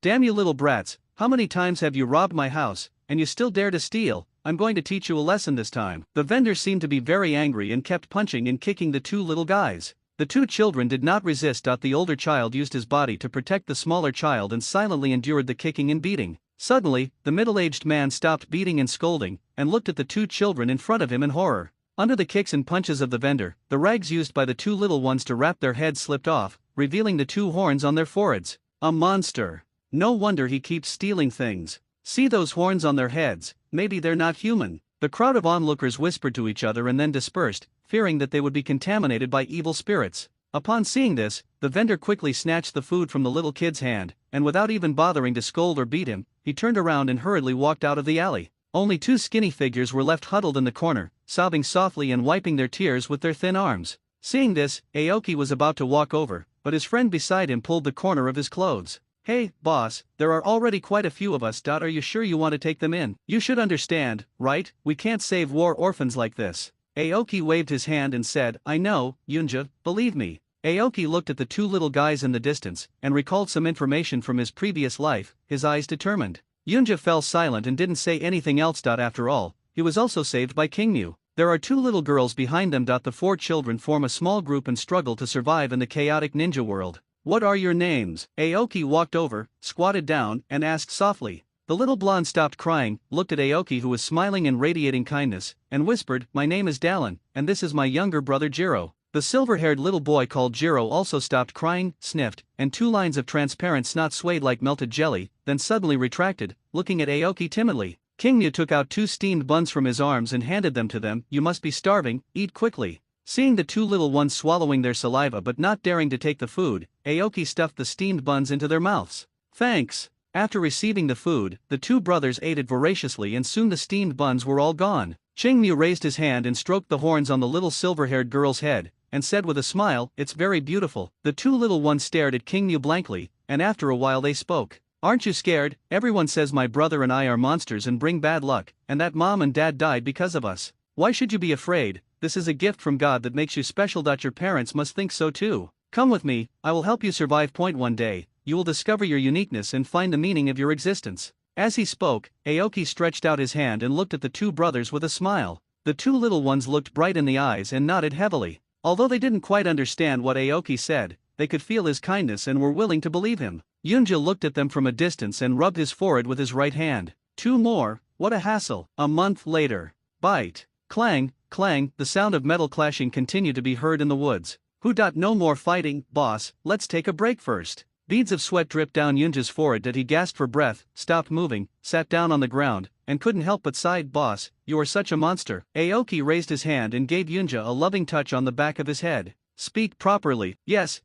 Damn you little brats, how many times have you robbed my house, and you still dare to steal? I'm going to teach you a lesson this time. The vendor seemed to be very angry and kept punching and kicking the two little guys. The two children did not resist. The older child used his body to protect the smaller child and silently endured the kicking and beating. Suddenly, the middle-aged man stopped beating and scolding, and looked at the two children in front of him in horror. Under the kicks and punches of the vendor, the rags used by the two little ones to wrap their heads slipped off, revealing the two horns on their foreheads. A monster. No wonder he keeps stealing things. See those horns on their heads, maybe they're not human. The crowd of onlookers whispered to each other and then dispersed, fearing that they would be contaminated by evil spirits. Upon seeing this, the vendor quickly snatched the food from the little kid's hand, and without even bothering to scold or beat him, he turned around and hurriedly walked out of the alley. Only two skinny figures were left huddled in the corner, sobbing softly and wiping their tears with their thin arms. Seeing this, Aoki was about to walk over, but his friend beside him pulled the corner of his clothes. Hey, boss, there are already quite a few of us. Are you sure you want to take them in? You should understand, right? We can't save war orphans like this. Aoki waved his hand and said, I know, Yunja, believe me. Aoki looked at the two little guys in the distance, and recalled some information from his previous life, his eyes determined. Yunja fell silent and didn't say anything else. After all, he was also saved by King Mu. There are two little girls behind them. The four children form a small group and struggle to survive in the chaotic ninja world. What are your names? Aoki walked over, squatted down, and asked softly. The little blonde stopped crying, looked at Aoki who was smiling and radiating kindness, and whispered, My name is Dallin, and this is my younger brother Jiro. The silver-haired little boy called Jiro also stopped crying, sniffed, and two lines of transparent snot swayed like melted jelly, then suddenly retracted, looking at Aoki timidly. King Mu took out two steamed buns from his arms and handed them to them. You must be starving, eat quickly. Seeing the two little ones swallowing their saliva but not daring to take the food, Aoki stuffed the steamed buns into their mouths. Thanks. After receiving the food, the two brothers ate it voraciously and soon the steamed buns were all gone. King Mu raised his hand and stroked the horns on the little silver-haired girl's head, and said with a smile, It's very beautiful. The two little ones stared at King Mu blankly, and after a while they spoke. Aren't you scared? Everyone says my brother and I are monsters and bring bad luck, and that mom and dad died because of us. Why should you be afraid? This is a gift from God that makes you special. Your parents must think so too. Come with me, I will help you survive. One day, you will discover your uniqueness and find the meaning of your existence. As he spoke, Aoki stretched out his hand and looked at the two brothers with a smile. The two little ones looked bright in the eyes and nodded heavily. Although they didn't quite understand what Aoki said, they could feel his kindness and were willing to believe him. Yunja looked at them from a distance and rubbed his forehead with his right hand. Two more, what a hassle. A month later. Bite. Clang, clang, the sound of metal clashing continued to be heard in the woods. No more fighting, boss, let's take a break first. Beads of sweat dripped down Yunja's forehead. He gasped for breath, stopped moving, sat down on the ground, and couldn't help but sigh. Boss, you are such a monster. Aoki raised his hand and gave Yunja a loving touch on the back of his head. Speak properly. Yes,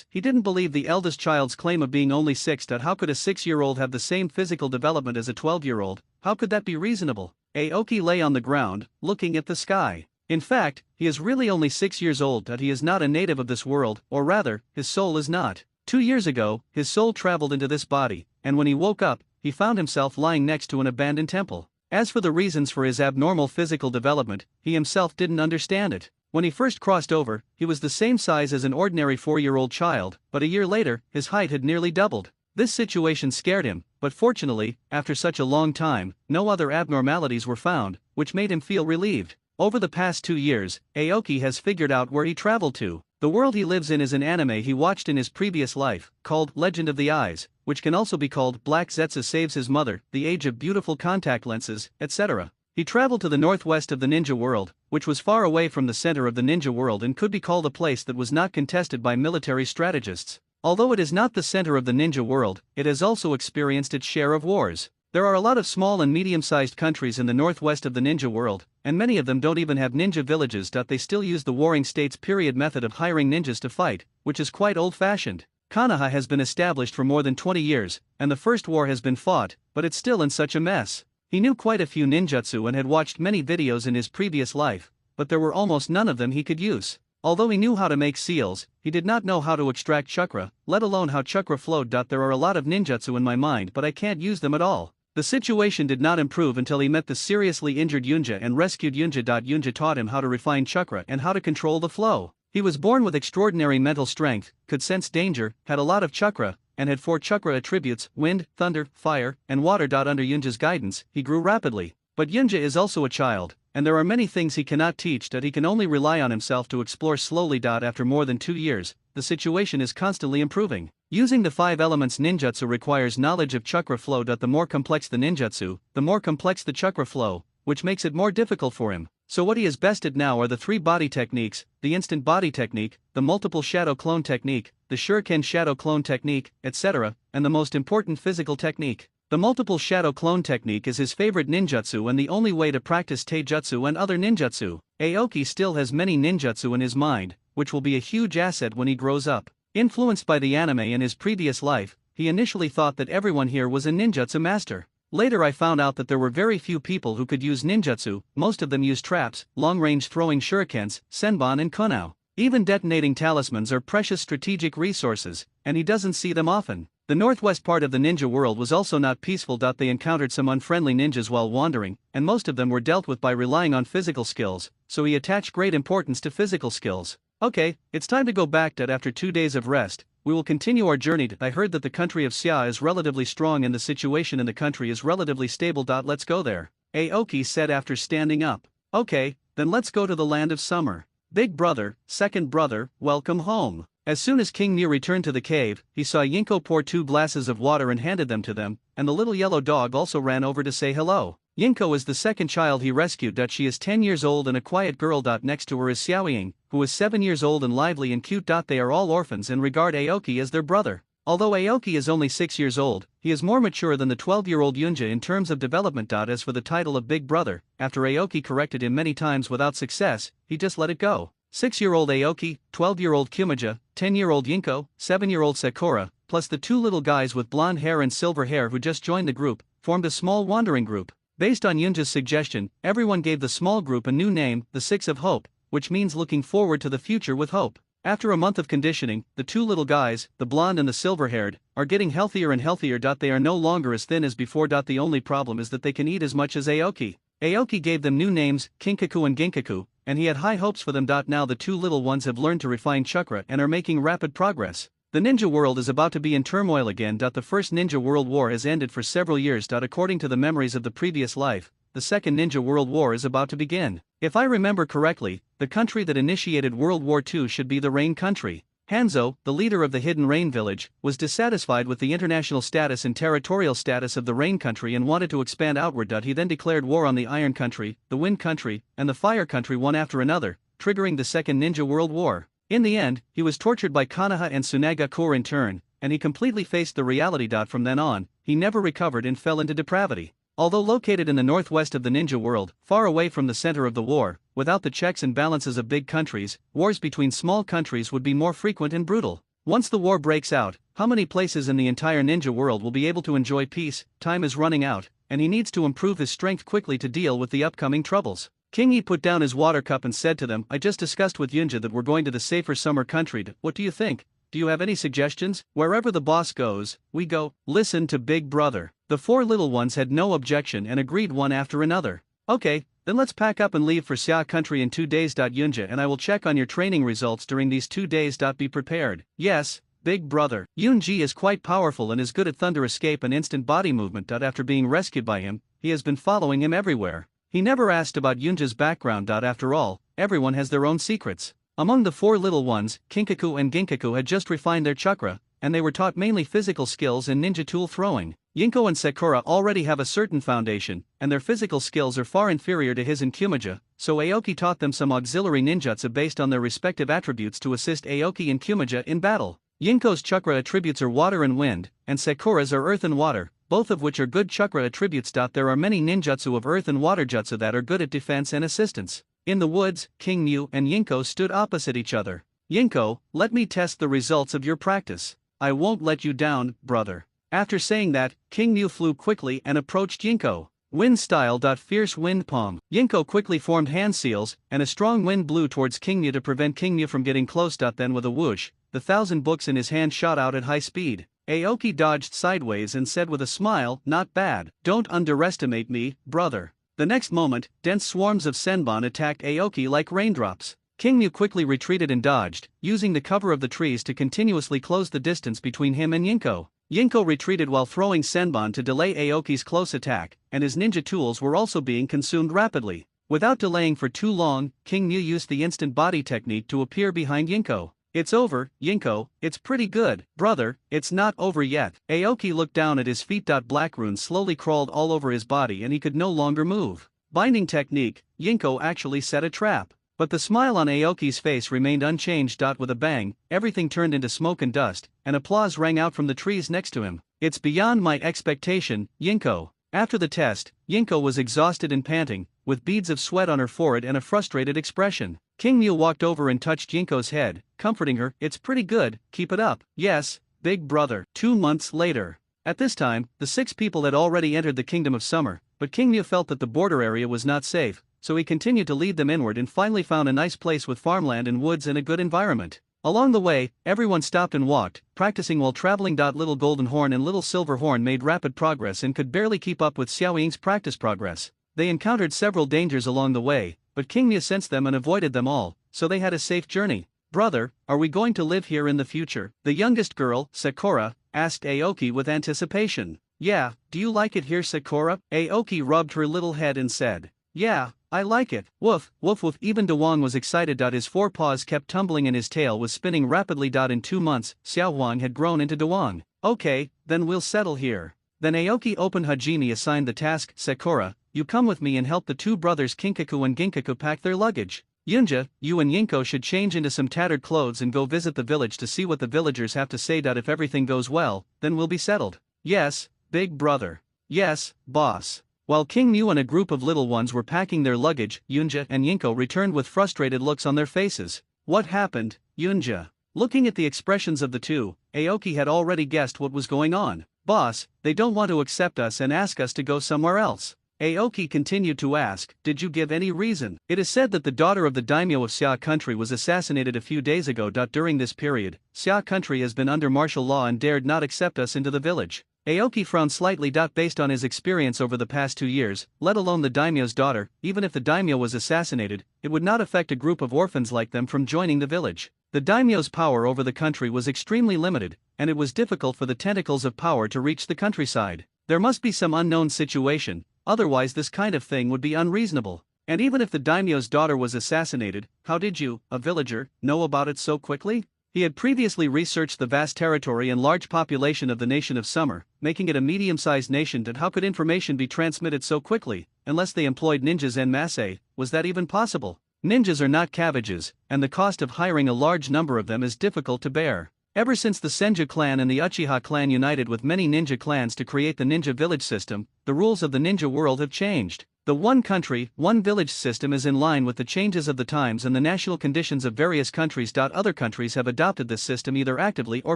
he didn't believe the eldest child's claim of being only 6. How could a 6-year-old have the same physical development as a 12-year-old? How could that be reasonable? Aoki lay on the ground, looking at the sky. In fact, he is really only 6 years old. He is not a native of this world, or rather, his soul is not. 2 years ago, his soul traveled into this body, and when he woke up, he found himself lying next to an abandoned temple. As for the reasons for his abnormal physical development, he himself didn't understand it. When he first crossed over, he was the same size as an ordinary 4-year-old child, but a year later, his height had nearly doubled. This situation scared him, but fortunately, after such a long time, no other abnormalities were found, which made him feel relieved. Over the past 2 years, Aoki has figured out where he traveled to. The world he lives in is an anime he watched in his previous life, called Legend of the Eyes, which can also be called Black Zetsu Saves His Mother, The Age of Beautiful Contact Lenses, etc. He traveled to the northwest of the ninja world, which was far away from the center of the ninja world and could be called a place that was not contested by military strategists. Although it is not the center of the ninja world, it has also experienced its share of wars. There are a lot of small and medium-sized countries in the northwest of the ninja world, and many of them don't even have ninja villages. They still use the Warring States period method of hiring ninjas to fight, which is quite old-fashioned. Konoha has been established for more than 20 years, and the first war has been fought, but it's still in such a mess. He knew quite a few ninjutsu and had watched many videos in his previous life, but there were almost none of them he could use. Although he knew how to make seals, he did not know how to extract chakra, let alone how chakra flowed. There are a lot of ninjutsu in my mind, but I can't use them at all. The situation did not improve until he met the seriously injured Yunja and rescued Yunja. Yunja taught him how to refine chakra and how to control the flow. He was born with extraordinary mental strength, could sense danger, had a lot of chakra, and had 4 chakra attributes: wind, thunder, fire, and water. Under Yunja's guidance, he grew rapidly. But Yunja is also a child, and there are many things he cannot teach that he can only rely on himself to explore slowly. After more than 2 years, the situation is constantly improving. Using the 5 elements ninjutsu requires knowledge of chakra flow. The more complex the ninjutsu, the more complex the chakra flow, which makes it more difficult for him. So what he is best at now are the 3 body techniques: the instant body technique, the multiple shadow clone technique, the shuriken shadow clone technique, etc., and the most important physical technique. The multiple shadow clone technique is his favorite ninjutsu and the only way to practice taijutsu and other ninjutsu. Aoki still has many ninjutsu in his mind, which will be a huge asset when he grows up. Influenced by the anime in his previous life, he initially thought that everyone here was a ninjutsu master. Later I found out that there were very few people who could use ninjutsu. Most of them use traps, long-range throwing shurikens, senbon and konoha. Even detonating talismans are precious strategic resources, and he doesn't see them often. The northwest part of the ninja world was also not peaceful. They encountered some unfriendly ninjas while wandering, and most of them were dealt with by relying on physical skills, so he attached great importance to physical skills. Okay, it's time to go back. After 2 days of rest, we will continue our journey. I heard that the country of Xia is relatively strong and the situation in the country is relatively stable. Let's go there, Aoki said after standing up. Okay, then let's go to the land of summer. Big brother, second brother, welcome home. As soon as King Mu returned to the cave, he saw Yinko pour 2 glasses of water and handed them to them, and the little yellow dog also ran over to say hello. Yinko is the second child he rescued. She is 10 years old and a quiet girl. Next to her is Xiaoying, who is 7 years old and lively and cute. They are all orphans and regard Aoki as their brother. Although Aoki is only 6 years old, he is more mature than the 12-year-old Yunja in terms of development. As for the title of Big Brother, after Aoki corrected him many times without success, he just let it go. 6-year-old Aoki, 12-year-old Kumaja, 10-year-old Yinko, 7-year-old Sakura, plus the 2 little guys with blonde hair and silver hair who just joined the group, formed a small wandering group. Based on Yunja's suggestion, everyone gave the small group a new name, the 6 of Hope, which means looking forward to the future with hope. After a month of conditioning, the 2 little guys, the blonde and the silver-haired, are getting healthier and healthier. They are no longer as thin as before. The only problem is that they can eat as much as Aoki. Aoki gave them new names, Kinkaku and Ginkaku, and he had high hopes for them. Now the 2 little ones have learned to refine chakra and are making rapid progress. The ninja world is about to be in turmoil again. The first ninja world war has ended for several years. According to the memories of the previous life, the second ninja world war is about to begin. If I remember correctly, the country that initiated World War II should be the Rain country. Hanzo, the leader of the hidden Rain village, was dissatisfied with the international status and territorial status of the Rain country and wanted to expand outward. He then declared war on the Iron country, the Wind country, and the Fire country one after another, triggering the second ninja world war. In the end, he was tortured by Konoha and Tsunaga-core in turn, and he completely faced the reality. From then on, he never recovered and fell into depravity. Although located in the northwest of the ninja world, far away from the center of the war, without the checks and balances of big countries, wars between small countries would be more frequent and brutal. Once the war breaks out, how many places in the entire ninja world will be able to enjoy peace? Time is running out, and he needs to improve his strength quickly to deal with the upcoming troubles. King Yi put down his water cup and said to them, I just discussed with Yunja that we're going to the safer summer country. What do you think? Do you have any suggestions? Wherever the boss goes, we go. Listen to Big Brother. The 4 little ones had no objection and agreed one after another. Okay, then let's pack up and leave for Xia country in 2 days. Yunja and I will check on your training results during these 2 days. Be prepared. Yes, Big Brother. Yunji is quite powerful and is good at thunder escape and instant body movement. After being rescued by him, he has been following him everywhere. He never asked about Yunja's background. After all, everyone has their own secrets. Among the 4 little ones, Kinkaku and Ginkaku had just refined their chakra, and they were taught mainly physical skills and ninja tool throwing. Yinko and Sakura already have a certain foundation, and their physical skills are far inferior to his and Kumaja, so Aoki taught them some auxiliary ninjutsu based on their respective attributes to assist Aoki and Kumaja in battle. Yinko's chakra attributes are water and wind, and Sakura's are earth and water, both of which are good chakra attributes. There are many ninjutsu of earth and water jutsu that are good at defense and assistance. In the woods, King Mu and Yinko stood opposite each other. Yinko, let me test the results of your practice. I won't let you down, brother. After saying that, King Mu flew quickly and approached Yinko. Wind style. Fierce wind palm. Yinko quickly formed hand seals, and a strong wind blew towards King Mu to prevent King Mu from getting close. Then with a whoosh, the 1,000 books in his hand shot out at high speed. Aoki dodged sideways and said with a smile, not bad. Don't underestimate me, brother. The next moment, dense swarms of senbon attacked Aoki like raindrops. King Mu quickly retreated and dodged, using the cover of the trees to continuously close the distance between him and Yinko. Yinko retreated while throwing Senbon to delay Aoki's close attack, and his ninja tools were also being consumed rapidly. Without delaying for too long, King Mu used the instant body technique to appear behind Yinko. It's over, Yinko, it's pretty good, brother, it's not over yet. Aoki looked down at his feet. Black runes slowly crawled all over his body and he could no longer move. Binding technique, Yinko actually set a trap. But the smile on Aoki's face remained unchanged. With a bang, everything turned into smoke and dust, and applause rang out from the trees next to him. It's beyond my expectation, Yinko. After the test, Yinko was exhausted and panting, with beads of sweat on her forehead and a frustrated expression. King Mu walked over and touched Yinko's head, comforting her. It's pretty good, keep it up. Yes, big brother. 2 months later. At this time, the 6 people had already entered the Kingdom of Summer, but King Mu felt that the border area was not safe, so he continued to lead them inward and finally found a nice place with farmland and woods and a good environment. Along the way, everyone stopped and walked, practicing while traveling. Little Golden Horn and Little Silver Horn made rapid progress and could barely keep up with Xiao Ying's practice progress. They encountered several dangers along the way, but King Mu sensed them and avoided them all, so they had a safe journey. Brother, are we going to live here in the future? The youngest girl, Sakura, asked Aoki with anticipation. Yeah, do you like it here, Sakura? Aoki rubbed her little head and said, yeah, I like it. Woof, woof woof. Even Dewang was excited. His 4 paws kept tumbling and his tail was spinning rapidly. In 2 months, Xiao Huang had grown into Dewang. Okay, then we'll settle here. Then Aoki opened Hajime assigned the task. Sakura, you come with me and help the 2 brothers Kinkaku and Ginkaku pack their luggage. Yunja, you and Yinko should change into some tattered clothes and go visit the village to see what the villagers have to say. If everything goes well, then we'll be settled. Yes, big brother. Yes, boss. While King Mu and a group of little ones were packing their luggage, Yunja and Yinko returned with frustrated looks on their faces. What happened, Yunja? Looking at the expressions of the two, Aoki had already guessed what was going on. Boss, they don't want to accept us and ask us to go somewhere else. Aoki continued to ask, did you give any reason? It is said that the daughter of the daimyo of Xia country was assassinated a few days ago. During this period, Xia country has been under martial law and dared not accept us into the village. Aoki frowned slightly. Based on his experience over the past 2 years, let alone the daimyo's daughter, even if the daimyo was assassinated, it would not affect a group of orphans like them from joining the village. The daimyo's power over the country was extremely limited, and it was difficult for the tentacles of power to reach the countryside. There must be some unknown situation, otherwise this kind of thing would be unreasonable. And even if the daimyo's daughter was assassinated, how did you, a villager, know about it so quickly? He had previously researched the vast territory and large population of the nation of Summer, making it a medium-sized nation. How could information be transmitted so quickly, unless they employed ninjas en masse? Was that even possible? Ninjas are not cabbages, and the cost of hiring a large number of them is difficult to bear. Ever since the Senju clan and the Uchiha clan united with many ninja clans to create the ninja village system, the rules of the ninja world have changed. The one country, one village system is in line with the changes of the times and the national conditions of various countries. Other countries have adopted this system either actively or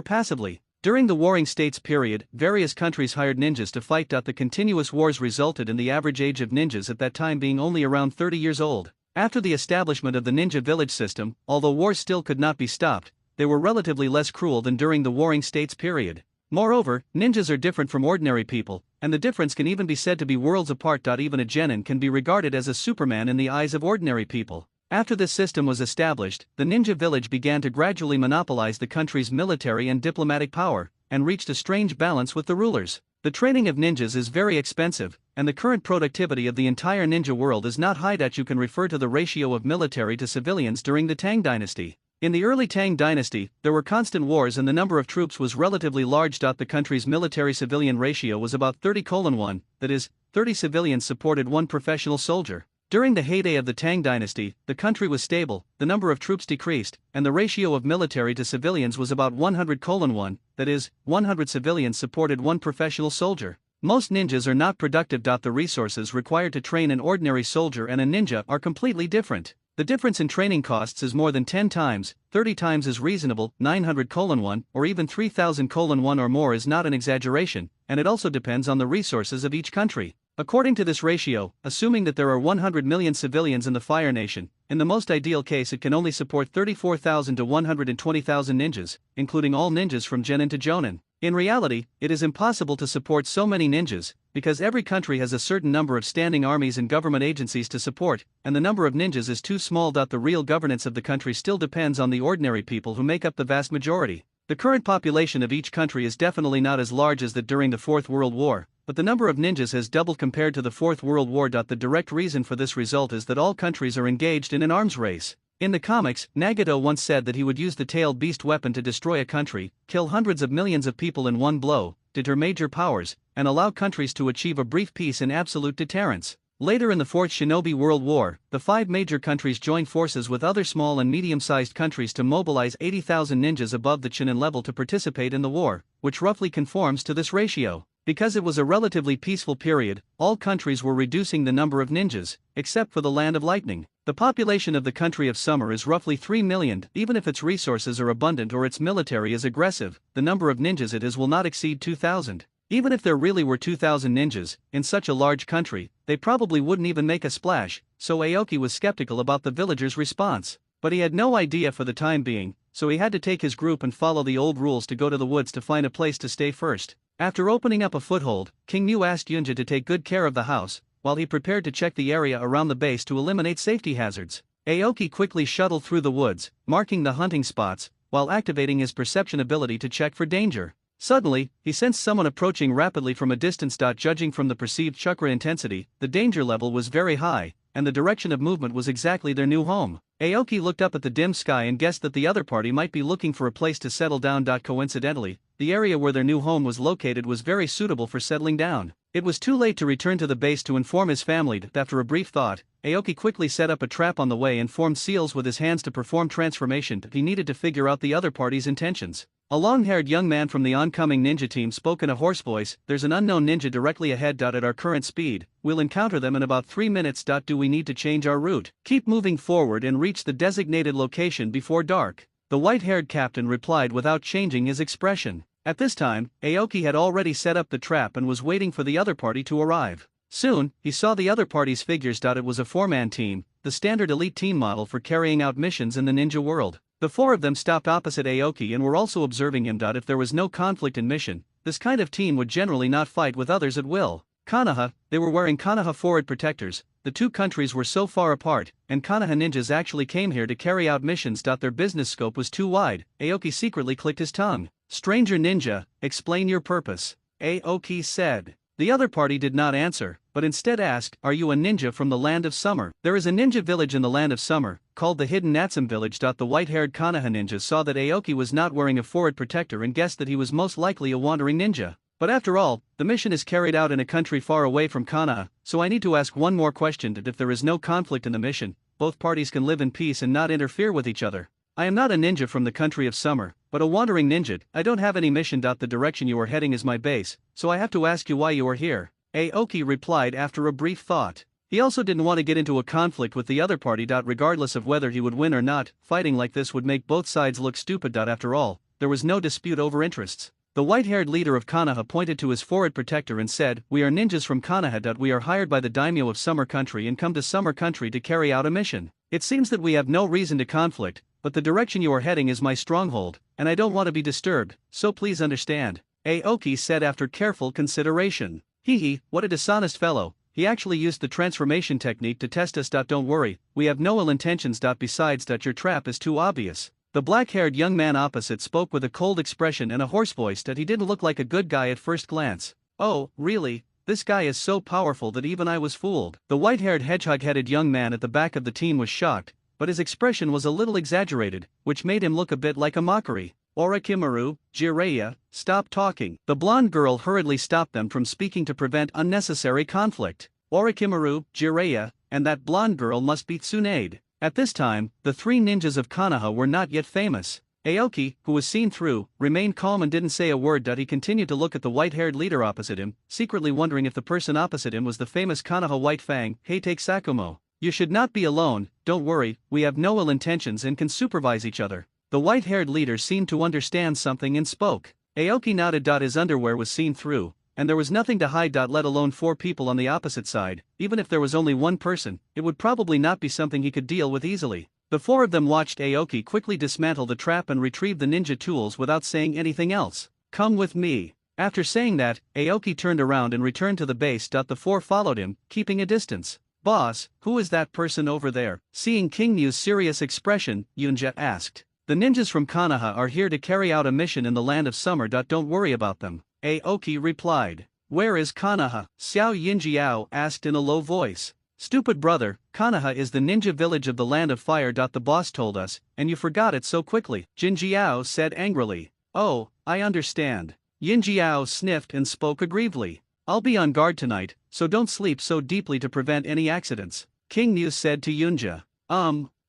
passively. During the Warring States period, various countries hired ninjas to fight. The continuous wars resulted in the average age of ninjas at that time being only around 30 years old. After the establishment of the ninja village system, although wars still could not be stopped, they were relatively less cruel than during the Warring States period. Moreover, ninjas are different from ordinary people, and the difference can even be said to be worlds apart. Even a genin can be regarded as a Superman in the eyes of ordinary people. After this system was established, the ninja village began to gradually monopolize the country's military and diplomatic power, and reached a strange balance with the rulers. The training of ninjas is very expensive, and the current productivity of the entire ninja world is not high. You can refer to the ratio of military to civilians during the Tang dynasty. In the early Tang dynasty, there were constant wars and the number of troops was relatively large. The country's military-civilian ratio was about 30:1, that is, 30 civilians supported 1 professional soldier. During the heyday of the Tang dynasty, the country was stable, the number of troops decreased, and the ratio of military to civilians was about 100:1, that is, 100 civilians supported 1 professional soldier. Most ninjas are not productive. The resources required to train an ordinary soldier and a ninja are completely different. The difference in training costs is more than 10 times, 30 times is reasonable, 900:1, or even 3000:1 or more is not an exaggeration, and it also depends on the resources of each country. According to this ratio, assuming that there are 100 million civilians in the Fire Nation, in the most ideal case it can only support 34,000 to 120,000 ninjas, including all ninjas from Genin to Jonin. In reality, it is impossible to support so many ninjas, because every country has a certain number of standing armies and government agencies to support, and the number of ninjas is too small. The real governance of the country still depends on the ordinary people who make up the vast majority. The current population of each country is definitely not as large as that during the Fourth World War, but the number of ninjas has doubled compared to the Fourth World War. The direct reason for this result is that all countries are engaged in an arms race. In the comics, Nagato once said that he would use the tailed beast weapon to destroy a country, kill hundreds of millions of people in one blow, deter major powers, and allow countries to achieve a brief peace in absolute deterrence. Later in the Fourth Shinobi World War, the 5 major countries joined forces with other small and medium-sized countries to mobilize 80,000 ninjas above the Chunin level to participate in the war, which roughly conforms to this ratio. Because it was a relatively peaceful period, all countries were reducing the number of ninjas, except for the Land of Lightning. The population of the Country of Summer is roughly 3 million. Even if its resources are abundant or its military is aggressive, the number of ninjas it has will not exceed 2,000. Even if there really were 2,000 ninjas, in such a large country, they probably wouldn't even make a splash, so Aoki was skeptical about the villagers' response. But he had no idea for the time being, so he had to take his group and follow the old rules to go to the woods to find a place to stay first. After opening up a foothold, King Mu asked Yunja to take good care of the house, while he prepared to check the area around the base to eliminate safety hazards. Aoki quickly shuttled through the woods, marking the hunting spots, while activating his perception ability to check for danger. Suddenly, he sensed someone approaching rapidly from a distance. Judging from the perceived chakra intensity, the danger level was very high, and the direction of movement was exactly their new home. Aoki looked up at the dim sky and guessed that the other party might be looking for a place to settle down. Coincidentally, the area where their new home was located was very suitable for settling down. It was too late to return to the base to inform his family. After a brief thought, Aoki quickly set up a trap on the way and formed seals with his hands to perform transformation. He needed to figure out the other party's intentions. A long-haired young man from the oncoming ninja team spoke in a hoarse voice. There's an unknown ninja directly ahead. At our current speed, we'll encounter them in about 3 minutes. Do we need to change our route? Keep moving forward and reach the designated location before dark. The white-haired captain replied without changing his expression. At this time, Aoki had already set up the trap and was waiting for the other party to arrive. Soon, he saw the other party's figures. It was a 4-man team, the standard elite team model for carrying out missions in the ninja world. The 4 of them stopped opposite Aoki and were also observing him. If there was no conflict in mission, this kind of team would generally not fight with others at will. Konoha, they were wearing Konoha forward protectors. The two countries were so far apart, and Konoha ninjas actually came here to carry out missions. Their business scope was too wide. Aoki secretly clicked his tongue. Stranger ninja, explain your purpose, Aoki said. The other party did not answer, but instead asked, are you a ninja from the Land of Summer? There is a ninja village in the Land of Summer, called the Hidden Natsum Village. The white-haired Konoha ninja saw that Aoki was not wearing a forward protector and guessed that he was most likely a wandering ninja. But after all, the mission is carried out in a country far away from Konoha, so I need to ask one more question. If there is no conflict in the mission, both parties can live in peace and not interfere with each other. I am not a ninja from the Country of Summer, but a wandering ninja. I don't have any mission. The direction you are heading is my base, so I have to ask you why you are here, Aoki replied after a brief thought. He also didn't want to get into a conflict with the other party. Regardless of whether he would win or not, fighting like this would make both sides look stupid. After all, there was no dispute over interests. The white-haired leader of Konoha pointed to his forward protector and said, we are ninjas from Konoha. We are hired by the daimyo of Summer Country and come to Summer Country to carry out a mission. It seems that we have no reason to conflict, but the direction you are heading is my stronghold, and I don't want to be disturbed, so please understand, Aoki said after careful consideration. Hee, what a dishonest fellow. He actually used the transformation technique to test us. Don't worry, we have no ill intentions. Besides, your trap is too obvious. The black-haired young man opposite spoke with a cold expression and a hoarse voice. He didn't look like a good guy at first glance. Oh, really? This guy is so powerful that even I was fooled. The white-haired hedgehog-headed young man at the back of the team was shocked, but his expression was a little exaggerated, which made him look a bit like a mockery. Orochimaru, Jiraiya, stop talking. The blonde girl hurriedly stopped them from speaking to prevent unnecessary conflict. Orochimaru, Jiraiya, and that blonde girl must be Tsunade. At this time, the 3 ninjas of Konoha were not yet famous. Aoki, who was seen through, remained calm and didn't say a word. He continued to look at the white-haired leader opposite him, secretly wondering if the person opposite him was the famous Konoha White Fang, Heitake Sakumo. You should not be alone, don't worry, we have no ill intentions and can supervise each other. The white-haired leader seemed to understand something and spoke. Aoki nodded. His underwear was seen through, and there was nothing to hide. Let alone 4 people on the opposite side. Even if there was only one person, it would probably not be something he could deal with easily. The 4 of them watched Aoki quickly dismantle the trap and retrieve the ninja tools without saying anything else. Come with me. After saying that, Aoki turned around and returned to the base. The 4 followed him, keeping a distance. Boss, who is that person over there? Seeing King Mu's serious expression, Yunja asked. The ninjas from Konoha are here to carry out a mission in the land of summer. Don't worry about them, Aoki replied. Where is Konoha? Xiao Yinjiao asked in a low voice. Stupid brother, Konoha is the ninja village of the land of fire. The boss told us, and you forgot it so quickly, Jinjiao said angrily. Oh, I understand. Yinjiao sniffed and spoke aggrievely. I'll be on guard tonight, so don't sleep so deeply to prevent any accidents, King Mu said to Yunja.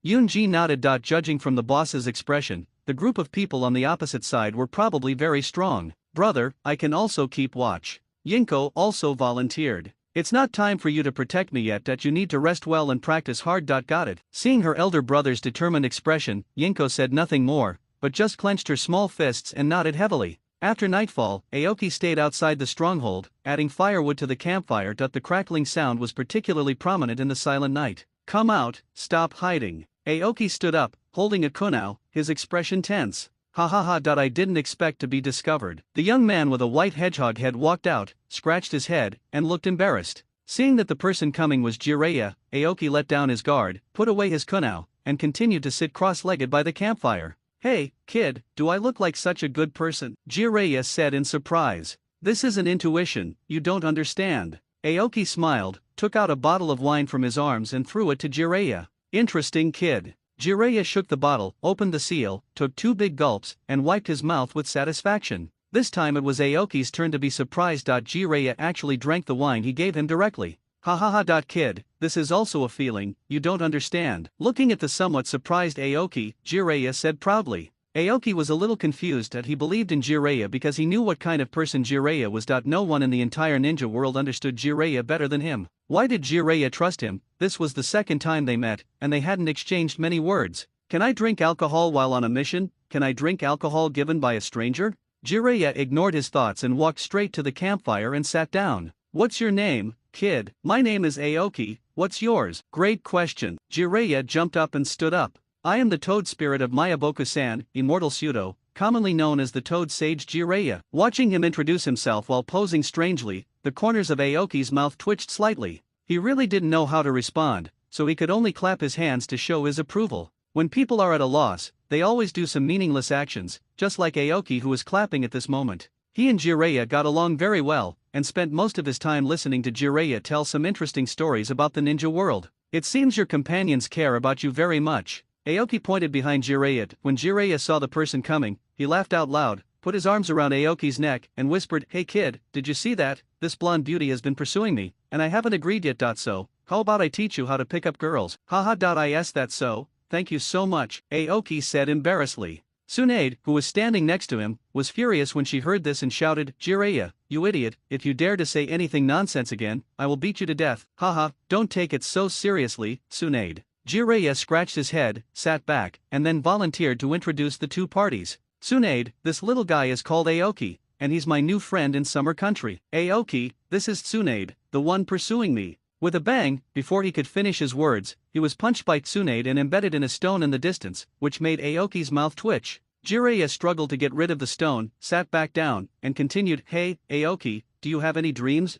Yunji nodded. Judging from the boss's expression, the group of people on the opposite side were probably very strong. Brother, I can also keep watch. Yinko also volunteered. It's not time for you to protect me yet. You need to rest well and practice hard. Got it. Seeing her elder brother's determined expression, Yinko said nothing more, but just clenched her small fists and nodded heavily. After nightfall, Aoki stayed outside the stronghold, adding firewood to the campfire. The crackling sound was particularly prominent in the silent night. Come out, stop hiding. Aoki stood up, holding a kunao, his expression tense. Ha ha ha. I didn't expect to be discovered. The young man with a white hedgehog head walked out, scratched his head, and looked embarrassed. Seeing that the person coming was Jiraiya, Aoki let down his guard, put away his kunao, and continued to sit cross-legged by the campfire. Hey, kid, do I look like such a good person? Jiraiya said in surprise. This isn't intuition, you don't understand. Aoki smiled, took out a bottle of wine from his arms and threw it to Jiraiya. Interesting kid. Jiraiya shook the bottle, opened the seal, took 2 big gulps, and wiped his mouth with satisfaction. This time it was Aoki's turn to be surprised. Jiraiya actually drank the wine he gave him directly. Ha ha ha. Kid, this is also a feeling, you don't understand. Looking at the somewhat surprised Aoki, Jiraiya said proudly. Aoki was a little confused that he believed in Jiraiya because he knew what kind of person Jiraiya was. No one in the entire ninja world understood Jiraiya better than him. Why did Jiraiya trust him? This was the second time they met, and they hadn't exchanged many words. Can I drink alcohol while on a mission? Can I drink alcohol given by a stranger? Jiraiya ignored his thoughts and walked straight to the campfire and sat down. What's your name, kid? My name is Aoki, what's yours? Great question. Jiraiya jumped up and stood up. I am the toad spirit of Mayaboku-san, immortal pseudo, commonly known as the toad sage Jiraiya. Watching him introduce himself while posing strangely, the corners of Aoki's mouth twitched slightly. He really didn't know how to respond, so he could only clap his hands to show his approval. When people are at a loss, they always do some meaningless actions, just like Aoki, who was clapping at this moment. He and Jiraiya got along very well, and spent most of his time listening to Jiraiya tell some interesting stories about the ninja world. It seems your companions care about you very much. Aoki pointed behind Jiraiya. When Jiraiya saw the person coming, he laughed out loud, put his arms around Aoki's neck, and whispered, Hey kid, did you see that? This blonde beauty has been pursuing me, and I haven't agreed yet. So, how about I teach you how to pick up girls? Haha. Is that so? Thank you so much, Aoki said embarrassedly. Tsunade, who was standing next to him, was furious when she heard this and shouted, Jiraiya, you idiot, if you dare to say anything nonsense again, I will beat you to death. Haha, don't take it so seriously, Tsunade. Jiraiya scratched his head, sat back, and then volunteered to introduce the two parties. Tsunade, this little guy is called Aoki, and he's my new friend in Summer Country. Aoki, this is Tsunade, the one pursuing me. With a bang, before he could finish his words, he was punched by Tsunade and embedded in a stone in the distance, which made Aoki's mouth twitch. Jiraiya struggled to get rid of the stone, sat back down, and continued, Hey, Aoki, do you have any dreams?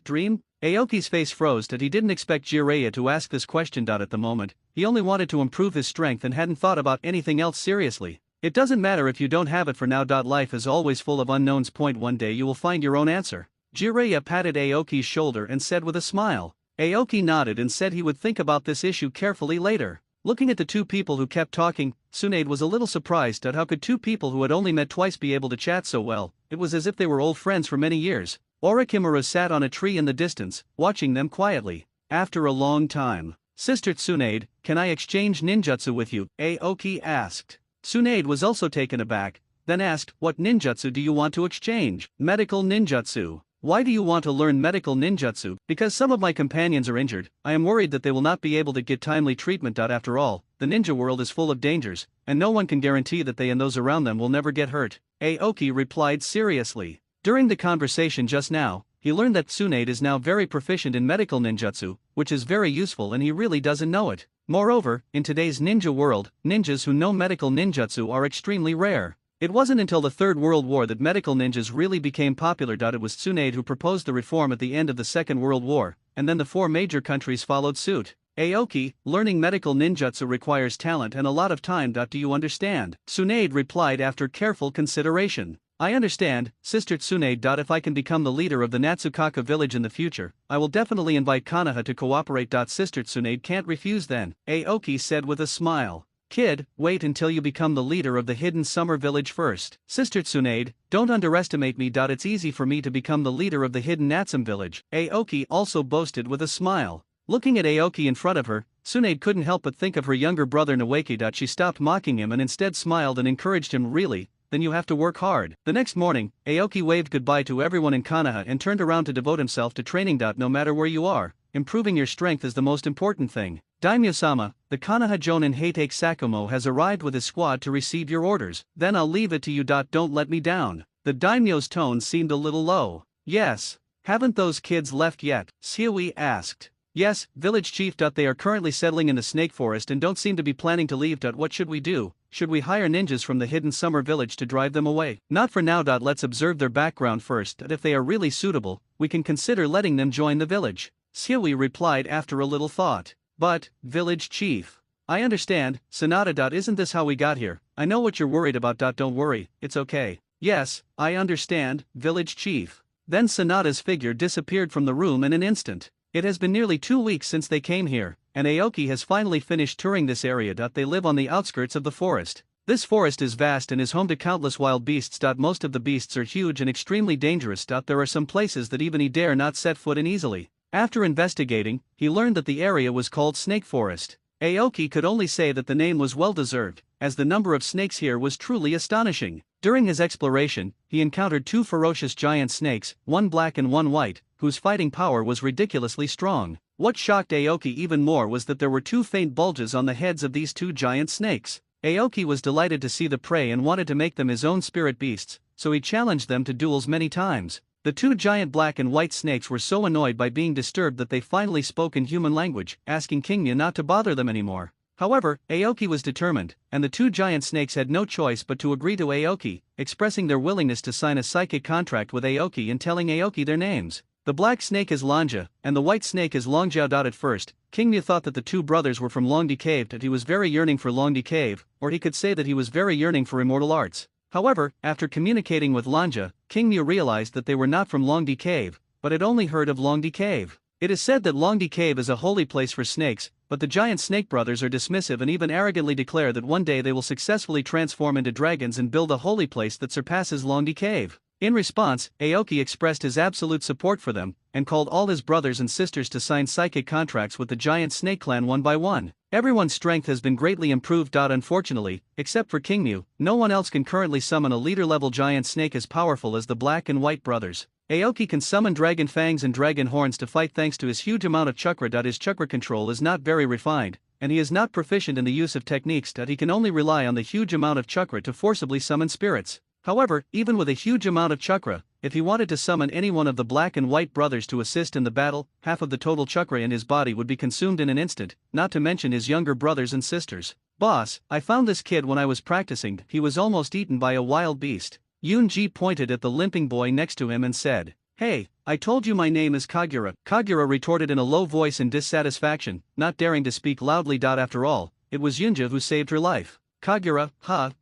Aoki's face froze that he didn't expect Jiraiya to ask this question. At the moment, he only wanted to improve his strength and hadn't thought about anything else seriously. It doesn't matter if you don't have it for now. Life is always full of unknowns. One day you will find your own answer. Jiraiya patted Aoki's shoulder and said with a smile. Aoki nodded and said he would think about this issue carefully later. Looking at the two people who kept talking, Tsunade was a little surprised at how could two people who had only met twice be able to chat so well. It was as if they were old friends for many years. Orochimaru sat on a tree in the distance, watching them quietly. After a long time, Sister Tsunade, can I exchange ninjutsu with you? Aoki asked. Tsunade was also taken aback, then asked, What ninjutsu do you want to exchange? Medical ninjutsu. Why do you want to learn medical ninjutsu? Because some of my companions are injured. I am worried that they will not be able to get timely treatment. After all, the ninja world is full of dangers, and no one can guarantee that they and those around them will never get hurt. Aoki replied seriously. During the conversation just now, he learned that Tsunade is now very proficient in medical ninjutsu, which is very useful and he really doesn't know it. Moreover, in today's ninja world, ninjas who know medical ninjutsu are extremely rare. It wasn't until the Third World War that medical ninjas really became popular. It was Tsunade who proposed the reform at the end of the Second World War, and then the four major countries followed suit. Aoki, learning medical ninjutsu requires talent and a lot of time. Do you understand? Tsunade replied after careful consideration. I understand, Sister Tsunade. If I can become the leader of the Natsukaka village in the future, I will definitely invite Konoha to cooperate. Sister Tsunade can't refuse then, Aoki said with a smile. Kid, wait until you become the leader of the hidden summer village first. Sister Tsunade, don't underestimate me. It's easy for me to become the leader of the hidden Natsum village, Aoki also boasted with a smile. Looking at Aoki in front of her, Tsunade couldn't help but think of her younger brother Nawaki. She stopped mocking him and instead smiled and encouraged him. Really? Then you have to work hard. The next morning, Aoki waved goodbye to everyone in Konoha and turned around to devote himself to training. No matter where you are, improving your strength is the most important thing. Daimyo-sama, the Konoha Jonin Heitake Sakumo has arrived with his squad to receive your orders. Then I'll leave it to you. Don't let me down. The daimyo's tone seemed a little low. Yes. Haven't those kids left yet? Shiui asked. Yes, village chief. They are currently settling in the snake forest and don't seem to be planning to leave. What should we do? Should we hire ninjas from the hidden summer village to drive them away? Not for now. Let's observe their background first. If they are really suitable, we can consider letting them join the village. Shiui replied after a little thought. But, village chief. I understand, Sanada. Isn't this how we got here? I know what you're worried about. Don't worry, it's okay. Yes, I understand, village chief. Then Sanada's figure disappeared from the room in an instant. It has been nearly 2 weeks since they came here, and Aoki has finally finished touring this area. They live on the outskirts of the forest. This forest is vast and is home to countless wild beasts. Most of the beasts are huge and extremely dangerous. There are some places that even he dare not set foot in easily. After investigating, he learned that the area was called Snake Forest. Aoki could only say that the name was well-deserved, as the number of snakes here was truly astonishing. During his exploration, he encountered 2 ferocious giant snakes, one black and one white, whose fighting power was ridiculously strong. What shocked Aoki even more was that there were 2 faint bulges on the heads of these 2 giant snakes. Aoki was delighted to see the prey and wanted to make them his own spirit beasts, so he challenged them to duels many times. The 2 giant black and white snakes were so annoyed by being disturbed that they finally spoke in human language, asking Kingya not to bother them anymore. However, Aoki was determined, and the 2 giant snakes had no choice but to agree to Aoki, expressing their willingness to sign a psychic contract with Aoki and telling Aoki their names. The black snake is Lanja, and the white snake is Longjiao. At first, Kingya thought that the 2 brothers were from Longdi Cave, that he was very yearning for Longdi Cave, or he could say that he was very yearning for immortal arts. However, after communicating with Lanja, Kingya realized that they were not from Longdi Cave, but had only heard of Longdi Cave. It is said that Longdi Cave is a holy place for snakes, but the giant snake brothers are dismissive and even arrogantly declare that one day they will successfully transform into dragons and build a holy place that surpasses Longdi Cave. In response, Aoki expressed his absolute support for them, and called all his brothers and sisters to sign psychic contracts with the giant snake clan one by one. Everyone's strength has been greatly improved. Unfortunately, except for Kingmu, no one else can currently summon a leader-level giant snake as powerful as the black and white brothers. Aoki can summon dragon fangs and dragon horns to fight thanks to his huge amount of chakra. His chakra control is not very refined, and he is not proficient in the use of techniques. He can only rely on the huge amount of chakra to forcibly summon spirits. However, even with a huge amount of chakra, if he wanted to summon any one of the black and white brothers to assist in the battle, half of the total chakra in his body would be consumed in an instant, not to mention his younger brothers and sisters. Boss, I found this kid when I was practicing. He was almost eaten by a wild beast. Yoonji pointed at the limping boy next to him and said, Hey, I told you my name is Kagura. Kagura retorted in a low voice in dissatisfaction, not daring to speak loudly. After all, it was Yunja who saved her life. Kagura,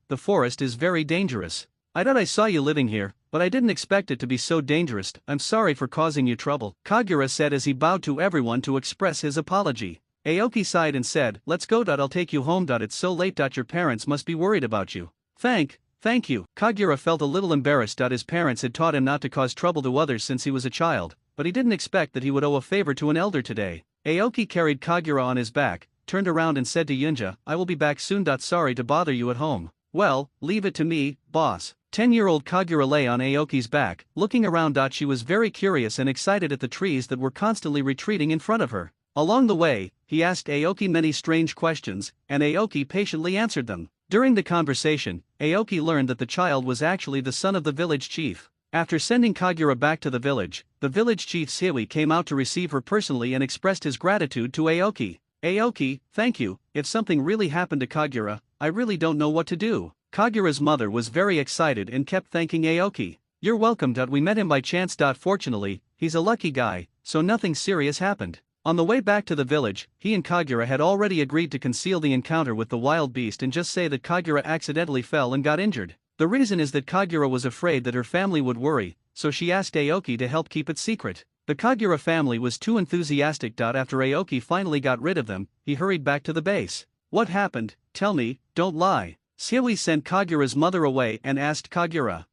the forest is very dangerous. I saw you living here, but I didn't expect it to be so dangerous. I'm sorry for causing you trouble, Kagura said as he bowed to everyone to express his apology. Aoki sighed and said, Let's go. I'll take you home. It's so late. Your parents must be worried about you. Thank you. Kagura felt a little embarrassed. His parents had taught him not to cause trouble to others since he was a child, but he didn't expect that he would owe a favor to an elder today. Aoki carried Kagura on his back, turned around and said to Yunja, I will be back soon. Sorry to bother you at home. Well, leave it to me, boss. 10-year-old Kagura lay on Aoki's back, looking around. She was very curious and excited at the trees that were constantly retreating in front of her. Along the way, he asked Aoki many strange questions, and Aoki patiently answered them. During the conversation, Aoki learned that the child was actually the son of the village chief. After sending Kagura back to the village chief Siwi came out to receive her personally and expressed his gratitude to Aoki. Aoki, thank you. If something really happened to Kagura, I really don't know what to do. Kagura's mother was very excited and kept thanking Aoki. You're welcome. We met him by chance. Fortunately, he's a lucky guy, so nothing serious happened. On the way back to the village, he and Kagura had already agreed to conceal the encounter with the wild beast and just say that Kagura accidentally fell and got injured. The reason is that Kagura was afraid that her family would worry, so she asked Aoki to help keep it secret. The Kagura family was too enthusiastic. After Aoki finally got rid of them, he hurried back to the base. What happened? Tell me, don't lie. Seoi sent Kagura's mother away and asked Kagura.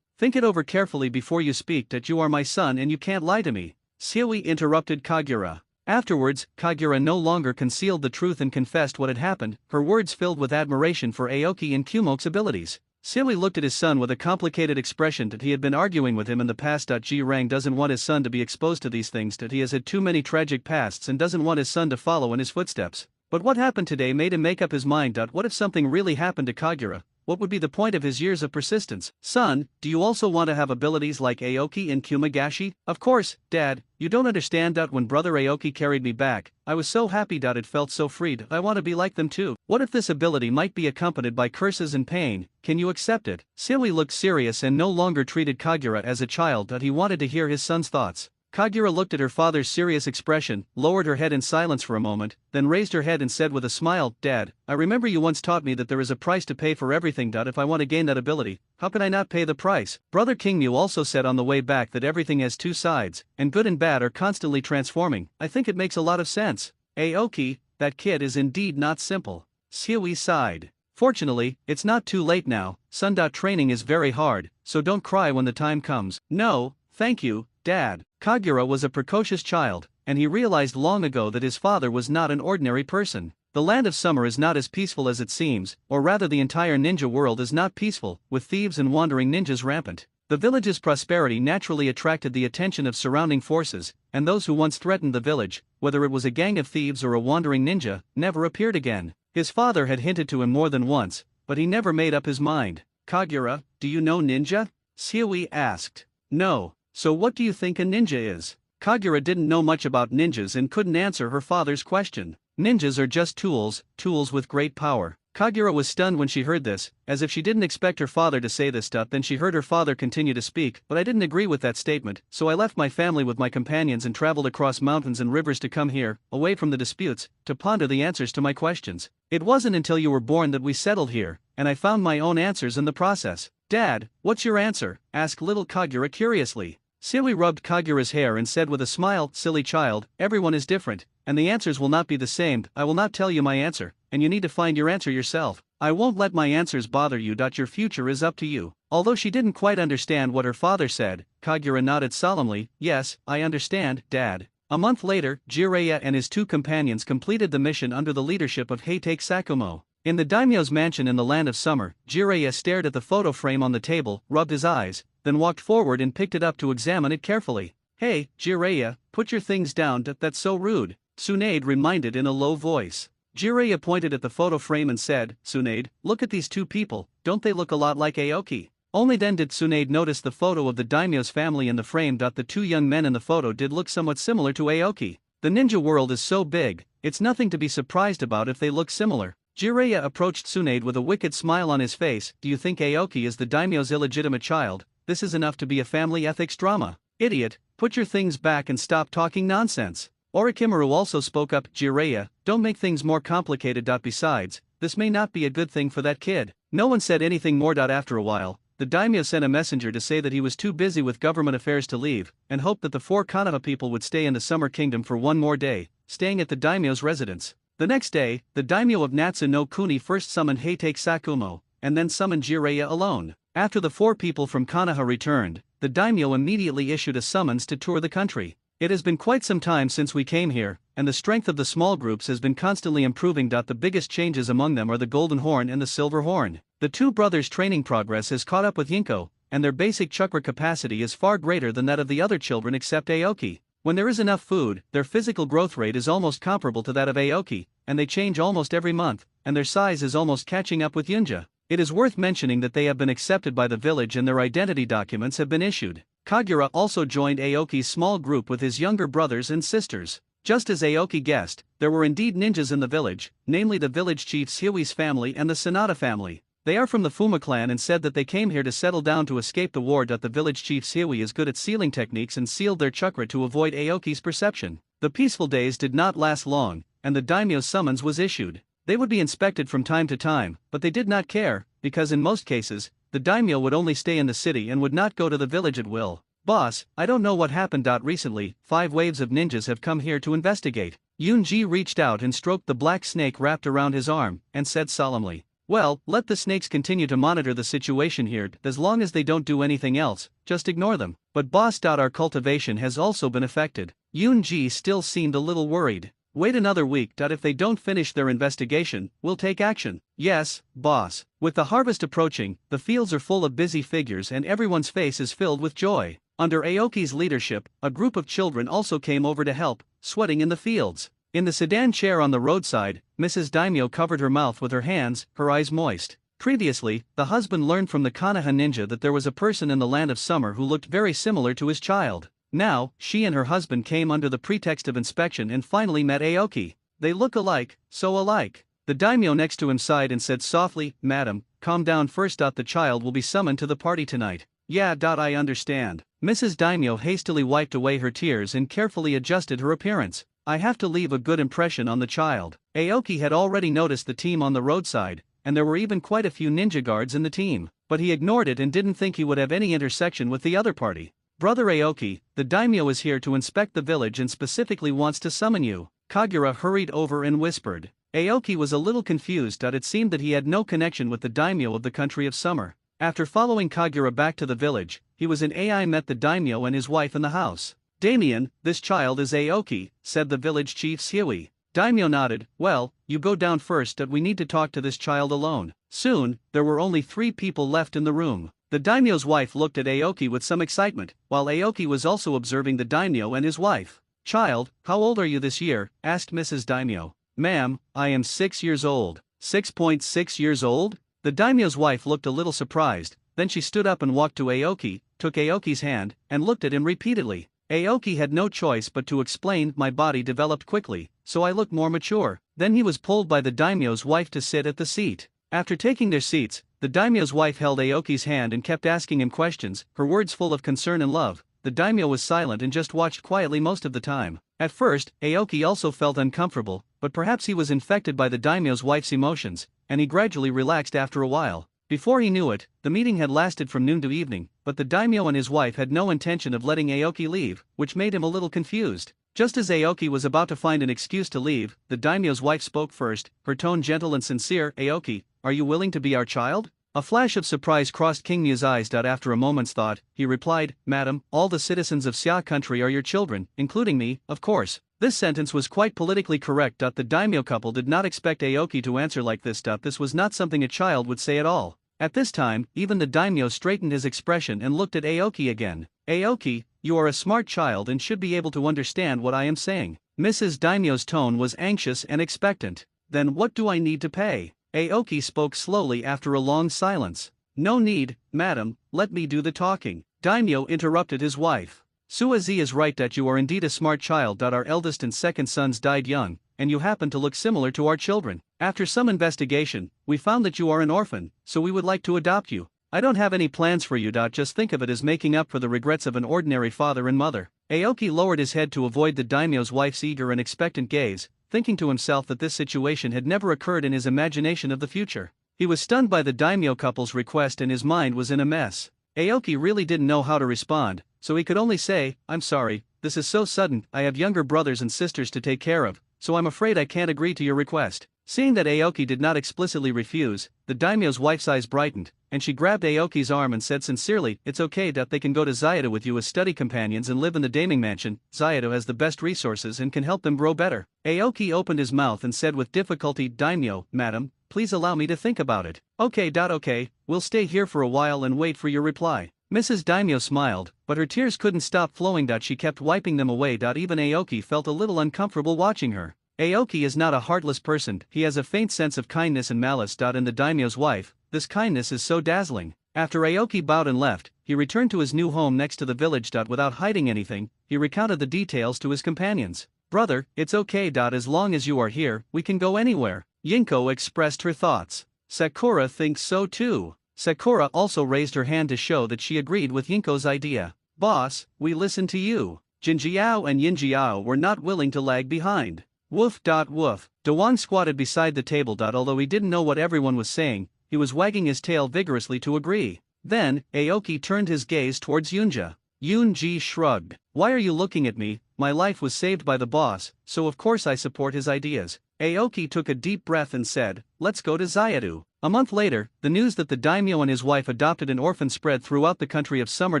Think it over carefully before you speak. That you are my son and you can't lie to me. Seoi interrupted Kagura. Afterwards, Kagura no longer concealed the truth and confessed what had happened, her words filled with admiration for Aoki and Kumoke's abilities. Seoi looked at his son with a complicated expression. That he had been arguing with him in the past. Ji-Rang doesn't want his son to be exposed to these things. That he has had too many tragic pasts and doesn't want his son to follow in his footsteps. But what happened today made him make up his mind. What if something really happened to Kagura? What would be the point of his years of persistence? Son, do you also want to have abilities like Aoki and Kumagashi? Of course, Dad, you don't understand. When brother Aoki carried me back, I was so happy. It felt so freed. I want to be like them too. What if this ability might be accompanied by curses and pain? Can you accept it? Seoi looked serious and no longer treated Kagura as a child. He wanted to hear his son's thoughts. Kagura looked at her father's serious expression, lowered her head in silence for a moment, then raised her head and said with a smile, Dad, I remember you once taught me that there is a price to pay for everything. If I want to gain that ability, how can I not pay the price? Brother Kingmu also said on the way back that everything has two sides, and good and bad are constantly transforming. I think it makes a lot of sense. Aoki, that kid is indeed not simple. Seoi sighed. Fortunately, it's not too late now, son. Training is very hard, so don't cry when the time comes. No, thank you, Dad. Kagura was a precocious child, and he realized long ago that his father was not an ordinary person. The land of summer is not as peaceful as it seems, or rather the entire ninja world is not peaceful, with thieves and wandering ninjas rampant. The village's prosperity naturally attracted the attention of surrounding forces, and those who once threatened the village, whether it was a gang of thieves or a wandering ninja, never appeared again. His father had hinted to him more than once, but he never made up his mind. Kagura, do you know ninja? Seoi asked. No. So what do you think a ninja is? Kagura didn't know much about ninjas and couldn't answer her father's question. Ninjas are just tools with great power. Kagura was stunned when she heard this, as if she didn't expect her father to say this stuff. Then she heard her father continue to speak, but I didn't agree with that statement, so I left my family with my companions and traveled across mountains and rivers to come here, away from the disputes, to ponder the answers to my questions. It wasn't until you were born that we settled here, and I found my own answers in the process. Dad, what's your answer? Asked little Kagura curiously. Seoi rubbed Kagura's hair and said with a smile, silly child, everyone is different, and the answers will not be the same. I will not tell you my answer, and you need to find your answer yourself. I won't let my answers bother you. Your future is up to you. Although she didn't quite understand what her father said, Kagura nodded solemnly, yes, I understand, Dad. A month later, Jiraiya and his two companions completed the mission under the leadership of Heitake Sakumo. In the daimyo's mansion in the land of summer, Jiraiya stared at the photo frame on the table, rubbed his eyes, then walked forward and picked it up to examine it carefully. Hey, Jiraiya, put your things down. That's so rude, Tsunade reminded in a low voice. Jiraiya pointed at the photo frame and said, Tsunade, look at these two people, don't they look a lot like Aoki? Only then did Tsunade notice the photo of the daimyo's family in the frame. The two young men in the photo did look somewhat similar to Aoki. The ninja world is so big, it's nothing to be surprised about if they look similar. Jiraiya approached Tsunade with a wicked smile on his face. Do you think Aoki is the daimyo's illegitimate child? This is enough to be a family ethics drama. Idiot, put your things back and stop talking nonsense. Orochimaru also spoke up. Jiraiya, don't make things more complicated. Besides, this may not be a good thing for that kid. No one said anything more. After a while, the daimyo sent a messenger to say that he was too busy with government affairs to leave, and hoped that the four konoha people would stay in the Summer Kingdom for one more day, staying at the daimyo's residence. The next day, the daimyo of Natsu no Kuni first summoned Heitake Sakumo, and then summoned Jiraiya alone. After the four people from Konoha returned, the daimyo immediately issued a summons to tour the country. It has been quite some time since we came here, and the strength of the small groups has been constantly improving. The biggest changes among them are the Golden Horn and the Silver Horn. The two brothers' training progress has caught up with Yinko, and their basic chakra capacity is far greater than that of the other children except Aoki. When there is enough food, their physical growth rate is almost comparable to that of Aoki, and they change almost every month, and their size is almost catching up with Yunja. It is worth mentioning that they have been accepted by the village and their identity documents have been issued. Kagura also joined Aoki's small group with his younger brothers and sisters. Just as Aoki guessed, there were indeed ninjas in the village, namely the village chief Seoi's family and the Sanada family. They are from the Fuma clan and said that they came here to settle down to escape the war. The village chief Seoi is good at sealing techniques and sealed their chakra to avoid Aoki's perception. The peaceful days did not last long, and the daimyo's summons was issued. They would be inspected from time to time, but they did not care, because in most cases, the daimyo would only stay in the city and would not go to the village at will. Boss, I don't know what happened. Recently, 5 waves of ninjas have come here to investigate. Yoonji reached out and stroked the black snake wrapped around his arm, and said solemnly. Well, let the snakes continue to monitor the situation here, as long as they don't do anything else, just ignore them. But boss. Our cultivation has also been affected. Yoonji still seemed a little worried. Wait another week. If they don't finish their investigation, we'll take action. Yes, boss. With the harvest approaching, the fields are full of busy figures and everyone's face is filled with joy. Under Aoki's leadership, a group of children also came over to help, sweating in the fields. In the sedan chair on the roadside, Mrs. Daimyo covered her mouth with her hands, her eyes moist. Previously, the husband learned from the konoha ninja that there was a person in the land of summer who looked very similar to his child. Now, she and her husband came under the pretext of inspection and finally met Aoki. They look alike, so alike. The daimyo next to him sighed and said softly, Madam, calm down first. The child will be summoned to the party tonight. Yeah. I understand. Mrs. Daimyo hastily wiped away her tears and carefully adjusted her appearance. I have to leave a good impression on the child. Aoki had already noticed the team on the roadside, and there were even quite a few ninja guards in the team, but he ignored it and didn't think he would have any intersection with the other party. Brother Aoki, the daimyo is here to inspect the village and specifically wants to summon you. Kagura hurried over and whispered. Aoki was a little confused. It seemed that he had no connection with the daimyo of the country of summer. After following Kagura back to the village, he was in AI met the daimyo and his wife in the house. Damien, this child is Aoki, said the village chief Siui. Daimyo nodded. Well, you go down first. We need to talk to this child alone. Soon, there were only 3 people left in the room. The daimyo's wife looked at Aoki with some excitement, while Aoki was also observing the daimyo and his wife. Child, how old are you this year? Asked Mrs. Daimyo. Ma'am, I am 6 years old. 6.6 years old? The daimyo's wife looked a little surprised, then she stood up and walked to Aoki, took Aoki's hand, and looked at him repeatedly. Aoki had no choice but to explain. My body developed quickly, so I look more mature. Then he was pulled by the daimyo's wife to sit at the seat. After taking their seats, the daimyo's wife held Aoki's hand and kept asking him questions, her words full of concern and love. The daimyo was silent and just watched quietly most of the time. At first, Aoki also felt uncomfortable, but perhaps he was infected by the daimyo's wife's emotions, and he gradually relaxed after a while. Before he knew it, the meeting had lasted from noon to evening, but the daimyo and his wife had no intention of letting Aoki leave, which made him a little confused. Just as Aoki was about to find an excuse to leave, the daimyo's wife spoke first, her tone gentle and sincere. Aoki, are you willing to be our child? A flash of surprise crossed King Mu's eyes. After a moment's thought, he replied, Madam, all the citizens of Xia country are your children, including me, of course. This sentence was quite politically correct. The daimyo couple did not expect Aoki to answer like this. This was not something a child would say at all. At this time, even the daimyo straightened his expression and looked at Aoki again. Aoki, you are a smart child and should be able to understand what I am saying. Mrs. Daimyo's tone was anxious and expectant. Then what do I need to pay? Aoki spoke slowly after a long silence. No need, madam, let me do the talking. Daimyo interrupted his wife. Suazi is right that you are indeed a smart child. Our eldest and second sons died young, and you happen to look similar to our children. After some investigation, we found that you are an orphan, so we would like to adopt you. I don't have any plans for you. Just think of it as making up for the regrets of an ordinary father and mother. Aoki lowered his head to avoid the daimyo's wife's eager and expectant gaze, thinking to himself that this situation had never occurred in his imagination of the future. He was stunned by the daimyo couple's request and his mind was in a mess. Aoki really didn't know how to respond, so he could only say, I'm sorry, this is so sudden. I have younger brothers and sisters to take care of, so I'm afraid I can't agree to your request. Seeing that Aoki did not explicitly refuse, the daimyo's wife's eyes brightened, and she grabbed Aoki's arm and said sincerely, it's okay that they can go to Zaido with you as study companions and live in the Daming Mansion. Zaido has the best resources and can help them grow better. Aoki opened his mouth and said with difficulty, Daimyo, madam, please allow me to think about it. Okay, we'll stay here for a while and wait for your reply. Mrs. Daimyo smiled, but her tears couldn't stop flowing. She kept wiping them away. Even Aoki felt a little uncomfortable watching her. Aoki is not a heartless person, he has a faint sense of kindness and malice. In the daimyo's wife, this kindness is so dazzling. After Aoki bowed and left, he returned to his new home next to the village. Without hiding anything, he recounted the details to his companions. Brother, it's okay. As long as you are here, we can go anywhere. Yinko expressed her thoughts. Sakura thinks so too. Sakura also raised her hand to show that she agreed with Yinko's idea. Boss, we listen to you. Jinjiao and Yinjiao were not willing to lag behind. Woof. Woof. Dawang squatted beside the table. Although he didn't know what everyone was saying, he was wagging his tail vigorously to agree. Then, Aoki turned his gaze towards Yunja. Yunji shrugged. Why are you looking at me? My life was saved by the boss, so of course I support his ideas. Aoki took a deep breath and said, let's go to Zayadu. A month later, the news that the daimyo and his wife adopted an orphan spread throughout the country of summer.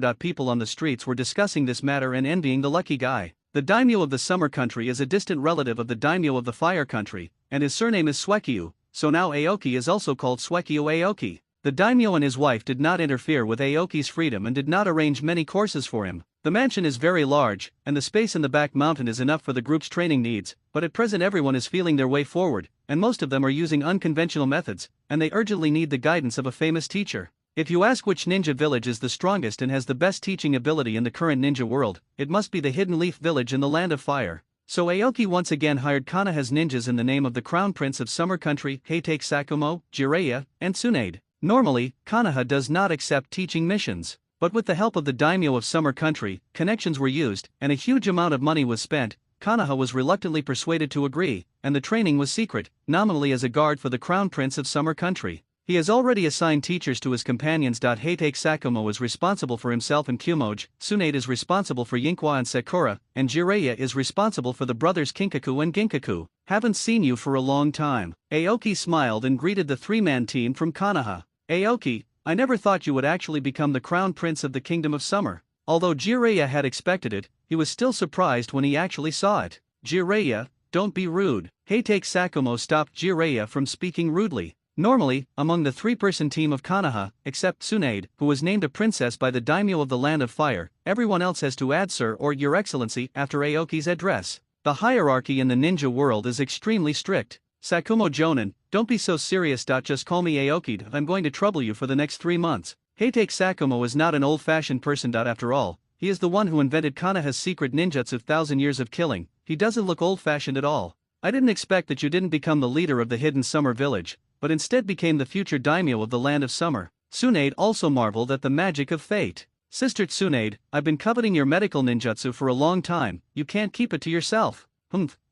People on the streets were discussing this matter and envying the lucky guy. The daimyo of the summer country is a distant relative of the daimyo of the fire country, and his surname is Suekyu, so now Aoki is also called Suekyu Aoki. The daimyo and his wife did not interfere with Aoki's freedom and did not arrange many courses for him. The mansion is very large, and the space in the back mountain is enough for the group's training needs, but at present everyone is feeling their way forward, and most of them are using unconventional methods, and they urgently need the guidance of a famous teacher. If you ask which ninja village is the strongest and has the best teaching ability in the current ninja world, it must be the Hidden Leaf village in the Land of Fire. So Aoki once again hired Konoha's ninjas in the name of the Crown Prince of Summer Country, Heitake Sakumo, Jiraiya, and Tsunade. Normally, Konoha does not accept teaching missions, but with the help of the daimyo of Summer Country, connections were used, and a huge amount of money was spent. Konoha was reluctantly persuaded to agree, and the training was secret, nominally as a guard for the Crown Prince of Summer Country. He has already assigned teachers to his companions. Heitake Sakumo is responsible for himself and Kumoji, Tsunade is responsible for Yinkwa and Sakura, and Jiraiya is responsible for the brothers Kinkaku and Ginkaku. Haven't seen you for a long time. Aoki smiled and greeted the three-man team from Konoha. Aoki, I never thought you would actually become the Crown Prince of the Kingdom of Summer. Although Jiraiya had expected it, he was still surprised when he actually saw it. Jiraiya, don't be rude. Heitake Sakumo stopped Jiraiya from speaking rudely. Normally, among the three-person team of Konoha, except Tsunade, who was named a princess by the daimyo of the Land of Fire, everyone else has to add Sir or Your Excellency after Aoki's address. The hierarchy in the ninja world is extremely strict. Sakumo Jonin, don't be so serious. Just call me Aoki. I'm going to trouble you for the next 3 months. Heitake Sakumo is not an old-fashioned person. After all, he is the one who invented Konoha's secret ninjutsu 1,000 years of killing. He doesn't look old-fashioned at all. I didn't expect that you didn't become the leader of the Hidden Summer Village, but instead became the future daimyo of the Land of Summer. Tsunade also marveled at the magic of fate. Sister Tsunade, I've been coveting your medical ninjutsu for a long time. You can't keep it to yourself.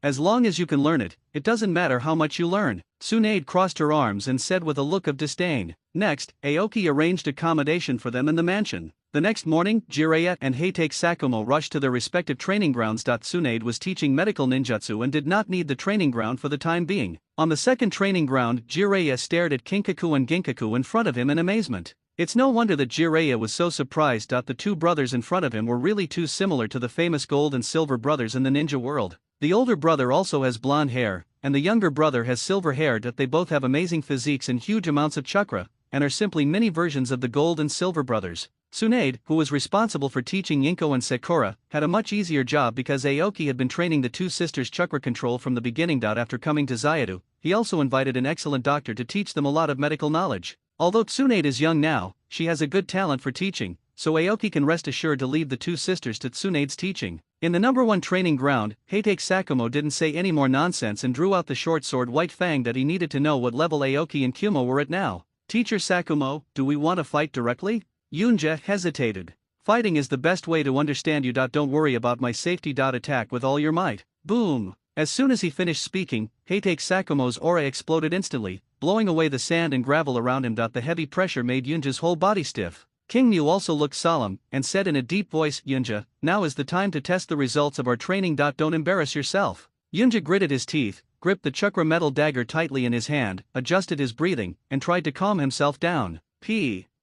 As long as you can learn it, it doesn't matter how much you learn. Tsunade crossed her arms and said with a look of disdain. Next, Aoki arranged accommodation for them in the mansion. The next morning, Jiraiya and Heitake Sakumo rushed to their respective training grounds. Tsunade was teaching medical ninjutsu and did not need the training ground for the time being. On the second training ground, Jiraiya stared at Kinkaku and Ginkaku in front of him in amazement. It's no wonder that Jiraiya was so surprised. The two brothers in front of him were really too similar to the famous gold and silver brothers in the ninja world. The older brother also has blonde hair, and the younger brother has silver hair. They both have amazing physiques and huge amounts of chakra, and are simply mini versions of the gold and silver brothers. Tsunade, who was responsible for teaching Yinko and Sakura, had a much easier job because Aoki had been training the two sisters chakra control from the beginning. After coming to Zayadu, he also invited an excellent doctor to teach them a lot of medical knowledge. Although Tsunade is young now, she has a good talent for teaching, so Aoki can rest assured to leave the two sisters to Tsunade's teaching. In the number 1 training ground, Heitake Sakumo didn't say any more nonsense and drew out the short sword White Fang. He needed to know what level Aoki and Kumo were at now. Teacher Sakumo, do we want to fight directly? Yunja hesitated. Fighting is the best way to understand you. Don't worry about my safety. Attack with all your might. Boom! As soon as he finished speaking, Heitake Sakumo's aura exploded instantly, blowing away the sand and gravel around him. The heavy pressure made Yunja's whole body stiff. King Mu also looked solemn, and said in a deep voice, Yunja, now is the time to test the results of our training. Don't embarrass yourself. Yunja gritted his teeth, gripped the chakra metal dagger tightly in his hand, adjusted his breathing, and tried to calm himself down.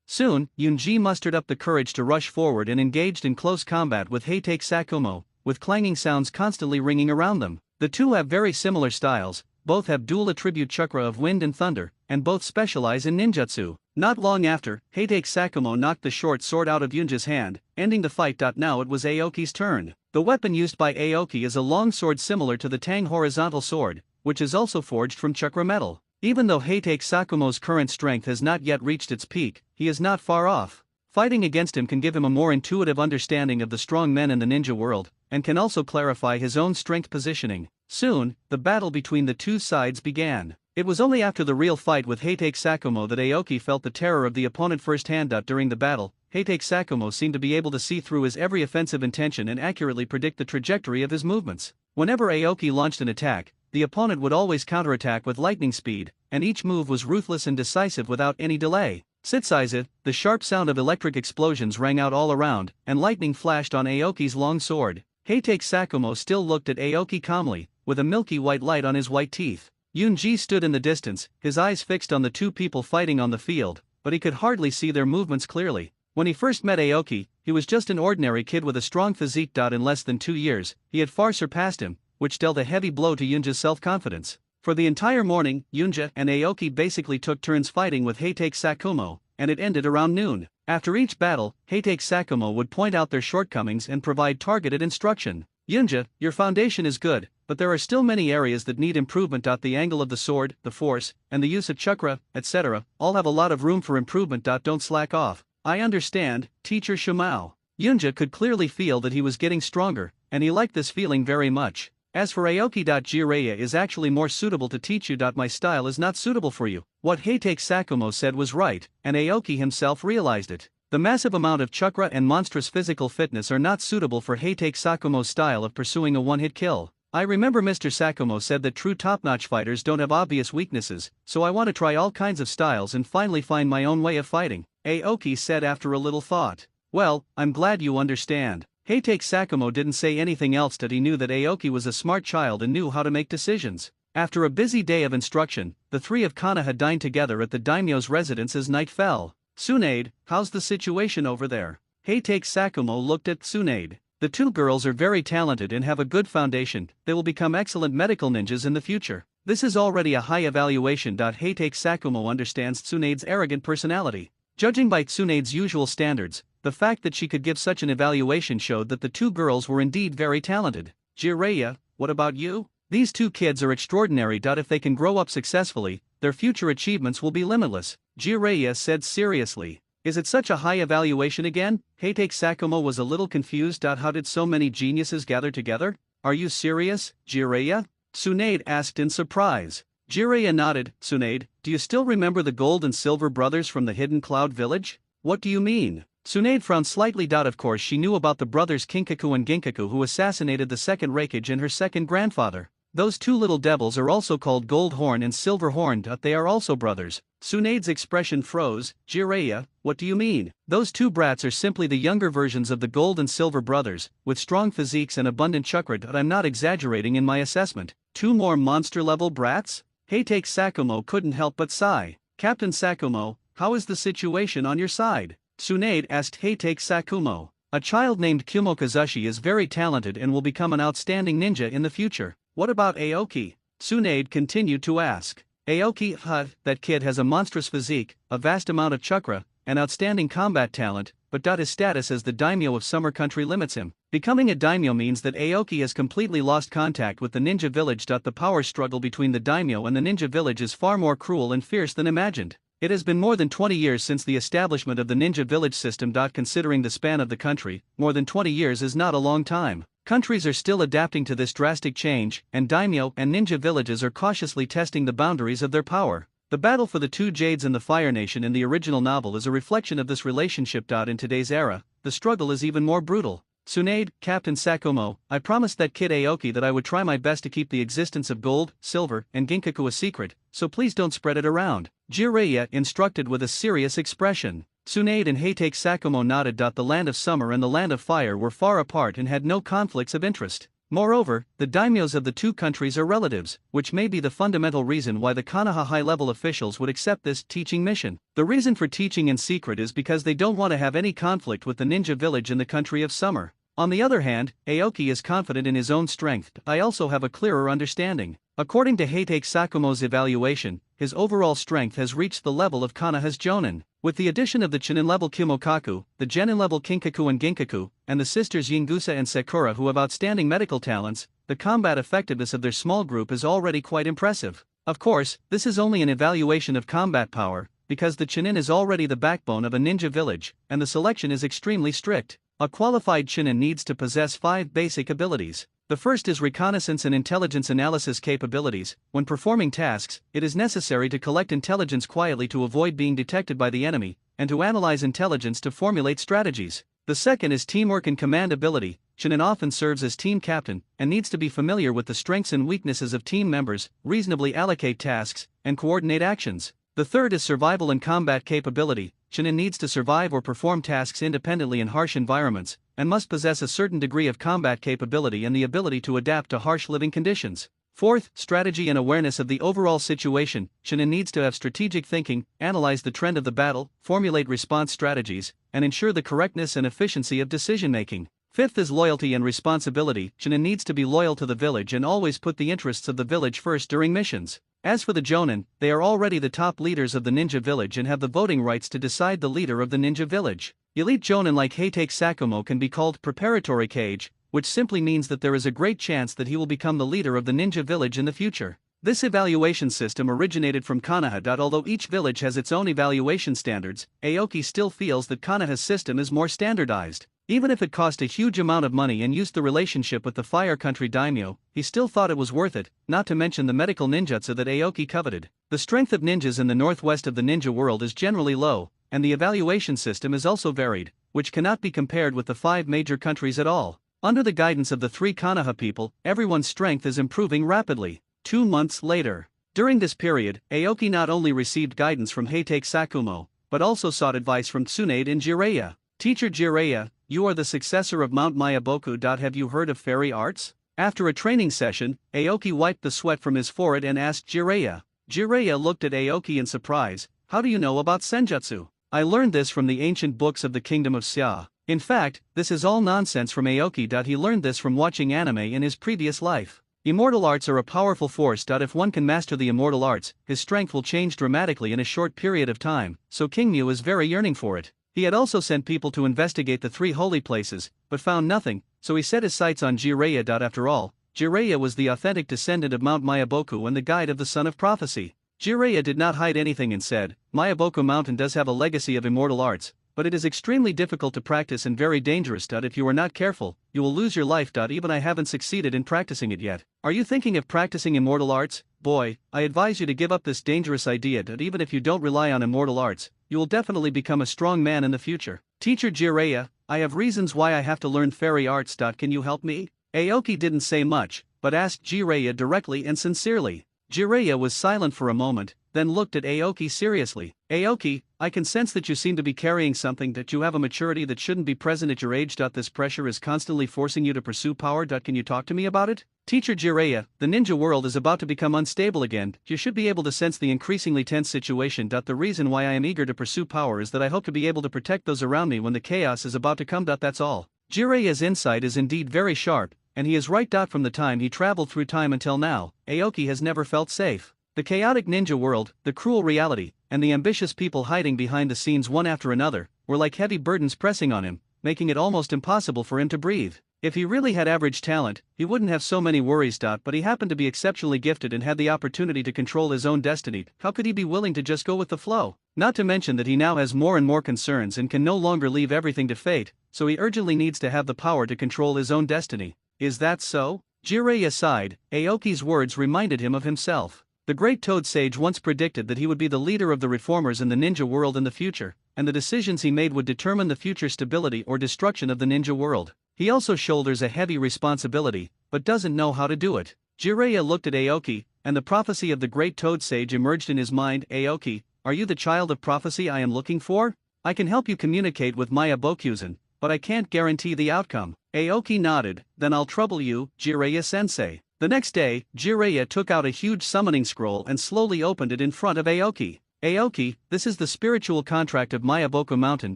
Soon, Yunji mustered up the courage to rush forward and engaged in close combat with Heitake Sakumo, with clanging sounds constantly ringing around them. The two have very similar styles, both have dual attribute chakra of wind and thunder, and both specialize in ninjutsu. Not long after, Heitake Sakumo knocked the short sword out of Yunja's hand, ending the fight. Now it was Aoki's turn. The weapon used by Aoki is a long sword similar to the Tang horizontal sword, which is also forged from chakra metal. Even though Heitake Sakumo's current strength has not yet reached its peak, he is not far off. Fighting against him can give him a more intuitive understanding of the strong men in the ninja world, and can also clarify his own strength positioning. Soon, the battle between the two sides began. It was only after the real fight with Heitake Sakumo that Aoki felt the terror of the opponent firsthand. During the battle, Heitake Sakumo seemed to be able to see through his every offensive intention and accurately predict the trajectory of his movements. Whenever Aoki launched an attack, the opponent would always counterattack with lightning speed, and each move was ruthless and decisive without any delay. Sitsaiza, the sharp sound of electric explosions rang out all around, and lightning flashed on Aoki's long sword. Heitake Sakumo still looked at Aoki calmly, with a milky white light on his white teeth. Yunji stood in the distance, his eyes fixed on the two people fighting on the field, but he could hardly see their movements clearly. When he first met Aoki, he was just an ordinary kid with a strong physique. In less than 2 years, he had far surpassed him, which dealt a heavy blow to Yunja's self-confidence. For the entire morning, Yunja and Aoki basically took turns fighting with Heitake Sakumo, and it ended around noon. After each battle, Heitake Sakumo would point out their shortcomings and provide targeted instruction. Yunja, your foundation is good, but there are still many areas that need improvement. The angle of the sword, the force, and the use of chakra, etc., all have a lot of room for improvement. Don't slack off. I understand, Teacher Shumao. Yunja could clearly feel that he was getting stronger, and he liked this feeling very much. As for Aoki, Jiraiya is actually more suitable to teach you. My style is not suitable for you. What Heitake Sakumo said was right, and Aoki himself realized it. The massive amount of chakra and monstrous physical fitness are not suitable for Heitake Sakumo's style of pursuing a one-hit kill. I remember Mr. Sakumo said that true top-notch fighters don't have obvious weaknesses, so I want to try all kinds of styles and finally find my own way of fighting, Aoki said after a little thought. Well, I'm glad you understand. Heitake Sakumo didn't say anything else. He knew that Aoki was a smart child and knew how to make decisions. After a busy day of instruction, the three of Konoha dined together at the daimyo's residence as night fell. Tsunade, how's the situation over there? Heitake Sakumo looked at Tsunade. The two girls are very talented and have a good foundation. They will become excellent medical ninjas in the future. This is already a high evaluation. Heitake Sakumo understands Tsunade's arrogant personality. Judging by Tsunade's usual standards, the fact that she could give such an evaluation showed that the two girls were indeed very talented. Jiraiya, what about you? These two kids are extraordinary. If they can grow up successfully, their future achievements will be limitless, Jiraiya said seriously. Is it such a high evaluation again? Heitake Sakumo was a little confused. How did so many geniuses gather together? Are you serious, Jiraiya? Tsunade asked in surprise. Jiraiya nodded. Tsunade, do you still remember the gold and silver brothers from the hidden cloud village? What do you mean? Tsunade frowned slightly. Of course she knew about the brothers Kinkaku and Ginkaku who assassinated the second Raikage and her second grandfather. Those two little devils are also called Gold Horn and Silver Horn. They are also brothers. Tsunade's expression froze. Jiraiya, what do you mean? Those two brats are simply the younger versions of the Gold and Silver brothers, with strong physiques and abundant chakra. I'm not exaggerating in my assessment. Two more monster-level brats? Heitake Sakumo couldn't help but sigh. Captain Sakumo, how is the situation on your side? Tsunade asked Heitake Sakumo. A child named Kumokazushi is very talented and will become an outstanding ninja in the future. What about Aoki? Tsunade continued to ask. Aoki, that kid has a monstrous physique, a vast amount of chakra, and outstanding combat talent, but his status as the daimyo of Summer Country limits him. Becoming a daimyo means that Aoki has completely lost contact with the ninja village. The power struggle between the daimyo and the ninja village is far more cruel and fierce than imagined. It has been more than 20 years since the establishment of the ninja village system. Considering the span of the country, more than 20 years is not a long time. Countries are still adapting to this drastic change, and daimyo and ninja villages are cautiously testing the boundaries of their power. The battle for the two Jades and the Fire Nation in the original novel is a reflection of this relationship. In today's era, the struggle is even more brutal. Tsunade, Captain Sakumo, I promised that kid Aoki that I would try my best to keep the existence of gold, silver, and Ginkaku a secret, so please don't spread it around, Jiraiya instructed with a serious expression. Tsunade and Heitake Sakumo nodded. The land of summer and the land of fire were far apart and had no conflicts of interest. Moreover, the daimyos of the two countries are relatives, which may be the fundamental reason why the Konoha high-level officials would accept this teaching mission. The reason for teaching in secret is because they don't want to have any conflict with the ninja village in the country of summer. On the other hand, Aoki is confident in his own strength. I also have a clearer understanding. According to Heitake Sakumo's evaluation, his overall strength has reached the level of Konoha's Jonin. With the addition of the Chunin-level Kumokaku, the Genin-level Kinkaku and Ginkaku, and the sisters Yingusa and Sakura who have outstanding medical talents, the combat effectiveness of their small group is already quite impressive. Of course, this is only an evaluation of combat power, because the Chunin is already the backbone of a ninja village, and the selection is extremely strict. A qualified Chunin needs to possess 5 basic abilities. The first is reconnaissance and intelligence analysis capabilities. When performing tasks, it is necessary to collect intelligence quietly to avoid being detected by the enemy, and to analyze intelligence to formulate strategies. The second is teamwork and command ability. Chunin often serves as team captain and needs to be familiar with the strengths and weaknesses of team members, reasonably allocate tasks, and coordinate actions. The third is survival and combat capability. Chunin needs to survive or perform tasks independently in harsh environments, and must possess a certain degree of combat capability and the ability to adapt to harsh living conditions. Fourth, strategy and awareness of the overall situation. Chunin needs to have strategic thinking, analyze the trend of the battle, formulate response strategies, and ensure the correctness and efficiency of decision-making. Fifth is loyalty and responsibility. Chunin needs to be loyal to the village and always put the interests of the village first during missions. As for the Jonin, they are already the top leaders of the ninja village and have the voting rights to decide the leader of the ninja village. Elite Jonin like Heitake Sakumo can be called preparatory kage, which simply means that there is a great chance that he will become the leader of the ninja village in the future. This evaluation system originated from Konoha. Although each village has its own evaluation standards, Aoki still feels that Konoha's system is more standardized. Even if it cost a huge amount of money and used the relationship with the Fire Country daimyo, he still thought it was worth it, not to mention the medical ninjutsu that Aoki coveted. The strength of ninjas in the northwest of the ninja world is generally low, and the evaluation system is also varied, which cannot be compared with the 5 major countries at all. Under the guidance of the 3 Konoha people, everyone's strength is improving rapidly. 2 months later. During this period, Aoki not only received guidance from Heitake Sakumo, but also sought advice from Tsunade and Jiraiya. Teacher Jiraiya, you are the successor of Mount Mayaboku. Have you heard of fairy arts? After a training session, Aoki wiped the sweat from his forehead and asked Jiraiya. Jiraiya looked at Aoki in surprise. How do you know about senjutsu? I learned this from the ancient books of the kingdom of Xia. In fact, this is all nonsense from Aoki. He learned this from watching anime in his previous life. Immortal arts are a powerful force. If one can master the immortal arts, his strength will change dramatically in a short period of time, so King Mu is very yearning for it. He had also sent people to investigate the 3 holy places, but found nothing, so he set his sights on Jiraiya. After all, Jiraiya was the authentic descendant of Mount Mayaboku and the guide of the Son of Prophecy. Jiraiya did not hide anything and said, Mayaboku Mountain does have a legacy of immortal arts, but it is extremely difficult to practice and very dangerous. If you are not careful, you will lose your life. Even I haven't succeeded in practicing it yet. Are you thinking of practicing immortal arts? Boy, I advise you to give up this dangerous idea. Even if you don't rely on immortal arts, you will definitely become a strong man in the future. Teacher Jiraiya, I have reasons why I have to learn fairy arts. Can you help me? Aoki didn't say much, but asked Jiraiya directly and sincerely. Jiraiya was silent for a moment, then looked at Aoki seriously. Aoki, I can sense that you seem to be carrying something, that you have a maturity that shouldn't be present at your age. This pressure is constantly forcing you to pursue power. Can you talk to me about it? Teacher Jiraiya, the ninja world is about to become unstable again. You should be able to sense the increasingly tense situation. The reason why I am eager to pursue power is that I hope to be able to protect those around me when the chaos is about to come. That's all. Jiraiya's insight is indeed very sharp, and he is right. From the time he traveled through time until now, Aoki has never felt safe. The chaotic ninja world, the cruel reality, and the ambitious people hiding behind the scenes one after another, were like heavy burdens pressing on him, making it almost impossible for him to breathe. If he really had average talent, he wouldn't have so many worries. But he happened to be exceptionally gifted and had the opportunity to control his own destiny. How could he be willing to just go with the flow? Not to mention that he now has more and more concerns and can no longer leave everything to fate, so he urgently needs to have the power to control his own destiny. Is that so? Jiraiya sighed. Aoki's words reminded him of himself. The great Toad Sage once predicted that he would be the leader of the reformers in the ninja world in the future, and the decisions he made would determine the future stability or destruction of the ninja world. He also shoulders a heavy responsibility, but doesn't know how to do it. Jiraiya looked at Aoki, and the prophecy of the great Toad Sage emerged in his mind. Aoki, are you the child of prophecy I am looking for? I can help you communicate with Maya Bokuzen, but I can't guarantee the outcome. Aoki nodded. Then I'll trouble you, Jiraiya-sensei. The next day, Jiraiya took out a huge summoning scroll and slowly opened it in front of Aoki. Aoki, this is the spiritual contract of Mayaboku Mountain.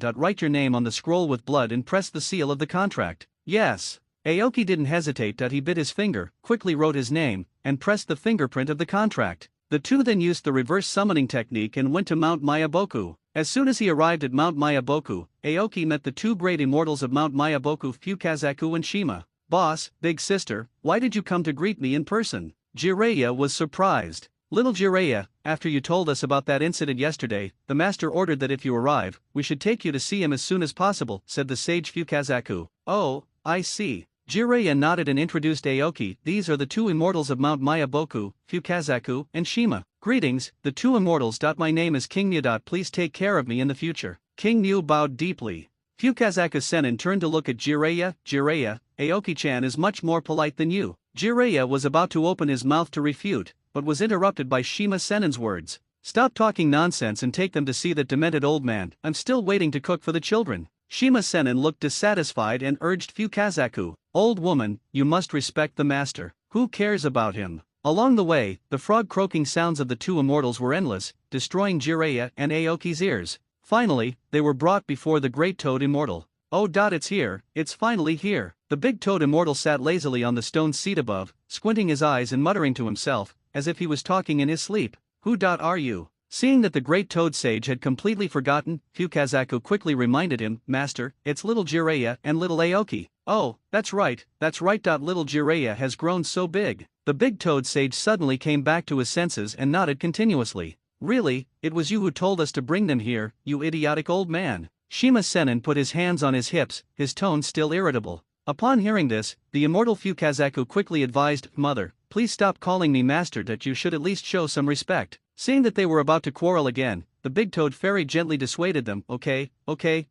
Write your name on the scroll with blood and press the seal of the contract. Yes. Aoki didn't hesitate. He bit his finger, quickly wrote his name, and pressed the fingerprint of the contract. The two then used the reverse summoning technique and went to Mount Mayaboku. As soon as he arrived at Mount Mayaboku, Aoki met the 2 great immortals of Mount Mayaboku, Fukazaku and Shima. Boss, big sister, why did you come to greet me in person? Jiraiya was surprised. Little Jiraiya, after you told us about that incident yesterday, the master ordered that if you arrive, we should take you to see him as soon as possible, said the sage Fukazaku. Oh, I see. Jiraiya nodded and introduced Aoki. These are the 2 immortals of Mount Mayaboku, Fukazaku and Shima. Greetings, the 2 immortals. My name is King Mu. Please take care of me in the future. King Mu bowed deeply. Fukazaku-sennin turned to look at Jiraiya. Jiraiya, Aoki-chan is much more polite than you. Jiraiya was about to open his mouth to refute, but was interrupted by Shima-sennin's words. Stop talking nonsense and take them to see that demented old man. I'm still waiting to cook for the children. Shima-sennin looked dissatisfied and urged Fukazaku. Old woman, you must respect the master. Who cares about him? Along the way, the frog croaking sounds of the two immortals were endless, destroying Jiraiya and Aoki's ears. Finally, they were brought before the great toad immortal. Oh, it's here, it's finally here. The big toad immortal sat lazily on the stone seat above, squinting his eyes and muttering to himself, as if he was talking in his sleep. Who are you? Seeing that the great toad sage had completely forgotten, Fukazaku quickly reminded him, Master, it's little Jiraiya and little Aoki. Oh, that's right. Little Jiraiya has grown so big. The big toad sage suddenly came back to his senses and nodded continuously. Really, it was you who told us to bring them here, you idiotic old man. Shima-sennin put his hands on his hips, his tone still irritable. Upon hearing this, the immortal Fukazaku quickly advised, Mother, please stop calling me master, that you should at least show some respect. Seeing that they were about to quarrel again, the big toad fairy gently dissuaded them. Okay,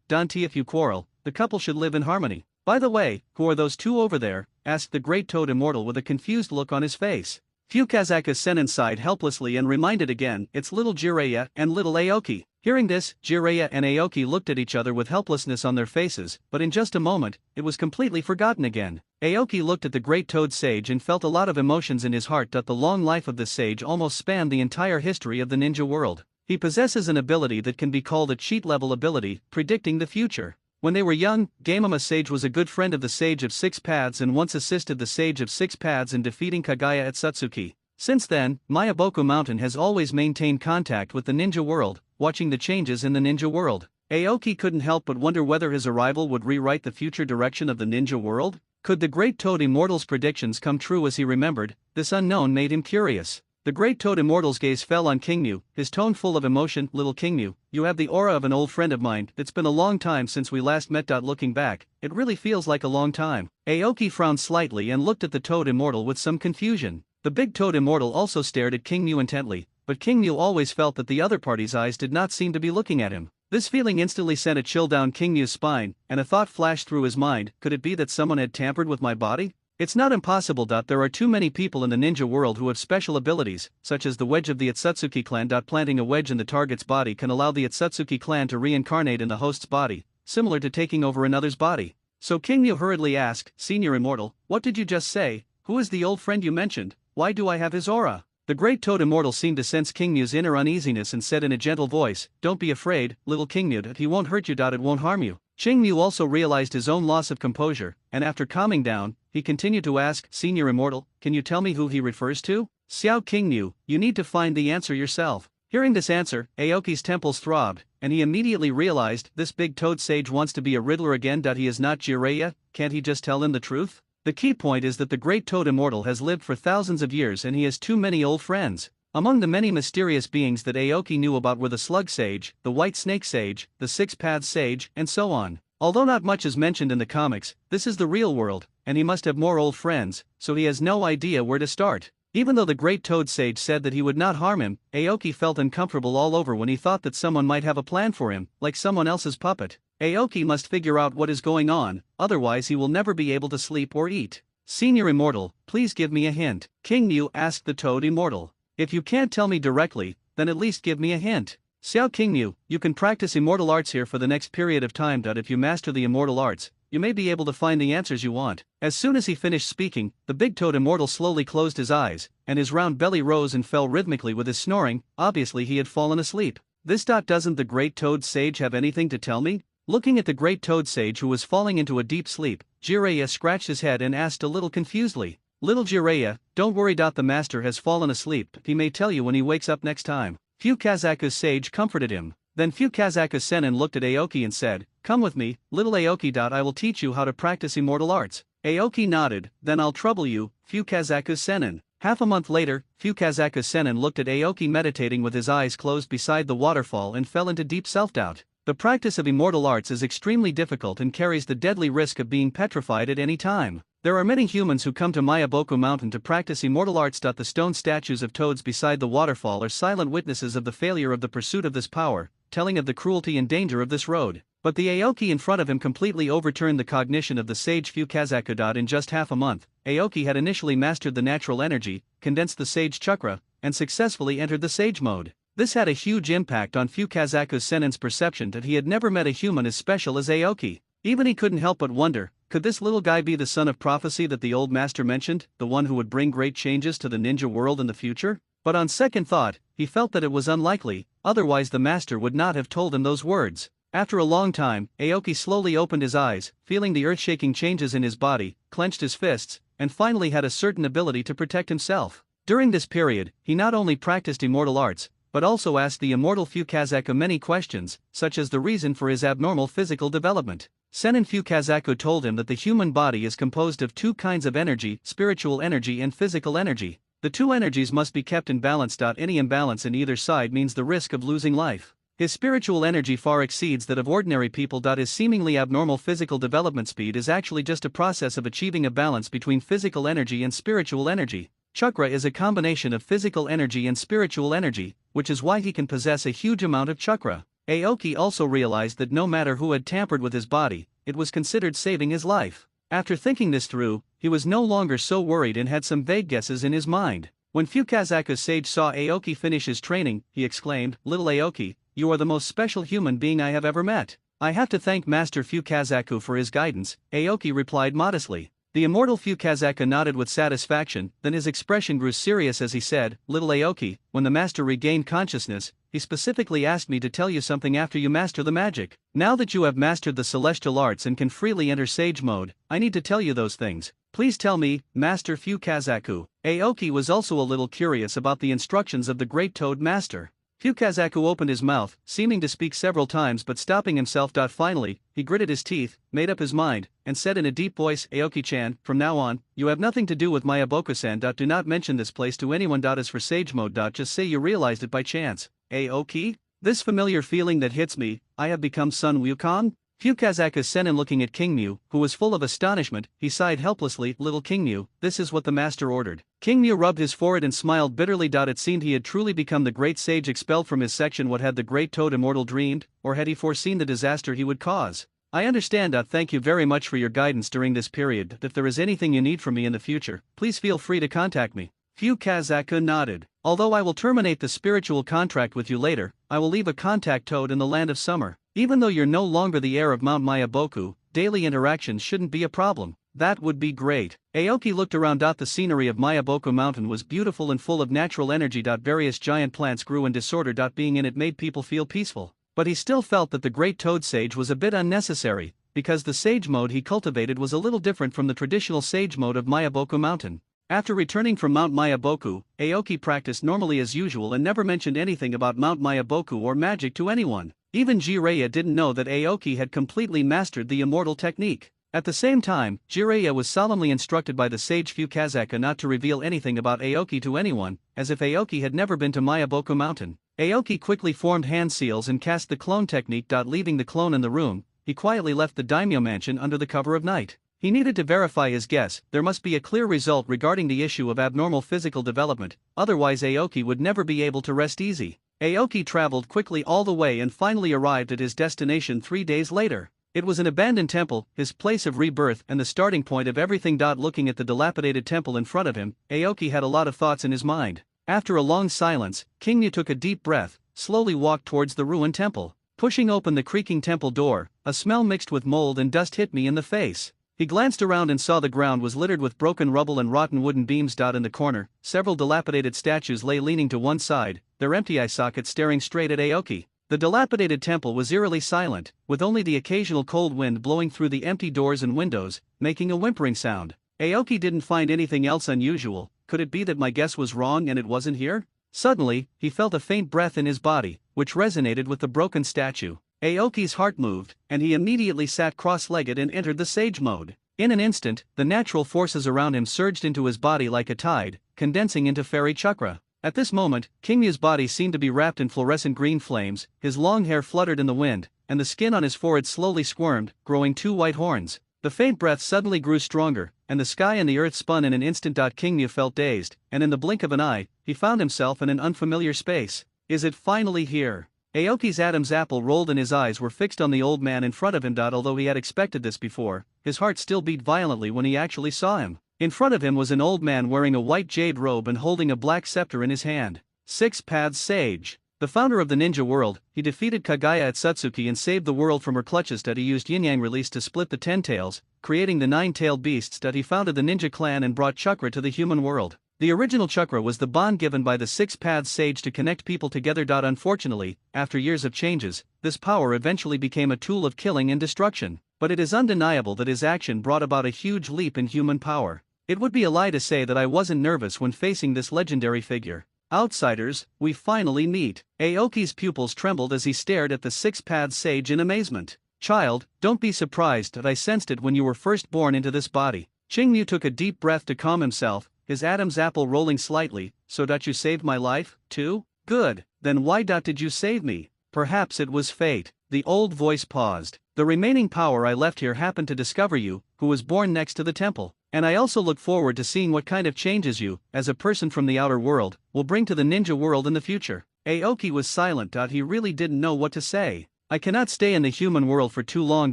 Dante, if you quarrel, the couple should live in harmony. By the way, who are those two over there? Asked the great toad immortal with a confused look on his face. Fukazaku-sennin sighed helplessly and reminded again, it's little Jiraiya and little Aoki. Hearing this, Jiraiya and Aoki looked at each other with helplessness on their faces, but in just a moment, it was completely forgotten again. Aoki looked at the great toad sage and felt a lot of emotions in his heart. The long life of the sage almost spanned the entire history of the ninja world. He possesses an ability that can be called a cheat-level ability, predicting the future. When they were young, Gamama Sage was a good friend of the Sage of Six Paths and once assisted the Sage of Six Paths in defeating Kagaya at Satsuki. Since then, Mayaboku Mountain has always maintained contact with the ninja world, watching the changes in the ninja world. Aoki couldn't help but wonder whether his arrival would rewrite the future direction of the ninja world. Could the Great Toad Immortal's predictions come true as he remembered? This unknown made him curious. The Great Toad Immortal's gaze fell on King Mu, his tone full of emotion. Little King Mu, you have the aura of an old friend of mine. It's been a long time since we last met. Looking back, it really feels like a long time. Aoki frowned slightly and looked at the Toad Immortal with some confusion. The big Toad Immortal also stared at King Mu intently, but King Mu always felt that the other party's eyes did not seem to be looking at him. This feeling instantly sent a chill down King Mu's spine, and a thought flashed through his mind, could it be that someone had tampered with my body? It's not impossible. There are too many people in the ninja world who have special abilities, such as the wedge of the Atsutsuki clan. Planting a wedge in the target's body can allow the Atsutsuki clan to reincarnate in the host's body, similar to taking over another's body. So King Mu hurriedly asked, Senior Immortal, what did you just say? Who is the old friend you mentioned? Why do I have his aura? The Great Toad Immortal seemed to sense King Mu's inner uneasiness and said in a gentle voice, Don't be afraid, little King Mu, he won't hurt you. It won't harm you. King Mu also realized his own loss of composure, and after calming down, he continued to ask, Senior Immortal, can you tell me who he refers to? Xiao King Mu, you need to find the answer yourself. Hearing this answer, Aoki's temples throbbed, and he immediately realized, this big toad sage wants to be a riddler again. He is not Jiraiya, can't he just tell him the truth? The key point is that the Great Toad Immortal has lived for thousands of years and he has too many old friends. Among the many mysterious beings that Aoki knew about were the Slug Sage, the White Snake Sage, the Six Paths Sage, and so on. Although not much is mentioned in the comics, this is the real world, and he must have more old friends, so he has no idea where to start. Even though the Great Toad Sage said that he would not harm him, Aoki felt uncomfortable all over when he thought that someone might have a plan for him, like someone else's puppet. Aoki must figure out what is going on, otherwise he will never be able to sleep or eat. Senior Immortal, please give me a hint. King Mu asked the Toad Immortal. If you can't tell me directly, then at least give me a hint. Xiao King Mu, you can practice immortal arts here for the next period of time. If you master the immortal arts, you may be able to find the answers you want. As soon as he finished speaking, the big Toad Immortal slowly closed his eyes, and his round belly rose and fell rhythmically with his snoring. Obviously he had fallen asleep. Doesn't the Great Toad Sage have anything to tell me? Looking at the Great Toad Sage who was falling into a deep sleep, Jiraiya scratched his head and asked a little confusedly, Little Jiraiya, don't worry. The master has fallen asleep, he may tell you when he wakes up next time. Fukazaku Sage comforted him. Then Fukazaku-sennin looked at Aoki and said, Come with me, little Aoki. I will teach you how to practice immortal arts. Aoki nodded, Then I'll trouble you, Fukazaku-sennin. Half a month later, Fukazaku-sennin looked at Aoki meditating with his eyes closed beside the waterfall and fell into deep self-doubt. The practice of immortal arts is extremely difficult and carries the deadly risk of being petrified at any time. There are many humans who come to Mayaboku Mountain to practice immortal arts. The stone statues of toads beside the waterfall are silent witnesses of the failure of the pursuit of this power. telling of the cruelty and danger of this road. But the Aoki in front of him completely overturned the cognition of the sage Fukazaku. In just half a month, Aoki had initially mastered the natural energy, condensed the sage chakra, and successfully entered the sage mode. This had a huge impact on Fukazaku's senin's perception that he had never met a human as special as Aoki. Even he couldn't help but wonder, could this little guy be the son of prophecy that the old master mentioned, the one who would bring great changes to the ninja world in the future? But on second thought, he felt that it was unlikely, otherwise the master would not have told him those words. After a long time, Aoki slowly opened his eyes, feeling the earth-shaking changes in his body, clenched his fists, and finally had a certain ability to protect himself. During this period, he not only practiced immortal arts, but also asked the immortal Fukazaku many questions, such as the reason for his abnormal physical development. Senin Fukazaku told him that the human body is composed of two kinds of energy, spiritual energy and physical energy. The two energies must be kept in balance. Any imbalance in either side means the risk of losing life. His spiritual energy far exceeds that of ordinary people. His seemingly abnormal physical development speed is actually just a process of achieving a balance between physical energy and spiritual energy. Chakra is a combination of physical energy and spiritual energy, which is why he can possess a huge amount of chakra. Aoki also realized that no matter who had tampered with his body, it was considered saving his life. After thinking this through, he was no longer so worried and had some vague guesses in his mind. When Fukazaku's sage saw Aoki finish his training, he exclaimed, "Little Aoki, you are the most special human being I have ever met." "I have to thank Master Fukazaku for his guidance," Aoki replied modestly. The immortal Fukazaku nodded with satisfaction, then his expression grew serious as he said, "Little Aoki, when the master regained consciousness, he specifically asked me to tell you something after you master the magic. Now that you have mastered the celestial arts and can freely enter sage mode, I need to tell you those things. Please tell me, Master Fukazaku." Aoki was also a little curious about the instructions of the Great Toad Master. Fukazaku opened his mouth, seeming to speak several times but stopping himself. Finally, he gritted his teeth, made up his mind, and said in a deep voice, "Aoki-chan, from now on, you have nothing to do with Mayaboku-san. Do not mention this place to anyone. As for sage mode, just say you realized it by chance." "Aoki? This familiar feeling that hits me, I have become Sun Wukong?" Fukazaku Senin looking at King Mu, who was full of astonishment, he sighed helplessly, "Little King Mu, this is what the master ordered." King Mu rubbed his forehead and smiled bitterly. It seemed he had truly become the great sage expelled from his section. What had the great toad immortal dreamed, or had he foreseen the disaster he would cause? "I understand. Thank you very much for your guidance during this period. If there is anything you need from me in the future, please feel free to contact me." Fukazaku nodded. "Although I will terminate the spiritual contract with you later, I will leave a contact toad in the land of summer. Even though you're no longer the heir of Mount Mayaboku, daily interactions shouldn't be a problem." "That would be great." Aoki looked around. The scenery of Mayaboku Mountain was beautiful and full of natural energy. Various giant plants grew in disorder. Being in it made people feel peaceful. But he still felt that the great toad sage was a bit unnecessary, because the sage mode he cultivated was a little different from the traditional sage mode of Mayaboku Mountain. After returning from Mount Mayaboku, Aoki practiced normally as usual and never mentioned anything about Mount Mayaboku or magic to anyone. Even Jiraiya didn't know that Aoki had completely mastered the immortal technique. At the same time, Jiraiya was solemnly instructed by the sage Fukazaku not to reveal anything about Aoki to anyone, as if Aoki had never been to Mayaboku Mountain. Aoki quickly formed hand seals and cast the clone technique. Leaving the clone in the room, he quietly left the daimyo mansion under the cover of night. He needed to verify his guess. There must be a clear result regarding the issue of abnormal physical development, otherwise Aoki would never be able to rest easy. Aoki traveled quickly all the way and finally arrived at his destination 3 days later. It was an abandoned temple, his place of rebirth and the starting point of everything. Looking at the dilapidated temple in front of him, Aoki had a lot of thoughts in his mind. After a long silence, King Mu took a deep breath, slowly walked towards the ruined temple. Pushing open the creaking temple door, a smell mixed with mold and dust hit me in the face. He glanced around and saw the ground was littered with broken rubble and rotten wooden beams. In the corner, several dilapidated statues lay leaning to one side, their empty eye sockets staring straight at Aoki. The dilapidated temple was eerily silent, with only the occasional cold wind blowing through the empty doors and windows, making a whimpering sound. Aoki didn't find anything else unusual. Could it be that my guess was wrong and it wasn't here? Suddenly, he felt a faint breath in his body, which resonated with the broken statue. Aoki's heart moved, and he immediately sat cross-legged and entered the sage mode. In an instant, the natural forces around him surged into his body like a tide, condensing into fairy chakra. At this moment, King Mu's body seemed to be wrapped in fluorescent green flames, his long hair fluttered in the wind, and the skin on his forehead slowly squirmed, growing 2 white horns. The faint breath suddenly grew stronger, and the sky and the earth spun in an instant. King Mu felt dazed, and in the blink of an eye, he found himself in an unfamiliar space. Is it finally here? Aoki's Adam's apple rolled and his eyes were fixed on the old man in front of him. Although he had expected this before, his heart still beat violently when he actually saw him. In front of him was an old man wearing a white jade robe and holding a black scepter in his hand. Six Paths Sage. The founder of the ninja world, he defeated Kaguya at Satsuki and saved the world from her clutches. He used yin-yang release to split the 10 tails, creating the 9-tailed beasts. He founded the ninja clan and brought chakra to the human world. The original chakra was the bond given by the Six Paths Sage to connect people together. Unfortunately, after years of changes, this power eventually became a tool of killing and destruction, but it is undeniable that his action brought about a huge leap in human power. It would be a lie to say that I wasn't nervous when facing this legendary figure. Outsiders, we finally meet. Aoki's pupils trembled as he stared at the Six Paths Sage in amazement. Child, don't be surprised that I sensed it when you were first born into this body. Qingmu took a deep breath to calm himself, his Adam's apple rolling slightly. So you saved my life, too? Good, then why did you save me? Perhaps it was fate. The old voice paused. The remaining power I left here happened to discover you, who was born next to the temple. And I also look forward to seeing what kind of changes you, as a person from the outer world, will bring to the ninja world in the future. Aoki was silent. He really didn't know what to say. I cannot stay in the human world for too long.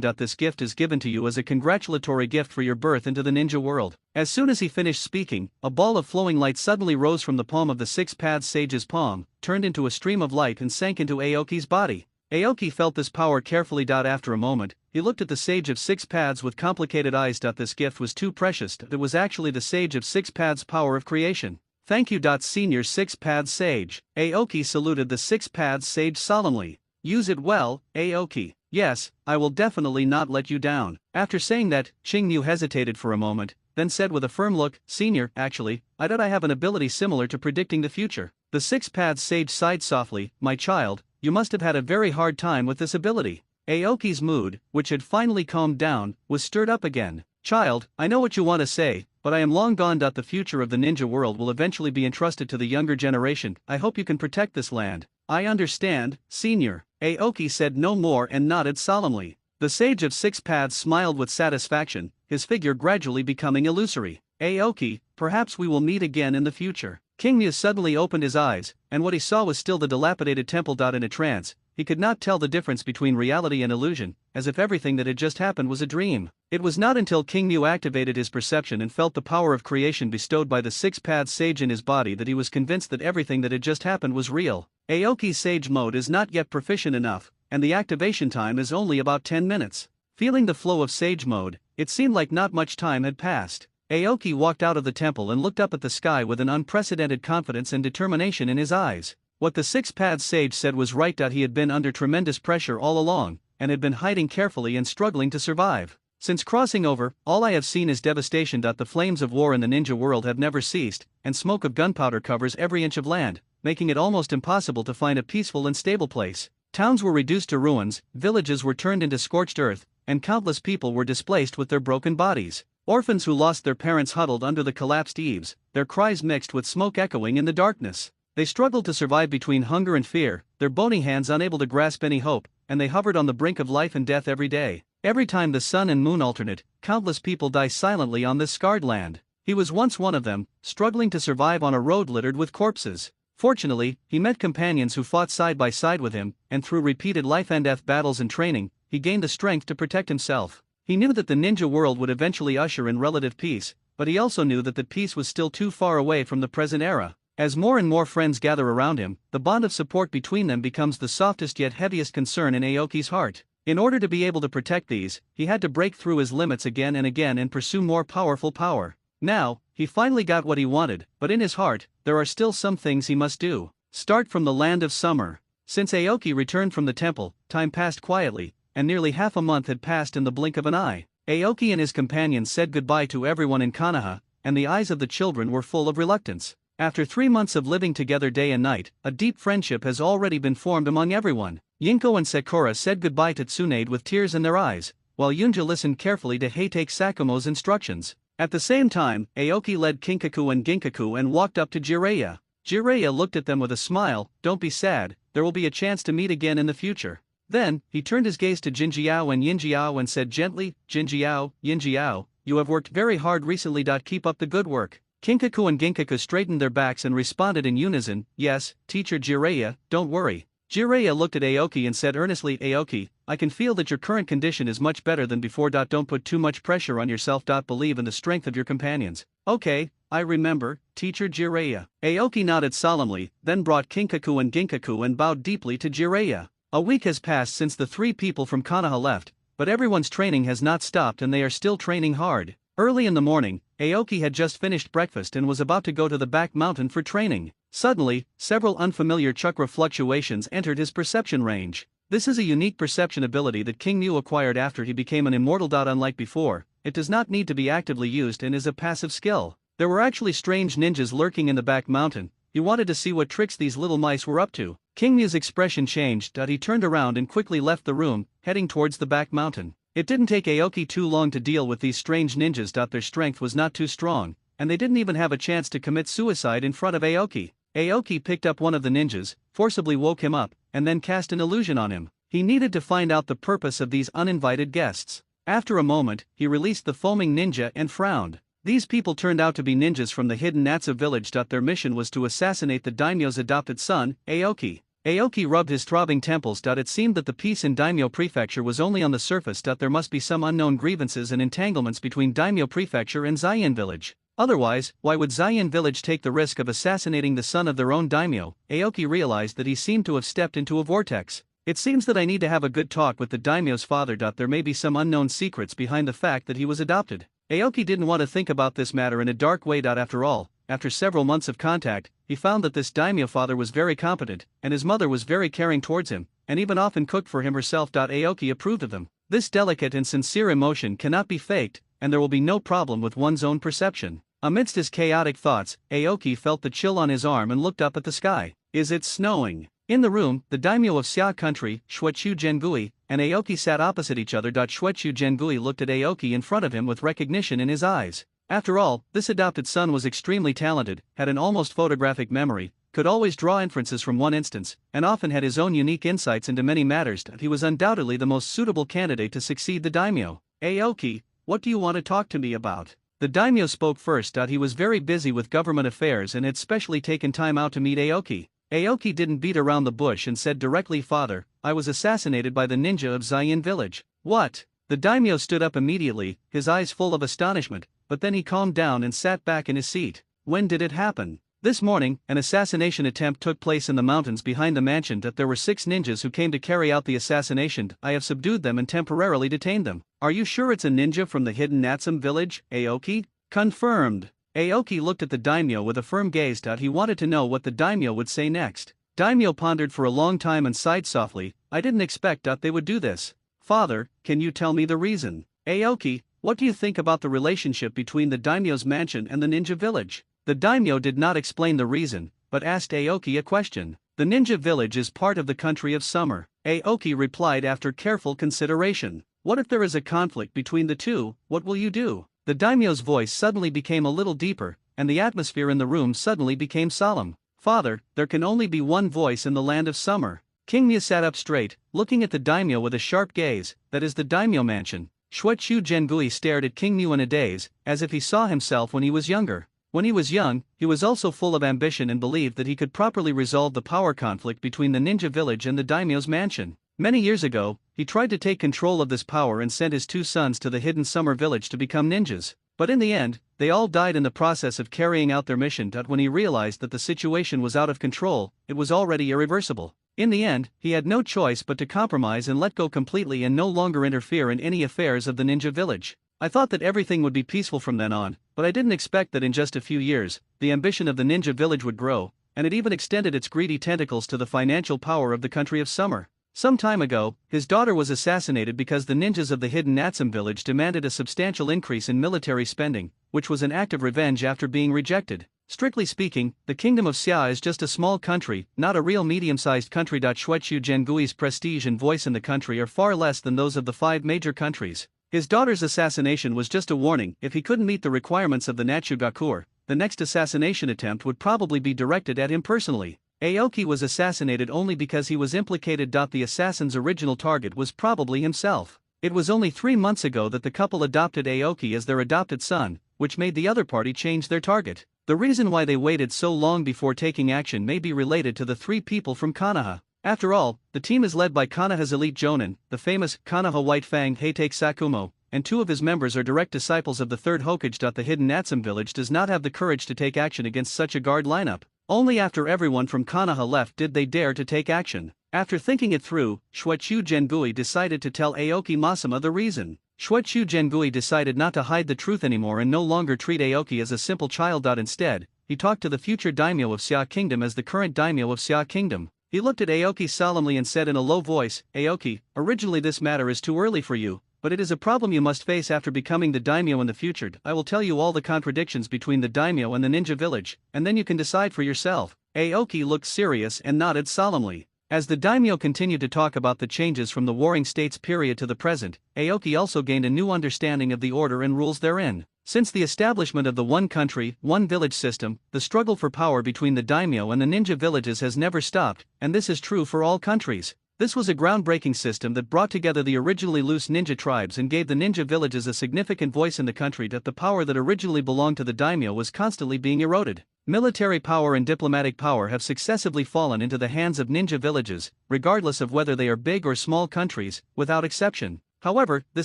This gift is given to you as a congratulatory gift for your birth into the ninja world. As soon as he finished speaking, a ball of flowing light suddenly rose from the palm of the Six Paths Sage's palm, turned into a stream of light and sank into Aoki's body. Aoki felt this power carefully. After a moment, he looked at the Sage of Six Paths with complicated eyes. This gift was too precious. It was actually the Sage of Six Paths' power of creation. Thank you. Senior Six Paths Sage. Aoki saluted the Six Paths Sage solemnly. Use it well, Aoki. Yes, I will definitely not let you down. After saying that, Qingmu hesitated for a moment, then said with a firm look, Senior, actually, I have an ability similar to predicting the future. The Six Paths Sage sighed softly, my child, you must have had a very hard time with this ability. Aoki's mood, which had finally calmed down, was stirred up again. Child, I know what you want to say, but I am long gone. The future of the ninja world will eventually be entrusted to the younger generation. I hope you can protect this land. I understand, Senior. Aoki said no more and nodded solemnly. The Sage of Six Paths smiled with satisfaction, his figure gradually becoming illusory. Aoki, perhaps we will meet again in the future. Qingmu suddenly opened his eyes, and what he saw was still the dilapidated temple. In a trance, he could not tell the difference between reality and illusion, as if everything that had just happened was a dream. It was not until Qingmu activated his perception and felt the power of creation bestowed by the Six Paths Sage in his body that he was convinced that everything that had just happened was real. Aoki's Sage mode is not yet proficient enough, and the activation time is only about 10 minutes. Feeling the flow of Sage mode, it seemed like not much time had passed. Aoki walked out of the temple and looked up at the sky with an unprecedented confidence and determination in his eyes. What the Six Paths Sage said was right. He had been under tremendous pressure all along, and had been hiding carefully and struggling to survive. Since crossing over, all I have seen is devastation. The flames of war in the ninja world have never ceased, and smoke of gunpowder covers every inch of land, making it almost impossible to find a peaceful and stable place. Towns were reduced to ruins, villages were turned into scorched earth, and countless people were displaced with their broken bodies. Orphans who lost their parents huddled under the collapsed eaves, their cries mixed with smoke echoing in the darkness. They struggled to survive between hunger and fear, their bony hands unable to grasp any hope, and they hovered on the brink of life and death every day. Every time the sun and moon alternate, countless people die silently on this scarred land. He was once one of them, struggling to survive on a road littered with corpses. Fortunately, he met companions who fought side by side with him, and through repeated life and death battles and training, he gained the strength to protect himself. He knew that the ninja world would eventually usher in relative peace, but he also knew that peace was still too far away from the present era. As more and more friends gather around him, the bond of support between them becomes the softest yet heaviest concern in Aoki's heart. In order to be able to protect these, he had to break through his limits again and again and pursue more powerful power. Now, he finally got what he wanted, but in his heart, there are still some things he must do. Start from the land of summer. Since Aoki returned from the temple, time passed quietly, and nearly half a month had passed in the blink of an eye. Aoki and his companions said goodbye to everyone in Konoha, and the eyes of the children were full of reluctance. After 3 months of living together day and night, a deep friendship has already been formed among everyone. Yinko and Sakura said goodbye to Tsunade with tears in their eyes, while Yunja listened carefully to Heitake Sakumo's instructions. At the same time, Aoki led Kinkaku and Ginkaku and walked up to Jiraiya. Jiraiya looked at them with a smile. Don't be sad, there will be a chance to meet again in the future. Then, he turned his gaze to Jinjiao and Yinjiao and said gently, Jinjiao, Yinjiao, you have worked very hard recently. Keep up the good work. Kinkaku and Ginkaku straightened their backs and responded in unison, yes, teacher Jiraiya, don't worry. Jiraiya looked at Aoki and said earnestly, Aoki, I can feel that your current condition is much better than before. Don't put too much pressure on yourself. Believe in the strength of your companions. Okay, I remember, teacher Jiraiya. Aoki nodded solemnly, then brought Kinkaku and Ginkaku and bowed deeply to Jiraiya. A week has passed since the 3 people from Konoha left, but everyone's training has not stopped and they are still training hard. Early in the morning, Aoki had just finished breakfast and was about to go to the back mountain for training. Suddenly, several unfamiliar chakra fluctuations entered his perception range. This is a unique perception ability that King Mu acquired after he became an immortal. Unlike before, it does not need to be actively used and is a passive skill. There were actually strange ninjas lurking in the back mountain. He wanted to see what tricks these little mice were up to. King Mu's expression changed. He turned around and quickly left the room, heading towards the back mountain. It didn't take Aoki too long to deal with these strange ninjas. Their strength was not too strong, and they didn't even have a chance to commit suicide in front of Aoki. Aoki picked up one of the ninjas, forcibly woke him up, and then cast an illusion on him. He needed to find out the purpose of these uninvited guests. After a moment, he released the foaming ninja and frowned. These people turned out to be ninjas from the hidden Natsu village. Their mission was to assassinate the daimyo's adopted son, Aoki. Aoki rubbed his throbbing temples. It seemed that the peace in Daimyo Prefecture was only on the surface. There must be some unknown grievances and entanglements between Daimyo Prefecture and Zayan village. Otherwise, why would Zayan village take the risk of assassinating the son of their own daimyo? Aoki realized that he seemed to have stepped into a vortex. It seems that I need to have a good talk with the daimyo's father. There may be some unknown secrets behind the fact that he was adopted. Aoki didn't want to think about this matter in a dark way. After all, after several months of contact, he found that this daimyo father was very competent, and his mother was very caring towards him, and even often cooked for him herself. Aoki approved of them. This delicate and sincere emotion cannot be faked, and there will be no problem with one's own perception. Amidst his chaotic thoughts, Aoki felt the chill on his arm and looked up at the sky. Is it snowing? In the room, the daimyo of Xia country, Shuechu Jengui, and Aoki sat opposite each other. Shuechu Jengui looked at Aoki in front of him with recognition in his eyes. After all, this adopted son was extremely talented, had an almost photographic memory, could always draw inferences from one instance, and often had his own unique insights into many matters. He was undoubtedly the most suitable candidate to succeed the daimyo. Aoki, what do you want to talk to me about? The daimyo spoke first. He was very busy with government affairs and had specially taken time out to meet Aoki. Aoki didn't beat around the bush and said directly, Father, I was assassinated by the ninja of Zayan village. What? The daimyo stood up immediately, his eyes full of astonishment, but then he calmed down and sat back in his seat. When did it happen? This morning, an assassination attempt took place in the mountains behind the mansion. There were 6 ninjas who came to carry out the assassination. I have subdued them and temporarily detained them. Are you sure it's a ninja from the hidden Natsum village, Aoki? Confirmed. Aoki looked at the daimyo with a firm gaze. He wanted to know what the daimyo would say next. Daimyo pondered for a long time and sighed softly. I didn't expect they would do this. Father, can you tell me the reason? Aoki, what do you think about the relationship between the daimyo's mansion and the ninja village? The daimyo did not explain the reason, but asked Aoki a question. The ninja village is part of the country of summer. Aoki replied after careful consideration. What if there is a conflict between the two? What will you do? The daimyo's voice suddenly became a little deeper, and the atmosphere in the room suddenly became solemn. Father, there can only be one voice in the land of summer. King Mu sat up straight, looking at the daimyo with a sharp gaze. That is the daimyo mansion. Shuechu Jengui stared at King Mu in a daze, as if he saw himself when he was younger. When he was young, he was also full of ambition and believed that he could properly resolve the power conflict between the ninja village and the daimyo's mansion. Many years ago, he tried to take control of this power and sent his 2 sons to the hidden summer village to become ninjas. But in the end, they all died in the process of carrying out their mission. When he realized that the situation was out of control, it was already irreversible. In the end, he had no choice but to compromise and let go completely and no longer interfere in any affairs of the ninja village. I thought that everything would be peaceful from then on, but I didn't expect that in just a few years, the ambition of the ninja village would grow, and it even extended its greedy tentacles to the financial power of the country of summer. Some time ago, his daughter was assassinated because the ninjas of the hidden Natsum village demanded a substantial increase in military spending, which was an act of revenge after being rejected. Strictly speaking, the kingdom of Xia is just a small country, not a real medium-sized country. Shuechu Jengui's prestige and voice in the country are far less than those of the 5 major countries. His daughter's assassination was just a warning. If he couldn't meet the requirements of the Natsugakur, the next assassination attempt would probably be directed at him personally. Aoki was assassinated only because he was implicated. The assassin's original target was probably himself. It was only 3 months ago that the couple adopted Aoki as their adopted son, which made the other party change their target. The reason why they waited so long before taking action may be related to the 3 people from Konoha. After all, the team is led by Konoha's elite Jonin, the famous Konoha White Fang Heitake Sakumo, and two of his members are direct disciples of the third Hokage. The hidden Natsum village does not have the courage to take action against such a guard lineup. Only after everyone from Konoha left did they dare to take action. After thinking it through, Shuechu Jengui decided to tell Aoki Masama the reason. Shuechu Jengui decided not to hide the truth anymore and no longer treat Aoki as a simple child. Instead, he talked to the future daimyo of Xia Kingdom as the current daimyo of Xia Kingdom. He looked at Aoki solemnly and said in a low voice, "Aoki, originally this matter is too early for you, but it is a problem you must face after becoming the daimyo in the future. I will tell you all the contradictions between the daimyo and the ninja village, and then you can decide for yourself." Aoki looked serious and nodded solemnly. As the daimyo continued to talk about the changes from the Warring States period to the present, Aoki also gained a new understanding of the order and rules therein. Since the establishment of the one country, one village system, the struggle for power between the daimyo and the ninja villages has never stopped, and this is true for all countries. This was a groundbreaking system that brought together the originally loose ninja tribes and gave the ninja villages a significant voice in the country. That the power that originally belonged to the daimyo was constantly being eroded. Military power and diplomatic power have successively fallen into the hands of ninja villages, regardless of whether they are big or small countries, without exception. However, the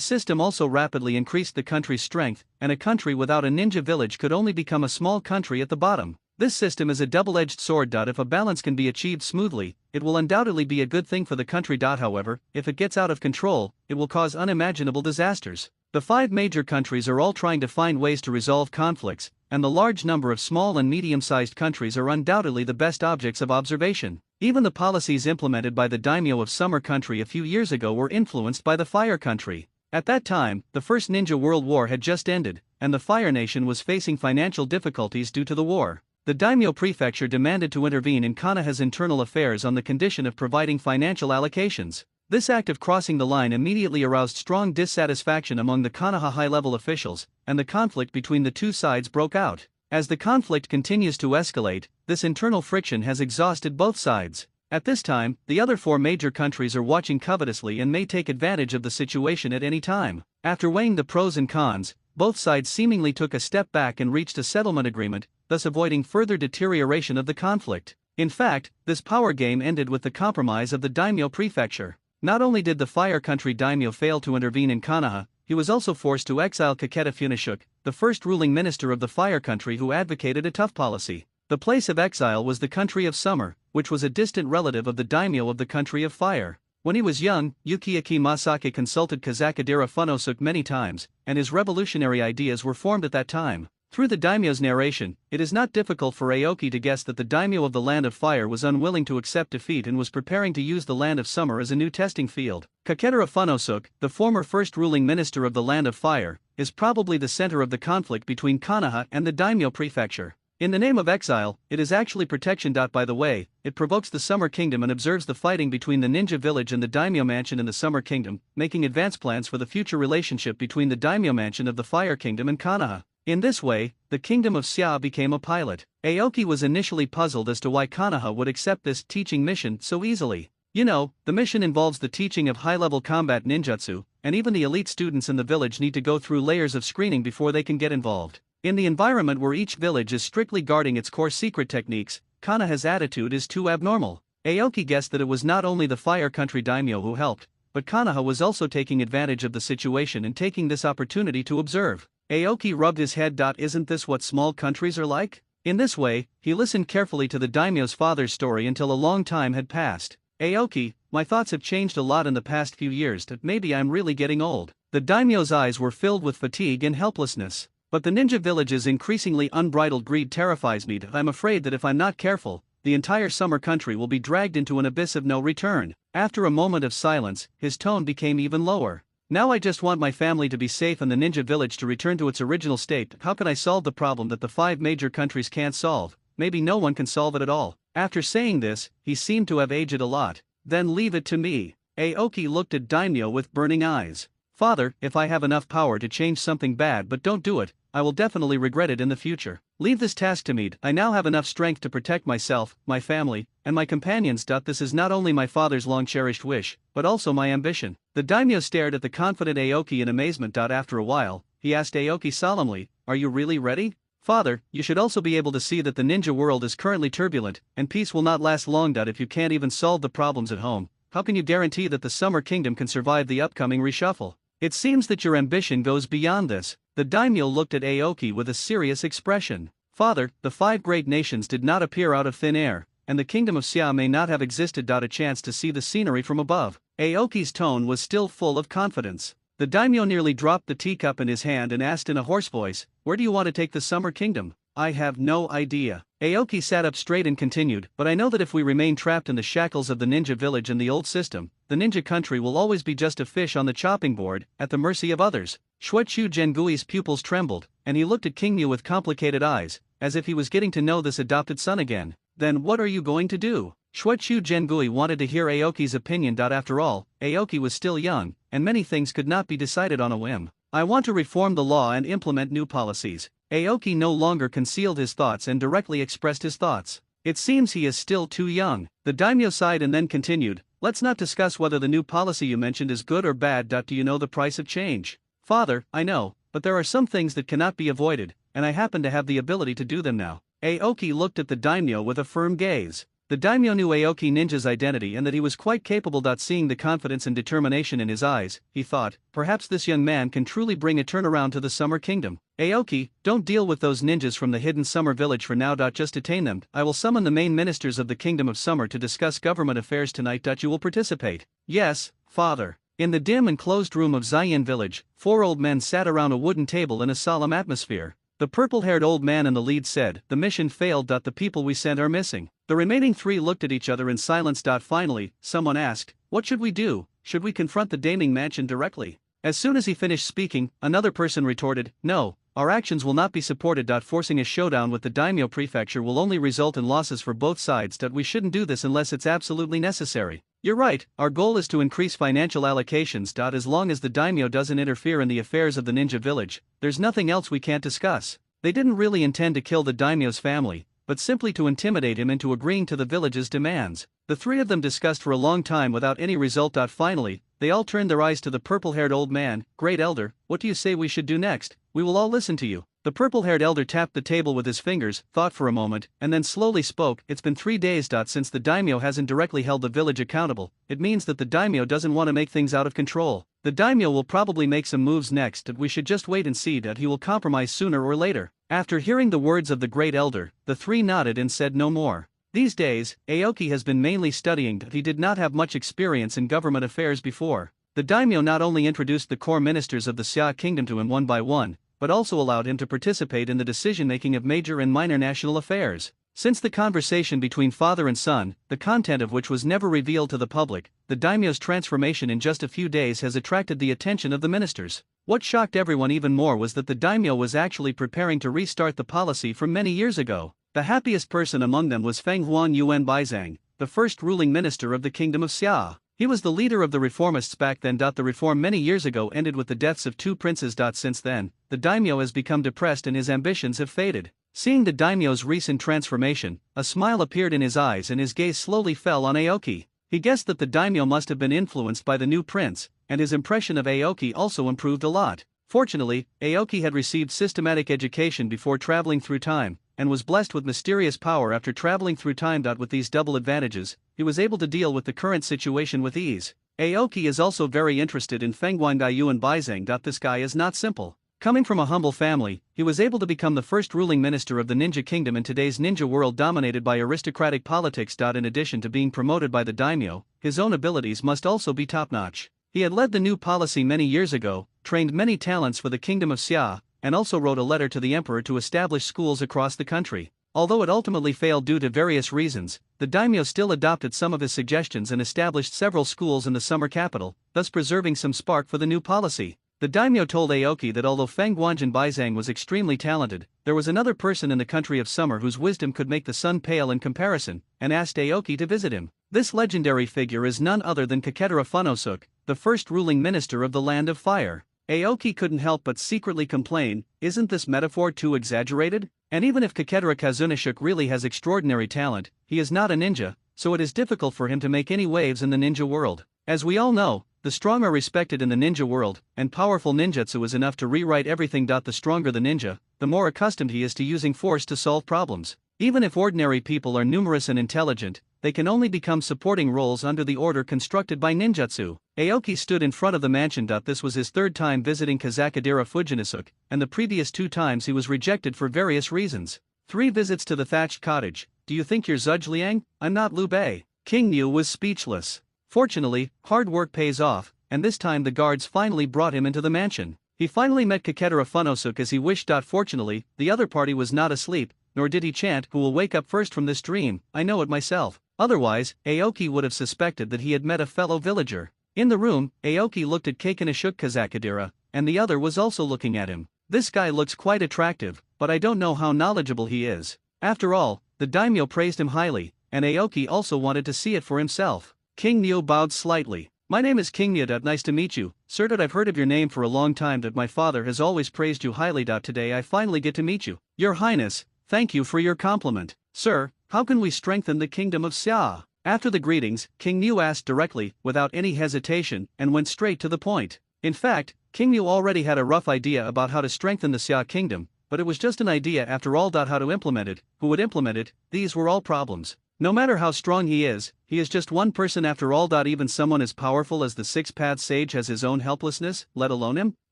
system also rapidly increased the country's strength, and a country without a ninja village could only become a small country at the bottom. This system is a double-edged sword. If a balance can be achieved smoothly, it will undoubtedly be a good thing for the country. However, if it gets out of control, it will cause unimaginable disasters. The 5 major countries are all trying to find ways to resolve conflicts, and the large number of small and medium-sized countries are undoubtedly the best objects of observation. Even the policies implemented by the daimyo of Summer Country a few years ago were influenced by the Fire Country. At that time, the First Ninja World War had just ended, and the Fire Nation was facing financial difficulties due to the war. The daimyo prefecture demanded to intervene in Konoha's internal affairs on the condition of providing financial allocations. This act of crossing the line immediately aroused strong dissatisfaction among the Konoha high-level officials, and the conflict between the two sides broke out. As the conflict continues to escalate, this internal friction has exhausted both sides. At this time, the other 4 major countries are watching covetously and may take advantage of the situation at any time. After weighing the pros and cons, both sides seemingly took a step back and reached a settlement agreement, thus avoiding further deterioration of the conflict. In fact, this power game ended with the compromise of the daimyo prefecture. Not only did the Fire Country daimyo fail to intervene in Konoha, he was also forced to exile Kaketa Funishuk, the first ruling minister of the Fire Country who advocated a tough policy. The place of exile was the country of Summer, which was a distant relative of the daimyo of the country of Fire. When he was young, Yukiaki Masake consulted Kazakadira Funosuk many times, and his revolutionary ideas were formed at that time. Through the daimyo's narration, it is not difficult for Aoki to guess that the daimyo of the Land of Fire was unwilling to accept defeat and was preparing to use the Land of Summer as a new testing field. Kaketara Funosuk, the former first ruling minister of the Land of Fire, is probably the center of the conflict between Konoha and the daimyo prefecture. In the name of exile, it is actually protection. By the way, it provokes the Summer Kingdom and observes the fighting between the ninja village and the daimyo mansion in the Summer Kingdom, making advance plans for the future relationship between the daimyo mansion of the Fire Kingdom and Konoha. In this way, the kingdom of Xia became a pilot. Aoki was initially puzzled as to why Konoha would accept this teaching mission so easily. You know, the mission involves the teaching of high-level combat ninjutsu, and even the elite students in the village need to go through layers of screening before they can get involved. In the environment where each village is strictly guarding its core secret techniques, Konoha's attitude is too abnormal. Aoki guessed that it was not only the Fire Country daimyo who helped, but Konoha was also taking advantage of the situation and taking this opportunity to observe. Aoki rubbed his head. Isn't this what small countries are like? In this way, he listened carefully to the daimyo's father's story until a long time had passed. Aoki, my thoughts have changed a lot in the past few years. Maybe I'm really getting old. The daimyo's eyes were filled with fatigue and helplessness. But the ninja village's increasingly unbridled greed terrifies me. I'm afraid that if I'm not careful, the entire Summer Country will be dragged into an abyss of no return. After a moment of silence, his tone became even lower. Now I just want my family to be safe and the ninja village to return to its original state. How can I solve the problem that the 5 major countries can't solve? Maybe no one can solve it at all. After saying this, he seemed to have aged a lot. Then leave it to me. Aoki looked at daimyo with burning eyes. Father, if I have enough power to change something bad but don't do it, I will definitely regret it in the future. Leave this task to me. I now have enough strength to protect myself, my family, and my companions. This is not only my father's long-cherished wish, but also my ambition. The daimyo stared at the confident Aoki in amazement. After a while, he asked Aoki solemnly, are you really ready? Father, you should also be able to see that the ninja world is currently turbulent, and peace will not last long. If you can't even solve the problems at home, how can you guarantee that the Summer Kingdom can survive the upcoming reshuffle? It seems that your ambition goes beyond this. The daimyo looked at Aoki with a serious expression. Father, the 5 great nations did not appear out of thin air, and the kingdom of Xia may not have existed. A chance to see the scenery from above. Aoki's tone was still full of confidence. The daimyo nearly dropped the teacup in his hand and asked in a hoarse voice, "Where do you want to take the Summer Kingdom?" "I have no idea." Aoki sat up straight and continued, "But I know that if we remain trapped in the shackles of the ninja village and the old system, the ninja country will always be just a fish on the chopping board, at the mercy of others." Shuechu Gengui's pupils trembled, and he looked at Kingmu with complicated eyes, as if he was getting to know this adopted son again. "Then what are you going to do?" Shuechu Gengui wanted to hear Aoki's opinion. After all, Aoki was still young, and many things could not be decided on a whim. "I want to reform the law and implement new policies." Aoki no longer concealed his thoughts and directly expressed his thoughts. "It seems he is still too young." The daimyo sighed and then continued, "Let's not discuss whether the new policy you mentioned is good or bad. Do you know the price of change?" "Father, I know, but there are some things that cannot be avoided, and I happen to have the ability to do them now." Aoki looked at the daimyo with a firm gaze. The daimyo knew Aoki Ninja's identity and that he was quite capable. Seeing the confidence and determination in his eyes, he thought, perhaps this young man can truly bring a turnaround to the Summer Kingdom. "Aoki, don't deal with those ninjas from the hidden summer village for now. Just detain them. I will summon the main ministers of the Kingdom of Summer to discuss government affairs tonight. You will participate?" "Yes, father." In the dim and closed room of Xian village, 4 old men sat around a wooden table in a solemn atmosphere. The purple-haired old man in the lead said, "The mission failed. The people we sent are missing." The remaining 3 looked at each other in silence. Finally, someone asked, "What should we do? Should we confront the Daming Mansion directly?" As soon as he finished speaking, another person retorted, "No, our actions will not be supported. Forcing a showdown with the daimyo prefecture will only result in losses for both sides. We shouldn't do this unless it's absolutely necessary." "You're right, our goal is to increase financial allocations. As long as the daimyo doesn't interfere in the affairs of the ninja village, there's nothing else we can't discuss." They didn't really intend to kill the daimyo's family, but simply to intimidate him into agreeing to the village's demands. The 3 of them discussed for a long time without any result. Finally, they all turned their eyes to the purple-haired old man. "Great elder, what do you say we should do next? We will all listen to you." The purple-haired elder tapped the table with his fingers, thought for a moment, and then slowly spoke. "It's been 3 days. Since the daimyo hasn't directly held the village accountable, it means that the daimyo doesn't want to make things out of control. The daimyo will probably make some moves next. We should just wait and see. He will compromise sooner or later." After hearing the words of the great elder, the 3 nodded and said no more. These days, Aoki has been mainly studying. He did not have much experience in government affairs before. The daimyo not only introduced the core ministers of the Xia kingdom to him one by one, but also allowed him to participate in the decision-making of major and minor national affairs. Since the conversation between father and son, the content of which was never revealed to the public, the daimyo's transformation in just a few days has attracted the attention of the ministers. What shocked everyone even more was that the daimyo was actually preparing to restart the policy from many years ago. The happiest person among them was Fenghuan Yuan Baizang, the first ruling minister of the Kingdom of Xia. He was the leader of the reformists back then. The reform many years ago ended with the deaths of 2 princes. Since then, the daimyo has become depressed and his ambitions have faded. Seeing the daimyo's recent transformation, a smile appeared in his eyes and his gaze slowly fell on Aoki. He guessed that the daimyo must have been influenced by the new prince, and his impression of Aoki also improved a lot. Fortunately, Aoki had received systematic education before traveling through time, and was blessed with mysterious power after traveling through time. With these double advantages, he was able to deal with the current situation with ease. Aoki is also very interested in Fenghuan Yuan Baizang. This guy is not simple. Coming from a humble family, he was able to become the first ruling minister of the ninja kingdom in today's ninja world dominated by aristocratic politics. In addition to being promoted by the daimyo, his own abilities must also be top-notch. He had led the new policy many years ago, trained many talents for the Kingdom of Xia, and also wrote a letter to the emperor to establish schools across the country. Although it ultimately failed due to various reasons, the daimyo still adopted some of his suggestions and established several schools in the summer capital, thus preserving some spark for the new policy. The daimyo told Aoki that although Fenghuan Baizang was extremely talented, there was another person in the country of summer whose wisdom could make the sun pale in comparison, and asked Aoki to visit him. This legendary figure is none other than Kaketara Funosuk, the first ruling minister of the Land of Fire. Aoki couldn't help but secretly complain, isn't this metaphor too exaggerated? And even if Kaketara Kazunashuk really has extraordinary talent, he is not a ninja, so it is difficult for him to make any waves in the ninja world. As we all know, the strong are respected in the ninja world, and powerful ninjutsu is enough to rewrite everything. The stronger the ninja, the more accustomed he is to using force to solve problems. Even if ordinary people are numerous and intelligent, they can only become supporting roles under the order constructed by ninjutsu. Aoki stood in front of the mansion. This was his third time visiting Kazakadera Fujinasuke, and the previous 2 times he was rejected for various reasons. 3 visits to the thatched cottage. Do you think you're Zhuge? I'm not Liu Bei. King Niu was speechless. Fortunately, hard work pays off, and this time the guards finally brought him into the mansion. He finally met Kaketara Funosuke as he wished. Fortunately, the other party was not asleep, nor did he chant, "Who will wake up first from this dream? I know it myself." Otherwise, Aoki would have suspected that he had met a fellow villager. In the room, Aoki looked at Keikanashuk Kazakadera, and the other was also looking at him. This guy looks quite attractive, but I don't know how knowledgeable he is. After all, the daimyo praised him highly, and Aoki also wanted to see it for himself. King Niu bowed slightly. "My name is King Niu. Nice to meet you, sir. I've heard of your name for a long time. My father has always praised you highly. Today I finally get to meet you. Your Highness, thank you for your compliment. Sir, how can we strengthen the kingdom of Xia?" After the greetings, King Niu asked directly, without any hesitation, and went straight to the point. In fact, King Niu already had a rough idea about how to strengthen the Xia kingdom, but it was just an idea after all. How to implement it, who would implement it, these were all problems. No matter how strong he is just one person after all. Even someone as powerful as the Six-Path Sage has his own helplessness, let alone him.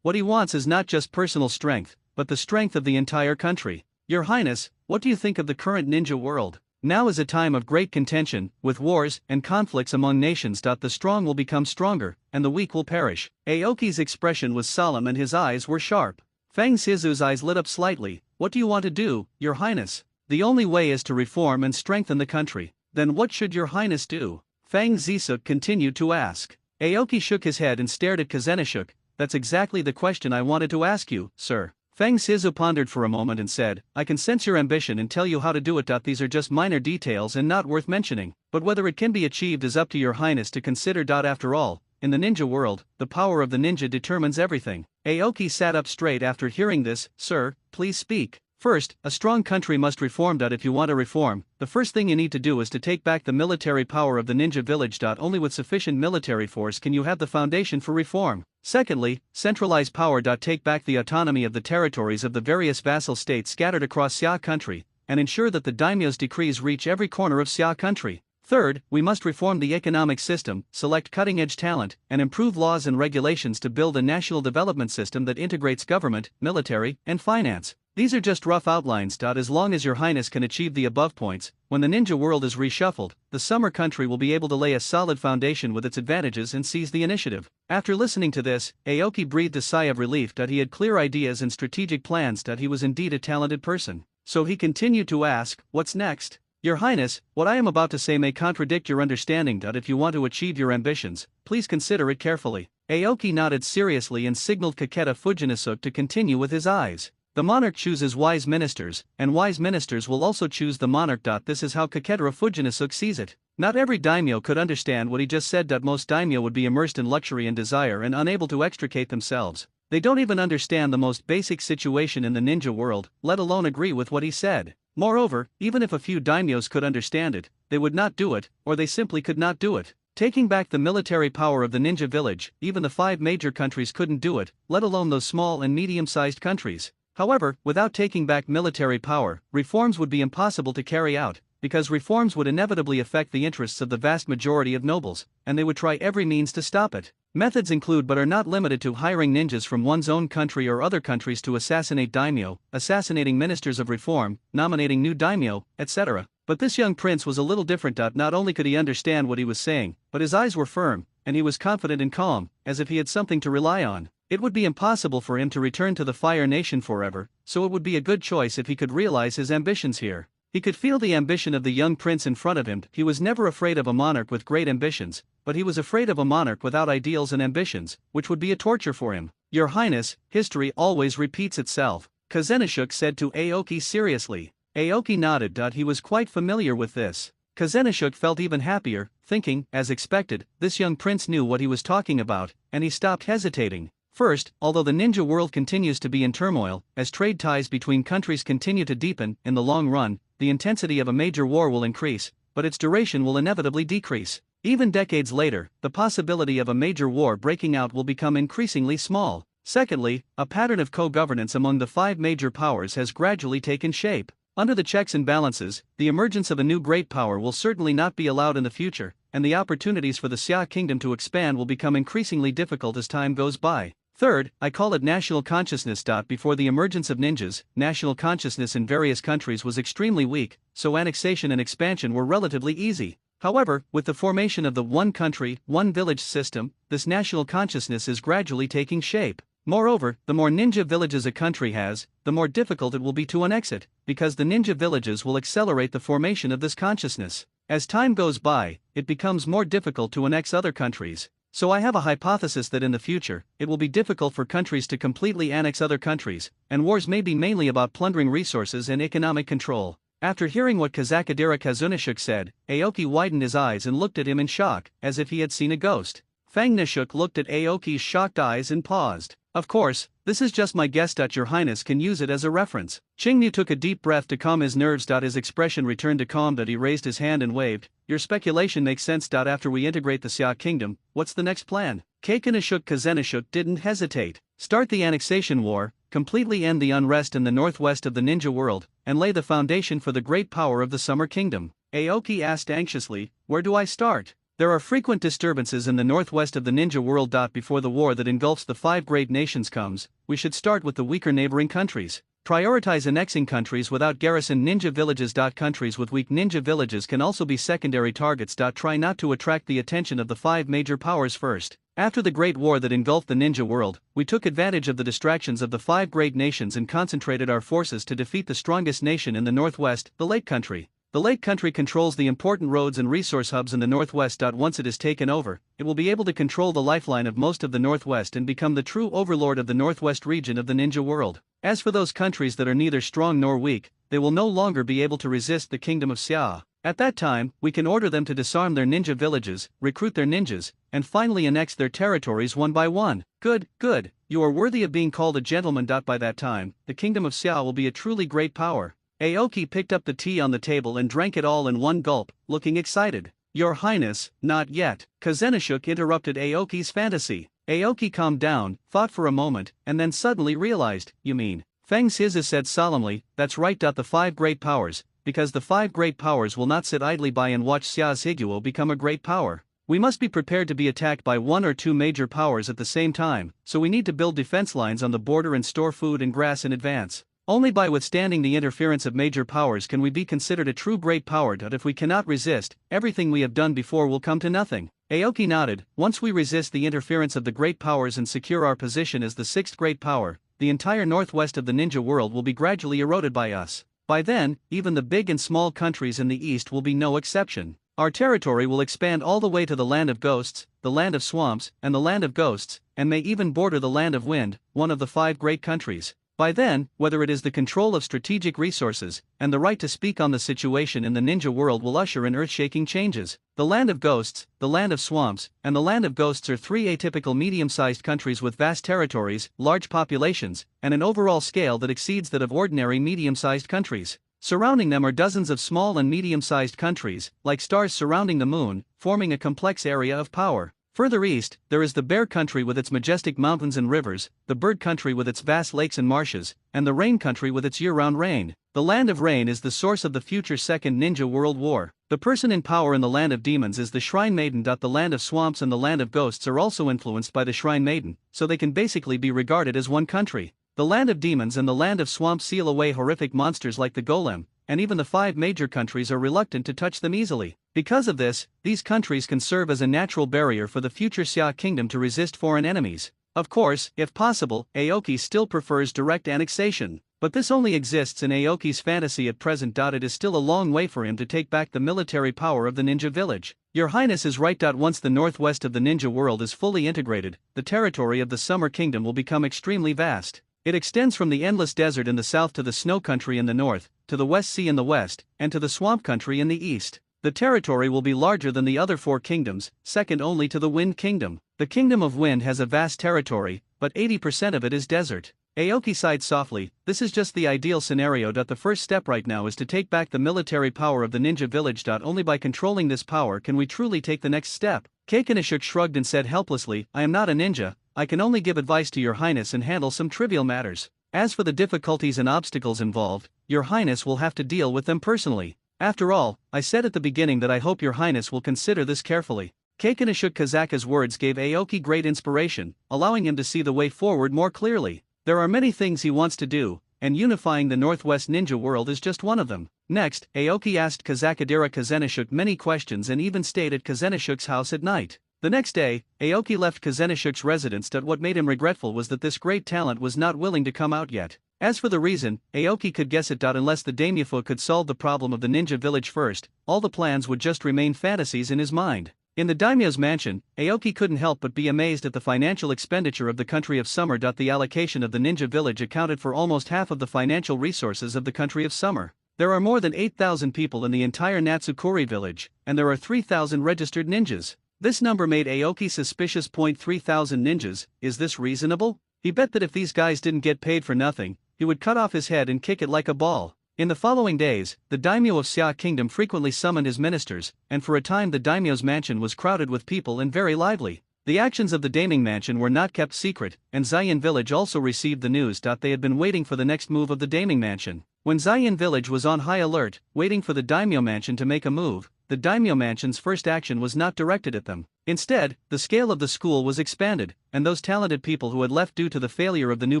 What he wants is not just personal strength, but the strength of the entire country. Your Highness, what do you think of the current ninja world? Now is a time of great contention, with wars and conflicts among nations. The strong will become stronger, and the weak will perish. Aoki's expression was solemn and his eyes were sharp. Fang Shizu's eyes lit up slightly. What do you want to do, Your Highness? The only way is to reform and strengthen the country. Then what should Your Highness do? Fang Zisuk continued to ask. Aoki shook his head and stared at Kazanashuk. That's exactly the question I wanted to ask you, sir. Fang Shizu pondered for a moment and said, I can sense your ambition and tell you how to do it. These are just minor details and not worth mentioning, but whether it can be achieved is up to Your Highness to consider. After all, in the ninja world, the power of the ninja determines everything. Aoki sat up straight after hearing this. Sir, please speak. First, a strong country must reform. If you want to reform, the first thing you need to do is to take back the military power of the ninja village. Only with sufficient military force can you have the foundation for reform. Secondly, centralize power. Take back the autonomy of the territories of the various vassal states scattered across Xia country, and ensure that the daimyo's decrees reach every corner of Xia country. Third, we must reform the economic system, select cutting-edge talent, and improve laws and regulations to build a national development system that integrates government, military, and finance. These are just rough outlines. As long as Your Highness can achieve the above points, when the ninja world is reshuffled, the summer country will be able to lay a solid foundation with its advantages and seize the initiative. After listening to this, Aoki breathed a sigh of relief. He had clear ideas and strategic plans. He was indeed a talented person. So he continued to ask, what's next? Your Highness, what I am about to say may contradict your understanding. If you want to achieve your ambitions, please consider it carefully. Aoki nodded seriously and signaled Kaketa Fujinasuke to continue with his eyes. The monarch chooses wise ministers, and wise ministers will also choose the monarch. This is how Kaketara Fujinasuke sees it. Not every daimyo could understand what he just said. Most daimyo would be immersed in luxury and desire and unable to extricate themselves. They don't even understand the most basic situation in the ninja world, let alone agree with what he said. Moreover, even if a few daimyos could understand it, they would not do it, or they simply could not do it. Taking back the military power of the ninja village, even the 5 major countries couldn't do it, let alone those small and medium-sized countries. However, without taking back military power, reforms would be impossible to carry out, because reforms would inevitably affect the interests of the vast majority of nobles, and they would try every means to stop it. Methods include but are not limited to hiring ninjas from one's own country or other countries to assassinate daimyo, assassinating ministers of reform, nominating new daimyo, etc. But this young prince was a little different. Not only could he understand what he was saying, but his eyes were firm, and he was confident and calm, as if he had something to rely on. It would be impossible for him to return to the Fire Nation forever, so it would be a good choice if he could realize his ambitions here. He could feel the ambition of the young prince in front of him. He was never afraid of a monarch with great ambitions, but he was afraid of a monarch without ideals and ambitions, which would be a torture for him. Your Highness, history always repeats itself, Kazanashuk said to Aoki seriously. Aoki nodded. He was quite familiar with this. Kazanashuk felt even happier, thinking, as expected, this young prince knew what he was talking about, and he stopped hesitating. First, although the ninja world continues to be in turmoil, as trade ties between countries continue to deepen, in the long run, the intensity of a major war will increase, but its duration will inevitably decrease. Even decades later, the possibility of a major war breaking out will become increasingly small. Secondly, a pattern of co-governance among the five major powers has gradually taken shape. Under the checks and balances, the emergence of a new great power will certainly not be allowed in the future, and the opportunities for the Xia kingdom to expand will become increasingly difficult as time goes by. Third, I call it national consciousness. Before the emergence of ninjas, national consciousness in various countries was extremely weak, so annexation and expansion were relatively easy. However, with the formation of the one country, one village system, this national consciousness is gradually taking shape. Moreover, the more ninja villages a country has, the more difficult it will be to annex it, because the ninja villages will accelerate the formation of this consciousness. As time goes by, it becomes more difficult to annex other countries. So I have a hypothesis that in the future, it will be difficult for countries to completely annex other countries, and wars may be mainly about plundering resources and economic control. After hearing what Kazakadira Kazunashuk said, Aoki widened his eyes and looked at him in shock, as if he had seen a ghost. Fang Nishuk looked at Aoki's shocked eyes and paused. Of course, this is just my guess. Your Highness can use it as a reference. Qingnu took a deep breath to calm his nerves. His expression returned to calm. He raised his hand and waved. Your speculation makes sense. After we integrate the Xia kingdom, what's the next plan? Kaikanashuk Kazenashuk didn't hesitate. Start the annexation war, completely end the unrest in the northwest of the ninja world, and lay the foundation for the great power of the Summer Kingdom. Aoki asked anxiously, where do I start? There are frequent disturbances in the northwest of the ninja world. Before the war that engulfs the five great nations comes, we should start with the weaker neighboring countries. Prioritize annexing countries without garrison ninja villages. Countries with weak ninja villages can also be secondary targets. Try not to attract the attention of the five major powers first. After the Great War that engulfed the ninja world, we took advantage of the distractions of the five great nations and concentrated our forces to defeat the strongest nation in the northwest, the Lake Country. The Lake Country controls the important roads and resource hubs in the northwest. Once it is taken over, it will be able to control the lifeline of most of the northwest and become the true overlord of the northwest region of the ninja world. As for those countries that are neither strong nor weak, they will no longer be able to resist the kingdom of Xia. At that time, we can order them to disarm their ninja villages, recruit their ninjas, and finally annex their territories one by one. Good, good, you are worthy of being called a gentleman. By that time, the kingdom of Xia will be a truly great power. Aoki picked up the tea on the table and drank it all in one gulp, looking excited. Your Highness, not yet. Kazenashuk interrupted Aoki's fantasy. Aoki calmed down, thought for a moment, and then suddenly realized, you mean? Feng Shizi said solemnly, that's right. The five great powers, because the five great powers will not sit idly by and watch Xia's Higuo become a great power. We must be prepared to be attacked by one or two major powers at the same time, so we need to build defense lines on the border and store food and grass in advance. Only by withstanding the interference of major powers can we be considered a true great power. If we cannot resist, everything we have done before will come to nothing. Aoki nodded. Once we resist the interference of the great powers and secure our position as the sixth great power, the entire northwest of the ninja world will be gradually eroded by us. By then, even the big and small countries in the east will be no exception. Our territory will expand all the way to the land of ghosts, the land of swamps, and the land of ghosts, and may even border the land of wind, one of the five great countries. By then, whether it is the control of strategic resources, and the right to speak on the situation in the ninja world will usher in earth-shaking changes. The land of ghosts, the land of swamps, and the land of ghosts are three atypical medium-sized countries with vast territories, large populations, and an overall scale that exceeds that of ordinary medium-sized countries. Surrounding them are dozens of small and medium-sized countries, like stars surrounding the moon, forming a complex area of power. Further east, there is the Bear Country with its majestic mountains and rivers, the Bird Country with its vast lakes and marshes, and the Rain Country with its year-round rain. The land of rain is the source of the future Second Ninja World War. The person in power in the land of demons is the Shrine Maiden. The land of swamps and the land of ghosts are also influenced by the Shrine Maiden, so they can basically be regarded as one country. The land of demons and the land of swamps seal away horrific monsters like the golem, and even the five major countries are reluctant to touch them easily. Because of this, these countries can serve as a natural barrier for the future Xia kingdom to resist foreign enemies. Of course, if possible, Aoki still prefers direct annexation, but this only exists in Aoki's fantasy at present. It is still a long way for him to take back the military power of the ninja village. Your Highness is right. Once the northwest of the ninja world is fully integrated, the territory of the Summer Kingdom will become extremely vast. It extends from the endless desert in the south to the snow country in the north, to the West Sea in the west, and to the swamp country in the east. The territory will be larger than the other four kingdoms, second only to the Wind Kingdom. The Kingdom of Wind has a vast territory, but 80% of it is desert. Aoki sighed softly. This is just the ideal scenario. The first step right now is to take back the military power of the ninja village. Only by controlling this power can we truly take the next step. Kaikanashuk shrugged and said helplessly, I am not a ninja, I can only give advice to your highness and handle some trivial matters. As for the difficulties and obstacles involved, your highness will have to deal with them personally. After all, I said at the beginning that I hope your highness will consider this carefully. Keikanashuk Kazaka's words gave Aoki great inspiration, allowing him to see the way forward more clearly. There are many things he wants to do, and unifying the Northwest ninja world is just one of them. Next, Aoki asked Kazakadira Kazanashuk many questions and even stayed at Kazanashuk's house at night. The next day, Aoki left Kazanashuk's residence, but what made him regretful was that this great talent was not willing to come out yet. As for the reason, Aoki could guess it. Unless the daimyo could solve the problem of the ninja village first, all the plans would just remain fantasies in his mind. In the daimyo's mansion, Aoki couldn't help but be amazed at the financial expenditure of the country of summer. The allocation of the ninja village accounted for almost half of the financial resources of the country of summer. There are more than 8,000 people in the entire Natsukuri village, and there are 3,000 registered ninjas. This number made Aoki suspicious. 3,000 ninjas, is this reasonable? He bet that if these guys didn't get paid for nothing, he would cut off his head and kick it like a ball. In the following days, the daimyo of Xia Kingdom frequently summoned his ministers, and for a time the daimyo's mansion was crowded with people and very lively. The actions of the daiming mansion were not kept secret, and Zayan village also received the news. They had been waiting for the next move of the daiming mansion. When Zayan village was on high alert, waiting for the daimyo mansion to make a move, the daimyo mansion's first action was not directed at them. Instead, the scale of the school was expanded, and those talented people who had left due to the failure of the new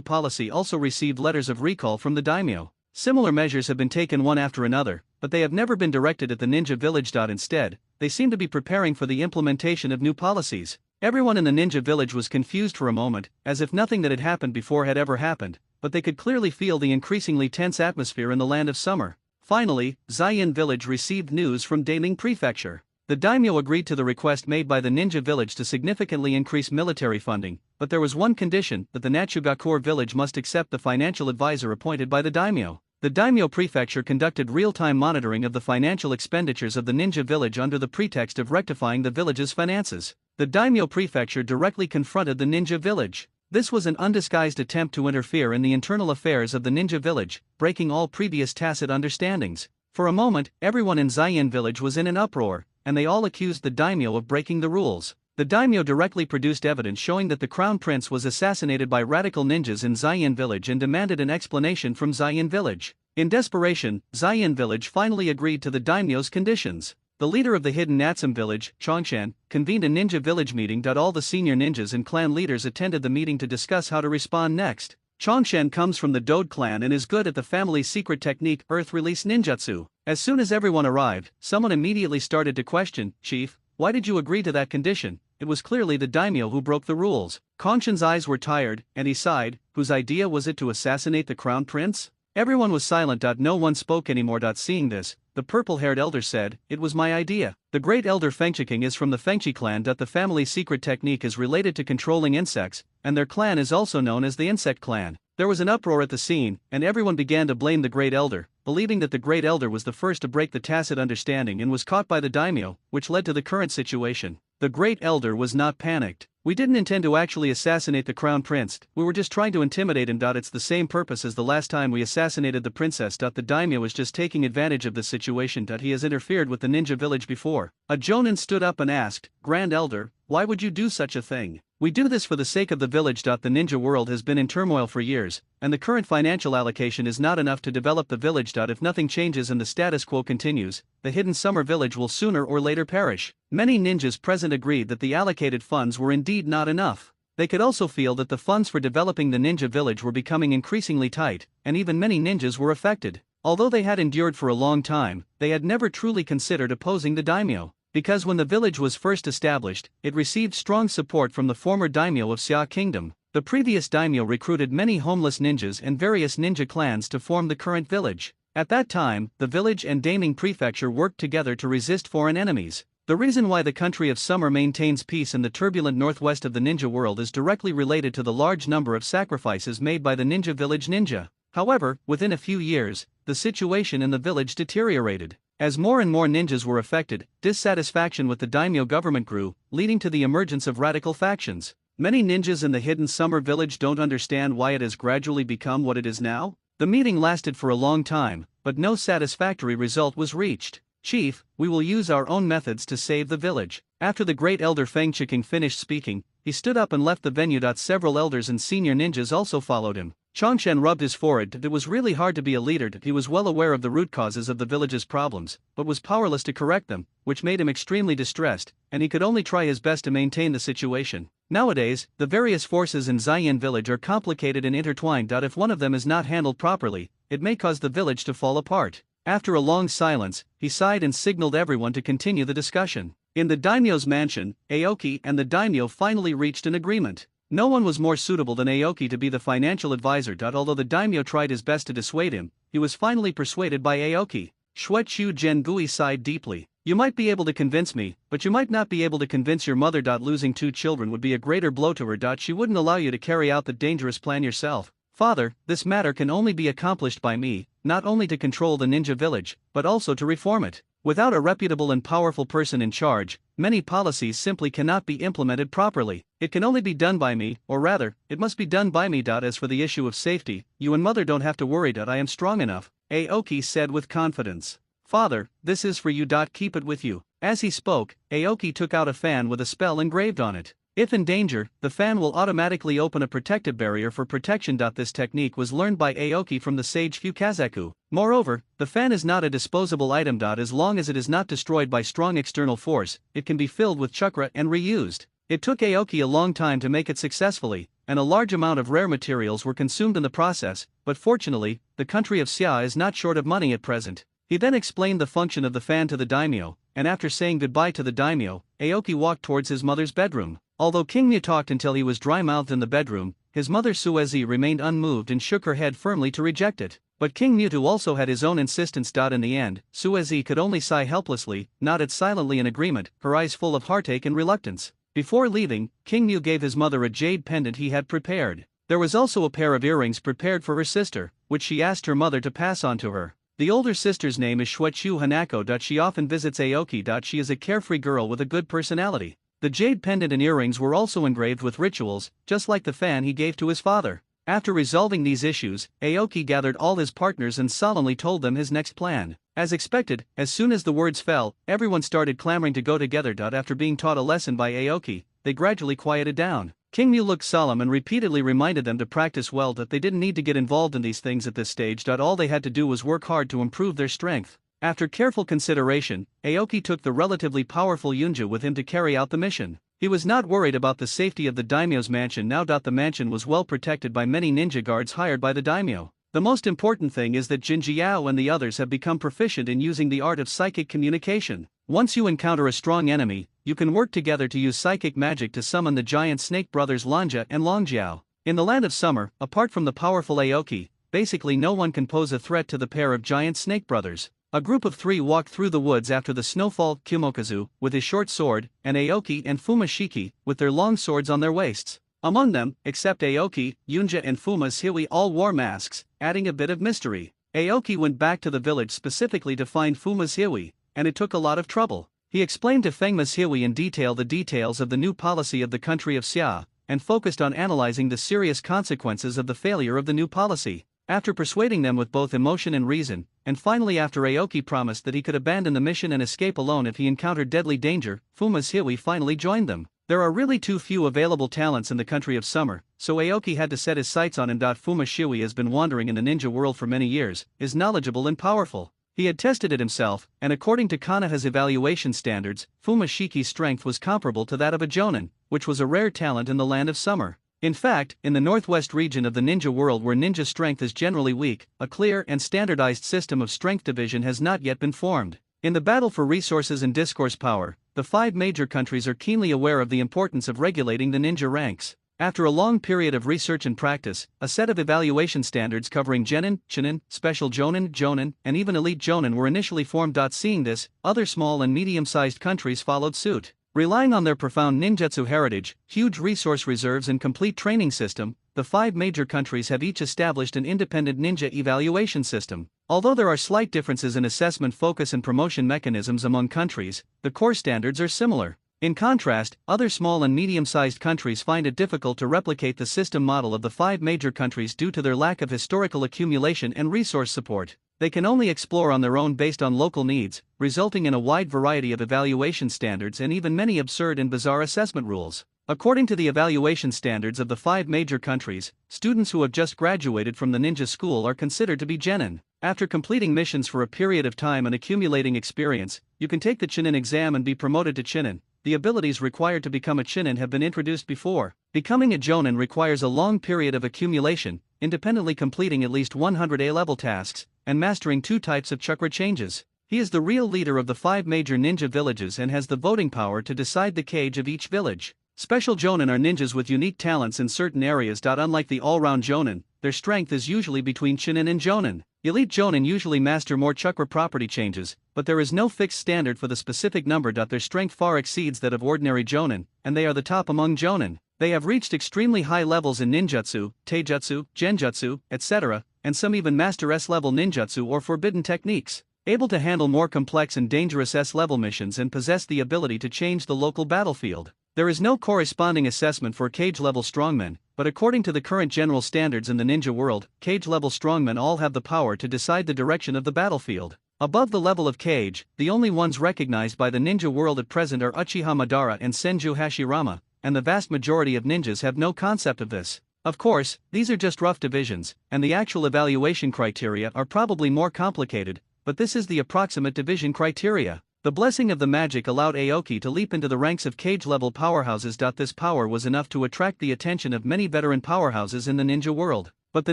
policy also received letters of recall from the daimyo. Similar measures have been taken one after another, but they have never been directed at the ninja village. Instead, they seem to be preparing for the implementation of new policies. Everyone in the ninja village was confused for a moment, as if nothing that had happened before had ever happened, but they could clearly feel the increasingly tense atmosphere in the land of summer. Finally, Zayan village received news from Daiming Prefecture. The daimyo agreed to the request made by the ninja village to significantly increase military funding, but there was one condition: that the Natsugakure village must accept the financial advisor appointed by the daimyo. The daimyo prefecture conducted real-time monitoring of the financial expenditures of the ninja village under the pretext of rectifying the village's finances. The daimyo prefecture directly confronted the ninja village. This was an undisguised attempt to interfere in the internal affairs of the ninja village, breaking all previous tacit understandings. For a moment, everyone in Zayan village was in an uproar, and they all accused the daimyo of breaking the rules. The daimyo directly produced evidence showing that the crown prince was assassinated by radical ninjas in Zayan village and demanded an explanation from Zayan village. In desperation, Zayan village finally agreed to the daimyo's conditions. The leader of the hidden Natsum village, Chongshan, convened a ninja village meeting. All the senior ninjas and clan leaders attended the meeting to discuss how to respond next. Chongshan comes from the Dode clan and is good at the family's secret technique, Earth Release Ninjutsu. As soon as everyone arrived, someone immediately started to question, "Chief, why did you agree to that condition?" It was clearly the daimyo who broke the rules. Kongshan's eyes were tired, and he sighed. Whose idea was it to assassinate the crown prince? Everyone was silent. No one spoke anymore. Seeing this, the purple-haired elder said, "It was my idea." The great elder Fengchiking is from the Fengchi clan. The family's secret technique is related to controlling insects, and their clan is also known as the Insect Clan. There was an uproar at the scene, and everyone began to blame the great elder, believing that the great elder was the first to break the tacit understanding and was caught by the daimyo, which led to the current situation. The great elder was not panicked. "We didn't intend to actually assassinate the crown prince, we were just trying to intimidate him. It's the same purpose as the last time we assassinated the princess. The daimyo was just taking advantage of the situation. He has interfered with the ninja village before." A jonin stood up and asked, "Grand Elder, why would you do such a thing?" "We do this for the sake of the village. The ninja world has been in turmoil for years, and the current financial allocation is not enough to develop the village. If nothing changes and the status quo continues, the hidden summer village will sooner or later perish." Many ninjas present agreed that the allocated funds were indeed not enough. They could also feel that the funds for developing the ninja village were becoming increasingly tight, and even many ninjas were affected. Although they had endured for a long time, they had never truly considered opposing the daimyo. Because when the village was first established, it received strong support from the former daimyo of Xia Kingdom. The previous daimyo recruited many homeless ninjas and various ninja clans to form the current village. At that time, the village and Daiming Prefecture worked together to resist foreign enemies. The reason why the country of summer maintains peace in the turbulent northwest of the ninja world is directly related to the large number of sacrifices made by the ninja village ninja. However, within a few years, the situation in the village deteriorated. As more and more ninjas were affected, dissatisfaction with the daimyo government grew, leading to the emergence of radical factions. Many ninjas in the hidden summer village don't understand why it has gradually become what it is now. The meeting lasted for a long time, but no satisfactory result was reached. "Chief, we will use our own methods to save the village." After the great elder Feng Chiking finished speaking, he stood up and left the venue. Several elders and senior ninjas also followed him. Changshan rubbed his forehead. It was really hard to be a leader. He was well aware of the root causes of the village's problems, but was powerless to correct them, which made him extremely distressed, and he could only try his best to maintain the situation. Nowadays, the various forces in Xiyan village are complicated and intertwined. If one of them is not handled properly, it may cause the village to fall apart. After a long silence, he sighed and signaled everyone to continue the discussion. In the daimyo's mansion, Aoki and the daimyo finally reached an agreement. No one was more suitable than Aoki to be the financial advisor. Although the daimyo tried his best to dissuade him, he was finally persuaded by Aoki. Shuechu Jengui sighed deeply. "You might be able to convince me, but you might not be able to convince your mother. Losing 2 children would be a greater blow to her. She wouldn't allow you to carry out the dangerous plan yourself. Father, this matter can only be accomplished by me, not only to control the ninja village, but also to reform it. Without a reputable and powerful person in charge, many policies simply cannot be implemented properly. It can only be done by me, or rather, it must be done by me. As for the issue of safety, you and mother don't have to worry. I am strong enough," Aoki said with confidence. "Father, this is for you. Keep it with you." As he spoke, Aoki took out a fan with a spell engraved on it. If in danger, the fan will automatically open a protective barrier for protection. This technique was learned by Aoki from the sage Fukazaku. Moreover, the fan is not a disposable item. As long as it is not destroyed by strong external force, it can be filled with chakra and reused. It took Aoki a long time to make it successfully, and a large amount of rare materials were consumed in the process, but fortunately, the country of Xia is not short of money at present. He then explained the function of the fan to the daimyo, and after saying goodbye to the daimyo, Aoki walked towards his mother's bedroom. Although King Mu talked until he was dry-mouthed in the bedroom, his mother Suezi remained unmoved and shook her head firmly to reject it. But King Mewtwo also had his own insistence. In the end, Suezi could only sigh helplessly, nodded silently in agreement, her eyes full of heartache and reluctance. Before leaving, King Mew gave his mother a jade pendant he had prepared. There was also a pair of earrings prepared for her sister, which she asked her mother to pass on to her. The older sister's name is Shuechu Hanako. She often visits Aoki. She is a carefree girl with a good personality. The jade pendant and earrings were also engraved with rituals, just like the fan he gave to his father. After resolving these issues, Aoki gathered all his partners and solemnly told them his next plan. As expected, as soon as the words fell, everyone started clamoring to go together. After being taught a lesson by Aoki, they gradually quieted down. King Mew looked solemn and repeatedly reminded them to practice well. They didn't need to get involved in these things at this stage. All they had to do was work hard to improve their strength. After careful consideration, Aoki took the relatively powerful Yunja with him to carry out the mission. He was not worried about the safety of the daimyo's mansion now. The mansion was well protected by many ninja guards hired by the daimyo. The most important thing is that Jinjiao and the others have become proficient in using the art of psychic communication. Once you encounter a strong enemy, you can work together to use psychic magic to summon the giant snake brothers Lanja and Longjiao. In the land of summer, apart from the powerful Aoki, basically no one can pose a threat to the pair of giant snake brothers. A group of 3 walked through the woods after the snowfall. Kumokazu, with his short sword, and Aoki and Fumashiki, with their long swords on their waists. Among them, except Aoki, Yunja and Fuma's Hiwi all wore masks, adding a bit of mystery. Aoki went back to the village specifically to find Fuma's Hiwi, and it took a lot of trouble. He explained to Fengma's Hiwi in detail the details of the new policy of the country of Xia, and focused on analyzing the serious consequences of the failure of the new policy. After persuading them with both emotion and reason, and finally after Aoki promised that he could abandon the mission and escape alone if he encountered deadly danger, Fuma's Hiwi finally joined them. There are really too few available talents in the country of summer, so Aoki had to set his sights on him. Fuma's Hiwi has been wandering in the ninja world for many years, is knowledgeable and powerful. He had tested it himself, and according to Konoha's evaluation standards, Fumashiki's strength was comparable to that of a Jonin, which was a rare talent in the land of summer. In fact, in the northwest region of the ninja world where ninja strength is generally weak, a clear and standardized system of strength division has not yet been formed. In the battle for resources and discourse power, the 5 major countries are keenly aware of the importance of regulating the ninja ranks. After a long period of research and practice, a set of evaluation standards covering Genin, Chunin, Special Jonin, and even Elite Jonin were initially formed. Seeing this, other small and medium-sized countries followed suit. Relying on their profound ninjutsu heritage, huge resource reserves and complete training system, the 5 major countries have each established an independent ninja evaluation system. Although there are slight differences in assessment focus and promotion mechanisms among countries, the core standards are similar. In contrast, other small and medium-sized countries find it difficult to replicate the system model of the 5 major countries due to their lack of historical accumulation and resource support. They can only explore on their own based on local needs, resulting in a wide variety of evaluation standards and even many absurd and bizarre assessment rules. According to the evaluation standards of the 5 major countries, students who have just graduated from the ninja school are considered to be genin. After completing missions for a period of time and accumulating experience, you can take the Chunin exam and be promoted to Chunin. The abilities required to become a Chunin have been introduced before. Becoming a Jonin requires a long period of accumulation, independently completing at least 100 A-level tasks, and mastering 2 types of chakra changes. He is the real leader of the 5 major ninja villages and has the voting power to decide the cage of each village. Special Jonin are ninjas with unique talents in certain areas. Unlike the all-round Jonin, their strength is usually between Chunin and Jonin. Elite Jonin usually master more chakra property changes, but there is no fixed standard for the specific number. Their strength far exceeds that of ordinary Jonin, and they are the top among Jonin. They have reached extremely high levels in ninjutsu, taijutsu, genjutsu, etc., and some even master S-level ninjutsu or forbidden techniques, able to handle more complex and dangerous S-level missions and possess the ability to change the local battlefield. There is no corresponding assessment for cage-level strongmen, but according to the current general standards in the ninja world, cage-level strongmen all have the power to decide the direction of the battlefield. Above the level of cage, the only ones recognized by the ninja world at present are Uchiha Madara and Senju Hashirama, and the vast majority of ninjas have no concept of this. Of course, these are just rough divisions, and the actual evaluation criteria are probably more complicated, but this is the approximate division criteria. The blessing of the magic allowed Aoki to leap into the ranks of cage-level powerhouses. This power was enough to attract the attention of many veteran powerhouses in the ninja world. But the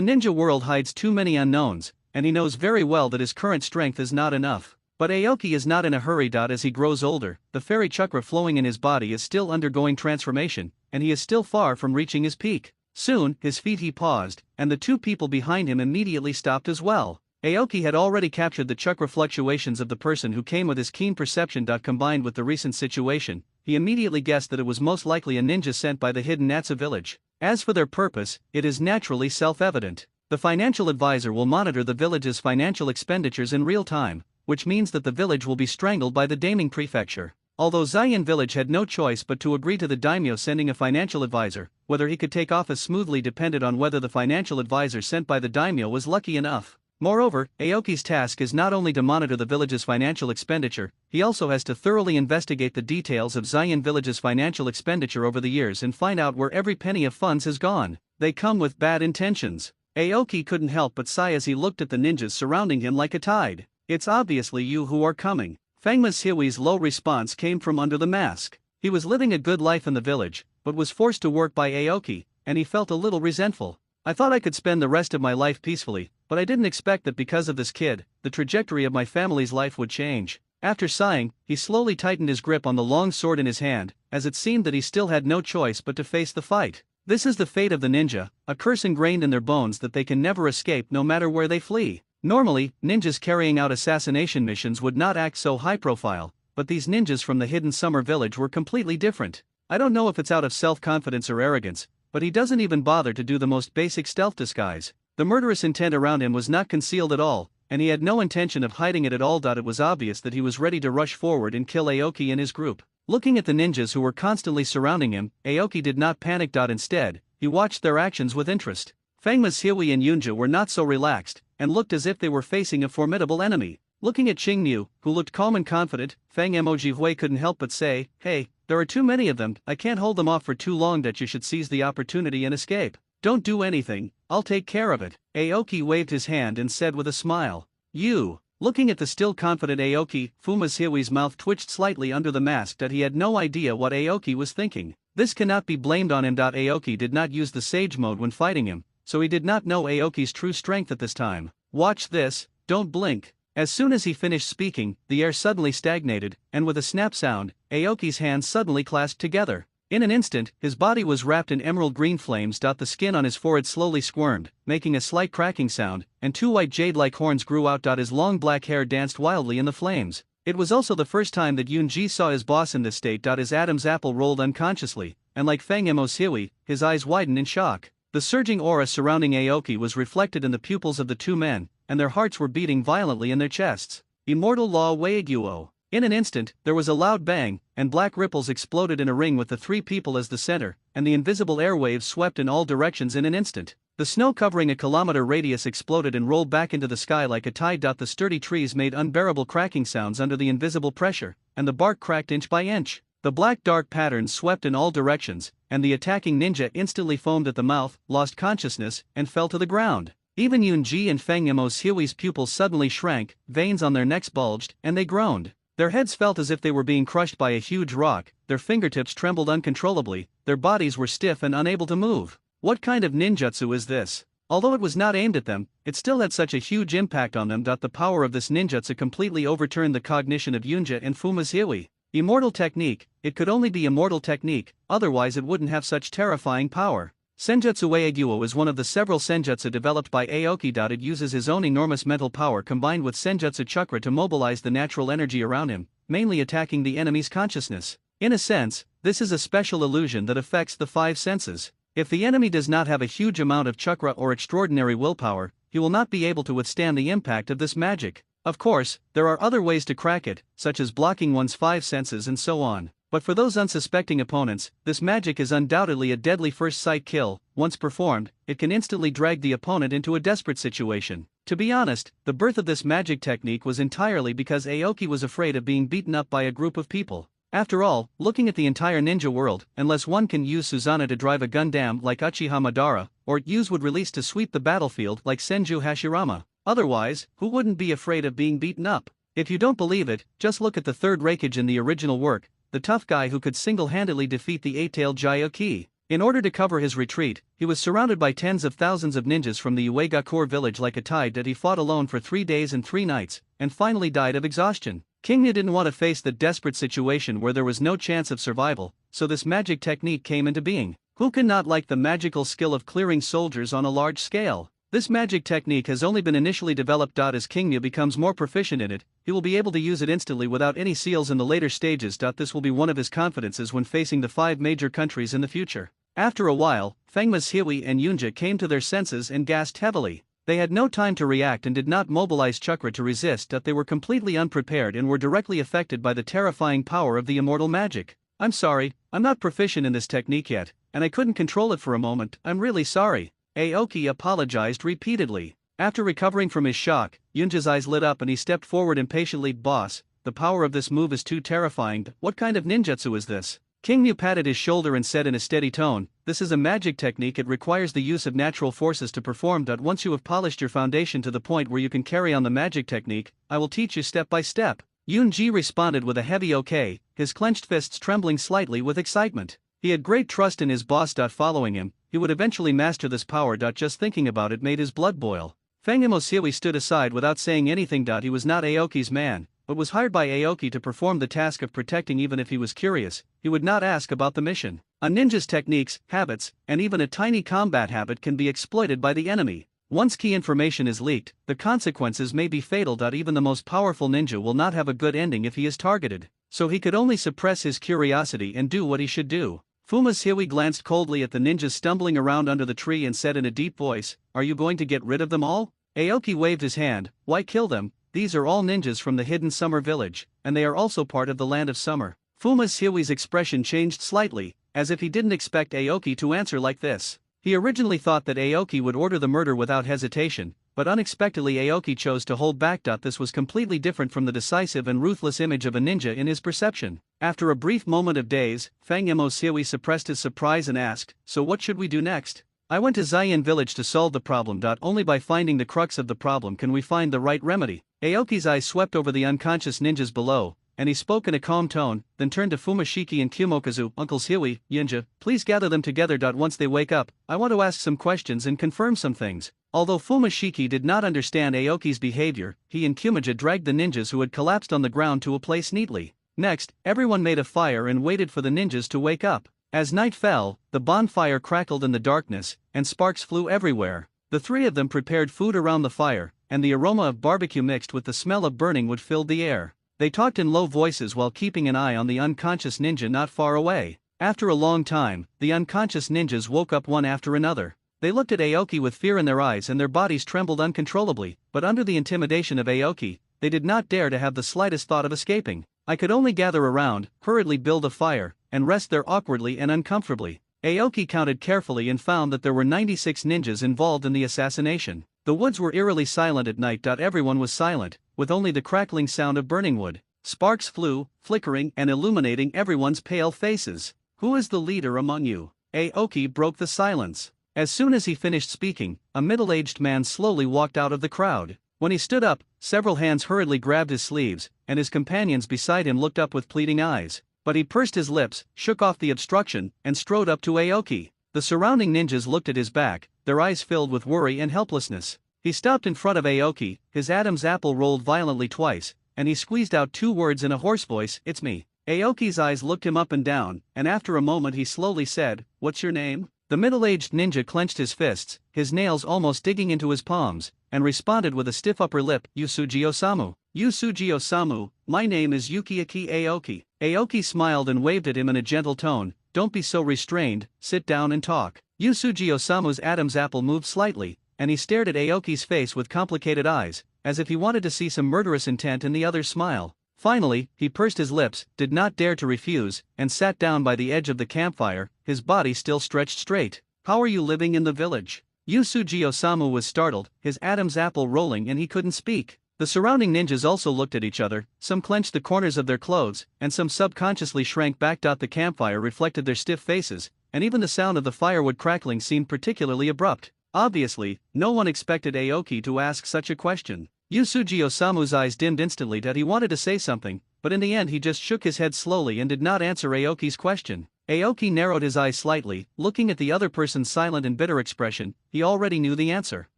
ninja world hides too many unknowns, and he knows very well that his current strength is not enough. But Aoki is not in a hurry. As he grows older, the fairy chakra flowing in his body is still undergoing transformation, and he is still far from reaching his peak. Soon, his feet he paused, and the 2 people behind him immediately stopped as well. Aoki had already captured the chakra fluctuations of the person who came with his keen perception. Combined with the recent situation, he immediately guessed that it was most likely a ninja sent by the hidden Natsu village. As for their purpose, it is naturally self-evident. The financial advisor will monitor the village's financial expenditures in real time, which means that the village will be strangled by the Daiming prefecture. Although Zayan village had no choice but to agree to the daimyo sending a financial advisor, whether he could take office smoothly depended on whether the financial advisor sent by the daimyo was lucky enough. Moreover, Aoki's task is not only to monitor the village's financial expenditure, he also has to thoroughly investigate the details of Zayan village's financial expenditure over the years and find out where every penny of funds has gone. They come with bad intentions. Aoki couldn't help but sigh as he looked at the ninjas surrounding him like a tide. It's obviously you who are coming. Fangma's Hiwi's low response came from under the mask. He was living a good life in the village, but was forced to work by Aoki, and he felt a little resentful. I thought I could spend the rest of my life peacefully, but I didn't expect that because of this kid, the trajectory of my family's life would change. After sighing, he slowly tightened his grip on the long sword in his hand, as it seemed that he still had no choice but to face the fight. This is the fate of the ninja, a curse ingrained in their bones that they can never escape no matter where they flee. Normally, ninjas carrying out assassination missions would not act so high profile, but these ninjas from the hidden summer village were completely different. I don't know if it's out of self-confidence or arrogance, but he doesn't even bother to do the most basic stealth disguise. The murderous intent around him was not concealed at all, and he had no intention of hiding it at all. It was obvious that he was ready to rush forward and kill Aoki and his group. Looking at the ninjas who were constantly surrounding him, Aoki did not panic. Instead, he watched their actions with interest. Fangma's Hiwi and Yunja were not so relaxed, and looked as if they were facing a formidable enemy. Looking at Qingniu, who looked calm and confident, Fang Emoji couldn't help but say, "Hey, there are too many of them, I can't hold them off for too long. You should seize the opportunity and escape. Don't do anything, I'll take care of it." Aoki waved his hand and said with a smile, "You." Looking at the still confident Aoki, Fuma's Hiwi's mouth twitched slightly under the mask. He had no idea what Aoki was thinking. This cannot be blamed on him. Aoki did not use the Sage mode when fighting him, so he did not know Aoki's true strength at this time. Watch this, don't blink. As soon as he finished speaking, the air suddenly stagnated, and with a snap sound, Aoki's hands suddenly clasped together. In an instant, his body was wrapped in emerald green flames. The skin on his forehead slowly squirmed, making a slight cracking sound, and 2 white jade-like horns grew out. His long black hair danced wildly in the flames. It was also the first time that Yunji saw his boss in this state. His Adam's apple rolled unconsciously, and like Fang Emo's Hiwi, his eyes widened in shock. The surging aura surrounding Aoki was reflected in the pupils of the 2 men, and their hearts were beating violently in their chests. Immortal Law Weiguo. In an instant, there was a loud bang, and black ripples exploded in a ring with the 3 people as the center, and the invisible airwaves swept in all directions in an instant. The snow covering a kilometer radius exploded and rolled back into the sky like a tide. The sturdy trees made unbearable cracking sounds under the invisible pressure, and the bark cracked inch by inch. The black dark patterns swept in all directions, and the attacking ninja instantly foamed at the mouth, lost consciousness, and fell to the ground. Even Yunji and Feng Yamoshiwi's pupils suddenly shrank, veins on their necks bulged, and they groaned. Their heads felt as if they were being crushed by a huge rock, their fingertips trembled uncontrollably, their bodies were stiff and unable to move. What kind of ninjutsu is this? Although it was not aimed at them, it still had such a huge impact on them. The power of this ninjutsu completely overturned the cognition of Yunja and Fumashiwi. Immortal technique, it could only be immortal technique, otherwise it wouldn't have such terrifying power. Senjutsu Aiguo is one of the several senjutsu developed by Aoki. It uses his own enormous mental power combined with senjutsu chakra to mobilize the natural energy around him, mainly attacking the enemy's consciousness. In a sense, this is a special illusion that affects the five senses. If the enemy does not have a huge amount of chakra or extraordinary willpower, he will not be able to withstand the impact of this magic. Of course, there are other ways to crack it, such as blocking one's five senses and so on. But for those unsuspecting opponents, this magic is undoubtedly a deadly first-sight kill. Once performed, it can instantly drag the opponent into a desperate situation. To be honest, the birth of this magic technique was entirely because Aoki was afraid of being beaten up by a group of people. After all, looking at the entire ninja world, unless one can use Susanoo to drive a Gundam like Uchiha Madara, or use would release to sweep the battlefield like Senju Hashirama. Otherwise, who wouldn't be afraid of being beaten up? If you don't believe it, just look at the third Raikage in the original work, the tough guy who could single-handedly defeat the eight-tailed Gyuki. In order to cover his retreat, he was surrounded by tens of thousands of ninjas from the Uegakur village like a tide. He fought alone for 3 days and 3 nights, and finally died of exhaustion. Kingya didn't want to face the desperate situation where there was no chance of survival, so this magic technique came into being. Who can not like the magical skill of clearing soldiers on a large scale? This magic technique has only been initially developed. As Kingya becomes more proficient in it, he will be able to use it instantly without any seals in the later stages. This will be one of his confidences when facing the 5 major countries in the future. After a while, Fengmashiwi and Yunja came to their senses and gasped heavily. They had no time to react and did not mobilize chakra to resist. They were completely unprepared and were directly affected by the terrifying power of the immortal magic. I'm sorry, I'm not proficient in this technique yet, and I couldn't control it for a moment. I'm really sorry. Aoki apologized repeatedly. After recovering from his shock, Yunja's eyes lit up and he stepped forward impatiently. Boss, the power of this move is too terrifying. What kind of ninjutsu is this? Kingya patted his shoulder and said in a steady tone, this is a magic technique. It requires the use of natural forces to perform. Once you have polished your foundation to the point where you can carry on the magic technique, I will teach you step by step. Yunji responded with a heavy okay, his clenched fists trembling slightly with excitement. He had great trust in his boss. Following him, he would eventually master this power. Just thinking about it made his blood boil. Feng Yamoshiwi stood aside without saying anything. He was not Aoki's man, but was hired by Aoki to perform the task of protecting. Even if he was curious, he would not ask about the mission. A ninja's techniques, habits, and even a tiny combat habit can be exploited by the enemy. Once key information is leaked, the consequences may be fatal. Even the most powerful ninja will not have a good ending if he is targeted, so he could only suppress his curiosity and do what he should do. Fumashiwi glanced coldly at the ninjas stumbling around under the tree and said in a deep voice, are you going to get rid of them all? Aoki waved his hand, why kill them? These are all ninjas from the hidden summer village, and they are also part of the land of summer. Fumashiwi's expression changed slightly, as if he didn't expect Aoki to answer like this. He originally thought that Aoki would order the murder without hesitation, but unexpectedly Aoki chose to hold back. This was completely different from the decisive and ruthless image of a ninja in his perception. After a brief moment of daze, Feng Yamoshiwi suppressed his surprise and asked, so what should we do next? I went to Zayan village to solve the problem. Only by finding the crux of the problem can we find the right remedy. Aoki's eyes swept over the unconscious ninjas below, and he spoke in a calm tone, then turned to Fumashiki and Kumokazu, Uncles Hiwi, Yunja, please gather them together. Once they wake up, I want to ask some questions and confirm some things. Although Fumashiki did not understand Aoki's behavior, he and Kumaja dragged the ninjas who had collapsed on the ground to a place neatly. Next, everyone made a fire and waited for the ninjas to wake up. As night fell, the bonfire crackled in the darkness, and sparks flew everywhere. The 3 of them prepared food around the fire, and the aroma of barbecue mixed with the smell of burning wood filled the air. They talked in low voices while keeping an eye on the unconscious ninja not far away. After a long time, the unconscious ninjas woke up one after another. They looked at Aoki with fear in their eyes and their bodies trembled uncontrollably, but under the intimidation of Aoki, they did not dare to have the slightest thought of escaping. I could only gather around, hurriedly build a fire, and rest there awkwardly and uncomfortably. Aoki counted carefully and found that there were 96 ninjas involved in the assassination. The woods were eerily silent at night. Everyone was silent, with only the crackling sound of burning wood. Sparks flew, flickering and illuminating everyone's pale faces. "Who is the leader among you?" Aoki broke the silence. As soon as he finished speaking, a middle-aged man slowly walked out of the crowd. When he stood up, several hands hurriedly grabbed his sleeves, and his companions beside him looked up with pleading eyes. But he pursed his lips, shook off the obstruction, and strode up to Aoki. The surrounding ninjas looked at his back, their eyes filled with worry and helplessness. He stopped in front of Aoki, his Adam's apple rolled violently twice, and he squeezed out 2 words in a hoarse voice, "It's me." Aoki's eyes looked him up and down, and after a moment he slowly said, "What's your name?" The middle-aged ninja clenched his fists, his nails almost digging into his palms, and responded with a stiff upper lip, "Yusuji Osamu." "Yusuji Osamu, my name is Yukiaki Aoki." Aoki smiled and waved at him in a gentle tone, "Don't be so restrained, sit down and talk." Yusuji Osamu's Adam's apple moved slightly, and he stared at Aoki's face with complicated eyes, as if he wanted to see some murderous intent in the other's smile. Finally, he pursed his lips, did not dare to refuse, and sat down by the edge of the campfire, his body still stretched straight. "How are you living in the village?" Yusuji Osamu was startled, his Adam's apple rolling, and he couldn't speak. The surrounding ninjas also looked at each other, some clenched the corners of their clothes, and some subconsciously shrank back. The campfire reflected their stiff faces, and even the sound of the firewood crackling seemed particularly abrupt. Obviously, no one expected Aoki to ask such a question. Yusuji Osamu's eyes dimmed instantly that he wanted to say something, but in the end he just shook his head slowly and did not answer Aoki's question. Aoki narrowed his eyes slightly, looking at the other person's silent and bitter expression. He already knew the answer.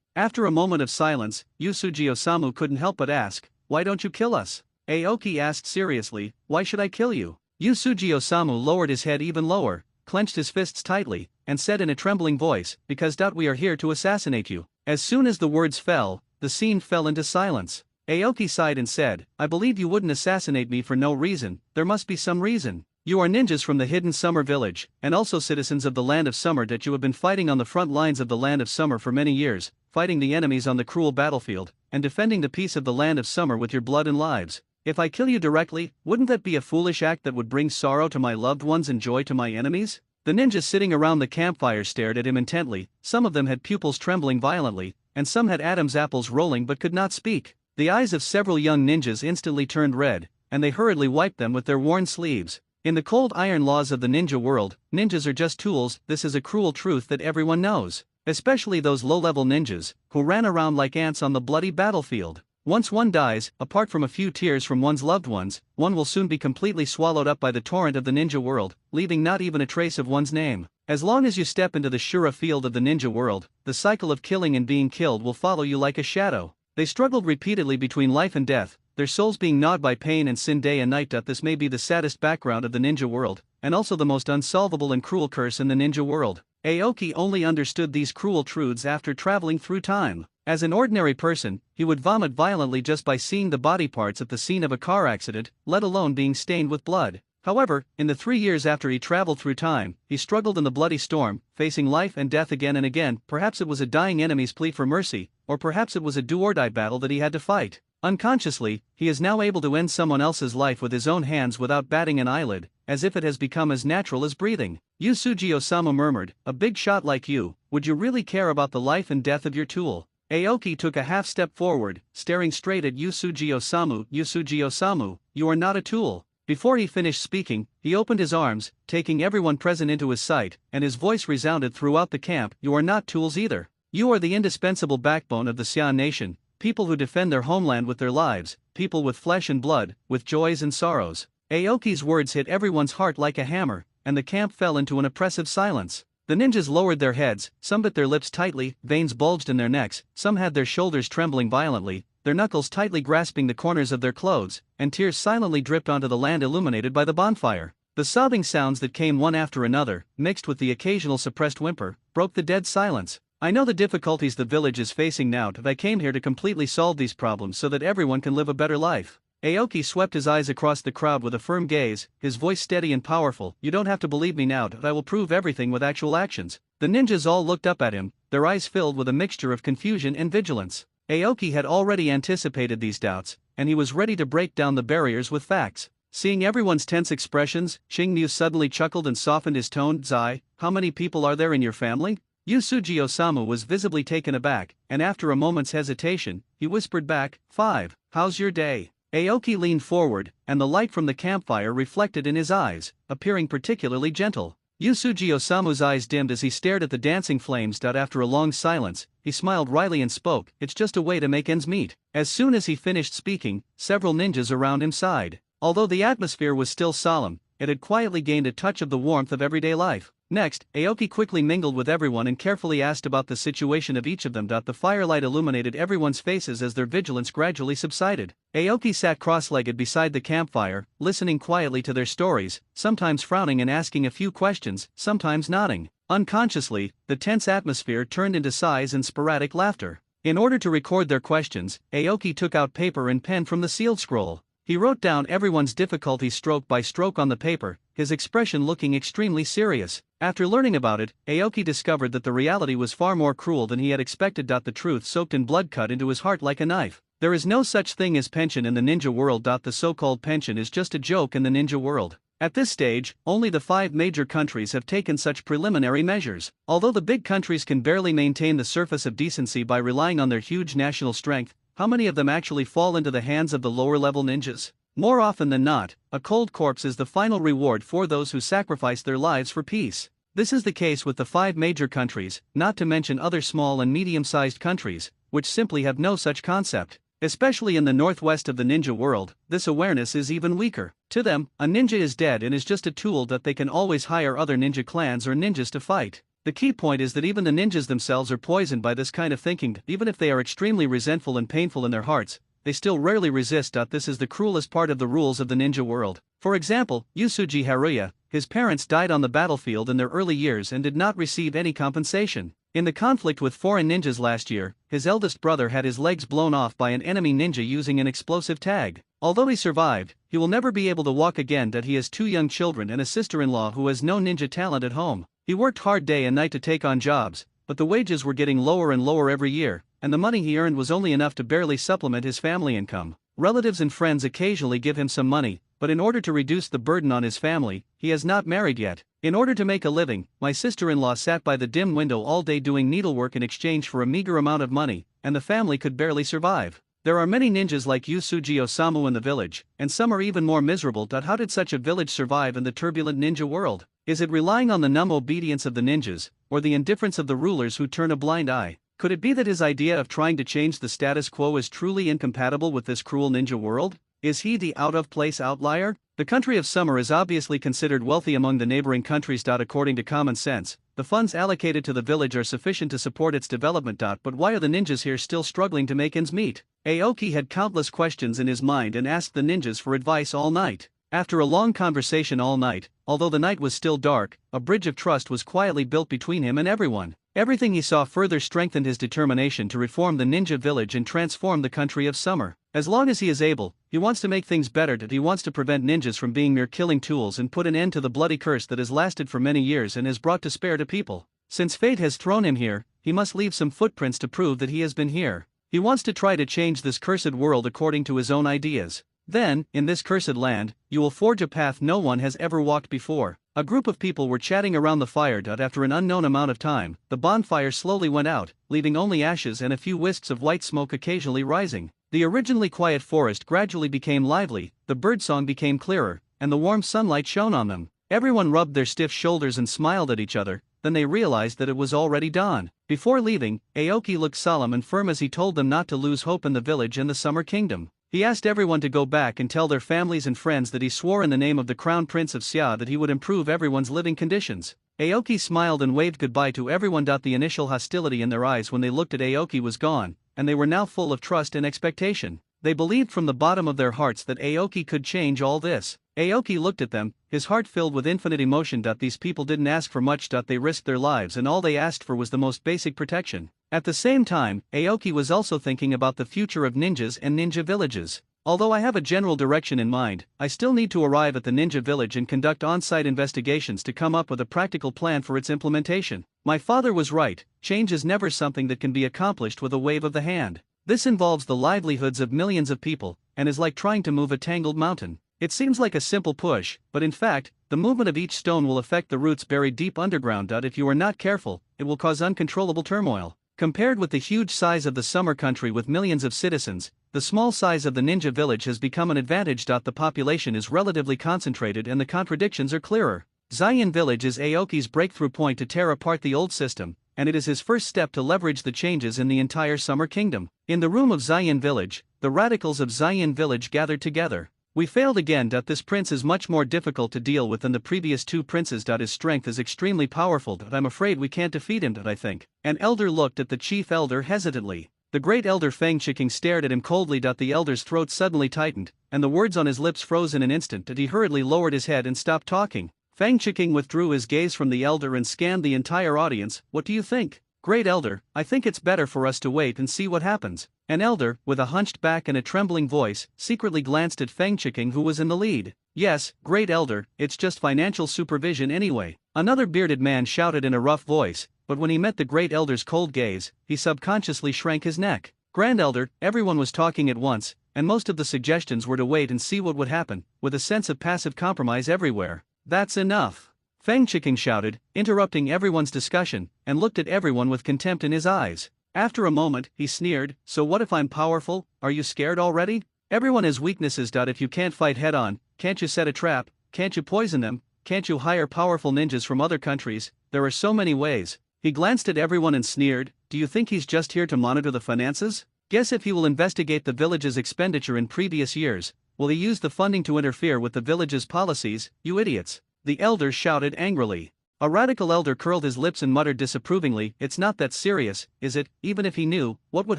After a moment of silence, Yusuji Osamu couldn't help but ask, "Why don't you kill us?" Aoki asked seriously, "Why should I kill you?" Yusuji Osamu lowered his head even lower, clenched his fists tightly, and said in a trembling voice, "Because we are here to assassinate you." As soon as the words fell, the scene fell into silence. Aoki sighed and said, "I believe you wouldn't assassinate me for no reason. There must be some reason. You are ninjas from the hidden summer village, and also citizens of the land of summer. That you have been fighting on the front lines of the land of summer for many years, fighting the enemies on the cruel battlefield, and defending the peace of the land of summer with your blood and lives. If I kill you directly, wouldn't that be a foolish act that would bring sorrow to my loved ones and joy to my enemies?" The ninjas sitting around the campfire stared at him intently. Some of them had pupils trembling violently, and some had Adam's apples rolling but could not speak. The eyes of several young ninjas instantly turned red, and they hurriedly wiped them with their worn sleeves. In the cold iron laws of the ninja world, ninjas are just tools. This is a cruel truth that everyone knows, especially those low-level ninjas, who ran around like ants on the bloody battlefield. Once one dies, apart from a few tears from one's loved ones, one will soon be completely swallowed up by the torrent of the ninja world, leaving not even a trace of one's name. As long as you step into the Shura field of the ninja world, the cycle of killing and being killed will follow you like a shadow. They struggled repeatedly between life and death, their souls being gnawed by pain and sin day and night. This may be the saddest background of the ninja world, and also the most unsolvable and cruel curse in the ninja world. Aoki only understood these cruel truths after traveling through time. As an ordinary person, he would vomit violently just by seeing the body parts at the scene of a car accident, let alone being stained with blood. However, in the 3 years after he traveled through time, he struggled in the bloody storm, facing life and death again and again. Perhaps it was a dying enemy's plea for mercy, or perhaps it was a do-or-die battle that he had to fight. Unconsciously, he is now able to end someone else's life with his own hands without batting an eyelid, as if it has become as natural as breathing. Yusuji Osamu murmured, "A big shot like you, would you really care about the life and death of your tool?" Aoki took a half step forward, staring straight at Yusuji Osamu. "Yusuji Osamu, you are not a tool." Before he finished speaking, he opened his arms, taking everyone present into his sight, and his voice resounded throughout the camp, "You are not tools either. You are the indispensable backbone of the Xian nation, people who defend their homeland with their lives, people with flesh and blood, with joys and sorrows." Aoki's words hit everyone's heart like a hammer, and the camp fell into an oppressive silence. The ninjas lowered their heads, some bit their lips tightly, veins bulged in their necks, some had their shoulders trembling violently, their knuckles tightly grasping the corners of their clothes, and tears silently dripped onto the land illuminated by the bonfire. The sobbing sounds that came one after another, mixed with the occasional suppressed whimper, broke the dead silence. "I know the difficulties the village is facing now, but I came here to completely solve these problems so that everyone can live a better life." Aoki swept his eyes across the crowd with a firm gaze, his voice steady and powerful. "You don't have to believe me now, but I will prove everything with actual actions." The ninjas all looked up at him, their eyes filled with a mixture of confusion and vigilance. Aoki had already anticipated these doubts, and he was ready to break down the barriers with facts. Seeing everyone's tense expressions, Xingmu suddenly chuckled and softened his tone. Zai, how many people are there in your family? Yusuji Osamu was visibly taken aback, and after a moment's hesitation, he whispered back, 5, how's your day? Aoki leaned forward, and the light from the campfire reflected in his eyes, appearing particularly gentle. Yusuji Osamu's eyes dimmed as he stared at the dancing flames. After a long silence, he smiled wryly and spoke, it's just a way to make ends meet. As soon as he finished speaking, several ninjas around him sighed. Although the atmosphere was still solemn, it had quietly gained a touch of the warmth of everyday life. Next, Aoki quickly mingled with everyone and carefully asked about the situation of each of them. The firelight illuminated everyone's faces as their vigilance gradually subsided. Aoki sat cross-legged beside the campfire, listening quietly to their stories, sometimes frowning and asking a few questions, sometimes nodding. Unconsciously, the tense atmosphere turned into sighs and sporadic laughter. In order to record their questions, Aoki took out paper and pen from the sealed scroll. He wrote down everyone's difficulties stroke by stroke on the paper, his expression looking extremely serious. After learning about it, Aoki discovered that the reality was far more cruel than he had expected. The truth soaked in blood cut into his heart like a knife. There is no such thing as pension in the ninja world. The so-called pension is just a joke in the ninja world. At this stage, only the 5 major countries have taken such preliminary measures. Although the big countries can barely maintain the surface of decency by relying on their huge national strength, how many of them actually fall into the hands of the lower-level ninjas? More often than not, a cold corpse is the final reward for those who sacrifice their lives for peace. This is the case with the 5 major countries, not to mention other small and medium-sized countries, which simply have no such concept. Especially in the northwest of the ninja world, this awareness is even weaker. To them, a ninja is dead and is just a tool that they can always hire other ninja clans or ninjas to fight. The key point is that even the ninjas themselves are poisoned by this kind of thinking. Even if they are extremely resentful and painful in their hearts, they still rarely resist. This is the cruelest part of the rules of the ninja world. For example, Yusuji Haruya, his parents died on the battlefield in their early years and did not receive any compensation. In the conflict with foreign ninjas last year, his eldest brother had his legs blown off by an enemy ninja using an explosive tag. Although he survived, he will never be able to walk again. He has 2 young children and a sister-in-law who has no ninja talent at home. He worked hard day and night to take on jobs, but the wages were getting lower and lower every year, and the money he earned was only enough to barely supplement his family income. Relatives and friends occasionally give him some money, but in order to reduce the burden on his family, he has not married yet. In order to make a living, my sister-in-law sat by the dim window all day doing needlework in exchange for a meager amount of money, and the family could barely survive. There are many ninjas like Yusuji Osamu in the village, and some are even more miserable. How did such a village survive in the turbulent ninja world? Is it relying on the numb obedience of the ninjas, or the indifference of the rulers who turn a blind eye? Could it be that his idea of trying to change the status quo is truly incompatible with this cruel ninja world? Is he the out-of-place outlier? The country of Summer is obviously considered wealthy among the neighboring countries. According to common sense, the funds allocated to the village are sufficient to support its development. But why are the ninjas here still struggling to make ends meet? Aoki had countless questions in his mind and asked the ninjas for advice all night. After a long conversation all night, although the night was still dark, a bridge of trust was quietly built between him and everyone. Everything he saw further strengthened his determination to reform the ninja village and transform the country of Summer. As long as he is able, he wants to make things better. He wants to prevent ninjas from being mere killing tools and put an end to the bloody curse that has lasted for many years and has brought despair to people. Since fate has thrown him here, he must leave some footprints to prove that he has been here. He wants to try to change this cursed world according to his own ideas. Then, in this cursed land, you will forge a path no one has ever walked before. A group of people were chatting around the fire. After an unknown amount of time, the bonfire slowly went out, leaving only ashes and a few wisps of white smoke occasionally rising. The originally quiet forest gradually became lively, the birdsong became clearer, and the warm sunlight shone on them. Everyone rubbed their stiff shoulders and smiled at each other. Then they realized that it was already dawn. Before leaving, Aoki looked solemn and firm as he told them not to lose hope in the village and the Summer Kingdom. He asked everyone to go back and tell their families and friends that he swore in the name of the Crown Prince of Xia that he would improve everyone's living conditions. Aoki smiled and waved goodbye to everyone. The initial hostility in their eyes when they looked at Aoki was gone, and they were now full of trust and expectation. They believed from the bottom of their hearts that Aoki could change all this. Aoki looked at them, his heart filled with infinite emotion. These people didn't ask for much. They risked their lives, and all they asked for was the most basic protection. At the same time, Aoki was also thinking about the future of ninjas and ninja villages. Although I have a general direction in mind, I still need to arrive at the ninja village and conduct on-site investigations to come up with a practical plan for its implementation. My father was right, change is never something that can be accomplished with a wave of the hand. This involves the livelihoods of millions of people, and is like trying to move a tangled mountain. It seems like a simple push, but in fact, the movement of each stone will affect the roots buried deep underground. If you are not careful, it will cause uncontrollable turmoil. Compared with the huge size of the summer country with millions of citizens, the small size of the ninja village has become an advantage. The population is relatively concentrated and the contradictions are clearer. Zion Village is Aoki's breakthrough point to tear apart the old system, and it is his first step to leverage the changes in the entire Summer Kingdom. In the room of Zion Village, the radicals of Zion Village gathered together. We failed again. This prince is much more difficult to deal with than the previous two princes. His strength is extremely powerful. I'm afraid we can't defeat him. I think. An elder looked at the chief elder hesitantly. The great elder Feng Shiking stared at him coldly. The elder's throat suddenly tightened, and the words on his lips froze in an instant. He hurriedly lowered his head and stopped talking. Feng Shiking withdrew his gaze from the elder and scanned the entire audience. What do you think? Great elder, I think it's better for us to wait and see what happens. An elder, with a hunched back and a trembling voice, secretly glanced at Feng Shiking, who was in the lead. Yes, great elder, it's just financial supervision anyway. Another bearded man shouted in a rough voice, but when he met the great elder's cold gaze, he subconsciously shrank his neck. Grand elder, everyone was talking at once, and most of the suggestions were to wait and see what would happen, with a sense of passive compromise everywhere. That's enough. Feng Shiking shouted, interrupting everyone's discussion, and looked at everyone with contempt in his eyes. After a moment, he sneered, so what if I'm powerful? Are you scared already? Everyone has weaknesses. If you can't fight head on, can't you set a trap? Can't you poison them? Can't you hire powerful ninjas from other countries? There are so many ways. He glanced at everyone and sneered, do you think he's just here to monitor the finances? Guess if he will investigate the village's expenditure in previous years, will he use the funding to interfere with the village's policies, you idiots? The elder shouted angrily. A radical elder curled his lips and muttered disapprovingly, it's not that serious, is it? Even if he knew, what would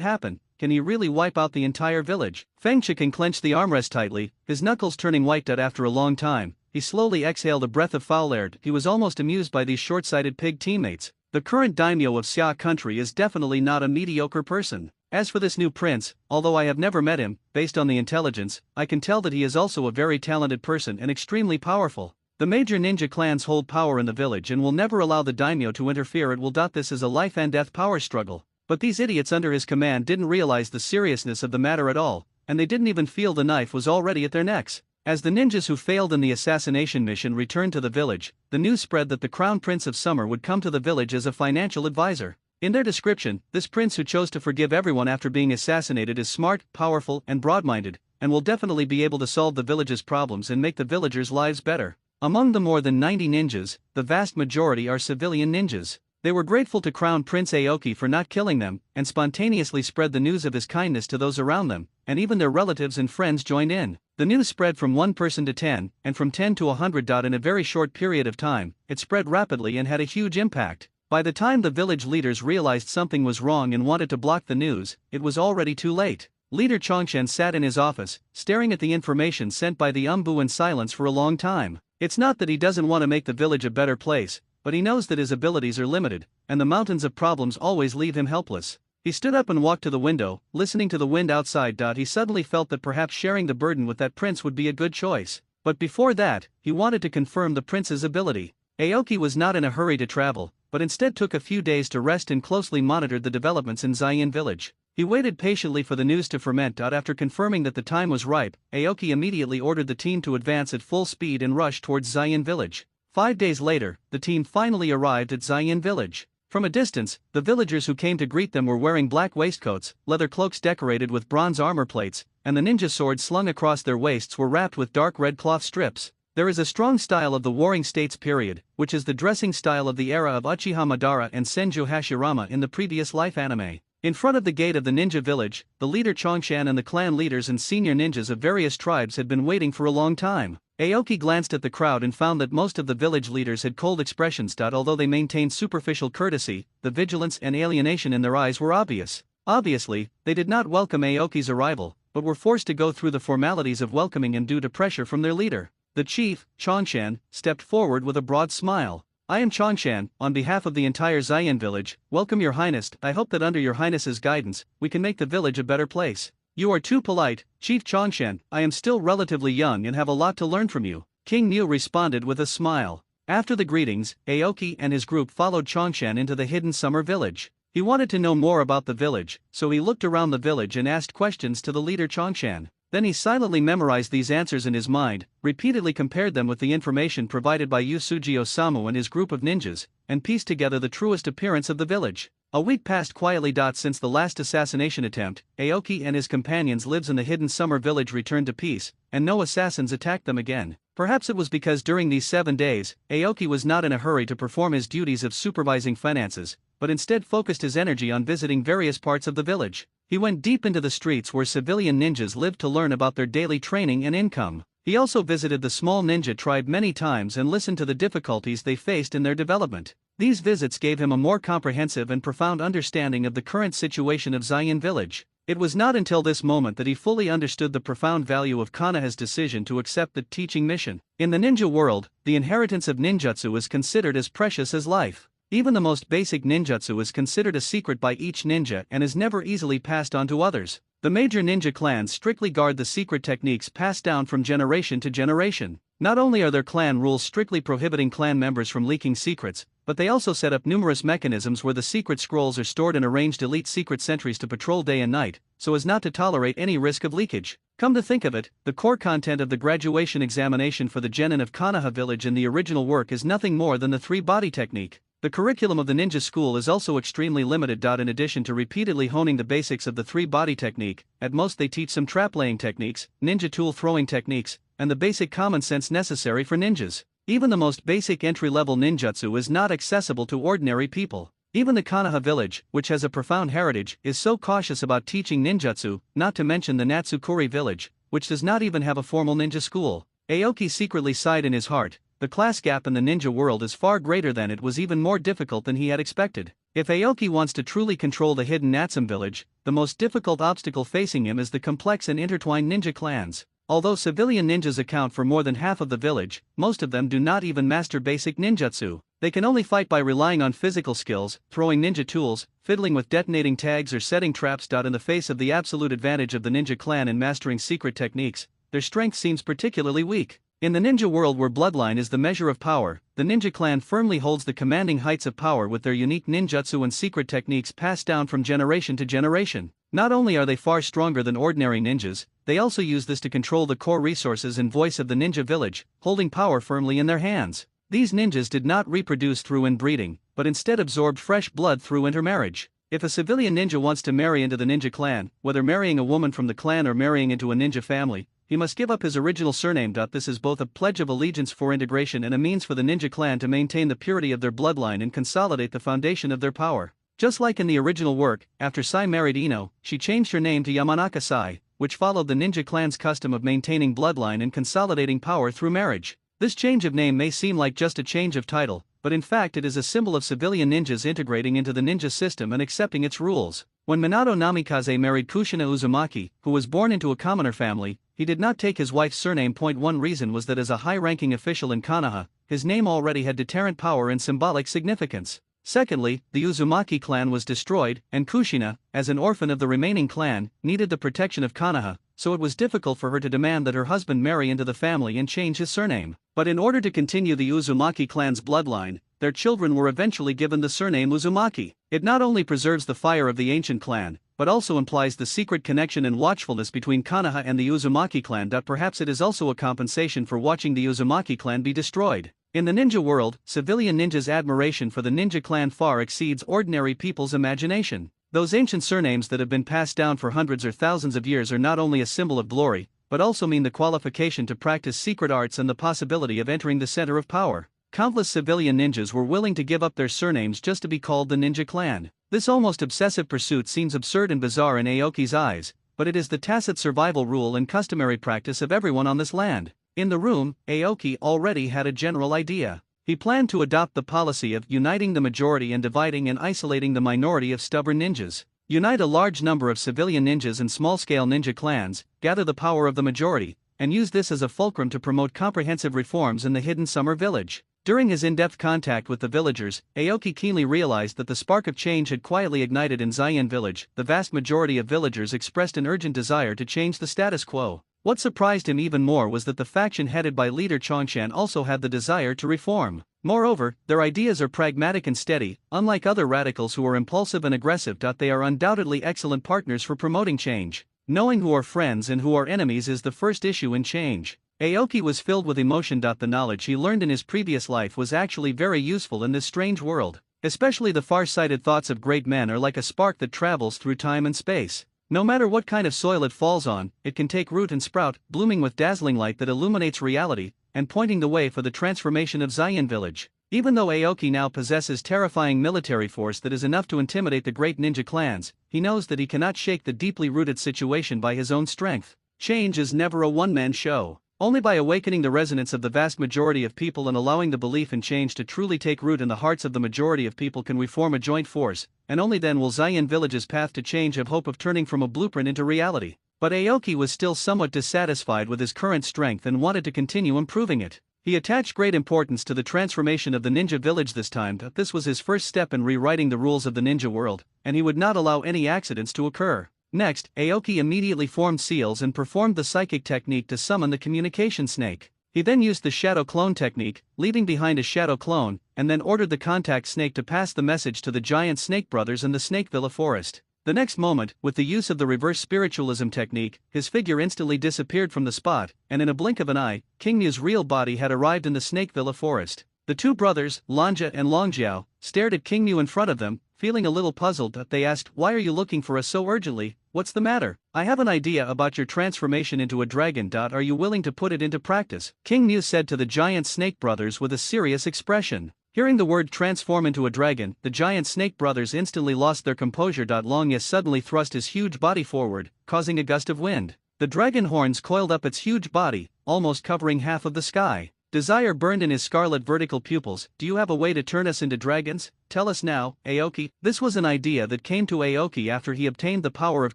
happen? Can he really wipe out the entire village? Feng Shiking clenched the armrest tightly, his knuckles turning white. After a long time, he slowly exhaled a breath of foul air. He was almost amused by these short-sighted pig teammates. The current daimyo of Xia country is definitely not a mediocre person. As for this new prince, although I have never met him, based on the intelligence, I can tell that he is also a very talented person and extremely powerful. The major ninja clans hold power in the village and will never allow the daimyo to interfere. This is a life and death power struggle. But these idiots under his command didn't realize the seriousness of the matter at all, and they didn't even feel the knife was already at their necks. As the ninjas who failed in the assassination mission returned to the village, the news spread that the Crown Prince of Summer would come to the village as a financial advisor. In their description, this prince who chose to forgive everyone after being assassinated is smart, powerful, and broad-minded, and will definitely be able to solve the village's problems and make the villagers' lives better. Among the more than 90 ninjas, the vast majority are civilian ninjas. They were grateful to Crown Prince Aoki for not killing them, and spontaneously spread the news of his kindness to those around them, and even their relatives and friends joined in. The news spread from one person to 10, and from 10 to 100. In a very short period of time, it spread rapidly and had a huge impact. By the time the village leaders realized something was wrong and wanted to block the news, it was already too late. Leader Chongshan sat in his office, staring at the information sent by the Umbu in silence for a long time. It's not that he doesn't want to make the village a better place, but he knows that his abilities are limited, and the mountains of problems always leave him helpless. He stood up and walked to the window, listening to the wind outside. He suddenly felt that perhaps sharing the burden with that prince would be a good choice. But before that, he wanted to confirm the prince's ability. Aoki was not in a hurry to travel, but instead took a few days to rest and closely monitored the developments in Zion Village. He waited patiently for the news to ferment. After confirming that the time was ripe, Aoki immediately ordered the team to advance at full speed and rush towards Zion Village. 5 days later, the team finally arrived at Zion Village. From a distance, the villagers who came to greet them were wearing black waistcoats, leather cloaks decorated with bronze armor plates, and the ninja swords slung across their waists were wrapped with dark red cloth strips. There is a strong style of the Warring States period, which is the dressing style of the era of Uchiha Madara and Senju Hashirama in the previous life anime. In front of the gate of the ninja village, the leader Chongshan and the clan leaders and senior ninjas of various tribes had been waiting for a long time. Aoki glanced at the crowd and found that most of the village leaders had cold expressions. Although they maintained superficial courtesy, the vigilance and alienation in their eyes were obvious. Obviously, they did not welcome Aoki's arrival, but were forced to go through the formalities of welcoming him due to pressure from their leader. The chief, Chongshan, stepped forward with a broad smile. I am Chongshan, on behalf of the entire Zion village, welcome your highness. I hope that under your highness's guidance, we can make the village a better place. You are too polite, Chief Chongshan. I am still relatively young and have a lot to learn from you. King Mu responded with a smile. After the greetings, Aoki and his group followed Chongshan into the hidden summer village. He wanted to know more about the village, so he looked around the village and asked questions to the leader Chongshan. Then he silently memorized these answers in his mind, repeatedly compared them with the information provided by Yusuji Osamu and his group of ninjas, and pieced together the truest appearance of the village. A week passed quietly. Since the last assassination attempt, Aoki and his companions lives in the hidden summer village returned to peace, and no assassins attacked them again. Perhaps it was because during these 7 days, Aoki was not in a hurry to perform his duties of supervising finances, but instead focused his energy on visiting various parts of the village. He went deep into the streets where civilian ninjas lived to learn about their daily training and income. He also visited the small ninja tribe many times and listened to the difficulties they faced in their development. These visits gave him a more comprehensive and profound understanding of the current situation of Zion Village. It was not until this moment that he fully understood the profound value of Konoha's decision to accept the teaching mission. In the ninja world, the inheritance of ninjutsu is considered as precious as life. Even the most basic ninjutsu is considered a secret by each ninja and is never easily passed on to others. The major ninja clans strictly guard the secret techniques passed down from generation to generation. Not only are their clan rules strictly prohibiting clan members from leaking secrets, but they also set up numerous mechanisms where the secret scrolls are stored and arranged elite secret sentries to patrol day and night, so as not to tolerate any risk of leakage. Come to think of it, the core content of the graduation examination for the genin of Konoha village in the original work is nothing more than the 3-body technique. The curriculum of the ninja school is also extremely limited. In addition to repeatedly honing the basics of the 3-body technique, at most they teach some trap-laying techniques, ninja tool throwing techniques, and the basic common sense necessary for ninjas. Even the most basic entry-level ninjutsu is not accessible to ordinary people. Even the Konoha village, which has a profound heritage, is so cautious about teaching ninjutsu, not to mention the Natsukuri village, which does not even have a formal ninja school. Aoki secretly sighed in his heart. The class gap in the ninja world is far greater than it was even more difficult than he had expected. If Aoki wants to truly control the hidden Natsum village, the most difficult obstacle facing him is the complex and intertwined ninja clans. Although civilian ninjas account for more than half of the village, most of them do not even master basic ninjutsu. They can only fight by relying on physical skills, throwing ninja tools, fiddling with detonating tags or setting traps. In the face of the absolute advantage of the ninja clan in mastering secret techniques, their strength seems particularly weak. In the ninja world where bloodline is the measure of power, the ninja clan firmly holds the commanding heights of power with their unique ninjutsu and secret techniques passed down from generation to generation. Not only are they far stronger than ordinary ninjas, they also use this to control the core resources and voice of the ninja village, holding power firmly in their hands. These ninjas did not reproduce through inbreeding, but instead absorbed fresh blood through intermarriage. If a civilian ninja wants to marry into the ninja clan, whether marrying a woman from the clan or marrying into a ninja family, he must give up his original surname. This is both a pledge of allegiance for integration and a means for the ninja clan to maintain the purity of their bloodline and consolidate the foundation of their power. Just like in the original work, after Sai married Ino, she changed her name to Yamanaka Sai, which followed the ninja clan's custom of maintaining bloodline and consolidating power through marriage. This change of name may seem like just a change of title, but in fact it is a symbol of civilian ninjas integrating into the ninja system and accepting its rules. When Minato Namikaze married Kushina Uzumaki, who was born into a commoner family, he did not take his wife's surname. One reason was that as a high-ranking official in Konoha, his name already had deterrent power and symbolic significance. Secondly, the Uzumaki clan was destroyed, and Kushina, as an orphan of the remaining clan, needed the protection of Konoha, so it was difficult for her to demand that her husband marry into the family and change his surname. But in order to continue the Uzumaki clan's bloodline, their children were eventually given the surname Uzumaki. It not only preserves the fire of the ancient clan, but also implies the secret connection and watchfulness between Konoha and the Uzumaki clan. Perhaps it is also a compensation for watching the Uzumaki clan be destroyed. In the ninja world, civilian ninjas' admiration for the ninja clan far exceeds ordinary people's imagination. Those ancient surnames that have been passed down for hundreds or thousands of years are not only a symbol of glory, but also mean the qualification to practice secret arts and the possibility of entering the center of power. Countless civilian ninjas were willing to give up their surnames just to be called the ninja clan. This almost obsessive pursuit seems absurd and bizarre in Aoki's eyes, but it is the tacit survival rule and customary practice of everyone on this land. In the room, Aoki already had a general idea. He planned to adopt the policy of uniting the majority and dividing and isolating the minority of stubborn ninjas. Unite a large number of civilian ninjas and small-scale ninja clans, gather the power of the majority, and use this as a fulcrum to promote comprehensive reforms in the hidden summer village. During his in-depth contact with the villagers, Aoki keenly realized that the spark of change had quietly ignited in Zion village. The vast majority of villagers expressed an urgent desire to change the status quo. What surprised him even more was that the faction headed by leader Chongshan also had the desire to reform. Moreover, their ideas are pragmatic and steady, unlike other radicals who are impulsive and aggressive. They are undoubtedly excellent partners for promoting change. Knowing who are friends and who are enemies is the first issue in change. Aoki was filled with emotion. The knowledge he learned in his previous life was actually very useful in this strange world. Especially the far-sighted thoughts of great men are like a spark that travels through time and space. No matter what kind of soil it falls on, it can take root and sprout, blooming with dazzling light that illuminates reality, and pointing the way for the transformation of Zion Village. Even though Aoki now possesses terrifying military force that is enough to intimidate the great ninja clans, he knows that he cannot shake the deeply rooted situation by his own strength. Change is never a one-man show. Only by awakening the resonance of the vast majority of people and allowing the belief in change to truly take root in the hearts of the majority of people can we form a joint force, and only then will Zion Village's path to change have hope of turning from a blueprint into reality. But Aoki was still somewhat dissatisfied with his current strength and wanted to continue improving it. He attached great importance to the transformation of the ninja village this time. This was his first step in rewriting the rules of the ninja world, and he would not allow any accidents to occur. Next, Aoki immediately formed seals and performed the psychic technique to summon the communication snake. He then used the shadow clone technique, leaving behind a shadow clone, and then ordered the contact snake to pass the message to the giant snake brothers in the Snakevilla forest. The next moment, with the use of the reverse spiritualism technique, his figure instantly disappeared from the spot, and in a blink of an eye, King Mu's real body had arrived in the Snakevilla forest. The two brothers, Lanja and Longjiao, stared at King Mu in front of them, feeling a little puzzled. They asked, "Why are you looking for us so urgently? What's the matter?" "I have an idea about your transformation into a dragon. Are you willing to put it into practice?" King Mu said to the giant snake brothers with a serious expression. Hearing the word transform into a dragon, the giant snake brothers instantly lost their composure. Longya suddenly thrust his huge body forward, causing a gust of wind. The dragon horns coiled up its huge body, almost covering half of the sky. Desire burned in his scarlet vertical pupils. "Do you have a way to turn us into dragons? Tell us now, Aoki." This was an idea that came to Aoki after he obtained the power of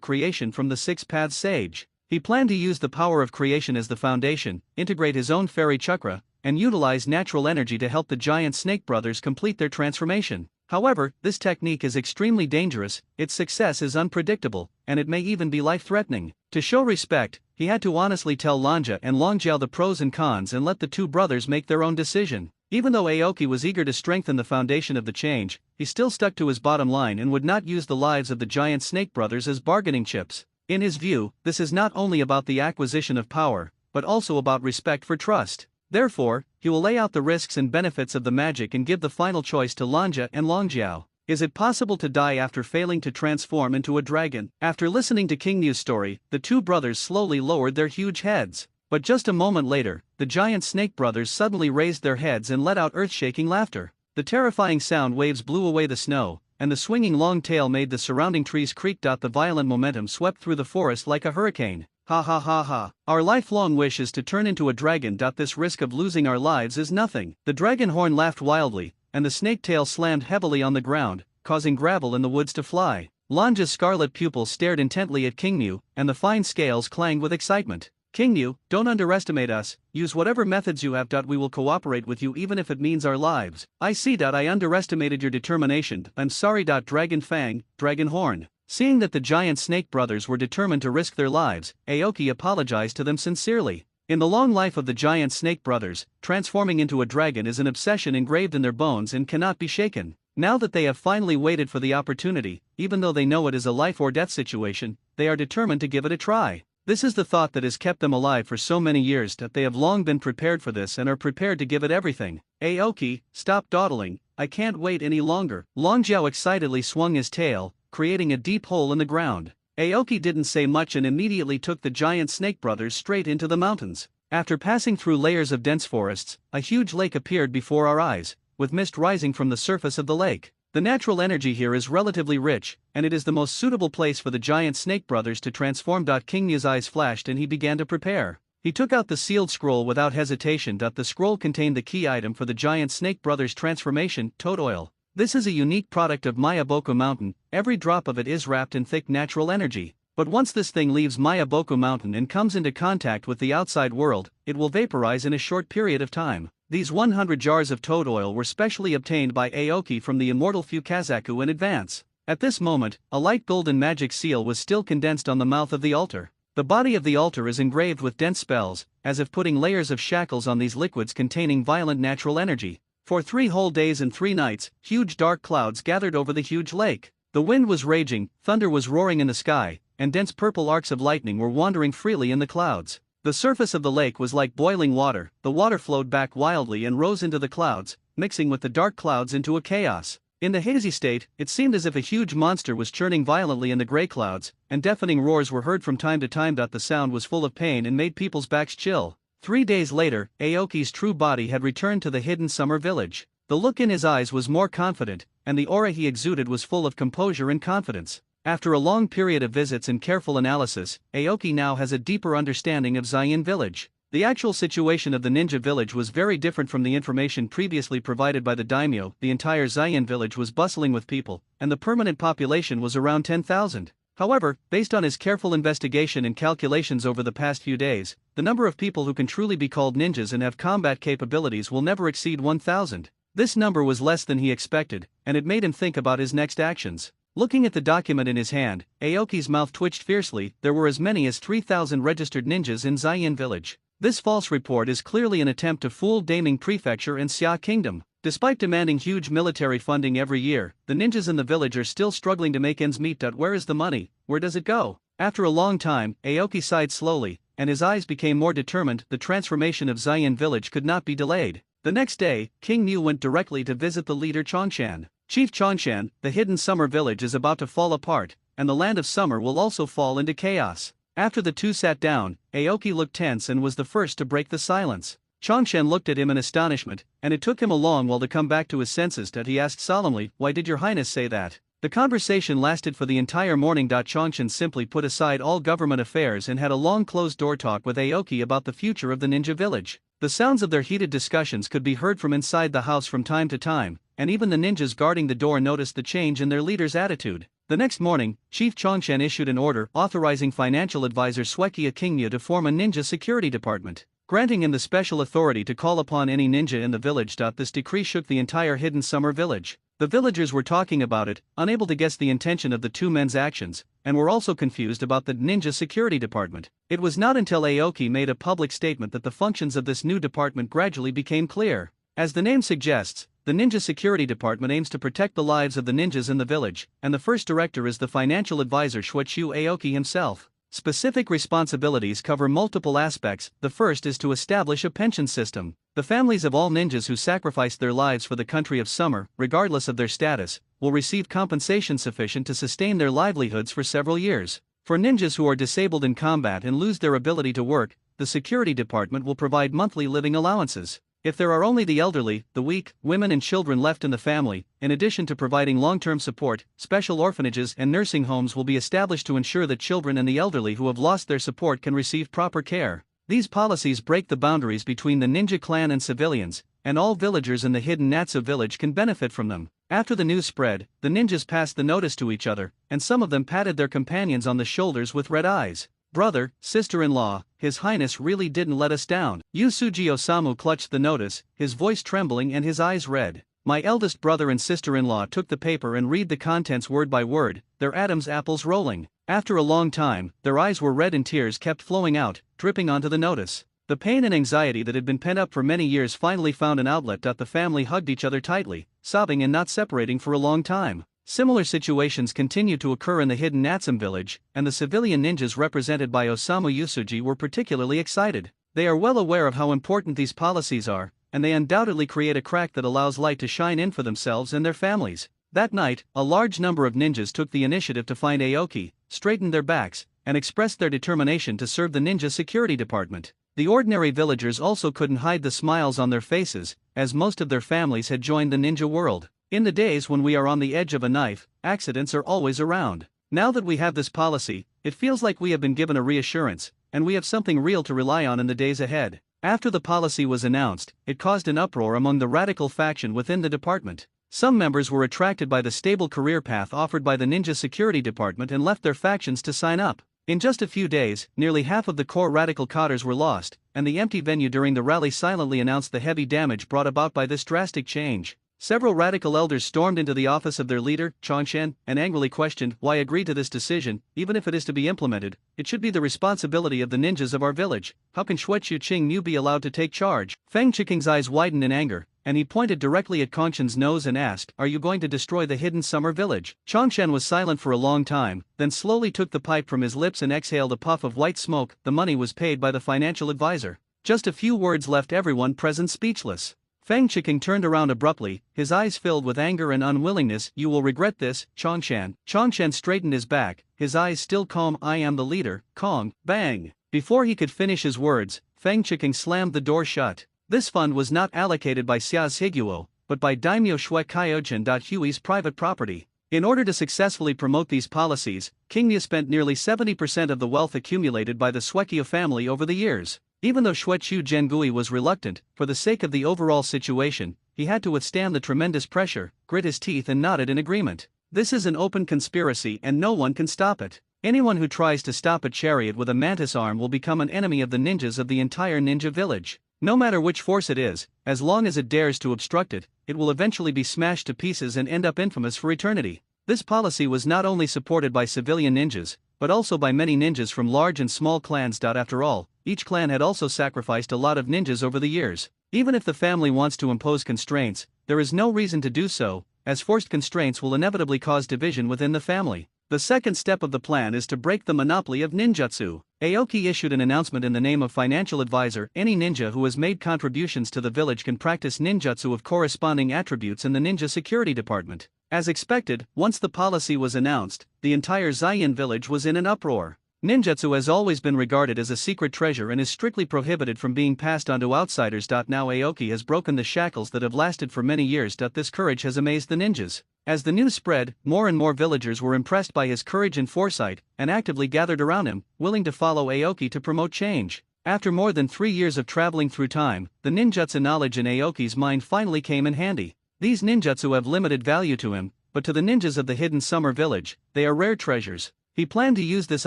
creation from the Six Paths Sage. He planned to use the power of creation as the foundation, integrate his own fairy chakra, and utilize natural energy to help the giant snake brothers complete their transformation. However, this technique is extremely dangerous, its success is unpredictable, and it may even be life-threatening. To show respect, he had to honestly tell Lanja and Longjiao the pros and cons and let the two brothers make their own decision. Even though Aoki was eager to strengthen the foundation of the change, he still stuck to his bottom line and would not use the lives of the giant snake brothers as bargaining chips. In his view, this is not only about the acquisition of power, but also about respect for trust. Therefore, he will lay out the risks and benefits of the magic and give the final choice to Lanja and Longjiao. Is it possible to die after failing to transform into a dragon? After listening to King Mu's story, the two brothers slowly lowered their huge heads. But just a moment later, the giant snake brothers suddenly raised their heads and let out earth-shaking laughter. The terrifying sound waves blew away the snow, and the swinging long tail made the surrounding trees creak. The violent momentum swept through the forest like a hurricane. "Ha ha ha ha. Our lifelong wish is to turn into a dragon. This risk of losing our lives is nothing." The dragon horn laughed wildly, and the snake tail slammed heavily on the ground, causing gravel in the woods to fly. Lanja's scarlet pupils stared intently at King Mu, and the fine scales clanged with excitement. "King Mu, don't underestimate us. Use whatever methods you have. We will cooperate with you even if it means our lives." "I see. I underestimated your determination. I'm sorry. Dragon Fang, Dragon Horn." Seeing that the giant snake brothers were determined to risk their lives, Aoki apologized to them sincerely. In the long life of the giant snake brothers, transforming into a dragon is an obsession engraved in their bones and cannot be shaken. Now that they have finally waited for the opportunity, even though they know it is a life or death situation, they are determined to give it a try. This is the thought that has kept them alive for so many years. They have long been prepared for this and are prepared to give it everything. "Aoki, stop dawdling. I can't wait any longer." Longjiao excitedly swung his tail, creating a deep hole in the ground. Aoki didn't say much and immediately took the giant snake brothers straight into the mountains. After passing through layers of dense forests, a huge lake appeared before our eyes, with mist rising from the surface of the lake. The natural energy here is relatively rich, and it is the most suitable place for the giant snake brothers to transform. King Mu's eyes flashed and he began to prepare. He took out the sealed scroll without hesitation. The scroll contained the key item for the giant snake brothers' transformation, toad oil. This is a unique product of Mayaboku Mountain. Every drop of it is wrapped in thick natural energy. But once this thing leaves Mayaboku Mountain and comes into contact with the outside world, it will vaporize in a short period of time. These 100 jars of toad oil were specially obtained by Aoki from the immortal Fukazaku in advance. At this moment, a light golden magic seal was still condensed on the mouth of the altar. The body of the altar is engraved with dense spells, as if putting layers of shackles on these liquids containing violent natural energy. For 3 whole days and 3 nights, huge dark clouds gathered over the huge lake. The wind was raging, thunder was roaring in the sky, and dense purple arcs of lightning were wandering freely in the clouds. The surface of the lake was like boiling water, the water flowed back wildly and rose into the clouds, mixing with the dark clouds into a chaos. In the hazy state, it seemed as if a huge monster was churning violently in the gray clouds, and deafening roars were heard from time to time. The sound was full of pain and made people's backs chill. 3 days later, Aoki's true body had returned to the hidden summer village. The look in his eyes was more confident, and the aura he exuded was full of composure and confidence. After a long period of visits and careful analysis, Aoki now has a deeper understanding of Zayin Village. The actual situation of the ninja village was very different from the information previously provided by the daimyo. The entire Zayin village was bustling with people, and the permanent population was around 10,000. However, based on his careful investigation and calculations over the past few days, the number of people who can truly be called ninjas and have combat capabilities will never exceed 1,000. This number was less than he expected, and it made him think about his next actions. Looking at the document in his hand, Aoki's mouth twitched fiercely. There were as many as 3,000 registered ninjas in Zayin village. This false report is clearly an attempt to fool Daming Prefecture and Xia Kingdom. Despite demanding huge military funding every year, the ninjas in the village are still struggling to make ends meet. Where is the money? Where does it go? After a long time, Aoki sighed slowly, and his eyes became more determined. The transformation of Zayin village could not be delayed. The next day, King Mu went directly to visit the leader Chongshan. Chief Chongshan, the hidden summer village is about to fall apart, and the land of summer will also fall into chaos. After the two sat down, Aoki looked tense and was the first to break the silence. Chongshan looked at him in astonishment, and it took him a long while to come back to his senses. He asked solemnly, "Why did your highness say that?" The conversation lasted for the entire morning. Chongshan simply put aside all government affairs and had a long closed-door talk with Aoki about the future of the ninja village. The sounds of their heated discussions could be heard from inside the house from time to time, and even the ninjas guarding the door noticed the change in their leader's attitude. The next morning, Chief Chongshan issued an order authorizing financial advisor Suekia Kingmyu to form a ninja security department, granting him the special authority to call upon any ninja in the village. This decree shook the entire hidden summer village. The villagers were talking about it, unable to guess the intention of the two men's actions, and were also confused about the ninja security department. It was not until Aoki made a public statement that the functions of this new department gradually became clear. As the name suggests, the Ninja Security Department aims to protect the lives of the ninjas in the village, and the first director is the financial advisor Shuechu Aoki himself. Specific responsibilities cover multiple aspects. The first is to establish a pension system. The families of all ninjas who sacrificed their lives for the country of summer, regardless of their status, will receive compensation sufficient to sustain their livelihoods for several years. For ninjas who are disabled in combat and lose their ability to work, the security department will provide monthly living allowances. If there are only the elderly, the weak, women and children left in the family, in addition to providing long-term support, special orphanages and nursing homes will be established to ensure that children and the elderly who have lost their support can receive proper care. These policies break the boundaries between the ninja clan and civilians, and all villagers in the hidden Natsu village can benefit from them. After the news spread, the ninjas passed the notice to each other, and some of them patted their companions on the shoulders with red eyes. "Brother, sister-in-law, His Highness really didn't let us down." Yusuji Osamu clutched the notice, his voice trembling and his eyes red. My eldest brother and sister-in-law took the paper and read the contents word by word, their Adam's apples rolling. After a long time, their eyes were red and tears kept flowing out, dripping onto the notice. The pain and anxiety that had been pent up for many years finally found an outlet. The family hugged each other tightly, sobbing and not separating for a long time. Similar situations continued to occur in the hidden Natsum village, and the civilian ninjas represented by Osamu Yusuji were particularly excited. They are well aware of how important these policies are, and they undoubtedly create a crack that allows light to shine in for themselves and their families. That night, a large number of ninjas took the initiative to find Aoki, straightened their backs, and expressed their determination to serve the ninja security department. The ordinary villagers also couldn't hide the smiles on their faces, as most of their families had joined the ninja world. In the days when we are on the edge of a knife, accidents are always around. Now that we have this policy, it feels like we have been given a reassurance, and we have something real to rely on in the days ahead. After the policy was announced, it caused an uproar among the radical faction within the department. Some members were attracted by the stable career path offered by the Ninja Security Department and left their factions to sign up. In just a few days, nearly half of the core radical cadres were lost, and the empty venue during the rally silently announced the heavy damage brought about by this drastic change. Several radical elders stormed into the office of their leader, Chongshan, and angrily questioned why agree to this decision. Even if it is to be implemented, it should be the responsibility of the ninjas of our village. How can Xuechu Qingmu be allowed to take charge? Feng Chiking's eyes widened in anger, and he pointed directly at Kongshan's nose and asked, "Are you going to destroy the hidden summer village?" Chongshan was silent for a long time, then slowly took the pipe from his lips and exhaled a puff of white smoke. The money was paid by the financial advisor. Just a few words left everyone present speechless. Feng Chiking turned around abruptly, his eyes filled with anger and unwillingness. "You will regret this, Chongshan." Chongshan straightened his back, his eyes still calm. "I am the leader, Kong." Bang! Before he could finish his words, Feng Chiking slammed the door shut. This fund was not allocated by Xia's Higuo, but by Daimyo Shui Kyogen. Hui's private property. In order to successfully promote these policies, King Mu spent nearly 70% of the wealth accumulated by the Suekio family over the years. Even though Xuechu Zhengui was reluctant, for the sake of the overall situation, he had to withstand the tremendous pressure, grit his teeth and nodded in agreement. This is an open conspiracy and no one can stop it. Anyone who tries to stop a chariot with a mantis arm will become an enemy of the ninjas of the entire ninja village. No matter which force it is, as long as it dares to obstruct it, it will eventually be smashed to pieces and end up infamous for eternity. This policy was not only supported by civilian ninjas, but also by many ninjas from large and small clans. After all, each clan had also sacrificed a lot of ninjas over the years. Even if the family wants to impose constraints, there is no reason to do so, as forced constraints will inevitably cause division within the family. The second step of the plan is to break the monopoly of ninjutsu. Aoki issued an announcement in the name of financial advisor. Any ninja who has made contributions to the village can practice ninjutsu of corresponding attributes in the ninja security department. As expected, once the policy was announced, the entire Xian village was in an uproar. Ninjutsu has always been regarded as a secret treasure and is strictly prohibited from being passed on to outsiders. Now Aoki has broken the shackles that have lasted for many years. This courage has amazed the ninjas. As the news spread, more and more villagers were impressed by his courage and foresight, and actively gathered around him, willing to follow Aoki to promote change. After more than 3 years of traveling through time, the ninjutsu knowledge in Aoki's mind finally came in handy. These ninjutsu have limited value to him, but to the ninjas of the hidden summer village, they are rare treasures. He planned to use this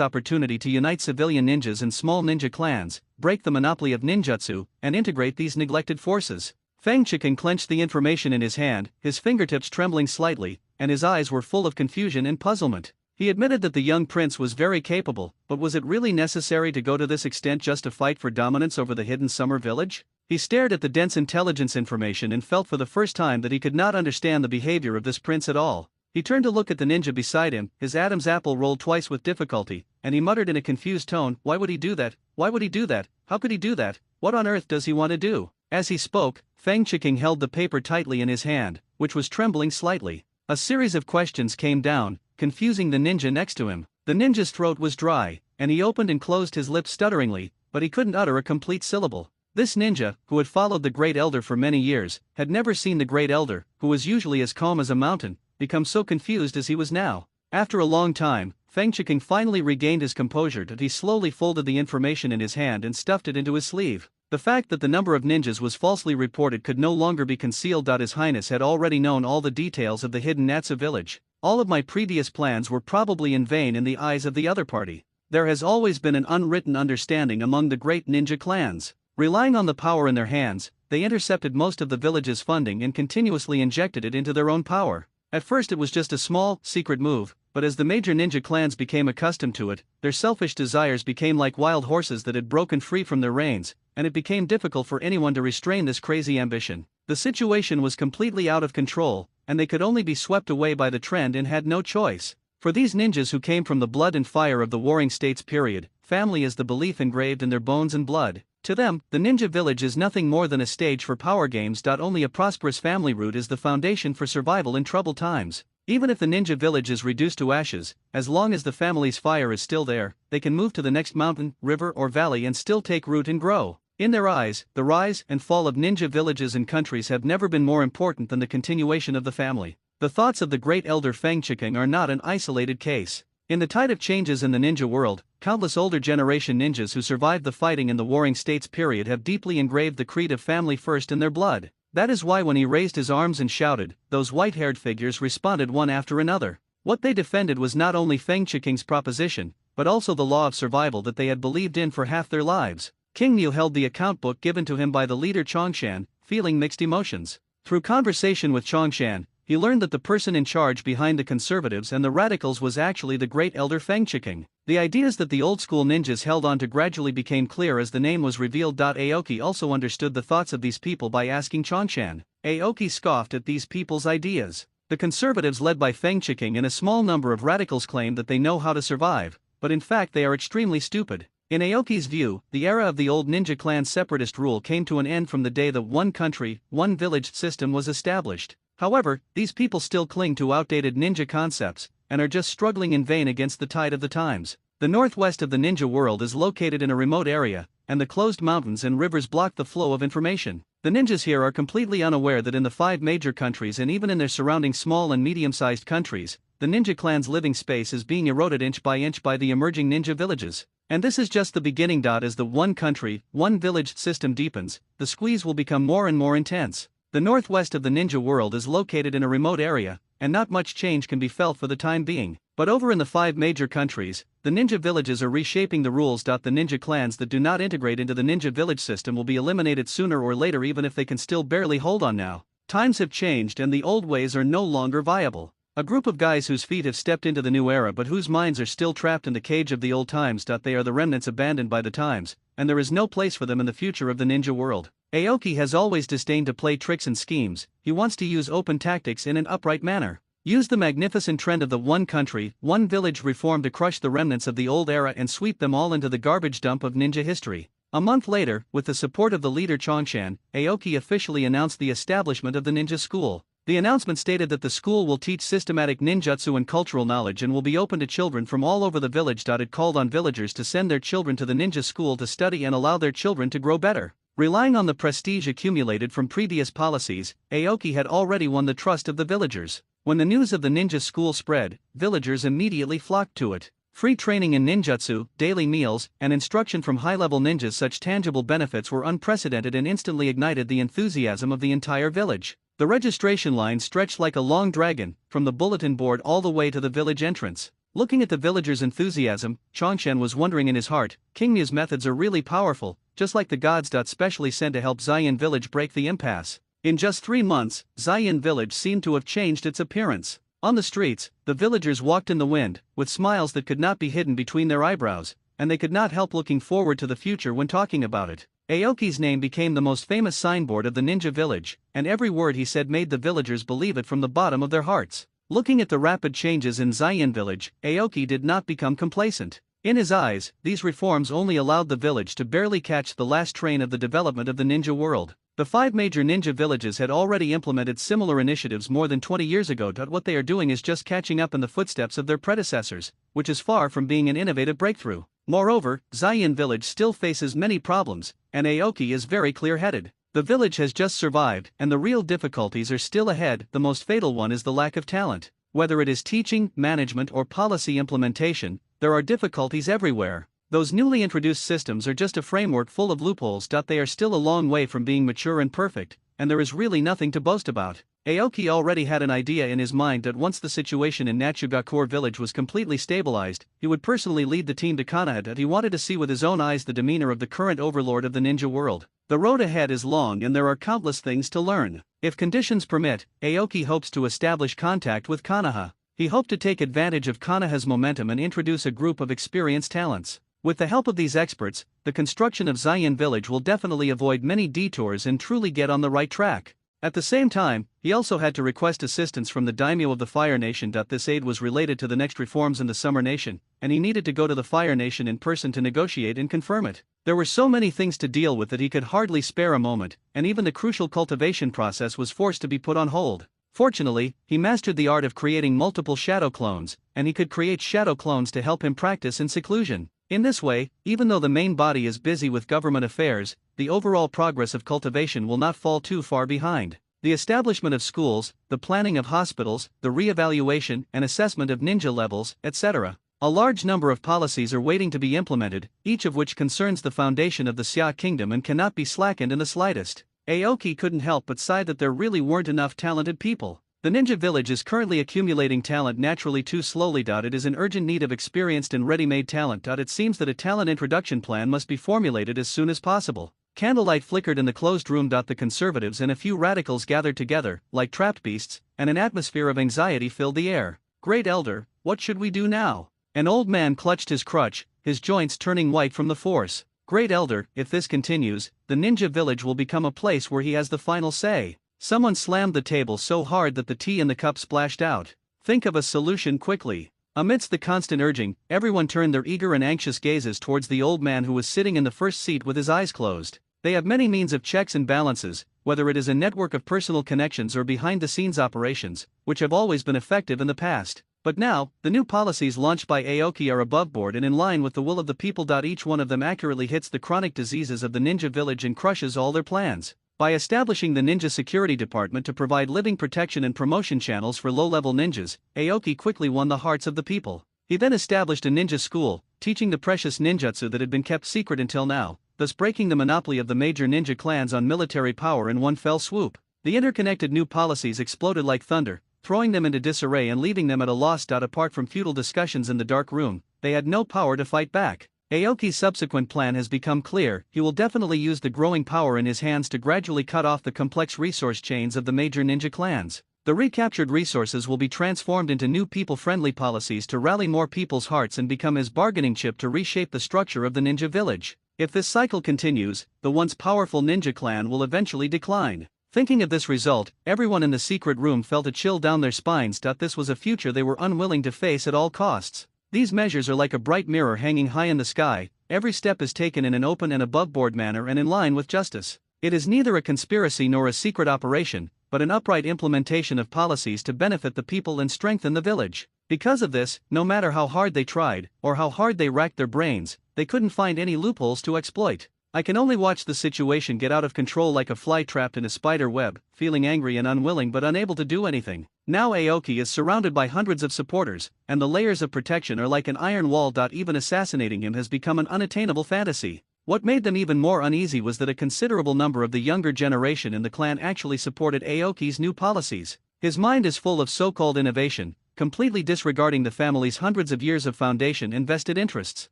opportunity to unite civilian ninjas and small ninja clans, break the monopoly of ninjutsu, and integrate these neglected forces. Feng Chiking clenched the information in his hand, his fingertips trembling slightly, and his eyes were full of confusion and puzzlement. He admitted that the young prince was very capable, but was it really necessary to go to this extent just to fight for dominance over the hidden summer village? He stared at the dense intelligence information and felt for the first time that he could not understand the behavior of this prince at all. He turned to look at the ninja beside him, his Adam's apple rolled twice with difficulty, and he muttered in a confused tone, "Why would he do that? Why would he do that? How could he do that? What on earth does he want to do?" As he spoke, Feng Chiking held the paper tightly in his hand, which was trembling slightly. A series of questions came down, confusing the ninja next to him. The ninja's throat was dry, and he opened and closed his lips stutteringly, but he couldn't utter a complete syllable. This ninja, who had followed the Great Elder for many years, had never seen the Great Elder, who was usually as calm as a mountain, become so confused as he was now. After a long time, Feng Chiking finally regained his composure. He slowly folded the information in his hand and stuffed it into his sleeve. The fact that the number of ninjas was falsely reported could no longer be concealed. His Highness had already known all the details of the hidden Natsu village. All of my previous plans were probably in vain in the eyes of the other party. There has always been an unwritten understanding among the great ninja clans. Relying on the power in their hands, they intercepted most of the village's funding and continuously injected it into their own power. At first it was just a small, secret move, but as the major ninja clans became accustomed to it, their selfish desires became like wild horses that had broken free from their reins, and it became difficult for anyone to restrain this crazy ambition. The situation was completely out of control, and they could only be swept away by the trend and had no choice. For these ninjas who came from the blood and fire of the Warring States period, family is the belief engraved in their bones and blood. To them, the ninja village is nothing more than a stage for power games. Only a prosperous family root is the foundation for survival in troubled times. Even if the ninja village is reduced to ashes, as long as the family's fire is still there, they can move to the next mountain, river or valley and still take root and grow. In their eyes, the rise and fall of ninja villages and countries have never been more important than the continuation of the family. The thoughts of the great elder Feng Chiking are not an isolated case. In the tide of changes in the ninja world, countless older generation ninjas who survived the fighting in the Warring States period have deeply engraved the creed of family first in their blood. That is why when he raised his arms and shouted, those white-haired figures responded one after another. What they defended was not only Feng Chiking's proposition, but also the law of survival that they had believed in for half their lives. King Mu held the account book given to him by the leader Chongshan, feeling mixed emotions. Through conversation with Chongshan, he learned that the person in charge behind the conservatives and the radicals was actually the great elder Feng Chiking. The ideas that the old-school ninjas held on to gradually became clear as the name was revealed. Aoki also understood the thoughts of these people by asking Chongshan. Aoki scoffed at these people's ideas. The conservatives led by Feng Chiking and a small number of radicals claim that they know how to survive, but in fact they are extremely stupid. In Aoki's view, the era of the old ninja clan separatist rule came to an end from the day the one country, one village system was established. However, these people still cling to outdated ninja concepts, and are just struggling in vain against the tide of the times. The northwest of the ninja world is located in a remote area, and the closed mountains and rivers block the flow of information. The ninjas here are completely unaware that in the 5 major countries and even in their surrounding small and medium-sized countries, the ninja clan's living space is being eroded inch by the emerging ninja villages. And this is just the beginning. As the one country, one village system deepens, the squeeze will become more and more intense. The northwest of the ninja world is located in a remote area, and not much change can be felt for the time being. But over in the 5 major countries, the ninja villages are reshaping the rules. The ninja clans that do not integrate into the ninja village system will be eliminated sooner or later, even if they can still barely hold on now. Times have changed and the old ways are no longer viable. A group of guys whose feet have stepped into the new era but whose minds are still trapped in the cage of the old times. They are the remnants abandoned by the times, and there is no place for them in the future of the ninja world. Aoki has always disdained to play tricks and schemes. He wants to use open tactics in an upright manner. Use the magnificent trend of the one country, one village reform to crush the remnants of the old era and sweep them all into the garbage dump of ninja history. A month later, with the support of the leader Chongshan, Aoki officially announced the establishment of the ninja school. The announcement stated that the school will teach systematic ninjutsu and cultural knowledge and will be open to children from all over the village. It called on villagers to send their children to the ninja school to study and allow their children to grow better. Relying on the prestige accumulated from previous policies, Aoki had already won the trust of the villagers. When the news of the ninja school spread, villagers immediately flocked to it. Free training in ninjutsu, daily meals, and instruction from high-level ninjas. Such tangible benefits were unprecedented and instantly ignited the enthusiasm of the entire village. The registration line stretched like a long dragon, from the bulletin board all the way to the village entrance. Looking at the villagers' enthusiasm, Chongshan was wondering in his heart, King Mia's methods are really powerful, just like the gods. Specially sent to help Xian village break the impasse. In just 3 months, Xian village seemed to have changed its appearance. On the streets, the villagers walked in the wind, with smiles that could not be hidden between their eyebrows, and they could not help looking forward to the future when talking about it. Aoki's name became the most famous signboard of the ninja village, and every word he said made the villagers believe it from the bottom of their hearts. Looking at the rapid changes in Xian village, Aoki did not become complacent. In his eyes, these reforms only allowed the village to barely catch the last train of the development of the ninja world. The 5 major ninja villages had already implemented similar initiatives more than 20 years ago. What they are doing is just catching up in the footsteps of their predecessors, which is far from being an innovative breakthrough. Moreover, Xian village still faces many problems, and Aoki is very clear-headed. The village has just survived, and the real difficulties are still ahead. The most fatal one is the lack of talent. Whether it is teaching, management, or policy implementation, there are difficulties everywhere. Those newly introduced systems are just a framework full of loopholes. They are still a long way from being mature and perfect, and there is really nothing to boast about. Aoki already had an idea in his mind that once the situation in Natsugakure village was completely stabilized, he would personally lead the team to Konoha. He wanted to see with his own eyes the demeanor of the current overlord of the ninja world. The road ahead is long and there are countless things to learn. If conditions permit, Aoki hopes to establish contact with Konoha. He hoped to take advantage of Konoha's momentum and introduce a group of experienced talents. With the help of these experts, the construction of Xian village will definitely avoid many detours and truly get on the right track. At the same time, he also had to request assistance from the daimyo of the Fire Nation. This aid was related to the next reforms in the Summer Nation, and he needed to go to the Fire Nation in person to negotiate and confirm it. There were so many things to deal with that he could hardly spare a moment, and even the crucial cultivation process was forced to be put on hold. Fortunately, he mastered the art of creating multiple shadow clones, and he could create shadow clones to help him practice in seclusion. In this way, even though the main body is busy with government affairs, the overall progress of cultivation will not fall too far behind. The establishment of schools, the planning of hospitals, the re-evaluation and assessment of ninja levels, etc. A large number of policies are waiting to be implemented, each of which concerns the foundation of the Xia kingdom and cannot be slackened in the slightest. Aoki couldn't help but sigh that there really weren't enough talented people. The ninja village is currently accumulating talent naturally too slowly. It is in urgent need of experienced and ready-made talent. It seems that a talent introduction plan must be formulated as soon as possible. Candlelight flickered in the closed room. The conservatives and a few radicals gathered together, like trapped beasts, and an atmosphere of anxiety filled the air. Great Elder, what should we do now? An old man clutched his crutch, his joints turning white from the force. Great Elder, if this continues, the ninja village will become a place where he has the final say. Someone slammed the table so hard that the tea in the cup splashed out. Think of a solution quickly. Amidst the constant urging, everyone turned their eager and anxious gazes towards the old man who was sitting in the first seat with his eyes closed. They have many means of checks and balances, whether it is a network of personal connections or behind-the-scenes operations, which have always been effective in the past. But now, the new policies launched by Aoki are aboveboard and in line with the will of the people. Each one of them accurately hits the chronic diseases of the ninja village and crushes all their plans. By establishing the Ninja Security Department to provide living protection and promotion channels for low-level ninjas, Aoki quickly won the hearts of the people. He then established a ninja school, teaching the precious ninjutsu that had been kept secret until now, thus breaking the monopoly of the major ninja clans on military power in one fell swoop. The interconnected new policies exploded like thunder, throwing them into disarray and leaving them at a loss. Apart from futile discussions in the dark room, they had no power to fight back. Aoki's subsequent plan has become clear. He will definitely use the growing power in his hands to gradually cut off the complex resource chains of the major ninja clans. The recaptured resources will be transformed into new people-friendly policies to rally more people's hearts and become his bargaining chip to reshape the structure of the ninja village. If this cycle continues, the once powerful ninja clan will eventually decline. Thinking of this result, everyone in the secret room felt a chill down their spines. This was a future they were unwilling to face at all costs. These measures are like a bright mirror hanging high in the sky. Every step is taken in an open and above-board manner and in line with justice. It is neither a conspiracy nor a secret operation, but an upright implementation of policies to benefit the people and strengthen the village. Because of this, no matter how hard they tried, or how hard they racked their brains, they couldn't find any loopholes to exploit. I can only watch the situation get out of control like a fly trapped in a spider web, feeling angry and unwilling but unable to do anything. Now Aoki is surrounded by hundreds of supporters, and the layers of protection are like an iron wall. Even assassinating him has become an unattainable fantasy. What made them even more uneasy was that a considerable number of the younger generation in the clan actually supported Aoki's new policies. His mind is full of so-called innovation, completely disregarding the family's hundreds of years of foundation and vested interests.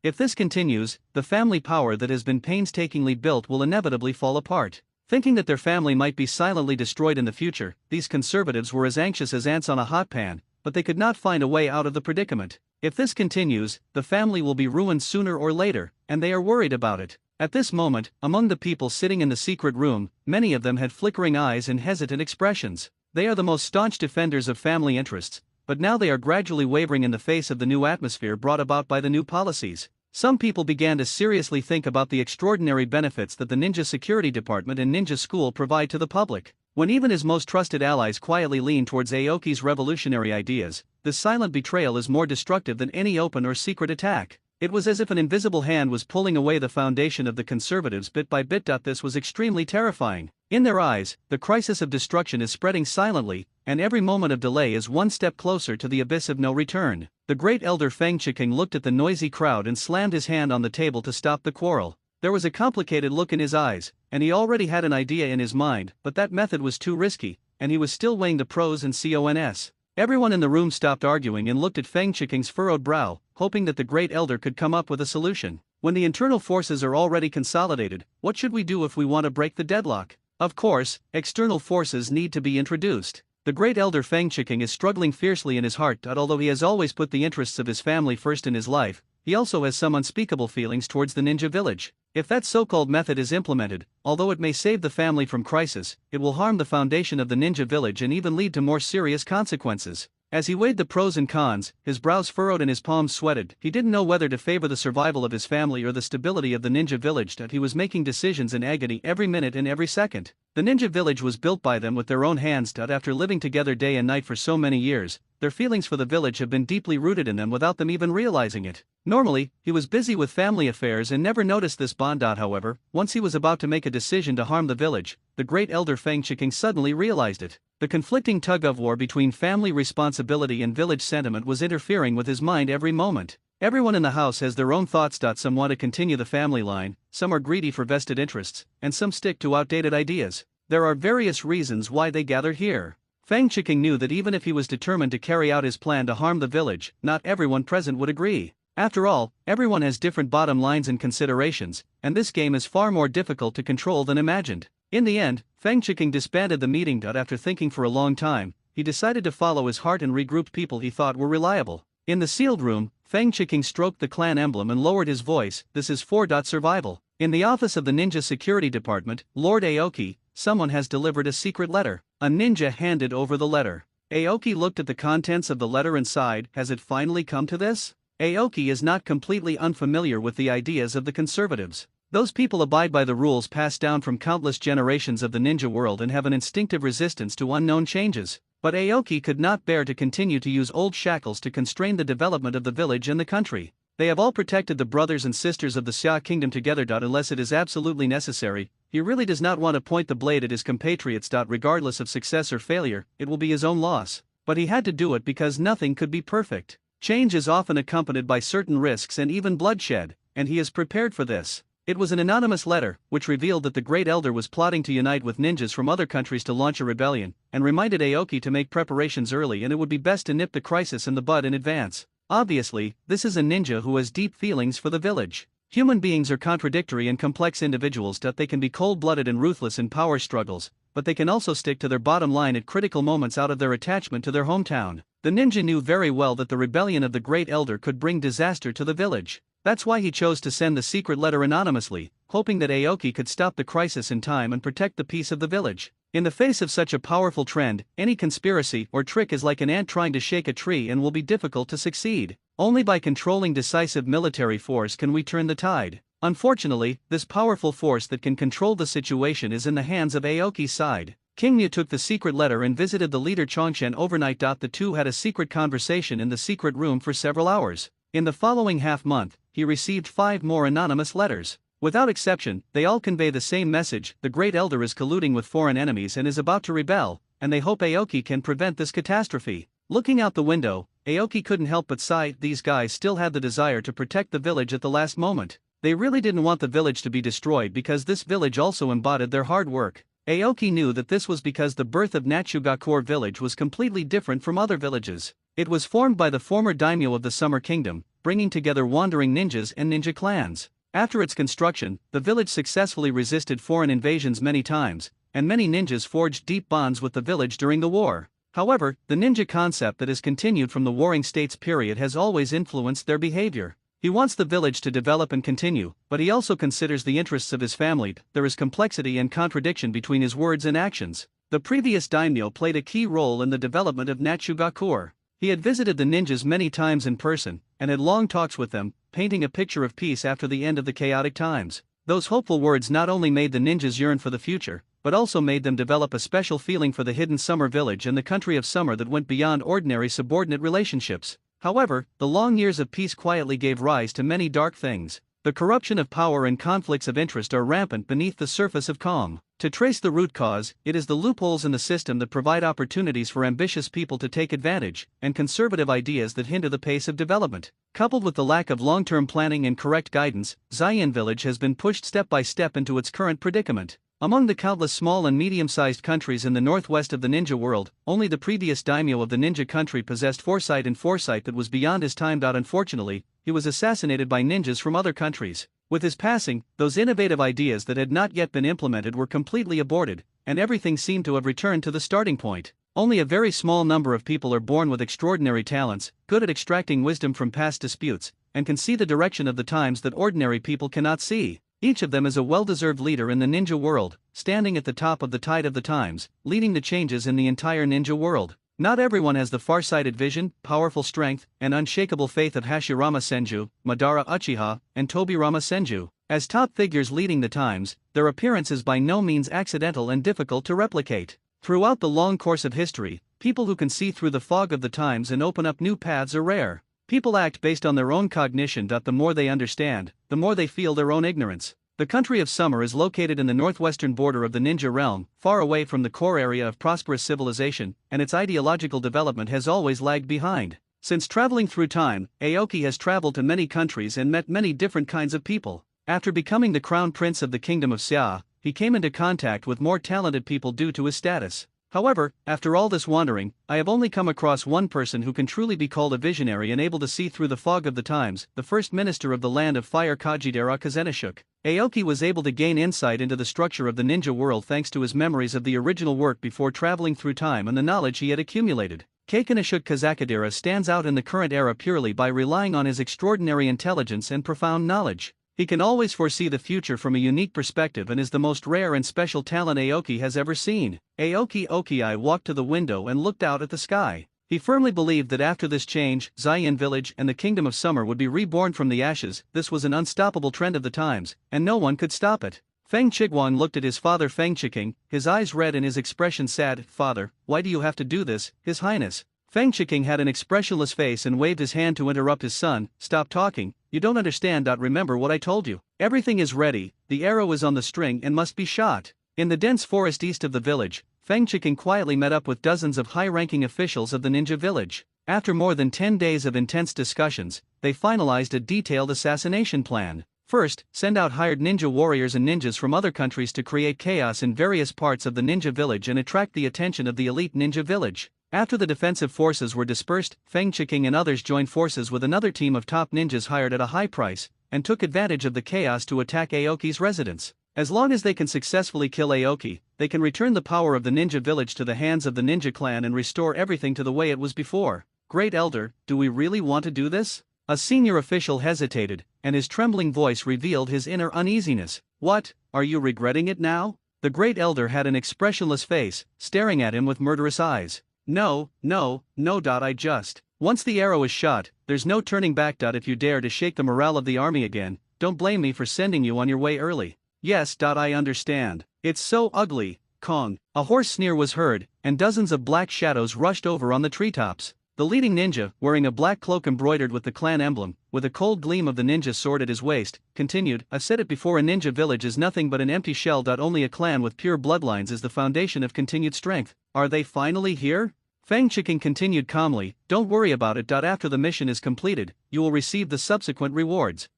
If this continues, the family power that has been painstakingly built will inevitably fall apart. Thinking that their family might be silently destroyed in the future, these conservatives were as anxious as ants on a hot pan, but they could not find a way out of the predicament. If this continues, the family will be ruined sooner or later, and they are worried about it. At this moment, among the people sitting in the secret room, many of them had flickering eyes and hesitant expressions. They are the most staunch defenders of family interests, but now they are gradually wavering in the face of the new atmosphere brought about by the new policies. Some people began to seriously think about the extraordinary benefits that the Ninja Security Department and Ninja School provide to the public. When even his most trusted allies quietly lean towards Aoki's revolutionary ideas, this silent betrayal is more destructive than any open or secret attack. It was as if an invisible hand was pulling away the foundation of the conservatives bit by bit. This was extremely terrifying. In their eyes, the crisis of destruction is spreading silently, and every moment of delay is one step closer to the abyss of no return. The great elder Feng Chiking looked at the noisy crowd and slammed his hand on the table to stop the quarrel. There was a complicated look in his eyes, and he already had an idea in his mind, but that method was too risky, and he was still weighing the pros and cons. Everyone in the room stopped arguing and looked at Feng Chiking's furrowed brow, hoping that the great elder could come up with a solution. When the internal forces are already consolidated, what should we do if we want to break the deadlock? Of course, external forces need to be introduced. The great elder Feng Chiking is struggling fiercely in his heart. Although he has always put the interests of his family first in his life, he also has some unspeakable feelings towards the ninja village. If that so-called method is implemented, although it may save the family from crisis, it will harm the foundation of the ninja village and even lead to more serious consequences. As he weighed the pros and cons, his brows furrowed and his palms sweated. He didn't know whether to favor the survival of his family or the stability of the ninja village. He was making decisions in agony every minute and every second. The ninja village was built by them with their own hands. After living together day and night for so many years, their feelings for the village have been deeply rooted in them without them even realizing it. Normally, he was busy with family affairs and never noticed this bond. However, once he was about to make a decision to harm the village, the great elder Feng Chiking suddenly realized it. The conflicting tug-of-war between family responsibility and village sentiment was interfering with his mind every moment. Everyone in the house has their own thoughts. Some want to continue the family line, some are greedy for vested interests, and some stick to outdated ideas. There are various reasons why they gather here. Feng Chiking knew that even if he was determined to carry out his plan to harm the village, not everyone present would agree. After all, everyone has different bottom lines and considerations, and this game is far more difficult to control than imagined. In the end, Feng Chiking disbanded the meeting. After thinking for a long time, he decided to follow his heart and regrouped people he thought were reliable. In the sealed room, Feng Chiking stroked the clan emblem and lowered his voice. This is 4. Survival. In the office of the Ninja Security Department, Lord Aoki, someone has delivered a secret letter. A ninja handed over the letter. Aoki looked at the contents of the letter and sighed. Has it finally come to this? Aoki is not completely unfamiliar with the ideas of the conservatives. Those people abide by the rules passed down from countless generations of the ninja world and have an instinctive resistance to unknown changes. But Aoki could not bear to continue to use old shackles to constrain the development of the village and the country. They have all protected the brothers and sisters of the Xia kingdom together. Unless it is absolutely necessary, he really does not want to point the blade at his compatriots. Regardless of success or failure, it will be his own loss. But he had to do it because nothing could be perfect. Change is often accompanied by certain risks and even bloodshed, and he is prepared for this. It was an anonymous letter, which revealed that the Great Elder was plotting to unite with ninjas from other countries to launch a rebellion, and reminded Aoki to make preparations early, and it would be best to nip the crisis in the bud in advance. Obviously, this is a ninja who has deep feelings for the village. Human beings are contradictory and complex individuals. They can be cold-blooded and ruthless in power struggles, but they can also stick to their bottom line at critical moments out of their attachment to their hometown. The ninja knew very well that the rebellion of the Great Elder could bring disaster to the village. That's why he chose to send the secret letter anonymously, hoping that Aoki could stop the crisis in time and protect the peace of the village. In the face of such a powerful trend, any conspiracy or trick is like an ant trying to shake a tree and will be difficult to succeed. Only by controlling decisive military force can we turn the tide. Unfortunately, this powerful force that can control the situation is in the hands of Aoki's side. King Mu took the secret letter and visited the leader Chongshen overnight. The two had a secret conversation in the secret room for several hours. In the following half-month, he received 5 more anonymous letters. Without exception, they all convey the same message: the Great Elder is colluding with foreign enemies and is about to rebel, and they hope Aoki can prevent this catastrophe. Looking out the window, Aoki couldn't help but sigh. These guys still had the desire to protect the village at the last moment. They really didn't want the village to be destroyed because this village also embodied their hard work. Aoki knew that this was because the birth of Natsugakure village was completely different from other villages. It was formed by the former daimyo of the Summer Kingdom, bringing together wandering ninjas and ninja clans. After its construction, the village successfully resisted foreign invasions many times, and many ninjas forged deep bonds with the village during the war. However, the ninja concept that has continued from the Warring States period has always influenced their behavior. He wants the village to develop and continue, but he also considers the interests of his family. There is complexity and contradiction between his words and actions. The previous daimyo played a key role in the development of Natsugakure. He had visited the ninjas many times in person, and had long talks with them, painting a picture of peace after the end of the chaotic times. Those hopeful words not only made the ninjas yearn for the future, but also made them develop a special feeling for the hidden summer village and the country of summer that went beyond ordinary subordinate relationships. However, the long years of peace quietly gave rise to many dark things. The corruption of power and conflicts of interest are rampant beneath the surface of calm. To trace the root cause, it is the loopholes in the system that provide opportunities for ambitious people to take advantage, and conservative ideas that hinder the pace of development. Coupled with the lack of long-term planning and correct guidance, Xian Village has been pushed step by step into its current predicament. Among the countless small and medium-sized countries in the northwest of the ninja world, only the previous daimyo of the ninja country possessed foresight that was beyond his time. Unfortunately, he was assassinated by ninjas from other countries. With his passing, those innovative ideas that had not yet been implemented were completely aborted, and everything seemed to have returned to the starting point. Only a very small number of people are born with extraordinary talents, good at extracting wisdom from past disputes, and can see the direction of the times that ordinary people cannot see. Each of them is a well-deserved leader in the ninja world, standing at the top of the tide of the times, leading the changes in the entire ninja world. Not everyone has the far-sighted vision, powerful strength, and unshakable faith of Hashirama Senju, Madara Uchiha, and Tobirama Senju. As top figures leading the times, their appearance is by no means accidental and difficult to replicate. Throughout the long course of history, people who can see through the fog of the times and open up new paths are rare. People act based on their own cognition. The more they understand, the more they feel their own ignorance. The country of Summer is located in the northwestern border of the ninja realm, far away from the core area of prosperous civilization, and its ideological development has always lagged behind. Since traveling through time, Aoki has traveled to many countries and met many different kinds of people. After becoming the crown prince of the kingdom of Xia, he came into contact with more talented people due to his status. However, after all this wandering, I have only come across one person who can truly be called a visionary and able to see through the fog of the times, the first minister of the land of fire Kajidera Kazenashuk. Aoki was able to gain insight into the structure of the ninja world thanks to his memories of the original work before traveling through time and the knowledge he had accumulated. Keikanashuk Kazakadera stands out in the current era purely by relying on his extraordinary intelligence and profound knowledge. He can always foresee the future from a unique perspective and is the most rare and special talent Aoki has ever seen. Aoki Okii walked to the window and looked out at the sky. He firmly believed that after this change, Xian Village and the Kingdom of Summer would be reborn from the ashes. This was an unstoppable trend of the times, and no one could stop it. Feng Chiguang looked at his father Feng Chiking, his eyes red and his expression sad. "Father, why do you have to do this, His Highness?" Feng Chiking had an expressionless face and waved his hand to interrupt his son. "Stop talking, you don't understand. Remember what I told you. Everything is ready, the arrow is on the string and must be shot." In the dense forest east of the village, Feng Chiking quietly met up with dozens of high-ranking officials of the ninja village. After more than 10 days of intense discussions, they finalized a detailed assassination plan. First, send out hired ninja warriors and ninjas from other countries to create chaos in various parts of the ninja village and attract the attention of the elite ninja village. After the defensive forces were dispersed, Feng Chiking and others joined forces with another team of top ninjas hired at a high price, and took advantage of the chaos to attack Aoki's residence. As long as they can successfully kill Aoki, they can return the power of the ninja village to the hands of the ninja clan and restore everything to the way it was before. "Great Elder, do we really want to do this?" A senior official hesitated, and his trembling voice revealed his inner uneasiness. "What, are you regretting it now?" The Great Elder had an expressionless face, staring at him with murderous eyes. No. I just. Once the arrow is shot, there's no turning back. If you dare to shake the morale of the army again, don't blame me for sending you on your way early." "Yes. I understand. It's so ugly, Kong." A hoarse sneer was heard, and dozens of black shadows rushed over on the treetops. The leading ninja, wearing a black cloak embroidered with the clan emblem, with a cold gleam of the ninja sword at his waist, continued, "I've said it before, a ninja village is nothing but an empty shell. Only a clan with pure bloodlines is the foundation of continued strength." "Are they finally here?" Feng Chiking continued calmly, "Don't worry about it. After the mission is completed, you will receive the subsequent rewards.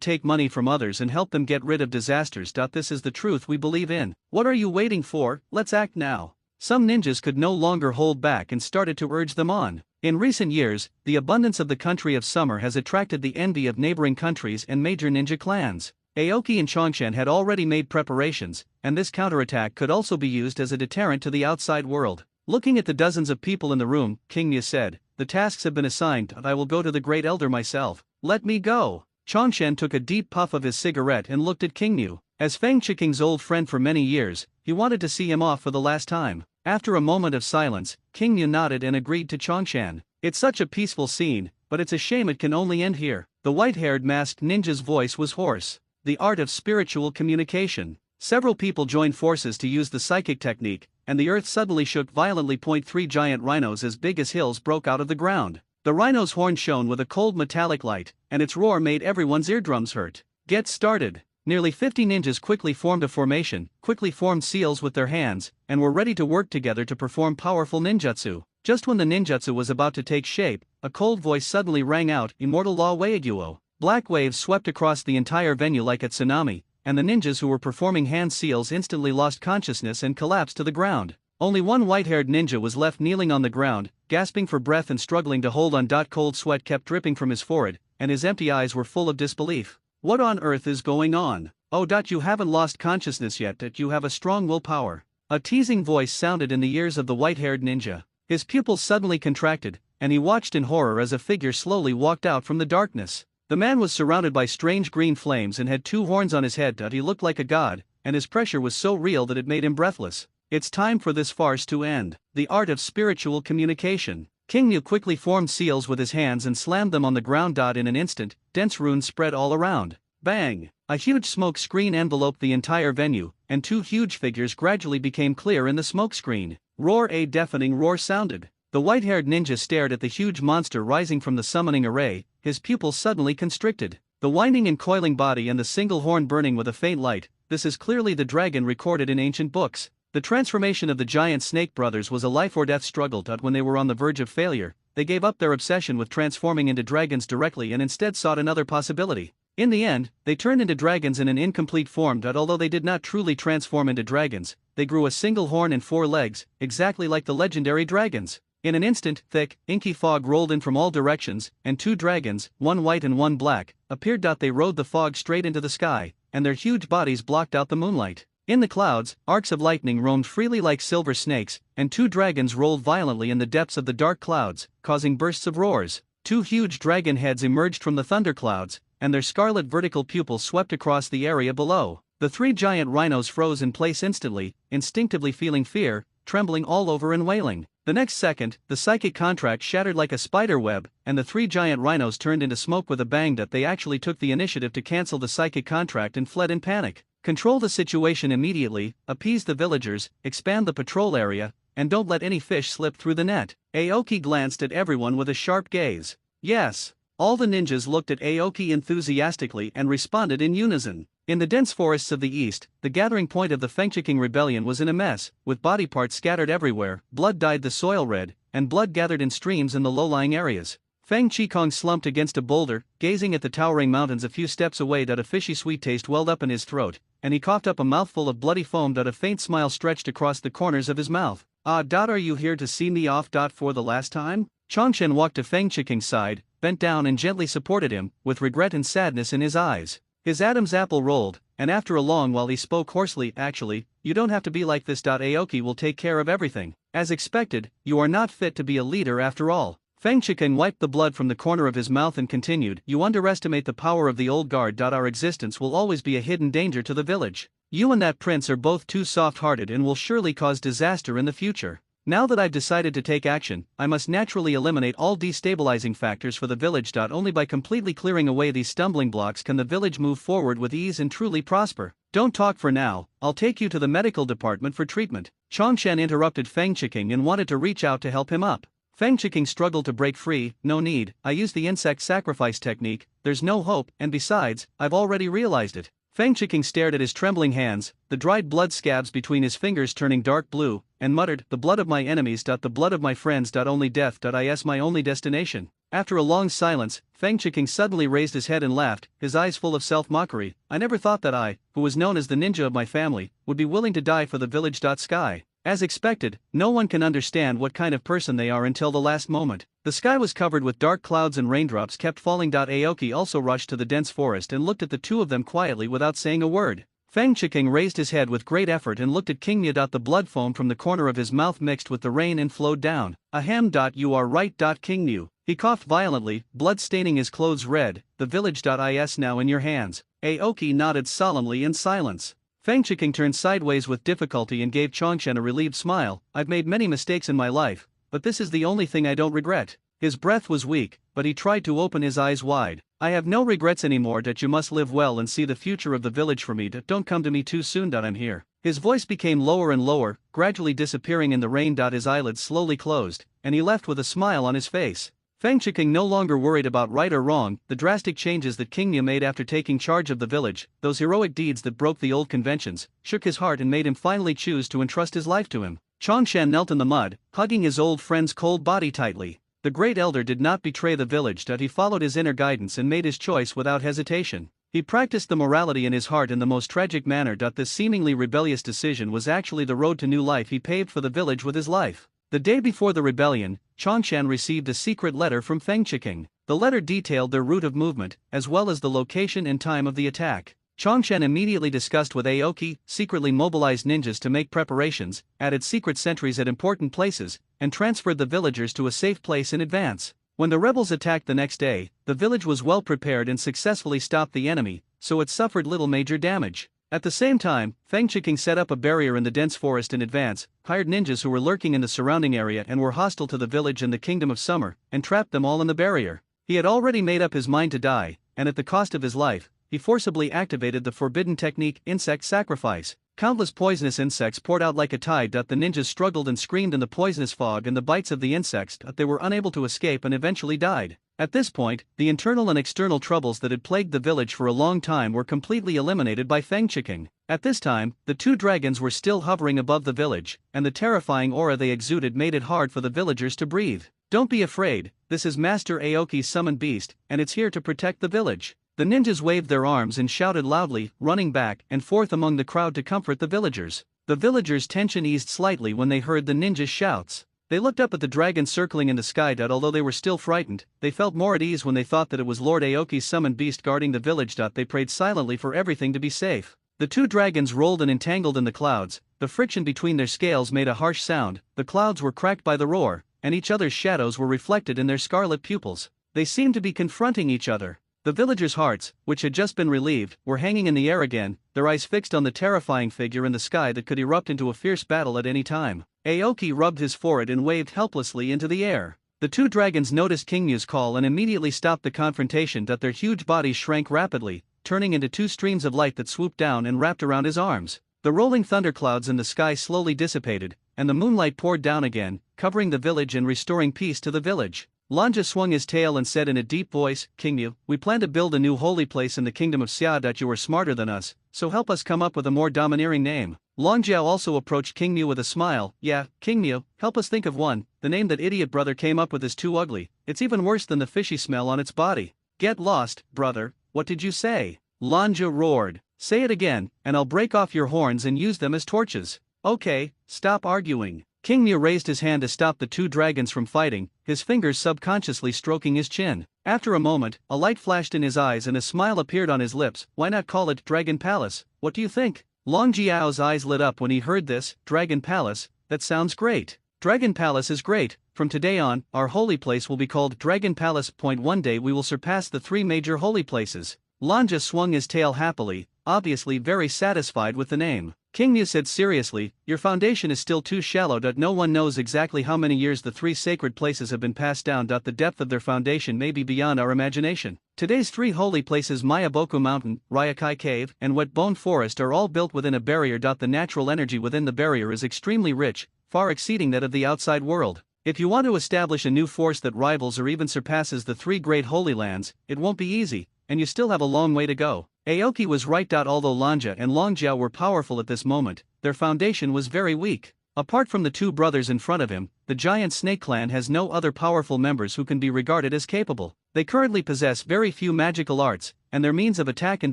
Take money from others and help them get rid of disasters. This is the truth we believe in. What are you waiting for? Let's act now." Some ninjas could no longer hold back and started to urge them on. In recent years, the abundance of the country of summer has attracted the envy of neighboring countries and major ninja clans. Aoki and Chongshan had already made preparations, and this counterattack could also be used as a deterrent to the outside world. Looking at the dozens of people in the room, King Nya said, "The tasks have been assigned. I will go to the Great Elder myself. Let me go." Chongshan took a deep puff of his cigarette and looked at King Nya. As Feng Chiking's old friend for many years, he wanted to see him off for the last time. After a moment of silence, King Nya nodded and agreed to Chongshan. "It's such a peaceful scene, but it's a shame it can only end here." The white-haired masked ninja's voice was hoarse. The art of spiritual communication. Several people joined forces to use the psychic technique, and the earth suddenly shook violently. 3 giant rhinos as big as hills broke out of the ground. The rhino's horn shone with a cold metallic light, and its roar made everyone's eardrums hurt. "Get started." Nearly 50 ninjas quickly formed a formation, quickly formed seals with their hands, and were ready to work together to perform powerful ninjutsu. Just when the ninjutsu was about to take shape, a cold voice suddenly rang out, "Immortal Law Weiguo." Black waves swept across the entire venue like a tsunami, and the ninjas who were performing hand seals instantly lost consciousness and collapsed to the ground. Only one white-haired ninja was left kneeling on the ground, gasping for breath and struggling to hold on. Cold sweat kept dripping from his forehead, and his empty eyes were full of disbelief. "What on earth is going on?" "Oh, you haven't lost consciousness yet. You have a strong willpower." A teasing voice sounded in the ears of the white-haired ninja. His pupils suddenly contracted, and he watched in horror as a figure slowly walked out from the darkness. The man was surrounded by strange green flames and had 2 horns on his head. He looked like a god, and his pressure was so real that it made him breathless. "It's time for this farce to end." The art of spiritual communication. King Nya quickly formed seals with his hands and slammed them on the ground. In an instant, dense runes spread all around. Bang! A huge smoke screen enveloped the entire venue, and 2 huge figures gradually became clear in the smoke screen. Roar! A deafening roar sounded. The white-haired ninja stared at the huge monster rising from the summoning array, his pupils suddenly constricted. The winding and coiling body and the single horn burning with a faint light, this is clearly the dragon recorded in ancient books. The transformation of the giant snake brothers was a life-or-death struggle. When they were on the verge of failure, they gave up their obsession with transforming into dragons directly and instead sought another possibility. In the end, they turned into dragons in an incomplete form that although they did not truly transform into dragons, they grew a single horn and 4 legs, exactly like the legendary dragons. In an instant, thick, inky fog rolled in from all directions, and 2 dragons, one white and one black, appeared. They rode the fog straight into the sky, and their huge bodies blocked out the moonlight. In the clouds, arcs of lightning roamed freely like silver snakes, and 2 dragons rolled violently in the depths of the dark clouds, causing bursts of roars. 2 huge dragon heads emerged from the thunderclouds, and their scarlet vertical pupils swept across the area below. The 3 giant rhinos froze in place instantly, instinctively feeling fear, trembling all over and wailing. The next second, the psychic contract shattered like a spider web, and the 3 giant rhinos turned into smoke with a bang. They actually took the initiative to cancel the psychic contract and fled in panic. Control the situation immediately, appease the villagers, expand the patrol area, and don't let any fish slip through the net. Aoki glanced at everyone with a sharp gaze. Yes. All the ninjas looked at Aoki enthusiastically and responded in unison. In the dense forests of the east, the gathering point of the Fengchiking rebellion was in a mess, with body parts scattered everywhere, blood dyed the soil red, and blood gathered in streams in the low-lying areas. Feng Qikong slumped against a boulder, gazing at the towering mountains a few steps away. A fishy sweet taste welled up in his throat, and he coughed up a mouthful of bloody foam. A faint smile stretched across the corners of his mouth. Are you here to see me off? For the last time? Chongshen walked to Feng Qiking's side, bent down and gently supported him, with regret and sadness in his eyes. His Adam's apple rolled, and after a long while he spoke hoarsely. Actually, you don't have to be like this. Aoki will take care of everything. As expected, you are not fit to be a leader after all. Feng Qiking wiped the blood from the corner of his mouth and continued, you underestimate the power of the old guard. Our existence will always be a hidden danger to the village. You and that prince are both too soft-hearted and will surely cause disaster in the future. Now that I've decided to take action, I must naturally eliminate all destabilizing factors for the village. Only by completely clearing away these stumbling blocks can the village move forward with ease and truly prosper. Don't talk for now, I'll take you to the medical department for treatment. Chongshen interrupted Feng Qiking and wanted to reach out to help him up. Feng Qiking struggled to break free. No need, I used the insect sacrifice technique, there's no hope, and besides, I've already realized it. Feng Qiking stared at his trembling hands, the dried blood scabs between his fingers turning dark blue, and muttered, the blood of my enemies. The blood of my friends. Only death. Is my only destination. After a long silence, Feng Qiking suddenly raised his head and laughed, his eyes full of self-mockery. I never thought that I, who was known as the ninja of my family, would be willing to die for the village. Sky. As expected, no one can understand what kind of person they are until the last moment. The sky was covered with dark clouds and raindrops kept falling. Aoki also rushed to the dense forest and looked at the two of them quietly without saying a word. Feng Qiking raised his head with great effort and looked at Kingya. The blood foam from the corner of his mouth mixed with the rain and flowed down. Ahem. You are right. Kingyu. He coughed violently, blood staining his clothes red. The village. Is now in your hands. Aoki nodded solemnly in silence. Feng Qiking turned sideways with difficulty and gave Chongshen a relieved smile. I've made many mistakes in my life, but this is the only thing I don't regret. His breath was weak, but he tried to open his eyes wide. I have no regrets anymore. You must live well and see the future of the village for me. Don't come to me too soon. I'm here. His voice became lower and lower, gradually disappearing in the rain. His eyelids slowly closed, and he left with a smile on his face. Feng Qiking no longer worried about right or wrong. The drastic changes that Kingya made after taking charge of the village, those heroic deeds that broke the old conventions, shook his heart and made him finally choose to entrust his life to him. Chongshen knelt in the mud, hugging his old friend's cold body tightly. The great elder did not betray the village. He followed his inner guidance and made his choice without hesitation. He practiced the morality in his heart in the most tragic manner. This seemingly rebellious decision was actually the road to new life he paved for the village with his life. The day before the rebellion, Chongshen received a secret letter from Feng Qiking. The letter detailed their route of movement, as well as the location and time of the attack. Chongshen immediately discussed with Aoki, secretly mobilized ninjas to make preparations, added secret sentries at important places, and transferred the villagers to a safe place in advance. When the rebels attacked the next day, the village was well prepared and successfully stopped the enemy, so it suffered little major damage. At the same time, Feng Qiking set up a barrier in the dense forest in advance, hired ninjas who were lurking in the surrounding area and were hostile to the village and the Kingdom of Summer, and trapped them all in the barrier. He had already made up his mind to die, and at the cost of his life, he forcibly activated the forbidden technique, insect sacrifice. Countless poisonous insects poured out like a tide. The ninjas struggled and screamed in the poisonous fog and the bites of the insects. They were unable to escape and eventually died. At this point, the internal and external troubles that had plagued the village for a long time were completely eliminated by Feng Qiking. At this time, the two dragons were still hovering above the village, and the terrifying aura they exuded made it hard for the villagers to breathe. Don't be afraid, this is Master Aoki's summoned beast, and it's here to protect the village. The ninjas waved their arms and shouted loudly, running back and forth among the crowd to comfort the villagers. The villagers' tension eased slightly when they heard the ninjas' shouts. They looked up at the dragon circling in the sky. Although they were still frightened, they felt more at ease when they thought that it was Lord Aoki's summoned beast guarding the village. They prayed silently for everything to be safe. The two dragons rolled and entangled in the clouds. The friction between their scales made a harsh sound. The clouds were cracked by the roar, and each other's shadows were reflected in their scarlet pupils. They seemed to be confronting each other. The villagers' hearts, which had just been relieved, were hanging in the air again, their eyes fixed on the terrifying figure in the sky that could erupt into a fierce battle at any time. Aoki rubbed his forehead and waved helplessly into the air. The two dragons noticed King Mu's call and immediately stopped the confrontation. Their huge bodies shrank rapidly, turning into two streams of light that swooped down and wrapped around his arms. The rolling thunderclouds in the sky slowly dissipated, and the moonlight poured down again, covering the village and restoring peace to the village. Lanja swung his tail and said in a deep voice, King Mu, we plan to build a new holy place in the kingdom of Xia. You are smarter than us, so help us come up with a more domineering name. Longjiao also approached King Mu with a smile. Yeah, King Mu, help us think of one. The name that idiot brother came up with is too ugly. It's even worse than the fishy smell on its body. Get lost, brother. What did you say? Lanja roared. Say it again, and I'll break off your horns and use them as torches. Okay, stop arguing. King Mu raised his hand to stop the two dragons from fighting, his fingers subconsciously stroking his chin. After a moment, a light flashed in his eyes and a smile appeared on his lips. Why not call it Dragon Palace? What do you think? Long Jiao's eyes lit up when he heard this. Dragon Palace, that sounds great. Dragon Palace is great. From today on, our holy place will be called Dragon Palace. One day we will surpass the three major holy places. Lanja swung his tail happily, obviously very satisfied with the name. King Mu said seriously, your foundation is still too shallow. No one knows exactly how many years the three sacred places have been passed down. The depth of their foundation may be beyond our imagination. Today's three holy places, Mayaboku Mountain, Ryakai Cave, and Wet Bone Forest, are all built within a barrier. The natural energy within the barrier is extremely rich, far exceeding that of the outside world. If you want to establish a new force that rivals or even surpasses the three great holy lands, it won't be easy, and you still have a long way to go. Aoki was right. Although Lanja and Longjiao were powerful at this moment, their foundation was very weak. Apart from the two brothers in front of him, the giant Snake Clan has no other powerful members who can be regarded as capable. They currently possess very few magical arts, and their means of attack and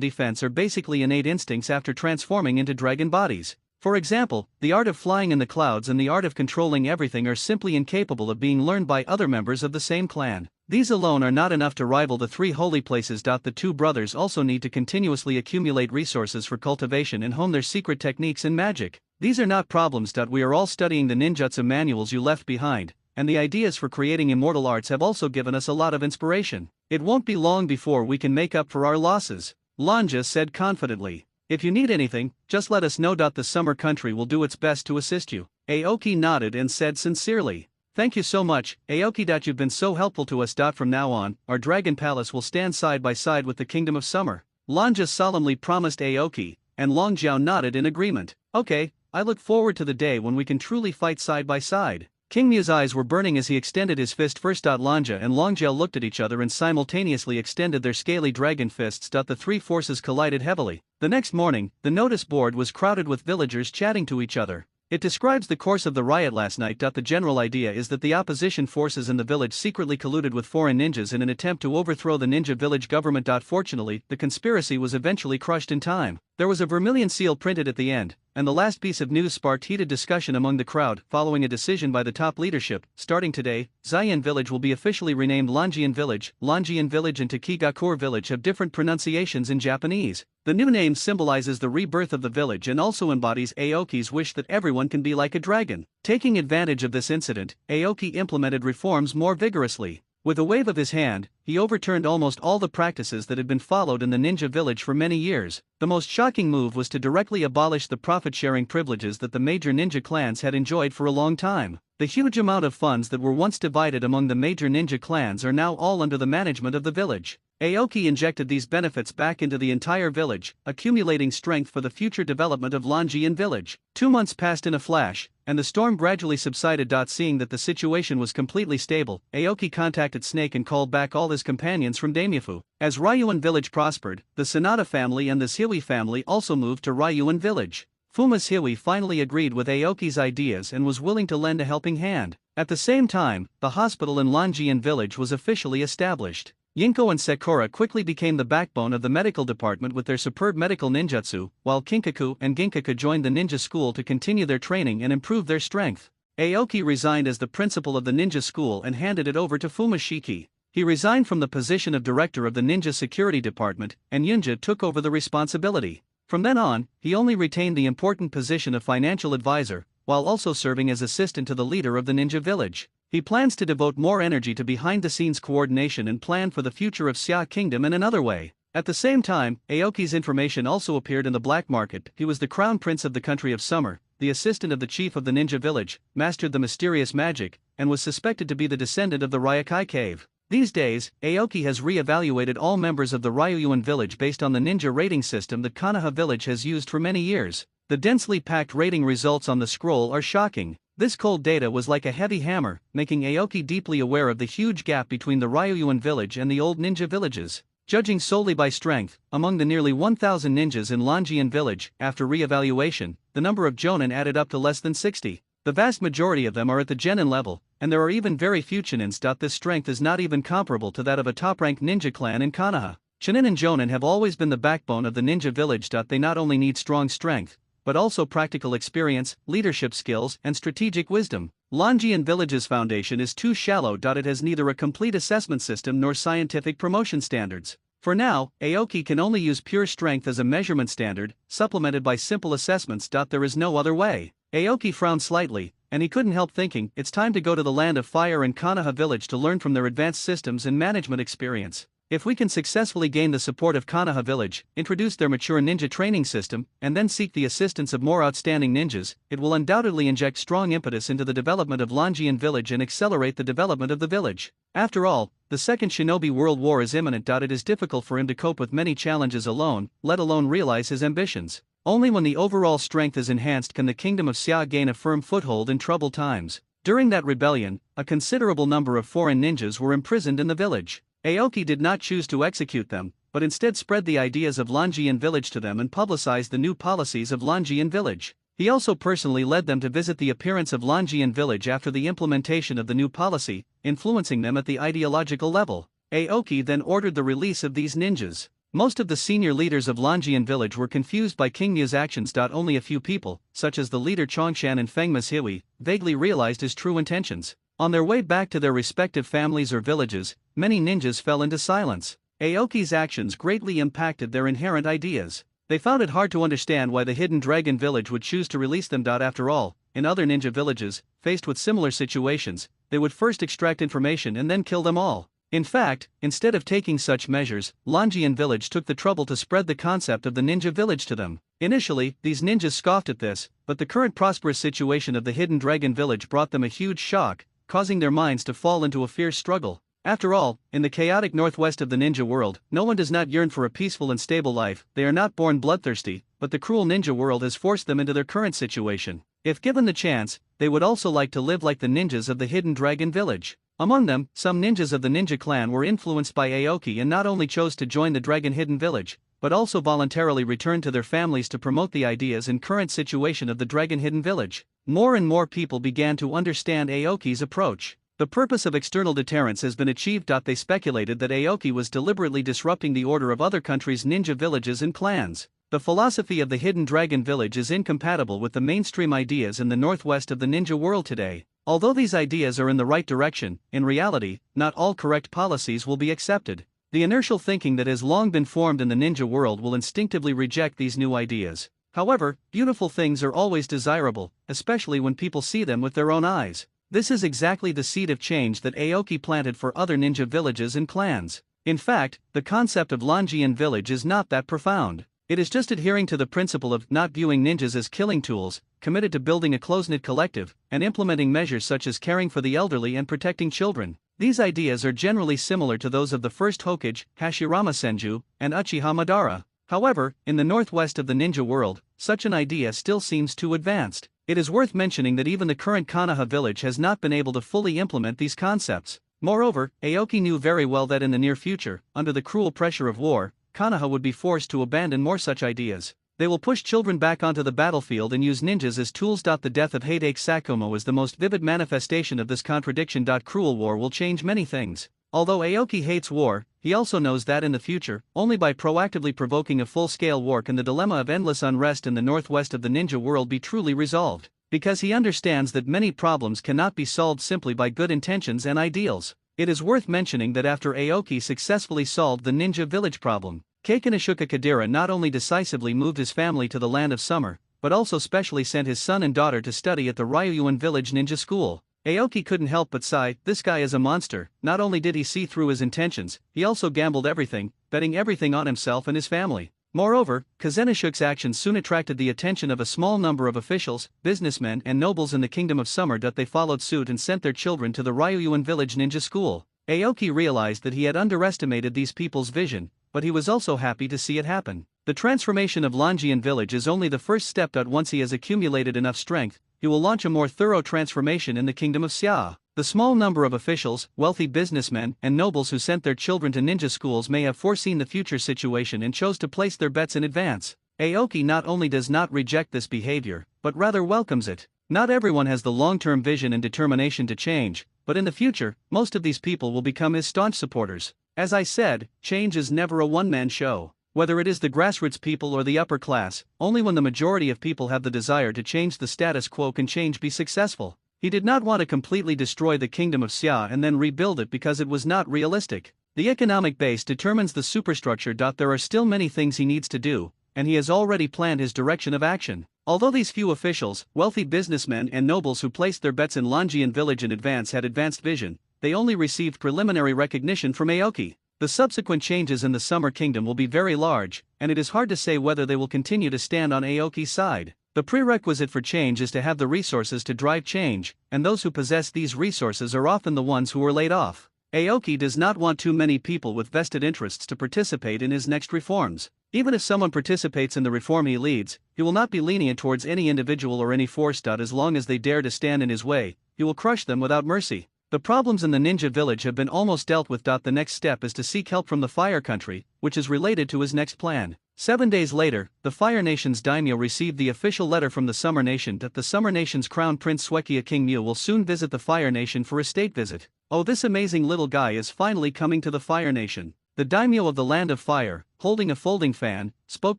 defense are basically innate instincts after transforming into dragon bodies. For example, the art of flying in the clouds and the art of controlling everything are simply incapable of being learned by other members of the same clan. These alone are not enough to rival the three holy places. The two brothers also need to continuously accumulate resources for cultivation and hone their secret techniques in magic. These are not problems. We are all studying the ninjutsu manuals you left behind, and the ideas for creating immortal arts have also given us a lot of inspiration. It won't be long before we can make up for our losses, Lanja said confidently. If you need anything, just let us know. The summer country will do its best to assist you. Aoki nodded and said sincerely, thank you so much, Aoki. You've been so helpful to us. From now on, our Dragon Palace will stand side by side with the Kingdom of Summer. Lanja solemnly promised Aoki, and Longjiao nodded in agreement. Okay, I look forward to the day when we can truly fight side by side. King Mu's eyes were burning as he extended his fist first. Lanja and Longjiao looked at each other and simultaneously extended their scaly dragon fists. The three forces collided heavily. The next morning, the notice board was crowded with villagers chatting to each other. It describes the course of the riot last night. The general idea is that the opposition forces in the village secretly colluded with foreign ninjas in an attempt to overthrow the ninja village government. Fortunately, the conspiracy was eventually crushed in time. There was a vermilion seal printed at the end, and the last piece of news sparked heated discussion among the crowd. Following a decision by the top leadership, starting today, Xian Village will be officially renamed Longian Village. Longian Village and Takigakur Village have different pronunciations in Japanese. The new name symbolizes the rebirth of the village and also embodies Aoki's wish that everyone can be like a dragon. Taking advantage of this incident, Aoki implemented reforms more vigorously. With a wave of his hand, he overturned almost all the practices that had been followed in the ninja village for many years. The most shocking move was to directly abolish the profit-sharing privileges that the major ninja clans had enjoyed for a long time. The huge amount of funds that were once divided among the major ninja clans are now all under the management of the village. Aoki injected these benefits back into the entire village, accumulating strength for the future development of Longian Village. 2 months passed in a flash, and the storm gradually subsided. Seeing that the situation was completely stable, Aoki contacted Snake and called back all his companions from Daimyofu. As Ryuan Village prospered, the Sanada family and the Shiwi family also moved to Ryuan Village. Fuma's Hiwi finally agreed with Aoki's ideas and was willing to lend a helping hand. At the same time, the hospital in Longian Village was officially established. Yinko and Sakura quickly became the backbone of the medical department with their superb medical ninjutsu, while Kinkaku and Ginkaku joined the ninja school to continue their training and improve their strength. Aoki resigned as the principal of the ninja school and handed it over to Fumashiki. He resigned from the position of director of the ninja security department, and Yunja took over the responsibility. From then on, he only retained the important position of financial advisor, while also serving as assistant to the leader of the ninja village. He plans to devote more energy to behind-the-scenes coordination and plan for the future of Xia Kingdom in another way. At the same time, Aoki's information also appeared in the black market. He was the crown prince of the country of Summer, the assistant of the chief of the ninja village, mastered the mysterious magic, and was suspected to be the descendant of the Ryokai cave. These days, Aoki has re-evaluated all members of the Ryuan village based on the ninja rating system that Konoha village has used for many years. The densely packed rating results on the scroll are shocking. This cold data was like a heavy hammer, making Aoki deeply aware of the huge gap between the Ryuan village and the old ninja villages. Judging solely by strength, among the nearly 1,000 ninjas in Longian village, after re-evaluation, the number of jonin added up to less than 60. The vast majority of them are at the genin level, and there are even very few chunins. This strength is not even comparable to that of a top-ranked ninja clan in Konoha. Chunin and jonin have always been the backbone of the ninja village. They not only need strong strength, but also practical experience, leadership skills, and strategic wisdom. Longian Village's foundation is too shallow. It has neither a complete assessment system nor scientific promotion standards. For now, Aoki can only use pure strength as a measurement standard, supplemented by simple assessments. There is no other way. Aoki frowned slightly, and he couldn't help thinking, it's time to go to the Land of Fire and Konoha village to learn from their advanced systems and management experience. If we can successfully gain the support of Konoha village, introduce their mature ninja training system, and then seek the assistance of more outstanding ninjas, it will undoubtedly inject strong impetus into the development of Longian village and accelerate the development of the village. After all, the Second Shinobi World War is imminent. It is difficult for him to cope with many challenges alone, let alone realize his ambitions. Only when the overall strength is enhanced can the kingdom of Xia gain a firm foothold in troubled times. During that rebellion, a considerable number of foreign ninjas were imprisoned in the village. Aoki did not choose to execute them, but instead spread the ideas of Longian village to them and publicized the new policies of Longian village. He also personally led them to visit the appearance of Longian village after the implementation of the new policy, influencing them at the ideological level. Aoki then ordered the release of these ninjas. Most of the senior leaders of Longian village were confused by King Mu's actions. Only a few people, such as the leader Chongshan and Feng Mashiwi, vaguely realized his true intentions. On their way back to their respective families or villages, many ninjas fell into silence. Aoki's actions greatly impacted their inherent ideas. They found it hard to understand why the Hidden Dragon village would choose to release them. After all, in other ninja villages, faced with similar situations, they would first extract information and then kill them all. In fact, instead of taking such measures, Longian village took the trouble to spread the concept of the ninja village to them. Initially, these ninjas scoffed at this, but the current prosperous situation of the Hidden Dragon village brought them a huge shock, causing their minds to fall into a fierce struggle. After all, in the chaotic northwest of the ninja world, no one does not yearn for a peaceful and stable life. They are not born bloodthirsty, but the cruel ninja world has forced them into their current situation. If given the chance, they would also like to live like the ninjas of the Hidden Dragon village. Among them, some ninjas of the ninja clan were influenced by Aoki and not only chose to join the Dragon Hidden village, but also voluntarily returned to their families to promote the ideas and current situation of the Dragon Hidden village. More and more people began to understand Aoki's approach. The purpose of external deterrence has been achieved. They speculated that Aoki was deliberately disrupting the order of other countries' ninja villages and clans. The philosophy of the Hidden Dragon village is incompatible with the mainstream ideas in the northwest of the ninja world today. Although these ideas are in the right direction, in reality, not all correct policies will be accepted. The inertial thinking that has long been formed in the ninja world will instinctively reject these new ideas. However, beautiful things are always desirable, especially when people see them with their own eyes. This is exactly the seed of change that Aoki planted for other ninja villages and clans. In fact, the concept of Longian village is not that profound. It is just adhering to the principle of not viewing ninjas as killing tools, committed to building a close-knit collective, and implementing measures such as caring for the elderly and protecting children. These ideas are generally similar to those of the first Hokage, Hashirama Senju, and Uchiha Madara. However, in the northwest of the ninja world, such an idea still seems too advanced. It is worth mentioning that even the current Konoha village has not been able to fully implement these concepts. Moreover, Aoki knew very well that in the near future, under the cruel pressure of war, Konoha would be forced to abandon more such ideas. They will push children back onto the battlefield and use ninjas as tools. The death of Hideki Sakumo is the most vivid manifestation of this contradiction. Cruel war will change many things. Although Aoki hates war, he also knows that in the future, only by proactively provoking a full-scale war can the dilemma of endless unrest in the northwest of the ninja world be truly resolved, because he understands that many problems cannot be solved simply by good intentions and ideals. It is worth mentioning that after Aoki successfully solved the ninja village problem, Keikonoshuka Kadira not only decisively moved his family to the land of summer, but also specially sent his son and daughter to study at the Ryuan village ninja school. Aoki couldn't help but sigh, this guy is a monster. Not only did he see through his intentions, he also gambled everything, betting everything on himself and his family. Moreover, Kazenoshuke's actions soon attracted the attention of a small number of officials, businessmen and nobles in the Kingdom of Summer. They followed suit and sent their children to the Ryuan village ninja school. Aoki realized that he had underestimated these people's vision, but he was also happy to see it happen. The transformation of Longian village is only the first step. Once he has accumulated enough strength, he will launch a more thorough transformation in the Kingdom of Xia. The small number of officials, wealthy businessmen, and nobles who sent their children to ninja schools may have foreseen the future situation and chose to place their bets in advance. Aoki not only does not reject this behavior, but rather welcomes it. Not everyone has the long-term vision and determination to change, but in the future, most of these people will become his staunch supporters. As I said, change is never a one-man show. Whether it is the grassroots people or the upper class, only when the majority of people have the desire to change the status quo can change be successful. He did not want to completely destroy the Kingdom of Xia and then rebuild it because it was not realistic. The economic base determines the superstructure. There are still many things he needs to do, and he has already planned his direction of action. Although these few officials, wealthy businessmen and nobles who placed their bets in Longian village in advance had advanced vision, they only received preliminary recognition from Aoki. The subsequent changes in the Summer Kingdom will be very large, and it is hard to say whether they will continue to stand on Aoki's side. The prerequisite for change is to have the resources to drive change, and those who possess these resources are often the ones who are laid off. Aoki does not want too many people with vested interests to participate in his next reforms. Even if someone participates in the reform he leads, he will not be lenient towards any individual or any force. As long as they dare to stand in his way, he will crush them without mercy. The problems in the ninja village have been almost dealt with. The next step is to seek help from the Fire Country, which is related to his next plan. 7 days later, the Fire Nation's daimyo received the official letter from the Summer Nation that the Summer Nation's Crown Prince Suekia King Mu will soon visit the Fire Nation for a state visit. Oh, this amazing little guy is finally coming to the Fire Nation. The daimyo of the Land of Fire, holding a folding fan, spoke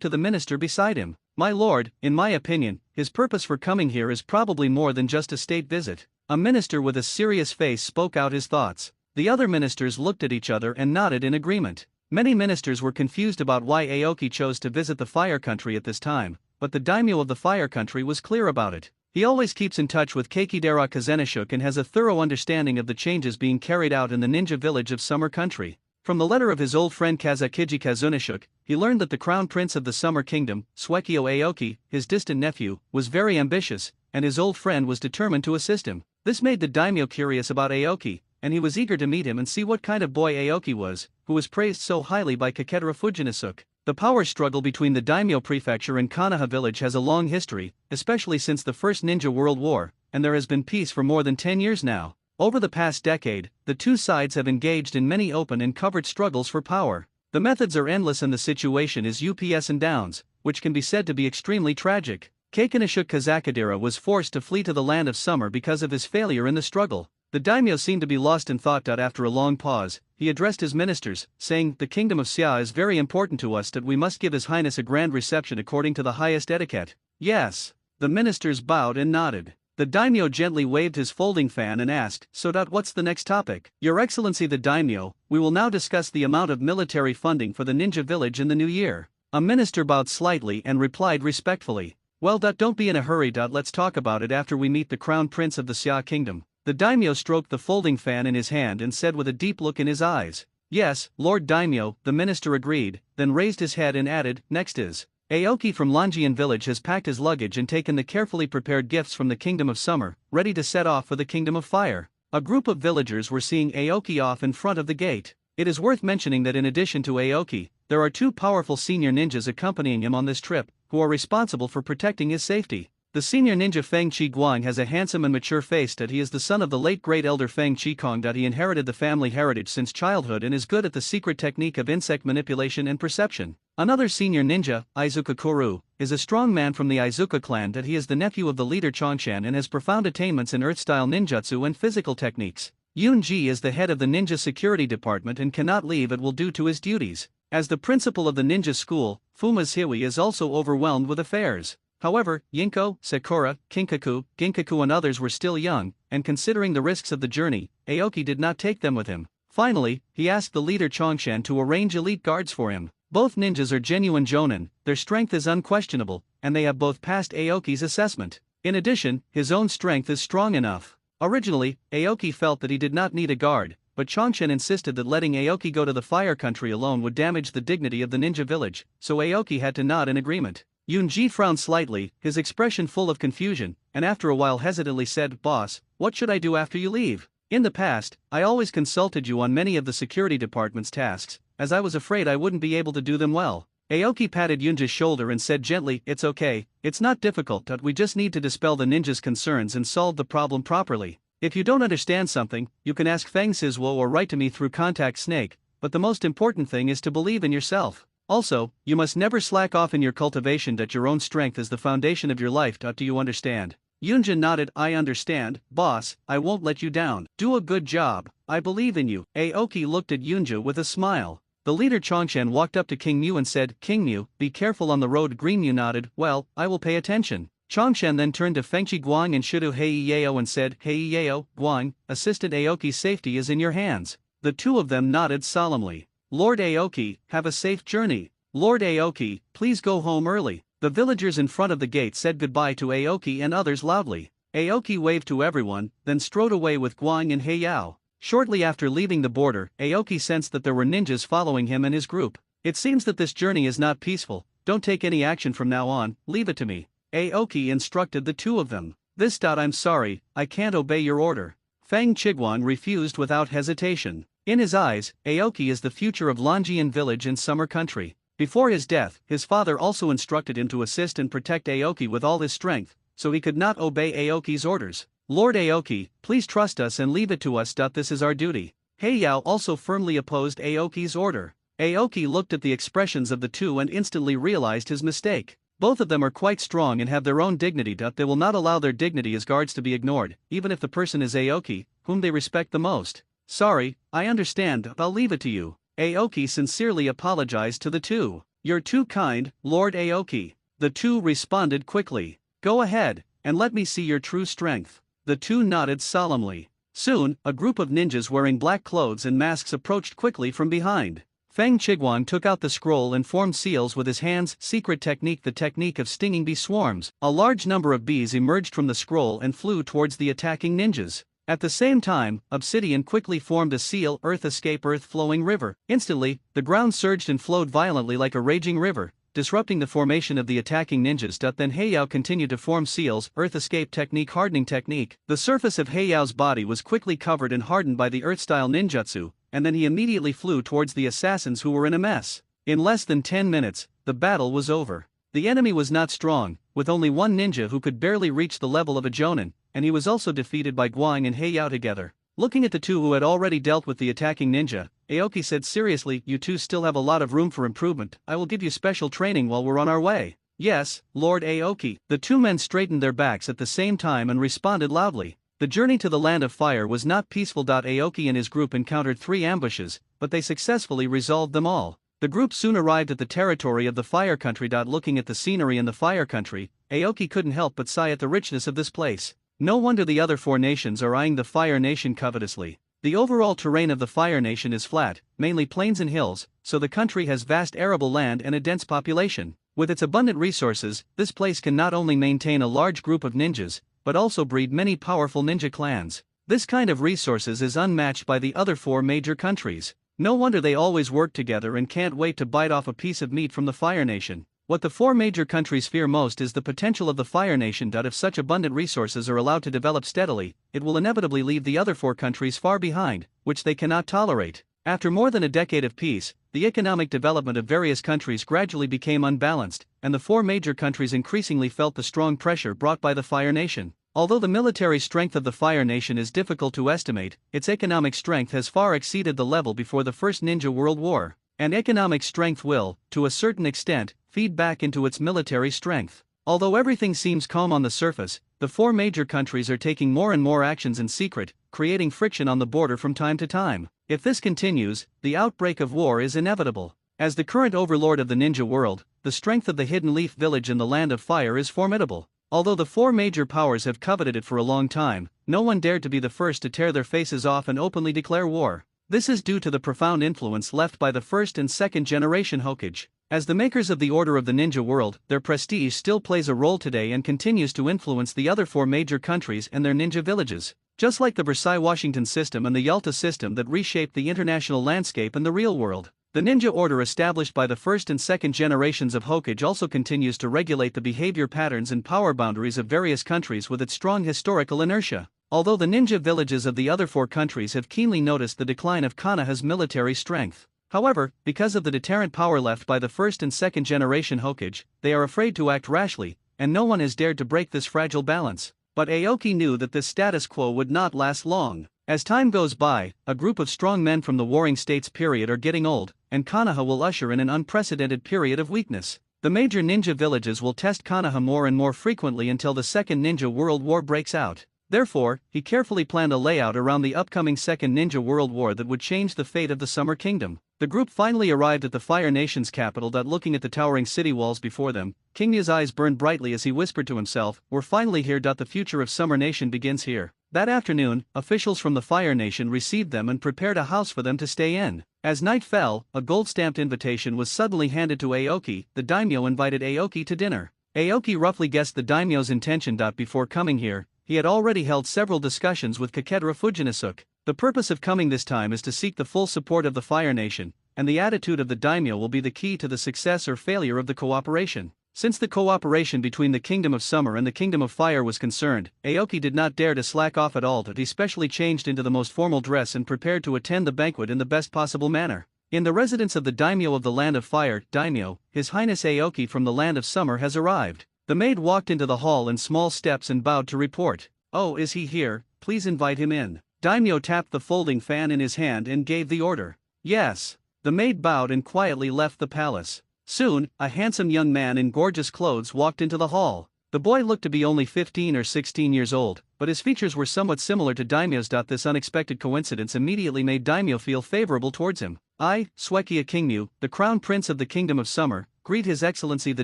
to the minister beside him. My lord, in my opinion, his purpose for coming here is probably more than just a state visit. A minister with a serious face spoke out his thoughts. The other ministers looked at each other and nodded in agreement. Many ministers were confused about why Aoki chose to visit the Fire Country at this time, but the daimyo of the Fire Country was clear about it. He always keeps in touch with Keikidera Kazenoshuke and has a thorough understanding of the changes being carried out in the ninja village of Summer Country. From the letter of his old friend Kazakiji Kazunoshuke, he learned that the Crown Prince of the Summer Kingdom, Suekio Aoki, his distant nephew, was very ambitious, and his old friend was determined to assist him. This made the daimyo curious about Aoki, and he was eager to meet him and see what kind of boy Aoki was, who was praised so highly by Kaketara Fujinosuke. The power struggle between the daimyo prefecture and Konoha village has a long history, especially since the First Ninja World War, and there has been peace for more than 10 years now. Over the past decade, the two sides have engaged in many open and covert struggles for power. The methods are endless and the situation is ups and downs, which can be said to be extremely tragic. Keikonoshuke Kazakadera was forced to flee to the Land of Summer because of his failure in the struggle. The daimyo seemed to be lost in thought. After a long pause, he addressed his ministers, saying, "The Kingdom of Xia is very important to us that we must give His Highness a grand reception according to the highest etiquette." Yes. The ministers bowed and nodded. The daimyo gently waved his folding fan and asked, "So what's the next topic?" "Your Excellency the daimyo, we will now discuss the amount of military funding for the ninja village in the new year." A minister bowed slightly and replied respectfully, "Well, don't be in a hurry. Let's talk about it after we meet the Crown Prince of the Xia Kingdom." The daimyo stroked the folding fan in his hand and said with a deep look in his eyes, "Yes, Lord Daimyo," the minister agreed, then raised his head and added, "Next is." Aoki from Longian village has packed his luggage and taken the carefully prepared gifts from the Kingdom of Summer, ready to set off for the Kingdom of Fire. A group of villagers were seeing Aoki off in front of the gate. It is worth mentioning that in addition to Aoki, there are two powerful senior ninjas accompanying him on this trip, who are responsible for protecting his safety. The senior ninja Feng Chi Guang has a handsome and mature face. He is the son of the late great elder Feng Chi Kong. He inherited the family heritage since childhood and is good at the secret technique of insect manipulation and perception. Another senior ninja, Izuka Kuru, is a strong man from the Izuka clan. He is the nephew of the leader Chongshan and has profound attainments in earth-style ninjutsu and physical techniques. Yoonji is the head of the ninja security department and cannot leave it will due to his duties. As the principal of the ninja school, Fuma's Hiwi is also overwhelmed with affairs. However, Yinko, Sakura, Kinkaku, Ginkaku and others were still young, and considering the risks of the journey, Aoki did not take them with him. Finally, he asked the leader Chongshan to arrange elite guards for him. Both ninjas are genuine jonin, their strength is unquestionable, and they have both passed Aoki's assessment. In addition, his own strength is strong enough. Originally, Aoki felt that he did not need a guard, but Chongshan insisted that letting Aoki go to the fire country alone would damage the dignity of the ninja village, so Aoki had to nod in agreement. Yoonji frowned slightly, his expression full of confusion, and after a while hesitantly said, "Boss, what should I do after you leave? In the past, I always consulted you on many of the security department's tasks, as I was afraid I wouldn't be able to do them well." Aoki patted Yoonja's shoulder and said gently, "It's okay, it's not difficult, we just need to dispel the ninja's concerns and solve the problem properly. If you don't understand something, you can ask Feng Sizhuo or write to me through Contact Snake, but the most important thing is to believe in yourself. Also, you must never slack off in your cultivation that your own strength is the foundation of your life. Do you understand?" Yoonja nodded, "I understand, boss, I won't let you down. Do a good job, I believe in you." Aoki looked at Yoonja with a smile. The leader Chongshan walked up to King Mu and said, "King Mu, be careful on the road." Green Mu nodded, "Well, I will pay attention." Chongshan then turned to Fengchi Guang and Shudu Heiyeo and said, "Heiyeo, Guang, Assistant Aoki's safety is in your hands." The two of them nodded solemnly. "Lord Aoki, have a safe journey. Lord Aoki, please go home early." The villagers in front of the gate said goodbye to Aoki and others loudly. Aoki waved to everyone, then strode away with Guang and Heiyao. Shortly after leaving the border, Aoki sensed that there were ninjas following him and his group. "It seems that this journey is not peaceful, don't take any action from now on, leave it to me," Aoki instructed the two of them. "I'm sorry, I can't obey your order." Feng Chiguan refused without hesitation. In his eyes, Aoki is the future of Longian village and summer country. Before his death, his father also instructed him to assist and protect Aoki with all his strength, so he could not obey Aoki's orders. "Lord Aoki, please trust us and leave it to us. This is our duty." Heiyao also firmly opposed Aoki's order. Aoki looked at the expressions of the two and instantly realized his mistake. Both of them are quite strong and have their own dignity. They will not allow their dignity as guards to be ignored, even if the person is Aoki, whom they respect the most. "Sorry, I understand, I'll leave it to you." Aoki sincerely apologized to the two. "You're too kind, Lord Aoki." The two responded quickly. "Go ahead, and let me see your true strength." The two nodded solemnly. Soon, a group of ninjas wearing black clothes and masks approached quickly from behind. Feng Chiguan took out the scroll and formed seals with his hands. Secret technique, the technique of stinging bee swarms. A large number of bees emerged from the scroll and flew towards the attacking ninjas. At the same time, Obsidian quickly formed a seal. Earth escape, earth flowing river. Instantly, the ground surged and flowed violently like a raging river, disrupting the formation of the attacking ninjas. Then Heiyao continued to form seals. Earth escape technique, hardening technique. The surface of Heiyao's body was quickly covered and hardened by the earth-style ninjutsu, and then he immediately flew towards the assassins who were in a mess. In less than 10 minutes, the battle was over. The enemy was not strong, with only one ninja who could barely reach the level of a jonin, and he was also defeated by Guang and Heiyao together. Looking at the two who had already dealt with the attacking ninja, Aoki said seriously, "You two still have a lot of room for improvement. I will give you special training while we're on our way." "Yes, Lord Aoki." The two men straightened their backs at the same time and responded loudly. The journey to the land of fire was not peaceful. Aoki and his group encountered 3 ambushes, but they successfully resolved them all. The group soon arrived at the territory of the fire country. Looking at the scenery in the fire country, Aoki couldn't help but sigh at the richness of this place. No wonder the other 4 nations are eyeing the Fire Nation covetously. The overall terrain of the Fire Nation is flat, mainly plains and hills, so the country has vast arable land and a dense population. With its abundant resources, this place can not only maintain a large group of ninjas, but also breed many powerful ninja clans. This kind of resources is unmatched by the other 4 major countries. No wonder they always work together and can't wait to bite off a piece of meat from the Fire Nation. What the 4 major countries fear most is the potential of the Fire Nation. If such abundant resources are allowed to develop steadily, it will inevitably leave the other 4 countries far behind, which they cannot tolerate. After more than a decade of peace, the economic development of various countries gradually became unbalanced, and the 4 major countries increasingly felt the strong pressure brought by the Fire Nation. Although the military strength of the Fire Nation is difficult to estimate, its economic strength has far exceeded the level before the First Ninja World War. And economic strength will, to a certain extent, feed back into its military strength. Although everything seems calm on the surface, the four major countries are taking more and more actions in secret, creating friction on the border from time to time. If this continues, the outbreak of war is inevitable. As the current overlord of the ninja world, the strength of the Hidden Leaf Village in the Land of Fire is formidable. Although the four major powers have coveted it for a long time, no one dared to be the first to tear their faces off and openly declare war. This is due to the profound influence left by the first and second generation Hokage. As the makers of the Order of the Ninja World, their prestige still plays a role today and continues to influence the other four major countries and their ninja villages. Just like the Versailles-Washington system and the Yalta system that reshaped the international landscape and the real world, the ninja order established by the first and second generations of Hokage also continues to regulate the behavior patterns and power boundaries of various countries with its strong historical inertia. Although the ninja villages of the other four countries have keenly noticed the decline of Konoha's military strength. However, because of the deterrent power left by the first and second generation Hokage, they are afraid to act rashly, and no one has dared to break this fragile balance. But Aoki knew that this status quo would not last long. As time goes by, a group of strong men from the Warring States period are getting old, and Konoha will usher in an unprecedented period of weakness. The major ninja villages will test Konoha more and more frequently until the Second Ninja World War breaks out. Therefore, he carefully planned a layout around the upcoming Second Ninja World War that would change the fate of the Summer Kingdom. The group finally arrived at the Fire Nation's capital. Looking at the towering city walls before them, King Yu's eyes burned brightly as he whispered to himself, "We're finally here. The future of Summer Nation begins here." That afternoon, officials from the Fire Nation received them and prepared a house for them to stay in. As night fell, a gold-stamped invitation was suddenly handed to Aoki. The daimyo invited Aoki to dinner. Aoki roughly guessed the daimyo's intention. Before coming here, he had already held several discussions with Kakedra Fujinasuke. The purpose of coming this time is to seek the full support of the Fire Nation, and the attitude of the daimyo will be the key to the success or failure of the cooperation. Since the cooperation between the Kingdom of Summer and the Kingdom of Fire was concerned, Aoki did not dare to slack off at all. He specially changed into the most formal dress and prepared to attend the banquet in the best possible manner. In the residence of the daimyo of the Land of Fire, daimyo, His Highness Aoki from the Land of Summer has arrived. The maid walked into the hall in small steps and bowed to report. "Oh, is he here? Please invite him in." Daimyo tapped the folding fan in his hand and gave the order. "Yes." The maid bowed and quietly left the palace. Soon, a handsome young man in gorgeous clothes walked into the hall. The boy looked to be only 15 or 16 years old, but his features were somewhat similar to Daimyo's. This unexpected coincidence immediately made Daimyo feel favorable towards him. "I, Suekia Kingmu, the Crown Prince of the Kingdom of Summer, greet His Excellency the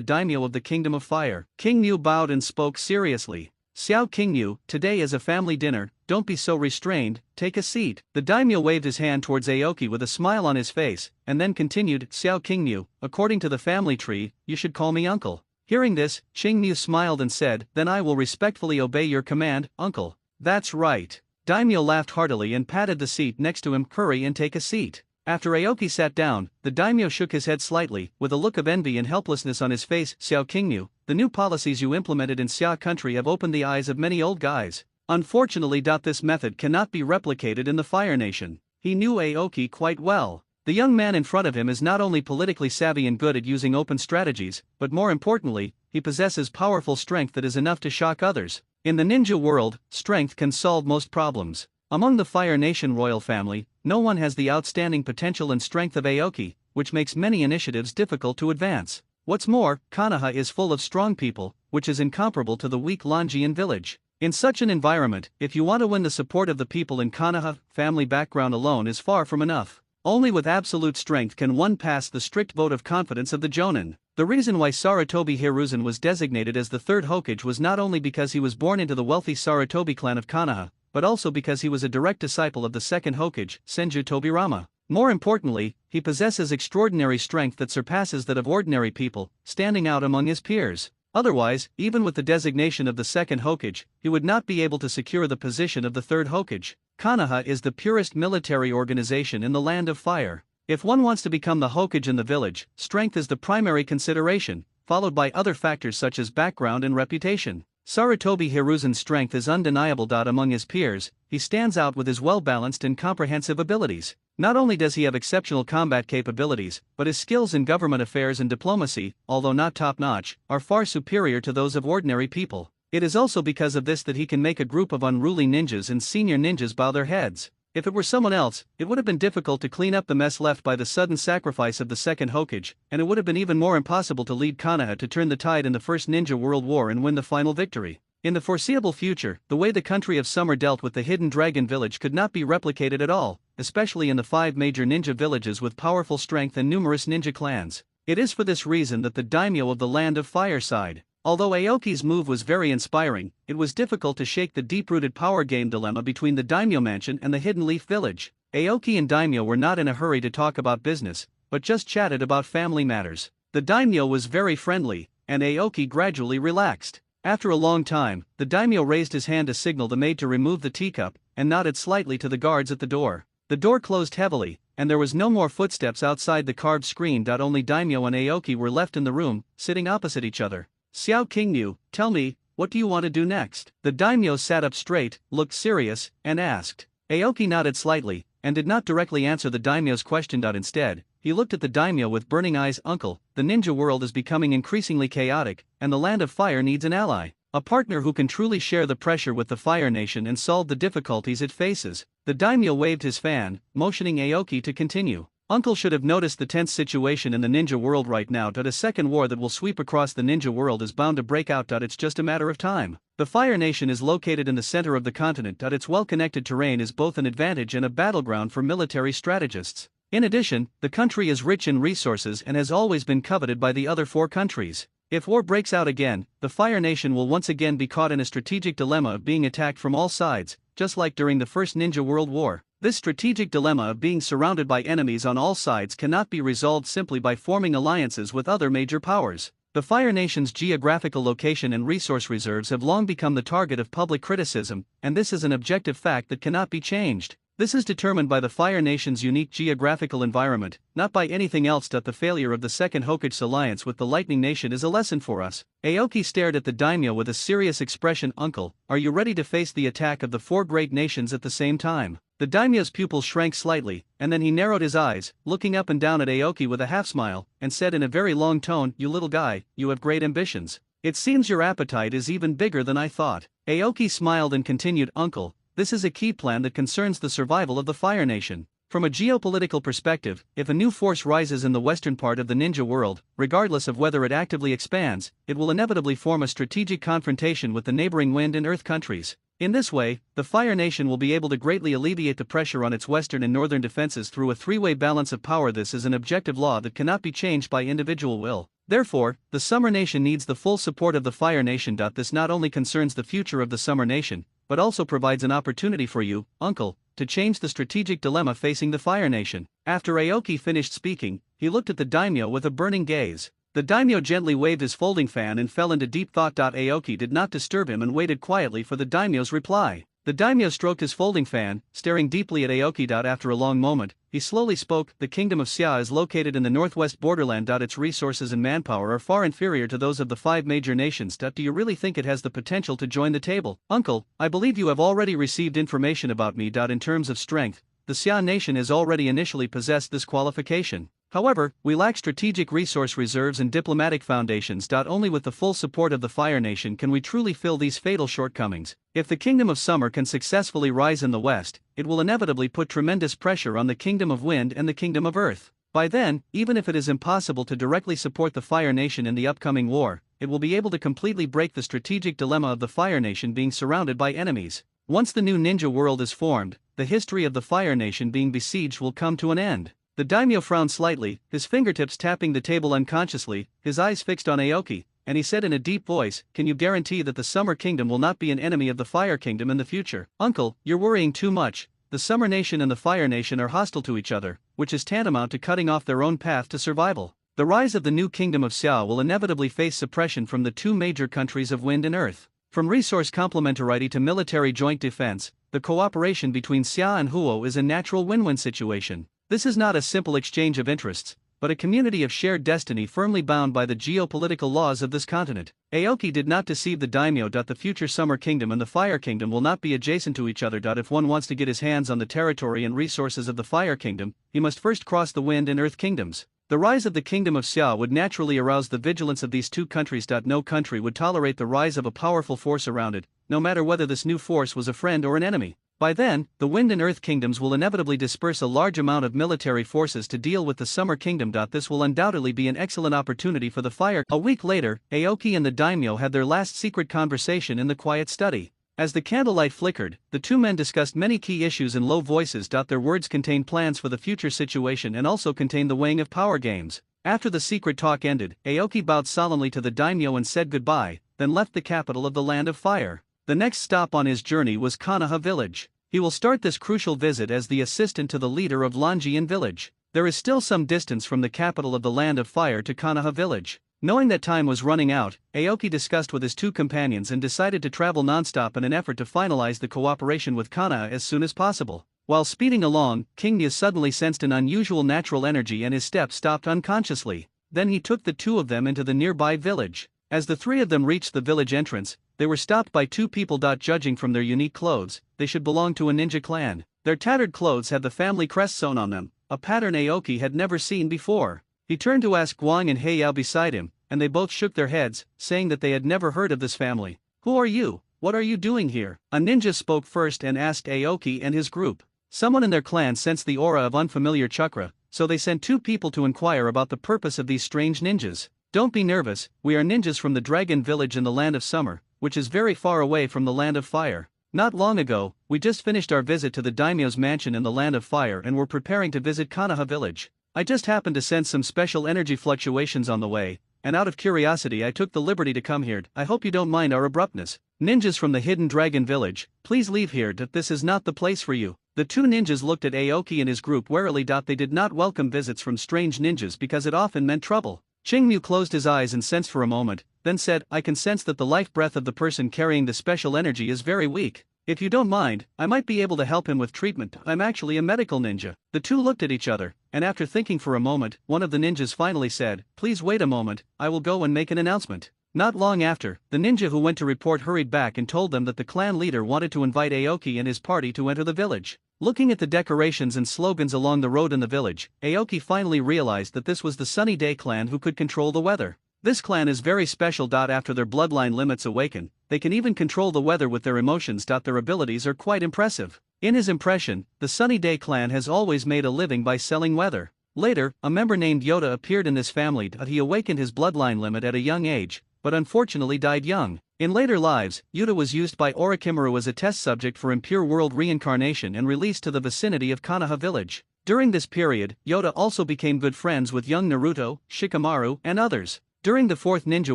Daimyo of the Kingdom of Fire." Kingmu bowed and spoke seriously. "Xiao Kingmu, today is a family dinner, don't be so restrained, take a seat." The daimyo waved his hand towards Aoki with a smile on his face, and then continued, "Xiao Kingmu, according to the family tree, you should call me uncle." Hearing this, Qingmu smiled and said, "Then I will respectfully obey your command, uncle." "That's right." Daimyo laughed heartily and patted the seat next to him. "Hurry and take a seat." After Aoki sat down, the daimyo shook his head slightly, with a look of envy and helplessness on his face. "Xiao Kingmu, the new policies you implemented in Xia country have opened the eyes of many old guys. Unfortunately, this method cannot be replicated in the Fire Nation." He knew Aoki quite well. The young man in front of him is not only politically savvy and good at using open strategies, but more importantly, he possesses powerful strength that is enough to shock others. In the ninja world, strength can solve most problems. Among the Fire Nation royal family, no one has the outstanding potential and strength of Aoki, which makes many initiatives difficult to advance. What's more, Konoha is full of strong people, which is incomparable to the weak Longian village. In such an environment, if you want to win the support of the people in Konoha, family background alone is far from enough. Only with absolute strength can one pass the strict vote of confidence of the Jonin. The reason why Sarutobi Hiruzen was designated as the third Hokage was not only because he was born into the wealthy Sarutobi clan of Konoha, but also because he was a direct disciple of the second Hokage, Senju Tobirama. More importantly, he possesses extraordinary strength that surpasses that of ordinary people, standing out among his peers. Otherwise, even with the designation of the second Hokage, he would not be able to secure the position of the third Hokage. Konoha is the purest military organization in the Land of Fire. If one wants to become the Hokage in the village, strength is the primary consideration, followed by other factors such as background and reputation. Sarutobi Hiruzen's strength is undeniable. Among his peers, he stands out with his well-balanced and comprehensive abilities. Not only does he have exceptional combat capabilities, but his skills in government affairs and diplomacy, although not top-notch, are far superior to those of ordinary people. It is also because of this that he can make a group of unruly ninjas and senior ninjas bow their heads. If it were someone else, it would have been difficult to clean up the mess left by the sudden sacrifice of the second Hokage, and it would have been even more impossible to lead Konoha to turn the tide in the First Ninja World War and win the final victory. In the foreseeable future, the way the country of Summer dealt with the hidden dragon village could not be replicated at all, especially in the 5 major ninja villages with powerful strength and numerous ninja clans. It is for this reason that the daimyo of the Land of Fire sighed. Although Aoki's move was very inspiring, it was difficult to shake the deep-rooted power game dilemma between the daimyo mansion and the Hidden Leaf village. Aoki and daimyo were not in a hurry to talk about business, but just chatted about family matters. The daimyo was very friendly, and Aoki gradually relaxed. After a long time, the daimyo raised his hand to signal the maid to remove the teacup, and nodded slightly to the guards at the door. The door closed heavily, and there was no more footsteps outside the carved screen. Only daimyo and Aoki were left in the room, sitting opposite each other. Xiao Qingyu, tell me, what do you want to do next? The daimyo sat up straight, looked serious, and asked. Aoki nodded slightly, and did not directly answer the daimyo's question. Instead, he looked at the daimyo with burning eyes. Uncle, the ninja world is becoming increasingly chaotic, and the Land of Fire needs an ally. A partner who can truly share the pressure with the Fire Nation and solve the difficulties it faces. The daimyo waved his fan, motioning Aoki to continue. Uncle should have noticed the tense situation in the ninja world right now. A second war that will sweep across the ninja world is bound to break out. It's just a matter of time. The Fire Nation is located in the center of the continent. Its well-connected terrain is both an advantage and a battleground for military strategists. In addition, the country is rich in resources and has always been coveted by the other 4 countries. If war breaks out again, the Fire Nation will once again be caught in a strategic dilemma of being attacked from all sides, just like during the First Ninja World War. This strategic dilemma of being surrounded by enemies on all sides cannot be resolved simply by forming alliances with other major powers. The Fire Nation's geographical location and resource reserves have long become the target of public criticism, and this is an objective fact that cannot be changed. This is determined by the Fire Nation's unique geographical environment, not by anything else. The failure of the Second Hokage's alliance with the Lightning Nation is a lesson for us. Aoki stared at the daimyo with a serious expression. Uncle, are you ready to face the attack of the 4 great nations at the same time? The daimyo's pupils shrank slightly, and then he narrowed his eyes, looking up and down at Aoki with a half-smile, and said in a very long tone, You little guy, you have great ambitions. It seems your appetite is even bigger than I thought. Aoki smiled and continued, Uncle, this is a key plan that concerns the survival of the Fire Nation. From a geopolitical perspective, if a new force rises in the western part of the ninja world, regardless of whether it actively expands, it will inevitably form a strategic confrontation with the neighboring Wind and Earth countries. In this way, the Fire Nation will be able to greatly alleviate the pressure on its western and northern defenses through a 3-way balance of power. This is an objective law that cannot be changed by individual will. Therefore, the Summer Nation needs the full support of the Fire Nation. This not only concerns the future of the Summer Nation, but also provides an opportunity for you, Uncle, to change the strategic dilemma facing the Fire Nation. After Aoki finished speaking, he looked at the daimyo with a burning gaze. The daimyo gently waved his folding fan and fell into deep thought. Aoki did not disturb him and waited quietly for the daimyo's reply. The daimyo stroked his folding fan, staring deeply at Aoki. After a long moment, he slowly spoke, The kingdom of Xia is located in the northwest borderland. Its resources and manpower are far inferior to those of the 5 major nations. Do you really think it has the potential to join the table? Uncle, I believe you have already received information about me. In terms of strength, the Xia nation has already initially possessed this qualification. However, we lack strategic resource reserves and diplomatic foundations. Only with the full support of the Fire Nation can we truly fill these fatal shortcomings. If the Kingdom of Summer can successfully rise in the West, it will inevitably put tremendous pressure on the Kingdom of Wind and the Kingdom of Earth. By then, even if it is impossible to directly support the Fire Nation in the upcoming war, it will be able to completely break the strategic dilemma of the Fire Nation being surrounded by enemies. Once the new ninja world is formed, the history of the Fire Nation being besieged will come to an end. The daimyo frowned slightly, his fingertips tapping the table unconsciously, his eyes fixed on Aoki, and he said in a deep voice, Can you guarantee that the Summer Kingdom will not be an enemy of the Fire Kingdom in the future? Uncle, you're worrying too much. The Summer Nation and the Fire Nation are hostile to each other, which is tantamount to cutting off their own path to survival. The rise of the new Kingdom of Xia will inevitably face suppression from the 2 major countries of Wind and Earth. From resource complementarity to military joint defense, the cooperation between Xia and Huo is a natural win-win situation. This is not a simple exchange of interests, but a community of shared destiny firmly bound by the geopolitical laws of this continent. Aoki did not deceive the daimyo. The future Summer Kingdom and the Fire Kingdom will not be adjacent to each other. If one wants to get his hands on the territory and resources of the Fire Kingdom, he must first cross the Wind and Earth Kingdoms. The rise of the Kingdom of Xia would naturally arouse the vigilance of these 2 countries. No country would tolerate the rise of a powerful force around it, no matter whether this new force was a friend or an enemy. By then, the Wind and Earth Kingdoms will inevitably disperse a large amount of military forces to deal with the Summer Kingdom. This will undoubtedly be an excellent opportunity for the Fire. A week later, Aoki and the daimyo had their last secret conversation in the quiet study. As the candlelight flickered, the two men discussed many key issues in low voices. Their words contained plans for the future situation and also contained the weighing of power games. After the secret talk ended, Aoki bowed solemnly to the daimyo and said goodbye, then left the capital of the Land of Fire. The next stop on his journey was Konoha village. He will start this crucial visit as the assistant to the leader of Longian village. There is still some distance from the capital of the Land of Fire to Konoha village. Knowing that time was running out, Aoki discussed with his two companions and decided to travel non-stop in an effort to finalize the cooperation with Konoha as soon as possible. While speeding along, King Nya suddenly sensed an unusual natural energy and his steps stopped unconsciously. Then he took the two of them into the nearby village. As the three of them reached the village entrance, they were stopped by two people. Judging from their unique clothes, they should belong to a ninja clan. Their tattered clothes had the family crest sewn on them, a pattern Aoki had never seen before. He turned to ask Guang and Heiyao beside him, and they both shook their heads, saying that they had never heard of this family. "Who are you? What are you doing here?" A ninja spoke first and asked Aoki and his group. Someone in their clan sensed the aura of unfamiliar chakra, so they sent two people to inquire about the purpose of these strange ninjas. "Don't be nervous, we are ninjas from the Dragon Village in the Land of Summer, which is very far away from the Land of Fire. Not long ago, we just finished our visit to the daimyo's mansion in the Land of Fire and were preparing to visit Konoha village. I just happened to sense some special energy fluctuations on the way, and out of curiosity I took the liberty to come here. I hope you don't mind our abruptness. Ninjas from the Hidden Dragon Village, please leave here. This is not the place for you." The two ninjas looked at Aoki and his group warily. They did not welcome visits from strange ninjas because it often meant trouble. Qingmu closed his eyes and sensed for a moment, then said, "I can sense that the life breath of the person carrying the special energy is very weak. If you don't mind, I might be able to help him with treatment. I'm actually a medical ninja." The two looked at each other, and after thinking for a moment, one of the ninjas finally said, "Please wait a moment, I will go and make an announcement." Not long after, the ninja who went to report hurried back and told them that the clan leader wanted to invite Aoki and his party to enter the village. Looking at the decorations and slogans along the road in the village, Aoki finally realized that this was the Sunny Day clan who could control the weather. This clan is very special. After their bloodline limits awaken, they can even control the weather with their emotions. Their abilities are quite impressive. In his impression, the Sunny Day clan has always made a living by selling weather. Later, a member named Yoda appeared in this family. He awakened his bloodline limit at a young age, but unfortunately died young. In later lives, Yuta was used by Orochimaru as a test subject for impure world reincarnation and released to the vicinity of Konoha village. During this period, Yoda also became good friends with young Naruto, Shikamaru, and others. During the Fourth Ninja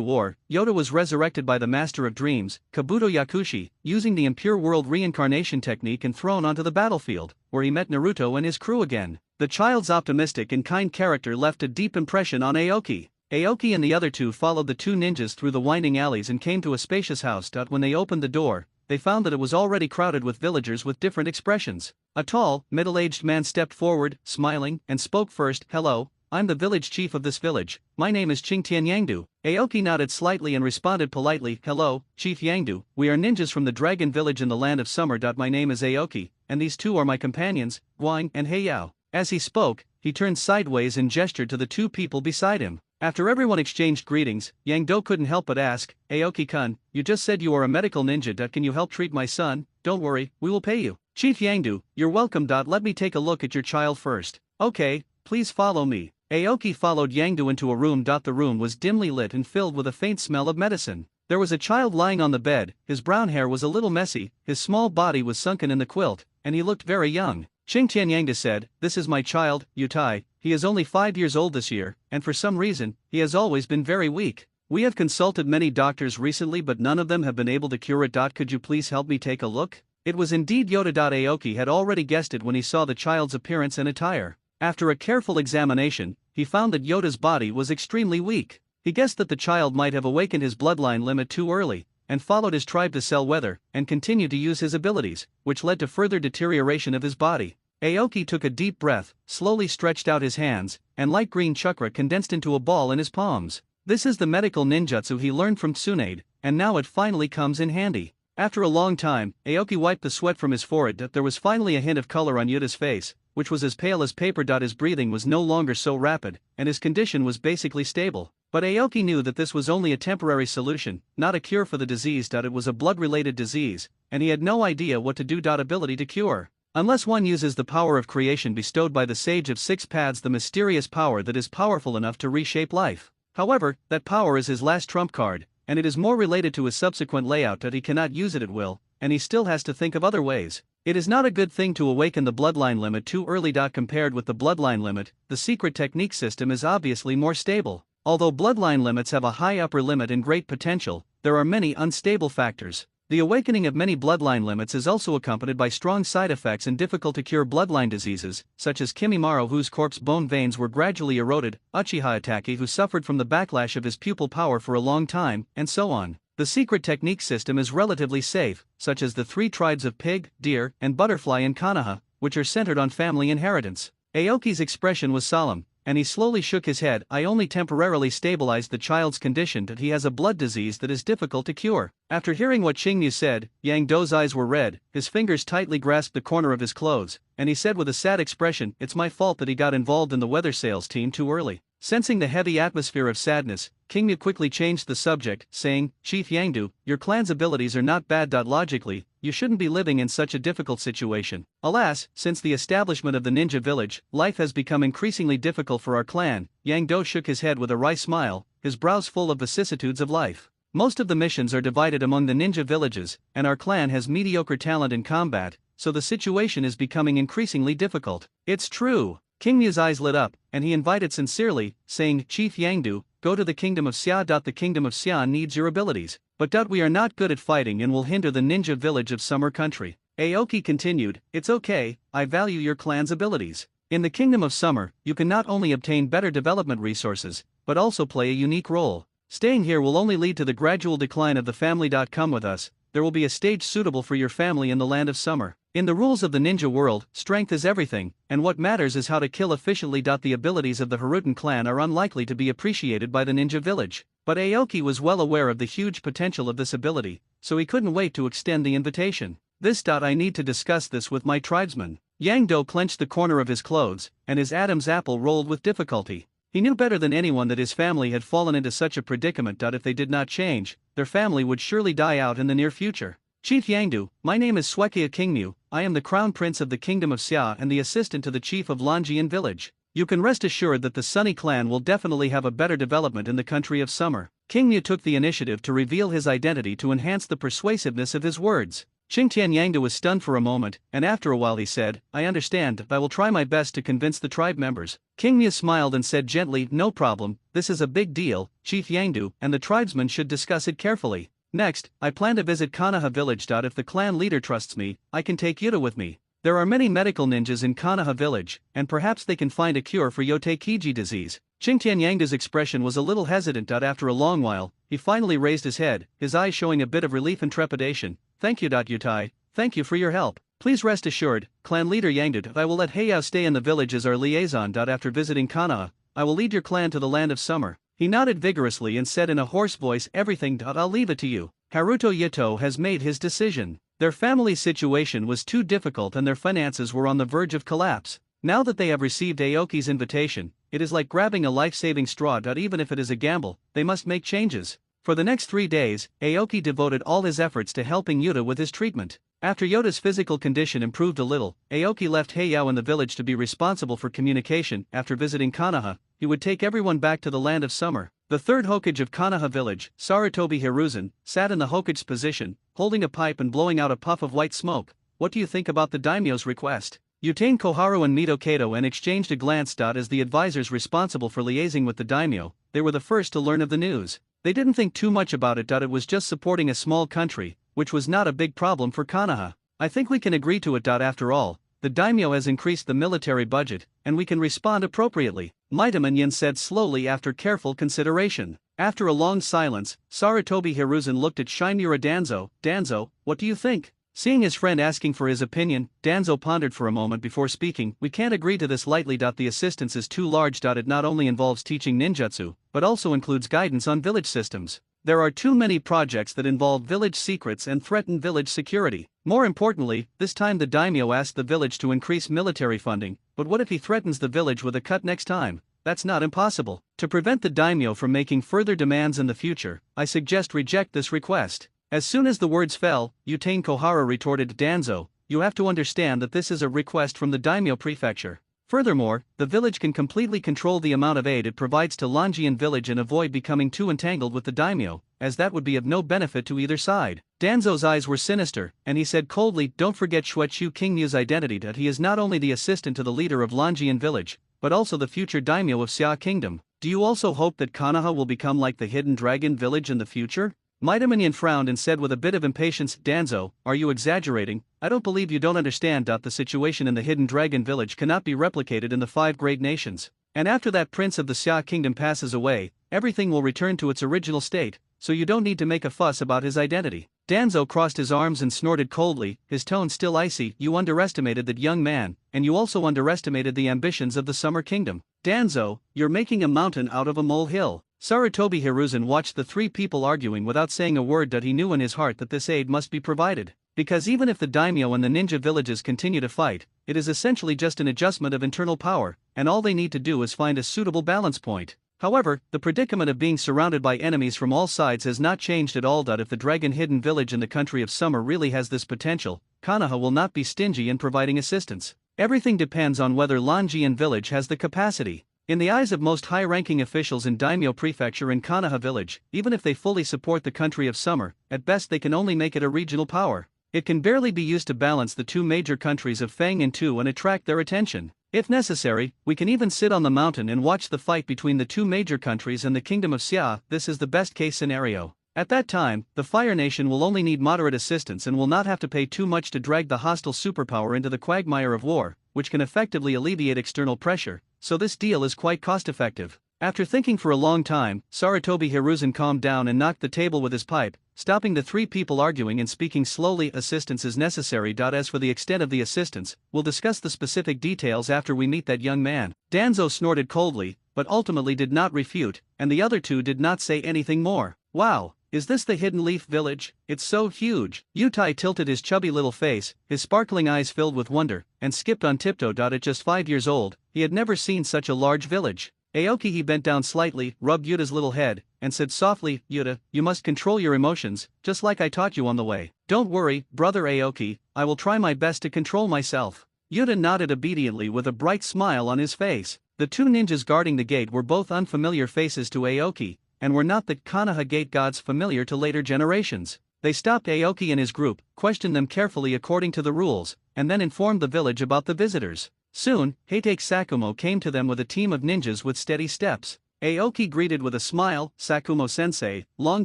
War, Yoda was resurrected by the Master of Dreams, Kabuto Yakushi, using the impure world reincarnation technique and thrown onto the battlefield, where he met Naruto and his crew again. The child's optimistic and kind character left a deep impression on Aoki. Aoki and the other two followed the two ninjas through the winding alleys and came to a spacious house. When they opened the door, they found that it was already crowded with villagers with different expressions. A tall, middle-aged man stepped forward, smiling, and spoke first. "Hello, I'm the village chief of this village. My name is Qingtian Yangdu." Aoki nodded slightly and responded politely, "Hello, Chief Yangdu, we are ninjas from the Dragon Village in the Land of Summer. My name is Aoki, and these two are my companions, Guang and Heiyao." As he spoke, he turned sideways and gestured to the two people beside him. After everyone exchanged greetings, Yangdo couldn't help but ask, "Aoki-kun, you just said you are a medical ninja. Can you help treat my son? Don't worry, we will pay you." "Chief Yangdu, you're welcome. Let me take a look at your child first." "Okay, please follow me." Aoki followed Yangdu into a room. The room was dimly lit and filled with a faint smell of medicine. There was a child lying on the bed, his brown hair was a little messy, his small body was sunken in the quilt, and he looked very young. Qingtian Yangdu said, "This is my child, Yutai. He is only 5 years old this year, and for some reason, he has always been very weak. We have consulted many doctors recently but none of them have been able to cure it. Could you please help me take a look?" It was indeed Yoda. Aoki had already guessed it when he saw the child's appearance and attire. After a careful examination, he found that Yoda's body was extremely weak. He guessed that the child might have awakened his bloodline limit too early, and followed his tribe to sell weather, and continued to use his abilities, which led to further deterioration of his body. Aoki took a deep breath, slowly stretched out his hands, and light green chakra condensed into a ball in his palms. This is the medical ninjutsu he learned from Tsunade, and now it finally comes in handy. After a long time, Aoki wiped the sweat from his forehead. There was finally a hint of color on Yuta's face, which was as pale as paper. His breathing was no longer so rapid, and his condition was basically stable. But Aoki knew that this was only a temporary solution, not a cure for the disease. It was a blood-related disease, and he had no idea what to do. Ability to cure. Unless one uses the power of creation bestowed by the Sage of Six Paths, the mysterious power that is powerful enough to reshape life. However, that power is his last trump card, and it is more related to his subsequent layout that he cannot use it at will, and he still has to think of other ways. It is not a good thing to awaken the bloodline limit too early. Compared with the bloodline limit, the secret technique system is obviously more stable. Although bloodline limits have a high upper limit and great potential, there are many unstable factors. The awakening of many bloodline limits is also accompanied by strong side effects and difficult to cure bloodline diseases, such as Kimimaro, whose corpse bone veins were gradually eroded, Uchiha Itachi, who suffered from the backlash of his pupil power for a long time, and so on. The secret technique system is relatively safe, such as the 3 tribes of pig, deer, and butterfly in Konoha, which are centered on family inheritance. Aoki's expression was solemn, and he slowly shook his head. I only temporarily stabilized the child's condition that he has a blood disease that is difficult to cure. After hearing what Qingyu said, Yang Do's eyes were red, his fingers tightly grasped the corner of his clothes, and he said with a sad expression, it's my fault that he got involved in the weather sales team too early. Sensing the heavy atmosphere of sadness, Qingyu quickly changed the subject, saying, Chief Yangdu, your clan's abilities are not bad. Logically, you shouldn't be living in such a difficult situation. Alas, since the establishment of the ninja village, life has become increasingly difficult for our clan. Yang Do shook his head with a wry smile, his brows full of vicissitudes of life. Most of the missions are divided among the ninja villages, and our clan has mediocre talent in combat, so the situation is becoming increasingly difficult. It's true. Qingyu's eyes lit up, and he invited sincerely, saying, Chief Yangdu, go to the kingdom of Xia. The kingdom of Xia needs your abilities, but we are not good at fighting and will hinder the ninja village of Summer Country. Aoki continued, it's okay, I value your clan's abilities. In the kingdom of Summer, you can not only obtain better development resources, but also play a unique role. Staying here will only lead to the gradual decline of the family. Come with us, there will be a stage suitable for your family in the land of Summer. In the rules of the ninja world, strength is everything, and what matters is how to kill efficiently. The abilities of the Harutan clan are unlikely to be appreciated by the ninja village, but Aoki was well aware of the huge potential of this ability, so he couldn't wait to extend the invitation. I need to discuss this with my tribesmen. Yang Do clenched the corner of his clothes, and his Adam's apple rolled with difficulty. He knew better than anyone that his family had fallen into such a predicament. If they did not change, their family would surely die out in the near future. Chief Yangdu, my name is Suekia Qingyu, I am the crown prince of the kingdom of Xia and the assistant to the chief of Lanjian village. You can rest assured that the Sunny clan will definitely have a better development in the country of Summer. Qingyu took the initiative to reveal his identity to enhance the persuasiveness of his words. Qingtian Yangdu was stunned for a moment, and after a while he said, I understand, I will try my best to convince the tribe members. Qingyu smiled and said gently, no problem, this is a big deal, Chief Yangdu, and the tribesmen should discuss it carefully. Next, I plan to visit Konoha village. If the clan leader trusts me, I can take Yuta with me. There are many medical ninjas in Konoha village, and perhaps they can find a cure for Yoteikiji disease. Qingtian Yangdu's expression was a little hesitant. After a long while, he finally raised his head, his eyes showing a bit of relief and trepidation. Thank you. Yutai, thank you for your help. Please rest assured, clan leader Yangdu, I will let Heiao stay in the village as our liaison. After visiting Konoha, I will lead your clan to the land of Summer. He nodded vigorously and said in a hoarse voice, everything. I'll leave it to you. Haruto Yuto has made his decision. Their family situation was too difficult and their finances were on the verge of collapse. Now that they have received Aoki's invitation, it is like grabbing a life-saving straw. Even if it is a gamble, they must make changes. For the next 3 days, Aoki devoted all his efforts to helping Yuta with his treatment. After Yota's physical condition improved a little, Aoki left Heiao in the village to be responsible for communication. After visiting Konoha, he would take everyone back to the land of Summer. The third Hokage of Konoha village, Sarutobi Hiruzen, sat in the Hokage's position, holding a pipe and blowing out a puff of white smoke. What do you think about the daimyo's request? Yutain Koharu and Mito Kato and exchanged a glance. As the advisors responsible for liaising with the daimyo, they were the first to learn of the news. They didn't think too much about it. It was just supporting a small country, which was not a big problem for Konoha. I think we can agree to it. After all, the daimyo has increased the military budget, and we can respond appropriately, Maitaman Yin said slowly after careful consideration. After a long silence, Sarutobi Hiruzen looked at Shinura Danzo. Danzo, what do you think? Seeing his friend asking for his opinion, Danzo pondered for a moment before speaking. We can't agree to this lightly. The assistance is too large. It not only involves teaching ninjutsu, but also includes guidance on village systems. There are too many projects that involve village secrets and threaten village security. More importantly, this time the daimyo asked the village to increase military funding, but what if he threatens the village with a cut next time? that's not impossible. To prevent the daimyo from making further demands in the future, I suggest reject this request. As soon as the words fell, Yutain Kohara retorted, Danzo, you have to understand that this is a request from the daimyo prefecture. Furthermore, the village can completely control the amount of aid it provides to Longian village and avoid becoming too entangled with the daimyo, as that would be of no benefit to either side. Danzo's eyes were sinister, and he said coldly, don't forget Shuechu Kingmu's identity, that he is not only the assistant to the leader of Longian village, but also the future daimyo of Xia Kingdom. Do you also hope that Konoha will become like the Hidden Dragon village in the future? Mitamanian frowned and said with a bit of impatience, Danzo, are you exaggerating? I don't believe you don't understand. The situation in the Hidden Dragon village cannot be replicated in the 5 great nations. And after that prince of the Xia kingdom passes away, everything will return to its original state, so you don't need to make a fuss about his identity. Danzo crossed his arms and snorted coldly, his tone still icy. You underestimated that young man, and you also underestimated the ambitions of the Summer Kingdom. Danzo, you're making a mountain out of a molehill. Sarutobi Hiruzen watched the 3 people arguing without saying a word. He knew in his heart that this aid must be provided. Because even if the daimyo and the ninja villages continue to fight, it is essentially just an adjustment of internal power, and all they need to do is find a suitable balance point. However, the predicament of being surrounded by enemies from all sides has not changed at all. If the dragon hidden village in the country of summer really has this potential, Konoha will not be stingy in providing assistance. Everything depends on whether Longian village has the capacity. In the eyes of most high-ranking officials in Daimyo Prefecture and Konoha village, even if they fully support the country of summer, at best they can only make it a regional power. It can barely be used to balance the 2 major countries of Fang and Tu and attract their attention. If necessary, we can even sit on the mountain and watch the fight between the 2 major countries and the kingdom of Xia. This is the best-case scenario. At that time, the Fire Nation will only need moderate assistance and will not have to pay too much to drag the hostile superpower into the quagmire of war, which can effectively alleviate external pressure, so this deal is quite cost-effective. After thinking for a long time, Sarutobi Hiruzen calmed down and knocked the table with his pipe, stopping the 3 people arguing and speaking slowly. Assistance is necessary. As for the extent of the assistance, we'll discuss the specific details after we meet that young man. Danzo snorted coldly, but ultimately did not refute, and the other 2 did not say anything more. Wow, is this the Hidden Leaf village? It's so huge. Yutai tilted his chubby little face, his sparkling eyes filled with wonder, and skipped on tiptoe. At just 5 years old, he had never seen such a large village. Aoki, he bent down slightly, rubbed Yuta's little head, and said softly, Yuta, you must control your emotions, just like I taught you on the way. Don't worry, brother Aoki, I will try my best to control myself. Yuta nodded obediently with a bright smile on his face. The 2 ninjas guarding the gate were both unfamiliar faces to Aoki, and were not the Konoha gate gods familiar to later generations. They stopped Aoki and his group, questioned them carefully according to the rules, and then informed the village about the visitors. Soon, Heitake Sakumo came to them with a team of ninjas with steady steps. Aoki greeted with a smile, Sakumo-sensei, long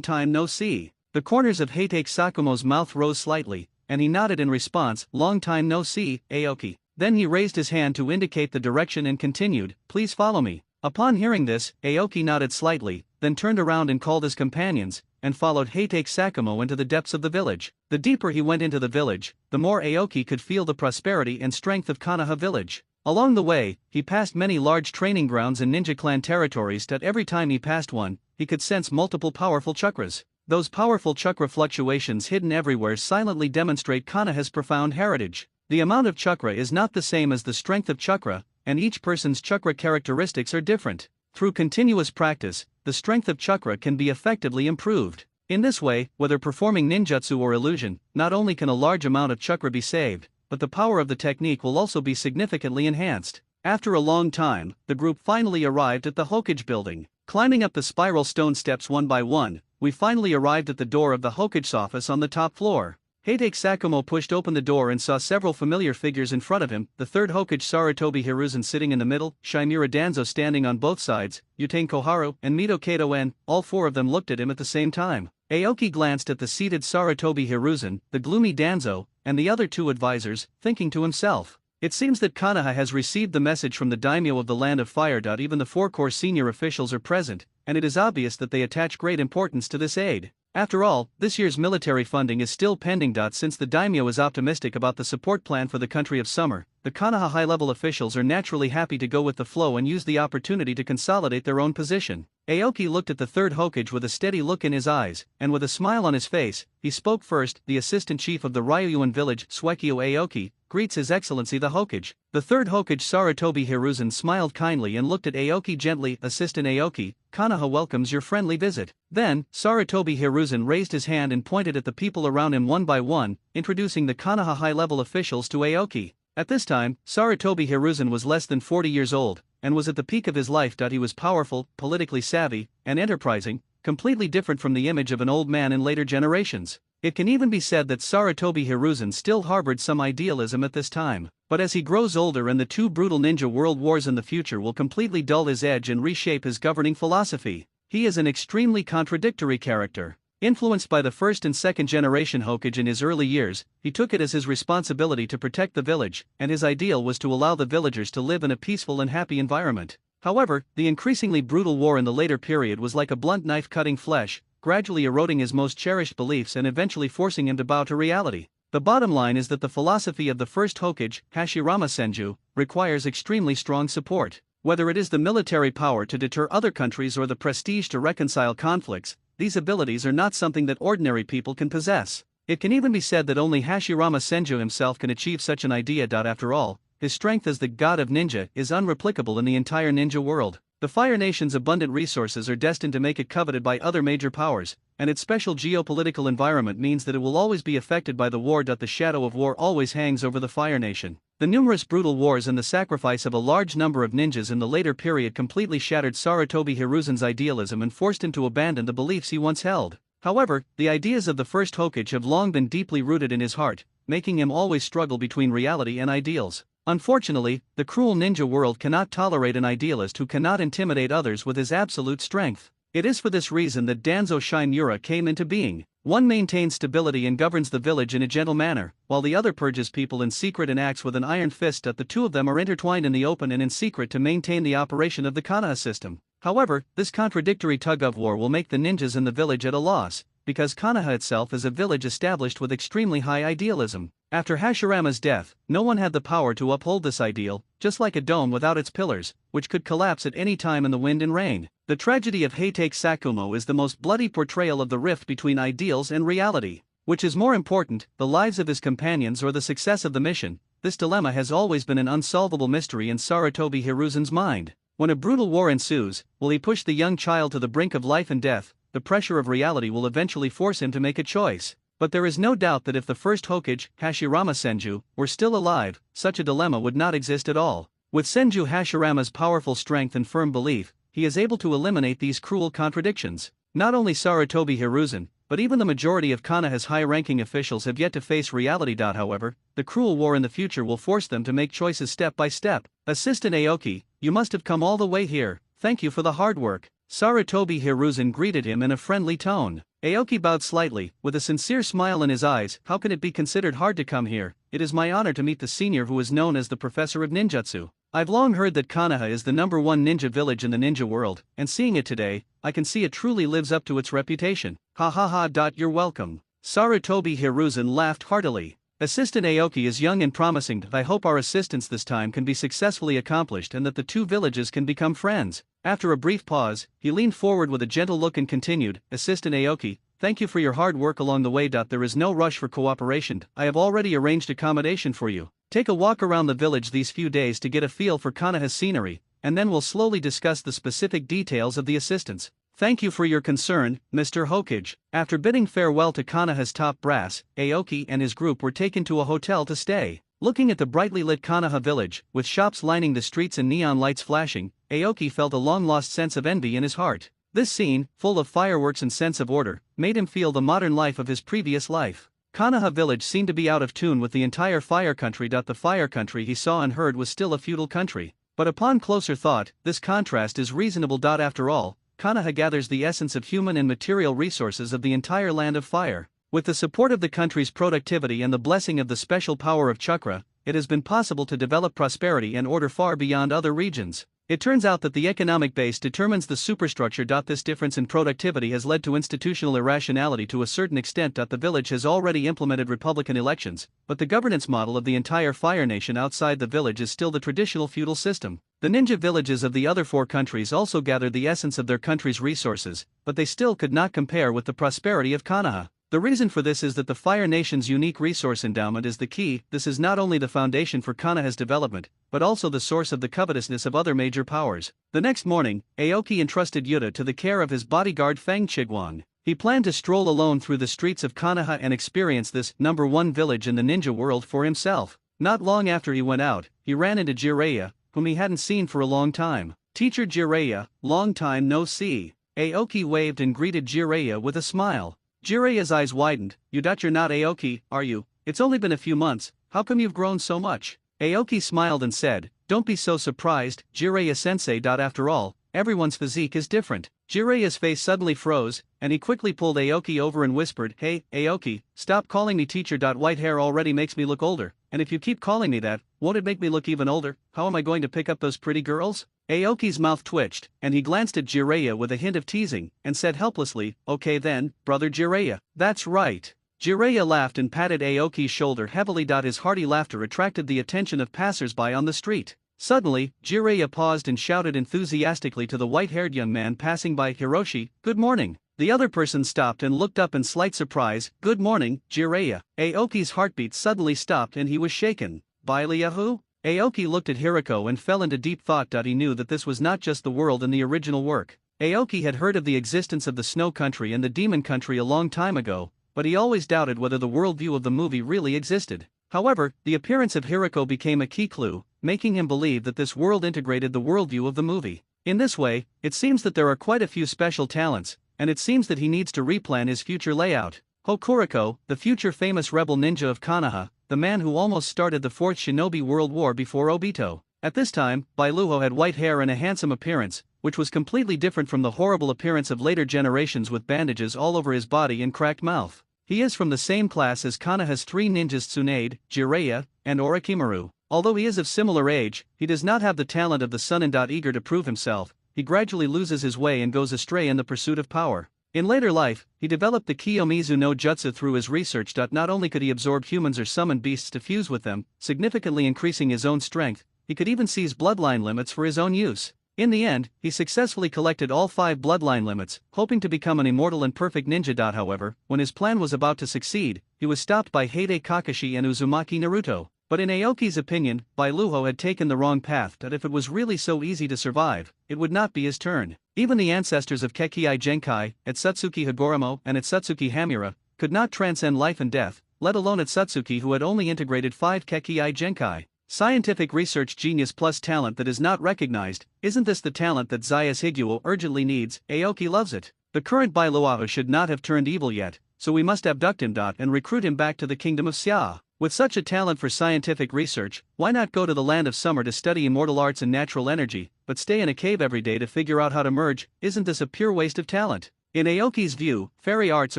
time no see. The corners of Heitake Sakumo's mouth rose slightly, and he nodded in response, long time no see, Aoki. Then he raised his hand to indicate the direction and continued, please follow me. Upon hearing this, Aoki nodded slightly, then turned around and called his companions, and followed Heitake Sakumo into the depths of the village. The deeper he went into the village, the more Aoki could feel the prosperity and strength of Konoha village. Along the way, he passed many large training grounds and ninja clan territories. Every time he passed one, he could sense multiple powerful chakras. Those powerful chakra fluctuations hidden everywhere silently demonstrate Konoha's profound heritage. The amount of chakra is not the same as the strength of chakra, and each person's chakra characteristics are different. Through continuous practice, the strength of chakra can be effectively improved. In this way, whether performing ninjutsu or illusion, not only can a large amount of chakra be saved, but the power of the technique will also be significantly enhanced. After a long time, the group finally arrived at the Hokage building. Climbing up the spiral stone steps one by one, we finally arrived at the door of the Hokage's office on the top floor. Heitake Sakumo pushed open the door and saw several familiar figures in front of him, the 3rd Hokage Sarutobi Hiruzen sitting in the middle, Shimura Danzo standing on both sides, Yutain Koharu, and Mito Kato, and all 4 of them looked at him at the same time. Aoki glanced at the seated Sarutobi Hiruzen, the gloomy Danzo, and the other 2 advisors, thinking to himself, it seems that Konoha has received the message from the daimyo of the Land of Fire. Even the 4 core senior officials are present, and it is obvious that they attach great importance to this aid. After all, this year's military funding is still pending. Since the daimyo is optimistic about the support plan for the country of summer, the konoha high-level officials are naturally happy to go with the flow and use the opportunity to consolidate their own position. Aoki looked at the third Hokage with a steady look in his eyes, and with a smile on his face, he spoke first. The assistant chief of the Ryuan village, Suekyo Aoki, greets His Excellency the Hokage. The third Hokage Sarutobi Hiruzen smiled kindly and looked at Aoki gently. Assistant Aoki, Konoha welcomes your friendly visit. Then, Sarutobi Hiruzen raised his hand and pointed at the people around him one by one, introducing the Konoha high-level officials to Aoki. At this time, Sarutobi Hiruzen was less than 40 years old, and was at the peak of his life. He was powerful, politically savvy, and enterprising, completely different from the image of an old man in later generations. It can even be said that Sarutobi Hiruzen still harbored some idealism at this time. But as he grows older and the two brutal ninja world wars in the future will completely dull his edge and reshape his governing philosophy, he is an extremely contradictory character. Influenced by the first and second generation Hokage in his early years, he took it as his responsibility to protect the village, and his ideal was to allow the villagers to live in a peaceful and happy environment. However, the increasingly brutal war in the later period was like a blunt knife cutting flesh, gradually eroding his most cherished beliefs and eventually forcing him to bow to reality. The bottom line is that the philosophy of the first Hokage, Hashirama Senju, requires extremely strong support. Whether it is the military power to deter other countries or the prestige to reconcile conflicts, these abilities are not something that ordinary people can possess. It can even be said that only Hashirama Senju himself can achieve such an idea. After all, his strength as the god of ninja is unreplicable in the entire ninja world. The Fire Nation's abundant resources are destined to make it coveted by other major powers, and its special geopolitical environment means that it will always be affected by the war. The shadow of war always hangs over the Fire Nation. The numerous brutal wars and the sacrifice of a large number of ninjas in the later period completely shattered Sarutobi Hiruzen's idealism and forced him to abandon the beliefs he once held. However, the ideas of the first Hokage have long been deeply rooted in his heart, making him always struggle between reality and ideals. Unfortunately, the cruel ninja world cannot tolerate an idealist who cannot intimidate others with his absolute strength. It is for this reason that Danzo Shinmura came into being. One maintains stability and governs the village in a gentle manner, while the other purges people in secret and acts with an iron fist. The two of them are intertwined in the open and in secret to maintain the operation of the Konoha system. However, this contradictory tug-of-war will make the ninjas in the village at a loss, because Konoha itself is a village established with extremely high idealism. After Hashirama's death, no one had the power to uphold this ideal, just like a dome without its pillars, which could collapse at any time in the wind and rain. The tragedy of Heitake Sakumo is the most bloody portrayal of the rift between ideals and reality. Which is more important, the lives of his companions or the success of the mission? This dilemma has always been an unsolvable mystery in Sarutobi Hiruzen's mind. When a brutal war ensues, will he push the young child to the brink of life and death? The pressure of reality will eventually force him to make a choice. But there is no doubt that if the first Hokage, Hashirama Senju, were still alive, such a dilemma would not exist at all. With Senju Hashirama's powerful strength and firm belief, he is able to eliminate these cruel contradictions. Not only Sarutobi Hiruzen, but even the majority of Konoha's high-ranking officials have yet to face reality. However, the cruel war in the future will force them to make choices step by step. Assistant Aoki, you must have come all the way here. Thank you for the hard work. Sarutobi Hiruzen greeted him in a friendly tone. Aoki bowed slightly, with a sincere smile in his eyes. How can it be considered hard to come here? It is my honor to meet the senior who is known as the Professor of Ninjutsu. I've long heard that Konoha is the #1 ninja village in the ninja world, and seeing it today, I can see it truly lives up to its reputation. Ha ha ha. You're welcome. Sarutobi Hiruzen laughed heartily. Assistant Aoki is young and promising. I hope our assistance this time can be successfully accomplished and that the two villages can become friends. After a brief pause, he leaned forward with a gentle look and continued, Assistant Aoki, thank you for your hard work along the way. There is no rush for cooperation. I have already arranged accommodation for you. Take a walk around the village these few days to get a feel for Konoha's scenery, and then we'll slowly discuss the specific details of the assistance. Thank you for your concern, Mr. Hokage. After bidding farewell to Konoha's top brass, Aoki and his group were taken to a hotel to stay. Looking at the brightly lit Konoha village, with shops lining the streets and neon lights flashing, Aoki felt a long-lost sense of envy in his heart. This scene, full of fireworks and sense of order, made him feel the modern life of his previous life. Konoha village seemed to be out of tune with the entire Fire Country. The Fire Country he saw and heard was still a feudal country. But upon closer thought, this contrast is reasonable. After all, Konoha gathers the essence of human and material resources of the entire land of fire. With the support of the country's productivity and the blessing of the special power of chakra, it has been possible to develop prosperity and order far beyond other regions. It turns out that the economic base determines the superstructure. This difference in productivity has led to institutional irrationality to a certain extent. The village has already implemented republican elections, but the governance model of the entire Fire Nation outside the village is still the traditional feudal system. The ninja villages of the other 4 countries also gathered the essence of their country's resources, but they still could not compare with the prosperity of Konoha. The reason for this is that the Fire Nation's unique resource endowment is the key. This is not only the foundation for Konoha's development, but also the source of the covetousness of other major powers. The next morning, Aoki entrusted Yuta to the care of his bodyguard Feng Chiguang. He planned to stroll alone through the streets of Konoha and experience this #1 village in the ninja world for himself. Not long after he went out, he ran into Jiraiya, whom he hadn't seen for a long time. "Teacher Jiraiya, long time no see." Aoki waved and greeted Jiraiya with a smile. Jiraiya's eyes widened. "You're not Aoki, are you? It's only been a few months, how come you've grown so much?" Aoki smiled and said, "Don't be so surprised, Jiraiya-sensei. After all, everyone's physique is different." Jiraiya's face suddenly froze, and he quickly pulled Aoki over and whispered, "Hey, Aoki, stop calling me teacher. White hair already makes me look older, and if you keep calling me that, won't it make me look even older? How am I going to pick up those pretty girls?" Aoki's mouth twitched, and he glanced at Jiraiya with a hint of teasing, and said helplessly, "Okay then, brother Jiraiya." "That's right." Jiraiya laughed and patted Aoki's shoulder heavily. His hearty laughter attracted the attention of passers-by on the street. Suddenly, Jiraiya paused and shouted enthusiastically to the white-haired young man passing by, "Hiroshi, good morning." The other person stopped and looked up in slight surprise. "Good morning, Jiraiya." Aoki's heartbeat suddenly stopped and he was shaken. "Baileahu?" Aoki looked at Hiroko and fell into deep thought. He knew that this was not just the world in the original work. Aoki had heard of the existence of the Snow Country and the Demon Country a long time ago, but he always doubted whether the worldview of the movie really existed. However, the appearance of Hiroko became a key clue, making him believe that this world integrated the worldview of the movie. In this way, it seems that there are quite a few special talents, and it seems that he needs to replan his future layout. Hokuriko, the future famous rebel ninja of Konoha, the man who almost started the 4th Shinobi World War before Obito. At this time, Bailuho had white hair and a handsome appearance, which was completely different from the horrible appearance of later generations with bandages all over his body and cracked mouth. He is from the same class as Konoha's 3 ninjas Tsunade, Jiraiya, and Orochimaru. Although he is of similar age, he does not have the talent of the son. Eager to prove himself, he gradually loses his way and goes astray in the pursuit of power. In later life, he developed the Kiyomizu no Jutsu through his research. Not only could he absorb humans or summon beasts to fuse with them, significantly increasing his own strength, he could even seize bloodline limits for his own use. In the end, he successfully collected all 5 bloodline limits, hoping to become an immortal and perfect ninja. However, when his plan was about to succeed, he was stopped by Heide Kakashi and Uzumaki Naruto. But in Aoki's opinion, Bailuho had taken the wrong path. If it was really so easy to survive, it would not be his turn. Even the ancestors of Kekii Genkai, Etsutsuki Higoromo and Etsutsuki Hamura, could not transcend life and death, let alone Etsutsuki, who had only integrated 5 Kekii Genkai. Scientific research genius plus talent that is not recognized. Isn't this the talent that Zayas Higuo urgently needs? Aoki loves it. The current Bailuaho should not have turned evil yet, so we must abduct him. And recruit him back to the kingdom of Xia. With such a talent for scientific research, why not go to the land of summer to study immortal arts and natural energy, but stay in a cave every day to figure out how to merge? Isn't this a pure waste of talent? In Aoki's view, fairy arts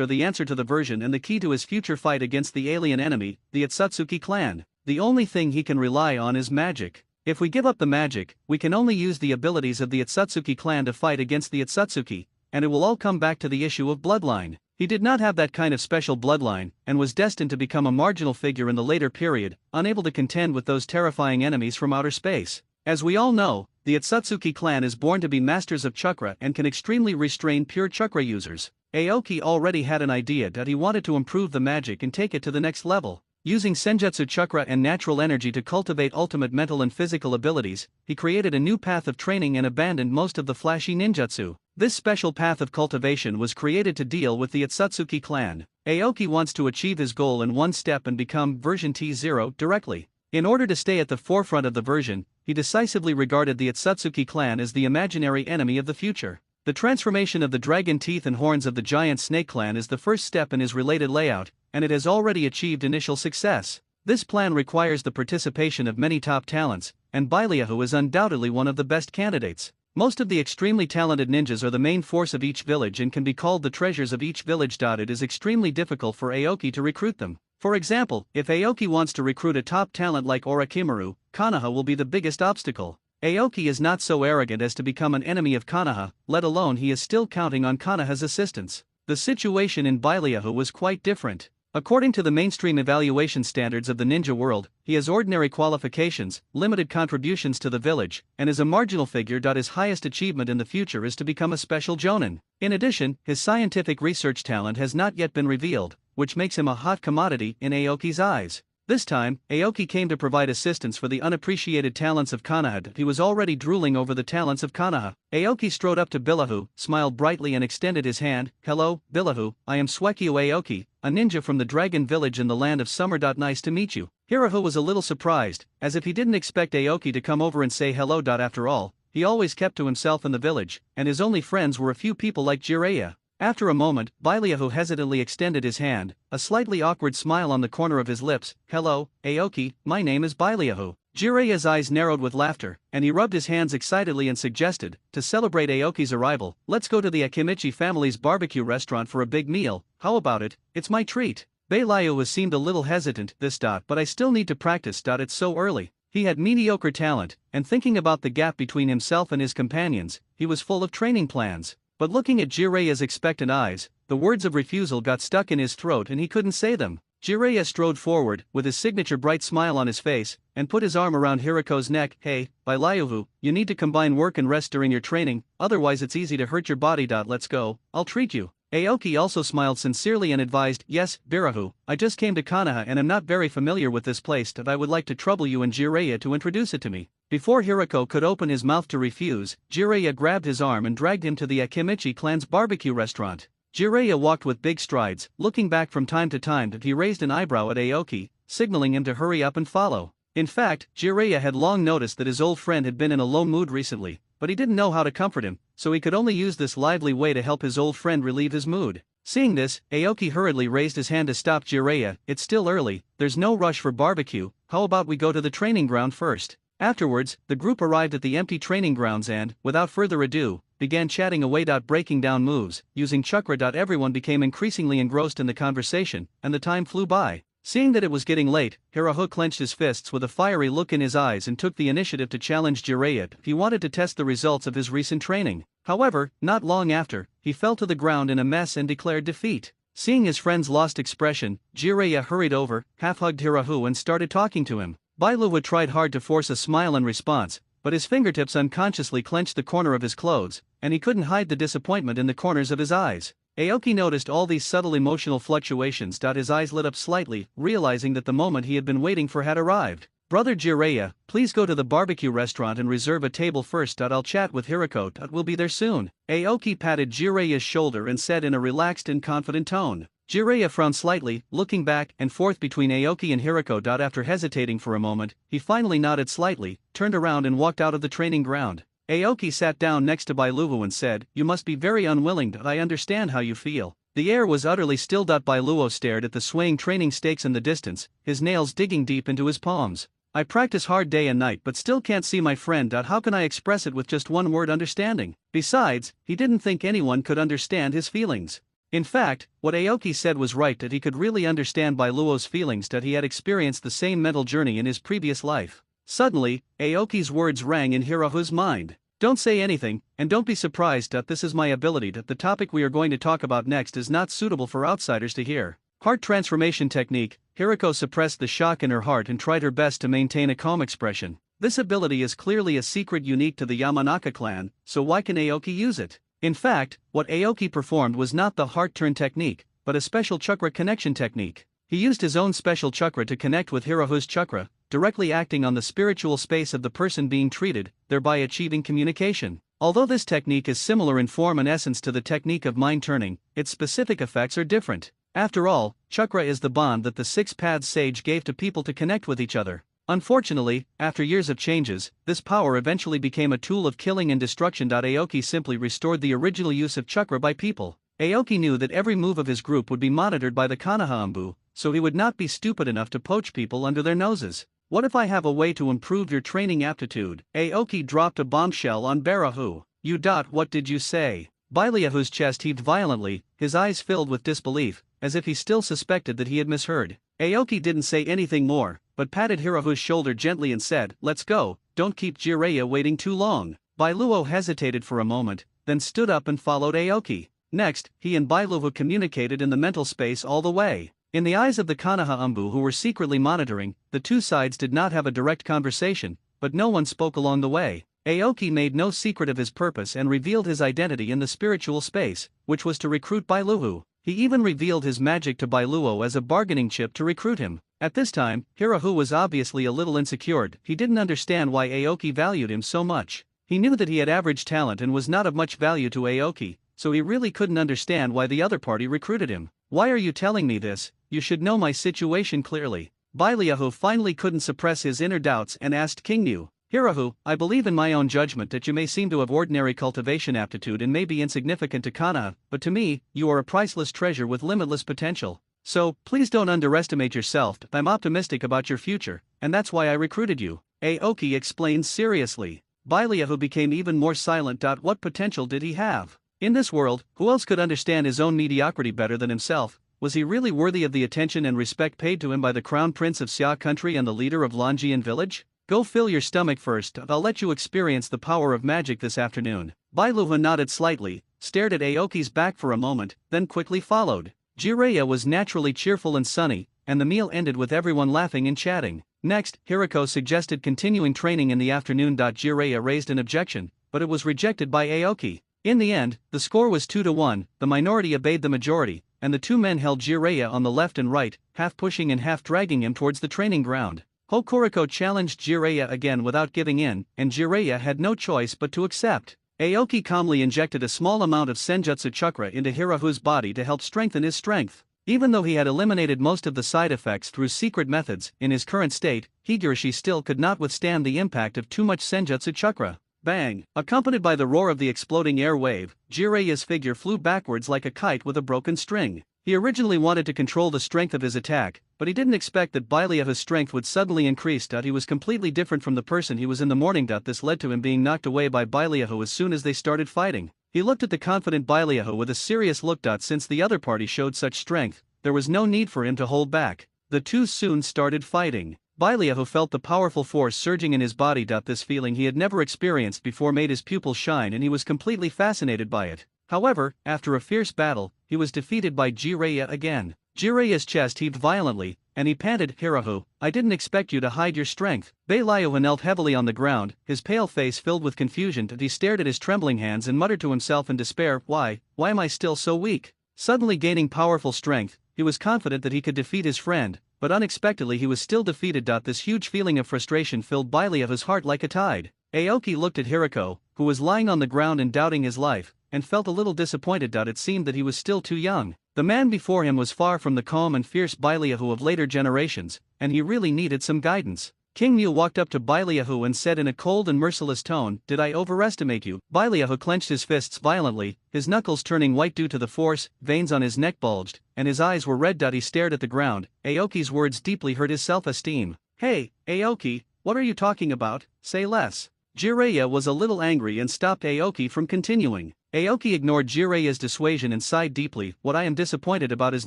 are the answer to the version and the key to his future fight against the alien enemy, the Etsutsuki clan. The only thing he can rely on is magic. If we give up the magic, we can only use the abilities of the Etsutsuki clan to fight against the Etsutsuki, and it will all come back to the issue of bloodline. He did not have that kind of special bloodline, and was destined to become a marginal figure in the later period, unable to contend with those terrifying enemies from outer space. As we all know, the Etsutsuki clan is born to be masters of chakra and can extremely restrain pure chakra users. Aoki already had an idea that he wanted to improve the magic and take it to the next level. Using senjutsu chakra and natural energy to cultivate ultimate mental and physical abilities, he created a new path of training and abandoned most of the flashy ninjutsu. This special path of cultivation was created to deal with the Etsutsuki clan. Aoki wants to achieve his goal in one step and become version T0 directly. In order to stay at the forefront of the version, he decisively regarded the Etsutsuki clan as the imaginary enemy of the future. The transformation of the dragon teeth and horns of the giant snake clan is the first step in his related layout, and it has already achieved initial success. This plan requires the participation of many top talents, and Baileahu is undoubtedly one of the best candidates. Most of the extremely talented ninjas are the main force of each village and can be called the treasures of each village. It is extremely difficult for Aoki to recruit them. For example, if Aoki wants to recruit a top talent like Orochimaru, Konoha will be the biggest obstacle. Aoki is not so arrogant as to become an enemy of Konoha, let alone he is still counting on Konoha's assistance. The situation in Baileahu was quite different. According to the mainstream evaluation standards of the ninja world, he has ordinary qualifications, limited contributions to the village, and is a marginal figure. His highest achievement in the future is to become a special jonin. In addition, his scientific research talent has not yet been revealed, which makes him a hot commodity in Aoki's eyes. This time, Aoki came to provide assistance for the unappreciated talents of Konoha. He was already drooling over the talents of Konoha. Aoki strode up to Baileahu, smiled brightly and extended his hand. "Hello, Baileahu, I am Suekio Aoki, a ninja from the Dragon Village in the land of Summer. Nice to meet you." Hirahu was a little surprised, as if he didn't expect Aoki to come over and say hello. After all, he always kept to himself in the village, and his only friends were a few people like Jiraiya. After a moment, Baileahu hesitantly extended his hand, a slightly awkward smile on the corner of his lips. "Hello, Aoki, my name is Baileahu." Jiraiya's eyes narrowed with laughter, and he rubbed his hands excitedly and suggested, to celebrate Aoki's arrival, "Let's go to the Akimichi family's barbecue restaurant for a big meal. How about it? It's my treat." Baileahu seemed a little hesitant. But I still need to practice. It's so early. He had mediocre talent, and thinking about the gap between himself and his companions, he was full of training plans. But looking at Jiraiya's expectant eyes, the words of refusal got stuck in his throat and he couldn't say them. Jiraiya strode forward, with his signature bright smile on his face, and put his arm around Hiriko's neck. "Hey, Baileahu, you need to combine work and rest during your training, otherwise it's easy to hurt your body. Let's go, I'll treat you." Aoki also smiled sincerely and advised, "Yes, Baileahu, I just came to Konoha and am not very familiar with this place. I would like to trouble you and Jiraiya to introduce it to me." Before Hiriko could open his mouth to refuse, Jiraiya grabbed his arm and dragged him to the Akimichi clan's barbecue restaurant. Jiraiya walked with big strides, looking back from time to time. He raised an eyebrow at Aoki, signaling him to hurry up and follow. In fact, Jiraiya had long noticed that his old friend had been in a low mood recently, but he didn't know how to comfort him, so he could only use this lively way to help his old friend relieve his mood. Seeing this, Aoki hurriedly raised his hand to stop Jiraiya. "It's still early, there's no rush for barbecue, how about we go to the training ground first?" Afterwards, the group arrived at the empty training grounds and, without further ado, began chatting away. Breaking down moves, using chakra. Everyone became increasingly engrossed in the conversation, and the time flew by. Seeing that it was getting late, Hirahu clenched his fists with a fiery look in his eyes and took the initiative to challenge Jiraiya. He wanted to test the results of his recent training. However, not long after, he fell to the ground in a mess and declared defeat. Seeing his friend's lost expression, Jiraiya hurried over, half-hugged Hirahu and started talking to him. Baileahu tried hard to force a smile in response, but his fingertips unconsciously clenched the corner of his clothes, and he couldn't hide the disappointment in the corners of his eyes. Aoki noticed all these subtle emotional fluctuations. His eyes lit up slightly, realizing that the moment he had been waiting for had arrived. "Brother Jiraiya, please go to the barbecue restaurant and reserve a table first. I'll chat with Hiriko. We'll be there soon." Aoki patted Jiraiya's shoulder and said in a relaxed and confident tone. Jiraiya frowned slightly, looking back and forth between Aoki and Hiriko. After hesitating for a moment, he finally nodded slightly, turned around and walked out of the training ground. Aoki sat down next to Baileahu and said, "You must be very unwilling. I understand how you feel." The air was utterly still. Baileahu stared at the swaying training stakes in the distance, his nails digging deep into his palms. "I practice hard day and night but still can't see my friend. How can I express it with just one word: understanding?" Besides, he didn't think anyone could understand his feelings. In fact, what Aoki said was right. He could really understand Baileahu's feelings. He had experienced the same mental journey in his previous life. Suddenly, Aoki's words rang in Hirahu's mind. "Don't say anything, and don't be surprised. This is my ability. The topic we are going to talk about next is not suitable for outsiders to hear." Heart transformation technique. Hiriko suppressed the shock in her heart and tried her best to maintain a calm expression. This ability is clearly a secret unique to the Yamanaka clan, so why can Aoki use it? In fact, what Aoki performed was not the heart turn technique, but a special chakra connection technique. He used his own special chakra to connect with Hirahu's chakra, directly acting on the spiritual space of the person being treated, thereby achieving communication. Although this technique is similar in form and essence to the technique of mind turning, its specific effects are different. After all, chakra is the bond that the six-paths sage gave to people to connect with each other. Unfortunately, after years of changes, this power eventually became a tool of killing and destruction. Aoki simply restored the original use of chakra by people. Aoki knew that every move of his group would be monitored by the Konoha Ambu, so he would not be stupid enough to poach people under their noses. "What if I have a way to improve your training aptitude?" Aoki dropped a bombshell on Baileahu. "You. What did you say?" Baileahu's chest heaved violently, his eyes filled with disbelief, as if he still suspected that he had misheard. Aoki didn't say anything more, but patted Hirahu's shoulder gently and said, "Let's go, don't keep Jiraiya waiting too long. Bailuo hesitated for a moment, then stood up and followed Aoki. Next, he and Bailuo communicated in the mental space all the way. In the eyes of the konoha who were secretly monitoring, the two sides did not have a direct conversation, but no one spoke along the way. Aoki made no secret of his purpose and revealed his identity in the spiritual space, which was to recruit Bailuo. He even revealed his magic to Bailuo as a bargaining chip to recruit him. At this time, Hirahu was obviously a little insecure. He didn't understand why Aoki valued him so much. He knew that he had average talent and was not of much value to Aoki, so he really couldn't understand why the other party recruited him. Why are you telling me this? You should know my situation clearly. Bailuo finally couldn't suppress his inner doubts and asked King Mu. Hirahu, I believe in my own judgment that you may seem to have ordinary cultivation aptitude and may be insignificant to Konoha, but to me, you are a priceless treasure with limitless potential. So, please don't underestimate yourself. I'm optimistic about your future, and that's why I recruited you. Aoki explained seriously. Bailuo became even more silent. What potential did he have? In this world, who else could understand his own mediocrity better than himself? Was he really worthy of the attention and respect paid to him by the crown prince of Xia country and the leader of Longian village? Go fill your stomach first. I'll let you experience the power of magic this afternoon. Bailuo nodded slightly, stared at Aoki's back for a moment, then quickly followed. Jiraiya was naturally cheerful and sunny, and the meal ended with everyone laughing and chatting. Next, Hirako suggested continuing training in the afternoon. Jiraiya raised an objection, but it was rejected by Aoki. In the end, the score was 2-1, the minority obeyed the majority, and the two men held Jiraiya on the left and right, half pushing and half dragging him towards the training ground. Hokuriko challenged Jiraiya again without giving in, and Jiraiya had no choice but to accept. Aoki calmly injected a small amount of Senjutsu chakra into Hirahu's body to help strengthen his strength. Even though he had eliminated most of the side effects through secret methods, in his current state, Higurashi still could not withstand the impact of too much Senjutsu chakra. Bang! Accompanied by the roar of the exploding air wave, Jiraiya's figure flew backwards like a kite with a broken string. He originally wanted to control the strength of his attack, but he didn't expect that Bailuo's strength would suddenly increase. He was completely different from the person he was in the morning. This led to him being knocked away by Bailuo as soon as they started fighting. He looked at the confident Bailuo with a serious look. Since the other party showed such strength, there was no need for him to hold back. The two soon started fighting. Bailuo felt the powerful force surging in his body. This feeling he had never experienced before made his pupils shine, and he was completely fascinated by it. However, after a fierce battle, he was defeated by Jiraiya again. Jiraiya's chest heaved violently, and he panted, Hirahu, I didn't expect you to hide your strength. Bailuo knelt heavily on the ground, his pale face filled with confusion. He stared at his trembling hands and muttered to himself in despair, Why am I still so weak? Suddenly gaining powerful strength, he was confident that he could defeat his friend, but unexpectedly he was still defeated. This huge feeling of frustration filled Bailuo's heart like a tide. Aoki looked at Hirako, who was lying on the ground and doubting his life, and felt a little disappointed. It seemed that he was still too young. The man before him was far from the calm and fierce Bailuo of later generations, and he really needed some guidance. King Mu walked up to Bailuo and said in a cold and merciless tone, Did I overestimate you? Bailuo clenched his fists violently, his knuckles turning white due to the force, veins on his neck bulged, and his eyes were red. He stared at the ground. Aoki's words deeply hurt his self-esteem. Hey, Aoki, what are you talking about? Say less. Jiraiya was a little angry and stopped Aoki from continuing. Aoki ignored Jiraiya's dissuasion and sighed deeply. What I am disappointed about is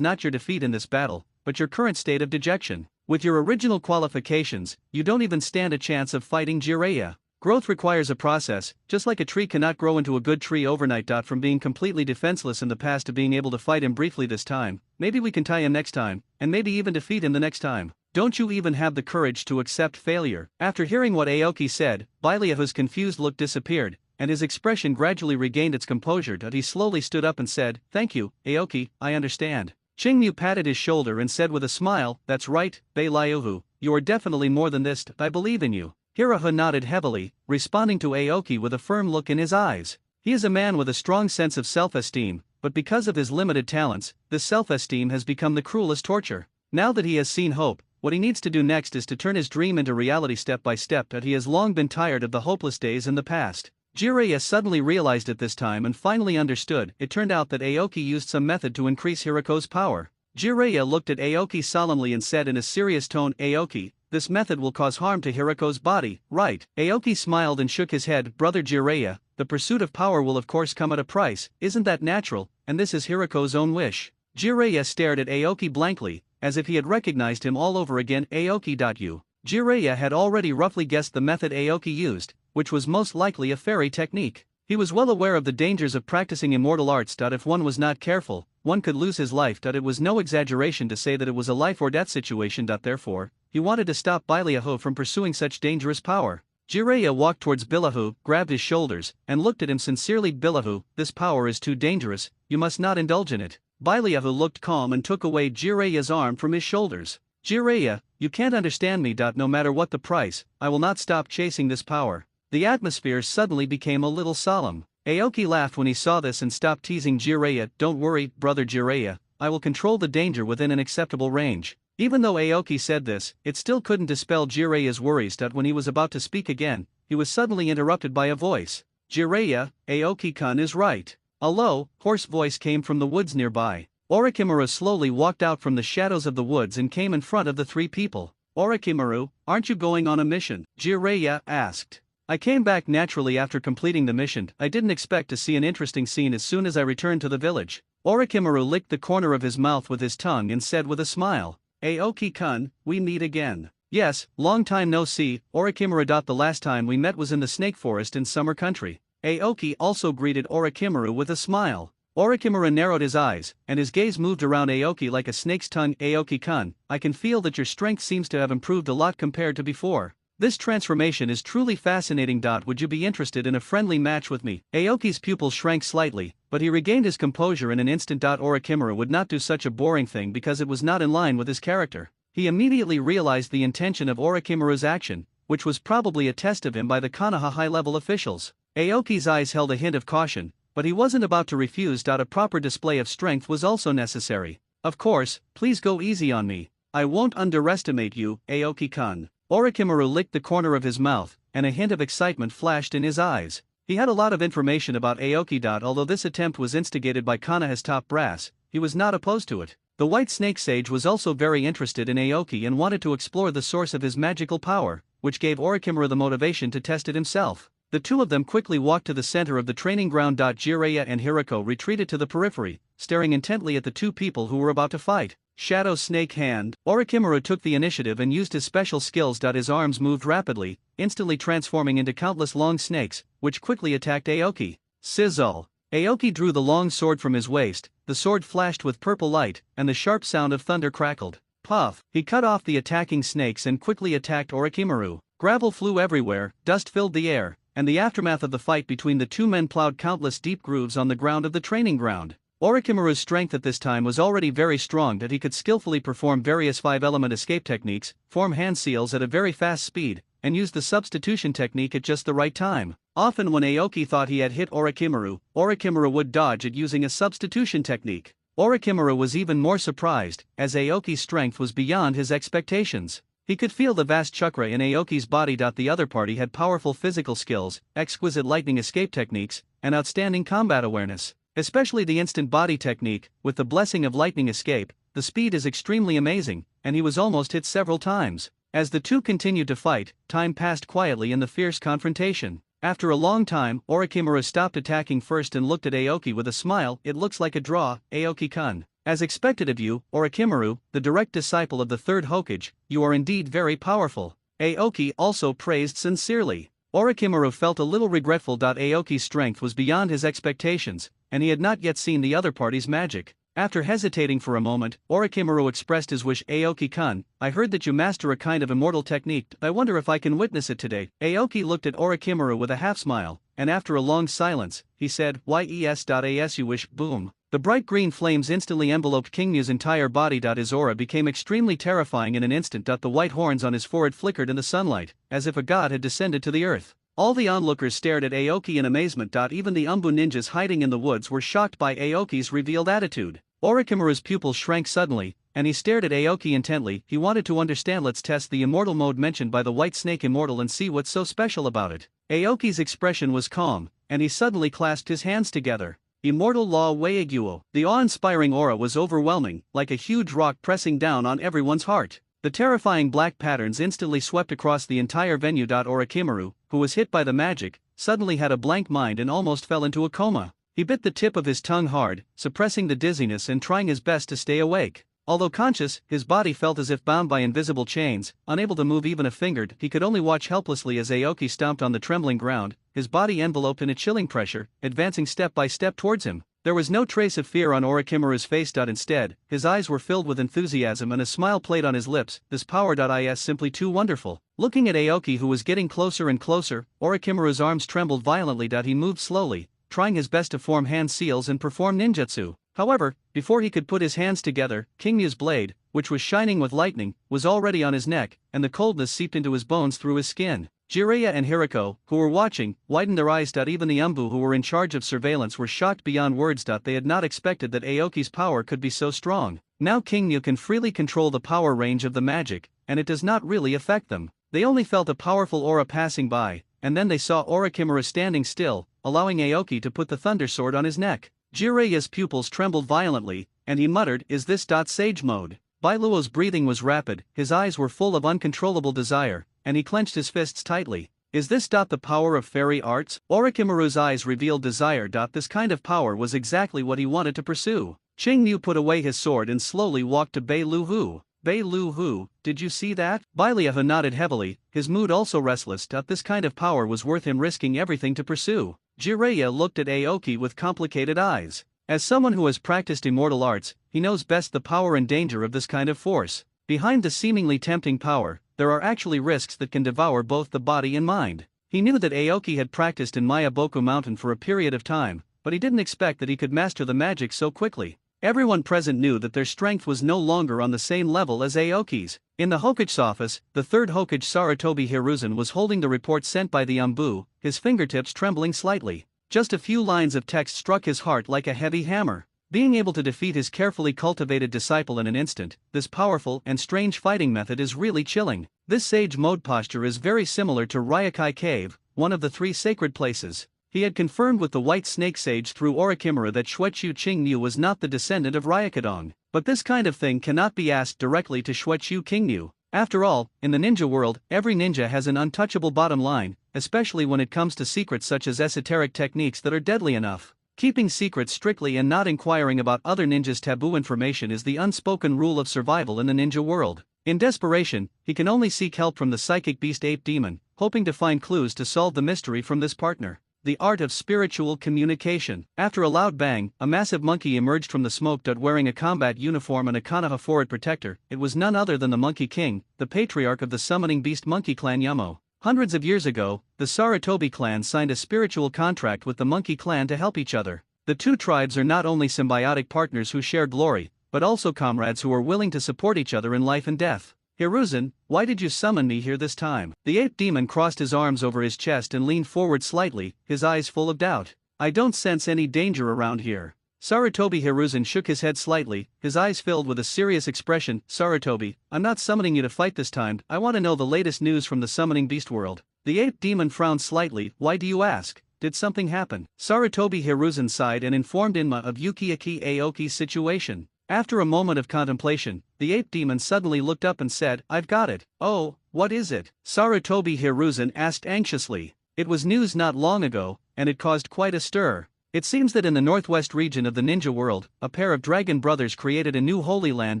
not your defeat in this battle, but your current state of dejection. With your original qualifications, you don't even stand a chance of fighting Jiraiya. Growth requires a process, just like a tree cannot grow into a good tree overnight. From being completely defenseless in the past to being able to fight him briefly this time, maybe we can tie him next time, and maybe even defeat him the next time. Don't you even have the courage to accept failure? After hearing what Aoki said, Bailuo's confused look disappeared, and his expression gradually regained its composure. He slowly stood up and said, Thank you, Aoki, I understand. Qingmu patted his shoulder and said with a smile, That's right, Bailuo, you are definitely more than this. I believe in you. Hirahu nodded heavily, responding to Aoki with a firm look in his eyes. He is a man with a strong sense of self-esteem, but because of his limited talents, this self-esteem has become the cruelest torture. Now that he has seen hope, what he needs to do next is to turn his dream into reality step by step. He has long been tired of the hopeless days in the past. Jiraiya suddenly realized it this time and finally understood. It turned out that Aoki used some method to increase Hirako's power. Jiraiya looked at Aoki solemnly and said in a serious tone, Aoki, this method will cause harm to Hirako's body, right? Aoki smiled and shook his head. Brother Jiraiya, the pursuit of power will of course come at a price, isn't that natural? And this is Hirako's own wish. Jiraiya stared at Aoki blankly, as if he had recognized him all over again. Aoki. You Jiraiya had already roughly guessed the method Aoki used, which was most likely a fairy technique. He was well aware of the dangers of practicing immortal arts. If one was not careful, one could lose his life. It was no exaggeration to say that it was a life or death situation. Therefore, he wanted to stop Billahu from pursuing such dangerous power. Jiraiya walked towards Billahu, grabbed his shoulders, and looked at him sincerely. Billahu, this power is too dangerous, you must not indulge in it. Billahu looked calm and took away Jiraiya's arm from his shoulders. Jiraiya, you can't understand me. No matter what the price, I will not stop chasing this power. The atmosphere suddenly became a little solemn. Aoki laughed when he saw this and stopped teasing Jiraiya. Don't worry, brother Jiraiya, I will control the danger within an acceptable range. Even though Aoki said this, it still couldn't dispel Jiraiya's worries. When he was about to speak again, he was suddenly interrupted by a voice. Jiraiya, Aoki-kun is right. A low, hoarse voice came from the woods nearby. Orochimaru slowly walked out from the shadows of the woods and came in front of the three people. Orochimaru, aren't you going on a mission? Jiraiya asked. I came back naturally after completing the mission. I didn't expect to see an interesting scene as soon as I returned to the village. Orochimaru licked the corner of his mouth with his tongue and said with a smile, Aoki-kun, we meet again. Yes, long time no see, Orochimaru. The last time we met was in the snake forest in Summer Country. Aoki also greeted Orochimaru with a smile. Orochimaru narrowed his eyes, and his gaze moved around Aoki like a snake's tongue. Aoki-kun, I can feel that your strength seems to have improved a lot compared to before. This transformation is truly fascinating. Would you be interested in a friendly match with me? Aoki's pupils shrank slightly, but he regained his composure in an instant. Orochimaru would not do such a boring thing because it was not in line with his character. He immediately realized the intention of Orochimaru's action, which was probably a test of him by the Konoha high-level officials. Aoki's eyes held a hint of caution, but he wasn't about to refuse. A proper display of strength was also necessary. Of course, please go easy on me. I won't underestimate you, Aoki-kun. Orochimaru licked the corner of his mouth, and a hint of excitement flashed in his eyes. He had a lot of information about Aoki. Although this attempt was instigated by Konoha's top brass, he was not opposed to it. The White Snake Sage was also very interested in Aoki and wanted to explore the source of his magical power, which gave Orochimaru the motivation to test it himself. The two of them quickly walked to the center of the training ground. Jiraiya and Hiriko retreated to the periphery, staring intently at the two people who were about to fight. Shadow Snake Hand. Orochimaru took the initiative and used his special skills. His arms moved rapidly, instantly transforming into countless long snakes, which quickly attacked Aoki. Sizzle. Aoki drew the long sword from his waist, the sword flashed with purple light, and the sharp sound of thunder crackled. Puff. He cut off the attacking snakes and quickly attacked Orochimaru. Gravel flew everywhere, dust filled the air, and the aftermath of the fight between the two men plowed countless deep grooves on the ground of the training ground. Orochimaru's strength at this time was already very strong. He could skillfully perform various 5-element escape techniques, form hand seals at a very fast speed, and use the substitution technique at just the right time. Often when Aoki thought he had hit Orochimaru, Orochimaru would dodge it using a substitution technique. Orochimaru was even more surprised, as Aoki's strength was beyond his expectations. He could feel the vast chakra in Aoki's body. The other party had powerful physical skills, exquisite lightning escape techniques, and outstanding combat awareness. Especially the instant body technique, with the blessing of lightning escape, the speed is extremely amazing, and he was almost hit several times. As the two continued to fight, time passed quietly in the fierce confrontation. After a long time, Orochimaru stopped attacking first and looked at Aoki with a smile. It looks like a draw, Aoki-kun. As expected of you, Orochimaru, the direct disciple of the third Hokage, you are indeed very powerful. Aoki also praised sincerely. Orochimaru felt a little regretful. Aoki's strength was beyond his expectations, and he had not yet seen the other party's magic. After hesitating for a moment, Orochimaru expressed his wish. Aoki-kun, I heard that you master a kind of immortal technique. I wonder if I can witness it today. Aoki looked at Orochimaru with a half-smile, and after a long silence, he said, Yes. You wish. Boom. The bright green flames instantly enveloped King Mu's entire body. His aura became extremely terrifying in an instant. The white horns on his forehead flickered in the sunlight, as if a god had descended to the earth. All the onlookers stared at Aoki in amazement. Even the Umbu ninjas hiding in the woods were shocked by Aoki's revealed attitude. Orochimaru's pupils shrank suddenly, and he stared at Aoki intently. He wanted to understand. Let's test the immortal mode mentioned by the White Snake Immortal and see what's so special about it. Aoki's expression was calm, and he suddenly clasped his hands together. Immortal Law Weiguo. The awe-inspiring aura was overwhelming, like a huge rock pressing down on everyone's heart. The terrifying black patterns instantly swept across the entire venue. Orochimaru, who was hit by the magic, suddenly had a blank mind and almost fell into a coma. He bit the tip of his tongue hard, suppressing the dizziness and trying his best to stay awake. Although conscious, his body felt as if bound by invisible chains, unable to move even a finger. He could only watch helplessly as Aoki stomped on the trembling ground, his body enveloped in a chilling pressure, advancing step by step towards him. There was no trace of fear on Orochimaru's face. Instead, his eyes were filled with enthusiasm and a smile played on his lips. This power is simply too wonderful. Looking at Aoki, who was getting closer and closer, Orochimaru's arms trembled violently. He moved slowly, trying his best to form hand seals and perform ninjutsu. However, before he could put his hands together, King Mu's blade, which was shining with lightning, was already on his neck, and the coldness seeped into his bones through his skin. Jiraiya and Hiriko, who were watching, widened their eyes. Even the Umbu who were in charge of surveillance were shocked beyond words. They had not expected that Aoki's power could be so strong. Now King Mu can freely control the power range of the magic, and it does not really affect them. They only felt a powerful aura passing by, and then they saw Orochimaru standing still, allowing Aoki to put the thunder sword on his neck. Jiraiya's pupils trembled violently, and he muttered, "Is this Sage mode?" Bailuo's breathing was rapid, his eyes were full of uncontrollable desire, and he clenched his fists tightly. "Is this the power of fairy arts?" Orochimaru's eyes revealed desire. This kind of power was exactly what he wanted to pursue. King Mu put away his sword and slowly walked to Bailuo. "Bailuo, did you see that?" Bailuo nodded heavily, his mood also restless. This kind of power was worth him risking everything to pursue. Jiraiya looked at Aoki with complicated eyes. As someone who has practiced immortal arts, he knows best the power and danger of this kind of force. Behind the seemingly tempting power, there are actually risks that can devour both the body and mind. He knew that Aoki had practiced in Mayaboku Mountain for a period of time, but he didn't expect that he could master the magic so quickly. Everyone present knew that their strength was no longer on the same level as Aoki's. In the Hokage's office, the third Hokage Sarutobi Hiruzen was holding the report sent by the Umbu, his fingertips trembling slightly. Just a few lines of text struck his heart like a heavy hammer. Being able to defeat his carefully cultivated disciple in an instant, this powerful and strange fighting method is really chilling. This sage mode posture is very similar to Ryokai Cave, one of the 3 sacred places. He had confirmed with the White Snake Sage through Orochimaru that Shuechu King Mu was not the descendant of Ryakadong. But this kind of thing cannot be asked directly to Shuechu King Mu. After all, in the ninja world, every ninja has an untouchable bottom line, especially when it comes to secrets such as esoteric techniques that are deadly enough. Keeping secrets strictly and not inquiring about other ninjas' taboo information is the unspoken rule of survival in the ninja world. In desperation, he can only seek help from the psychic beast ape demon, hoping to find clues to solve the mystery from this partner. The art of spiritual communication. After a loud bang, a massive monkey emerged from the smoke. Wearing a combat uniform and a konoha forward protector, it was none other than the Monkey King, the patriarch of the summoning beast monkey clan Yumo. Hundreds of years ago, the Sarutobi clan signed a spiritual contract with the Monkey clan to help each other. The two tribes are not only symbiotic partners who share glory, but also comrades who are willing to support each other in life and death. "Hiruzen, why did you summon me here this time?" The ape demon crossed his arms over his chest and leaned forward slightly, his eyes full of doubt. "I don't sense any danger around here." Sarutobi Hiruzen shook his head slightly, his eyes filled with a serious expression. "Sarutobi, I'm not summoning you to fight this time, I want to know the latest news from the summoning beast world." The ape demon frowned slightly. "Why do you ask? Did something happen?" Sarutobi Hiruzen sighed and informed Inma of Yukiaki Aoki's situation. After a moment of contemplation, the ape demon suddenly looked up and said, "I've got it." "Oh, what is it?" Sarutobi Hiruzen asked anxiously. It was news not long ago, and it caused quite a stir. It seems that in the northwest region of the ninja world, a pair of dragon brothers created a new holy land.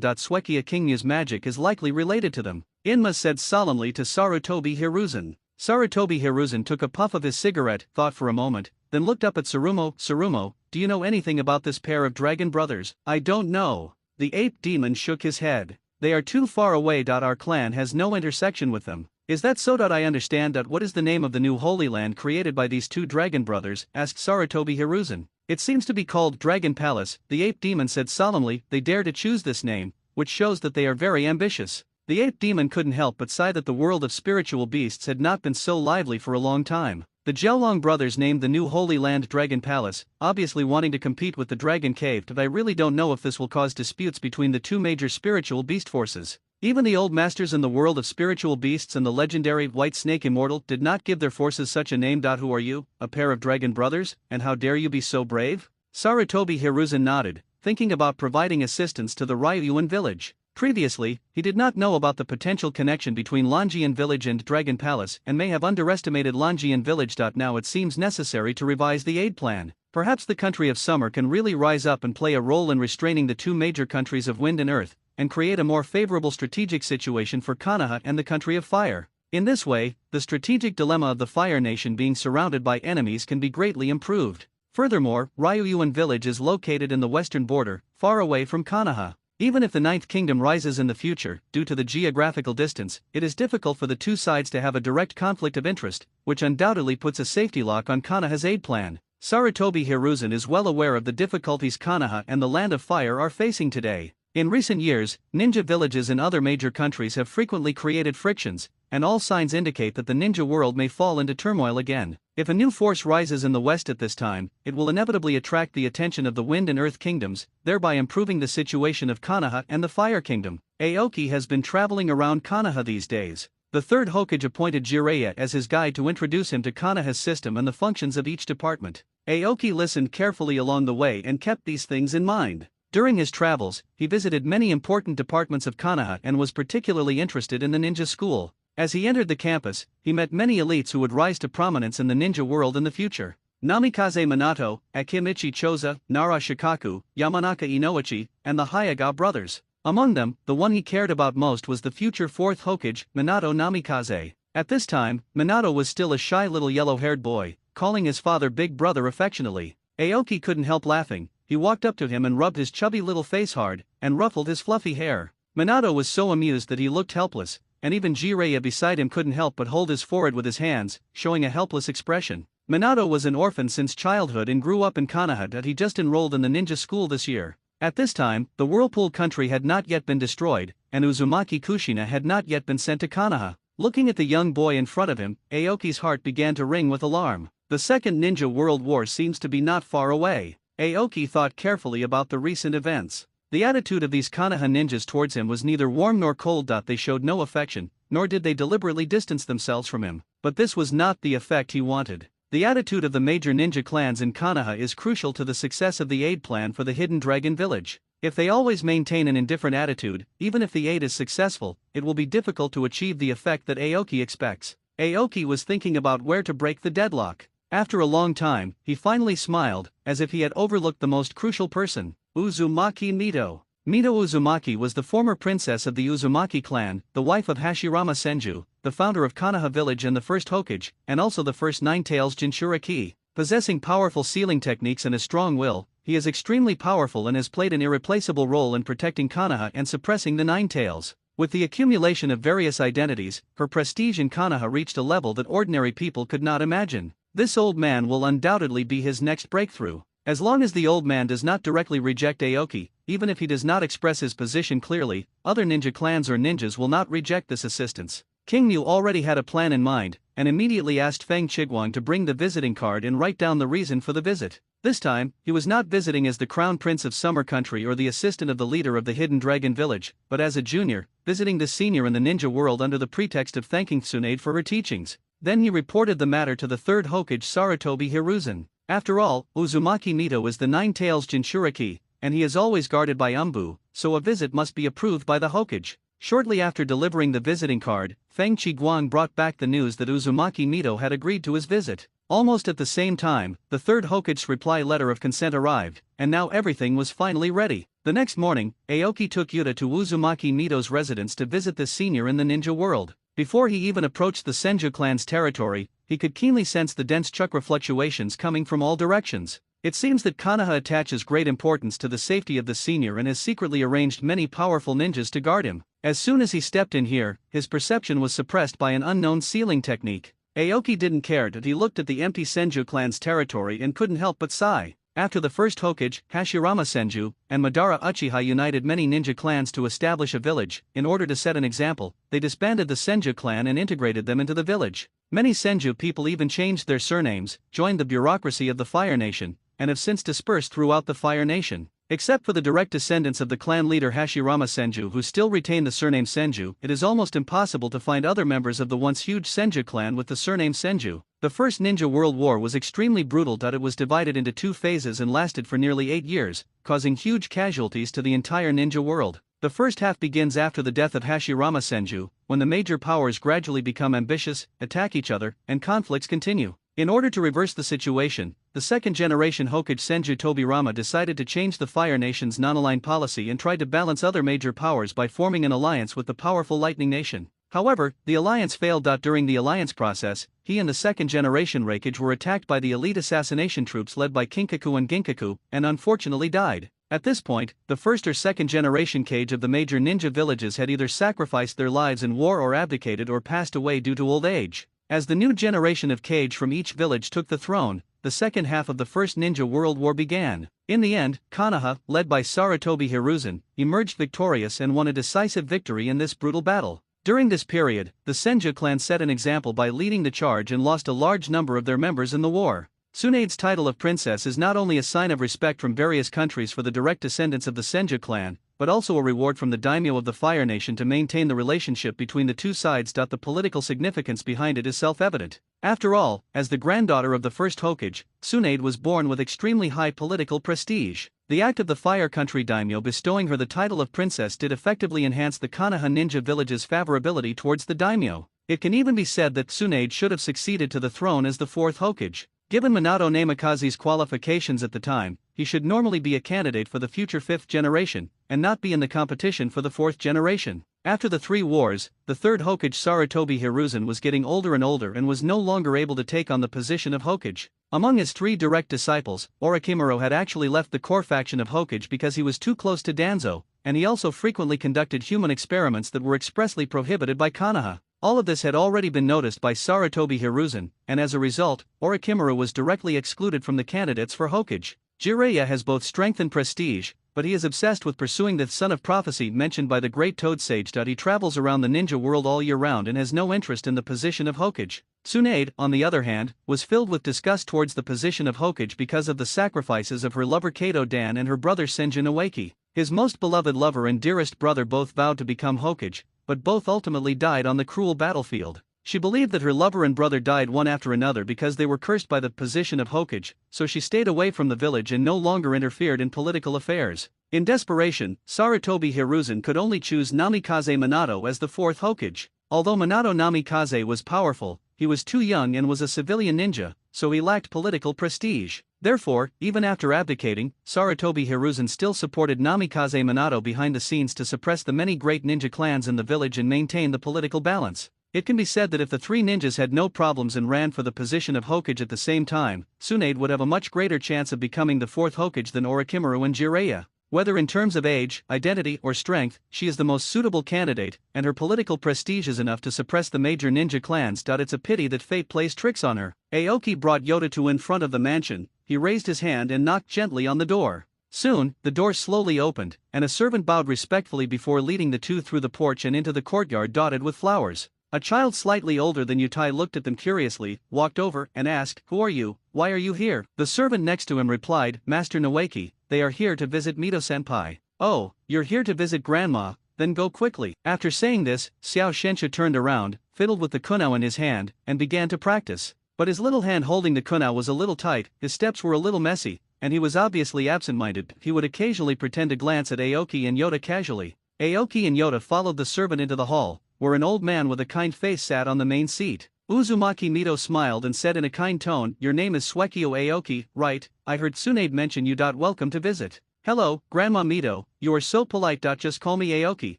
Suekia King Mu's magic is likely related to them, Inma said solemnly to Sarutobi Hiruzen. Sarutobi Hiruzen took a puff of his cigarette, thought for a moment, then looked up at Tsurumo. "Tsurumo, do you know anything about this pair of dragon brothers?" "I don't know." The ape demon shook his head. "They are too far away. Our clan has no intersection with them." "Is that so? I understand. What is the name of the new holy land created by these two dragon brothers?" asked Sarutobi Hiruzen. "It seems to be called Dragon Palace," the ape demon said solemnly. "They dare to choose this name, which shows that they are very ambitious." The ape demon couldn't help but sigh that the world of spiritual beasts had not been so lively for a long time. The Jiaolong brothers named the new holy land Dragon Palace, obviously wanting to compete with the Dragon Cave. But I really don't know if this will cause disputes between the two major spiritual beast forces. Even the old masters in the world of spiritual beasts and the legendary White Snake Immortal did not give their forces such a name. Who are you, a pair of dragon brothers, and how dare you be so brave? Sarutobi Hiruzen nodded, thinking about providing assistance to the Ryuan village. Previously, he did not know about the potential connection between Longian Village and Dragon Palace and may have underestimated Longian Village. Now it seems necessary to revise the aid plan. Perhaps the country of summer can really rise up and play a role in restraining the two major countries of wind and earth, and create a more favorable strategic situation for Konoha and the country of fire. In this way, the strategic dilemma of the Fire Nation being surrounded by enemies can be greatly improved. Furthermore, Ryuan village is located in the western border, far away from Konoha. Even if the Ninth Kingdom rises in the future, due to the geographical distance, it is difficult for the two sides to have a direct conflict of interest, which undoubtedly puts a safety lock on Konoha's aid plan. Sarutobi Hiruzen is well aware of the difficulties Konoha and the Land of Fire are facing today. In recent years, ninja villages in other major countries have frequently created frictions, and all signs indicate that the ninja world may fall into turmoil again. If a new force rises in the west at this time, it will inevitably attract the attention of the Wind and Earth Kingdoms, thereby improving the situation of Konoha and the Fire Kingdom. Aoki has been traveling around Konoha these days. The third Hokage appointed Jiraiya as his guide to introduce him to Konoha's system and the functions of each department. Aoki listened carefully along the way and kept these things in mind. During his travels, he visited many important departments of Konoha and was particularly interested in the ninja school. As he entered the campus, he met many elites who would rise to prominence in the ninja world in the future. Namikaze Minato, Akimichi Choza, Nara Shikaku, Yamanaka Inoichi, and the Hayaga brothers. Among them, the one he cared about most was the future fourth Hokage, Minato Namikaze. At this time, Minato was still a shy little yellow-haired boy, calling his father Big Brother affectionately. Aoki couldn't help laughing. He walked up to him and rubbed his chubby little face hard, and ruffled his fluffy hair. Minato was so amused that he looked helpless, and even Jiraiya beside him couldn't help but hold his forehead with his hands, showing a helpless expression. Minato was an orphan since childhood and grew up in Konoha, that he just enrolled in the ninja school this year. At this time, the Whirlpool country had not yet been destroyed, and Uzumaki Kushina had not yet been sent to Konoha. Looking at the young boy in front of him, Aoki's heart began to ring with alarm. The Second Ninja World War seems to be not far away. Aoki thought carefully about the recent events. The attitude of these Konoha ninjas towards him was neither warm nor cold. They showed no affection, nor did they deliberately distance themselves from him. But this was not the effect he wanted. The attitude of the major ninja clans in Konoha is crucial to the success of the aid plan for the Hidden Dragon Village. If they always maintain an indifferent attitude, even if the aid is successful, it will be difficult to achieve the effect that Aoki expects. Aoki was thinking about where to break the deadlock. After a long time, he finally smiled, as if he had overlooked the most crucial person: Uzumaki Mito. Mito Uzumaki was the former princess of the Uzumaki clan, the wife of Hashirama Senju, the founder of Konoha village and the first Hokage, and also the first Nine-Tails Jinchuriki. Possessing powerful sealing techniques and a strong will, he is extremely powerful and has played an irreplaceable role in protecting Konoha and suppressing the Nine-Tails. With the accumulation of various identities, her prestige in Konoha reached a level that ordinary people could not imagine. This old man will undoubtedly be his next breakthrough. As long as the old man does not directly reject Aoki, even if he does not express his position clearly, other ninja clans or ninjas will not reject this assistance. King Mu already had a plan in mind, and immediately asked Feng Chiguang to bring the visiting card and write down the reason for the visit. This time, he was not visiting as the Crown Prince of Summer Country or the assistant of the leader of the Hidden Dragon Village, but as a junior, visiting the senior in the ninja world under the pretext of thanking Tsunade for her teachings. Then he reported the matter to the third Hokage Sarutobi Hiruzen. After all, Uzumaki Mito is the Nine-Tails Jinchuriki, and he is always guarded by Umbu, so a visit must be approved by the Hokage. Shortly after delivering the visiting card, Feng Chiguang brought back the news that Uzumaki Mito had agreed to his visit. Almost at the same time, the third Hokage's reply letter of consent arrived, and now everything was finally ready. The next morning, Aoki took Yuta to Uzumaki Mito's residence to visit the senior in the ninja world. Before he even approached the Senju clan's territory, he could keenly sense the dense chakra fluctuations coming from all directions. It seems that Konoha attaches great importance to the safety of the senior and has secretly arranged many powerful ninjas to guard him. As soon as he stepped in here, his perception was suppressed by an unknown sealing technique. Aoki didn't care that he looked at the empty Senju clan's territory and couldn't help but sigh. After the first Hokage, Hashirama Senju, and Madara Uchiha united many ninja clans to establish a village, in order to set an example, they disbanded the Senju clan and integrated them into the village. Many Senju people even changed their surnames, joined the bureaucracy of the Fire Nation, and have since dispersed throughout the Fire Nation. Except for the direct descendants of the clan leader Hashirama Senju who still retain the surname Senju, it is almost impossible to find other members of the once huge Senju clan with the surname Senju. The First Ninja World War was extremely brutal. It was divided into two phases and lasted for nearly 8 years, causing huge casualties to the entire ninja world. The first half begins after the death of Hashirama Senju, when the major powers gradually become ambitious, attack each other, and conflicts continue. In order to reverse the situation, the second-generation Hokage Senju Tobirama decided to change the Fire Nation's non-aligned policy and tried to balance other major powers by forming an alliance with the powerful Lightning Nation. However, the alliance failed. During the alliance process, he and the second-generation Raikage were attacked by the elite assassination troops led by Kinkaku and Ginkaku, and unfortunately died. At this point, the first or second-generation Kage of the major ninja villages had either sacrificed their lives in war or abdicated or passed away due to old age. As the new generation of Kage from each village took the throne, the second half of the First Ninja World War began. In the end, Konoha, led by Sarutobi Hiruzen, emerged victorious and won a decisive victory in this brutal battle. During this period, the Senju clan set an example by leading the charge and lost a large number of their members in the war. Tsunade's title of princess is not only a sign of respect from various countries for the direct descendants of the Senju clan, but also a reward from the daimyo of the Fire Nation to maintain the relationship between the two sides. The political significance behind it is self-evident. After all, as the granddaughter of the first Hokage, Tsunade was born with extremely high political prestige. The act of the Fire Country daimyo bestowing her the title of princess did effectively enhance the Konoha ninja village's favorability towards the daimyo. It can even be said that Tsunade should have succeeded to the throne as the fourth Hokage. Given Minato Namikaze's qualifications at the time, he should normally be a candidate for the future fifth generation, and not be in the competition for the fourth generation. After the three wars, the third Hokage Sarutobi Hiruzen was getting older and older and was no longer able to take on the position of Hokage. Among his three direct disciples, Orochimaru had actually left the core faction of Hokage because he was too close to Danzo, and he also frequently conducted human experiments that were expressly prohibited by Konoha. All of this had already been noticed by Sarutobi Hiruzen, and as a result, Orochimaru was directly excluded from the candidates for Hokage. Jiraiya has both strength and prestige, but he is obsessed with pursuing the Son of Prophecy mentioned by the great Toad Sage. He travels around the ninja world all year round and has no interest in the position of Hokage. Tsunade, on the other hand, was filled with disgust towards the position of Hokage because of the sacrifices of her lover Kato Dan and her brother Senjin Ueki. His most beloved lover and dearest brother both vowed to become Hokage, but both ultimately died on the cruel battlefield. She believed that her lover and brother died one after another because they were cursed by the position of Hokage, so she stayed away from the village and no longer interfered in political affairs. In desperation, Sarutobi Hiruzen could only choose Namikaze Minato as the fourth Hokage. Although Minato Namikaze was powerful, he was too young and was a civilian ninja, so he lacked political prestige. Therefore, even after abdicating, Sarutobi Hiruzen still supported Namikaze Minato behind the scenes to suppress the many great ninja clans in the village and maintain the political balance. It can be said that if the three ninjas had no problems and ran for the position of Hokage at the same time, Tsunade would have a much greater chance of becoming the fourth Hokage than Orochimaru and Jiraiya. Whether in terms of age, identity, or strength, she is the most suitable candidate, and her political prestige is enough to suppress the major ninja clans. It's a pity that fate plays tricks on her. Aoki brought Yota to in front of the mansion. He raised his hand and knocked gently on the door. Soon, the door slowly opened, and a servant bowed respectfully before leading the two through the porch and into the courtyard dotted with flowers. A child slightly older than Yutai looked at them curiously, walked over, and asked, "Who are you? Why are you here?" The servant next to him replied, "Master Noeki, they are here to visit Mito-senpai." "Oh, you're here to visit Grandma, then go quickly." After saying this, Xiao Shensha turned around, fiddled with the kunao in his hand, and began to practice. But his little hand holding the kunao was a little tight, his steps were a little messy, and he was obviously absent-minded. He would occasionally pretend to glance at Aoki and Yota casually. Aoki and Yota followed the servant into the hall, where an old man with a kind face sat on the main seat. Uzumaki Mito smiled and said in a kind tone, "Your name is Suekio Aoki, right? I heard Tsunade mention you. Welcome to visit." "Hello, Grandma Mito, you are so polite. Just call me Aoki,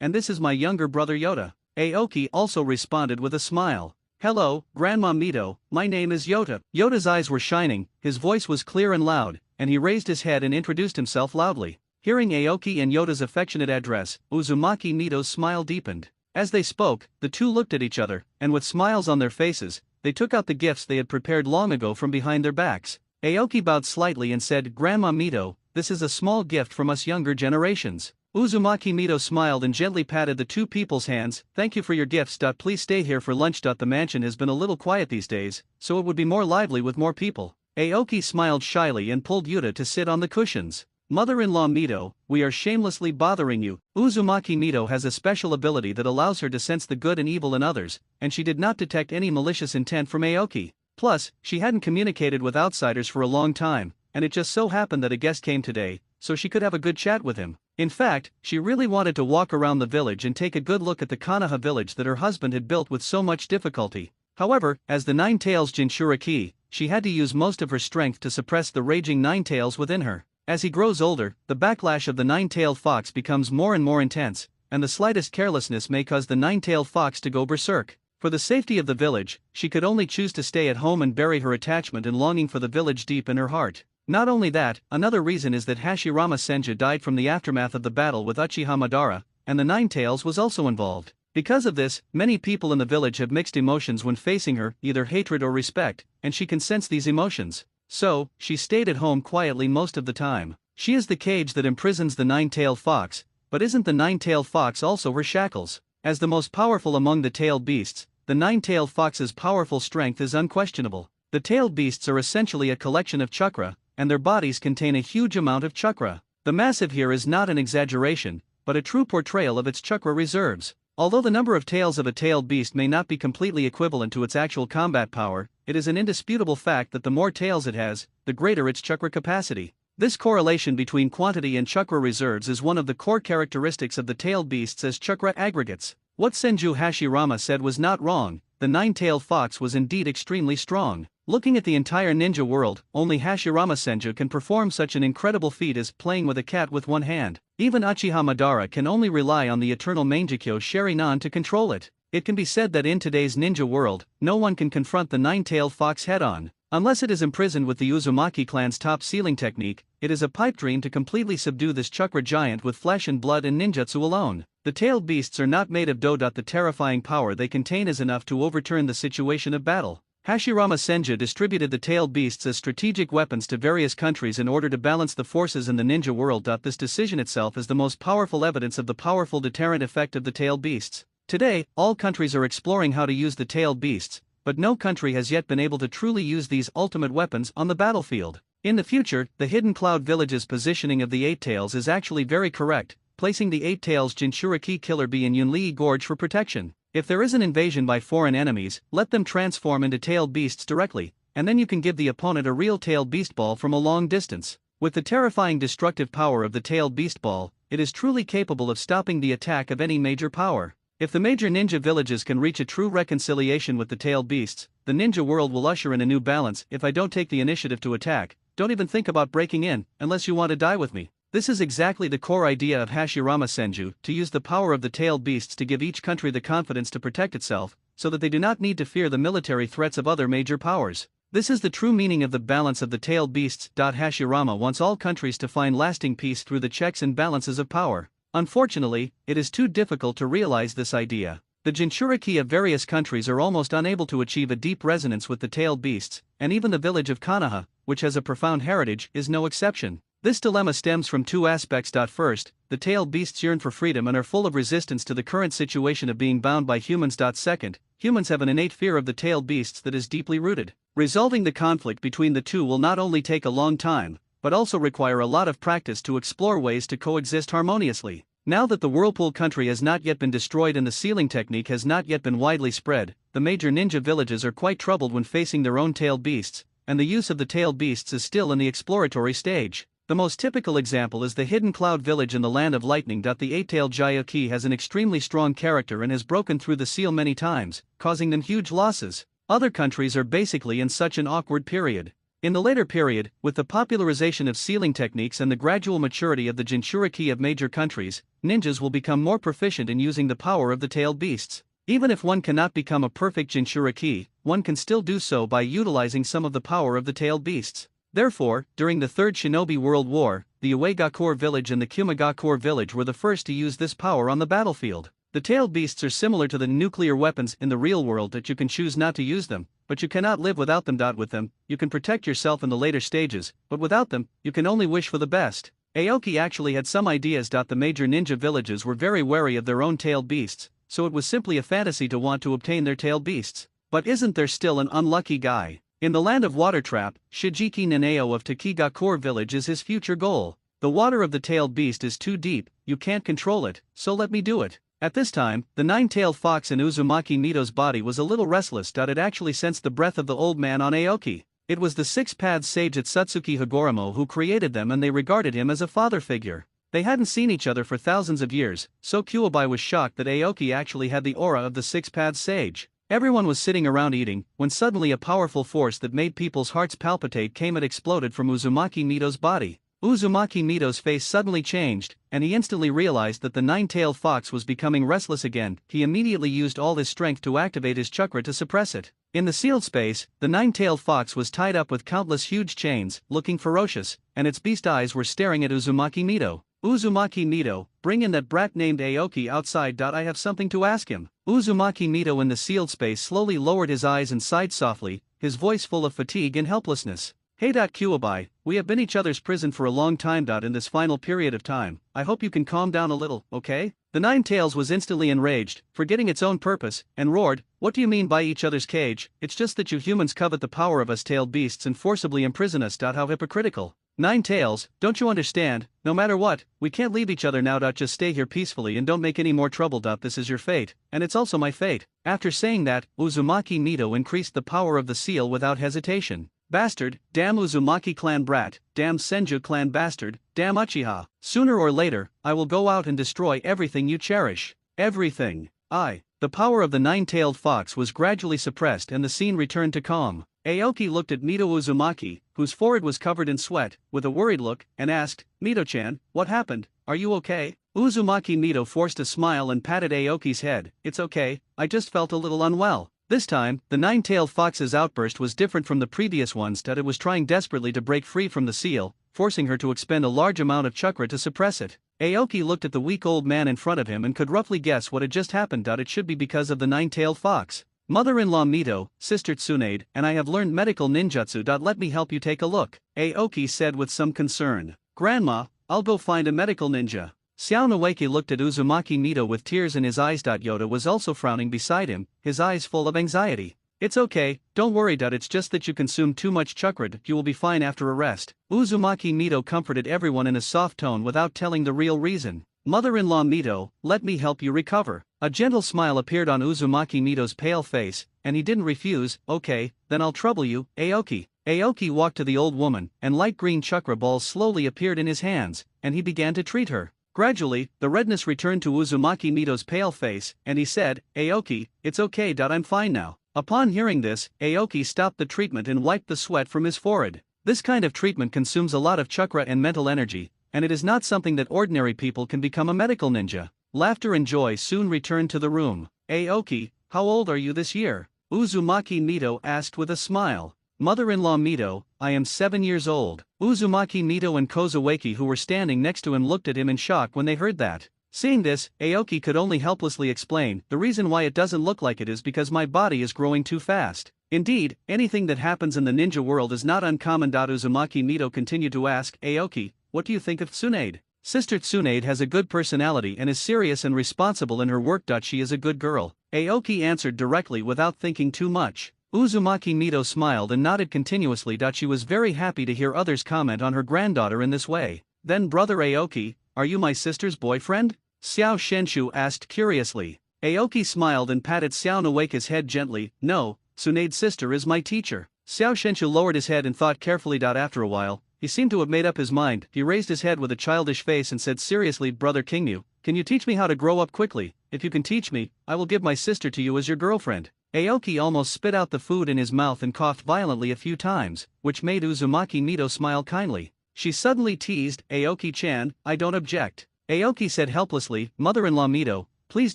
and this is my younger brother Yota." Aoki also responded with a smile. "Hello, Grandma Mito, my name is Yota." Yota's eyes were shining, his voice was clear and loud, and he raised his head and introduced himself loudly. Hearing Aoki and Yota's affectionate address, Uzumaki Mito's smile deepened. As they spoke, the two looked at each other, and with smiles on their faces, they took out the gifts they had prepared long ago from behind their backs. Aoki bowed slightly and said, "Grandma Mito, this is a small gift from us younger generations." Uzumaki Mito smiled and gently patted the two people's hands. "Thank you for your gifts. Please stay here for lunch. The mansion has been a little quiet these days, so it would be more lively with more people." Aoki smiled shyly and pulled Yuta to sit on the cushions. "Mother-in-law Mito, we are shamelessly bothering you." Uzumaki Mito has a special ability that allows her to sense the good and evil in others, and she did not detect any malicious intent from Aoki. Plus, she hadn't communicated with outsiders for a long time, and it just so happened that a guest came today, so she could have a good chat with him. In fact, she really wanted to walk around the village and take a good look at the Konoha village that her husband had built with so much difficulty. However, as the Nine Tails Jinchuriki, she had to use most of her strength to suppress the raging nine-tails within her. As he grows older, the backlash of the nine-tailed fox becomes more and more intense, and the slightest carelessness may cause the nine-tailed fox to go berserk. For the safety of the village, she could only choose to stay at home and bury her attachment and longing for the village deep in her heart. Not only that, another reason is that Hashirama Senju died from the aftermath of the battle with Uchiha Madara, and the Nine-Tails was also involved. Because of this, many people in the village have mixed emotions when facing her, either hatred or respect, and she can sense these emotions. So, she stayed at home quietly most of the time. She is the cage that imprisons the nine-tailed fox, but isn't the nine-tailed fox also her shackles? As the most powerful among the tailed beasts, the nine-tailed fox's powerful strength is unquestionable. The tailed beasts are essentially a collection of chakra, and their bodies contain a huge amount of chakra. The massive here is not an exaggeration, but a true portrayal of its chakra reserves. Although the number of tails of a tailed beast may not be completely equivalent to its actual combat power, it is an indisputable fact that the more tails it has, the greater its chakra capacity. This correlation between quantity and chakra reserves is one of the core characteristics of the tailed beasts as chakra aggregates. What Senju Hashirama said was not wrong, the nine-tailed fox was indeed extremely strong. Looking at the entire ninja world, only Hashirama Senju can perform such an incredible feat as playing with a cat with one hand. Even Uchiha Madara can only rely on the eternal Mangekyo Sharingan to control it. It can be said that in today's ninja world, no one can confront the nine-tailed fox head-on. Unless it is imprisoned with the Uzumaki clan's top sealing technique, it is a pipe dream to completely subdue this chakra giant with flesh and blood and ninjutsu alone. The tailed beasts are not made of dough. The terrifying power they contain is enough to overturn the situation of battle. Hashirama Senju distributed the tailed beasts as strategic weapons to various countries in order to balance the forces in the ninja world. This decision itself is the most powerful evidence of the powerful deterrent effect of the tailed beasts. Today, all countries are exploring how to use the tailed beasts, but no country has yet been able to truly use these ultimate weapons on the battlefield. In the future, the Hidden Cloud Village's positioning of the Eight Tails is actually very correct, placing the Eight Tails Jinchuriki Killer Bee in Yunlei Gorge for protection. If there is an invasion by foreign enemies, let them transform into tailed beasts directly, and then you can give the opponent a real tailed beast ball from a long distance. With the terrifying destructive power of the tailed beast ball, it is truly capable of stopping the attack of any major power. If the major ninja villages can reach a true reconciliation with the tailed beasts, the ninja world will usher in a new balance. If I don't take the initiative to attack, don't even think about breaking in, unless you want to die with me. This is exactly the core idea of Hashirama Senju, to use the power of the tailed beasts to give each country the confidence to protect itself, so that they do not need to fear the military threats of other major powers. This is the true meaning of the balance of the tailed beasts. Hashirama wants all countries to find lasting peace through the checks and balances of power. Unfortunately, it is too difficult to realize this idea. The Jinchuriki of various countries are almost unable to achieve a deep resonance with the tailed beasts, and even the village of Konoha, which has a profound heritage, is no exception. This dilemma stems from two aspects. First, the tailed beasts yearn for freedom and are full of resistance to the current situation of being bound by humans. Second, humans have an innate fear of the tailed beasts that is deeply rooted. Resolving the conflict between the two will not only take a long time, but also require a lot of practice to explore ways to coexist harmoniously. Now that the Whirlpool country has not yet been destroyed and the sealing technique has not yet been widely spread, the major ninja villages are quite troubled when facing their own tailed beasts, and the use of the tailed beasts is still in the exploratory stage. The most typical example is the Hidden Cloud Village in the Land of Lightning. The eight-tailed Jyoki has an extremely strong character and has broken through the seal many times, causing them huge losses. Other countries are basically in such an awkward period. In the later period, with the popularization of sealing techniques and the gradual maturity of the Jinchuriki of major countries, ninjas will become more proficient in using the power of the tailed beasts. Even if one cannot become a perfect Jinchuriki, one can still do so by utilizing some of the power of the tailed beasts. Therefore, during the Third Shinobi World War, the Uegakure village and the Kumagakure village were the first to use this power on the battlefield. The tailed beasts are similar to the nuclear weapons in the real world that you can choose not to use them, but you cannot live without them. With them, you can protect yourself in the later stages, but without them, you can only wish for the best. Aoki actually had some ideas. The major ninja villages were very wary of their own tailed beasts, so it was simply a fantasy to want to obtain their tailed beasts. But isn't there still an unlucky guy? In the land of Water Trap, Shijiki Naneo of Takigakure village is his future goal. The water of the tailed beast is too deep, you can't control it, so let me do it. At this time, the nine-tailed fox in Uzumaki Mito's body was a little restless. It actually sensed the breath of the old man on Aoki. It was the six-paths sage at Satsuki Higoromo who created them, and they regarded him as a father figure. They hadn't seen each other for thousands of years, so Kuwabai was shocked that Aoki actually had the aura of the six-paths sage. Everyone was sitting around eating, when suddenly a powerful force that made people's hearts palpitate came and exploded from Uzumaki Mito's body. Uzumaki Mito's face suddenly changed, and he instantly realized that the nine-tailed fox was becoming restless again. He immediately used all his strength to activate his chakra to suppress it. In the sealed space, the nine-tailed fox was tied up with countless huge chains, looking ferocious, and its beast eyes were staring at Uzumaki Mito. Uzumaki Mito, bring in that brat named Aoki outside. I have something to ask him. Uzumaki Mito in the sealed space slowly lowered his eyes and sighed softly, his voice full of fatigue and helplessness. Hey. Kuwabai, we have been each other's prison for a long time. In this final period of time, I hope you can calm down a little, okay? The Nine Tails was instantly enraged, forgetting its own purpose, and roared, what do you mean by each other's cage? It's just that you humans covet the power of us tailed beasts and forcibly imprison us. How hypocritical. Nine Tails, don't you understand? No matter what, we can't leave each other now. Just stay here peacefully and don't make any more trouble. This is your fate, and it's also my fate. After saying that, Uzumaki Mito increased the power of the seal without hesitation. Bastard, damn Uzumaki clan brat, damn Senju clan bastard, damn Uchiha. Sooner or later, I will go out and destroy everything you cherish. Everything. The power of the nine-tailed fox was gradually suppressed and the scene returned to calm. Aoki looked at Mito Uzumaki, whose forehead was covered in sweat, with a worried look, and asked, Mito-chan, what happened? Are you okay? Uzumaki Mito forced a smile and patted Aoki's head. It's okay, I just felt a little unwell. This time, the nine-tailed fox's outburst was different from the previous ones. It was trying desperately to break free from the seal, forcing her to expend a large amount of chakra to suppress it. Aoki looked at the weak old man in front of him and could roughly guess what had just happened. It should be because of the nine-tailed fox. Mother-in-law Mito, Sister Tsunaden, and I have learned medical ninjutsu. Let me help you take a look, Aoki said with some concern. Grandma, I'll go find a medical ninja. Xiao Noeki looked at Uzumaki Mito with tears in his eyes. Yoda was also frowning beside him, his eyes full of anxiety. It's okay, don't worry. It's just that you consumed too much chakra. You will be fine after a rest. Uzumaki Mito comforted everyone in a soft tone without telling the real reason. Mother-in-law Mito, let me help you recover. A gentle smile appeared on Uzumaki Mito's pale face, and he didn't refuse. Okay, then I'll trouble you, Aoki. Aoki walked to the old woman, and light green chakra balls slowly appeared in his hands, and he began to treat her. Gradually, the redness returned to Uzumaki Mito's pale face, and he said, Aoki, it's okay. I'm fine now. Upon hearing this, Aoki stopped the treatment and wiped the sweat from his forehead. This kind of treatment consumes a lot of chakra and mental energy, and it is not something that ordinary people can become a medical ninja. Laughter and joy soon returned to the room. Aoki, how old are you this year? Uzumaki Mito asked with a smile. Mother-in-law Mito, I am 7 years old. Uzumaki Mito and Kozaweki, who were standing next to him, looked at him in shock when they heard that. Seeing this, Aoki could only helplessly explain, the reason why it doesn't look like it is because my body is growing too fast. Indeed, anything that happens in the ninja world is not uncommon. Uzumaki Mito continued to ask, Aoki, what do you think of Tsunaden? Sister Tsunaden has a good personality and is serious and responsible in her work. She is a good girl. Aoki answered directly without thinking too much. Uzumaki Mito smiled and nodded continuously. She was very happy to hear others comment on her granddaughter in this way. Then, brother Aoki, are you my sister's boyfriend? Xiao Shenshu asked curiously. Aoki smiled and patted Xiao Noeka's head gently. No, Tsunaden's sister is my teacher. Xiao Shenshu lowered his head and thought carefully. After a while, he seemed to have made up his mind. He raised his head with a childish face and said seriously, Brother Kingmu, can you teach me how to grow up quickly? If you can teach me, I will give my sister to you as your girlfriend. Aoki almost spit out the food in his mouth and coughed violently a few times, which made Uzumaki Mito smile kindly. She suddenly teased, Aoki-chan, I don't object. Aoki said helplessly, Mother-in-law Mito, please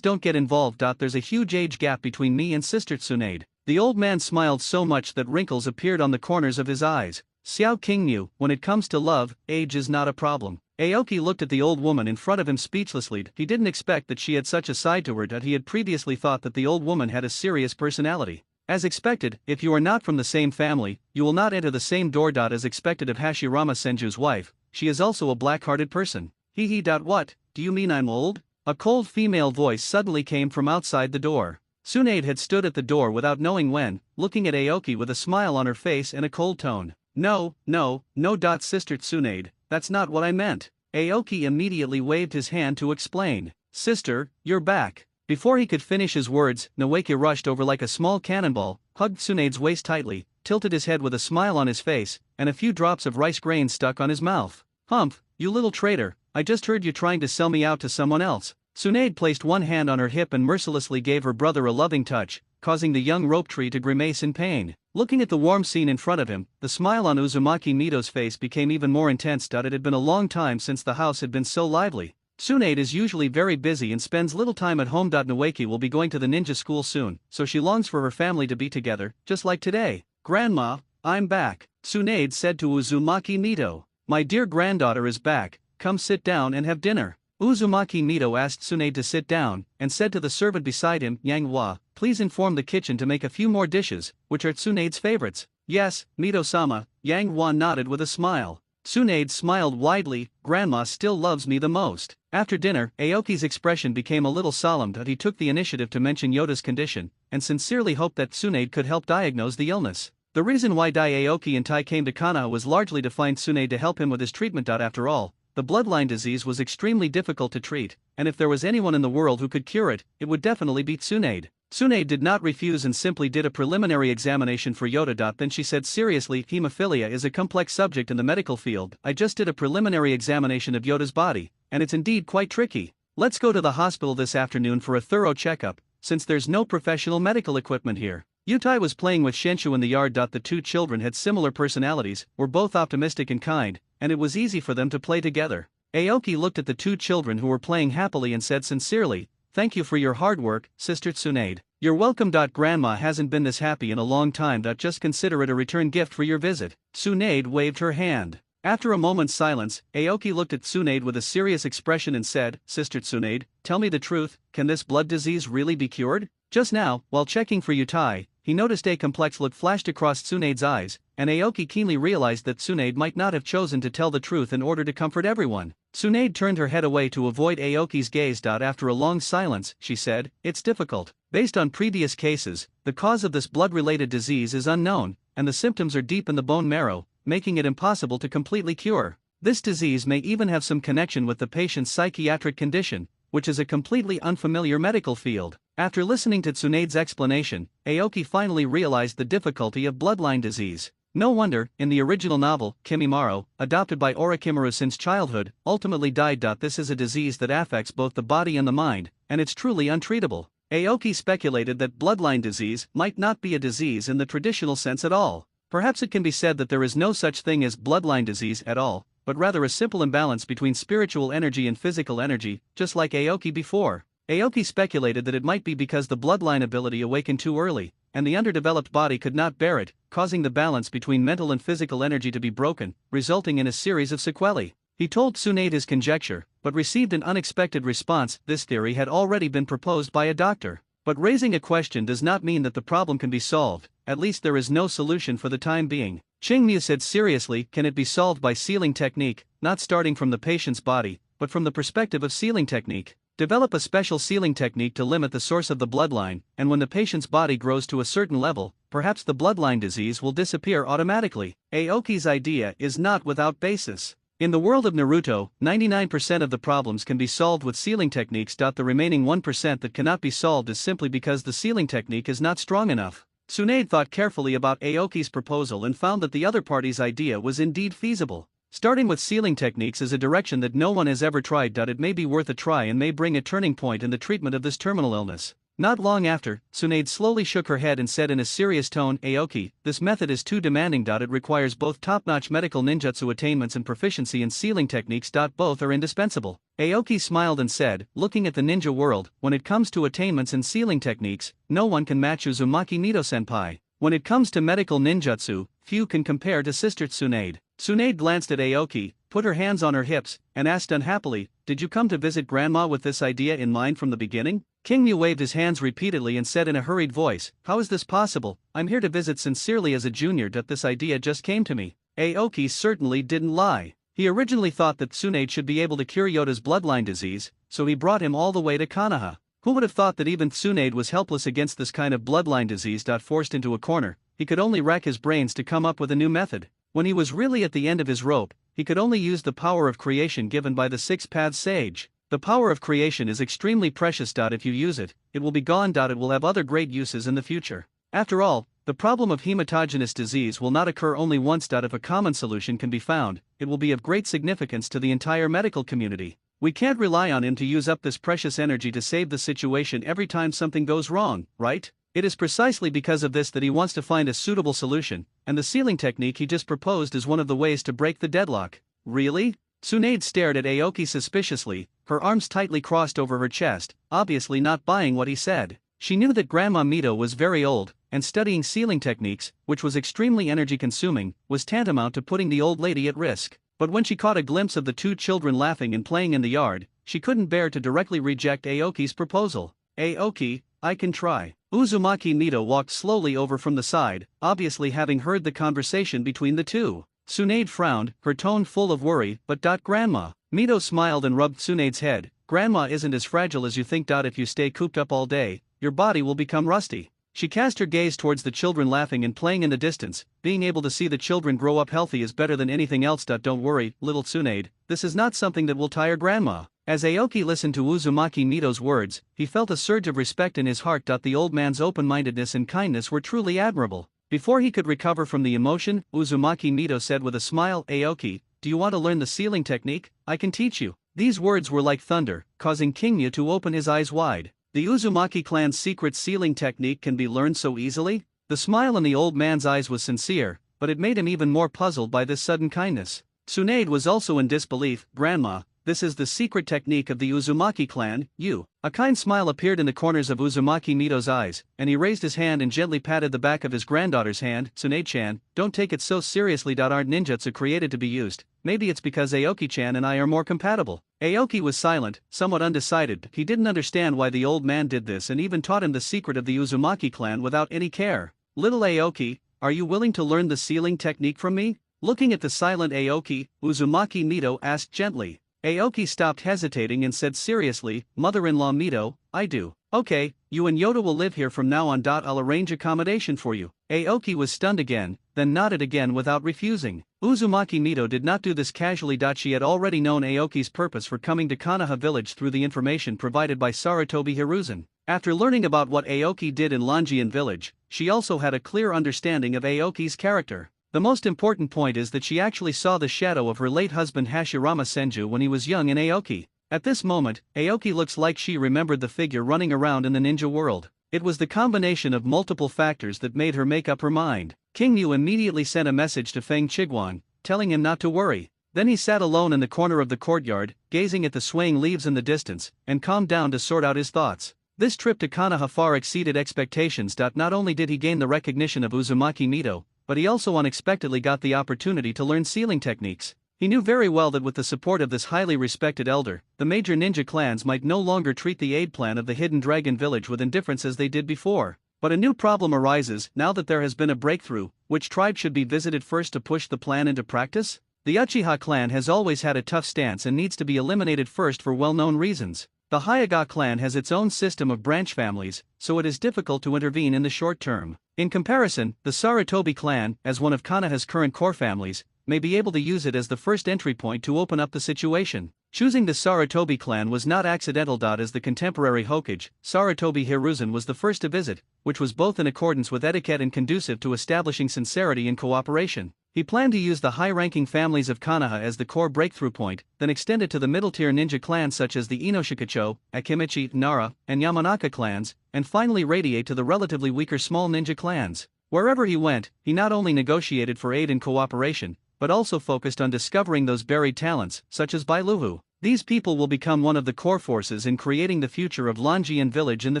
don't get involved. There's a huge age gap between me and Sister Tsunaden. The old man smiled so much that wrinkles appeared on the corners of his eyes. Xiao Qingmu, when it comes to love, age is not a problem. Aoki looked at the old woman in front of him speechlessly. He didn't expect that she had such a side to her. He had previously thought that the old woman had a serious personality. As expected, if you are not from the same family, you will not enter the same door. As expected of Hashirama Senju's wife, she is also a black-hearted person. What, do you mean I'm old? A cold female voice suddenly came from outside the door. Tsunaden had stood at the door without knowing when, looking at Aoki with a smile on her face and a cold tone. No, Sister Tsunaden, that's not what I meant. Aoki immediately waved his hand to explain. Sister, you're back. Before he could finish his words, Noeki rushed over like a small cannonball, hugged Tsunaden's waist tightly, tilted his head with a smile on his face, and a few drops of rice grain stuck on his mouth. Humph, you little traitor, I just heard you trying to sell me out to someone else. Tsunaden placed one hand on her hip and mercilessly gave her brother a loving touch, causing the young rope tree to grimace in pain. Looking at the warm scene in front of him, the smile on Uzumaki Mito's face became even more intense. It had been a long time since the house had been so lively. Tsunade is usually very busy and spends little time at home. Nueki will be going to the ninja school soon, so she longs for her family to be together, just like today. Grandma, I'm back, Tsunade said to Uzumaki Mito. My dear granddaughter is back, come sit down and have dinner. Uzumaki Mito asked Tsunade to sit down, and said to the servant beside him, Yang Hua, please inform the kitchen to make a few more dishes, which are Tsunade's favorites. Yes, Mito-sama, Yang Hua nodded with a smile. Tsunade smiled widely, Grandma still loves me the most. After dinner, Aoki's expression became a little solemn. He took the initiative to mention Yota's condition, and sincerely hoped that Tsunade could help diagnose the illness. The reason why Aoki and Tai came to Konoha was largely to find Tsunade to help him with his treatment. After all, the bloodline disease was extremely difficult to treat, and if there was anyone in the world who could cure it, it would definitely be Tsunade. Tsunade did not refuse and simply did a preliminary examination for Yota. Then she said seriously, hemophilia is a complex subject in the medical field. I just did a preliminary examination of Yota's body, and it's indeed quite tricky. Let's go to the hospital this afternoon for a thorough checkup, since there's no professional medical equipment here. Yutai was playing with Shenshu in the yard. The two children had similar personalities, were both optimistic and kind, and it was easy for them to play together. Aoki looked at the two children who were playing happily and said sincerely, thank you for your hard work, Sister Tsunade. You're welcome. Grandma hasn't been this happy in a long time. Just consider it a return gift for your visit. Tsunade waved her hand. After a moment's silence, Aoki looked at Tsunade with a serious expression and said, Sister Tsunade, tell me the truth, can this blood disease really be cured? Just now, while checking for Yutai, he noticed a complex look flashed across Tsunade's eyes, and Aoki keenly realized that Tsunade might not have chosen to tell the truth in order to comfort everyone. Tsunade turned her head away to avoid Aoki's gaze. After a long silence, she said, it's difficult. Based on previous cases, the cause of this blood-related disease is unknown, and the symptoms are deep in the bone marrow, making it impossible to completely cure. This disease may even have some connection with the patient's psychiatric condition, which is a completely unfamiliar medical field. After listening to Tsunade's explanation, Aoki finally realized the difficulty of bloodline disease. No wonder, in the original novel, Kimimaro, adopted by Orochimaru since childhood, ultimately died. This is a disease that affects both the body and the mind, and it's truly untreatable. Aoki speculated that bloodline disease might not be a disease in the traditional sense at all. Perhaps it can be said that there is no such thing as bloodline disease at all, but rather a simple imbalance between spiritual energy and physical energy, just like Aoki before. Aoki speculated that it might be because the bloodline ability awakened too early, and the underdeveloped body could not bear it, causing the balance between mental and physical energy to be broken, resulting in a series of sequelae. He told Tsunade his conjecture, but received an unexpected response. This theory had already been proposed by a doctor. But raising a question does not mean that the problem can be solved, at least there is no solution for the time being. Qingmu said seriously, can it be solved by sealing technique, not starting from the patient's body, but from the perspective of sealing technique? Develop a special sealing technique to limit the source of the bloodline, and when the patient's body grows to a certain level, perhaps the bloodline disease will disappear automatically. Aoki's idea is not without basis. In the world of Naruto, 99% of the problems can be solved with sealing techniques. The remaining 1% that cannot be solved is simply because the sealing technique is not strong enough. Tsunade thought carefully about Aoki's proposal and found that the other party's idea was indeed feasible. Starting with sealing techniques is a direction that no one has ever tried. It may be worth a try and may bring a turning point in the treatment of this terminal illness. Not long after, Tsunade slowly shook her head and said in a serious tone, Aoki, this method is too demanding. It requires both top-notch medical ninjutsu attainments and proficiency in sealing techniques. Both are indispensable. Aoki smiled and said, looking at the ninja world, when it comes to attainments and sealing techniques, no one can match Uzumaki Mito-senpai. When it comes to medical ninjutsu, few can compare to Sister Tsunade. Tsunade glanced at Aoki, put her hands on her hips, and asked unhappily, did you come to visit Grandma with this idea in mind from the beginning? Qingmu waved his hands repeatedly and said in a hurried voice, how is this possible? I'm here to visit sincerely as a junior. This idea just came to me. Aoki certainly didn't lie. He originally thought that Tsunade should be able to cure Yota's bloodline disease, so he brought him all the way to Konoha. Who would have thought that even Tsunade was helpless against this kind of bloodline disease? Forced into a corner, he could only rack his brains to come up with a new method. When he was really at the end of his rope, he could only use the power of creation given by the Six Paths Sage. The power of creation is extremely precious. If you use it, it will be gone. It will have other great uses in the future. After all, the problem of hematogenous disease will not occur only once. If a common solution can be found, it will be of great significance to the entire medical community. We can't rely on him to use up this precious energy to save the situation every time something goes wrong, right? It is precisely because of this that he wants to find a suitable solution, and the sealing technique he just proposed is one of the ways to break the deadlock. Really? Tsunade stared at Aoki suspiciously, her arms tightly crossed over her chest, obviously not buying what he said. She knew that Grandma Mito was very old, and studying sealing techniques, which was extremely energy-consuming, was tantamount to putting the old lady at risk. But when she caught a glimpse of the two children laughing and playing in the yard, she couldn't bear to directly reject Aoki's proposal. Aoki, I can try. Uzumaki Mito walked slowly over from the side, obviously having heard the conversation between the two. Tsunade frowned, her tone full of worry, but Grandma. Mito smiled and rubbed Tsunade's head. Grandma isn't as fragile as you think. If you stay cooped up all day, your body will become rusty. She cast her gaze towards the children laughing and playing in the distance. Being able to see the children grow up healthy is better than anything else. Don't worry, little Tsunade, this is not something that will tire Grandma. As Aoki listened to Uzumaki Mito's words, he felt a surge of respect in his heart. The old man's open-mindedness and kindness were truly admirable. Before he could recover from the emotion, Uzumaki Mito said with a smile, Aoki, do you want to learn the sealing technique? I can teach you. These words were like thunder, causing Kingya to open his eyes wide. The Uzumaki clan's secret sealing technique can be learned so easily? The smile in the old man's eyes was sincere, but it made him even more puzzled by this sudden kindness. Tsunade was also in disbelief. Grandma, this is the secret technique of the Uzumaki clan, you. A kind smile appeared in the corners of Uzumaki Mito's eyes, and he raised his hand and gently patted the back of his granddaughter's hand. Tsunade-chan, don't take it so seriously. Aren't ninjutsu created to be used? Maybe it's because Aoki-chan and I are more compatible. Aoki was silent, somewhat undecided. He didn't understand why the old man did this and even taught him the secret of the Uzumaki clan without any care. Little Aoki, are you willing to learn the sealing technique from me? Looking at the silent Aoki, Uzumaki Mito asked gently. Aoki stopped hesitating and said seriously, Mother-in-law Mito, I do. Okay, you and Yoda will live here from now on. I'll arrange accommodation for you. Aoki was stunned again, then nodded again without refusing. Uzumaki Mito did not do this casually. She had already known Aoki's purpose for coming to Konoha village through the information provided by Sarutobi Hiruzen. After learning about what Aoki did in Longian village, she also had a clear understanding of Aoki's character. The most important point is that she actually saw the shadow of her late husband Hashirama Senju when he was young in Aoki. At this moment, Aoki looks like she remembered the figure running around in the ninja world. It was the combination of multiple factors that made her make up her mind. King Yu immediately sent a message to Feng Chiguan, telling him not to worry. Then he sat alone in the corner of the courtyard, gazing at the swaying leaves in the distance, and calmed down to sort out his thoughts. This trip to Konoha far exceeded expectations. Not only did he gain the recognition of Uzumaki Mito, but he also unexpectedly got the opportunity to learn sealing techniques. He knew very well that with the support of this highly respected elder, the major ninja clans might no longer treat the aid plan of the Hidden Dragon Village with indifference as they did before. But a new problem arises now that there has been a breakthrough. Which tribe should be visited first to push the plan into practice? The Uchiha clan has always had a tough stance and needs to be eliminated first for well-known reasons. The Hyuga clan has its own system of branch families, so it is difficult to intervene in the short term. In comparison, the Sarutobi clan, as one of Konoha's current core families, may be able to use it as the first entry point to open up the situation. Choosing the Sarutobi clan was not accidental. As the contemporary Hokage, Sarutobi Hiruzen was the first to visit, which was both in accordance with etiquette and conducive to establishing sincerity and cooperation. He planned to use the high-ranking families of Konoha as the core breakthrough point, then extend it to the middle-tier ninja clans such as the Inoshikacho, Akimichi, Nara, and Yamanaka clans, and finally radiate to the relatively weaker small ninja clans. Wherever he went, he not only negotiated for aid and cooperation, but also focused on discovering those buried talents, such as Bailuhu. These people will become one of the core forces in creating the future of Longian village in the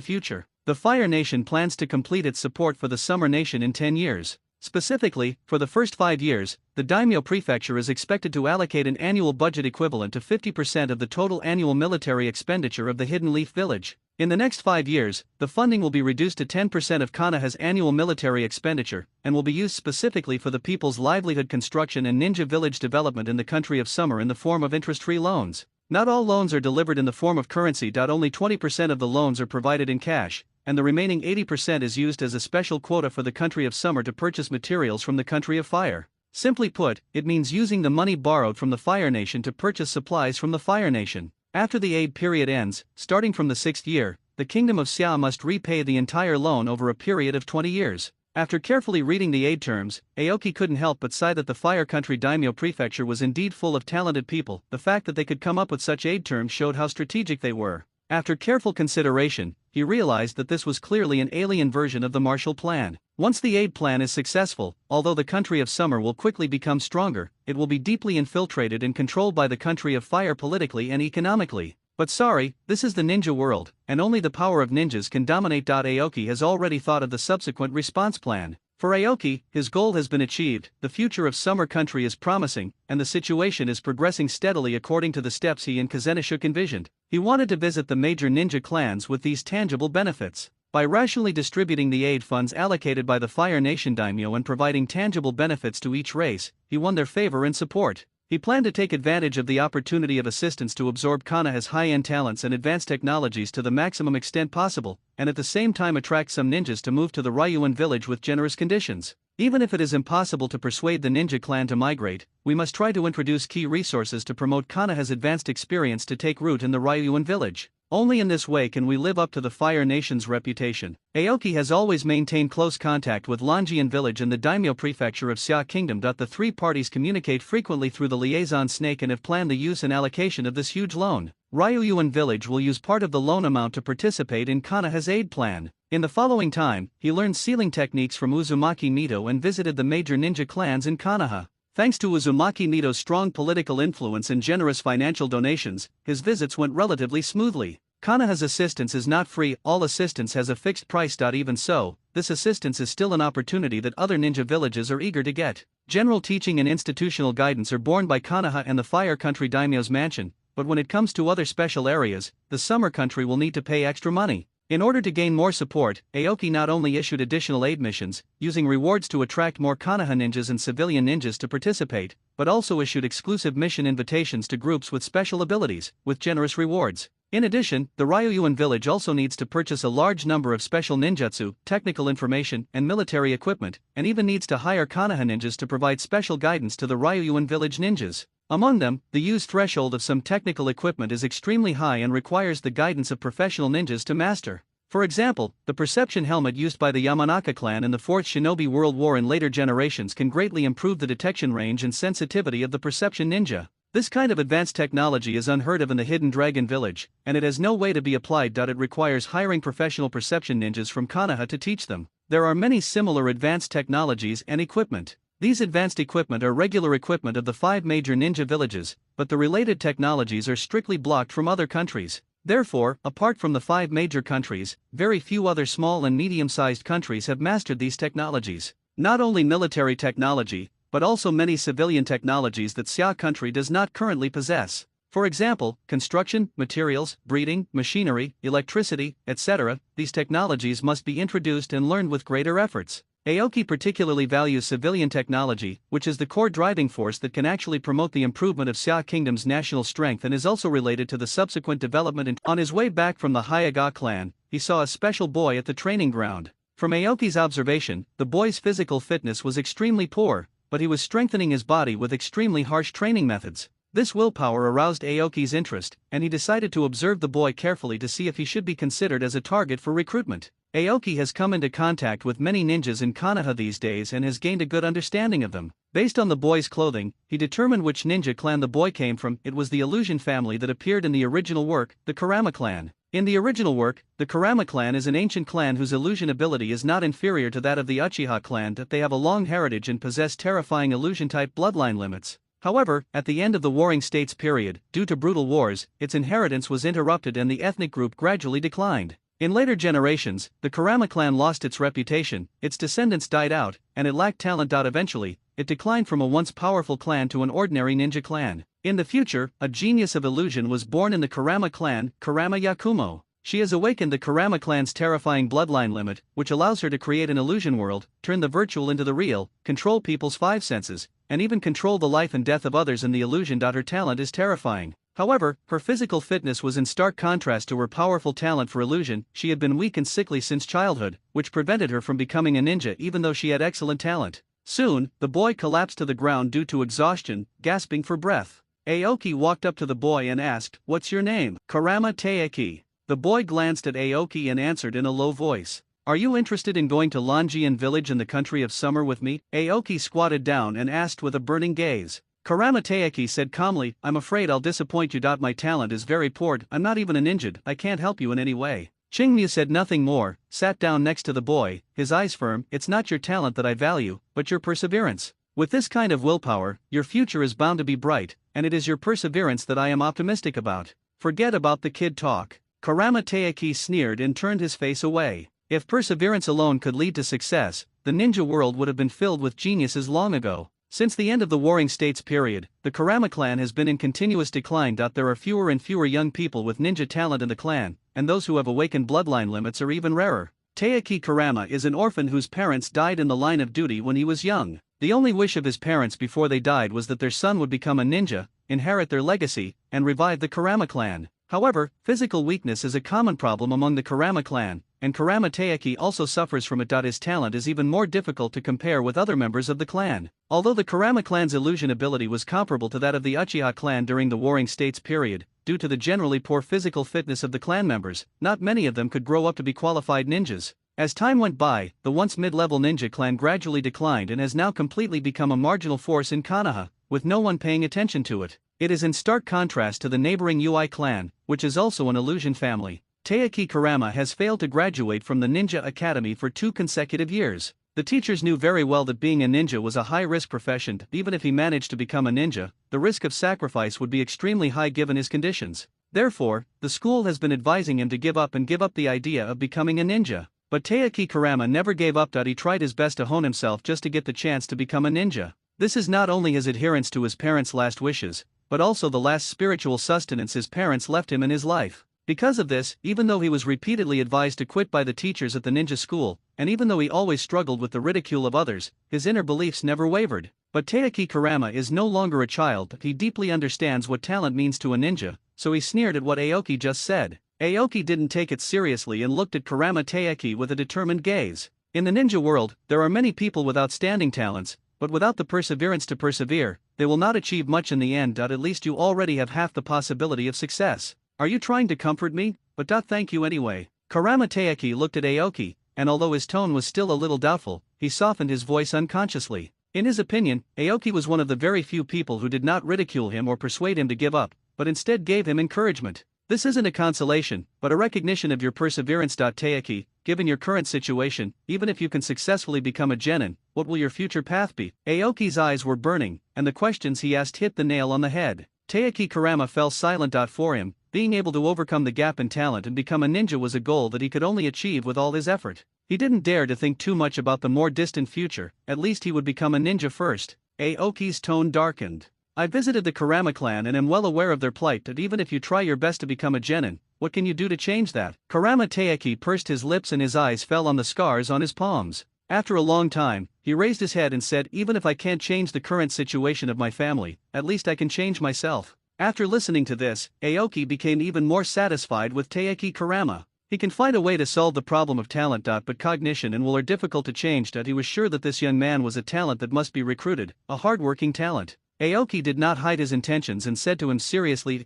future. The Fire Nation plans to complete its support for the Summer Nation in 10 years. Specifically, for the first 5 years, the Daimyo Prefecture is expected to allocate an annual budget equivalent to 50% of the total annual military expenditure of the Hidden Leaf Village. In the next 5 years, the funding will be reduced to 10% of Konoha's annual military expenditure, and will be used specifically for the people's livelihood construction and ninja village development in the country of Summer in the form of interest-free loans. Not all loans are delivered in the form of currency. Only 20% of the loans are provided in cash, and the remaining 80% is used as a special quota for the country of Summer to purchase materials from the country of Fire. Simply put, it means using the money borrowed from the Fire Nation to purchase supplies from the Fire Nation. After the aid period ends, starting from the 6th year, the Kingdom of Xia must repay the entire loan over a period of 20 years. After carefully reading the aid terms, Aoki couldn't help but sigh that the Fire Country Daimyo Prefecture was indeed full of talented people. The fact that they could come up with such aid terms showed how strategic they were. After careful consideration, he realized that this was clearly an alien version of the Marshall Plan. Once the aid plan is successful, although the country of summer will quickly become stronger, it will be deeply infiltrated and controlled by the country of fire politically and economically. But sorry, this is the ninja world, and only the power of ninjas can dominate. Aoki has already thought of the subsequent response plan. For Aoki, his goal has been achieved, the future of summer country is promising, and the situation is progressing steadily according to the steps he and Kazenishuk envisioned. He wanted to visit the major ninja clans with these tangible benefits. By rationally distributing the aid funds allocated by the Fire Nation daimyo and providing tangible benefits to each race, he won their favor and support. He planned to take advantage of the opportunity of assistance to absorb Konoha's high-end talents and advanced technologies to the maximum extent possible, and at the same time attract some ninjas to move to the Ryuan village with generous conditions. Even if it is impossible to persuade the ninja clan to migrate, we must try to introduce key resources to promote Konoha's advanced experience to take root in the Ryuan village. Only in this way can we live up to the Fire Nation's reputation. Aoki has always maintained close contact with Longian village and the daimyo prefecture of Xia Kingdom. The three parties communicate frequently through the liaison snake and have planned the use and allocation of this huge loan. Ryuan village will use part of the loan amount to participate in Konoha's aid plan. In the following time, he learned sealing techniques from Uzumaki Mito and visited the major ninja clans in Konoha. Thanks to Uzumaki Mito's strong political influence and generous financial donations, his visits went relatively smoothly. Konoha's assistance is not free, all assistance has a fixed price. Even so, this assistance is still an opportunity that other ninja villages are eager to get. General teaching and institutional guidance are borne by Konoha and the Fire Country Daimyo's mansion, but when it comes to other special areas, the Summer Country will need to pay extra money. In order to gain more support, Aoki not only issued additional aid missions, using rewards to attract more Konoha ninjas and civilian ninjas to participate, but also issued exclusive mission invitations to groups with special abilities, with generous rewards. In addition, the Ryuan village also needs to purchase a large number of special ninjutsu, technical information, and military equipment, and even needs to hire Konoha ninjas to provide special guidance to the Ryuan village ninjas. Among them, the use threshold of some technical equipment is extremely high and requires the guidance of professional ninjas to master. For example, the perception helmet used by the Yamanaka clan in the Fourth Shinobi World War and later generations can greatly improve the detection range and sensitivity of the perception ninja. This kind of advanced technology is unheard of in the Hidden Dragon village, and it has no way to be applied. It requires hiring professional perception ninjas from Konoha to teach them. There are many similar advanced technologies and equipment. These advanced equipment are regular equipment of the 5 major ninja villages, but the related technologies are strictly blocked from other countries. Therefore, apart from the 5 major countries, very few other small and medium-sized countries have mastered these technologies. Not only military technology, but also many civilian technologies that Xia country does not currently possess. For example, construction, materials, breeding, machinery, electricity, etc. These technologies must be introduced and learned with greater efforts. Aoki particularly values civilian technology, which is the core driving force that can actually promote the improvement of Xia Kingdom's national strength and is also related to the subsequent development. On his way back from the Hyaga clan, he saw a special boy at the training ground. From Aoki's observation, the boy's physical fitness was extremely poor, but he was strengthening his body with extremely harsh training methods. This willpower aroused Aoki's interest, and he decided to observe the boy carefully to see if he should be considered as a target for recruitment. Aoki has come into contact with many ninjas in Konoha these days and has gained a good understanding of them. Based on the boy's clothing, he determined which ninja clan the boy came from. It was the illusion family that appeared in the original work, the Kurama clan. In the original work, the Kurama clan is an ancient clan whose illusion ability is not inferior to that of the Uchiha clan. They have a long heritage and possess terrifying illusion-type bloodline limits. However, at the end of the Warring States period, due to brutal wars, its inheritance was interrupted and the ethnic group gradually declined. In later generations, the Kurama clan lost its reputation, its descendants died out, and it lacked talent. Eventually, it declined from a once powerful clan to an ordinary ninja clan. In the future, a genius of illusion was born in the Kurama clan, Kurama Yakumo. She has awakened the Kurama clan's terrifying bloodline limit, which allows her to create an illusion world, turn the virtual into the real, control people's 5 senses, and even control the life and death of others in the illusion. Her talent is terrifying. However, her physical fitness was in stark contrast to her powerful talent for illusion. She had been weak and sickly since childhood, which prevented her from becoming a ninja even though she had excellent talent. Soon, the boy collapsed to the ground due to exhaustion, gasping for breath. Aoki walked up to the boy and asked, "What's your name?" "Kurama Taeki." The boy glanced at Aoki and answered in a low voice, "Are you interested in going to Longian village in the country of summer with me?" Aoki squatted down and asked with a burning gaze. Kurama Taeki said calmly, "I'm afraid I'll disappoint you. My talent is very poor, I'm not even a ninja, I can't help you in any way." Chingmu said nothing more, sat down next to the boy, his eyes firm. It's not your talent that I value, but your perseverance. With this kind of willpower, your future is bound to be bright, and it is your perseverance that I am optimistic about. Forget about the kid talk. Kurama Taiki sneered and turned his face away. If perseverance alone could lead to success, the ninja world would have been filled with geniuses long ago. Since the end of the Warring States period, the Kurama clan has been in continuous decline. There are fewer and fewer young people with ninja talent in the clan, and those who have awakened bloodline limits are even rarer. Taiki Kurama is an orphan whose parents died in the line of duty when he was young. The only wish of his parents before they died was that their son would become a ninja, inherit their legacy, and revive the Kurama clan. However, physical weakness is a common problem among the Kurama clan, and Kurama Taiki also suffers from it. His talent is even more difficult to compare with other members of the clan. Although the Kurama clan's illusion ability was comparable to that of the Uchiha clan during the Warring States period, due to the generally poor physical fitness of the clan members, not many of them could grow up to be qualified ninjas. As time went by, the once mid-level ninja clan gradually declined and has now completely become a marginal force in Konoha, with no one paying attention to it. It is in stark contrast to the neighboring Ui clan, which is also an illusion family. Taiki Kurama has failed to graduate from the Ninja Academy for 2 consecutive years. The teachers knew very well that being a ninja was a high-risk profession. Even if he managed to become a ninja, the risk of sacrifice would be extremely high given his conditions. Therefore, the school has been advising him to give up the idea of becoming a ninja. But Taiki Kurama never gave up. He tried his best to hone himself just to get the chance to become a ninja. This is not only his adherence to his parents' last wishes, but also the last spiritual sustenance his parents left him in his life. Because of this, even though he was repeatedly advised to quit by the teachers at the ninja school, and even though he always struggled with the ridicule of others, his inner beliefs never wavered. But Taiki Kurama is no longer a child. He deeply understands what talent means to a ninja, so he sneered at what Aoki just said. Aoki didn't take it seriously and looked at Kurama Taiki with a determined gaze. In the ninja world, there are many people with outstanding talents, but without the perseverance to persevere, they will not achieve much in the end. At least you already have half the possibility of success. Are you trying to comfort me? But thank you anyway. Kurama Taiki looked at Aoki, and although his tone was still a little doubtful, he softened his voice unconsciously. In his opinion, Aoki was one of the very few people who did not ridicule him or persuade him to give up, but instead gave him encouragement. This isn't a consolation, but a recognition of your perseverance. Taiki, given your current situation, even if you can successfully become a genin, what will your future path be? Aoki's eyes were burning, and the questions he asked hit the nail on the head. Taiki Kurama fell silent. For him, being able to overcome the gap in talent and become a ninja was a goal that he could only achieve with all his effort. He didn't dare to think too much about the more distant future. At least he would become a ninja first. Aoki's tone darkened. I visited the Kurama clan and am well aware of their plight. That even if you try your best to become a genin, what can you do to change that? Kurama Taiki pursed his lips and his eyes fell on the scars on his palms. After a long time, he raised his head and said, even if I can't change the current situation of my family, at least I can change myself. After listening to this, Aoki became even more satisfied with Taiki Kurama. He can find a way to solve the problem of talent. But cognition and will are difficult to change. He was sure that this young man was a talent that must be recruited, a hard-working talent. Aoki did not hide his intentions and said to him seriously,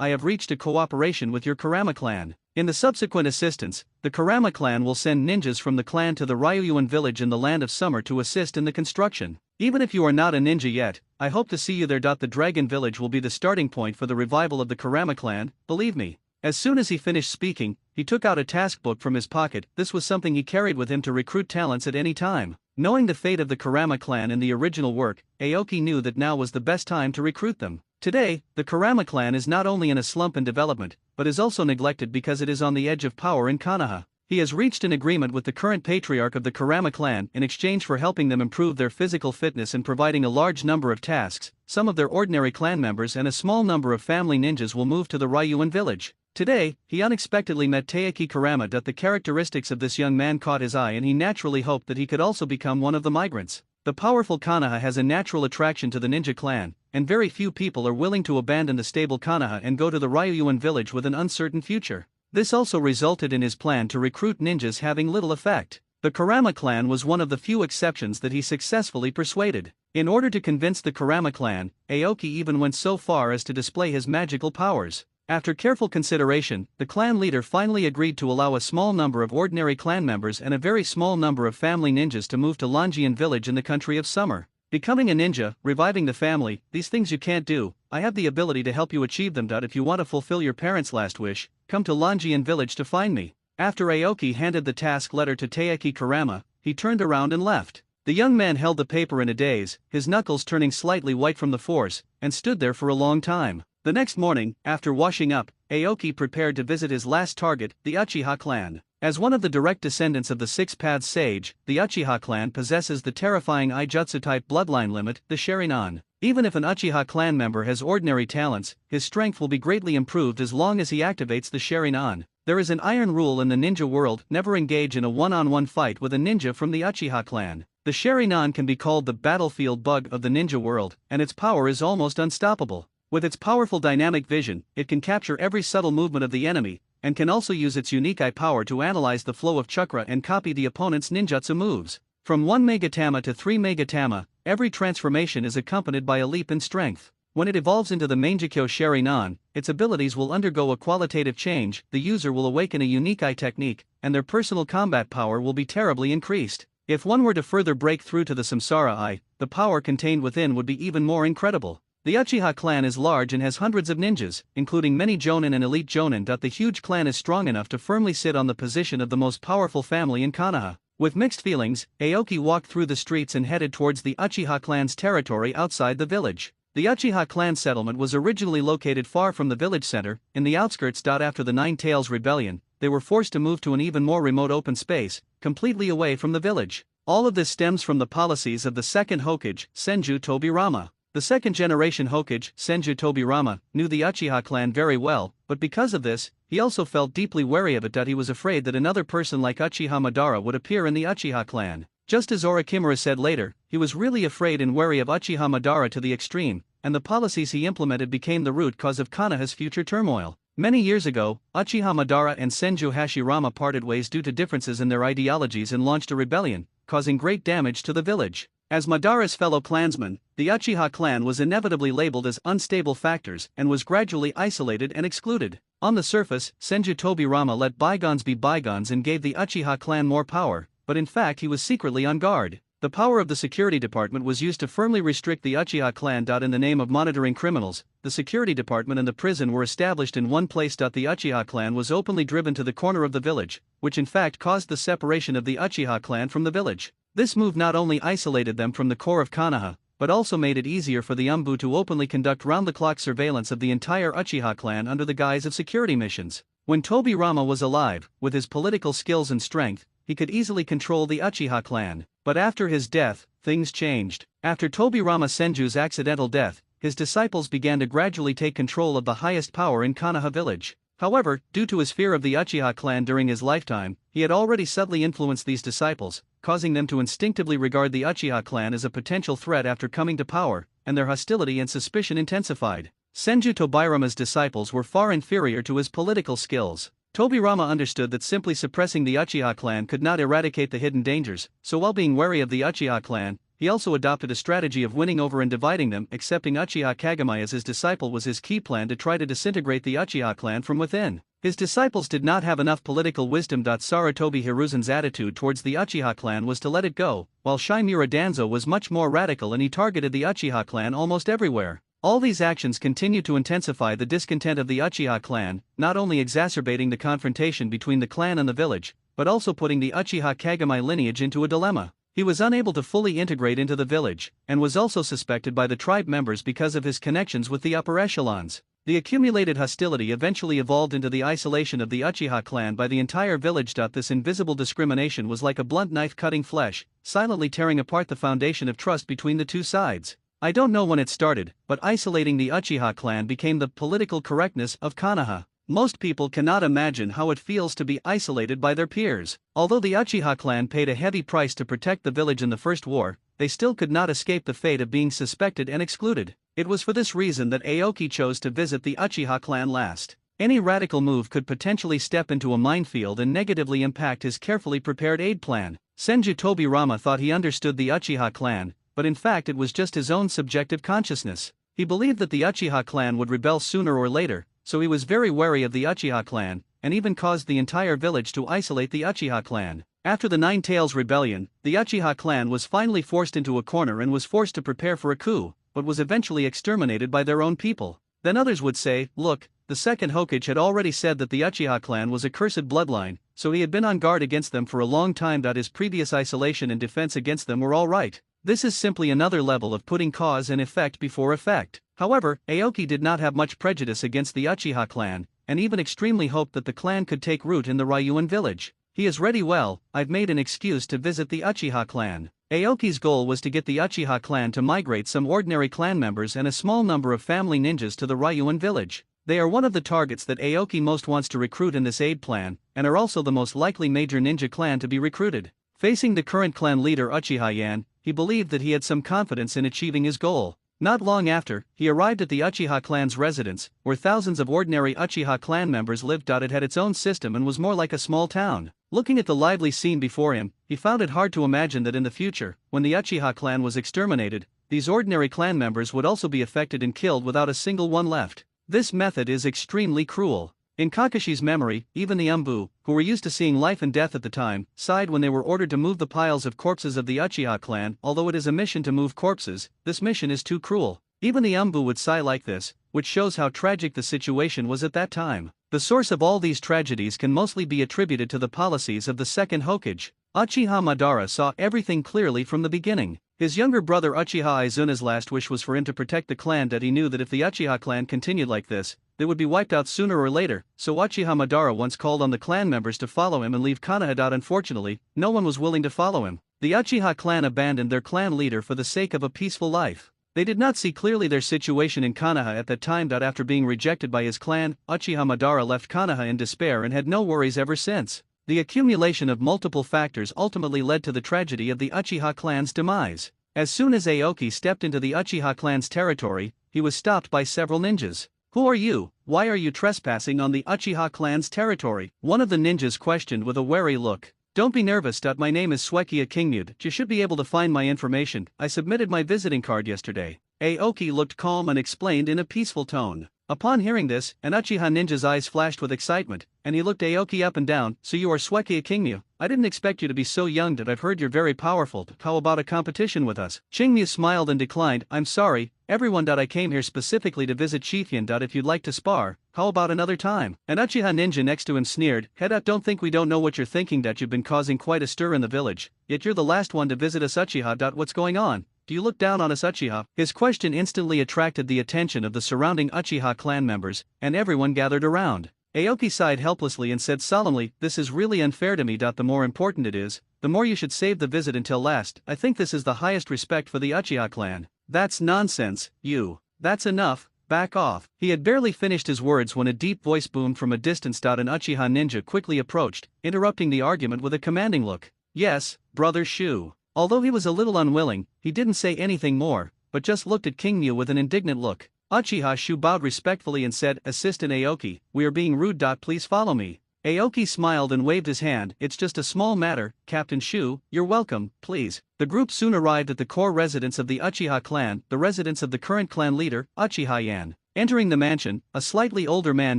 I have reached a cooperation with your Kurama clan. In the subsequent assistance, the Kurama clan will send ninjas from the clan to the Ryuan village in the Land of Summer to assist in the construction. Even if you are not a ninja yet, I hope to see you there. The Dragon Village will be the starting point for the revival of the Kurama clan, believe me. As soon as he finished speaking, he took out a task book from his pocket. This was something he carried with him to recruit talents at any time. Knowing the fate of the Kurama clan in the original work, Aoki knew that now was the best time to recruit them. Today, the Kurama clan is not only in a slump in development, but is also neglected because it is on the edge of power in Konoha. He has reached an agreement with the current patriarch of the Kurama clan in exchange for helping them improve their physical fitness and providing a large number of tasks. Some of their ordinary clan members and a small number of family ninjas will move to the Ryuan village. Today, he unexpectedly met Taiki Kurama. The characteristics of this young man caught his eye and he naturally hoped that he could also become one of the migrants. The powerful Konoha has a natural attraction to the ninja clan, and very few people are willing to abandon the stable Konoha and go to the Ryuan village with an uncertain future. This also resulted in his plan to recruit ninjas having little effect. The Kurama clan was one of the few exceptions that he successfully persuaded. In order to convince the Kurama clan, Aoki even went so far as to display his magical powers. After careful consideration, the clan leader finally agreed to allow a small number of ordinary clan members and a very small number of family ninjas to move to Longian village in the country of summer. Becoming a ninja, reviving the family, these things you can't do. I have the ability to help you achieve them. If you want to fulfill your parents' last wish, come to Longian village to find me. After Aoki handed the task letter to Taeki Kurama, he turned around and left. The young man held the paper in a daze, his knuckles turning slightly white from the force, and stood there for a long time. The next morning, after washing up, Aoki prepared to visit his last target, the Uchiha clan. As one of the direct descendants of the Six Paths Sage, the Uchiha clan possesses the terrifying Ijutsu-type bloodline limit, the Sharingan. Even if an Uchiha clan member has ordinary talents, his strength will be greatly improved as long as he activates the Sharingan. There is an iron rule in the ninja world: never engage in a one-on-one fight with a ninja from the Uchiha clan. The Sharingan can be called the battlefield bug of the ninja world, and its power is almost unstoppable. With its powerful dynamic vision, it can capture every subtle movement of the enemy, and can also use its unique eye power to analyze the flow of chakra and copy the opponent's ninjutsu moves. From 1 Megatama to 3 Megatama, every transformation is accompanied by a leap in strength. When it evolves into the Mangekyo Sharingan, its abilities will undergo a qualitative change, the user will awaken a unique eye technique, and their personal combat power will be terribly increased. If one were to further break through to the Samsara Eye, the power contained within would be even more incredible. The Uchiha clan is large and has hundreds of ninjas, including many jonin and elite jonin. The huge clan is strong enough to firmly sit on the position of the most powerful family in Konoha. With mixed feelings, Aoki walked through the streets and headed towards the Uchiha clan's territory outside the village. The Uchiha clan settlement was originally located far from the village center, in the outskirts. After the Nine Tails Rebellion, they were forced to move to an even more remote open space, completely away from the village. All of this stems from the policies of the second Hokage, Senju Tobirama. The second-generation Hokage, Senju Tobirama, knew the Uchiha clan very well, but because of this, he also felt deeply wary of it. He was afraid that another person like Uchiha Madara would appear in the Uchiha clan. Just as Orochimaru said later, he was really afraid and wary of Uchiha Madara to the extreme, and the policies he implemented became the root cause of Konoha's future turmoil. Many years ago, Uchiha Madara and Senju Hashirama parted ways due to differences in their ideologies and launched a rebellion, causing great damage to the village. As Madara's fellow clansmen, the Uchiha clan was inevitably labeled as unstable factors and was gradually isolated and excluded. On the surface, Senju Tobirama let bygones be bygones and gave the Uchiha clan more power, but in fact he was secretly on guard. The power of the security department was used to firmly restrict the Uchiha clan. In the name of monitoring criminals, the security department and the prison were established in one place. The Uchiha clan was openly driven to the corner of the village, which in fact caused the separation of the Uchiha clan from the village. This move not only isolated them from the core of Konoha, but also made it easier for the Umbu to openly conduct round-the-clock surveillance of the entire Uchiha clan under the guise of security missions. When Tobirama was alive, with his political skills and strength, he could easily control the Uchiha clan. But after his death, things changed. After Tobirama Senju's accidental death, his disciples began to gradually take control of the highest power in Konoha village. However, due to his fear of the Uchiha clan during his lifetime, he had already subtly influenced these disciples, causing them to instinctively regard the Uchiha clan as a potential threat after coming to power, and their hostility and suspicion intensified. Senju Tobirama's disciples were far inferior to his political skills. Tobirama understood that simply suppressing the Uchiha clan could not eradicate the hidden dangers, so while being wary of the Uchiha clan, he also adopted a strategy of winning over and dividing them. Accepting Uchiha Kagami as his disciple was his key plan to try to disintegrate the Uchiha clan from within. His disciples did not have enough political wisdom. Sarutobi Hiruzen's attitude towards the Uchiha clan was to let it go, while Shimura Danzo was much more radical and he targeted the Uchiha clan almost everywhere. All these actions continued to intensify the discontent of the Uchiha clan, not only exacerbating the confrontation between the clan and the village, but also putting the Uchiha Kagami lineage into a dilemma. He was unable to fully integrate into the village, and was also suspected by the tribe members because of his connections with the upper echelons. The accumulated hostility eventually evolved into the isolation of the Uchiha clan by the entire village. This invisible discrimination was like a blunt knife cutting flesh, silently tearing apart the foundation of trust between the two sides. I don't know when it started, but isolating the Uchiha clan became the political correctness of Konoha. Most people cannot imagine how it feels to be isolated by their peers. Although the Uchiha clan paid a heavy price to protect the village in the First War, they still could not escape the fate of being suspected and excluded. It was for this reason that Aoki chose to visit the Uchiha clan last. Any radical move could potentially step into a minefield and negatively impact his carefully prepared aid plan. Senju Tobirama thought he understood the Uchiha clan, but in fact it was just his own subjective consciousness. He believed that the Uchiha clan would rebel sooner or later, so he was very wary of the Uchiha clan, and even caused the entire village to isolate the Uchiha clan. After the Nine Tails Rebellion, the Uchiha clan was finally forced into a corner and was forced to prepare for a coup, but was eventually exterminated by their own people. Then others would say, look, the second Hokage had already said that the Uchiha clan was a cursed bloodline, so he had been on guard against them for a long time. His previous isolation and defense against them were alright. This is simply another level of putting cause and effect before effect. However, Aoki did not have much prejudice against the Uchiha clan, and even extremely hoped that the clan could take root in the Ryuan village. He is ready. Well, I've made an excuse to visit the Uchiha clan. Aoki's goal was to get the Uchiha clan to migrate some ordinary clan members and a small number of family ninjas to the Ryuan village. They are one of the targets that Aoki most wants to recruit in this aid plan, and are also the most likely major ninja clan to be recruited. Facing the current clan leader Uchiha Yan, he believed that he had some confidence in achieving his goal. Not long after, he arrived at the Uchiha clan's residence, where thousands of ordinary Uchiha clan members lived. It had its own system and was more like a small town. Looking at the lively scene before him, he found it hard to imagine that in the future, when the Uchiha clan was exterminated, these ordinary clan members would also be affected and killed without a single one left. This method is extremely cruel. In Kakashi's memory, even the Umbu, who were used to seeing life and death at the time, sighed when they were ordered to move the piles of corpses of the Uchiha clan. Although it is a mission to move corpses, this mission is too cruel. Even the Umbu would sigh like this, which shows how tragic the situation was at that time. The source of all these tragedies can mostly be attributed to the policies of the second Hokage. Uchiha Madara saw everything clearly from the beginning. His younger brother Uchiha Izuna's last wish was for him to protect the clan. He knew that if the Uchiha clan continued like this, they would be wiped out sooner or later, so Uchiha Madara once called on the clan members to follow him and leave Konoha. Unfortunately, no one was willing to follow him. The Uchiha clan abandoned their clan leader for the sake of a peaceful life. They did not see clearly their situation in Konoha at that time. After being rejected by his clan, Uchiha Madara left Konoha in despair and had no worries ever since. The accumulation of multiple factors ultimately led to the tragedy of the Uchiha clan's demise. As soon as Aoki stepped into the Uchiha clan's territory, he was stopped by several ninjas. "Who are you? Why are you trespassing on the Uchiha clan's territory?" one of the ninjas questioned with a wary look. "Don't be nervous. My name is Suekia Kingmute. You should be able to find my information. I submitted my visiting card yesterday." Aoki looked calm and explained in a peaceful tone. Upon hearing this, an Uchiha ninja's eyes flashed with excitement, and he looked Aoki up and down. "So you are Suekia Kingmyu? I didn't expect you to be so young. I've heard you're very powerful. How about a competition with us?" Kingmyu smiled and declined. "I'm sorry, everyone. I came here specifically to visit Chief Yin. If you'd like to spar, how about another time?" An Uchiha ninja next to him sneered. "Head up, don't think we don't know what you're thinking. You've been causing quite a stir in the village, yet you're the last one to visit us Uchiha. What's going on? Do you look down on us Uchiha?" His question instantly attracted the attention of the surrounding Uchiha clan members, and everyone gathered around. Aoki sighed helplessly and said solemnly, "This is really unfair to me. The more important it is, the more you should save the visit until last. I think this is the highest respect for the Uchiha clan." "That's nonsense, you. That's enough, back off." He had barely finished his words when a deep voice boomed from a distance. An Uchiha ninja quickly approached, interrupting the argument with a commanding look. "Yes, brother Shu." Although he was a little unwilling, he didn't say anything more, but just looked at Kingmyu with an indignant look. Uchiha Shu bowed respectfully and said, "Assistant Aoki, we are being rude. Please follow me." Aoki smiled and waved his hand. "It's just a small matter, Captain Shu. You're welcome, please." The group soon arrived at the core residence of the Uchiha clan, the residence of the current clan leader, Uchiha Yan. Entering the mansion, a slightly older man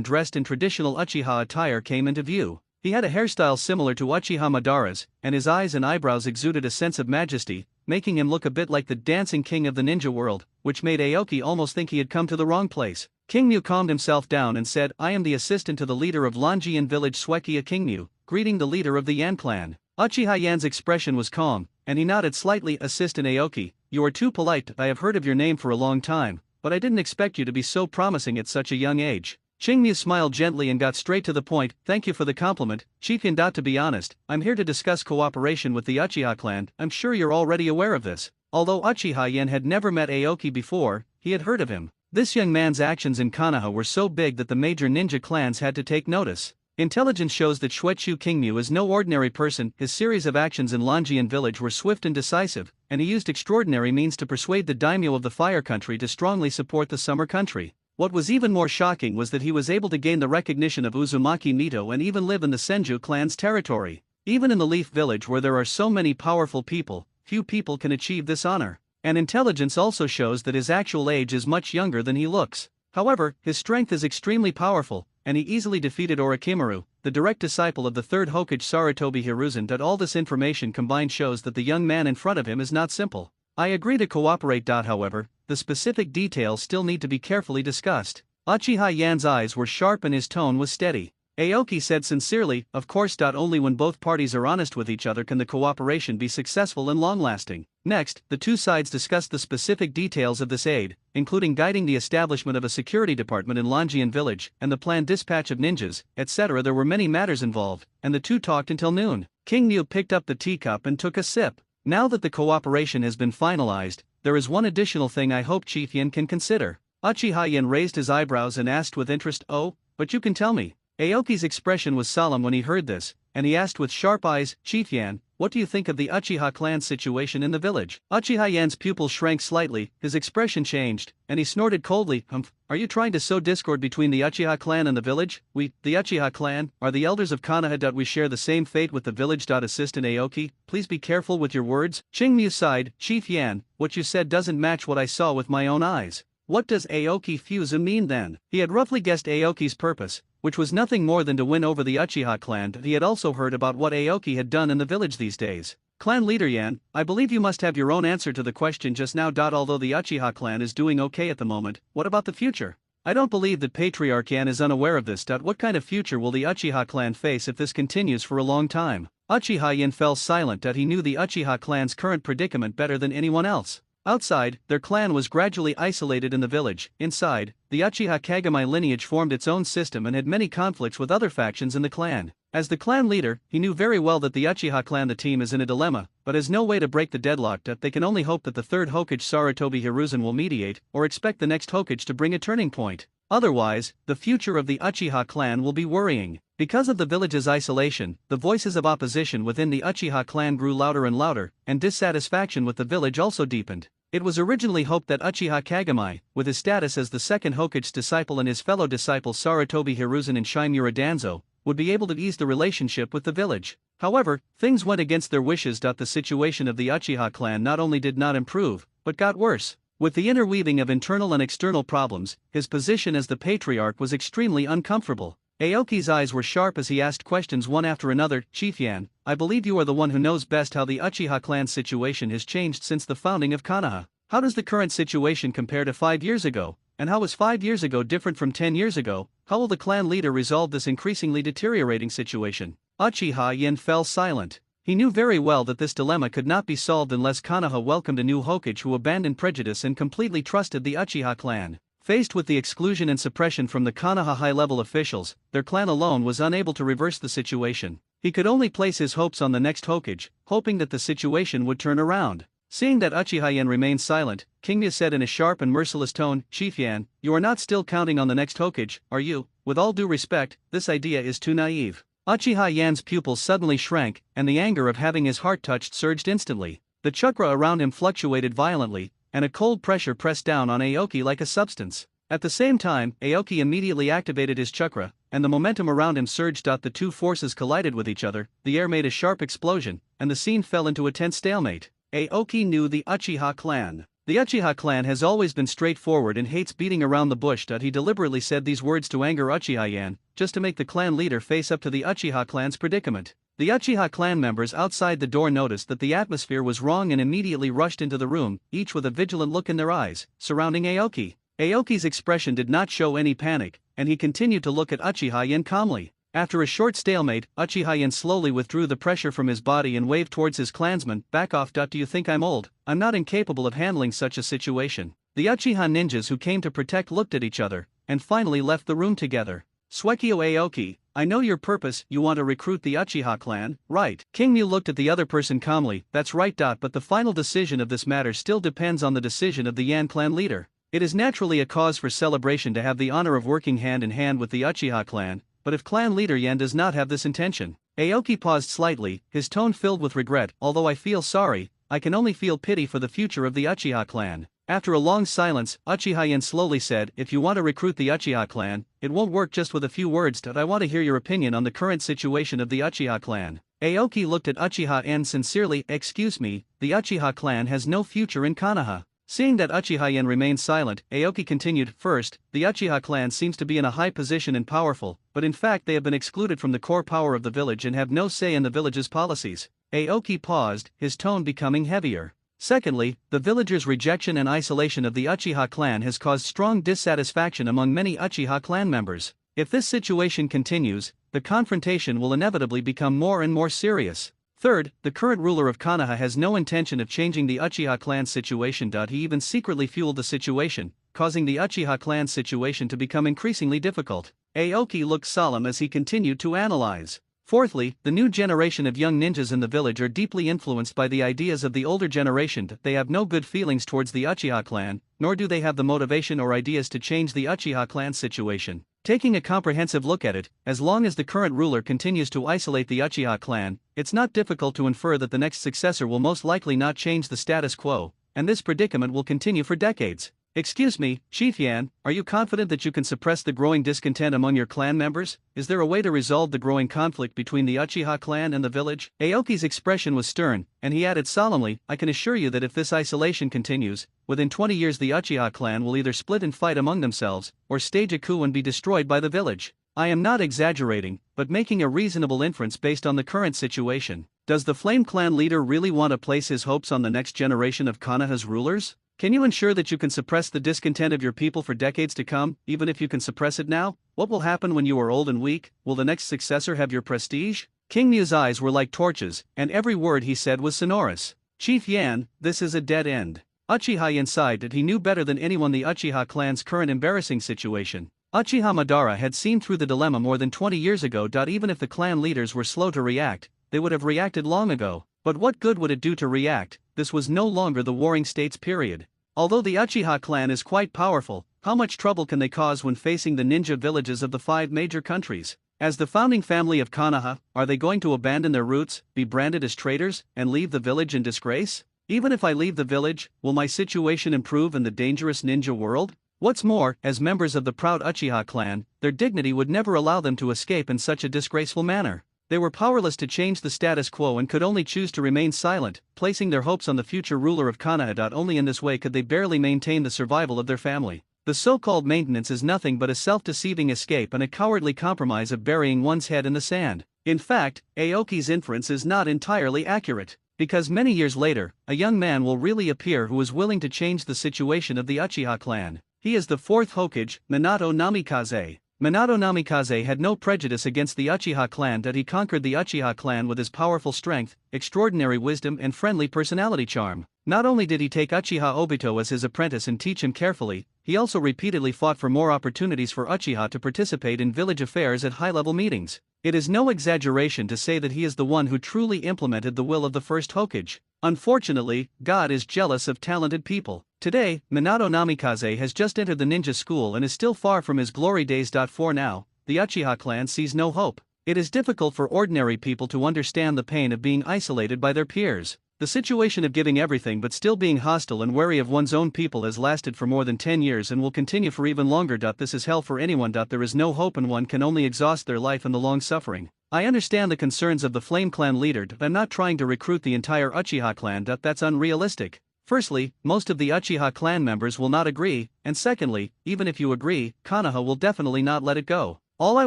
dressed in traditional Uchiha attire came into view. He had a hairstyle similar to Uchiha Madara's, and his eyes and eyebrows exuded a sense of majesty, making him look a bit like the dancing king of the ninja world, which made Aoki almost think he had come to the wrong place. Kingmyu calmed himself down and said, "I am the assistant to the leader of Longian village Suekia Kingmyu, greeting the leader of the Yan clan." Uchiha Yan's expression was calm, and he nodded slightly. "Assistant Aoki, you are too polite. I have heard of your name for a long time, but I didn't expect you to be so promising at such a young age." Kingmyu smiled gently and got straight to the point. "Thank you for the compliment, Chief Yin. To be honest, I'm here to discuss cooperation with the Uchiha clan. I'm sure you're already aware of this." Although Uchiha Yen had never met Aoki before, he had heard of him. This young man's actions in Konoha were so big that the major ninja clans had to take notice. Intelligence shows that Shuechu Kingmyu is no ordinary person. His series of actions in Longian village were swift and decisive, and he used extraordinary means to persuade the daimyo of the fire country to strongly support the summer country. What was even more shocking was that he was able to gain the recognition of Uzumaki Mito and even live in the Senju clan's territory. Even in the Leaf Village, where there are so many powerful people, few people can achieve this honor. And intelligence also shows that his actual age is much younger than he looks. However, his strength is extremely powerful, and he easily defeated Orochimaru, the direct disciple of the third Hokage Sarutobi Hiruzen. All this information combined shows that the young man in front of him is not simple. I agree to cooperate. However, the specific details still need to be carefully discussed. Uchiha Yan's eyes were sharp and his tone was steady. Aoki said sincerely, of course. Only when both parties are honest with each other can the cooperation be successful and long-lasting. Next, the two sides discussed the specific details of this aid, including guiding the establishment of a security department in Longian village, and the planned dispatch of ninjas, etc. There were many matters involved, and the two talked until noon. King Mu picked up the teacup and took a sip. Now that the cooperation has been finalized, there is one additional thing I hope Chief Yin can consider. Uchiha Yin raised his eyebrows and asked with interest, oh, but you can tell me. Aoki's expression was solemn when he heard this, and he asked with sharp eyes, Chief Yan, what do you think of the Uchiha clan situation in the village? Uchiha Yan's pupils shrank slightly, his expression changed, and he snorted coldly, are you trying to sow discord between the Uchiha clan and the village? We, the Uchiha clan, are the elders of Konoha. We share the same fate with the village. Assistant Aoki, please be careful with your words. Qingmu sighed, Chief Yan, what you said doesn't match what I saw with my own eyes. What does Aoki Fusa mean then? He had roughly guessed Aoki's purpose, which was nothing more than to win over the Uchiha clan. He had also heard about what Aoki had done in the village these days. Clan leader Yan, I believe you must have your own answer to the question just now. Although the Uchiha clan is doing okay at the moment, what about the future? I don't believe that Patriarch Yan is unaware of this. What kind of future will the Uchiha clan face if this continues for a long time? Uchiha Yan fell silent. He knew the Uchiha clan's current predicament better than anyone else. Outside, their clan was gradually isolated in the village. Inside, the Uchiha Kagami lineage formed its own system and had many conflicts with other factions in the clan. As the clan leader, he knew very well that the Uchiha clan team is in a dilemma, but has no way to break the deadlock. They can only hope that the third Hokage Sarutobi Hiruzen will mediate, or expect the next Hokage to bring a turning point. Otherwise, the future of the Uchiha clan will be worrying. Because of the village's isolation, the voices of opposition within the Uchiha clan grew louder and louder, and dissatisfaction with the village also deepened. It was originally hoped that Uchiha Kagami, with his status as the second Hokage's disciple and his fellow disciple Sarutobi Hiruzen and Shimura Danzo, would be able to ease the relationship with the village. However, things went against their wishes. The situation of the Uchiha clan not only did not improve, but got worse. With the interweaving of internal and external problems, his position as the patriarch was extremely uncomfortable. Aoki's eyes were sharp as he asked questions one after another. Chief Yan, I believe you are the one who knows best how the Uchiha clan's situation has changed since the founding of Konoha. How does the current situation compare to 5 years ago? And how was 5 years ago different from 10 years ago? How will the clan leader resolve this increasingly deteriorating situation? Uchiha Yan fell silent. He knew very well that this dilemma could not be solved unless Konoha welcomed a new Hokage who abandoned prejudice and completely trusted the Uchiha clan. Faced with the exclusion and suppression from the Konoha high-level officials, their clan alone was unable to reverse the situation. He could only place his hopes on the next Hokage, hoping that the situation would turn around. Seeing that Uchiha Yan remained silent, King Mu said in a sharp and merciless tone, Chief Yan, you are not still counting on the next Hokage, are you? With all due respect, this idea is too naive. Uchiha Yan's pupils suddenly shrank, and the anger of having his heart touched surged instantly. The chakra around him fluctuated violently, and a cold pressure pressed down on Aoki like a substance. At the same time, Aoki immediately activated his chakra, and the momentum around him surged. The two forces collided with each other, the air made a sharp explosion, and the scene fell into a tense stalemate. Aoki knew the Uchiha clan. The Uchiha clan has always been straightforward and hates beating around the bush. He deliberately said these words to anger Uchiha Yan, just to make the clan leader face up to the Uchiha clan's predicament. The Uchiha clan members outside the door noticed that the atmosphere was wrong and immediately rushed into the room, each with a vigilant look in their eyes, surrounding Aoki. Aoki's expression did not show any panic, and he continued to look at Uchiha Yan calmly. After a short stalemate, Uchiha Yan slowly withdrew the pressure from his body and waved towards his clansmen, back off. Do you think I'm old? I'm not incapable of handling such a situation. The Uchiha ninjas who came to protect looked at each other, and finally left the room together. Suekio Aoki, I know your purpose, you want to recruit the Uchiha clan, right? King Mu looked at the other person calmly, that's right. But the final decision of this matter still depends on the decision of the Yan clan leader. It is naturally a cause for celebration to have the honor of working hand in hand with the Uchiha clan, but if clan leader Yan does not have this intention. Aoki paused slightly, his tone filled with regret. Although I feel sorry, I can only feel pity for the future of the Uchiha clan. After a long silence, Uchiha Yan slowly said, if you want to recruit the Uchiha clan, it won't work just with a few words. I want to hear your opinion on the current situation of the Uchiha clan. Aoki looked at Uchiha Yan sincerely, excuse me, the Uchiha clan has no future in Konoha. Seeing that Uchiha Yan remained silent, Aoki continued, first, the Uchiha clan seems to be in a high position and powerful, but in fact they have been excluded from the core power of the village and have no say in the village's policies. Aoki paused, his tone becoming heavier. Secondly, the villagers' rejection and isolation of the Uchiha clan has caused strong dissatisfaction among many Uchiha clan members. If this situation continues, the confrontation will inevitably become more and more serious. Third, the current ruler of Konoha has no intention of changing the Uchiha clan's situation. He even secretly fueled the situation, causing the Uchiha clan's situation to become increasingly difficult. Aoki looked solemn as he continued to analyze. Fourthly, the new generation of young ninjas in the village are deeply influenced by the ideas of the older generation. They have no good feelings towards the Uchiha clan, nor do they have the motivation or ideas to change the Uchiha clan situation. Taking a comprehensive look at it, as long as the current ruler continues to isolate the Uchiha clan, it's not difficult to infer that the next successor will most likely not change the status quo, and this predicament will continue for decades. Excuse me, Chief Yan, are you confident that you can suppress the growing discontent among your clan members? Is there a way to resolve the growing conflict between the Uchiha clan and the village? Aoki's expression was stern, and he added solemnly, I can assure you that if this isolation continues, within 20 years the Uchiha clan will either split and fight among themselves, or stage a coup and be destroyed by the village. I am not exaggerating, but making a reasonable inference based on the current situation. Does the Flame Clan leader really want to place his hopes on the next generation of Konoha's rulers? Can you ensure that you can suppress the discontent of your people for decades to come, even if you can suppress it now? What will happen when you are old and weak? Will the next successor have your prestige? King Mu's eyes were like torches, and every word he said was sonorous. Chief Yan, this is a dead end. Uchiha Yan sighed that he knew better than anyone the Uchiha clan's current embarrassing situation. Uchiha Madara had seen through the dilemma more than 20 years ago. Even if the clan leaders were slow to react, they would have reacted long ago. But what good would it do to react? This was no longer the Warring States period. Although the Uchiha clan is quite powerful, how much trouble can they cause when facing the ninja villages of the 5 major countries? As the founding family of Konoha, are they going to abandon their roots, be branded as traitors, and leave the village in disgrace? Even if I leave the village, will my situation improve in the dangerous ninja world? What's more, as members of the proud Uchiha clan, their dignity would never allow them to escape in such a disgraceful manner. They were powerless to change the status quo and could only choose to remain silent, placing their hopes on the future ruler of Konoha. Only in this way could they barely maintain the survival of their family. The so-called maintenance is nothing but a self-deceiving escape and a cowardly compromise of burying one's head in the sand. In fact, Aoki's inference is not entirely accurate, because many years later, a young man will really appear who is willing to change the situation of the Uchiha clan. He is the 4th Hokage, Minato Namikaze. Minato Namikaze had no prejudice against the Uchiha clan. He conquered the Uchiha clan with his powerful strength, extraordinary wisdom and friendly personality charm. Not only did he take Uchiha Obito as his apprentice and teach him carefully, he also repeatedly fought for more opportunities for Uchiha to participate in village affairs at high-level meetings. It is no exaggeration to say that he is the one who truly implemented the will of the first Hokage. Unfortunately, God is jealous of talented people. Today, Minato Namikaze has just entered the ninja school and is still far from his glory days. For now, the Uchiha clan sees no hope. It is difficult for ordinary people to understand the pain of being isolated by their peers. The situation of giving everything but still being hostile and wary of one's own people has lasted for more than 10 years and will continue for even longer. This is hell for anyone. There is no hope and one can only exhaust their life in the long suffering. I understand the concerns of the Flame Clan leader. I'm not trying to recruit the entire Uchiha clan. That's unrealistic. Firstly, most of the Uchiha clan members will not agree, and secondly, even if you agree, Konoha will definitely not let it go. All I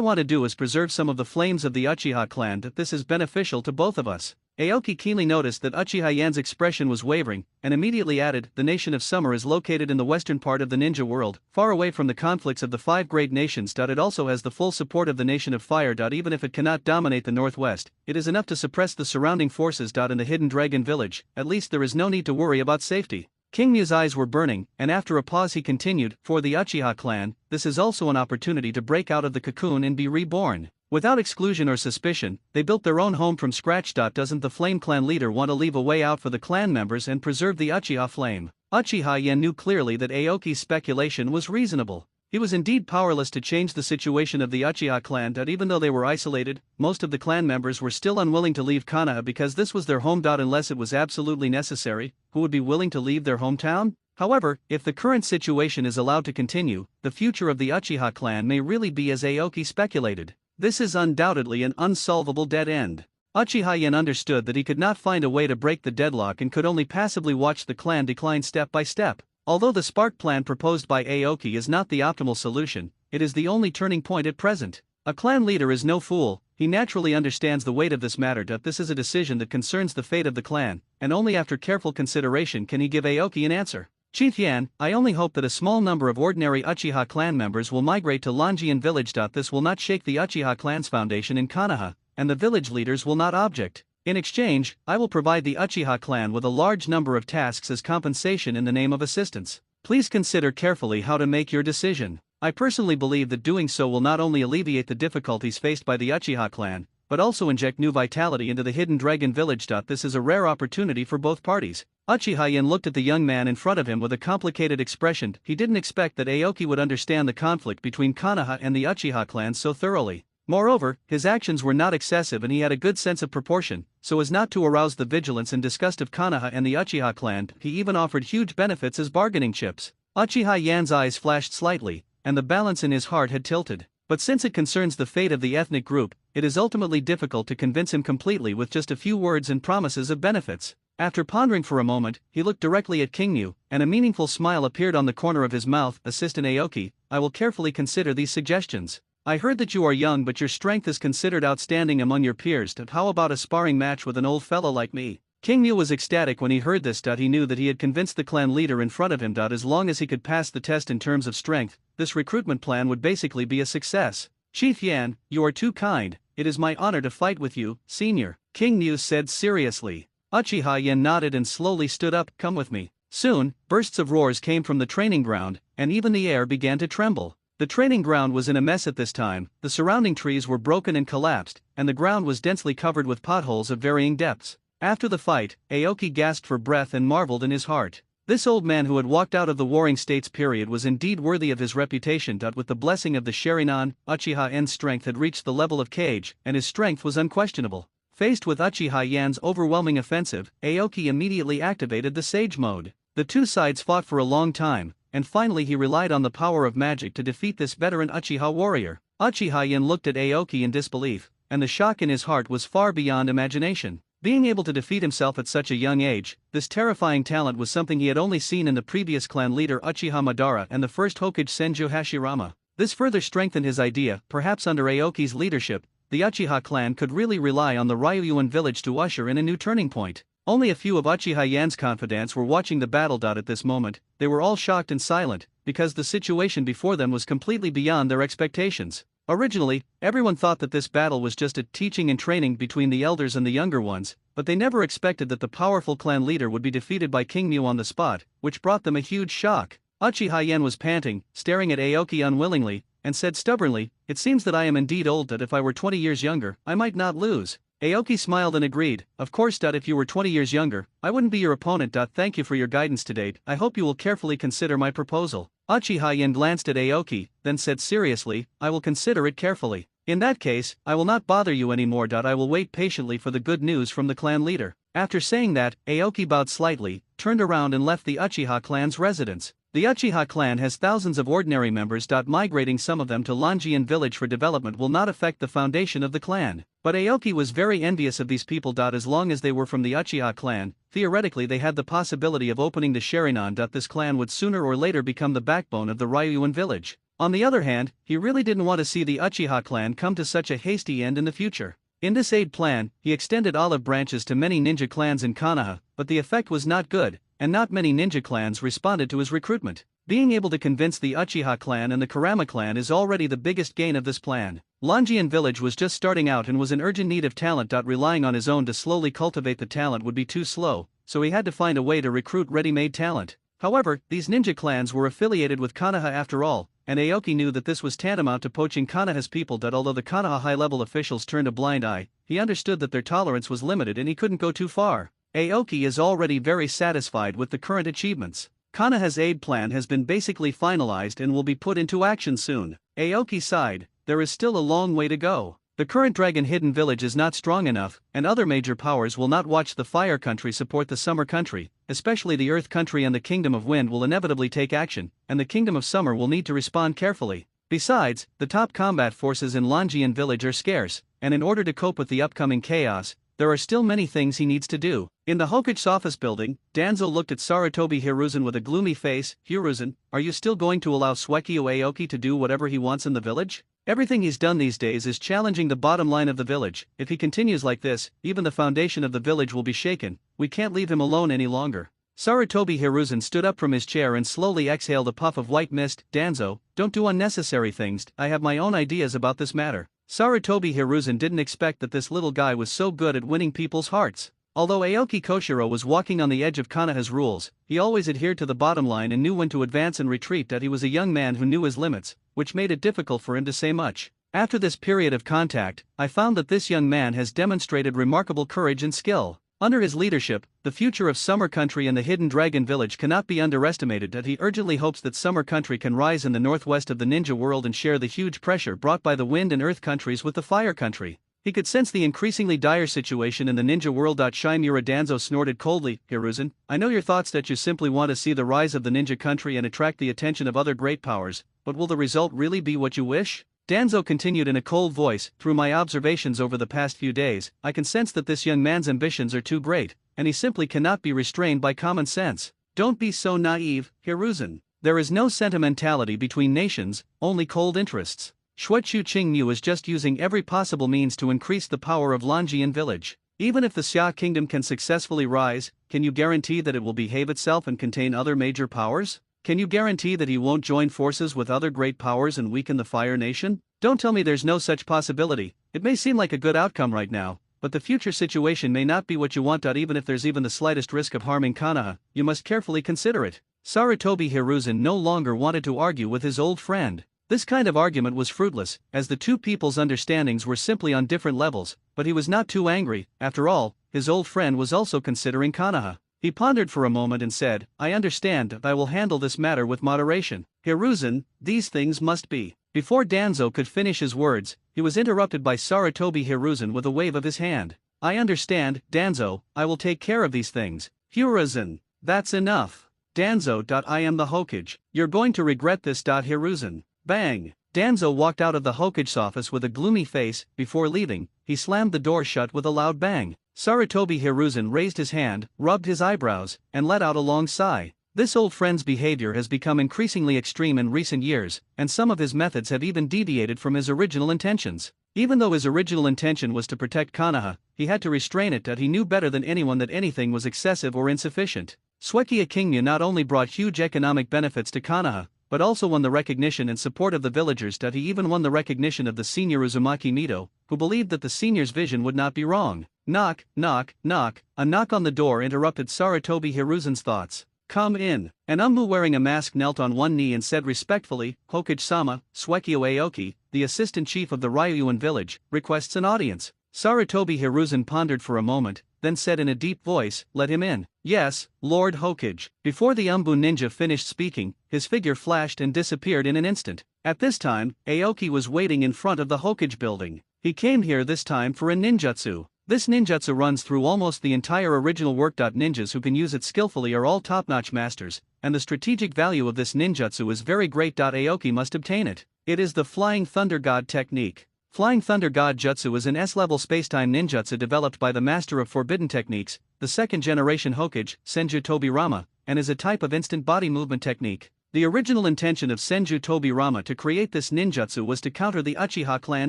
want to do is preserve some of the flames of the Uchiha clan. This is beneficial to both of us. Aoki keenly noticed that Uchiha Yan's expression was wavering, and immediately added, the nation of Summer is located in the western part of the ninja world, far away from the conflicts of the 5 great nations. It also has the full support of the nation of Fire. Even if it cannot dominate the northwest, it is enough to suppress the surrounding forces. In the Hidden Dragon village, at least there is no need to worry about safety. King Mu's eyes were burning, and after a pause he continued, for the Uchiha clan, this is also an opportunity to break out of the cocoon and be reborn. Without exclusion or suspicion, they built their own home from scratch. Doesn't the Flame Clan leader want to leave a way out for the clan members and preserve the Uchiha flame? Uchiha Yan knew clearly that Aoki's speculation was reasonable. He was indeed powerless to change the situation of the Uchiha clan. Even though they were isolated, most of the clan members were still unwilling to leave Konoha because this was their home. Unless it was absolutely necessary, who would be willing to leave their hometown? However, if the current situation is allowed to continue, the future of the Uchiha clan may really be as Aoki speculated. This is undoubtedly an unsolvable dead end. Uchiha Yan understood that he could not find a way to break the deadlock and could only passively watch the clan decline step by step. Although the spark plan proposed by Aoki is not the optimal solution, it is the only turning point at present. A clan leader is no fool, he naturally understands the weight of this matter. This is a decision that concerns the fate of the clan, and only after careful consideration can he give Aoki an answer. Chief Yan, I only hope that a small number of ordinary Uchiha clan members will migrate to Longian village. This will not shake the Uchiha clan's foundation in Konoha, and the village leaders will not object. In exchange, I will provide the Uchiha clan with a large number of tasks as compensation in the name of assistance. Please consider carefully how to make your decision. I personally believe that doing so will not only alleviate the difficulties faced by the Uchiha clan, but also inject new vitality into the hidden dragon village. This is a rare opportunity for both parties. Uchiha Yen looked at the young man in front of him with a complicated expression. He didn't expect that Aoki would understand the conflict between Konoha and the Uchiha clan so thoroughly. Moreover, his actions were not excessive and he had a good sense of proportion, so as not to arouse the vigilance and disgust of Konoha and the Uchiha clan. He even offered huge benefits as bargaining chips. Uchiha Yan's eyes flashed slightly, and the balance in his heart had tilted. But since it concerns the fate of the ethnic group, it is ultimately difficult to convince him completely with just a few words and promises of benefits. After pondering for a moment, he looked directly at Kingnu, and a meaningful smile appeared on the corner of his mouth. Assistant Aoki, I will carefully consider these suggestions. I heard that you are young but your strength is considered outstanding among your peers. How about a sparring match with an old fellow like me? Kingnu was ecstatic when he heard this. He knew that he had convinced the clan leader in front of him. As long as he could pass the test in terms of strength, this recruitment plan would basically be a success. Chief Yan, you are too kind. It is my honor to fight with you, senior, Kingnu said seriously. Uchiha Yen nodded and slowly stood up. Come with me. Soon, bursts of roars came from the training ground, and even the air began to tremble. The training ground was in a mess at this time. The surrounding trees were broken and collapsed, and the ground was densely covered with potholes of varying depths. After the fight, Aoki gasped for breath and marveled in his heart. This old man who had walked out of the Warring States period was indeed worthy of his reputation. With the blessing of the Sharingan, Uchiha Yen's strength had reached the level of Kage, and his strength was unquestionable. Faced with Uchiha Yan's overwhelming offensive, Aoki immediately activated the Sage mode. The two sides fought for a long time, and finally he relied on the power of magic to defeat this veteran Uchiha warrior. Uchiha Yen looked at Aoki in disbelief, and the shock in his heart was far beyond imagination. Being able to defeat himself at such a young age, this terrifying talent was something he had only seen in the previous clan leader Uchiha Madara and the first Hokage Senju Hashirama. This further strengthened his idea. Perhaps under Aoki's leadership, the Uchiha clan could really rely on the Ryuan village to usher in a new turning point. Only a few of Uchiha Yan's confidants were watching the battle. At this moment, they were all shocked and silent, because the situation before them was completely beyond their expectations. Originally, everyone thought that this battle was just a teaching and training between the elders and the younger ones, but they never expected that the powerful clan leader would be defeated by Kingmu on the spot, which brought them a huge shock. Uchiha Yen was panting, staring at Aoki unwillingly, and said stubbornly, "It seems that I am indeed old. That if I were 20 years younger, I might not lose." Aoki smiled and agreed, "Of course. If you were 20 years younger, I wouldn't be your opponent. Thank you for your guidance to date. I hope you will carefully consider my proposal." Uchiha Yen glanced at Aoki, then said seriously, "I will consider it carefully. In that case, I will not bother you anymore. I will wait patiently for the good news from the clan leader." After saying that, Aoki bowed slightly, turned around and left the Uchiha clan's residence. The Uchiha clan has thousands of ordinary members. Migrating some of them to Longian village for development will not affect the foundation of the clan. But Aoki was very envious of these people. As long as they were from the Uchiha clan, theoretically they had the possibility of opening the Sharingan. This clan would sooner or later become the backbone of the Ryuan village. On the other hand, he really didn't want to see the Uchiha clan come to such a hasty end in the future. In this aid plan, he extended olive branches to many ninja clans in Konoha, but the effect was not good, and not many ninja clans responded to his recruitment. Being able to convince the Uchiha clan and the Kurama clan is already the biggest gain of this plan. Longian village was just starting out and was in urgent need of talent. Relying on his own to slowly cultivate the talent would be too slow, so he had to find a way to recruit ready-made talent. However, these ninja clans were affiliated with Konoha after all, and Aoki knew that this was tantamount to poaching Konoha's people. Although the Konoha high-level officials turned a blind eye, he understood that their tolerance was limited and he couldn't go too far. Aoki is already very satisfied with the current achievements. Konoha's aid plan has been basically finalized and will be put into action soon. Aoki sighed, there is still a long way to go. The current Dragon Hidden Village is not strong enough, and other major powers will not watch the Fire Country support the Summer Country, especially the Earth Country, and the Kingdom of Wind will inevitably take action, and the Kingdom of Summer will need to respond carefully. Besides, the top combat forces in Longian Village are scarce, and in order to cope with the upcoming chaos, there are still many things he needs to do. In the Hokage's office building, Danzo looked at Sarutobi Hiruzen with a gloomy face. Hiruzen, are you still going to allow Suekio Aoki to do whatever he wants in the village? Everything he's done these days is challenging the bottom line of the village. If he continues like this, even the foundation of the village will be shaken. We can't leave him alone any longer. Sarutobi Hiruzen stood up from his chair and slowly exhaled a puff of white mist. Danzo, don't do unnecessary things, I have my own ideas about this matter. Sarutobi Hiruzen didn't expect that this little guy was so good at winning people's hearts. Although Aoki Koshiro was walking on the edge of Konoha's rules, he always adhered to the bottom line and knew when to advance and retreat. That he was a young man who knew his limits, which made it difficult for him to say much. After this period of contact, I found that this young man has demonstrated remarkable courage and skill. Under his leadership, the future of Summer Country and the Hidden Dragon Village cannot be underestimated. That he urgently hopes that Summer Country can rise in the northwest of the ninja world and share the huge pressure brought by the Wind and Earth countries with the Fire Country. He could sense the increasingly dire situation in the ninja world. Shimura Danzo snorted coldly. Hiruzen, I know your thoughts that you simply want to see the rise of the ninja country and attract the attention of other great powers, but will the result really be what you wish? Danzo continued in a cold voice. Through my observations over the past few days, I can sense that this young man's ambitions are too great, and he simply cannot be restrained by common sense. Don't be so naive, Hiruzen. There is no sentimentality between nations, only cold interests. Shuechu Qingmu is just using every possible means to increase the power of Longian village. Even if the Xia kingdom can successfully rise, can you guarantee that it will behave itself and contain other major powers? Can you guarantee that he won't join forces with other great powers and weaken the Fire Nation? Don't tell me there's no such possibility. It may seem like a good outcome right now, but the future situation may not be what you want. Even if there's even the slightest risk of harming Konoha, you must carefully consider it. Sarutobi Hiruzen no longer wanted to argue with his old friend. This kind of argument was fruitless, as the two people's understandings were simply on different levels, but he was not too angry. After all, his old friend was also considering Konoha. He pondered for a moment and said, I understand that I will handle this matter with moderation. Hiruzen, these things must be. Before Danzo could finish his words, he was interrupted by Sarutobi Hiruzen with a wave of his hand. I understand, Danzo, I will take care of these things. Hiruzen, that's enough. Danzo. I am the Hokage. You're going to regret this. Hiruzen. Bang! Danzo walked out of the Hokage's office with a gloomy face. Before leaving, he slammed the door shut with a loud bang. Sarutobi Hiruzen raised his hand, rubbed his eyebrows, and let out a long sigh. This old friend's behavior has become increasingly extreme in recent years, and some of his methods have even deviated from his original intentions. Even though his original intention was to protect Konoha, he had to restrain it. He knew better than anyone that anything was excessive or insufficient. Suekia Kingmu not only brought huge economic benefits to Konoha, but also won the recognition and support of the villagers. He even won the recognition of the senior Uzumaki Mito, who believed that the senior's vision would not be wrong. Knock, knock, knock. A knock on the door interrupted Sarutobi Hiruzen's thoughts. Come in. An umbu wearing a mask knelt on one knee and said respectfully, Hokage-sama, Suekio Aoki, the assistant chief of the Ryuan village, requests an audience. Sarutobi Hiruzen pondered for a moment, then said in a deep voice, let him in. Yes, Lord Hokage. Before the umbu ninja finished speaking, his figure flashed and disappeared in an instant. At this time, Aoki was waiting in front of the Hokage building. He came here this time for a ninjutsu. This ninjutsu runs through almost the entire original work. Ninjas who can use it skillfully are all top-notch masters, and the strategic value of this ninjutsu is very great. Aoki must obtain it. It is the Flying Thunder God technique. Flying Thunder God Jutsu is an S-level spacetime ninjutsu developed by the master of forbidden techniques, the second-generation Hokage, Senju Tobirama, and is a type of instant body movement technique. The original intention of Senju Tobirama to create this ninjutsu was to counter the Uchiha clan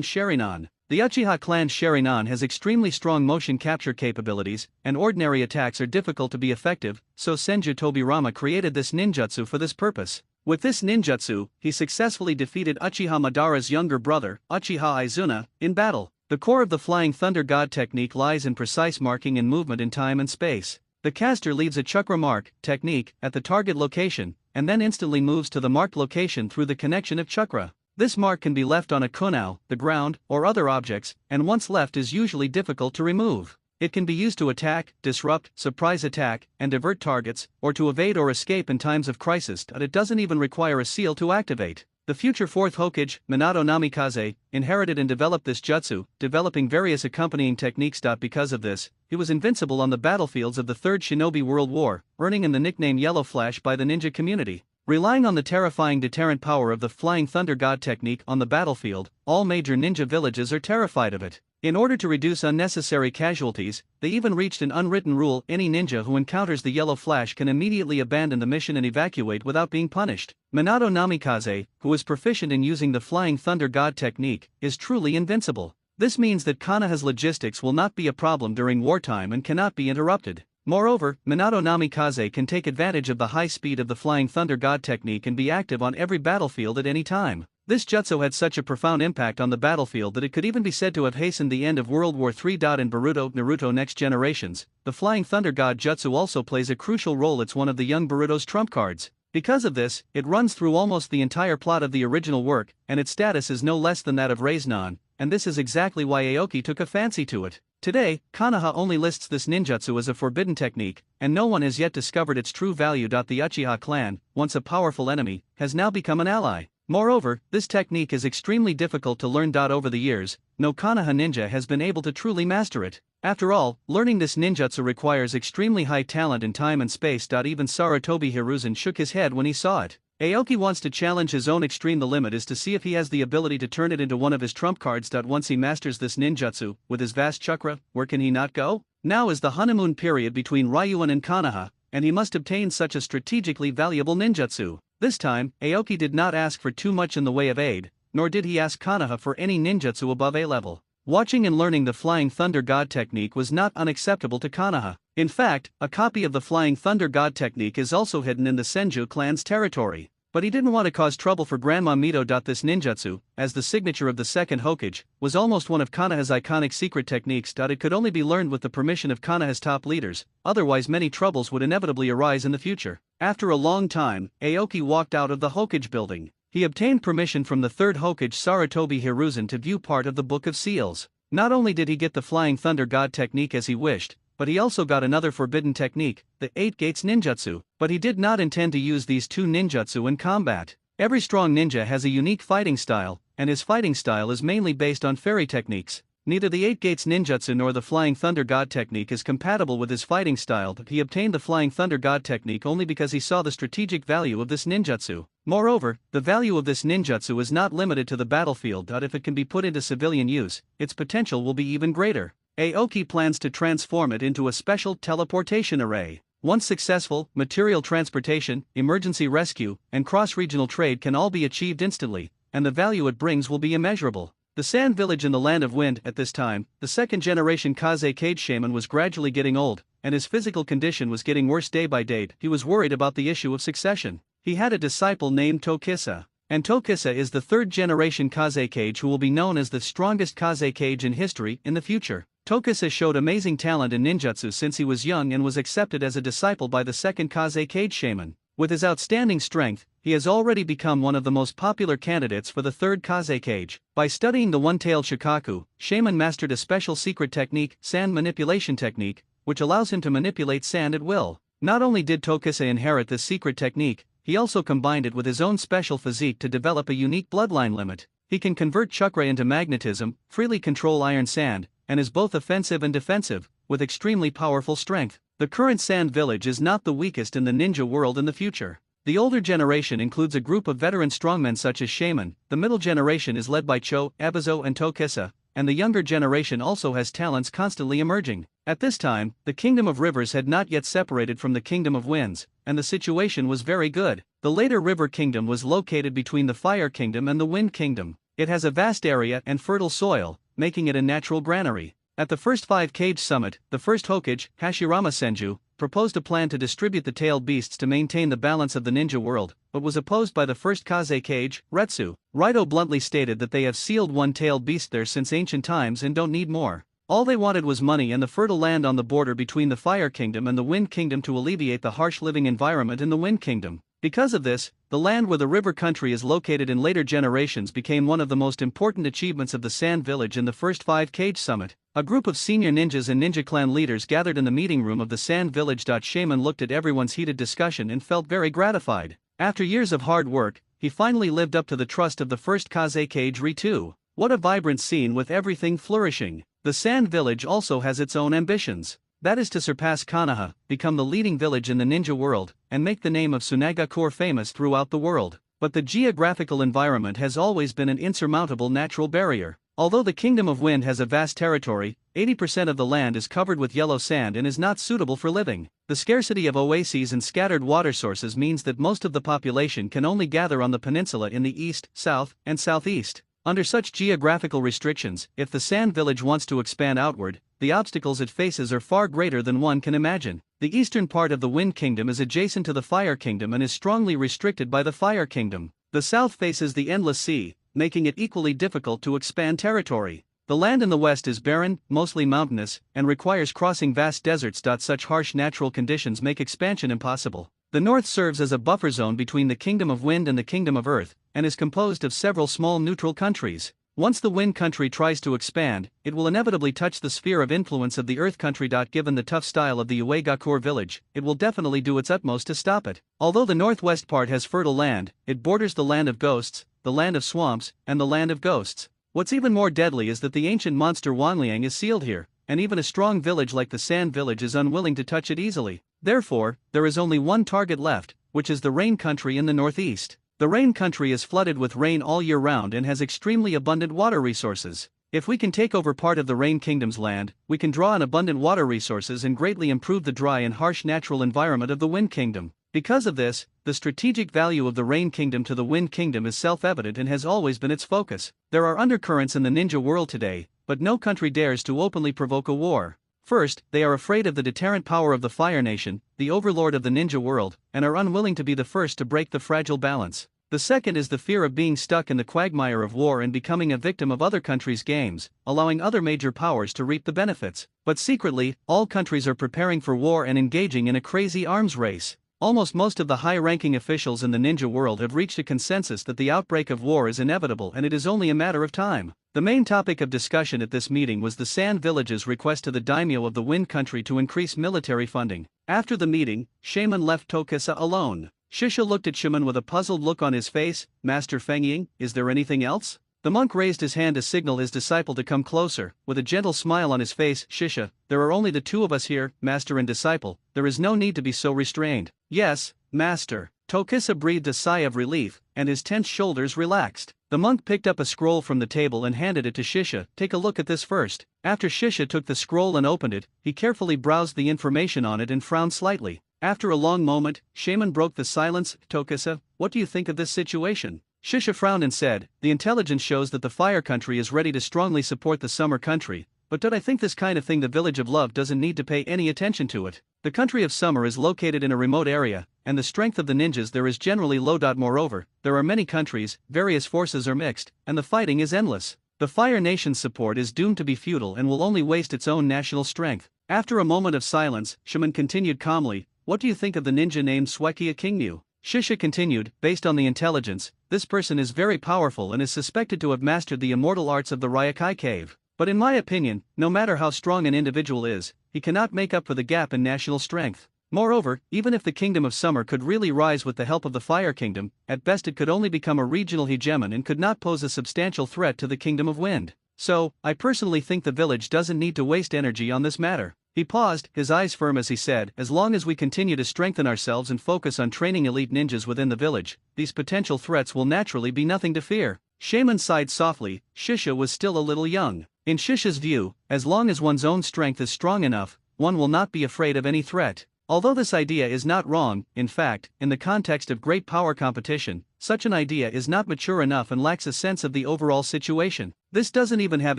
Sharingan. The Uchiha clan Sharingan has extremely strong motion capture capabilities, and ordinary attacks are difficult to be effective, so Senju Tobirama created this ninjutsu for this purpose. With this ninjutsu, he successfully defeated Uchiha Madara's younger brother, Uchiha Izuna, in battle. The core of the Flying Thunder God technique lies in precise marking and movement in time and space. The caster leaves a chakra mark technique at the target location, and then instantly moves to the marked location through the connection of chakra. This mark can be left on a kunao, the ground, or other objects, and once left is usually difficult to remove. It can be used to attack, disrupt, surprise attack, and divert targets, or to evade or escape in times of crisis. It doesn't even require a seal to activate. The future 4th Hokage, Minato Namikaze, inherited and developed this jutsu, developing various accompanying techniques. Because of this, he was invincible on the battlefields of the Third Shinobi World War, earning him the nickname Yellow Flash by the ninja community. Relying on the terrifying deterrent power of the Flying Thunder God technique on the battlefield, all major ninja villages are terrified of it. In order to reduce unnecessary casualties, they even reached an unwritten rule: any ninja who encounters the Yellow Flash can immediately abandon the mission and evacuate without being punished. Minato Namikaze, who is proficient in using the Flying Thunder God technique, is truly invincible. This means that Konoha's logistics will not be a problem during wartime and cannot be interrupted. Moreover, Minato Namikaze can take advantage of the high speed of the Flying Thunder God technique and be active on every battlefield at any time. This jutsu had such a profound impact on the battlefield that it could even be said to have hastened the end of World War III. In Naruto Next Generations, the Flying Thunder God jutsu also plays a crucial role. It's one of the young Boruto's trump cards. Because of this, it runs through almost the entire plot of the original work, and its status is no less than that of Raiznan, and this is exactly why Aoki took a fancy to it. Today, Konoha only lists this ninjutsu as a forbidden technique, and no one has yet discovered its true value. The Uchiha clan, once a powerful enemy, has now become an ally. Moreover, this technique is extremely difficult to learn. Over the years, no Konoha ninja has been able to truly master it. After all, learning this ninjutsu requires extremely high talent in time and space. Even Sarutobi Hiruzen shook his head when he saw it. Aoki wants to challenge his own extreme. The limit is to see if he has the ability to turn it into one of his trump cards. Once he masters this ninjutsu, with his vast chakra, where can he not go? Now is the honeymoon period between Ryuan and Konoha, and he must obtain such a strategically valuable ninjutsu. This time, Aoki did not ask for too much in the way of aid, nor did he ask Konoha for any ninjutsu above A level. Watching and learning the Flying Thunder God technique was not unacceptable to Konoha. In fact, a copy of the Flying Thunder God technique is also hidden in the Senju clan's territory. But he didn't want to cause trouble for Grandma Mito. This ninjutsu, as the signature of the second Hokage, was almost one of Konoha's iconic secret techniques. It could only be learned with the permission of Konoha's top leaders, otherwise many troubles would inevitably arise in the future. After a long time, Aoki walked out of the Hokage building. He obtained permission from the third Hokage Sarutobi Hiruzen to view part of the Book of Seals. Not only did he get the Flying Thunder God technique as he wished, but he also got another forbidden technique, the Eight Gates Ninjutsu. But he did not intend to use these two ninjutsu in combat. Every strong ninja has a unique fighting style, and his fighting style is mainly based on fairy techniques. Neither the Eight Gates Ninjutsu nor the Flying Thunder God technique is compatible with his fighting style. But he obtained the Flying Thunder God technique only because he saw the strategic value of this ninjutsu. Moreover, the value of this ninjutsu is not limited to the battlefield. If it can be put into civilian use, its potential will be even greater. Aoki plans to transform it into a special teleportation array. Once successful, material transportation, emergency rescue, and cross-regional trade can all be achieved instantly, and the value it brings will be immeasurable. The Sand Village in the Land of Wind. At this time, the second-generation Kaze Cage Shaman was gradually getting old, and his physical condition was getting worse day by day. He was worried about the issue of succession. He had a disciple named Tokisa, and Tokisa is the third-generation Kaze Cage who will be known as the strongest Kaze Cage in history in the future. Tokisa showed amazing talent in ninjutsu since he was young and was accepted as a disciple by the second Kaze Cage Shaman. With his outstanding strength, he has already become one of the most popular candidates for the third Kaze Cage. By studying the one-tailed Shikaku, Shaman mastered a special secret technique, sand manipulation technique, which allows him to manipulate sand at will. Not only did Tokisa inherit this secret technique, he also combined it with his own special physique to develop a unique bloodline limit. He can convert chakra into magnetism, freely control iron sand, and is both offensive and defensive, with extremely powerful strength. The current Sand Village is not the weakest in the ninja world in the future. The older generation includes a group of veteran strongmen such as Shaman, the middle generation is led by Cho, Abizo and Tokisa, and the younger generation also has talents constantly emerging. At this time, the Kingdom of Rivers had not yet separated from the Kingdom of Winds, and the situation was very good. The later River Kingdom was located between the Fire Kingdom and the Wind Kingdom. It has a vast area and fertile soil, making it a natural granary. At the first 5-Cage Summit, the first Hokage, Hashirama Senju, proposed a plan to distribute the tailed beasts to maintain the balance of the ninja world, but was opposed by the first Kaze Cage, Retsu. Raito bluntly stated that they have sealed one-tailed beast there since ancient times and don't need more. All they wanted was money and the fertile land on the border between the Fire Kingdom and the Wind Kingdom to alleviate the harsh living environment in the Wind Kingdom. Because of this, the land where the river country is located in later generations became one of the most important achievements of the Sand Village in the first 5-Cage Summit. A group of senior ninjas and ninja clan leaders gathered in the meeting room of the Sand Village. Shaman looked at everyone's heated discussion and felt very gratified. After years of hard work, he finally lived up to the trust of the first Kaze Cage Ritu. What a vibrant scene with everything flourishing. The Sand Village also has its own ambitions. That is to surpass Konoha, become the leading village in the ninja world, and make the name of Sunagakure famous throughout the world. But the geographical environment has always been an insurmountable natural barrier. Although the Kingdom of Wind has a vast territory, 80% of the land is covered with yellow sand and is not suitable for living. The scarcity of oases and scattered water sources means that most of the population can only gather on the peninsula in the east, south, and southeast. Under such geographical restrictions, if the sand village wants to expand outward, the obstacles it faces are far greater than one can imagine. The eastern part of the Wind Kingdom is adjacent to the Fire Kingdom and is strongly restricted by the Fire Kingdom. The south faces the endless sea, making it equally difficult to expand territory. The land in the west is barren, mostly mountainous, and requires crossing vast deserts. Such harsh natural conditions make expansion impossible. The north serves as a buffer zone between the Kingdom of Wind and the Kingdom of Earth, and is composed of several small neutral countries. Once the Wind country tries to expand, it will inevitably touch the sphere of influence of the Earth country. Given the tough style of the Uegakur village, it will definitely do its utmost to stop it. Although the northwest part has fertile land, it borders the land of ghosts, the land of swamps, and the land of ghosts. What's even more deadly is that the ancient monster Wanliang is sealed here, and even a strong village like the Sand Village is unwilling to touch it easily. Therefore, there is only one target left, which is the Rain country in the northeast. The Rain country is flooded with rain all year round and has extremely abundant water resources. If we can take over part of the Rain Kingdom's land, we can draw on abundant water resources and greatly improve the dry and harsh natural environment of the Wind Kingdom. Because of this, the strategic value of the Rain Kingdom to the Wind Kingdom is self-evident and has always been its focus. There are undercurrents in the ninja world today, but no country dares to openly provoke a war. First, they are afraid of the deterrent power of the Fire Nation, the overlord of the ninja world, and are unwilling to be the first to break the fragile balance. The second is the fear of being stuck in the quagmire of war and becoming a victim of other countries' games, allowing other major powers to reap the benefits. But secretly, all countries are preparing for war and engaging in a crazy arms race. Most of the high-ranking officials in the ninja world have reached a consensus that the outbreak of war is inevitable and it is only a matter of time. The main topic of discussion at this meeting was the Sand Village's request to the daimyo of the Wind country to increase military funding. After the meeting, Shaman left Tokisa alone. Shisha looked at Shaman with a puzzled look on his face. Master Fengying, is there anything else? The monk raised his hand to signal his disciple to come closer, with a gentle smile on his face. Shisha, there are only the two of us here, master and disciple, there is no need to be so restrained. Yes, master. Tokisa breathed a sigh of relief, and his tense shoulders relaxed. The monk picked up a scroll from the table and handed it to Shisha. Take a look at this first. After Shisha took the scroll and opened it, he carefully browsed the information on it and frowned slightly. After a long moment, Shaman broke the silence. Tokisa, what do you think of this situation? Shisha frowned and said, the intelligence shows that the Fire country is ready to strongly support the Summer country, but I think this kind of thing the Village of Love doesn't need to pay any attention to it. The country of Summer is located in a remote area, and the strength of the ninjas there is generally low. Moreover, there are many countries, various forces are mixed, and the fighting is endless. The Fire Nation's support is doomed to be futile and will only waste its own national strength. After a moment of silence, Shaman continued calmly, what do you think of the ninja named Swekia Kingmu? Shisha continued, based on the intelligence, this person is very powerful and is suspected to have mastered the immortal arts of the Ryakai cave. But in my opinion, no matter how strong an individual is, he cannot make up for the gap in national strength. Moreover, even if the Kingdom of Summer could really rise with the help of the Fire Kingdom, at best it could only become a regional hegemon and could not pose a substantial threat to the Kingdom of Wind. So, I personally think the village doesn't need to waste energy on this matter. He paused, his eyes firm as he said, as long as we continue to strengthen ourselves and focus on training elite ninjas within the village, these potential threats will naturally be nothing to fear. Shaman sighed softly. Shisha was still a little young. In Shisha's view, as long as one's own strength is strong enough, one will not be afraid of any threat. Although this idea is not wrong, in fact, in the context of great power competition, such an idea is not mature enough and lacks a sense of the overall situation. This doesn't even have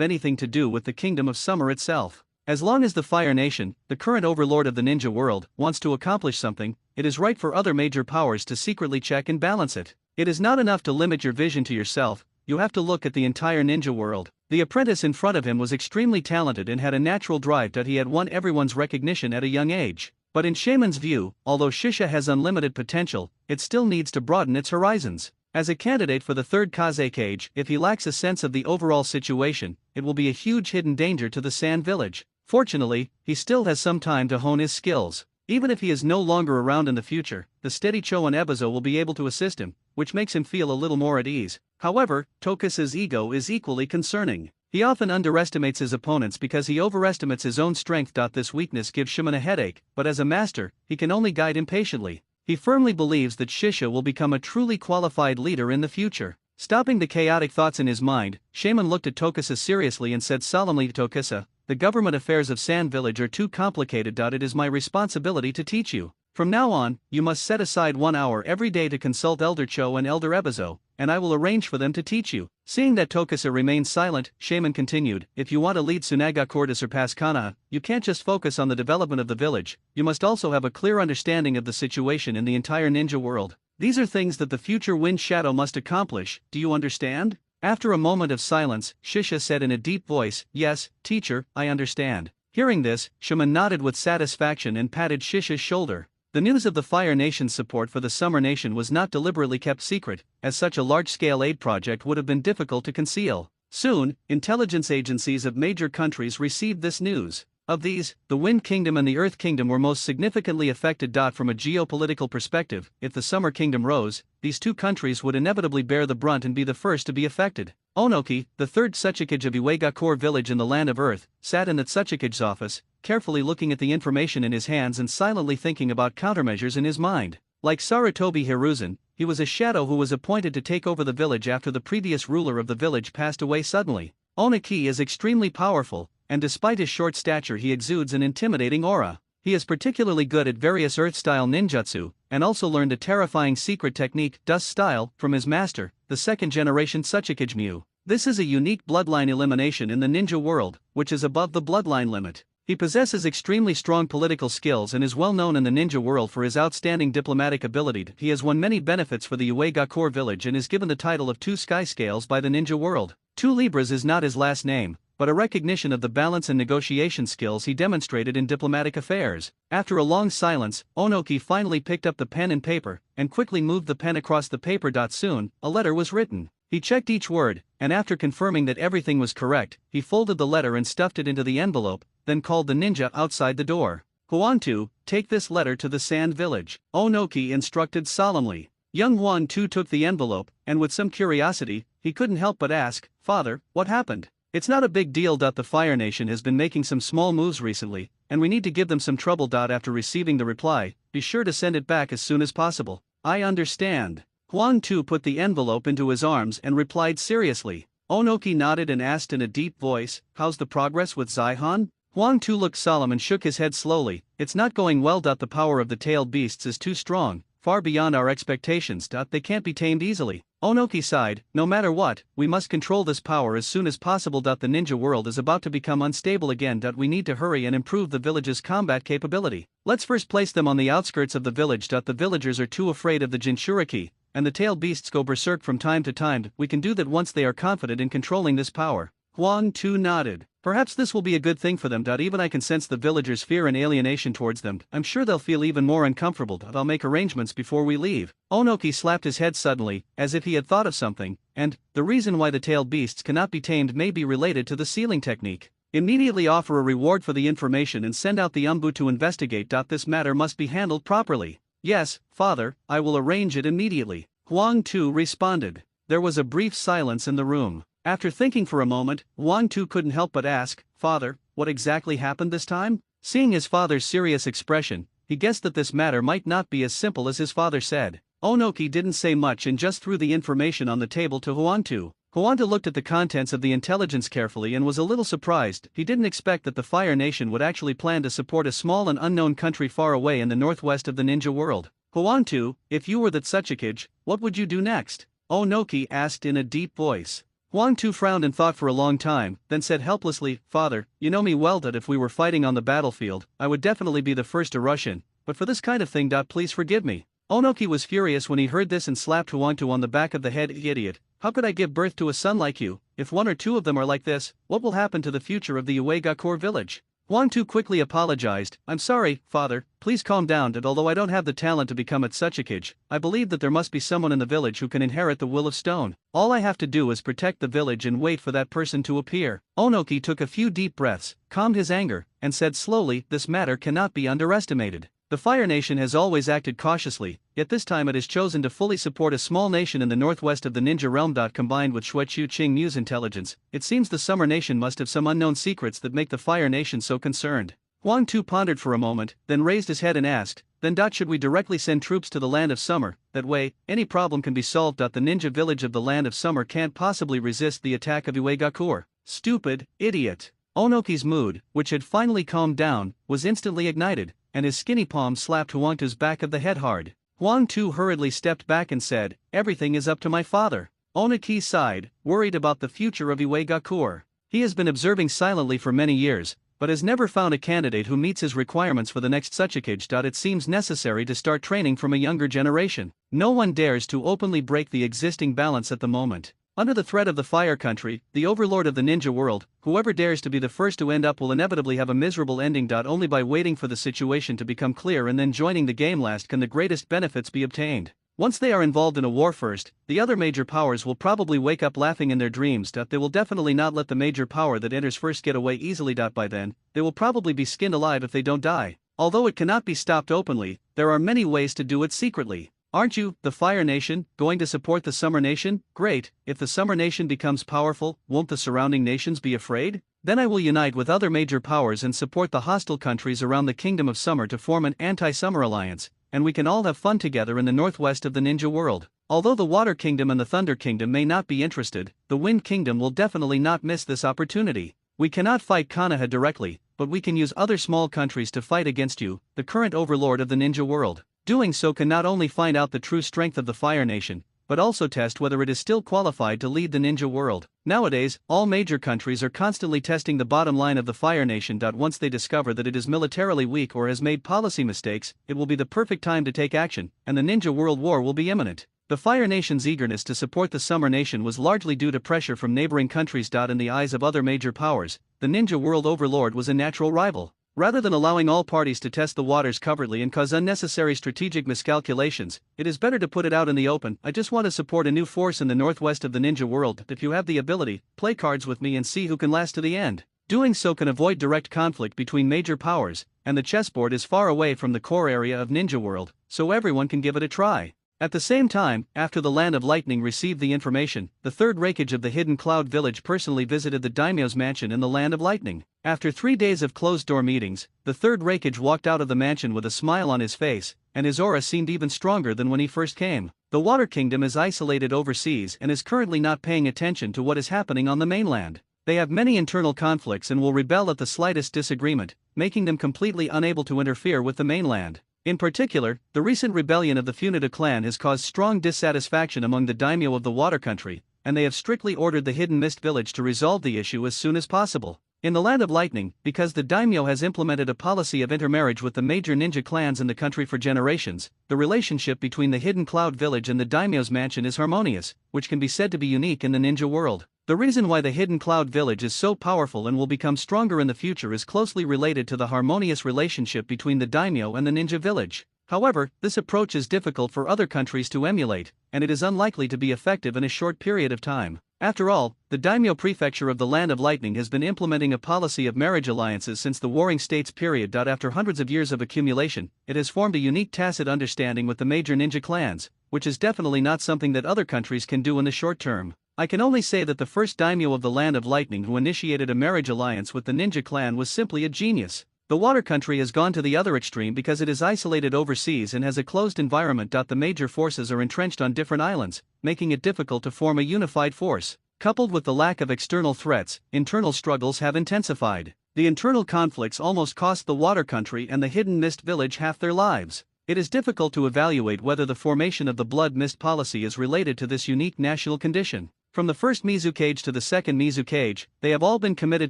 anything to do with the Kingdom of Summer itself. As long as the Fire Nation, the current overlord of the ninja world, wants to accomplish something, it is right for other major powers to secretly check and balance it. It is not enough to limit your vision to yourself, you have to look at the entire ninja world. The apprentice in front of him was extremely talented and had a natural drive that he had won everyone's recognition at a young age. But in Shaman's view, although Shisha has unlimited potential, it still needs to broaden its horizons. As a candidate for the third Kaze Cage, if he lacks a sense of the overall situation, it will be a huge hidden danger to the Sand Village. Fortunately, he still has some time to hone his skills. Even if he is no longer around in the future, the steady Choan Ebizo will be able to assist him, which makes him feel a little more at ease. However, Tokusa's ego is equally concerning. He often underestimates his opponents because he overestimates his own strength. This weakness gives Shaman a headache, but as a master, he can only guide him patiently. He firmly believes that Shisha will become a truly qualified leader in the future. Stopping the chaotic thoughts in his mind, Shaman looked at Tokusa seriously and said solemnly, Tokusa, the government affairs of Sand Village are too complicated. It is my responsibility to teach you. From now on, you must set aside 1 hour every day to consult Elder Cho and Elder Ebizo, and I will arrange for them to teach you. Seeing that Tokusa remained silent, Shaman continued, if you want to lead Tsunagakure to surpass Konoha, you can't just focus on the development of the village, you must also have a clear understanding of the situation in the entire ninja world. These are things that the future Wind Shadow must accomplish, do you understand? After a moment of silence, Shisha said in a deep voice, yes, teacher, I understand. Hearing this, Shaman nodded with satisfaction and patted Shisha's shoulder. The news of the Fire Nation's support for the Summer Nation was not deliberately kept secret, as such a large-scale aid project would have been difficult to conceal. Soon, intelligence agencies of major countries received this news. Of these, the Wind Kingdom and the Earth Kingdom were most significantly affected. From a geopolitical perspective, if the Summer Kingdom rose, these two countries would inevitably bear the brunt and be the first to be affected. Onoki, the third Tsuchikage of Iwagakure village in the Land of Earth, sat in the Tsuchikage's office, carefully looking at the information in his hands and silently thinking about countermeasures in his mind. Like Sarutobi Hiruzen, he was a shadow who was appointed to take over the village after the previous ruler of the village passed away suddenly. Onoki is extremely powerful, and despite his short stature he exudes an intimidating aura. He is particularly good at various Earth-style ninjutsu, and also learned a terrifying secret technique, Dust Style, from his master, the second-generation Tsuchikage Mu. This is a unique bloodline elimination in the ninja world, which is above the bloodline limit. He possesses extremely strong political skills and is well known in the ninja world for his outstanding diplomatic ability. He has won many benefits for the Uegakure village and is given the title of 2 Sky Scales by the ninja world. 2 Libras is not his last name, but a recognition of the balance and negotiation skills he demonstrated in diplomatic affairs. After a long silence, Onoki finally picked up the pen and paper, and quickly moved the pen across the paper. Soon, a letter was written. He checked each word, and after confirming that everything was correct, he folded the letter and stuffed it into the envelope, then called the ninja outside the door. Huantu, take this letter to the Sand Village, Onoki instructed solemnly. Young Huantu took the envelope, and with some curiosity, he couldn't help but ask, Father, what happened? It's not a big deal. The Fire Nation has been making some small moves recently, and we need to give them some trouble. After receiving the reply, be sure to send it back as soon as possible. I understand. Huantu put the envelope into his arms and replied seriously. Onoki nodded and asked in a deep voice, how's the progress with Zaihan? Huantu looked solemn and shook his head slowly. It's not going well. The power of the tailed beasts is too strong, far beyond our expectations. They can't be tamed easily. Onoki sighed, no matter what, we must control this power as soon as possible. The ninja world is about to become unstable again. We need to hurry and improve the village's combat capability. Let's first place them on the outskirts of the village. The villagers are too afraid of the Jinchuriki, and the tailed beasts go berserk from time to time. We can do that once they are confident in controlling this power. Huantu nodded. Perhaps this will be a good thing for them. Even I can sense the villagers' fear and alienation towards them. I'm sure they'll feel even more uncomfortable. I'll make arrangements before we leave. Onoki slapped his head suddenly, as if he had thought of something, and the reason why the tailed beasts cannot be tamed may be related to the sealing technique. Immediately offer a reward for the information and send out the Umbu to investigate. This matter must be handled properly. Yes, Father, I will arrange it immediately. Huangtu responded. There was a brief silence in the room. After thinking for a moment, Huangtu couldn't help but ask, Father, what exactly happened this time? Seeing his father's serious expression, he guessed that this matter might not be as simple as his father said. Onoki didn't say much and just threw the information on the table to Huangtu. Huangtu looked at the contents of the intelligence carefully and was a little surprised. He didn't expect that the Fire Nation would actually plan to support a small and unknown country far away in the northwest of the ninja world. Huangtu, if you were the Tsuchikage, what would you do next? Onoki asked in a deep voice. Huangtu frowned and thought for a long time, then said helplessly, Father, you know me well. That if we were fighting on the battlefield, I would definitely be the first to rush in, but for this kind of thing. Please forgive me. Onoki was furious when he heard this and slapped Huangtu on the back of the head. Idiot, how could I give birth to a son like you? If 1 or 2 of them are like this, what will happen to the future of the Uegakure village? Huangtu quickly apologized. I'm sorry, Father, please calm down. Although I don't have the talent to become a Tsuchikage, I believe that there must be someone in the village who can inherit the Will of Stone. All I have to do is protect the village and wait for that person to appear. Onoki took a few deep breaths, calmed his anger, and said slowly, this matter cannot be underestimated. The Fire Nation has always acted cautiously, yet this time it has chosen to fully support a small nation in the northwest of the ninja realm. Combined with Shuechu Qingmu's intelligence, it seems the Summer Nation must have some unknown secrets that make the Fire Nation so concerned. Huangtu pondered for a moment, then raised his head and asked, then should we directly send troops to the Land of Summer? That way, any problem can be solved. The ninja village of the Land of Summer can't possibly resist the attack of Uegakure. Stupid, idiot. Onoki's mood, which had finally calmed down, was instantly ignited, and his skinny palm slapped Huangtu's back of the head hard. Huang Tu hurriedly stepped back and said, "Everything is up to my father." Onaki sighed, worried about the future of Iwagakure. He has been observing silently for many years, but has never found a candidate who meets his requirements for the next Tsuchikage. It seems necessary to start training from a younger generation. No one dares to openly break the existing balance at the moment. Under the threat of the Fire Country, the overlord of the ninja world, whoever dares to be the first to end up will inevitably have a miserable ending. Only by waiting for the situation to become clear and then joining the game last can the greatest benefits be obtained. Once they are involved in a war first, the other major powers will probably wake up laughing in their dreams. They will definitely not let the major power that enters first get away easily. By then, they will probably be skinned alive if they don't die. Although it cannot be stopped openly, there are many ways to do it secretly. Aren't you, the Fire Nation, going to support the Summer Nation? Great, if the Summer Nation becomes powerful, won't the surrounding nations be afraid? Then I will unite with other major powers and support the hostile countries around the Kingdom of Summer to form an anti-summer alliance, and we can all have fun together in the northwest of the ninja world. Although the Water Kingdom and the Thunder Kingdom may not be interested, the Wind Kingdom will definitely not miss this opportunity. We cannot fight Konoha directly, but we can use other small countries to fight against you, the current overlord of the ninja world. Doing so can not only find out the true strength of the Fire Nation, but also test whether it is still qualified to lead the ninja world. Nowadays, all major countries are constantly testing the bottom line of the Fire Nation. Once they discover that it is militarily weak or has made policy mistakes, it will be the perfect time to take action, and the ninja world war will be imminent. The Fire Nation's eagerness to support the Summer Nation was largely due to pressure from neighboring countries. In the eyes of other major powers, the ninja world overlord was a natural rival. Rather than allowing all parties to test the waters covertly and cause unnecessary strategic miscalculations, it is better to put it out in the open. I just want to support a new force in the northwest of the ninja world. If you have the ability, play cards with me and see who can last to the end. Doing so can avoid direct conflict between major powers, and the chessboard is far away from the core area of ninja world, so everyone can give it a try. At the same time, after the Land of Lightning received the information, the third Raikage of the Hidden Cloud Village personally visited the daimyo's mansion in the Land of Lightning. After 3 days of closed-door meetings, the third Raikage walked out of the mansion with a smile on his face, and his aura seemed even stronger than when he first came. The Water Kingdom is isolated overseas and is currently not paying attention to what is happening on the mainland. They have many internal conflicts and will rebel at the slightest disagreement, making them completely unable to interfere with the mainland. In particular, the recent rebellion of the Funida clan has caused strong dissatisfaction among the daimyo of the Water Country, and they have strictly ordered the Hidden Mist Village to resolve the issue as soon as possible. In the Land of Lightning, because the daimyo has implemented a policy of intermarriage with the major ninja clans in the country for generations, the relationship between the Hidden Cloud Village and the daimyo's mansion is harmonious, which can be said to be unique in the ninja world. The reason why the Hidden Cloud Village is so powerful and will become stronger in the future is closely related to the harmonious relationship between the daimyo and the ninja village. However, this approach is difficult for other countries to emulate, and it is unlikely to be effective in a short period of time. After all, the daimyo prefecture of the Land of Lightning has been implementing a policy of marriage alliances since the Warring States period. After hundreds of years of accumulation, it has formed a unique tacit understanding with the major ninja clans, which is definitely not something that other countries can do in the short term. I can only say that the first daimyo of the Land of Lightning who initiated a marriage alliance with the ninja clan was simply a genius. The Water Country has gone to the other extreme because it is isolated overseas and has a closed environment. The major forces are entrenched on different islands, making it difficult to form a unified force. Coupled with the lack of external threats, internal struggles have intensified. The internal conflicts almost cost the Water Country and the Hidden Mist Village half their lives. It is difficult to evaluate whether the formation of the Blood Mist policy is related to this unique national condition. From the first Mizukage to the second Mizukage, they have all been committed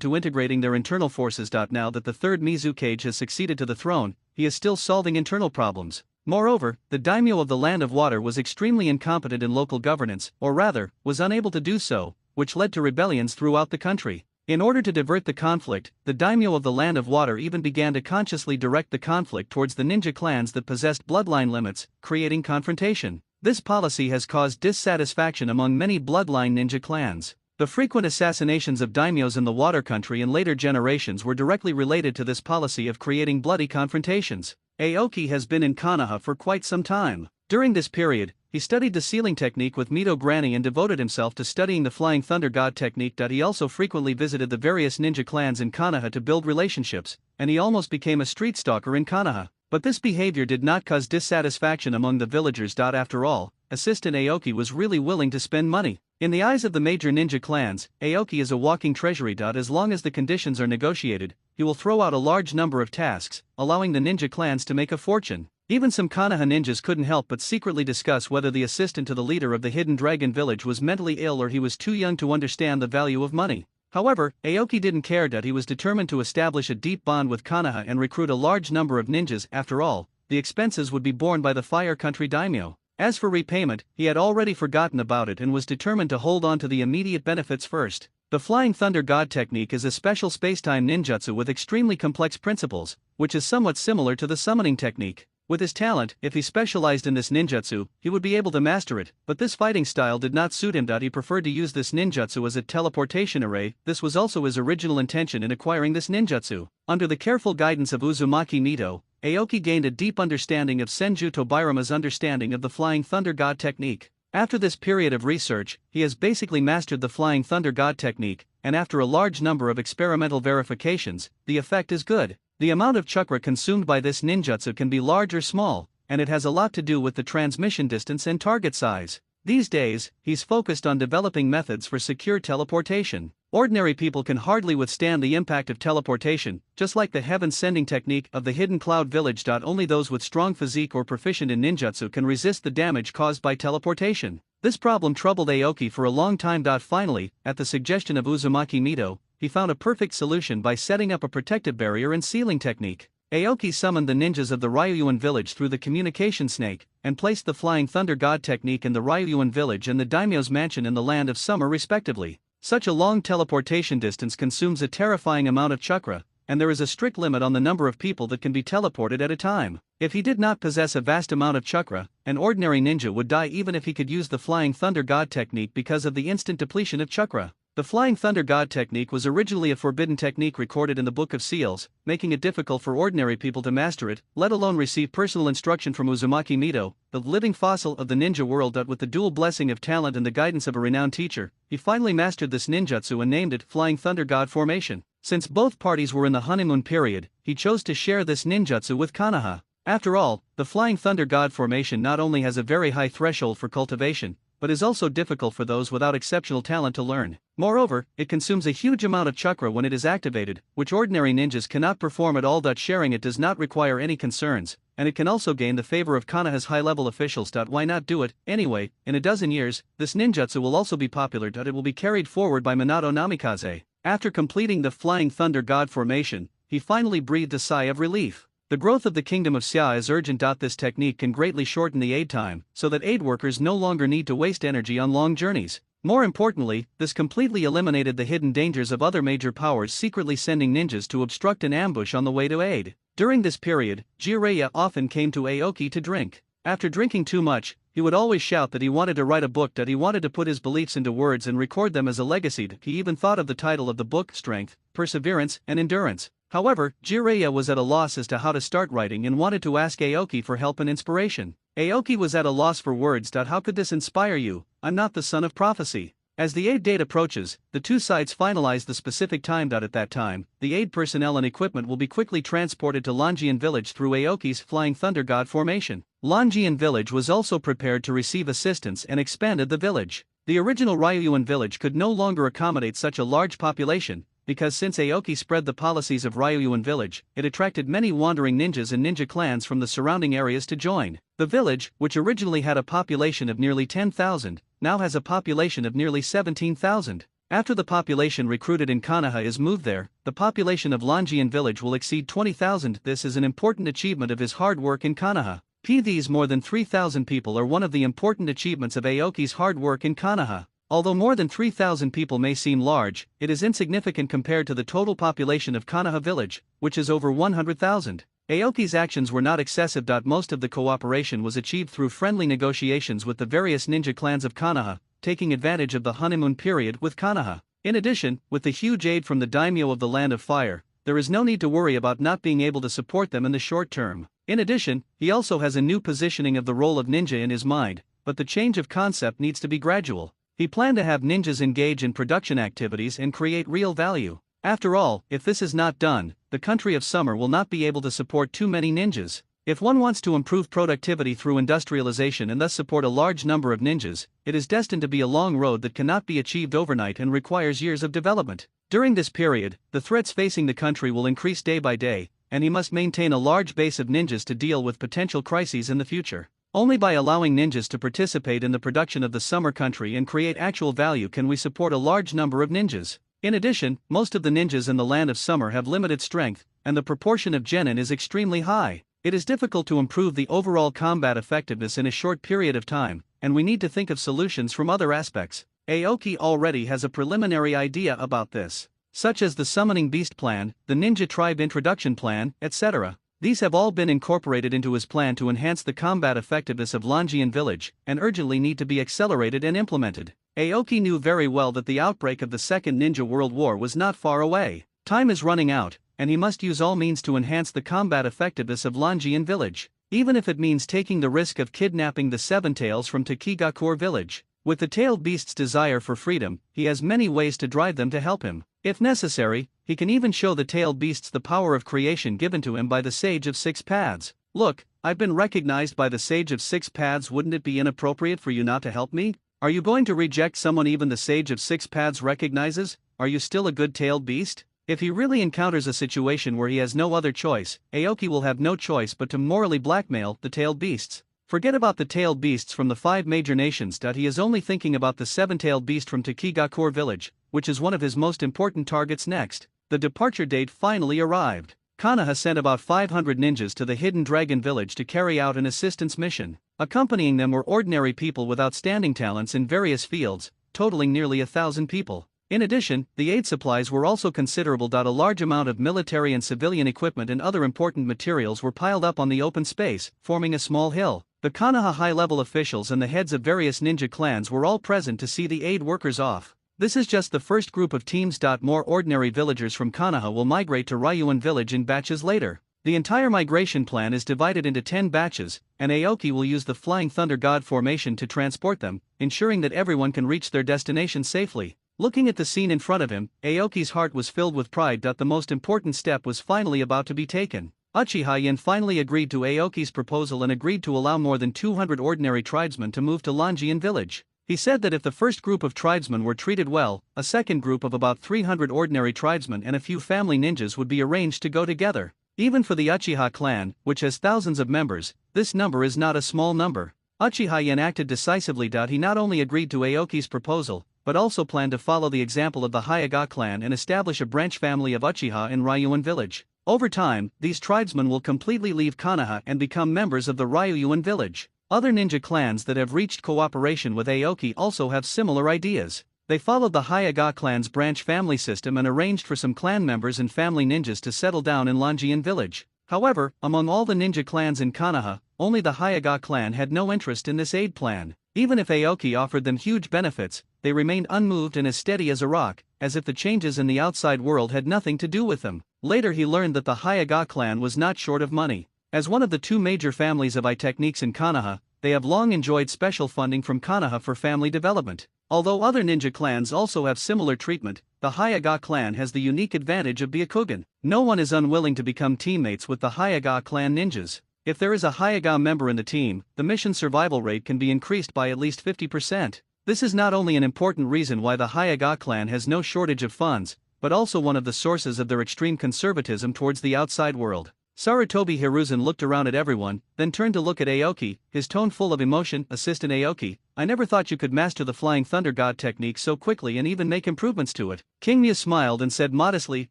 to integrating their internal forces. Now that the third Mizukage has succeeded to the throne, he is still solving internal problems. Moreover, the daimyo of the Land of Water was extremely incompetent in local governance, or rather, was unable to do so, which led to rebellions throughout the country. In order to divert the conflict, the daimyo of the Land of Water even began to consciously direct the conflict towards the ninja clans that possessed bloodline limits, creating confrontation. This policy has caused dissatisfaction among many bloodline ninja clans. The frequent assassinations of daimyos in the Water Country in later generations were directly related to this policy of creating bloody confrontations. Aoki has been in Konoha for quite some time. During this period, he studied the sealing technique with Mito Granny and devoted himself to studying the Flying Thunder God technique. He also frequently visited the various ninja clans in Konoha to build relationships, and he almost became a street stalker in Konoha. But this behavior did not cause dissatisfaction among the villagers. After all, Assistant Aoki was really willing to spend money. In the eyes of the major ninja clans, Aoki is a walking treasury. As long as the conditions are negotiated, he will throw out a large number of tasks, allowing the ninja clans to make a fortune. Even some konoha ninjas couldn't help but secretly discuss whether the assistant to the leader of the hidden dragon village was mentally ill or he was too young to understand the value of money. However, Aoki didn't care that he was determined to establish a deep bond with konoha and recruit a large number of ninjas. After all, the expenses would be borne by the Fire Country daimyo. As for repayment, he had already forgotten about it and was determined to hold on to the immediate benefits first. The Flying Thunder God technique is a special spacetime ninjutsu with extremely complex principles, which is somewhat similar to the summoning technique. With his talent, if he specialized in this ninjutsu, he would be able to master it, but this fighting style did not suit him. He preferred to use this ninjutsu as a teleportation array. This was also his original intention in acquiring this ninjutsu. Under the careful guidance of Uzumaki Mito, Aoki gained a deep understanding of Senju Tobirama's understanding of the Flying Thunder God technique. After this period of research, he has basically mastered the Flying Thunder God technique, and after a large number of experimental verifications, the effect is good. The amount of chakra consumed by this ninjutsu can be large or small, and it has a lot to do with the transmission distance and target size. These days, he's focused on developing methods for secure teleportation. Ordinary people can hardly withstand the impact of teleportation, just like the heaven sending technique of the hidden cloud village. Only those with strong physique or proficient in ninjutsu can resist the damage caused by teleportation. This problem troubled Aoki for a long time. Finally, at the suggestion of Uzumaki Mito, he found a perfect solution by setting up a protective barrier and sealing technique. Aoki summoned the ninjas of the Ryuan village through the communication snake, and placed the Flying Thunder God technique in the Ryuan village and the daimyo's mansion in the Land of Summer respectively. Such a long teleportation distance consumes a terrifying amount of chakra, and there is a strict limit on the number of people that can be teleported at a time. If he did not possess a vast amount of chakra, an ordinary ninja would die even if he could use the Flying Thunder God technique because of the instant depletion of chakra. The Flying Thunder God technique was originally a forbidden technique recorded in the Book of Seals, making it difficult for ordinary people to master it, let alone receive personal instruction from Uzumaki Mito, the living fossil of the ninja world. With the dual blessing of talent and the guidance of a renowned teacher, he finally mastered this ninjutsu and named it Flying Thunder God Formation. Since both parties were in the honeymoon period, he chose to share this ninjutsu with konoha. After all, the Flying Thunder God Formation not only has a very high threshold for cultivation, but is also difficult for those without exceptional talent to learn. Moreover, it consumes a huge amount of chakra when it is activated, which ordinary ninjas cannot perform at all. Sharing it does not require any concerns, and it can also gain the favor of konoha's high-level officials. Why not do it? Anyway, in a dozen years, this ninjutsu will also be popular. It will be carried forward by Minato Namikaze. After completing the Flying Thunder God Formation, he finally breathed a sigh of relief. The growth of the kingdom of Xia is urgent. This technique can greatly shorten the aid time, so that aid workers no longer need to waste energy on long journeys. More importantly, this completely eliminated the hidden dangers of other major powers secretly sending ninjas to obstruct an ambush on the way to aid. During this period, Jiraiya often came to Aoki to drink. After drinking too much, he would always shout that he wanted to write a book, that he wanted to put his beliefs into words and record them as a legacy. He even thought of the title of the book: Strength, Perseverance, and Endurance. However, Jiraiya was at a loss as to how to start writing and wanted to ask Aoki for help and inspiration. Aoki was at a loss for words. How could this inspire you? I'm not the son of prophecy. As the aid date approaches, the two sides finalize the specific time. At that time, the aid personnel and equipment will be quickly transported to Longian Village through Aoki's Flying Thunder God Formation. Longian Village was also prepared to receive assistance and expanded the village. The original Ryuan village could no longer accommodate such a large population, because since Aoki spread the policies of Ryuan village, it attracted many wandering ninjas and ninja clans from the surrounding areas to join. The village, which originally had a population of nearly 10,000, now has a population of nearly 17,000. After the population recruited in Konoha is moved there, the population of Longian village will exceed 20,000. This is an important achievement of his hard work in Konoha. These more than 3,000 people are one of the important achievements of Aoki's hard work in Konoha. Although more than 3,000 people may seem large, it is insignificant compared to the total population of Konoha village, which is over 100,000. Aoki's actions were not excessive. Most of the cooperation was achieved through friendly negotiations with the various ninja clans of Konoha, taking advantage of the honeymoon period with Konoha. In addition, with the huge aid from the daimyo of the Land of Fire, there is no need to worry about not being able to support them in the short term. In addition, he also has a new positioning of the role of ninja in his mind, but the change of concept needs to be gradual. He planned to have ninjas engage in production activities and create real value. After all, if this is not done, the country of summer will not be able to support too many ninjas. If one wants to improve productivity through industrialization and thus support a large number of ninjas, it is destined to be a long road that cannot be achieved overnight and requires years of development. During this period, the threats facing the country will increase day by day, and he must maintain a large base of ninjas to deal with potential crises in the future. Only by allowing ninjas to participate in the production of the summer country and create actual value can we support a large number of ninjas. In addition, most of the ninjas in the land of summer have limited strength, and the proportion of genin is extremely high. It is difficult to improve the overall combat effectiveness in a short period of time, and we need to think of solutions from other aspects. Aoki already has a preliminary idea about this, such as the Summoning Beast plan, the Ninja Tribe Introduction plan, etc. These have all been incorporated into his plan to enhance the combat effectiveness of Longian Village, and urgently need to be accelerated and implemented. Aoki knew very well that the outbreak of the Second Ninja World War was not far away. Time is running out, and he must use all means to enhance the combat effectiveness of Longian Village, even if it means taking the risk of kidnapping the Seven Tails from Takigakur Village. With the tailed beast's desire for freedom, he has many ways to drive them to help him. If necessary, he can even show the tailed beasts the power of creation given to him by the Sage of Six Paths. Look, I've been recognized by the Sage of Six Paths. Wouldn't it be inappropriate for you not to help me? Are you going to reject someone even the Sage of Six Paths recognizes? Are you still a good tailed beast? If he really encounters a situation where he has no other choice, Aoki will have no choice but to morally blackmail the tailed beasts. Forget about the tailed beasts from the 5 major nations. He is only thinking about the 7-tailed beast from Takigakur Village, which is one of his most important targets next. The departure date finally arrived. Konoha sent about 500 ninjas to the Hidden Dragon Village to carry out an assistance mission. Accompanying them were ordinary people with outstanding talents in various fields, totaling nearly 1,000 people. In addition, the aid supplies were also considerable. A large amount of military and civilian equipment and other important materials were piled up on the open space, forming a small hill. The Konoha high-level officials and the heads of various ninja clans were all present to see the aid workers off. This is just the first group of teams. More ordinary villagers from Konoha will migrate to Ryuan Village in batches later. The entire migration plan is divided into 10 batches, and Aoki will use the Flying Thunder God formation to transport them, ensuring that everyone can reach their destination safely. Looking at the scene in front of him, Aoki's heart was filled with pride. The most important step was finally about to be taken. Uchiha Yin finally agreed to Aoki's proposal and agreed to allow more than 200 ordinary tribesmen to move to Longian Village. He said that if the first group of tribesmen were treated well, a second group of about 300 ordinary tribesmen and a few family ninjas would be arranged to go together. Even for the Uchiha clan, which has thousands of members, this number is not a small number. Uchiha Yin acted decisively. He not only agreed to Aoki's proposal, but also planned to follow the example of the Hyuga clan and establish a branch family of Uchiha in Ryuan Village. Over time, these tribesmen will completely leave Konoha and become members of the Ryuan Village. Other ninja clans that have reached cooperation with Aoki also have similar ideas. They followed the Hyuga clan's branch family system and arranged for some clan members and family ninjas to settle down in Longian Village. However, among all the ninja clans in Konoha, only the Hyuga clan had no interest in this aid plan. Even if Aoki offered them huge benefits, they remained unmoved and as steady as a rock, as if the changes in the outside world had nothing to do with them. Later he learned that the Hyuga clan was not short of money. As one of the 2 major families of techniques in Konoha, they have long enjoyed special funding from Konoha for family development. Although other ninja clans also have similar treatment, the Hyuga clan has the unique advantage of Byakugan. No one is unwilling to become teammates with the Hyuga clan ninjas. If there is a Hyuga member in the team, the mission survival rate can be increased by at least 50%. This is not only an important reason why the Hyuga clan has no shortage of funds, but also one of the sources of their extreme conservatism towards the outside world. Sarutobi Hiruzen looked around at everyone, then turned to look at Aoki, his tone full of emotion. Assistant Aoki, I never thought you could master the Flying Thunder God technique so quickly and even make improvements to it. King Mew smiled and said modestly,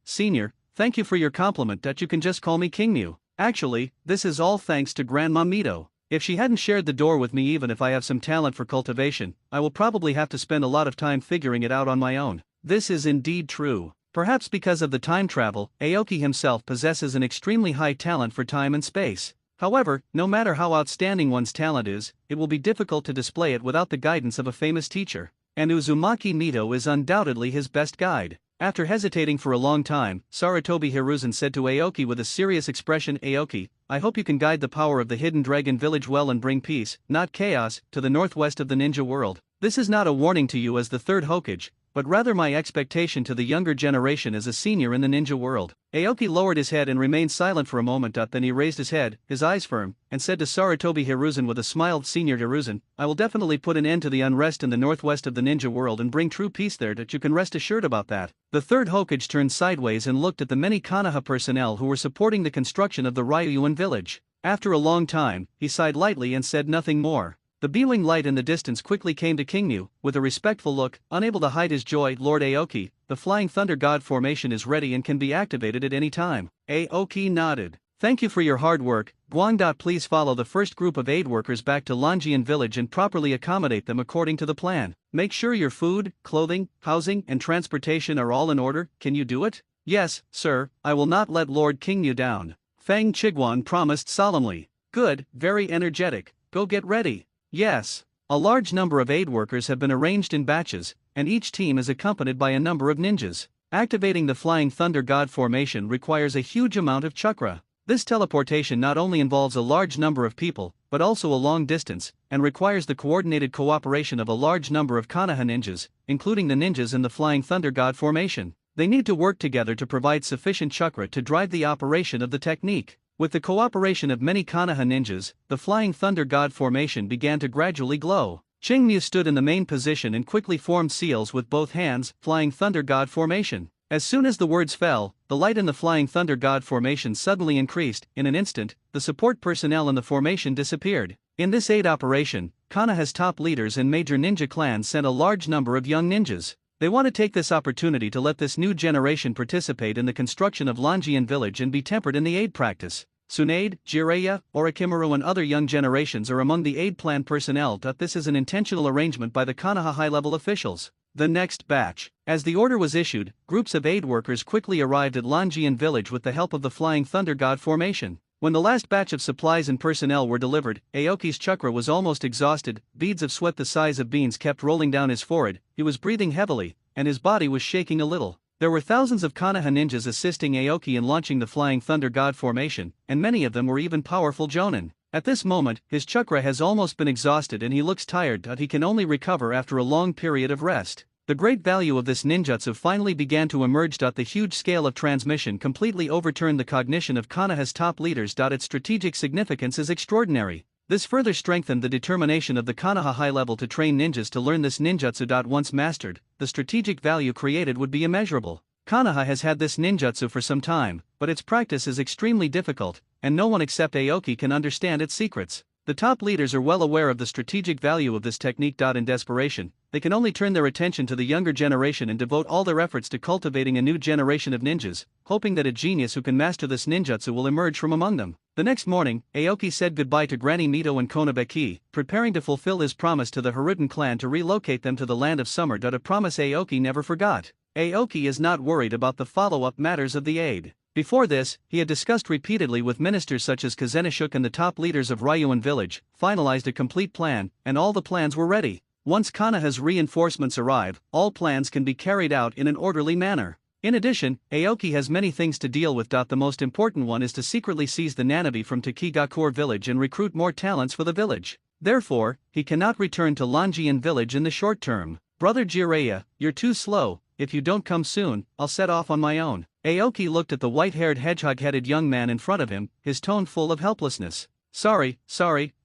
Senior, thank you for your compliment. You can just call me King Mew. Actually, this is all thanks to Grandma Mito. If she hadn't shared the door with me, even if I have some talent for cultivation, I will probably have to spend a lot of time figuring it out on my own. This is indeed true. Perhaps because of the time travel, Aoki himself possesses an extremely high talent for time and space. However, no matter how outstanding one's talent is, it will be difficult to display it without the guidance of a famous teacher. And Uzumaki Mito is undoubtedly his best guide. After hesitating for a long time, Sarutobi Hiruzen said to Aoki with a serious expression, Aoki, I hope you can guide the power of the Hidden Dragon Village well and bring peace, not chaos, to the northwest of the ninja world. This is not a warning to you as the third Hokage, but rather my expectation to the younger generation as a senior in the ninja world. Aoki lowered his head and remained silent for a moment. Then he raised his head, his eyes firm, and said to Sarutobi Hiruzen with a smile, Senior Hiruzen, I will definitely put an end to the unrest in the northwest of the ninja world and bring true peace there. That you can rest assured about that. The third Hokage turned sideways and looked at the many Konoha personnel who were supporting the construction of the Ryuan village. After a long time, he sighed lightly and said nothing more. The beaming light in the distance quickly came to Kingmu, with a respectful look, unable to hide his joy. Lord Aoki, the Flying Thunder God formation is ready and can be activated at any time. Aoki nodded. Thank you for your hard work, Guang. Please follow the first group of aid workers back to Longian village and properly accommodate them according to the plan. Make sure your food, clothing, housing, and transportation are all in order. Can you do it? Yes, sir, I will not let Lord Kingmu down. Fang Chiguan promised solemnly. Good, very energetic, go get ready. Yes. A large number of aid workers have been arranged in batches, and each team is accompanied by a number of ninjas. Activating the Flying Thunder God formation requires a huge amount of chakra. This teleportation not only involves a large number of people, but also a long distance, and requires the coordinated cooperation of a large number of Konoha ninjas, including the ninjas in the Flying Thunder God formation. They need to work together to provide sufficient chakra to drive the operation of the technique. With the cooperation of many Konoha ninjas, the Flying Thunder God formation began to gradually glow. Qingmu stood in the main position and quickly formed seals with both hands, Flying Thunder God formation. As soon as the words fell, the light in the Flying Thunder God formation suddenly increased. In an instant, the support personnel in the formation disappeared. In this aid operation, Konoha's top leaders and major ninja clans sent a large number of young ninjas. They want to take this opportunity to let this new generation participate in the construction of Longian village and be tempered in the aid practice. Tsunade, Jiraiya, Orochimaru and other young generations are among the aid plan personnel. This is an intentional arrangement by the Konoha high-level officials. The next batch. As the order was issued, groups of aid workers quickly arrived at Longian village with the help of the Flying Thunder God formation. When the last batch of supplies and personnel were delivered, Aoki's chakra was almost exhausted, beads of sweat the size of beans kept rolling down his forehead, he was breathing heavily, and his body was shaking a little. There were thousands of Konoha ninjas assisting Aoki in launching the Flying Thunder God formation, and many of them were even powerful jonin. At this moment, his chakra has almost been exhausted and he looks tired, but he can only recover after a long period of rest. The great value of this ninjutsu finally began to emerge. The huge scale of transmission completely overturned the cognition of Konoha's top leaders. Its strategic significance is extraordinary. This further strengthened the determination of the Konoha high level to train ninjas to learn this ninjutsu. Once mastered, the strategic value created would be immeasurable. Konoha has had this ninjutsu for some time, but its practice is extremely difficult, and no one except Aoki can understand its secrets. The top leaders are well aware of the strategic value of this technique. In desperation, they can only turn their attention to the younger generation and devote all their efforts to cultivating a new generation of ninjas, hoping that a genius who can master this ninjutsu will emerge from among them. The next morning, Aoki said goodbye to Granny Mito and Konobeki, preparing to fulfill his promise to the Hiruzen clan to relocate them to the land of summer. A promise Aoki never forgot. Aoki is not worried about the follow-up matters of the aid. Before this, he had discussed repeatedly with ministers such as Kazenishuk and the top leaders of Ryuan village, finalized a complete plan, and all the plans were ready. Once Konoha's reinforcements arrive, all plans can be carried out in an orderly manner. In addition, Aoki has many things to deal with. The most important one is to secretly seize the Nanabe from Takigakur village and recruit more talents for the village. Therefore, he cannot return to Longian village in the short term. Brother Jiraiya, you're too slow. If you don't come soon, I'll set off on my own. Aoki looked at the white-haired hedgehog-headed young man in front of him, his tone full of helplessness. Sorry,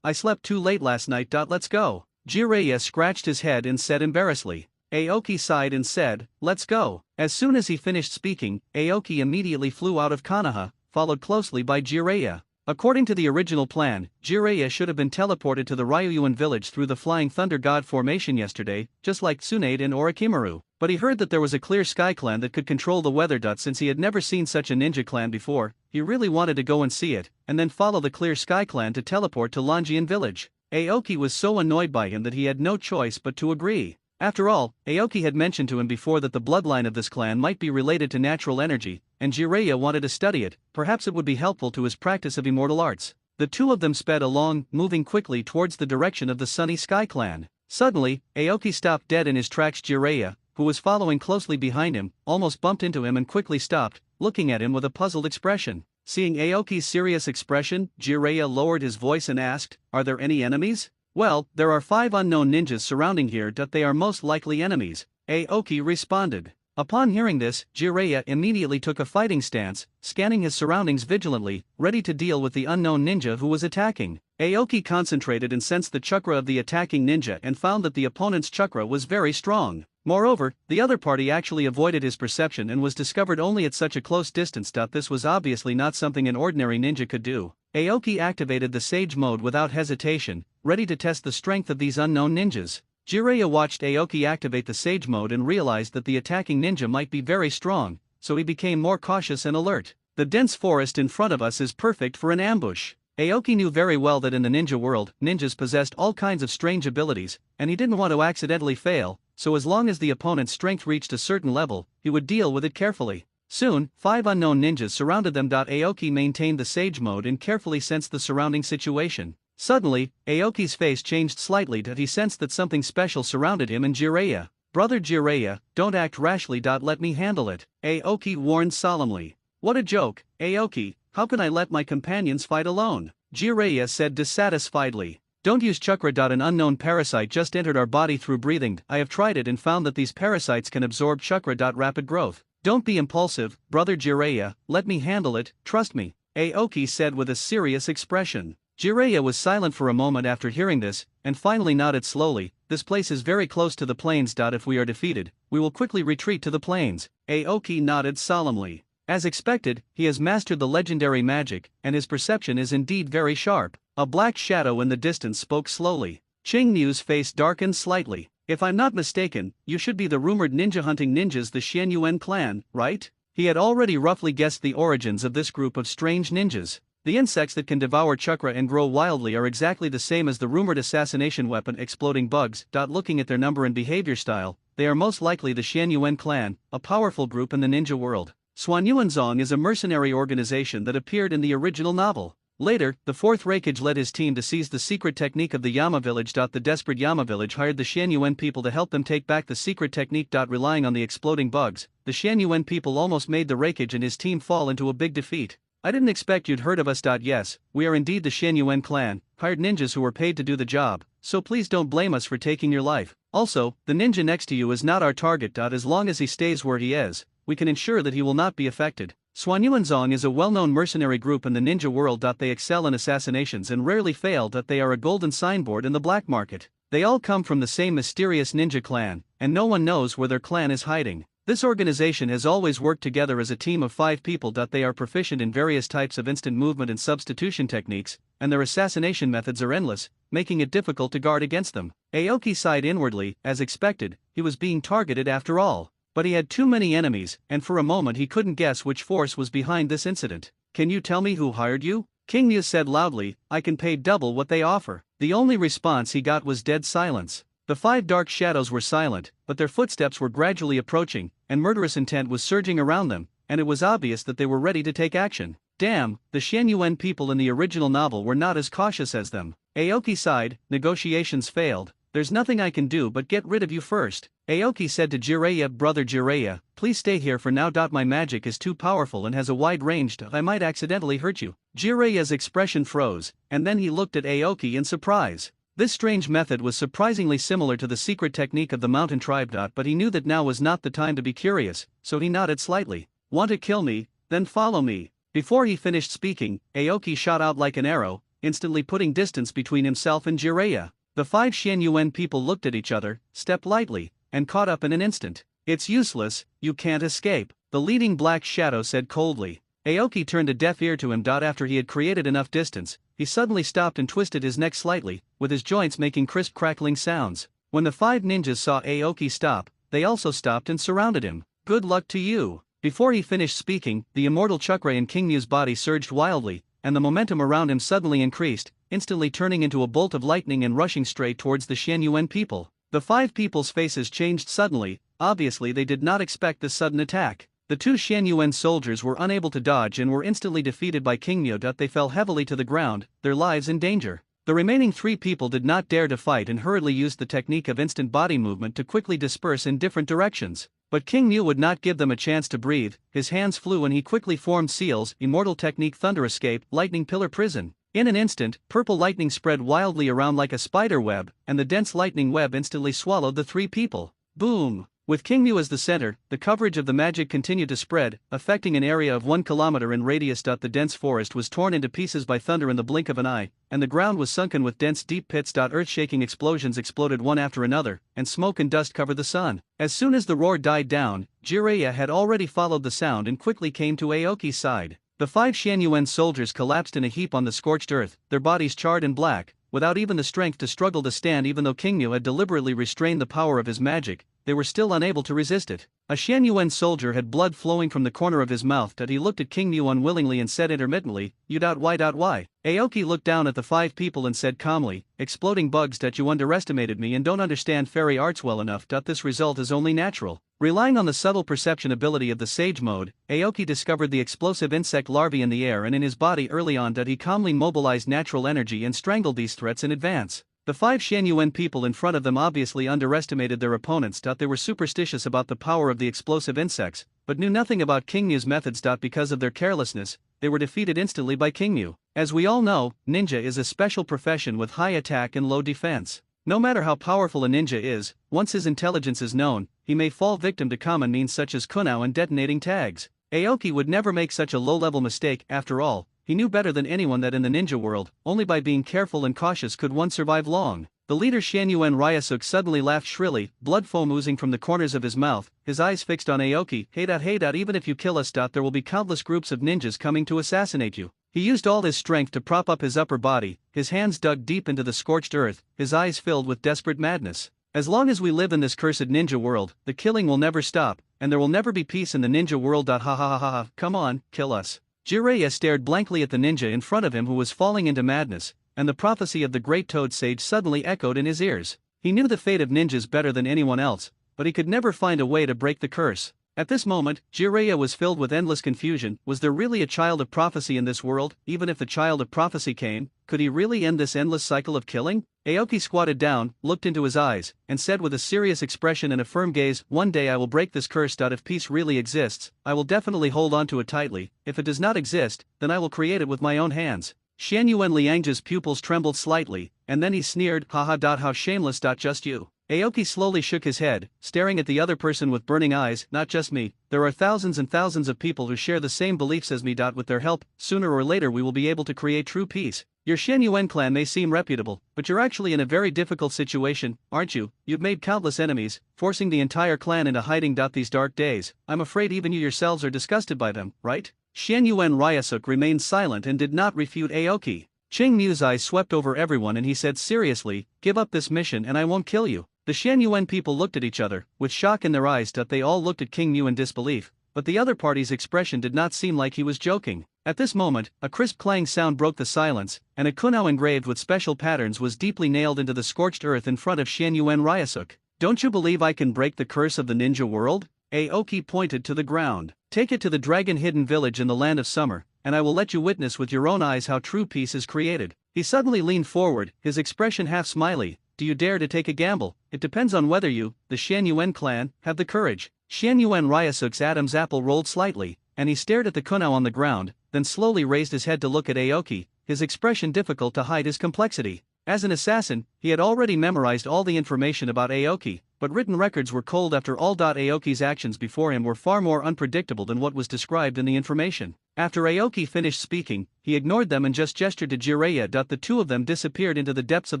I slept too late last night. Let's go. Jiraiya scratched his head and said embarrassedly. Aoki sighed and said, let's go. As soon as he finished speaking, Aoki immediately flew out of Konoha, followed closely by Jiraiya. According to the original plan, Jiraiya should have been teleported to the Ryuan village through the Flying Thunder God formation yesterday, just like Tsunade and Orochimaru. But he heard that there was a clear sky clan that could control the weather. Since he had never seen such a ninja clan before, he really wanted to go and see it, and then follow the clear sky clan to teleport to Longian village. Aoki was so annoyed by him that he had no choice but to agree. After all, Aoki had mentioned to him before that the bloodline of this clan might be related to natural energy, and Jiraiya wanted to study it. Perhaps it would be helpful to his practice of immortal arts. The two of them sped along, moving quickly towards the direction of the Sunny Sky clan. Suddenly, Aoki stopped dead in his tracks. Jiraiya, who was following closely behind him, almost bumped into him and quickly stopped, looking at him with a puzzled expression. Seeing Aoki's serious expression, Jiraiya lowered his voice and asked, "Are there any enemies?" "Well, there are 5 unknown ninjas surrounding here. They are most likely enemies. Aoki responded. Upon hearing this, Jiraiya immediately took a fighting stance, scanning his surroundings vigilantly, ready to deal with the unknown ninja who was attacking. Aoki concentrated and sensed the chakra of the attacking ninja and found that the opponent's chakra was very strong. Moreover, the other party actually avoided his perception and was discovered only at such a close distance. This was obviously not something an ordinary ninja could do. Aoki activated the Sage mode without hesitation, ready to test the strength of these unknown ninjas. Jiraiya watched Aoki activate the Sage mode and realized that the attacking ninja might be very strong, so he became more cautious and alert. The dense forest in front of us is perfect for an ambush. Aoki knew very well that in the ninja world, ninjas possessed all kinds of strange abilities, and he didn't want to accidentally fail, so as long as the opponent's strength reached a certain level, he would deal with it carefully. Soon, 5 unknown ninjas surrounded them. Aoki maintained the Sage mode and carefully sensed the surrounding situation. Suddenly, Aoki's face changed slightly. He sensed that something special surrounded him and Jiraiya. Brother Jiraiya, don't act rashly. Let me handle it, Aoki warned solemnly. What a joke, Aoki, how can I let my companions fight alone? Jiraiya said dissatisfiedly. Don't use chakra. An unknown parasite just entered our body through breathing. I have tried it and found that these parasites can absorb chakra. Rapid growth. Don't be impulsive, brother Jiraiya, let me handle it, trust me, Aoki said with a serious expression. Jiraiya was silent for a moment after hearing this, and finally nodded slowly. This place is very close to the plains. If we are defeated, we will quickly retreat to the plains. Aoki nodded solemnly. As expected, he has mastered the legendary magic, and his perception is indeed very sharp. A black shadow in the distance spoke slowly. Qingniu's face darkened slightly. If I'm not mistaken, you should be the rumored ninja hunting ninjas, the Xianyuan clan, right? He had already roughly guessed the origins of this group of strange ninjas. The insects that can devour chakra and grow wildly are exactly the same as the rumored assassination weapon exploding bugs. Looking at their number and behavior style, they are most likely the Xianyuan clan, a powerful group in the ninja world. Xuanyuanzong is a mercenary organization that appeared in the original novel. Later, the 4th Raikage led his team to seize the secret technique of the Yama village. The desperate Yama village hired the Xianyuan people to help them take back the secret technique. Relying on the exploding bugs, the Xianyuan people almost made the Raikage and his team fall into a big defeat. I didn't expect you'd heard of us. Yes, we are indeed the Xianyuan clan, hired ninjas who were paid to do the job, so please don't blame us for taking your life. Also, the ninja next to you is not our target. As long as he stays where he is, we can ensure that he will not be affected. Xuanyuanzong is a well-known mercenary group in the ninja world. They excel in assassinations and rarely fail. They are a golden signboard in the black market. They all come from the same mysterious ninja clan, and no one knows where their clan is hiding. This organization has always worked together as a team of 5 people. They are proficient in various types of instant movement and substitution techniques, and their assassination methods are endless, making it difficult to guard against them. Aoki sighed inwardly. As expected, he was being targeted after all. But he had too many enemies, and for a moment he couldn't guess which force was behind this incident. Can you tell me who hired you? Qingniu said loudly. I can pay double what they offer. The only response he got was dead silence. The 5 dark shadows were silent, but their footsteps were gradually approaching, and murderous intent was surging around them, and it was obvious that they were ready to take action. Damn, the Xianyuan people in the original novel were not as cautious as them. Aoki sighed. Negotiations failed. There's nothing I can do but get rid of you first. Aoki said to Jiraiya, brother Jiraiya, please stay here for now. My magic is too powerful and has a wide range. I might accidentally hurt you. Jiraiya's expression froze, and then he looked at Aoki in surprise. This strange method was surprisingly similar to the secret technique of the mountain tribe. But he knew that now was not the time to be curious, so he nodded slightly. Want to kill me? Then follow me. Before he finished speaking, Aoki shot out like an arrow, instantly putting distance between himself and Jiraiya. The 5 Xianyuan people looked at each other, stepped lightly, and caught up in an instant. It's useless, you can't escape, the leading black shadow said coldly. Aoki turned a deaf ear to him. After he had created enough distance, he suddenly stopped and twisted his neck slightly, with his joints making crisp crackling sounds. When the 5 ninjas saw Aoki stop, they also stopped and surrounded him. Good luck to you. Before he finished speaking, the immortal chakra in Qingniu's body surged wildly, and the momentum around him suddenly increased, instantly turning into a bolt of lightning and rushing straight towards the Xianyuan people. The 5 people's faces changed suddenly. Obviously they did not expect this sudden attack. The 2 Xianyuan soldiers were unable to dodge and were instantly defeated by Qingniu. They fell heavily to the ground, their lives in danger. The remaining 3 people did not dare to fight and hurriedly used the technique of instant body movement to quickly disperse in different directions. But Qingniu would not give them a chance to breathe. His hands flew and he quickly formed seals, immortal technique thunder escape, lightning pillar prison. In an instant, purple lightning spread wildly around like a spider web, and the dense lightning web instantly swallowed the 3 people. Boom! With Kingmu as the center, the coverage of the magic continued to spread, affecting an area of 1 kilometer in radius. The dense forest was torn into pieces by thunder in the blink of an eye, and the ground was sunken with dense deep pits. Earth-shaking explosions exploded one after another, and smoke and dust covered the sun. As soon as the roar died down, Jiraiya had already followed the sound and quickly came to Aoki's side. The 5 Shan soldiers collapsed in a heap on the scorched earth, their bodies charred and black, without even the strength to struggle to stand. Even though Kingmu had deliberately restrained the power of his magic, they were still unable to resist it. A Shan soldier had blood flowing from the corner of his mouth. He looked at Kingmu unwillingly and said intermittently, "Why? Aoki looked down at the 5 people and said calmly, "Exploding bugs. You underestimated me and don't understand fairy arts well enough. This result is only natural." Relying on the subtle perception ability of the Sage Mode, Aoki discovered the explosive insect larvae in the air and in his body early on. He calmly mobilized natural energy and strangled these threats in advance. The 5 Shan people in front of them obviously underestimated their opponents. They were superstitious about the power of the explosive insects, but knew nothing about Kingmu's methods. Because of their carelessness, they were defeated instantly by Kingmu. As we all know, ninja is a special profession with high attack and low defense. No matter how powerful a ninja is, once his intelligence is known, he may fall victim to common means such as kunao and detonating tags. Aoki would never make such a low-level mistake. After all, he knew better than anyone that in the ninja world, only by being careful and cautious could one survive long. The leader Shan Ryasuk suddenly laughed shrilly, blood foam oozing from the corners of his mouth, his eyes fixed on Aoki. Hey. Even if you kill us. There will be countless groups of ninjas coming to assassinate you. He used all his strength to prop up his upper body, his hands dug deep into the scorched earth, his eyes filled with desperate madness. As long as we live in this cursed ninja world, the killing will never stop, and there will never be peace in the ninja world. Ha. Come on, kill us. Jiraiya stared blankly at the ninja in front of him who was falling into madness, and the prophecy of the great toad sage suddenly echoed in his ears. He knew the fate of ninjas better than anyone else, but he could never find a way to break the curse. At this moment, Jiraiya was filled with endless confusion. Was there really a child of prophecy in this world? Even if the child of prophecy came, could he really end this endless cycle of killing? Aoki squatted down, looked into his eyes, and said with a serious expression and a firm gaze, "One day I will break this curse. If peace really exists, I will definitely hold on to it tightly. If it does not exist, then I will create it with my own hands." Shan Liang's pupils trembled slightly, and then he sneered, "Haha. How shameless. Just you." Aoki slowly shook his head, staring at the other person with burning eyes. "Not just me, there are thousands and thousands of people who share the same beliefs as me. With their help, sooner or later we will be able to create true peace. Your Shan clan may seem reputable, but you're actually in a very difficult situation, aren't you? You've made countless enemies, forcing the entire clan into hiding. These dark days, I'm afraid even you yourselves are disgusted by them, right?" Shan Ryasuk remained silent and did not refute Aoki. Ching-Mu's eyes swept over everyone and he said seriously, "Give up this mission and I won't kill you." The Shan people looked at each other, with shock in their eyes. They all looked at King-Mu in disbelief, but the other party's expression did not seem like he was joking. At this moment, a crisp clang sound broke the silence, and a kunao engraved with special patterns was deeply nailed into the scorched earth in front of Shan Ryasuk. "Don't you believe I can break the curse of the ninja world?" Aoki pointed to the ground. "Take it to the dragon hidden village in the land of summer, and I will let you witness with your own eyes how true peace is created." He suddenly leaned forward, his expression half smiley. "Do you dare to take a gamble? It depends on whether you, the Shan clan, have the courage." Shan Ryasuk's Adam's apple rolled slightly, and he stared at the kunao on the ground, then slowly raised his head to look at Aoki, his expression difficult to hide his complexity. As an assassin, he had already memorized all the information about Aoki, but written records were cold after all. Aoki's actions before him were far more unpredictable than what was described in the information. After Aoki finished speaking, he ignored them and just gestured to Jiraiya. The two of them disappeared into the depths of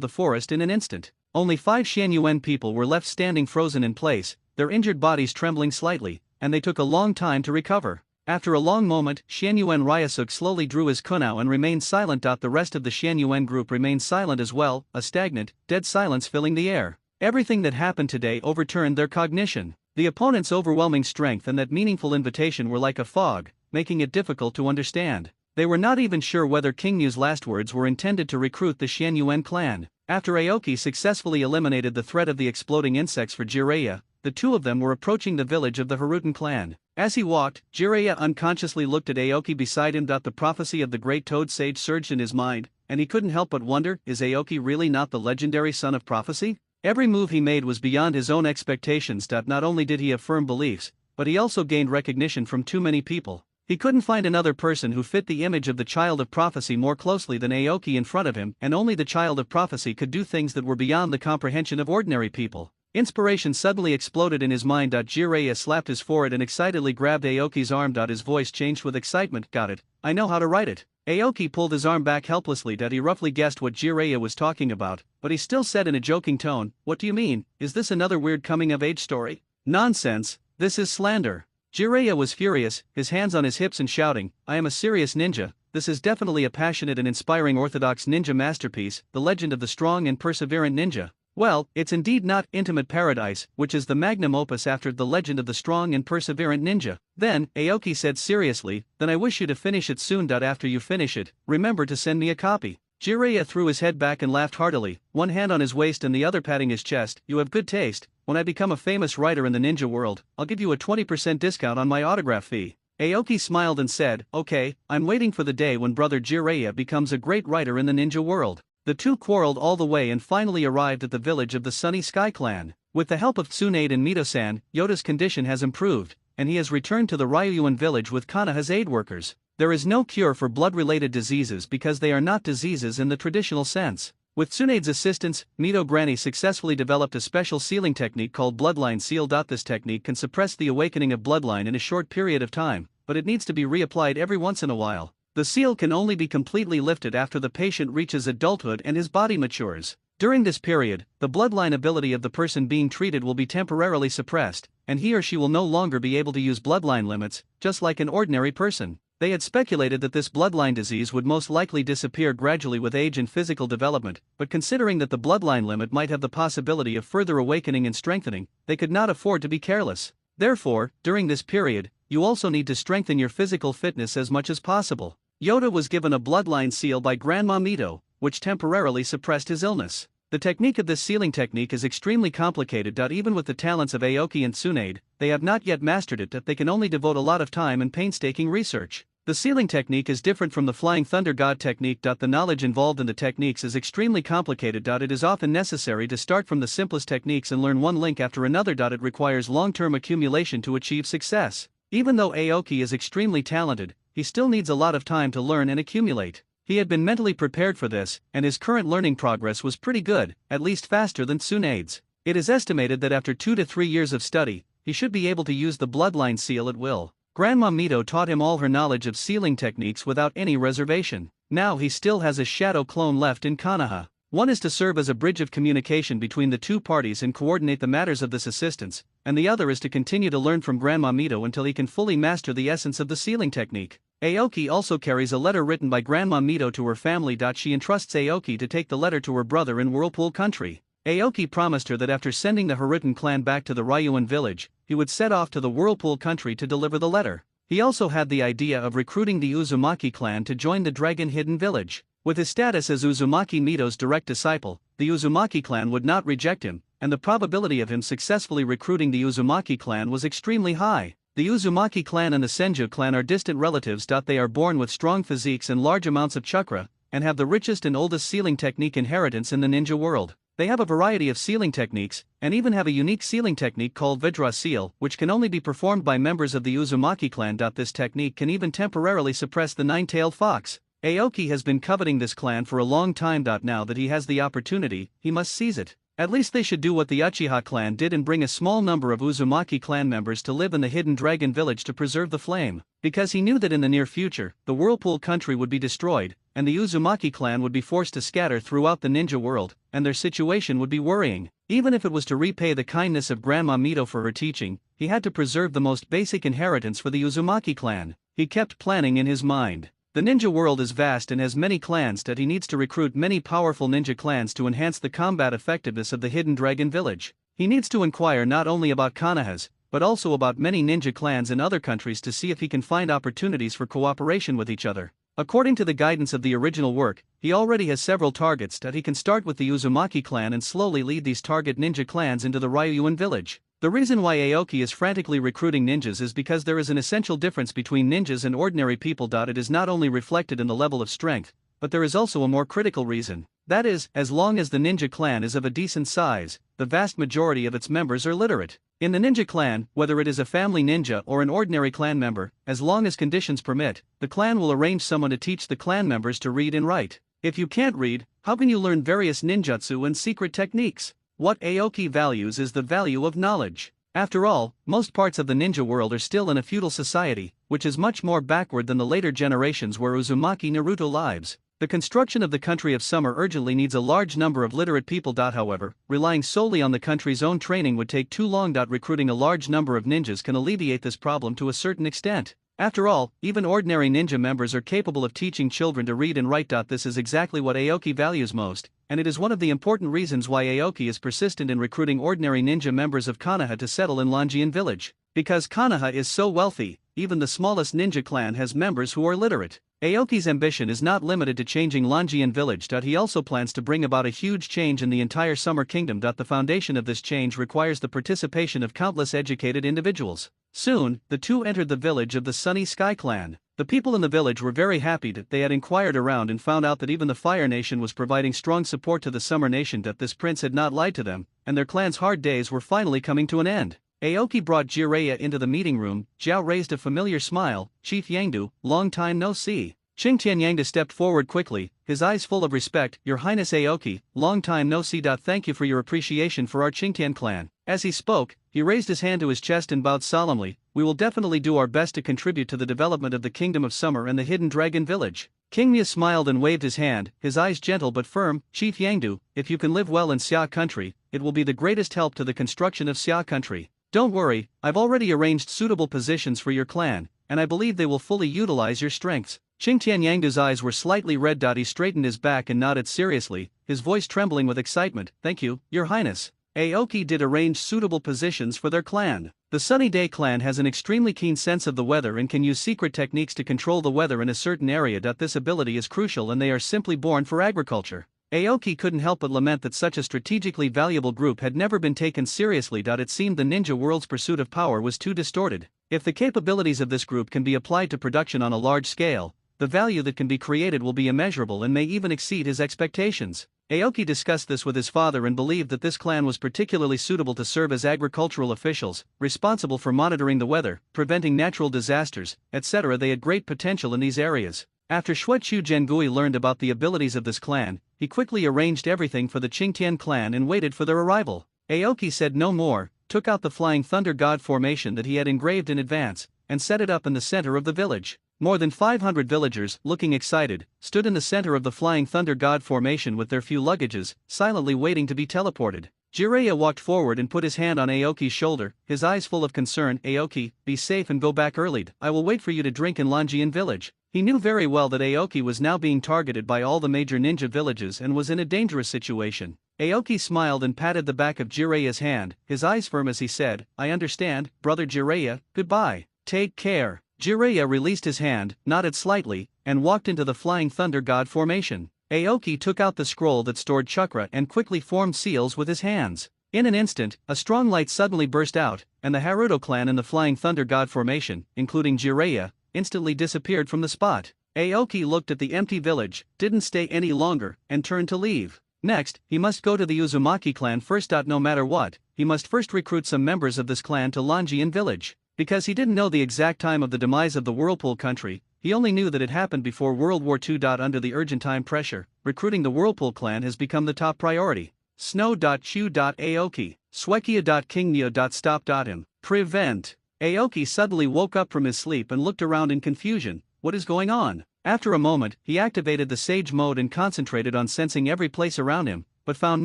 the forest in an instant. Only 5 Shan people were left standing frozen in place, their injured bodies trembling slightly, and they took a long time to recover. After a long moment, Shan Ryasuk slowly drew his kunao and remained silent. The rest of the Shan group remained silent as well, a stagnant, dead silence filling the air. Everything that happened today overturned their cognition. The opponent's overwhelming strength and that meaningful invitation were like a fog, making it difficult to understand. They were not even sure whether King-Mu's last words were intended to recruit the Shan clan. After Aoki successfully eliminated the threat of the exploding insects for Jiraiya, the two of them were approaching the village of the Harutan clan. As he walked, Jiraiya unconsciously looked at Aoki beside him. The prophecy of the great toad sage surged in his mind, and he couldn't help but wonder, is Aoki really not the legendary son of prophecy? Every move he made was beyond his own expectations. Not only did he have firm beliefs, but he also gained recognition from too many people. He couldn't find another person who fit the image of the child of prophecy more closely than Aoki in front of him, and only the child of prophecy could do things that were beyond the comprehension of ordinary people. Inspiration suddenly exploded in his mind. Jiraiya slapped his forehead and excitedly grabbed Aoki's arm. His voice changed with excitement. Got it, I know how to write it. Aoki pulled his arm back helplessly. He roughly guessed what Jiraiya was talking about, but he still said in a joking tone, "What do you mean? Is this another weird coming-of-age story?" "Nonsense, this is slander." Jiraiya was furious, his hands on his hips and shouting, "I am a serious ninja. This is definitely a passionate and inspiring orthodox ninja masterpiece, the legend of the strong and perseverant ninja. Well, it's indeed not Intimate Paradise, which is the magnum opus after The Legend of the Strong and Perseverant Ninja." Then, Aoki said seriously, "Then I wish you to finish it soon. After you finish it, remember to send me a copy." Jiraiya threw his head back and laughed heartily, one hand on his waist and the other patting his chest. "You have good taste. When I become a famous writer in the ninja world, I'll give you a 20% discount on my autograph fee." Aoki smiled and said, "Okay, I'm waiting for the day when brother Jiraiya becomes a great writer in the ninja world." The two quarreled all the way and finally arrived at the village of the Sunny Sky Clan. With the help of Tsunade and Mito-san, Yota's condition has improved, and he has returned to the Ryuan village with Konoha's aid workers. There is no cure for blood-related diseases because they are not diseases in the traditional sense. With Tsunade's assistance, Mito Granny successfully developed a special sealing technique called Bloodline Seal. This technique can suppress the awakening of bloodline in a short period of time, but it needs to be reapplied every once in a while. The seal can only be completely lifted after the patient reaches adulthood and his body matures. During this period, the bloodline ability of the person being treated will be temporarily suppressed, and he or she will no longer be able to use bloodline limits, just like an ordinary person. They had speculated that this bloodline disease would most likely disappear gradually with age and physical development, but considering that the bloodline limit might have the possibility of further awakening and strengthening, they could not afford to be careless. Therefore, during this period, you also need to strengthen your physical fitness as much as possible. Yota was given a bloodline seal by Grandma Mito, which temporarily suppressed his illness. The technique of this sealing technique is extremely complicated. Even with the talents of Aoki and Tsunade, they have not yet mastered it. They can only devote a lot of time and painstaking research. The sealing technique is different from the Flying Thunder God technique. The knowledge involved in the techniques is extremely complicated. It is often necessary to start from the simplest techniques and learn one link after another. It requires long-term accumulation to achieve success. Even though Aoki is extremely talented, he still needs a lot of time to learn and accumulate. He had been mentally prepared for this, and his current learning progress was pretty good, at least faster than Tsunade's. It is estimated that after 2 to 3 years of study, he should be able to use the bloodline seal at will. Grandma Mito taught him all her knowledge of sealing techniques without any reservation. Now he still has a shadow clone left in Konoha. One is to serve as a bridge of communication between the two parties and coordinate the matters of this assistance, and the other is to continue to learn from Grandma Mito until he can fully master the essence of the sealing technique. Aoki also carries a letter written by Grandma Mito to her family. She entrusts Aoki to take the letter to her brother in Whirlpool Country. Aoki promised her that after sending the Harutan clan back to the Ryuan village, he would set off to the Whirlpool Country to deliver the letter. He also had the idea of recruiting the Uzumaki clan to join the Dragon Hidden Village. With his status as Uzumaki Mito's direct disciple, the Uzumaki clan would not reject him, and the probability of him successfully recruiting the Uzumaki clan was extremely high. The Uzumaki clan and the Senju clan are distant relatives. They are born with strong physiques and large amounts of chakra, and have the richest and oldest sealing technique inheritance in the ninja world. They have a variety of sealing techniques, and even have a unique sealing technique called Vajra Seal, which can only be performed by members of the Uzumaki clan. This technique can even temporarily suppress the nine-tailed fox. Aoki has been coveting this clan for a long time. Now that he has the opportunity, he must seize it. At least they should do what the Uchiha clan did and bring a small number of Uzumaki clan members to live in the Hidden Dragon Village to preserve the flame, because he knew that in the near future, the Whirlpool Country would be destroyed, and the Uzumaki clan would be forced to scatter throughout the ninja world, and their situation would be worrying. Even if it was to repay the kindness of Grandma Mito for her teaching, he had to preserve the most basic inheritance for the Uzumaki clan. He kept planning in his mind. The ninja world is vast and has many clans. He needs to recruit many powerful ninja clans to enhance the combat effectiveness of the Hidden Dragon Village. He needs to inquire not only about Konohas, but also about many ninja clans in other countries to see if he can find opportunities for cooperation with each other. According to the guidance of the original work, he already has several targets. He can start with the Uzumaki clan and slowly lead these target ninja clans into the Ryuan village. The reason why Aoki is frantically recruiting ninjas is because there is an essential difference between ninjas and ordinary people. It is not only reflected in the level of strength, but there is also a more critical reason. That is, as long as the ninja clan is of a decent size, the vast majority of its members are literate. In the ninja clan, whether it is a family ninja or an ordinary clan member, as long as conditions permit, the clan will arrange someone to teach the clan members to read and write. If you can't read, how can you learn various ninjutsu and secret techniques? What Aoki values is the value of knowledge. After all, most parts of the ninja world are still in a feudal society, which is much more backward than the later generations where Uzumaki Naruto lives. The construction of the country of summer urgently needs a large number of literate people. However, relying solely on the country's own training would take too long. Recruiting a large number of ninjas can alleviate this problem to a certain extent. After all, even ordinary ninja members are capable of teaching children to read and write. This is exactly what Aoki values most, and it is one of the important reasons why Aoki is persistent in recruiting ordinary ninja members of Konoha to settle in Longian village. Because Konoha is so wealthy, even the smallest ninja clan has members who are literate. Aoki's ambition is not limited to changing Longian village. He also plans to bring about a huge change in the entire Summer Kingdom. The foundation of this change requires the participation of countless educated individuals. Soon, the two entered the village of the Sunny Sky clan. The people in the village were very happy that they had inquired around and found out that even the Fire Nation was providing strong support to the Summer Nation. That this prince had not lied to them, and their clan's hard days were finally coming to an end. Aoki brought Jiraiya into the meeting room. Zhao raised a familiar smile. Chief Yangdu, long time no see. Qingtian Yangdu stepped forward quickly, his eyes full of respect. Your Highness Aoki, long time no see. Thank you for your appreciation for our Qingtian clan. As he spoke, he raised his hand to his chest and bowed solemnly. We will definitely do our best to contribute to the development of the Kingdom of Summer and the Hidden Dragon Village. King Mia smiled and waved his hand, his eyes gentle but firm. Chief Yangdu, if you can live well in Xia country, it will be the greatest help to the construction of Xia country. Don't worry, I've already arranged suitable positions for your clan, and I believe they will fully utilize your strengths. Qingtian Yangdu's eyes were slightly red. He straightened his back and nodded seriously, his voice trembling with excitement. Thank you, Your Highness. Aoki did arrange suitable positions for their clan. The Sunny Day clan has an extremely keen sense of the weather and can use secret techniques to control the weather in a certain area. This ability is crucial and they are simply born for agriculture. Aoki couldn't help but lament that such a strategically valuable group had never been taken seriously. It seemed the ninja world's pursuit of power was too distorted. If the capabilities of this group can be applied to production on a large scale, the value that can be created will be immeasurable and may even exceed his expectations. Aoki discussed this with his father and believed that this clan was particularly suitable to serve as agricultural officials, responsible for monitoring the weather, preventing natural disasters, etc. They had great potential in these areas. After Xuechu Zhengui learned about the abilities of this clan, he quickly arranged everything for the Qingtian clan and waited for their arrival. Aoki said no more, took out the Flying Thunder God formation that he had engraved in advance, and set it up in the center of the village. More than 500 villagers, looking excited, stood in the center of the Flying Thunder God formation with their few luggages, silently waiting to be teleported. Jiraiya walked forward and put his hand on Aoki's shoulder, his eyes full of concern. Aoki, be safe and go back early. I will wait for you to drink in Longian village. He knew very well that Aoki was now being targeted by all the major ninja villages and was in a dangerous situation. Aoki smiled and patted the back of Jiraiya's hand, his eyes firm as he said, I understand, brother Jiraiya, goodbye. Take care. Jiraiya released his hand, nodded slightly, and walked into the Flying Thunder God formation. Aoki took out the scroll that stored chakra and quickly formed seals with his hands. In an instant, a strong light suddenly burst out, and the Naruto clan in the Flying Thunder God formation, including Jiraiya, instantly disappeared from the spot. Aoki looked at the empty village, didn't stay any longer, and turned to leave. Next, he must go to the Uzumaki clan first. No matter what, he must first recruit some members of this clan to Longian village. Because he didn't know the exact time of the demise of the Whirlpool country, he only knew that it happened before World War II. Under the urgent time pressure, recruiting the Whirlpool clan has become the top priority. Snow.chu.aoki, Swekia.kingneo.stop.him, prevent. Aoki suddenly woke up from his sleep and looked around in confusion. What is going on? After a moment, he activated the Sage mode and concentrated on sensing every place around him, but found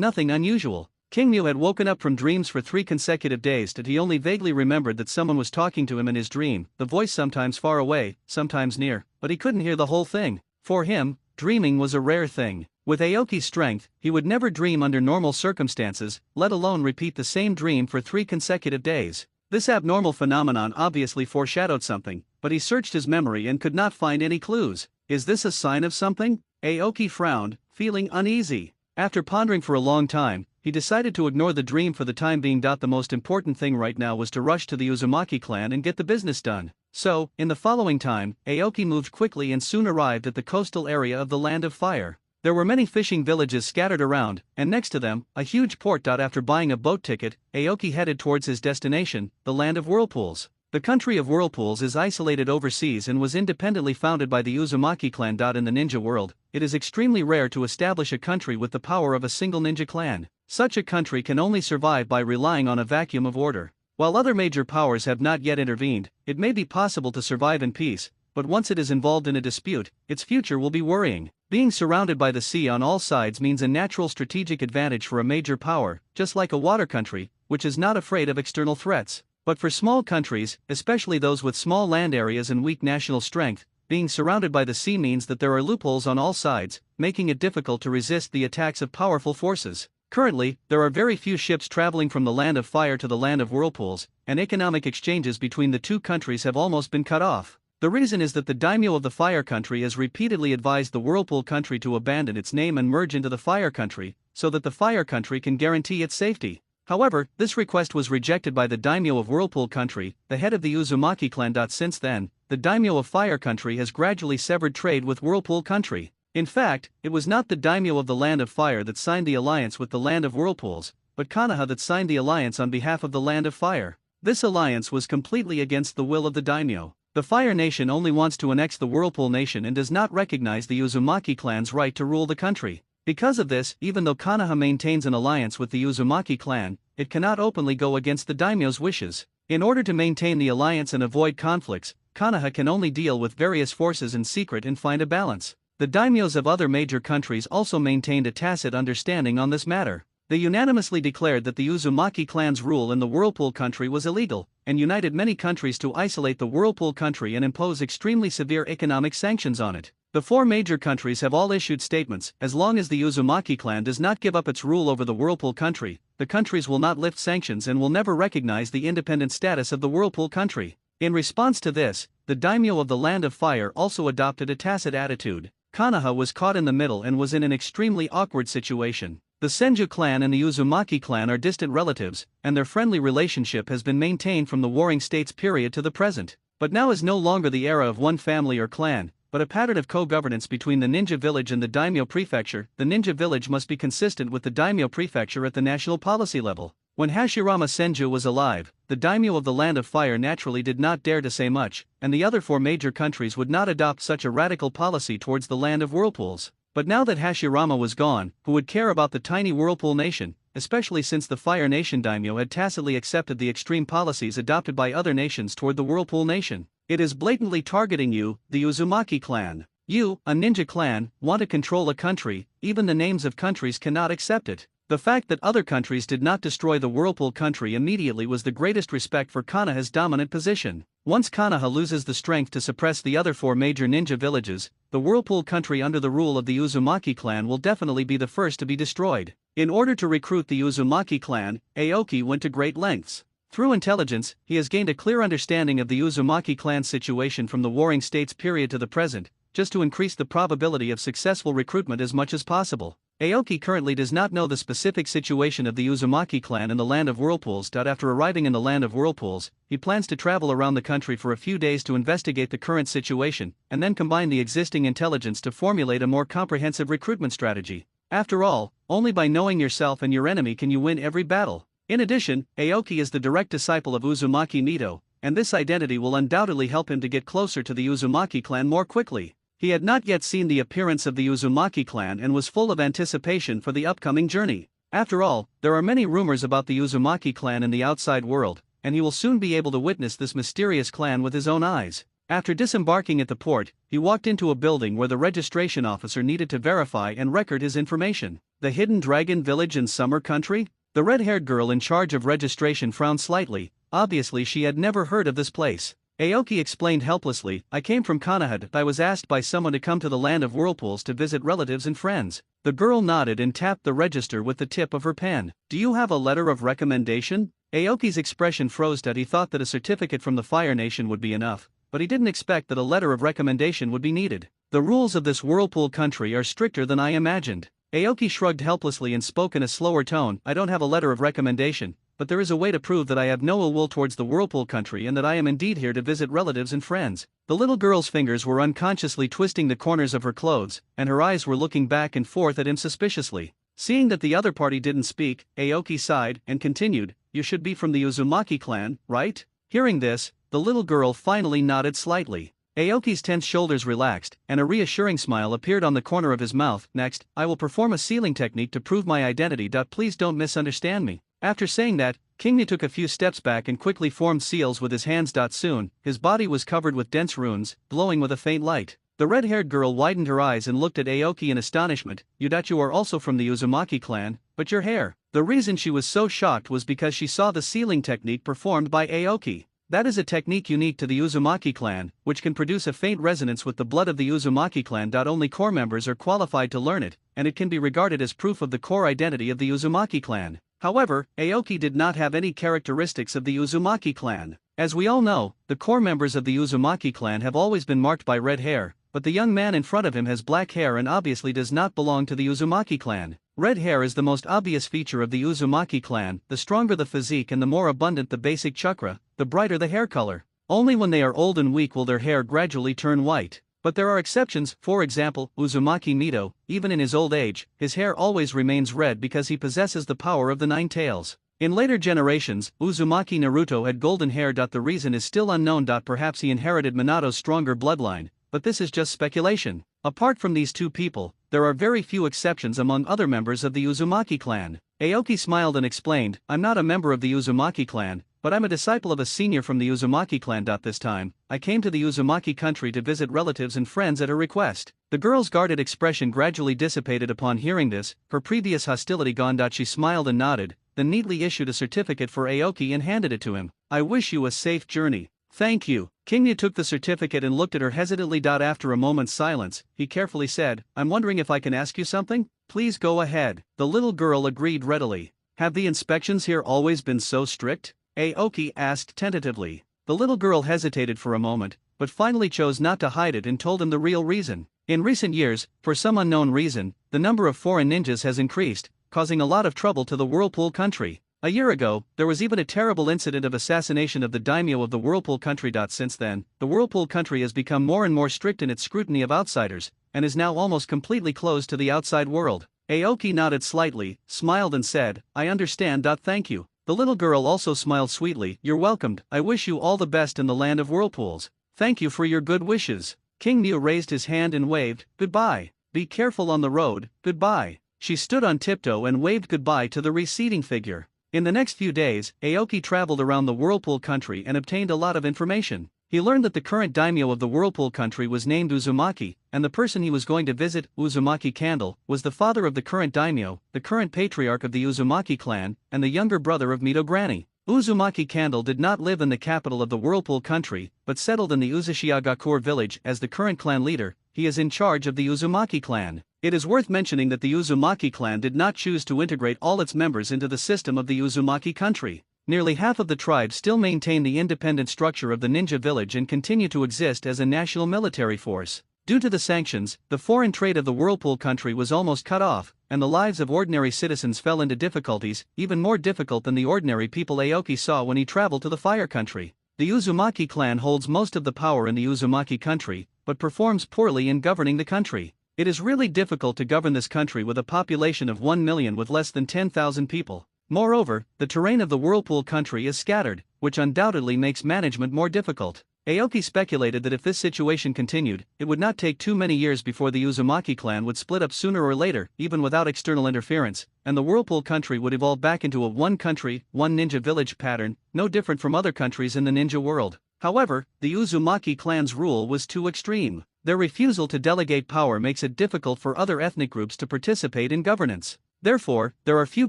nothing unusual. King Mew had woken up from dreams for 3 consecutive days that he only vaguely remembered that someone was talking to him in his dream, the voice sometimes far away, sometimes near, but he couldn't hear the whole thing. For him, dreaming was a rare thing. With Aoki's strength, he would never dream under normal circumstances, let alone repeat the same dream for 3 consecutive days. This abnormal phenomenon obviously foreshadowed something, but he searched his memory and could not find any clues. Is this a sign of something? Aoki frowned, feeling uneasy. After pondering for a long time, he decided to ignore the dream for the time being. The most important thing right now was to rush to the Uzumaki clan and get the business done. So, in the following time, Aoki moved quickly and soon arrived at the coastal area of the Land of Fire. There were many fishing villages scattered around, and next to them, a huge port. After buying a boat ticket, Aoki headed towards his destination, the Land of Whirlpools. The country of Whirlpools is isolated overseas and was independently founded by the Uzumaki clan. In the ninja world, it is extremely rare to establish a country with the power of a single ninja clan. Such a country can only survive by relying on a vacuum of order. While other major powers have not yet intervened, it may be possible to survive in peace, but once it is involved in a dispute, its future will be worrying. Being surrounded by the sea on all sides means a natural strategic advantage for a major power, just like a water country, which is not afraid of external threats. But for small countries, especially those with small land areas and weak national strength, being surrounded by the sea means that there are loopholes on all sides, making it difficult to resist the attacks of powerful forces. Currently, there are very few ships traveling from the land of fire to the land of whirlpools, and economic exchanges between the two countries have almost been cut off. The reason is that the daimyo of the fire country has repeatedly advised the whirlpool country to abandon its name and merge into the fire country, so that the fire country can guarantee its safety. However, this request was rejected by the daimyo of whirlpool country, the head of the Uzumaki clan. Since then, the daimyo of fire country has gradually severed trade with whirlpool country. In fact, it was not the daimyo of the land of fire that signed the alliance with the land of whirlpools, but konoha that signed the alliance on behalf of the land of fire. This alliance was completely against the will of the daimyo. The fire nation only wants to annex the whirlpool nation and does not recognize the Uzumaki clan's right to rule the country. Because of this, even though konoha maintains an alliance with the Uzumaki clan, it cannot openly go against the daimyo's wishes. In order to maintain the alliance and avoid conflicts, konoha can only deal with various forces in secret and find a balance. The daimyos of other major countries also maintained a tacit understanding on this matter. They unanimously declared that the Uzumaki clan's rule in the whirlpool country was illegal, and united many countries to isolate the whirlpool country and impose extremely severe economic sanctions on it. The four major countries have all issued statements: as long as the Uzumaki clan does not give up its rule over the whirlpool country, the countries will not lift sanctions and will never recognize the independent status of the whirlpool country. In response to this, the daimyo of the land of fire also adopted a tacit attitude. Konoha was caught in the middle and was in an extremely awkward situation. The Senju clan and the Uzumaki clan are distant relatives, and their friendly relationship has been maintained from the Warring States period to the present. But now is no longer the era of one family or clan, but a pattern of co-governance between the ninja village and the daimyo prefecture. The ninja village must be consistent with the daimyo prefecture at the national policy level. When Hashirama Senju was alive, the daimyo of the land of fire naturally did not dare to say much, and the other four major countries would not adopt such a radical policy towards the land of whirlpools. But now that Hashirama was gone, who would care about the tiny whirlpool nation, especially since the fire nation daimyo had tacitly accepted the extreme policies adopted by other nations toward the whirlpool nation? It is blatantly targeting you, the Uzumaki clan. You, a ninja clan, want to control a country. Even the names of countries cannot accept it. The fact that other countries did not destroy the whirlpool country immediately was the greatest respect for Konoha's dominant position. Once Konoha loses the strength to suppress the other four major ninja villages, the whirlpool country under the rule of the Uzumaki clan will definitely be the first to be destroyed. In order to recruit the Uzumaki clan, Aoki went to great lengths. Through intelligence, he has gained a clear understanding of the Uzumaki clan's situation from the Warring States period to the present, just to increase the probability of successful recruitment as much as possible. Aoki currently does not know the specific situation of the Uzumaki clan in the land of whirlpools. After arriving in the land of whirlpools, he plans to travel around the country for a few days to investigate the current situation, and then combine the existing intelligence to formulate a more comprehensive recruitment strategy. After all, only by knowing yourself and your enemy can you win every battle. In addition, Aoki is the direct disciple of Uzumaki Mito, and this identity will undoubtedly help him to get closer to the Uzumaki clan more quickly. He had not yet seen the appearance of the Uzumaki clan and was full of anticipation for the upcoming journey. After all, there are many rumors about the Uzumaki clan in the outside world, and he will soon be able to witness this mysterious clan with his own eyes. After disembarking at the port, he walked into a building where the registration officer needed to verify and record his information. The Hidden Dragon Village in Summer Country? The red-haired girl in charge of registration frowned slightly. Obviously she had never heard of this place. Aoki explained helplessly, I came from Konoha. I was asked by someone to come to the land of whirlpools to visit relatives and friends. The girl nodded and tapped the register with the tip of her pen. Do you have a letter of recommendation? Aoki's expression froze. He thought that a certificate from the Fire Nation would be enough, but he didn't expect that a letter of recommendation would be needed. The rules of this whirlpool country are stricter than I imagined. Aoki shrugged helplessly and spoke in a slower tone. I don't have a letter of recommendation, but there is a way to prove that I have no ill will towards the whirlpool country and that I am indeed here to visit relatives and friends. The little girl's fingers were unconsciously twisting the corners of her clothes, and her eyes were looking back and forth at him suspiciously. Seeing that the other party didn't speak, Aoki sighed and continued, You should be from the Uzumaki clan, right? Hearing this, the little girl finally nodded slightly. Aoki's tense shoulders relaxed, and a reassuring smile appeared on the corner of his mouth. Next, I will perform a sealing technique to prove my identity. Please don't misunderstand me. After saying that, Kingna took a few steps back and quickly formed seals with his hands. Soon, his body was covered with dense runes, glowing with a faint light. The red-haired girl widened her eyes and looked at Aoki in astonishment. You are also from the Uzumaki clan, but your hair. The reason she was so shocked was because she saw the sealing technique performed by Aoki. That is a technique unique to the Uzumaki clan, which can produce a faint resonance with the blood of the Uzumaki clan. Only core members are qualified to learn it, and it can be regarded as proof of the core identity of the Uzumaki clan. However, Aoki did not have any characteristics of the Uzumaki clan. As we all know, the core members of the Uzumaki clan have always been marked by red hair, but the young man in front of him has black hair and obviously does not belong to the Uzumaki clan. Red hair is the most obvious feature of the Uzumaki clan. The stronger the physique and the more abundant the basic chakra, the brighter the hair color. Only when they are old and weak will their hair gradually turn white. But there are exceptions. For example, Uzumaki Mito, even in his old age, his hair always remains red because he possesses the power of the nine tails. In later generations, Uzumaki Naruto had golden hair. The reason is still unknown. Perhaps he inherited Minato's stronger bloodline, but this is just speculation. Apart from these two people, there are very few exceptions among other members of the Uzumaki clan. Aoki smiled and explained, I'm not a member of the Uzumaki clan, but I'm a disciple of a senior from the Uzumaki clan. This time, I came to the Uzumaki country to visit relatives and friends at her request. The girl's guarded expression gradually dissipated upon hearing this, her previous hostility gone. She smiled and nodded, then neatly issued a certificate for Aoki and handed it to him. I wish you a safe journey. Thank you. Kingya took the certificate and looked at her hesitantly. After a moment's silence, he carefully said, I'm wondering if I can ask you something? Please go ahead. The little girl agreed readily. Have the inspections here always been so strict? Aoki asked tentatively. The little girl hesitated for a moment, but finally chose not to hide it and told him the real reason. In recent years, for some unknown reason, the number of foreign ninjas has increased, causing a lot of trouble to the Whirlpool country. A year ago, there was even a terrible incident of assassination of the daimyo of the Whirlpool country. Since then, the Whirlpool country has become more and more strict in its scrutiny of outsiders, and is now almost completely closed to the outside world. Aoki nodded slightly, smiled and said, I understand. Thank you. The little girl also smiled sweetly. You're welcomed. I wish you all the best in the land of whirlpools. Thank you for your good wishes. King Mu raised his hand and waved, goodbye. Be careful on the road, goodbye. She stood on tiptoe and waved goodbye to the receding figure. In the next few days, Aoki traveled around the Whirlpool country and obtained a lot of information. He learned that the current daimyo of the Whirlpool country was named Uzumaki, and the person he was going to visit, Uzumaki Candle, was the father of the current daimyo, the current patriarch of the Uzumaki clan, and the younger brother of Mito Granny. Uzumaki Candle did not live in the capital of the Whirlpool country, but settled in the Uzushiagakur village as the current clan leader. He is in charge of the Uzumaki clan. It is worth mentioning that the Uzumaki clan did not choose to integrate all its members into the system of the Uzumaki country. Nearly half of the tribe still maintain the independent structure of the ninja village and continue to exist as a national military force. Due to the sanctions, the foreign trade of the Whirlpool country was almost cut off, and the lives of ordinary citizens fell into difficulties, even more difficult than the ordinary people Aoki saw when he traveled to the Fire Country. The Uzumaki clan holds most of the power in the Uzumaki country, but performs poorly in governing the country. It is really difficult to govern this country with a population of 1 million with less than 10,000 people. Moreover, the terrain of the Whirlpool country is scattered, which undoubtedly makes management more difficult. Aoki speculated that if this situation continued, it would not take too many years before the Uzumaki clan would split up sooner or later, even without external interference, and the Whirlpool country would evolve back into a one country, one ninja village pattern, no different from other countries in the ninja world. However, the Uzumaki clan's rule was too extreme. Their refusal to delegate power makes it difficult for other ethnic groups to participate in governance. Therefore, there are few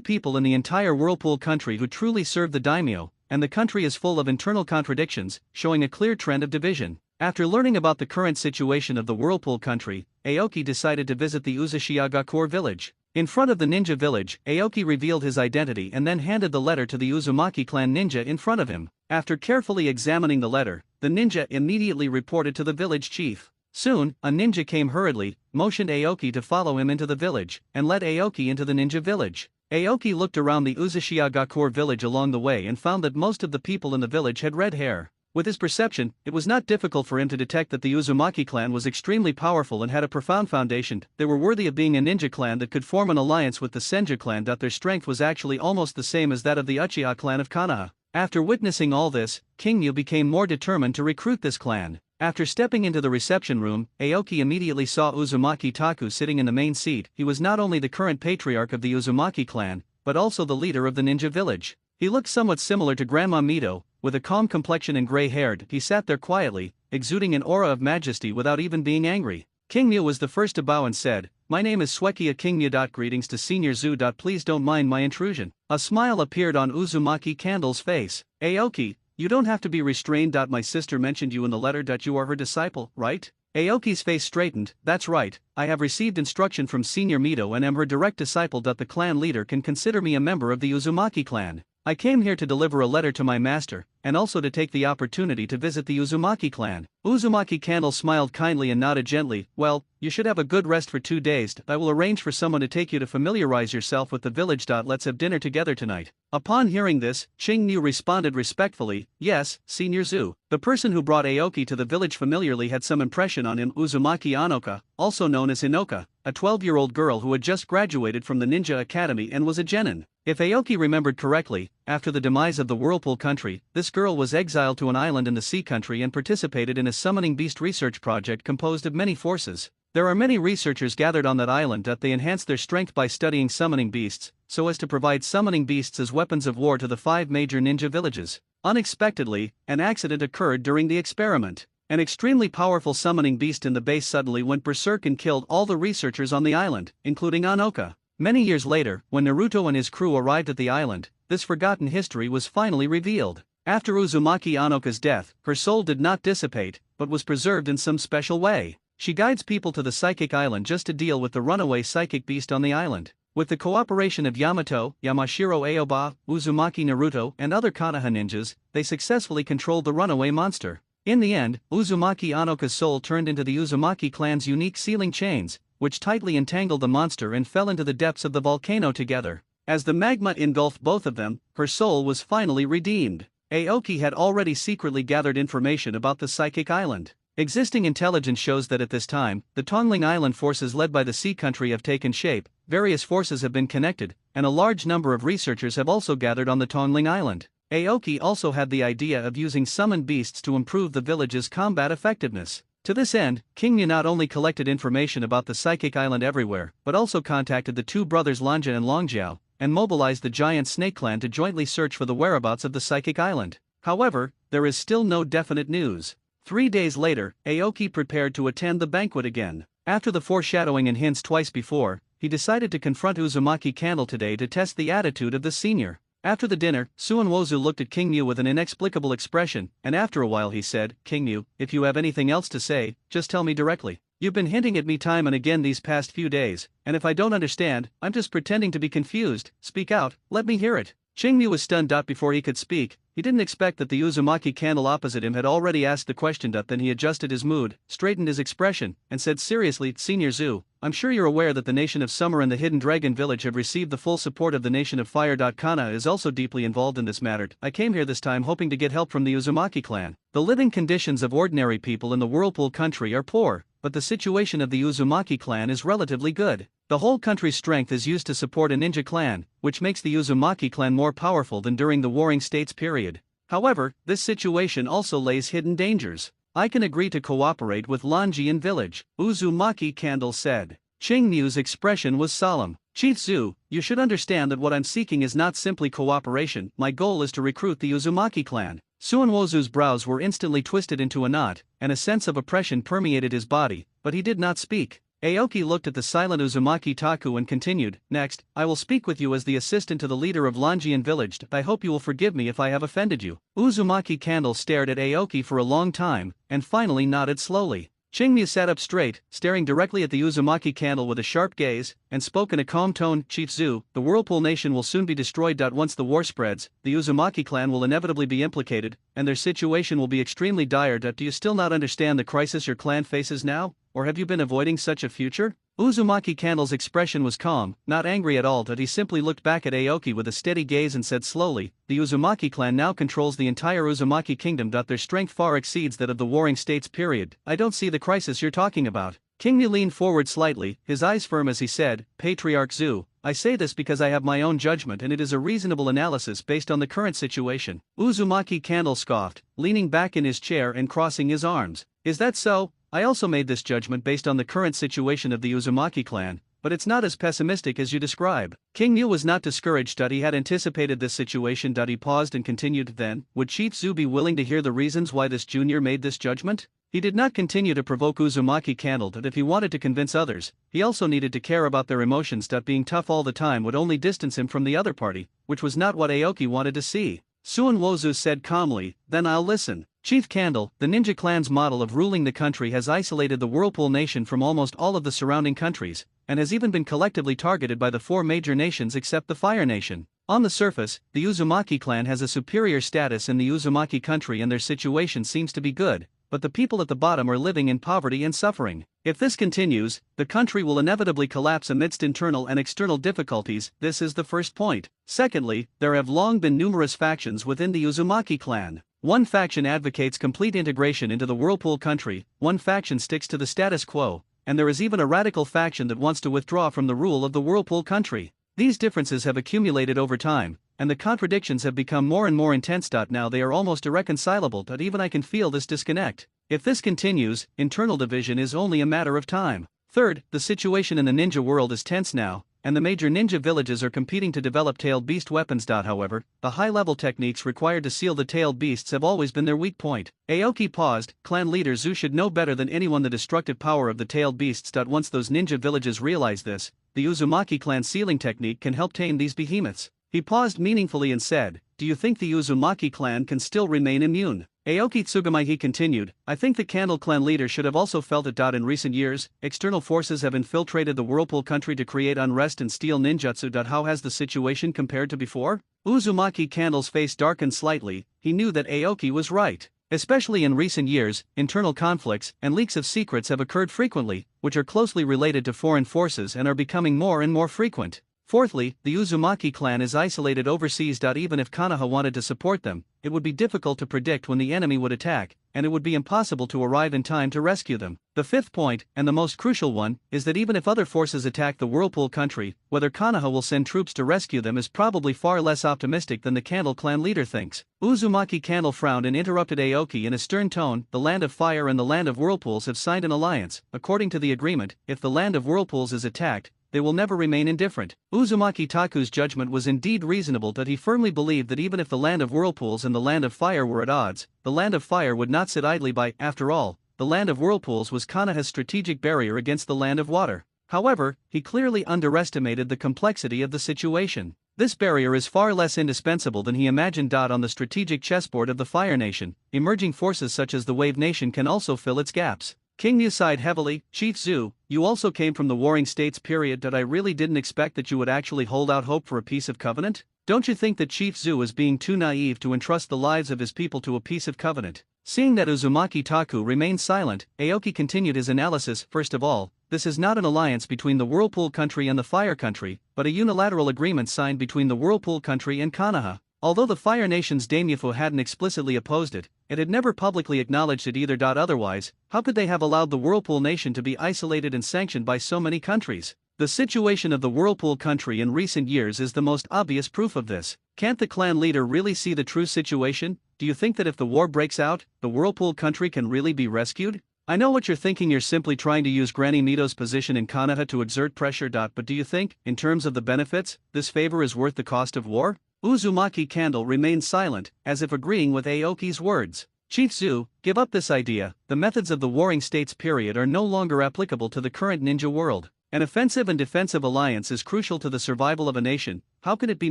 people in the entire Whirlpool country who truly serve the daimyo, and the country is full of internal contradictions, showing a clear trend of division. After learning about the current situation of the Whirlpool country, Aoki decided to visit the Uzushiagakur village. In front of the ninja village, Aoki revealed his identity and then handed the letter to the Uzumaki clan ninja in front of him. After carefully examining the letter, the ninja immediately reported to the village chief. Soon, a ninja came hurriedly, motioned Aoki to follow him into the village, and led Aoki into the ninja village. Aoki looked around the Uzushiagakur village along the way and found that most of the people in the village had red hair. With his perception, it was not difficult for him to detect that the Uzumaki clan was extremely powerful and had a profound foundation. They were worthy of being a ninja clan that could form an alliance with the Senju clan. Their strength was actually almost the same as that of the Uchiha clan of Konoha. After witnessing all this, King Mu became more determined to recruit this clan. After stepping into the reception room, Aoki immediately saw Uzumaki Taku sitting in the main seat. He was not only the current patriarch of the Uzumaki clan, but also the leader of the ninja village. He looked somewhat similar to Grandma Mito, with a calm complexion and gray-haired. He sat there quietly, exuding an aura of majesty without even being angry. King Mu was the first to bow and said, "My name is Suekia King Mu. Greetings to Senior Zu. Please don't mind my intrusion." A smile appeared on Uzumaki Candle's face. "Aoki, you don't have to be restrained. My sister mentioned you in the letter. You are her disciple, right?" Aoki's face straightened. "That's right, I have received instruction from Senior Mito and am her direct disciple. The clan leader can consider me a member of the Uzumaki clan. I came here to deliver a letter to my master, and also to take the opportunity to visit the Uzumaki clan." Uzumaki Candle smiled kindly and nodded gently. "Well, you should have a good rest for 2 days. I will arrange for someone to take you to familiarize yourself with the village. Let's have dinner together tonight." Upon hearing this, Ching Mu responded respectfully, "Yes, Senior Zu." The person who brought Aoki to the village familiarly had some impression on him. Uzumaki Anoka, also known as Hinoka, a 12-year-old girl who had just graduated from the Ninja Academy and was a genin. If Aoki remembered correctly, after the demise of the Whirlpool country, this girl was exiled to an island in the sea country and participated in a summoning beast research project composed of many forces. There are many researchers gathered on that island. They enhance their strength by studying summoning beasts, so as to provide summoning beasts as weapons of war to the 5 major ninja villages. Unexpectedly, an accident occurred during the experiment. An extremely powerful summoning beast in the base suddenly went berserk and killed all the researchers on the island, including Anoka. Many years later, when Naruto and his crew arrived at the island, this forgotten history was finally revealed. After Uzumaki Anoka's death, her soul did not dissipate, but was preserved in some special way. She guides people to the psychic island just to deal with the runaway psychic beast on the island. With the cooperation of Yamato, Yamashiro Aoba, Uzumaki Naruto, and other konoha ninjas, they successfully controlled the runaway monster. In the end, Uzumaki Anoka's soul turned into the Uzumaki clan's unique sealing chains, which tightly entangled the monster and fell into the depths of the volcano together. As the magma engulfed both of them, her soul was finally redeemed. Aoki had already secretly gathered information about the psychic island. Existing intelligence shows that at this time, the Tongling Island forces led by the Sea Country have taken shape, various forces have been connected, and a large number of researchers have also gathered on the Tongling Island. Aoki also had the idea of using summoned beasts to improve the village's combat effectiveness. To this end, King Mu not only collected information about the psychic island everywhere, but also contacted the 2 brothers Lanja and Longjiao, and mobilized the giant Snake Clan to jointly search for the whereabouts of the psychic island. However, there is still no definite news. 3 days later, Aoki prepared to attend the banquet again. After the foreshadowing and hints twice before, he decided to confront Uzumaki Candle today to test the attitude of the senior. After the dinner, Suonwozu looked at King Mu with an inexplicable expression, and after a while he said, "King Mu, if you have anything else to say, just tell me directly. You've been hinting at me time and again these past few days, and if I don't understand, I'm just pretending to be confused. Speak out, let me hear it." King Mu was stunned. Before he could speak, he didn't expect that the Uzumaki Candle opposite him had already asked the question. Then he adjusted his mood, straightened his expression, and said seriously, "Senior Zu, I'm sure you're aware that the Nation of Summer and the Hidden Dragon Village have received the full support of the Nation of Fire. Kana is also deeply involved in this matter. I came here this time hoping to get help from the Uzumaki clan. The living conditions of ordinary people in the Whirlpool country are poor, but the situation of the Uzumaki clan is relatively good. The whole country's strength is used to support a ninja clan, which makes the Uzumaki clan more powerful than during the Warring States period. However, this situation also lays hidden dangers. I can agree to cooperate with Longian village," Uzumaki Candle said. Ching Mu's expression was solemn. "Chief Zu, you should understand that what I'm seeking is not simply cooperation. My goal is to recruit the Uzumaki clan." Suonwozu's brows were instantly twisted into a knot, and a sense of oppression permeated his body, but he did not speak. Aoki looked at the silent Uzumaki Taku and continued, "Next, I will speak with you as the assistant to the leader of Longian village. I hope you will forgive me if I have offended you." Uzumaki Candle stared at Aoki for a long time, and finally nodded slowly. Chingmu sat up straight, staring directly at the Uzumaki Candle with a sharp gaze, and spoke in a calm tone, "Chief Zu, the Whirlpool Nation will soon be destroyed. Once the war spreads, the Uzumaki clan will inevitably be implicated, and their situation will be extremely dire. Do you still not understand the crisis your clan faces now, or have you been avoiding such a future?" Uzumaki Candle's expression was calm, not angry at all. He simply looked back at Aoki with a steady gaze and said slowly, "The Uzumaki clan now controls the entire Uzumaki kingdom. Their strength far exceeds that of the Warring States period. I don't see the crisis you're talking about." King Mu leaned forward slightly, his eyes firm as he said, "Patriarch Zu, I say this because I have my own judgment and it is a reasonable analysis based on the current situation." Uzumaki Candle scoffed, leaning back in his chair and crossing his arms. Is that so? I also made this judgment based on the current situation of the Uzumaki clan, but it's not as pessimistic as you describe. King Mu was not discouraged. He had anticipated this situation. He paused and continued. Then, would Chief Zu be willing to hear the reasons why this junior made this judgment? He did not continue to provoke Uzumaki Candle that if he wanted to convince others, he also needed to care about their emotions. Being tough all the time would only distance him from the other party, which was not what Aoki wanted to see. Suin Wozu said calmly, then I'll listen. Chief Candle, the ninja clan's model of ruling the country has isolated the Whirlpool nation from almost all of the surrounding countries, and has even been collectively targeted by the 4 major nations except the Fire Nation. On the surface, the Uzumaki clan has a superior status in the Uzumaki country and their situation seems to be good, but the people at the bottom are living in poverty and suffering. If this continues, the country will inevitably collapse amidst internal and external difficulties. This is the first point. Secondly, there have long been numerous factions within the Uzumaki clan. One faction advocates complete integration into the Whirlpool country, one faction sticks to the status quo, and there is even a radical faction that wants to withdraw from the rule of the Whirlpool country. These differences have accumulated over time, and the contradictions have become more and more intense. Now they are almost irreconcilable. Even I can feel this disconnect. If this continues, internal division is only a matter of time. Third, the situation in the ninja world is tense now, and the major ninja villages are competing to develop tailed beast weapons. However, the high-level techniques required to seal the tailed beasts have always been their weak point. Aoki paused. Clan leader Zu should know better than anyone the destructive power of the tailed beasts. Once those ninja villages realize this, the Uzumaki clan sealing technique can help tame these behemoths. He paused meaningfully and said, do you think the Uzumaki clan can still remain immune? Aoki Tsugamai continued, I think the Candle clan leader should have also felt it. In recent years, external forces have infiltrated the Whirlpool country to create unrest and steal ninjutsu. How has the situation compared to before? Uzumaki Candle's face darkened slightly. He knew that Aoki was right. Especially in recent years, internal conflicts and leaks of secrets have occurred frequently, which are closely related to foreign forces and are becoming more and more frequent. Fourthly, the Uzumaki clan is isolated overseas. Even if Konoha wanted to support them, it would be difficult to predict when the enemy would attack, and it would be impossible to arrive in time to rescue them. The fifth point, and the most crucial one, is that even if other forces attack the Whirlpool country, whether Konoha will send troops to rescue them is probably far less optimistic than the Candle clan leader thinks. Uzumaki Candle frowned and interrupted Aoki in a stern tone. The Land of Fire and the Land of Whirlpools have signed an alliance. According to the agreement, if the Land of Whirlpools is attacked, they will never remain indifferent. Uzumaki Taku's judgment was indeed reasonable. He firmly believed that even if the Land of Whirlpools and the Land of Fire were at odds, the Land of Fire would not sit idly by. After all, the Land of Whirlpools was Konoha's strategic barrier against the Land of Water. However, he clearly underestimated the complexity of the situation. This barrier is far less indispensable than he imagined. On the strategic chessboard of the Fire Nation, emerging forces such as the Wave Nation can also fill its gaps. King Mu sighed heavily. Chief Zu, you also came from the Warring States period. I really didn't expect that you would actually hold out hope for a peace of covenant. Don't you think that Chief Zu is being too naive to entrust the lives of his people to a peace of covenant? Seeing that Uzumaki Taku remained silent, Aoki continued his analysis. First of all, this is not an alliance between the Whirlpool country and the Fire country, but a unilateral agreement signed between the Whirlpool country and Konoha. Although the Fire Nation's daimyofu hadn't explicitly opposed it, it had never publicly acknowledged it either. Otherwise, how could they have allowed the Whirlpool Nation to be isolated and sanctioned by so many countries? The situation of the Whirlpool country in recent years is the most obvious proof of this. Can't the clan leader really see the true situation? Do you think that if the war breaks out, the Whirlpool country can really be rescued? I know what you're thinking. You're simply trying to use Granny Mito's position in Konoha to exert pressure. But do you think, in terms of the benefits, this favor is worth the cost of war? Uzumaki Candle remained silent, as if agreeing with Aoki's words. Chief Zu, give up this idea. The methods of the Warring States period are no longer applicable to the current ninja world. An offensive and defensive alliance is crucial to the survival of a nation. How can it be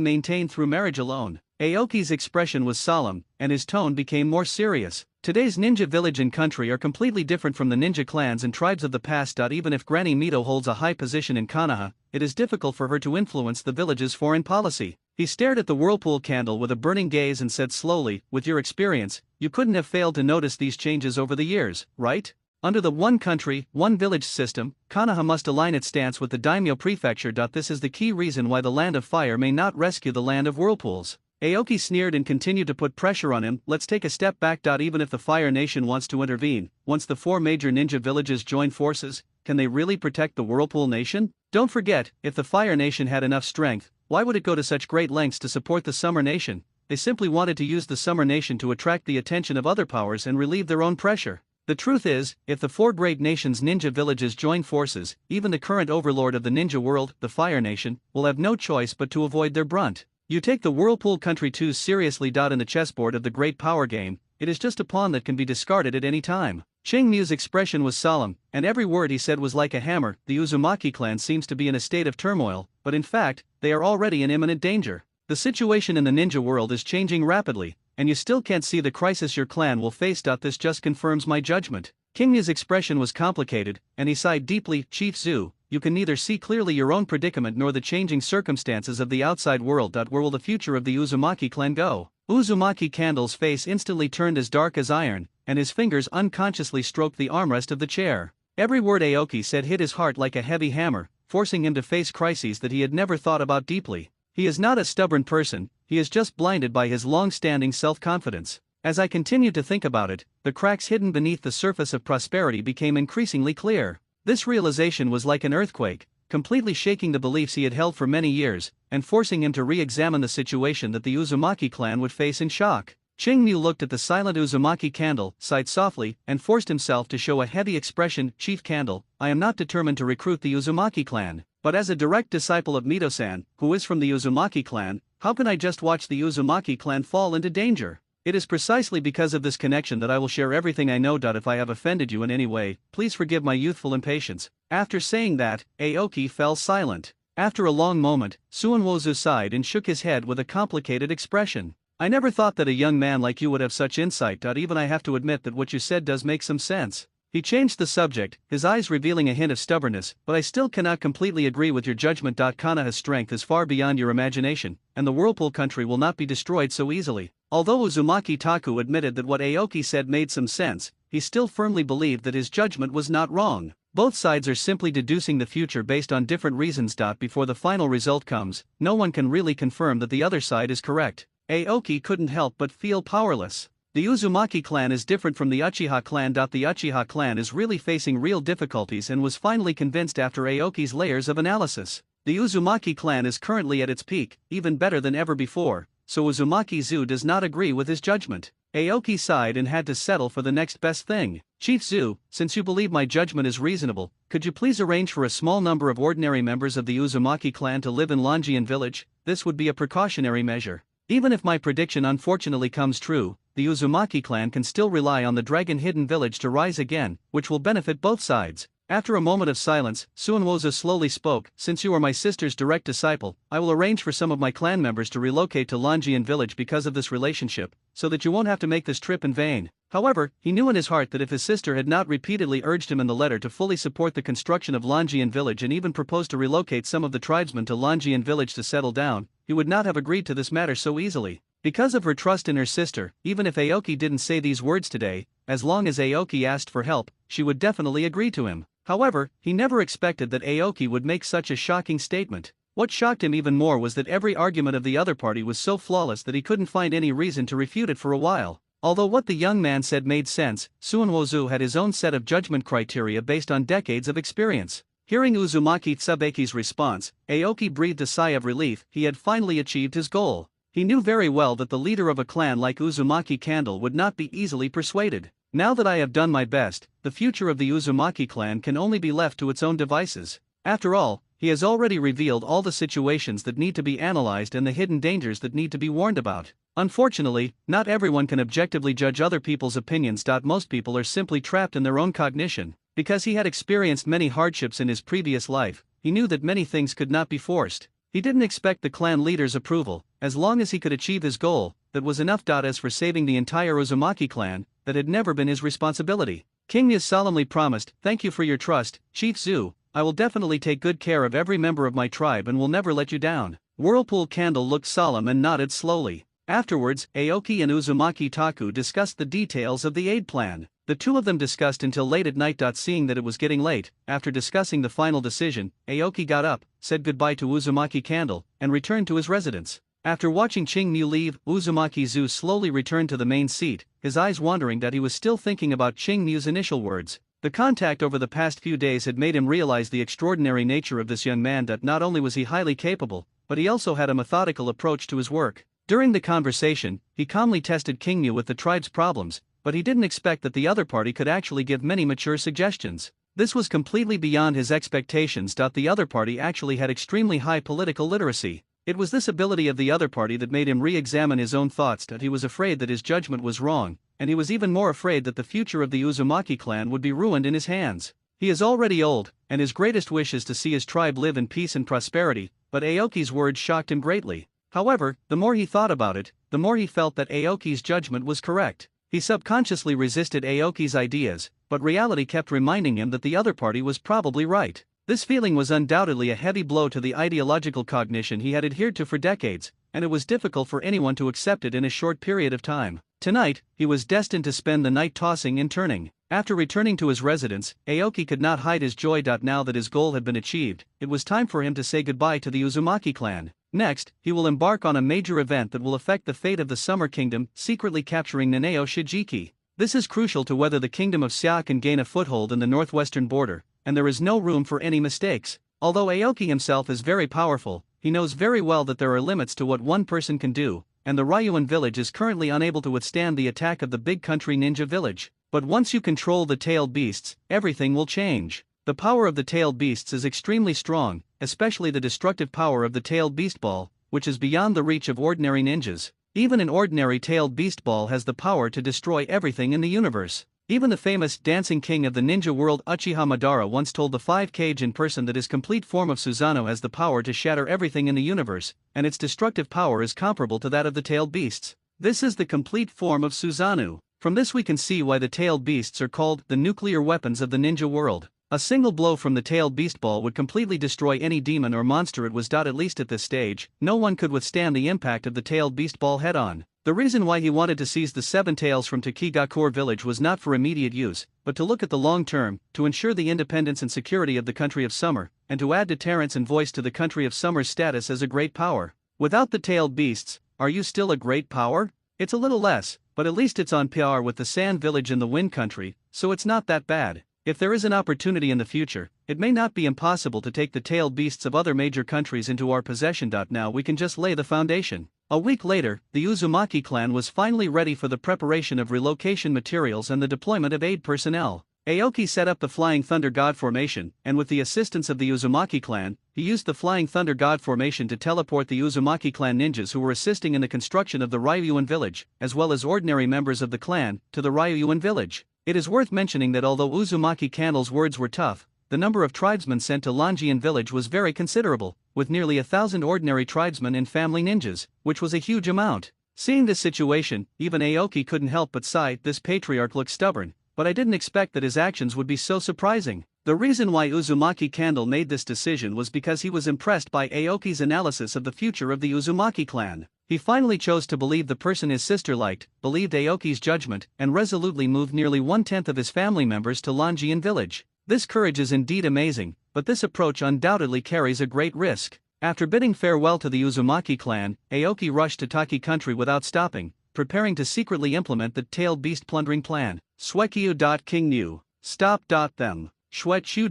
maintained through marriage alone? Aoki's expression was solemn, and his tone became more serious. Today's ninja village and country are completely different from the ninja clans and tribes of the past. Even if Granny Mito holds a high position in Konoha, it is difficult for her to influence the village's foreign policy. He stared at the Whirlpool Candle with a burning gaze and said slowly, with your experience, you couldn't have failed to notice these changes over the years, right? Under the one country, one village system, Konoha must align its stance with the daimyo prefecture. This is the key reason why the Land of Fire may not rescue the Land of Whirlpools. Aoki sneered and continued to put pressure on him. Let's take a step back. Even if the Fire Nation wants to intervene, once the 4 major ninja villages join forces, can they really protect the Whirlpool Nation? Don't forget, if the Fire Nation had enough strength, why would it go to such great lengths to support the Summer Nation? They simply wanted to use the Summer Nation to attract the attention of other powers and relieve their own pressure. The truth is, if the four great nations' ninja villages join forces, even the current overlord of the ninja world, the Fire Nation, will have no choice but to avoid their brunt. You take the Whirlpool Country 2 seriously. In the chessboard of the great power game, it is just a pawn that can be discarded at any time. Ching Mu's expression was solemn, and every word he said was like a hammer. The Uzumaki clan seems to be in a state of turmoil, but in fact, they are already in imminent danger. The situation in the ninja world is changing rapidly, and you still can't see the crisis your clan will face. This just confirms my judgment. King Mu's expression was complicated, and he sighed deeply. Chief Zhu, you can neither see clearly your own predicament nor the changing circumstances of the outside world. Where will the future of the Uzumaki clan go? Uzumaki Candle's face instantly turned as dark as iron, and his fingers unconsciously stroked the armrest of the chair. Every word Aoki said hit his heart like a heavy hammer, forcing him to face crises that he had never thought about deeply. He is not a stubborn person, he is just blinded by his long-standing self-confidence. As I continued to think about it, the cracks hidden beneath the surface of prosperity became increasingly clear. This realization was like an earthquake, completely shaking the beliefs he had held for many years, and forcing him to re-examine the situation that the Uzumaki clan would face in shock. Ching Mu looked at the silent Uzumaki Candle, sighed softly, and forced himself to show a heavy expression. Chief Candle, I am not determined to recruit the Uzumaki clan, but as a direct disciple of Mito-san, who is from the Uzumaki clan, how can I just watch the Uzumaki clan fall into danger? It is precisely because of this connection that I will share everything I know. If I have offended you in any way, please forgive my youthful impatience. After saying that, Aoki fell silent. After a long moment, Suonwozu sighed and shook his head with a complicated expression. I never thought that a young man like you would have such insight. Even I have to admit that what you said does make some sense. He changed the subject, his eyes revealing a hint of stubbornness, but I still cannot completely agree with your judgment. Konoha's strength is far beyond your imagination, and the Whirlpool Country will not be destroyed so easily. Although Uzumaki Taku admitted that what Aoki said made some sense, he still firmly believed that his judgment was not wrong. Both sides are simply deducing the future based on different reasons. Before the final result comes, no one can really confirm that the other side is correct. Aoki couldn't help but feel powerless. The Uzumaki clan is different from the Uchiha clan. The Uchiha clan is really facing real difficulties and was finally convinced after Aoki's layers of analysis. The Uzumaki clan is currently at its peak, even better than ever before, so Uzumaki Zhu does not agree with his judgment. Aoki sighed and had to settle for the next best thing. Chief Zhu, since you believe my judgment is reasonable, could you please arrange for a small number of ordinary members of the Uzumaki clan to live in Longian village? This would be a precautionary measure. Even if my prediction unfortunately comes true, the Uzumaki clan can still rely on the Dragon Hidden Village to rise again, which will benefit both sides. After a moment of silence, Suonwozu slowly spoke. Since you are my sister's direct disciple, I will arrange for some of my clan members to relocate to Longian village because of this relationship, so that you won't have to make this trip in vain. However, he knew in his heart that if his sister had not repeatedly urged him in the letter to fully support the construction of Longian village and even proposed to relocate some of the tribesmen to Longian village to settle down, he would not have agreed to this matter so easily. Because of her trust in her sister, even if Aoki didn't say these words today, as long as Aoki asked for help, she would definitely agree to him. However, he never expected that Aoki would make such a shocking statement. What shocked him even more was that every argument of the other party was so flawless that he couldn't find any reason to refute it for a while. Although what the young man said made sense, Suonwozu had his own set of judgment criteria based on decades of experience. Hearing Uzumaki Tsubaki's response, Aoki breathed a sigh of relief. He had finally achieved his goal. He knew very well that the leader of a clan like Uzumaki Candle would not be easily persuaded. Now that I have done my best, the future of the Uzumaki clan can only be left to its own devices. After all, he has already revealed all the situations that need to be analyzed and the hidden dangers that need to be warned about. Unfortunately, not everyone can objectively judge other people's opinions. Most people are simply trapped in their own cognition. Because he had experienced many hardships in his previous life, he knew that many things could not be forced. He didn't expect the clan leader's approval. As long as he could achieve his goal, that was enough. As for saving the entire Uzumaki clan, that had never been his responsibility. King Miz solemnly promised, "Thank you for your trust, Chief Zhu. I will definitely take good care of every member of my tribe and will never let you down." Whirlpool Candle looked solemn and nodded slowly. Afterwards, Aoki and Uzumaki Taku discussed the details of the aid plan. The two of them discussed until late at night. Seeing that it was getting late, after discussing the final decision, Aoki got up, said goodbye to Uzumaki Candle, and returned to his residence. After watching Ching Mu leave, Uzumaki Zhu slowly returned to the main seat, his eyes wandering. He was still thinking about Ching Mu's initial words. The contact over the past few days had made him realize the extraordinary nature of this young man. Not only was he highly capable, but he also had a methodical approach to his work. During the conversation, he calmly tested King Mu with the tribe's problems, but he didn't expect that the other party could actually give many mature suggestions. This was completely beyond his expectations. The other party actually had extremely high political literacy. It was this ability of the other party that made him re-examine his own thoughts. He was afraid that his judgment was wrong, and he was even more afraid that the future of the Uzumaki clan would be ruined in his hands. He is already old, and his greatest wish is to see his tribe live in peace and prosperity, but Aoki's words shocked him greatly. However, the more he thought about it, the more he felt that Aoki's judgment was correct. He subconsciously resisted Aoki's ideas, but reality kept reminding him that the other party was probably right. This feeling was undoubtedly a heavy blow to the ideological cognition he had adhered to for decades, and it was difficult for anyone to accept it in a short period of time. Tonight, he was destined to spend the night tossing and turning. After returning to his residence, Aoki could not hide his joy. Now that his goal had been achieved, it was time for him to say goodbye to the Uzumaki clan. Next, he will embark on a major event that will affect the fate of the Summer Kingdom, secretly capturing Nanao Shijiki. This is crucial to whether the kingdom of Xia can gain a foothold in the northwestern border, and there is no room for any mistakes. Although Aoki himself is very powerful, he knows very well that there are limits to what one person can do, and the Ryuan village is currently unable to withstand the attack of the big country ninja village. But once you control the tailed beasts, everything will change. The power of the tailed beasts is extremely strong, especially the destructive power of the tailed beast ball, which is beyond the reach of ordinary ninjas. Even an ordinary tailed beast ball has the power to destroy everything in the universe. Even the famous dancing king of the ninja world Uchiha Madara once told the 5-Cage in person that his complete form of Susanoo has the power to shatter everything in the universe, and its destructive power is comparable to that of the tailed beasts. This is the complete form of Susanoo. From this we can see why the tailed beasts are called the nuclear weapons of the ninja world. A single blow from the tailed beast ball would completely destroy any demon or monster it was. At least at this stage, no one could withstand the impact of the tailed beast ball head-on. The reason why he wanted to seize the 7 tails from Takigakure village was not for immediate use, but to look at the long term, to ensure the independence and security of the country of summer, and to add deterrence and voice to the country of summer's status as a great power. Without the tailed beasts, are you still a great power? It's a little less, but at least it's on par with the sand village in the wind country, so it's not that bad. If there is an opportunity in the future, it may not be impossible to take the tailed beasts of other major countries into our possession. Now we can just lay the foundation. A week later, the Uzumaki clan was finally ready for the preparation of relocation materials and the deployment of aid personnel. Aoki set up the Flying Thunder God Formation, and with the assistance of the Uzumaki clan, he used the Flying Thunder God Formation to teleport the Uzumaki clan ninjas who were assisting in the construction of the Ryuan village, as well as ordinary members of the clan, to the Ryuan village. It is worth mentioning that although Uzumaki Candle's words were tough, the number of tribesmen sent to Longian village was very considerable, with nearly 1,000 ordinary tribesmen and family ninjas, which was a huge amount. Seeing this situation, even Aoki couldn't help but sigh. This patriarch looked stubborn, but I didn't expect that his actions would be so surprising. The reason why Uzumaki Candle made this decision was because he was impressed by Aoki's analysis of the future of the Uzumaki clan. He finally chose to believe the person his sister liked, believed Aoki's judgment, and resolutely moved nearly 1/10 of his family members to Longian village. This courage is indeed amazing, but this approach undoubtedly carries a great risk. After bidding farewell to the Uzumaki clan, Aoki rushed to Taki country without stopping, preparing to secretly implement the tailed beast plundering plan. Swekyu.King New. Stop. Them. Shwetchu.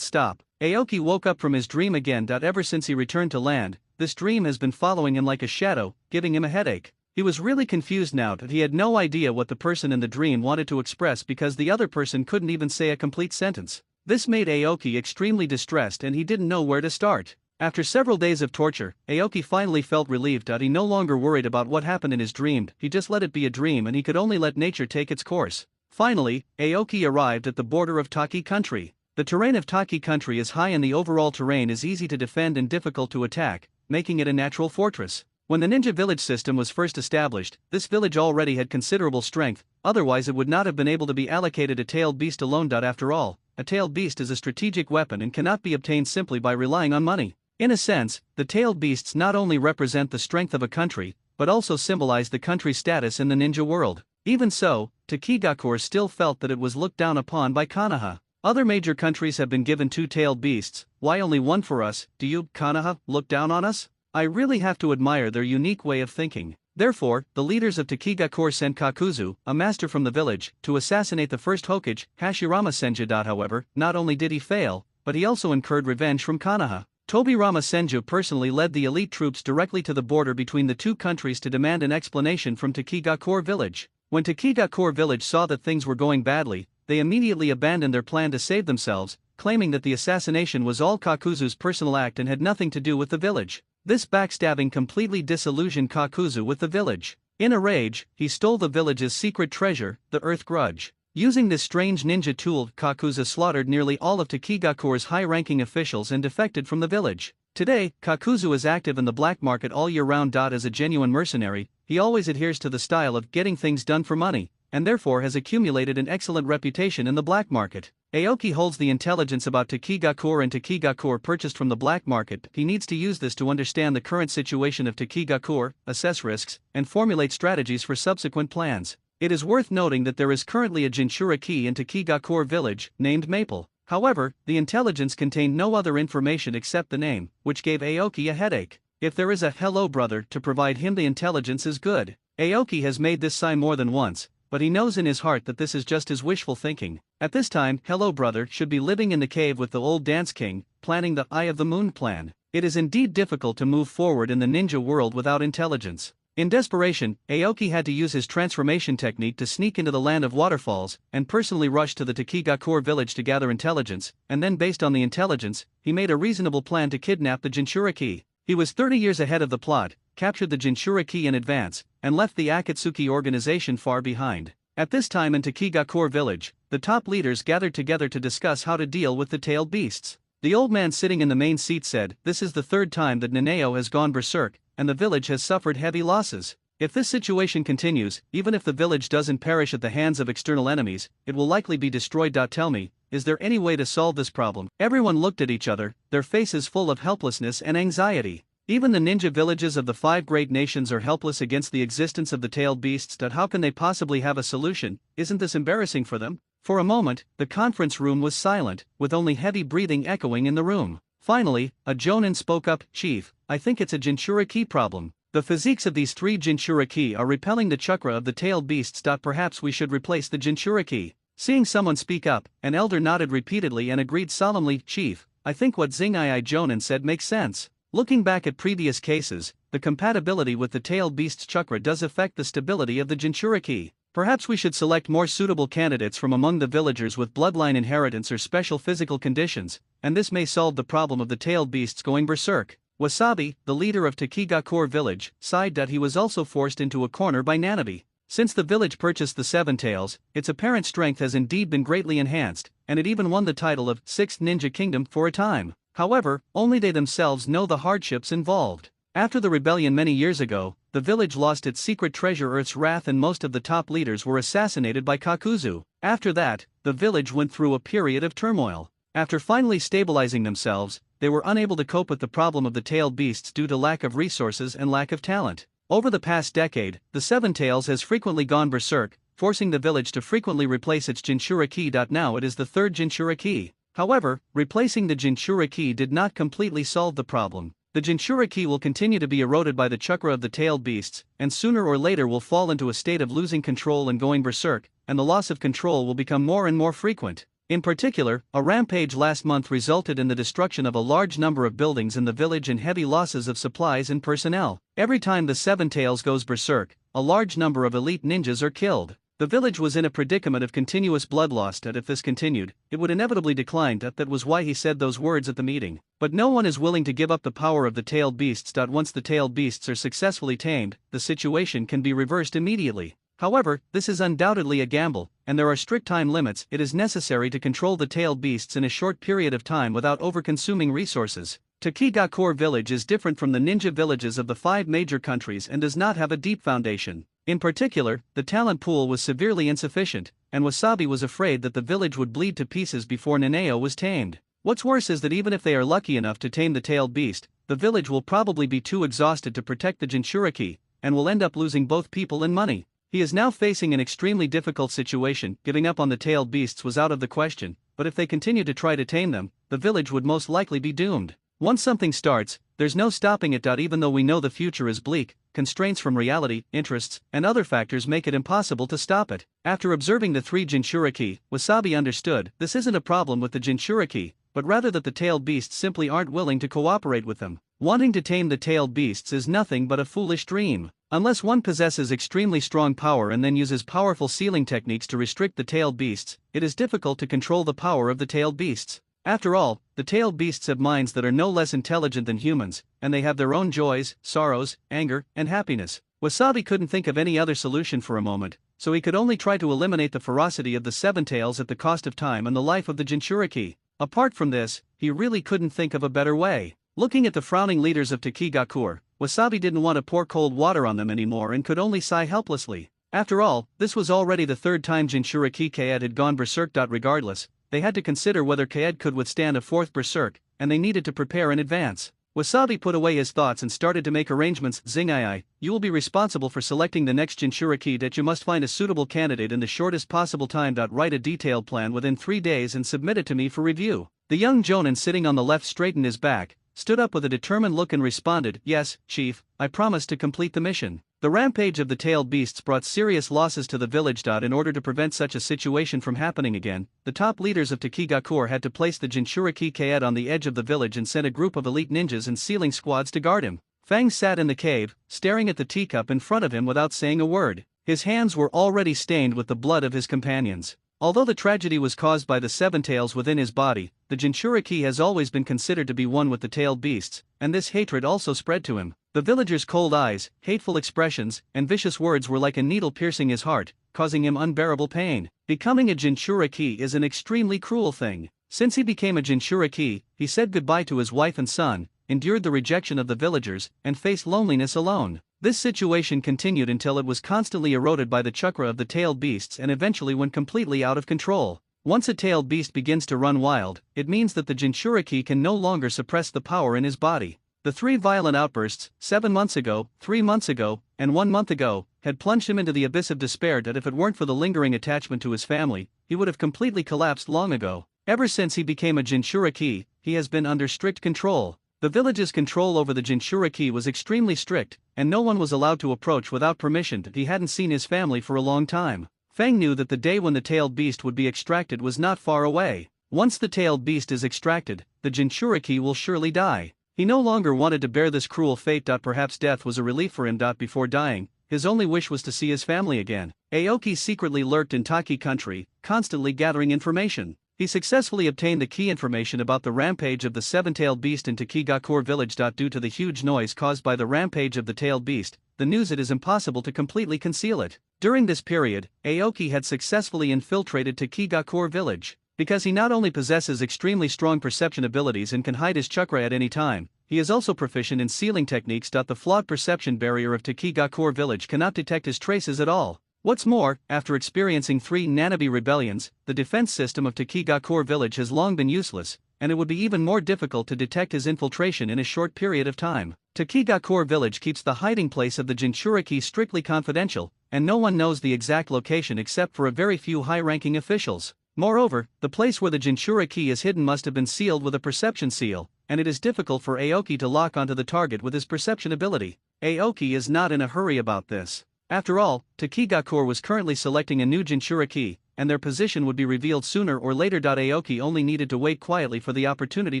Stop. Aoki woke up from his dream again. Ever since he returned to land, this dream has been following him like a shadow, giving him a headache. He was really confused now that he had no idea what the person in the dream wanted to express because the other person couldn't even say a complete sentence. This made Aoki extremely distressed and he didn't know where to start. After several days of torture, Aoki finally felt relieved. He no longer worried about what happened in his dream, he just let it be a dream and he could only let nature take its course. Finally, Aoki arrived at the border of Taki country. The terrain of Taki country is high and the overall terrain is easy to defend and difficult to attack, making it a natural fortress. When the ninja village system was first established, this village already had considerable strength, otherwise it would not have been able to be allocated a tailed beast alone. After all, a tailed beast is a strategic weapon and cannot be obtained simply by relying on money. In a sense, the tailed beasts not only represent the strength of a country, but also symbolize the country's status in the ninja world. Even so, Takigakure still felt that it was looked down upon by Konoha. Other major countries have been given 2 tailed beasts, why only one for us? Do you, Konoha, look down on us? I really have to admire their unique way of thinking. Therefore, the leaders of Takigakure sent Kakuzu, a master from the village, to assassinate the first Hokage, Hashirama Senju. However, not only did he fail, but he also incurred revenge from Konoha. Tobirama Senju personally led the elite troops directly to the border between the two countries to demand an explanation from Takigakure village. When Takigakure village saw that things were going badly, they immediately abandoned their plan to save themselves, claiming that the assassination was all Kakuzu's personal act and had nothing to do with the village. This backstabbing completely disillusioned Kakuzu with the village. In a rage, he stole the village's secret treasure, the Earth Grudge. Using this strange ninja tool, Kakuzu slaughtered nearly all of Takigakure's high-ranking officials and defected from the village. Today, Kakuzu is active in the black market all year round. As a genuine mercenary, he always adheres to the style of getting things done for money, and therefore has accumulated an excellent reputation in the black market. Aoki holds the intelligence about Takigakure, and Takigakure purchased from the black market. He needs to use this to understand the current situation of Takigakure, assess risks, and formulate strategies for subsequent plans. It is worth noting that there is currently a Jinchuriki in Takigakure village, named Maple. However, the intelligence contained no other information except the name, which gave Aoki a headache. If there is a hello brother to provide him, the intelligence is good. Aoki has made this sign more than once, but he knows in his heart that this is just his wishful thinking. At this time, hello brother should be living in the cave with the old dance king, planning the Eye of the Moon plan. It is indeed difficult to move forward in the ninja world without intelligence. In desperation, Aoki had to use his transformation technique to sneak into the land of waterfalls and personally rush to the Takigakure village to gather intelligence, and then based on the intelligence, he made a reasonable plan to kidnap the Jinchuriki. He was 30 years ahead of the plot, captured the Jinchuriki in advance, and left the Akatsuki organization far behind. At this time in Takigakure village, the top leaders gathered together to discuss how to deal with the tailed beasts. The old man sitting in the main seat said, "This is the third time that Naneo has gone berserk, and the village has suffered heavy losses. If this situation continues, even if the village doesn't perish at the hands of external enemies, it will likely be destroyed. Tell me, is there any way to solve this problem?" Everyone looked at each other, their faces full of helplessness and anxiety. Even the ninja villages of the 5 great nations are helpless against the existence of the tailed beasts. How can they possibly have a solution? Isn't this embarrassing for them? For a moment, the conference room was silent, with only heavy breathing echoing in the room. Finally, a Jonin spoke up, "Chief, I think it's a Jinchuriki problem. The physiques of these 3 Jinchuriki are repelling the chakra of the tailed beasts. Perhaps we should replace the Jinchuriki." Seeing someone speak up, an elder nodded repeatedly and agreed solemnly, "Chief, I think what Zingai Jonin said makes sense. Looking back at previous cases, the compatibility with the tailed beast's chakra does affect the stability of the Jinchuriki. Perhaps we should select more suitable candidates from among the villagers with bloodline inheritance or special physical conditions, and this may solve the problem of the tailed beasts going berserk." Wasabi, the leader of Takigakure village, sighed that he was also forced into a corner by Nanabe. Since the village purchased the 7 tails, its apparent strength has indeed been greatly enhanced, and it even won the title of 6th Ninja Kingdom for a time. However, only they themselves know the hardships involved. After the rebellion many years ago, the village lost its secret treasure Earth's Wrath, and most of the top leaders were assassinated by Kakuzu. After that, the village went through a period of turmoil. After finally stabilizing themselves, they were unable to cope with the problem of the tailed beasts due to lack of resources and lack of talent. Over the past decade, the 7 tails has frequently gone berserk, forcing the village to frequently replace its Jinchuriki. Now it is the 3rd Jinchuriki. However, replacing the Jinchuriki did not completely solve the problem. The Jinchuriki will continue to be eroded by the chakra of the tailed beasts, and sooner or later will fall into a state of losing control and going berserk, and the loss of control will become more and more frequent. In particular, a rampage last month resulted in the destruction of a large number of buildings in the village and heavy losses of supplies and personnel. Every time the 7 tails goes berserk, a large number of elite ninjas are killed. The village was in a predicament of continuous blood loss, and if this continued, it would inevitably decline. That was why he said those words at the meeting. But no one is willing to give up the power of the tailed beasts. Once the tailed beasts are successfully tamed, the situation can be reversed immediately. However, this is undoubtedly a gamble, and there are strict time limits. It is necessary to control the tailed beasts in a short period of time without over-consuming resources. Takigakure village is different from the ninja villages of the 5 major countries and does not have a deep foundation. In particular, the talent pool was severely insufficient, and Wasabi was afraid that the village would bleed to pieces before Naneo was tamed. What's worse is that even if they are lucky enough to tame the tailed beast, the village will probably be too exhausted to protect the Jinchuriki, and will end up losing both people and money. He is now facing an extremely difficult situation. Giving up on the tailed beasts was out of the question, but if they continue to try to tame them, the village would most likely be doomed. Once something starts, there's no stopping it. Even though we know the future is bleak, constraints from reality, interests, and other factors make it impossible to stop it. After observing the 3 Jinchuriki, Wasabi understood this isn't a problem with the Jinchuriki, but rather that the tailed beasts simply aren't willing to cooperate with them. Wanting to tame the tailed beasts is nothing but a foolish dream. Unless one possesses extremely strong power and then uses powerful sealing techniques to restrict the tailed beasts, it is difficult to control the power of the tailed beasts. After all, the tailed beasts have minds that are no less intelligent than humans, and they have their own joys, sorrows, anger, and happiness. Wasabi couldn't think of any other solution for a moment, so he could only try to eliminate the ferocity of the seven tails at the cost of time and the life of the Jinchuriki. Apart from this, he really couldn't think of a better way. Looking at the frowning leaders of Takigakur, Wasabi didn't want to pour cold water on them anymore and could only sigh helplessly. After all, this was already the third time Jinchuriki Kaed had gone berserk. Regardless, they had to consider whether Kaed could withstand a fourth berserk, and they needed to prepare in advance. Wasabi put away his thoughts and started to make arrangements. Zingai, you will be responsible for selecting the next Jinchuriki. That you must find a suitable candidate in the shortest possible time. Write a detailed plan within 3 days and submit it to me for review. The young Jonin sitting on the left straightened his back, stood up with a determined look and responded, "Yes, Chief, I promise to complete the mission." The rampage of the tailed beasts brought serious losses to the village. In order to prevent such a situation from happening again, the top leaders of Takigakur had to place the Jinchuriki Kaed on the edge of the village and sent a group of elite ninjas and sealing squads to guard him. Fang sat in the cave, staring at the teacup in front of him without saying a word. His hands were already stained with the blood of his companions. Although the tragedy was caused by the seven tails within his body, the Jinchuriki has always been considered to be one with the tailed beasts, and this hatred also spread to him. The villagers' cold eyes, hateful expressions, and vicious words were like a needle piercing his heart, causing him unbearable pain. Becoming a Jinchuriki is an extremely cruel thing. Since he became a Jinchuriki, he said goodbye to his wife and son, endured the rejection of the villagers, and faced loneliness alone. This situation continued until it was constantly eroded by the chakra of the tailed beasts and eventually went completely out of control. Once a tailed beast begins to run wild, it means that the Jinchuriki can no longer suppress the power in his body. The three violent outbursts, 7 months ago, 3 months ago, and 1 month ago, had plunged him into the abyss of despair. That if it weren't for the lingering attachment to his family, he would have completely collapsed long ago. Ever since he became a Jinchuriki, he has been under strict control. The village's control over the Jinchuriki was extremely strict, and no one was allowed to approach without permission. He hadn't seen his family for a long time. Fang knew that the day when the tailed beast would be extracted was not far away. Once the tailed beast is extracted, the Jinchuriki will surely die. He no longer wanted to bear this cruel fate. Perhaps death was a relief for him. Before dying, his only wish was to see his family again. Aoki secretly lurked in Taki country, constantly gathering information. He successfully obtained the key information about the rampage of the seven-tailed beast in Takigakur village. Due to the huge noise caused by the rampage of the tailed beast, the news it is impossible to completely conceal it. During this period, Aoki had successfully infiltrated Takigakur village. Because he not only possesses extremely strong perception abilities and can hide his chakra at any time, he is also proficient in sealing techniques. The flawed perception barrier of Takigakur village cannot detect his traces at all. What's more, after experiencing 3 Nanabi rebellions, the defense system of Takigakur village has long been useless, and it would be even more difficult to detect his infiltration in a short period of time. Takigakur village keeps the hiding place of the Jinchuriki strictly confidential, and no one knows the exact location except for a very few high-ranking officials. Moreover, the place where the Jinchuriki is hidden must have been sealed with a perception seal, and it is difficult for Aoki to lock onto the target with his perception ability. Aoki is not in a hurry about this. After all, Takigakur was currently selecting a new Jinchuriki, and their position would be revealed sooner or later. Aoki only needed to wait quietly for the opportunity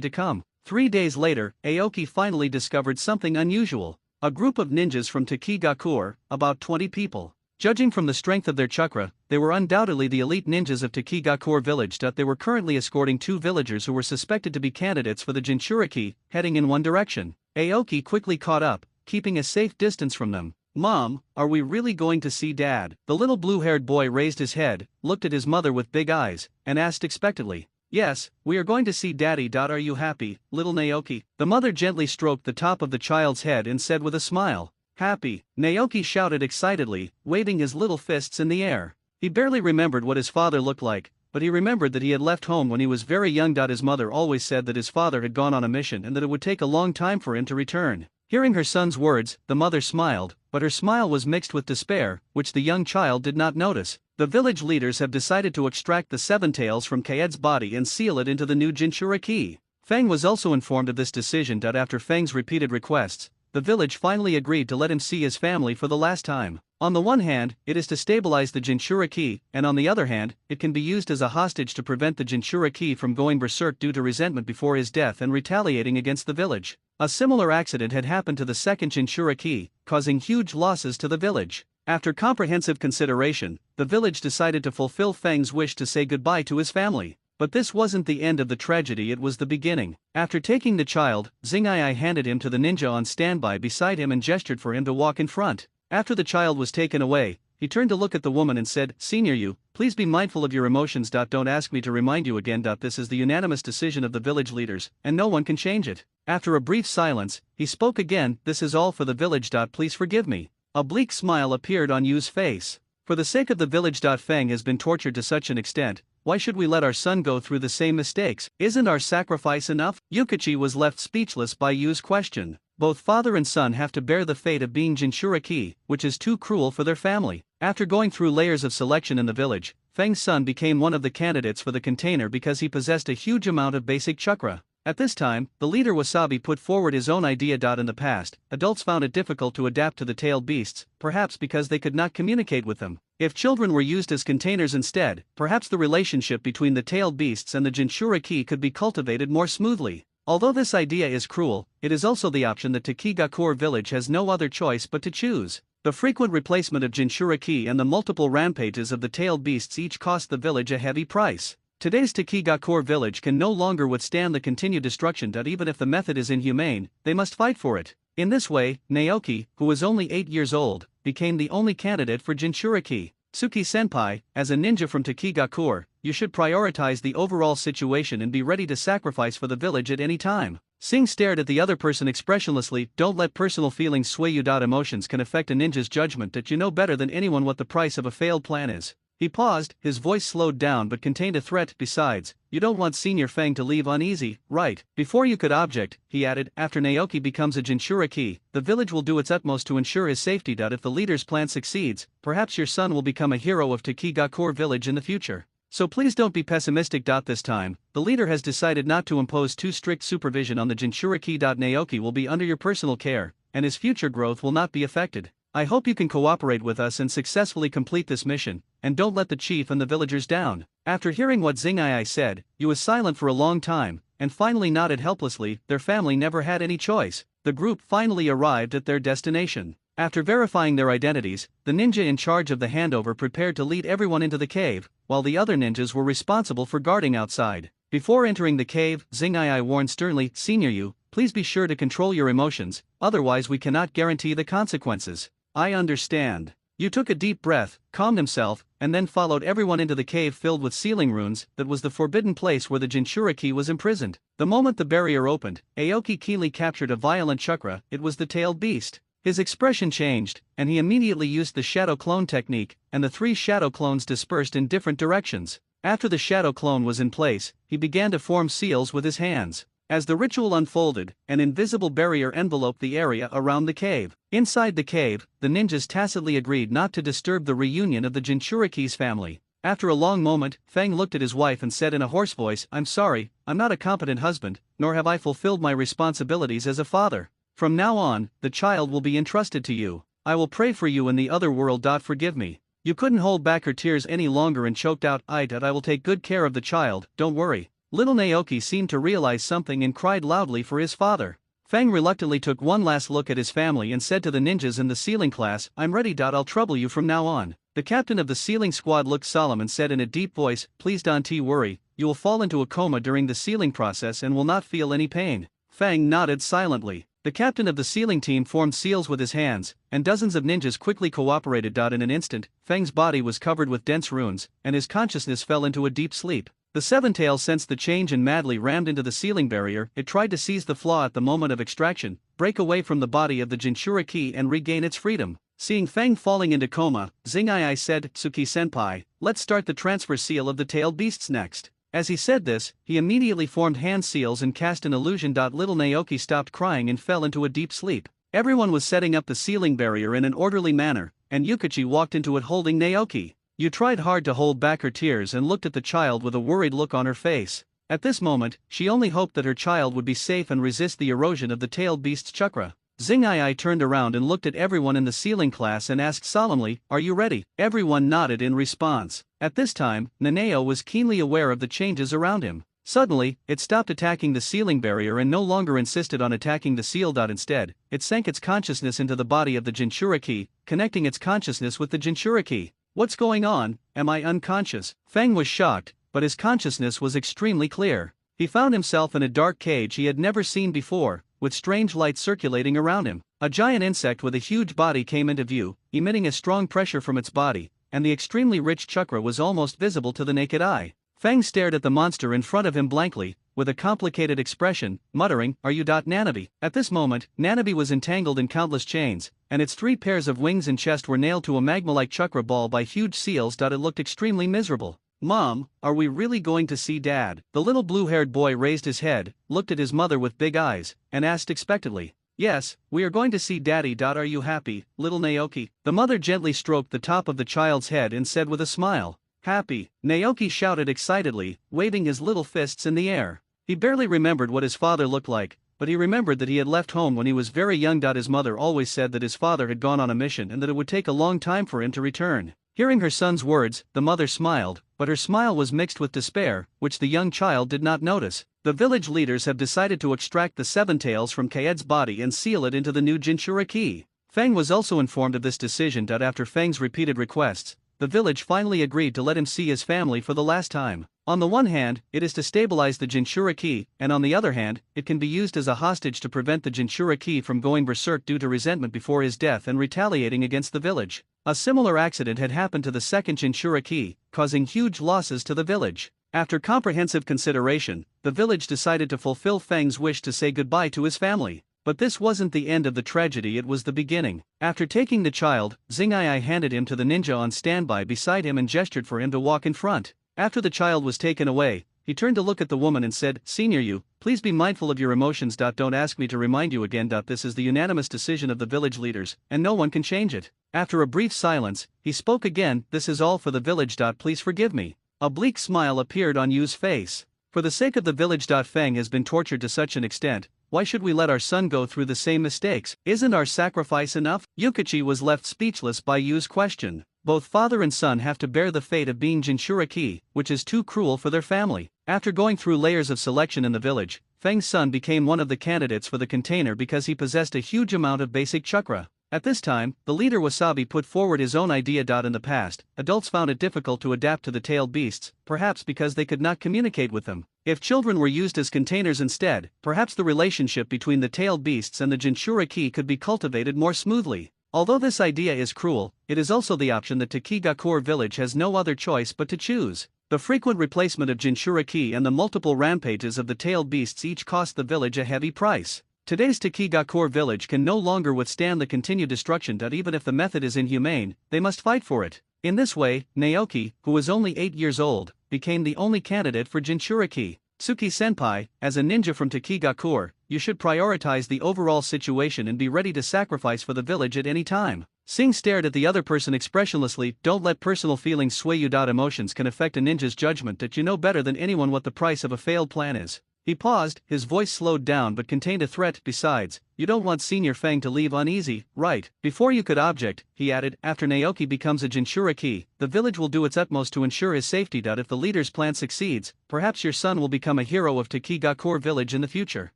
to come. 3 days later, Aoki finally discovered something unusual. A group of ninjas from Takigakur, about 20 people. Judging from the strength of their chakra, they were undoubtedly the elite ninjas of Takigakur village. They were currently escorting 2 villagers who were suspected to be candidates for the Jinchuriki, heading in one direction. Aoki quickly caught up, keeping a safe distance from them. "Mom, are we really going to see Dad?" The little blue-haired boy raised his head, looked at his mother with big eyes, and asked expectantly, "Yes, we are going to see Daddy. Are you happy, little Naoki?" The mother gently stroked the top of the child's head and said with a smile, "Happy," Naoki shouted excitedly, waving his little fists in the air. He barely remembered what his father looked like, but he remembered that he had left home when he was very young. His mother always said that his father had gone on a mission and that it would take a long time for him to return. Hearing her son's words, the mother smiled, but her smile was mixed with despair, which the young child did not notice. The village leaders have decided to extract the 7 tails from Kaed's body and seal it into the new Jinchuriki. Fang was also informed of this decision. After Fang's repeated requests, the village finally agreed to let him see his family for the last time. On the one hand, it is to stabilize the Jinchuriki, and on the other hand, it can be used as a hostage to prevent the Jinchuriki from going berserk due to resentment before his death and retaliating against the village. A similar accident had happened to the second Jinchuriki, causing huge losses to the village. After comprehensive consideration, the village decided to fulfill Feng's wish to say goodbye to his family. But this wasn't the end of the tragedy, it was the beginning. After taking the child, Xing'ai handed him to the ninja on standby beside him and gestured for him to walk in front. After the child was taken away, he turned to look at the woman and said, "Senior you, please be mindful of your emotions. Don't ask me to remind you again. This is the unanimous decision of the village leaders, and no one can change it." After a brief silence, he spoke again, "This is all for the village. Please forgive me." A bleak smile appeared on Yu's face. For the sake of the village. Feng has been tortured to such an extent. Why should we let our son go through the same mistakes? Isn't our sacrifice enough? Yukichi was left speechless by Yu's question. Both father and son have to bear the fate of being Jinchuriki, which is too cruel for their family. After going through layers of selection in the village, Feng's son became one of the candidates for the container because he possessed a huge amount of basic chakra. At this time, the leader Wasabi put forward his own idea. In the past, adults found it difficult to adapt to the tailed beasts, perhaps because they could not communicate with them. If children were used as containers instead, perhaps the relationship between the tailed beasts and the Jinchuriki could be cultivated more smoothly. Although this idea is cruel, it is also the option that Takigakur village has no other choice but to choose. The frequent replacement of Jinchuriki and the multiple rampages of the tailed beasts each cost the village a heavy price. Today's Takigakur village can no longer withstand the continued destruction. Even if the method is inhumane, they must fight for it. In this way, Naoki, who was only 8 years old, became the only candidate for Jinchuriki. Tsuki-senpai, as a ninja from Takigakur, you should prioritize the overall situation and be ready to sacrifice for the village at any time. Singh stared at the other person expressionlessly. Don't let personal feelings sway you. Emotions can affect a ninja's judgment. You know better than anyone what the price of a failed plan is. He paused, his voice slowed down but contained a threat. Besides, you don't want Senior Feng to leave uneasy, right? Before you could object, he added, after Naoki becomes a Jinchuriki, the village will do its utmost to ensure his safety. If the leader's plan succeeds, perhaps your son will become a hero of Takigakur village in the future. So please don't be pessimistic. This time, the leader has decided not to impose too strict supervision on the Jinchuriki. Naoki will be under your personal care, and his future growth will not be affected. I hope you can cooperate with us and successfully complete this mission, and don't let the chief and the villagers down. After hearing what Xing'ai said, Yu was silent for a long time, and finally nodded helplessly. Their family never had any choice. The group finally arrived at their destination. After verifying their identities, the ninja in charge of the handover prepared to lead everyone into the cave, while the other ninjas were responsible for guarding outside. Before entering the cave, Xing'ai warned sternly, "Senior Yu, please be sure to control your emotions, otherwise we cannot guarantee the consequences." "I understand." Yu took a deep breath, calmed himself, and then followed everyone into the cave filled with sealing runes. That was the forbidden place where the Jinchuriki was imprisoned. The moment the barrier opened, Aoki keenly captured a violent chakra. It was the tailed beast. His expression changed, and he immediately used the shadow clone technique, and the 3 shadow clones dispersed in different directions. After the shadow clone was in place, he began to form seals with his hands. As the ritual unfolded, an invisible barrier enveloped the area around the cave. Inside the cave, the ninjas tacitly agreed not to disturb the reunion of the Jinchuriki's family. After a long moment, Feng looked at his wife and said in a hoarse voice, "I'm sorry, I'm not a competent husband, nor have I fulfilled my responsibilities as a father. From now on, the child will be entrusted to you. I will pray for you in the other world. Forgive me." You couldn't hold back her tears any longer and choked out, I will take good care of the child, don't worry." Little Naoki seemed to realize something and cried loudly for his father. Feng reluctantly took one last look at his family and said to the ninjas in the sealing class, "I'm ready. I'll trouble you from now on." The captain of the sealing squad looked solemn and said in a deep voice, "Please don't worry, you will fall into a coma during the sealing process and will not feel any pain." Feng nodded silently. The captain of the sealing team formed seals with his hands, and dozens of ninjas quickly cooperated. In an instant, Feng's body was covered with dense runes, and his consciousness fell into a deep sleep. The Seven-Tail sensed the change and madly rammed into the sealing barrier. It tried to seize the flaw at the moment of extraction, break away from the body of the Jinchuriki and regain its freedom. Seeing Feng falling into coma, Xing'ai said, "Tsuki-senpai, let's start the transfer seal of the tailed beasts next." As he said this, he immediately formed hand seals and cast an illusion. Little Naoki stopped crying and fell into a deep sleep. Everyone was setting up the sealing barrier in an orderly manner, and Yukichi walked into it holding Naoki. Yu tried hard to hold back her tears and looked at the child with a worried look on her face. At this moment, she only hoped that her child would be safe and resist the erosion of the tailed beast's chakra. Xing'ai turned around and looked at everyone in the sealing class and asked solemnly, "Are you ready?" Everyone nodded in response. At this time, Nanao was keenly aware of the changes around him. Suddenly, it stopped attacking the sealing barrier and no longer insisted on attacking the seal. Instead, it sank its consciousness into the body of the Jinchuriki, connecting its consciousness with the Jinchuriki. "What's going on? Am I unconscious?" Feng was shocked, but his consciousness was extremely clear. He found himself in a dark cage he had never seen before, with strange light circulating around him. A giant insect with a huge body came into view, emitting a strong pressure from its body, and the extremely rich chakra was almost visible to the naked eye. Feng stared at the monster in front of him blankly, with a complicated expression, muttering, "Are you Nanabe?" At this moment, Nanabe was entangled in countless chains, and its 3 pairs of wings and chest were nailed to a magma-like chakra ball by huge seals. It looked extremely miserable. "Mom, are we really going to see Dad?" The little blue-haired boy raised his head, looked at his mother with big eyes, and asked expectantly, "Yes, we are going to see Daddy. Are you happy, little Naoki?" The mother gently stroked the top of the child's head and said with a smile, "Happy." Naoki shouted excitedly, waving his little fists in the air. He barely remembered what his father looked like, but he remembered that he had left home when he was very young. His mother always said that his father had gone on a mission and that it would take a long time for him to return. Hearing her son's words, the mother smiled, but her smile was mixed with despair, which the young child did not notice. The village leaders have decided to extract the 7 tails from Kaed's body and seal it into the new Jinchuriki. Feng was also informed of this decision. After Feng's repeated requests, the village finally agreed to let him see his family for the last time. On the one hand, it is to stabilize the Jinchuriki, and on the other hand, it can be used as a hostage to prevent the Jinchuriki from going berserk due to resentment before his death and retaliating against the village. A similar accident had happened to the second Jinchuriki, causing huge losses to the village. After comprehensive consideration, the village decided to fulfill Feng's wish to say goodbye to his family. But this wasn't the end of the tragedy, it was the beginning. After taking the child, Xing'ai handed him to the ninja on standby beside him and gestured for him to walk in front. After the child was taken away, he turned to look at the woman and said, "Senior you, please be mindful of your emotions. Don't ask me to remind you again. This is the unanimous decision of the village leaders, and no one can change it." After a brief silence, he spoke again, "This is all for the village. Please forgive me." A bleak smile appeared on Yu's face. "For the sake of the village. Feng has been tortured to such an extent. Why should we let our son go through the same mistakes? Isn't our sacrifice enough?" Yukichi was left speechless by Yu's question. Both father and son have to bear the fate of being Jinchuriki, which is too cruel for their family. After going through layers of selection in the village, Feng's son became one of the candidates for the container because he possessed a huge amount of basic chakra. At this time, the leader Wasabi put forward his own idea. In the past, adults found it difficult to adapt to the tailed beasts, perhaps because they could not communicate with them. If children were used as containers instead, perhaps the relationship between the tailed beasts and the Jinchuriki could be cultivated more smoothly. Although this idea is cruel, it is also the option that Takigakure village has no other choice but to choose. The frequent replacement of Jinchuriki and the multiple rampages of the tailed beasts each cost the village a heavy price. Today's Takigakure village can no longer withstand the continued destruction. Even if the method is inhumane, they must fight for it. In this way, Naoki, who was only 8 years old, became the only candidate for Jinchuriki. "Tsuki-senpai, as a ninja from Takigakure, you should prioritize the overall situation and be ready to sacrifice for the village at any time." Singh stared at the other person expressionlessly. "Don't let personal feelings sway you. Emotions can affect a ninja's judgment. You know better than anyone what the price of a failed plan is." He paused, his voice slowed down but contained a threat. "Besides, you don't want Senior Feng to leave uneasy, right?" Before you could object, he added, "After Naoki becomes a Jinchuriki, the village will do its utmost to ensure his safety. If the leader's plan succeeds, perhaps your son will become a hero of Takigakure village in the future.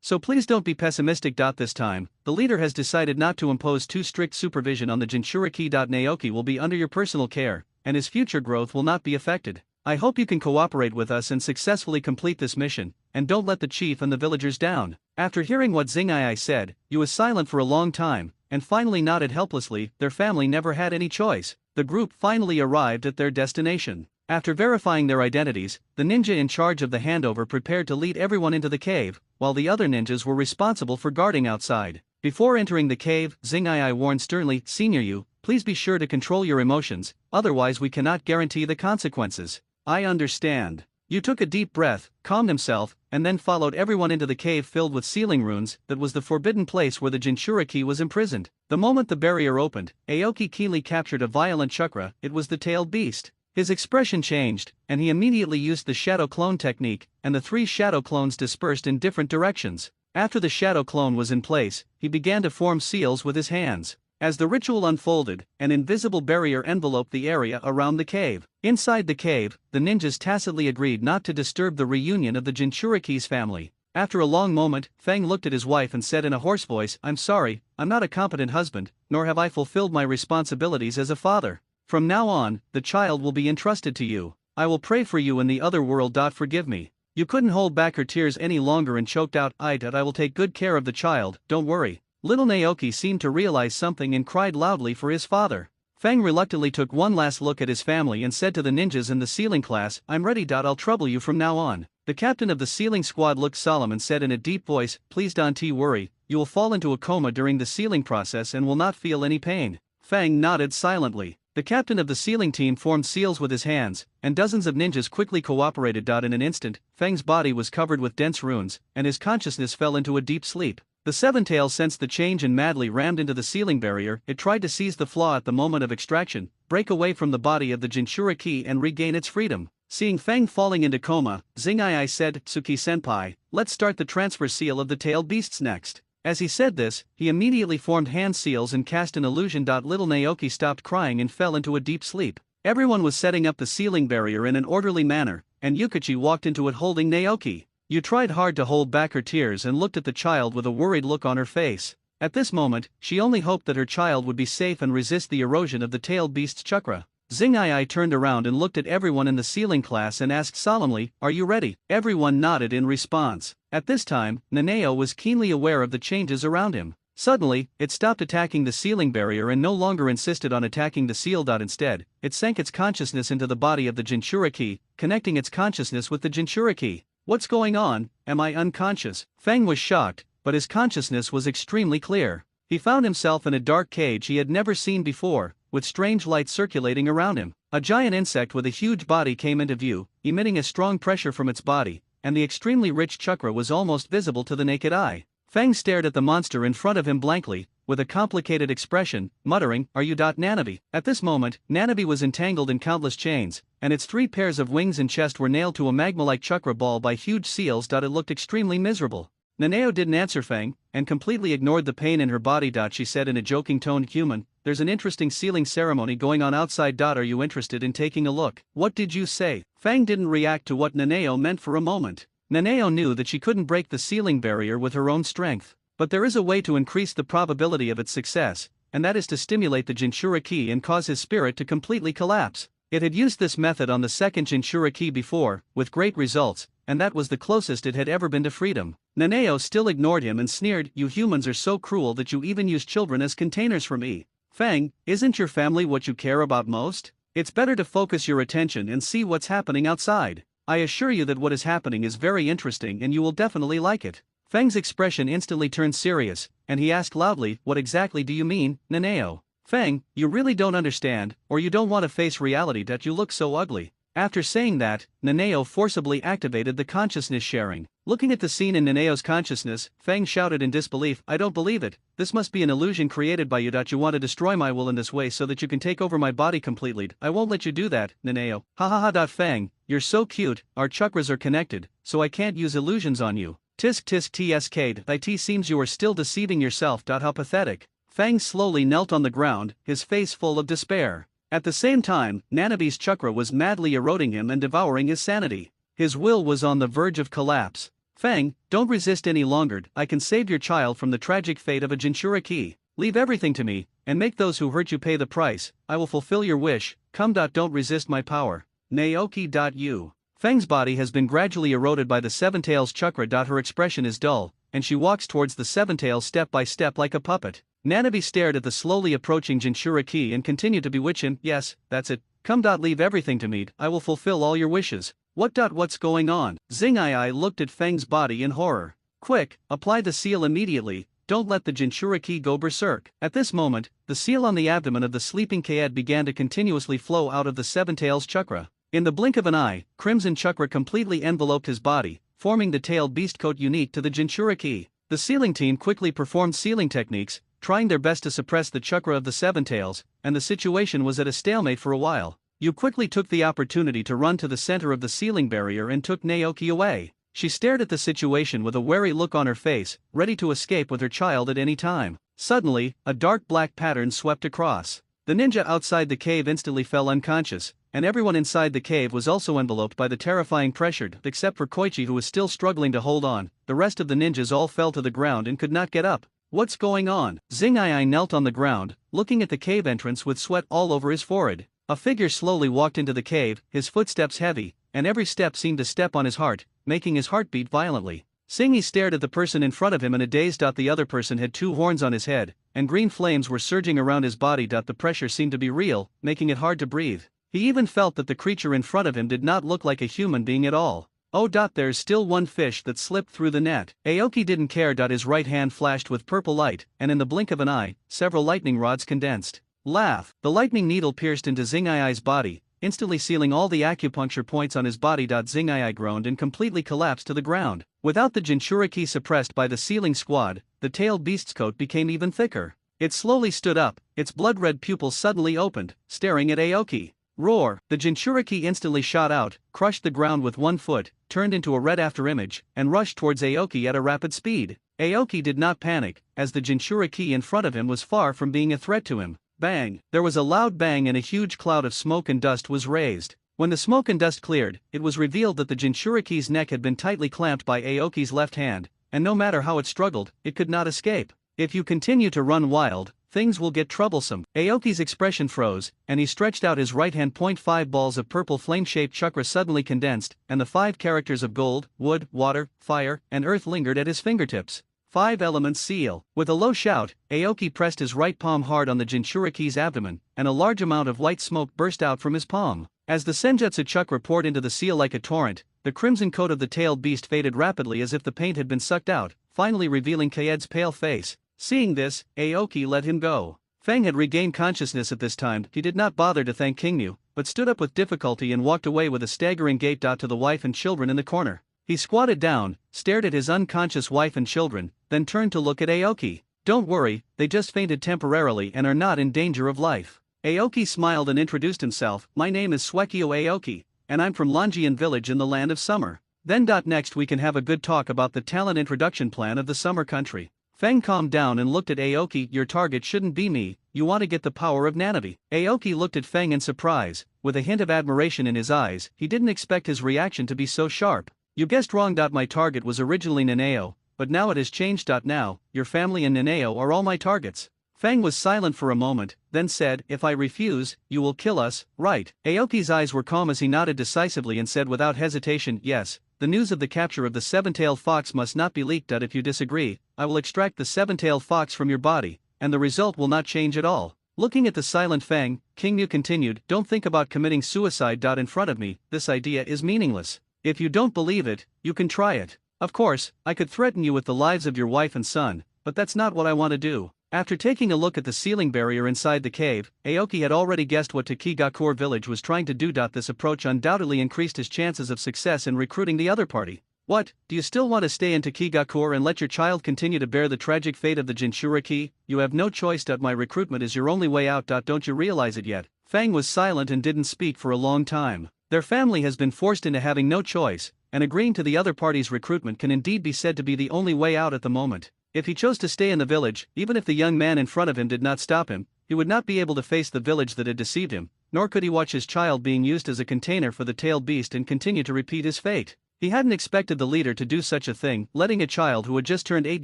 So please don't be pessimistic. This time, the leader has decided not to impose too strict supervision on the Jinchuriki. Naoki will be under your personal care, and his future growth will not be affected. I hope you can cooperate with us and successfully complete this mission, and don't let the chief and the villagers down." After hearing what Xing'ai said, Yu was silent for a long time, and finally nodded helplessly. Their family never had any choice. The group finally arrived at their destination. After verifying their identities, the ninja in charge of the handover prepared to lead everyone into the cave, while the other ninjas were responsible for guarding outside. Before entering the cave, Xing'ai warned sternly, "Senior Yu, please be sure to control your emotions, otherwise we cannot guarantee the consequences." "I understand." Yu took a deep breath, calmed himself, and then followed everyone into the cave filled with sealing runes. That was the forbidden place where the Jinchuriki was imprisoned. The moment the barrier opened, Aoki keenly captured a violent chakra. It was the tailed beast. His expression changed, and he immediately used the shadow clone technique, and the 3 shadow clones dispersed in different directions. After the shadow clone was in place, he began to form seals with his hands. As the ritual unfolded, an invisible barrier enveloped the area around the cave. Inside the cave, the ninjas tacitly agreed not to disturb the reunion of the Jinchuriki's family. After a long moment, Fang looked at his wife and said in a hoarse voice, "I'm sorry, I'm not a competent husband, nor have I fulfilled my responsibilities as a father. From now on, the child will be entrusted to you. I will pray for you in the other world. Forgive me." You couldn't hold back her tears any longer and choked out, I will take good care of the child, don't worry." Little Naoki seemed to realize something and cried loudly for his father. Fang reluctantly took one last look at his family and said to the ninjas in the sealing class, "I'm ready. I'll trouble you from now on." The captain of the sealing squad looked solemn and said in a deep voice, "Please don't worry, you will fall into a coma during the sealing process and will not feel any pain." Fang nodded silently. The captain of the sealing team formed seals with his hands, and dozens of ninjas quickly cooperated. In an instant, Fang's body was covered with dense runes, and his consciousness fell into a deep sleep. The Seven-Tail sensed the change and madly rammed into the sealing barrier. It tried to seize the flaw at the moment of extraction, break away from the body of the Jinchuriki and regain its freedom. Seeing Fang falling into coma, Xing'ai said, "Tsuki-senpai, let's start the transfer seal of the tailed beasts next." As he said this, he immediately formed hand seals and cast an illusion. Little Naoki stopped crying and fell into a deep sleep. Everyone was setting up the sealing barrier in an orderly manner, and Yukichi walked into it holding Naoki. You tried hard to hold back her tears and looked at the child with a worried look on her face. At this moment, she only hoped that her child would be safe and resist the erosion of the tailed beast's chakra. Xing'ai turned around and looked at everyone in the sealing class and asked solemnly, "Are you ready?" Everyone nodded in response. At this time, Nanao was keenly aware of the changes around him. Suddenly, it stopped attacking the sealing barrier and no longer insisted on attacking the seal. Instead, it sank its consciousness into the body of the Jinchuriki, connecting its consciousness with the Jinchuriki. "What's going on? Am I unconscious?" Fang was shocked, but his consciousness was extremely clear. He found himself in a dark cage he had never seen before, with strange light circulating around him. A giant insect with a huge body came into view, emitting a strong pressure from its body, and the extremely rich chakra was almost visible to the naked eye. Fang stared at the monster in front of him blankly, with a complicated expression, muttering, "Are you Nanabi?" At this moment, Nanabi was entangled in countless chains, and its 3 pairs of wings and chest were nailed to a magma-like chakra ball by huge seals. It looked extremely miserable. Nanao didn't answer Fang, and completely ignored the pain in her body. She said in a joking tone, "Human, there's an interesting sealing ceremony going on outside. Are you interested in taking a look?" "What did you say?" Fang didn't react to what Nanao meant for a moment. Nanao knew that she couldn't break the sealing barrier with her own strength. But there is a way to increase the probability of its success, and that is to stimulate the Jinchuriki and cause his spirit to completely collapse. It had used this method on the second Jinchuriki before, with great results, and that was the closest it had ever been to freedom. Nanao still ignored him and sneered, "You humans are so cruel that you even use children as containers for me. Fang, isn't your family what you care about most? It's better to focus your attention and see what's happening outside. I assure you that what is happening is very interesting and you will definitely like it." Fang's expression instantly turned serious, and he asked loudly, "What exactly do you mean, Nanao?" "Fang, you really don't understand, or you don't want to face reality. You look so ugly." After saying that, Nanao forcibly activated the consciousness sharing. Looking at the scene in Nanao's consciousness, Fang shouted in disbelief, "I don't believe it. This must be an illusion created by you. You want to destroy my will in this way so that you can take over my body completely. I won't let you do that, Nanao." "Ha ha ha. Fang, you're so cute, our chakras are connected, so I can't use illusions on you. Tisk tisk tsk, it seems you are still deceiving yourself. How pathetic." Fang slowly knelt on the ground, his face full of despair. At the same time, Nanabi's chakra was madly eroding him and devouring his sanity. His will was on the verge of collapse. "Fang, don't resist any longer. I can save your child from the tragic fate of a Jinchuriki. Leave everything to me, and make those who hurt you pay the price. I will fulfill your wish. Come. Don't resist my power. Naoki. Fang's body has been gradually eroded by the Seven-Tails chakra. Her expression is dull, and she walks towards the Seven-Tails step by step like a puppet. Nanabi stared at the slowly approaching Jinchuriki and continued to bewitch him. "Yes, that's it. Come. Leave everything to me. I will fulfill all your wishes." What's going on?" Xing'ai looked at Fang's body in horror. "Quick, apply the seal immediately. Don't let the Jinchuriki go berserk." At this moment, the seal on the abdomen of the sleeping Kaed began to continuously flow out of the Seven-Tails chakra. In the blink of an eye, crimson chakra completely enveloped his body, forming the tailed beast coat unique to the Jinchuriki. The sealing team quickly performed sealing techniques, trying their best to suppress the chakra of the Seven-Tails, and the situation was at a stalemate for a while. You quickly took the opportunity to run to the center of the sealing barrier and took Naoki away. She stared at the situation with a wary look on her face, ready to escape with her child at any time. Suddenly, a dark black pattern swept across. The ninja outside the cave instantly fell unconscious, and everyone inside the cave was also enveloped by the terrifying pressure, except for Koichi, who was still struggling to hold on. The rest of the ninjas all fell to the ground and could not get up. What's going on? Xing'ai knelt on the ground, looking at the cave entrance with sweat all over his forehead. A figure slowly walked into the cave, his footsteps heavy, and every step seemed to step on his heart, making his heart beat violently. Xing'ai stared at the person in front of him in a daze. The other person had 2 horns on his head, and green flames were surging around his body. The pressure seemed to be real, making it hard to breathe. He even felt that the creature in front of him did not look like a human being at all. Oh, there's still one fish that slipped through the net. Aoki didn't care. His right hand flashed with purple light, and in the blink of an eye, several lightning rods condensed. Laugh! The lightning needle pierced into Xing'ai's body, instantly sealing all the acupuncture points on his body. Xing'ai groaned and completely collapsed to the ground. Without the Jinchuriki suppressed by the sealing squad, the tailed beast's coat became even thicker. It slowly stood up, its blood-red pupils suddenly opened, staring at Aoki. Roar! The Jinchuriki instantly shot out, crushed the ground with one foot, turned into a red afterimage, and rushed towards Aoki at a rapid speed. Aoki did not panic, as the Jinchuriki in front of him was far from being a threat to him. Bang! There was a loud bang and a huge cloud of smoke and dust was raised. When the smoke and dust cleared, it was revealed that the Jinchuriki's neck had been tightly clamped by Aoki's left hand, and no matter how it struggled, it could not escape. If you continue to run wild, things will get troublesome. Aoki's expression froze, and he stretched out his right hand. 5 balls of purple flame-shaped chakra suddenly condensed, and the 5 characters of gold, wood, water, fire, and earth lingered at his fingertips. 5 elements seal. With a low shout, Aoki pressed his right palm hard on the Jinchuriki's abdomen, and a large amount of white smoke burst out from his palm. As the Senjutsu chakra poured into the seal like a torrent, the crimson coat of the tailed beast faded rapidly as if the paint had been sucked out, finally revealing Kaed's pale face. Seeing this, Aoki let him go. Feng had regained consciousness at this time. He did not bother to thank Kingnu, but stood up with difficulty and walked away with a staggering gait. To the wife and children in the corner. He squatted down, stared at his unconscious wife and children, then turned to look at Aoki. Don't worry, they just fainted temporarily and are not in danger of life. Aoki smiled and introduced himself. My name is Suekio Aoki, and I'm from Longian village in the land of summer. Then. Next we can have a good talk about the talent introduction plan of the summer country. Feng calmed down and looked at Aoki. Your target shouldn't be me, you want to get the power of Nanavi. Aoki looked at Feng in surprise, with a hint of admiration in his eyes. He didn't expect his reaction to be so sharp. You guessed wrong. My target was originally Nanao, but now it has changed. Now, your family and Nanao are all my targets. Feng was silent for a moment, then said, if I refuse, you will kill us, right? Aoki's eyes were calm as he nodded decisively and said without hesitation, yes. The news of the capture of the 7-tailed fox must not be leaked. If you disagree, I will extract the 7-tailed fox from your body, and the result will not change at all. Looking at the silent Feng, Kingnu continued, don't think about committing suicide. In front of me, this idea is meaningless. If you don't believe it, you can try it. Of course, I could threaten you with the lives of your wife and son, but that's not what I want to do. After taking a look at the ceiling barrier inside the cave, Aoki had already guessed what Takigakure village was trying to do. This approach undoubtedly increased his chances of success in recruiting the other party. What, do you still want to stay in Takigakure and let your child continue to bear the tragic fate of the Jinchuriki? You have no choice. My recruitment is your only way out. Don't you realize it yet? Feng was silent and didn't speak for a long time. Their family has been forced into having no choice, and agreeing to the other party's recruitment can indeed be said to be the only way out at the moment. If he chose to stay in the village, even if the young man in front of him did not stop him, he would not be able to face the village that had deceived him, nor could he watch his child being used as a container for the tailed beast and continue to repeat his fate. He hadn't expected the leader to do such a thing. Letting a child who had just turned 8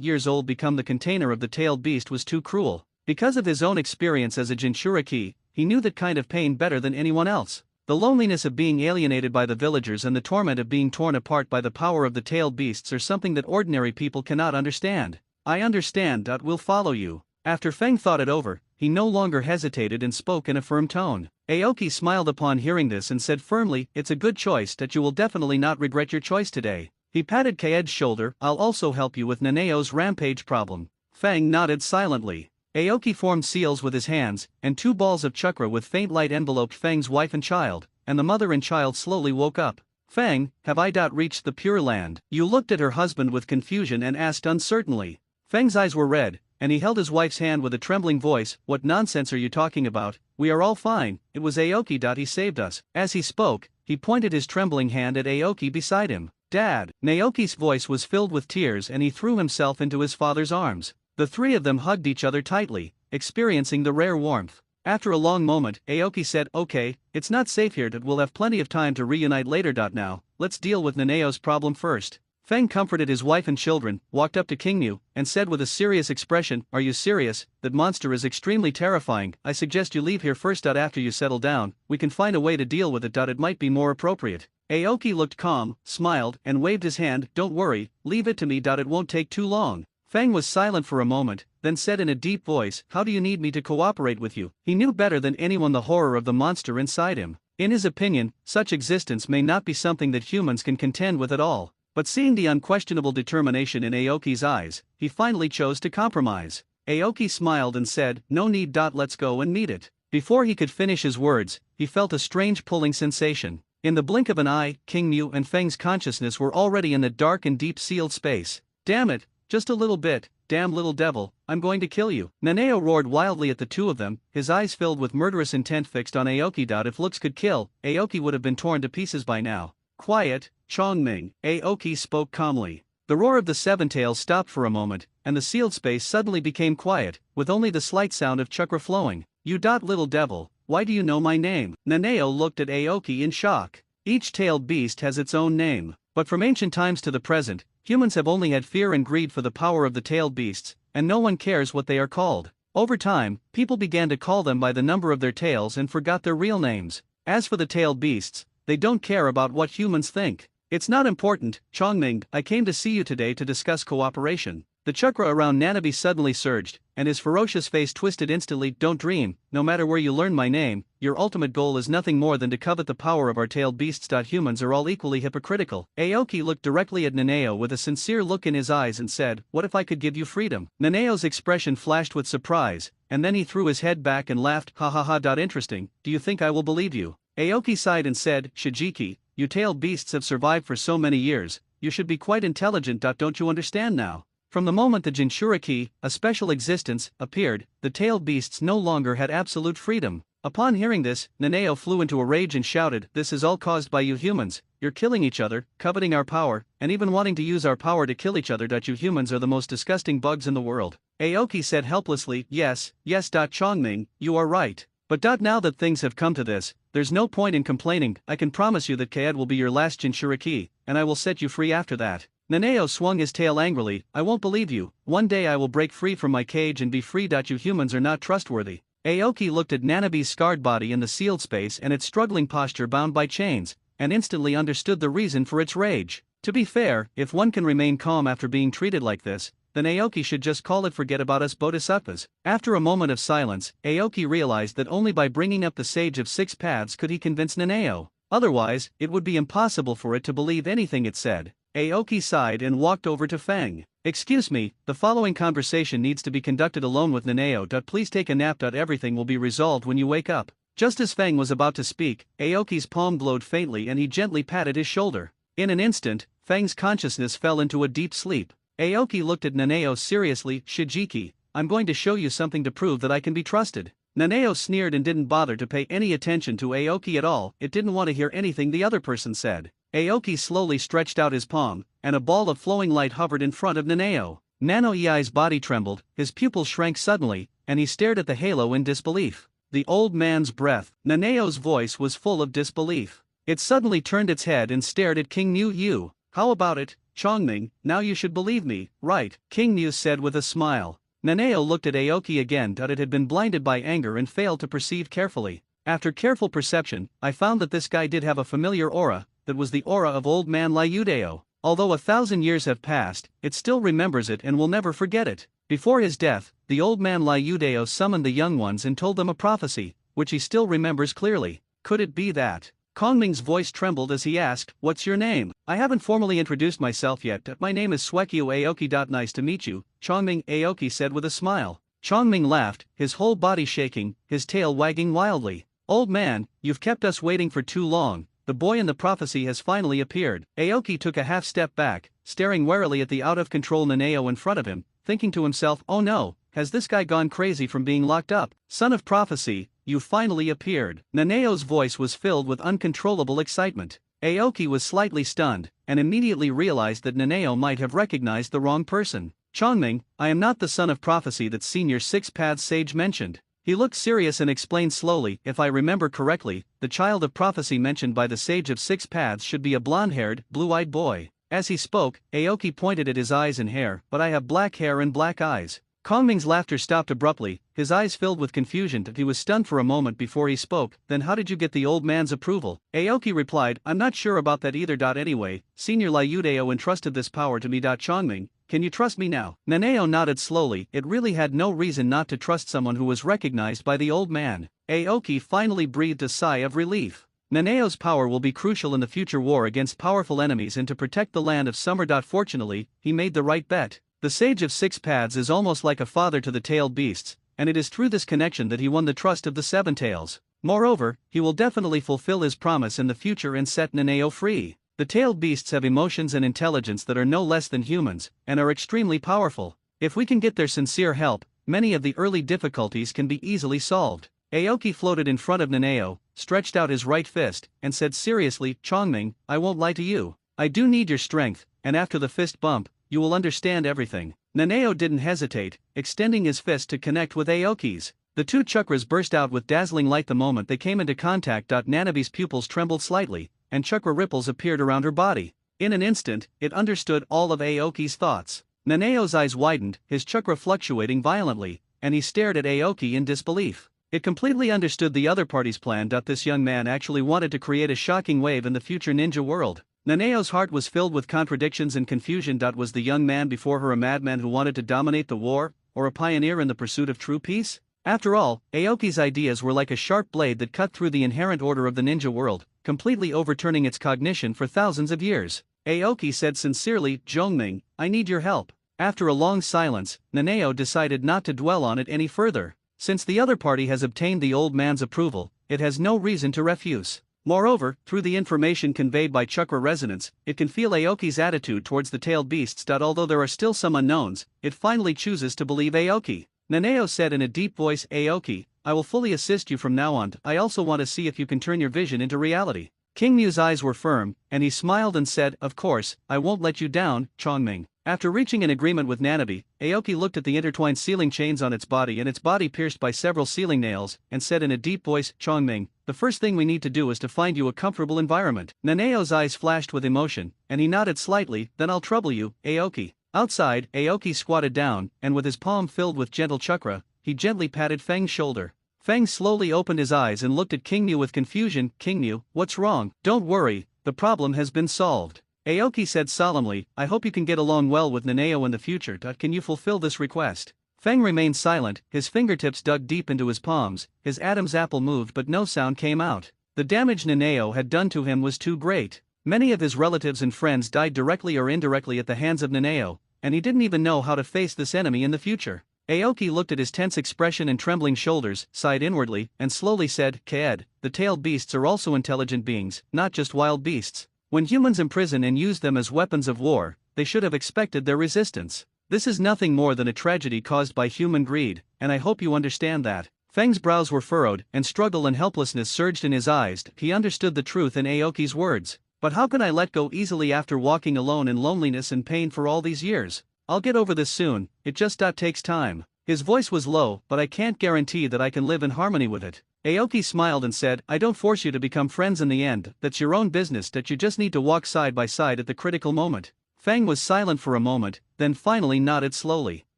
years old become the container of the tailed beast was too cruel. Because of his own experience as a Jinchuriki, he knew that kind of pain better than anyone else. The loneliness of being alienated by the villagers and the torment of being torn apart by the power of the tailed beasts are something that ordinary people cannot understand. I understand. We'll follow you. After Feng thought it over, he no longer hesitated and spoke in a firm tone. Aoki smiled upon hearing this and said firmly, it's a good choice. You will definitely not regret your choice today. He patted Kaed's shoulder. I'll also help you with Nanao's rampage problem. Feng nodded silently. Aoki formed seals with his hands, and 2 balls of chakra with faint light enveloped Feng's wife and child, and the mother and child slowly woke up. Feng, have I reached the Pure Land? You looked at her husband with confusion and asked uncertainly. Feng's eyes were red, and he held his wife's hand with a trembling voice. What nonsense are you talking about? We are all fine. It was Aoki. He saved us. As he spoke, he pointed his trembling hand at Aoki beside him. Dad. Naoki's voice was filled with tears and he threw himself into his father's arms. The three of them hugged each other tightly, experiencing the rare warmth. After a long moment, Aoki said, "Okay, it's not safe here, but we'll have plenty of time to reunite later. Now, let's deal with Naneo's problem first." Feng comforted his wife and children, walked up to Kingnu, and said with a serious expression, "Are you serious? That monster is extremely terrifying. I suggest you leave here first. After you settle down, we can find a way to deal with it. It might be more appropriate." Aoki looked calm, smiled, and waved his hand. "Don't worry, leave it to me. It won't take too long." Feng was silent for a moment, then said in a deep voice, "How do you need me to cooperate with you?" He knew better than anyone the horror of the monster inside him. In his opinion, such existence may not be something that humans can contend with at all. But seeing the unquestionable determination in Aoki's eyes, he finally chose to compromise. Aoki smiled and said, "No need. Let's go and meet it." Before he could finish his words, he felt a strange pulling sensation. In the blink of an eye, Kingnu and Feng's consciousness were already in the dark and deep sealed space. "Damn it, just a little bit, damn little devil, I'm going to kill you." Naneo roared wildly at the two of them, his eyes filled with murderous intent fixed on Aoki. If looks could kill, Aoki would have been torn to pieces by now. "Quiet, Chongming," Aoki spoke calmly. The roar of the seven tails stopped for a moment, and the sealed space suddenly became quiet, with only the slight sound of chakra flowing. "You little devil, why do you know my name?" Naneo looked at Aoki in shock. Each tailed beast has its own name, but from ancient times to the present, humans have only had fear and greed for the power of the tailed beasts, and no one cares what they are called. Over time, people began to call them by the number of their tails and forgot their real names. As for the tailed beasts, they don't care about what humans think. "It's not important, Chongming. I came to see you today to discuss cooperation." The chakra around Nanabe suddenly surged, and his ferocious face twisted instantly. "Don't dream, no matter where you learn my name, your ultimate goal is nothing more than to covet the power of our tailed beasts. Humans are all equally hypocritical." Aoki looked directly at Naneo with a sincere look in his eyes and said, "What if I could give you freedom?" Naneo's expression flashed with surprise, and then he threw his head back and laughed. "Ha ha ha. Interesting, do you think I will believe you?" Aoki sighed and said, "Shijiki, you tailed beasts have survived for so many years, you should be quite intelligent. Don't you understand now? From the moment the Jinchuriki, a special existence, appeared, the tailed beasts no longer had absolute freedom." Upon hearing this, Naneo flew into a rage and shouted, "This is all caused by you humans. You're killing each other, coveting our power, and even wanting to use our power to kill each other. You humans are the most disgusting bugs in the world." Aoki said helplessly, Yes, Chongming, you are right. But now that things have come to this, there's no point in complaining. I can promise you that Kaed will be your last Jinchuriki, and I will set you free after that." Naneo swung his tail angrily. "I won't believe you. One day I will break free from my cage and be free. You humans are not trustworthy." Aoki looked at Nanabe's scarred body in the sealed space and its struggling posture bound by chains, and instantly understood the reason for its rage. To be fair, if one can remain calm after being treated like this, then Aoki should just call it forget about us bodhisattvas. After a moment of silence, Aoki realized that only by bringing up the Sage of Six Paths could he convince Naneo. Otherwise, it would be impossible for it to believe anything it said. Aoki sighed and walked over to Feng. "Excuse me, the following conversation needs to be conducted alone with Naneo. Please take a nap. Everything will be resolved when you wake up." Just as Feng was about to speak, Aoki's palm glowed faintly and he gently patted his shoulder. In an instant, Feng's consciousness fell into a deep sleep. Aoki looked at Naneo seriously. "Shijiki, I'm going to show you something to prove that I can be trusted." Naneo sneered and didn't bother to pay any attention to Aoki at all. It didn't want to hear anything the other person said. Aoki slowly stretched out his palm, and a ball of flowing light hovered in front of Naneo. Nano-Ei's body trembled, his pupils shrank suddenly, and he stared at the halo in disbelief. The old man's breath. Naneo's voice was full of disbelief. It suddenly turned its head and stared at King Yu. "How about it, Chongming? Now you should believe me, right?" King Yu said with a smile. Naneo looked at Aoki again. It had been blinded by anger and failed to perceive carefully. "After careful perception, I found that this guy did have a familiar aura. That was the aura of old man Liudeo. Although 1,000 years have passed, it still remembers it and will never forget it. Before his death, the old man Liudeo summoned the young ones and told them a prophecy, which he still remembers clearly. Could it be that?" Kongming's voice trembled as he asked, "What's your name?" "I haven't formally introduced myself yet. My name is Swekio Aoki. Nice to meet you, Chongming," Aoki said with a smile. Chongming laughed, his whole body shaking, his tail wagging wildly. "Old man, you've kept us waiting for too long. The boy in the prophecy has finally appeared." Aoki took a half step back, staring warily at the out-of-control Naneo in front of him, thinking to himself, "Oh no, has this guy gone crazy from being locked up? Son of prophecy, you finally appeared." Naneo's voice was filled with uncontrollable excitement. Aoki was slightly stunned, and immediately realized that Nanao might have recognized the wrong person. Chongming, I am not the son of prophecy that Senior Six Paths Sage mentioned. He looked serious and explained slowly, if I remember correctly, the child of prophecy mentioned by the Sage of Six Paths should be a blonde-haired, blue-eyed boy. As he spoke, Aoki pointed at his eyes and hair, but I have black hair and black eyes. Chongming's laughter stopped abruptly, his eyes filled with confusion. He was stunned for a moment before he spoke. Then how did you get the old man's approval? Aoki replied, I'm not sure about that either. Anyway, Senior Liudeo entrusted this power to me. Chongming, can you trust me now? Nanao nodded slowly. It really had no reason not to trust someone who was recognized by the old man. Aoki finally breathed a sigh of relief. Nanao's power will be crucial in the future war against powerful enemies and to protect the land of summer. Fortunately, he made the right bet. The Sage of Six Paths is almost like a father to the tailed beasts, and it is through this connection that he won the trust of the Seven Tails. Moreover, he will definitely fulfill his promise in the future and set Nanao free. The tailed beasts have emotions and intelligence that are no less than humans, and are extremely powerful. If we can get their sincere help, many of the early difficulties can be easily solved. Aoki floated in front of Nanao, stretched out his right fist, and said seriously, Chongming, I won't lie to you. I do need your strength, and after the fist bump, you will understand everything. Nanao didn't hesitate, extending his fist to connect with Aoki's. The two chakras burst out with dazzling light the moment they came into contact. Nanabe's pupils trembled slightly, and chakra ripples appeared around her body. In an instant, it understood all of Aoki's thoughts. Nanao's eyes widened, his chakra fluctuating violently, and he stared at Aoki in disbelief. It completely understood the other party's plan. This young man actually wanted to create a shocking wave in the future ninja world. Nanao's heart was filled with contradictions and confusion. Was the young man before her a madman who wanted to dominate the war, or a pioneer in the pursuit of true peace? After all, Aoki's ideas were like a sharp blade that cut through the inherent order of the ninja world, completely overturning its cognition for thousands of years. Aoki said sincerely, Chongming, I need your help. After a long silence, Nanao decided not to dwell on it any further. Since the other party has obtained the old man's approval, it has no reason to refuse. Moreover, through the information conveyed by chakra resonance, it can feel Aoki's attitude towards the tailed beasts. Although there are still some unknowns, it finally chooses to believe Aoki. Nanao said in a deep voice, Aoki, I will fully assist you from now on. I also want to see if you can turn your vision into reality. King Mu's eyes were firm, and he smiled and said, Of course, I won't let you down, Chongming. After reaching an agreement with Nanabe, Aoki looked at the intertwined sealing chains on its body and its body pierced by several sealing nails, and said in a deep voice, Chongming, the first thing we need to do is to find you a comfortable environment. Nanao's eyes flashed with emotion, and he nodded slightly. Then I'll trouble you, Aoki. Outside, Aoki squatted down, and with his palm filled with gentle chakra, he gently patted Feng's shoulder. Feng slowly opened his eyes and looked at King Mu with confusion. King Mu, what's wrong? Don't worry, the problem has been solved. Aoki said solemnly, I hope you can get along well with Nanao in the future. Can you fulfill this request? Feng remained silent, his fingertips dug deep into his palms, his Adam's apple moved but no sound came out. The damage Nanao had done to him was too great. Many of his relatives and friends died directly or indirectly at the hands of Nanao, and he didn't even know how to face this enemy in the future. Aoki looked at his tense expression and trembling shoulders, sighed inwardly, and slowly said, Kaed, the tailed beasts are also intelligent beings, not just wild beasts. When humans imprison and use them as weapons of war, they should have expected their resistance. This is nothing more than a tragedy caused by human greed, and I hope you understand that. Feng's brows were furrowed, and struggle and helplessness surged in his eyes. He understood the truth in Aoki's words. But how can I let go easily after walking alone in loneliness and pain for all these years? I'll get over this soon, it just takes time. His voice was low, but I can't guarantee that I can live in harmony with it. Aoki smiled and said, I don't force you to become friends in the end, that's your own business. That you just need to walk side by side at the critical moment. Feng was silent for a moment, then finally nodded slowly.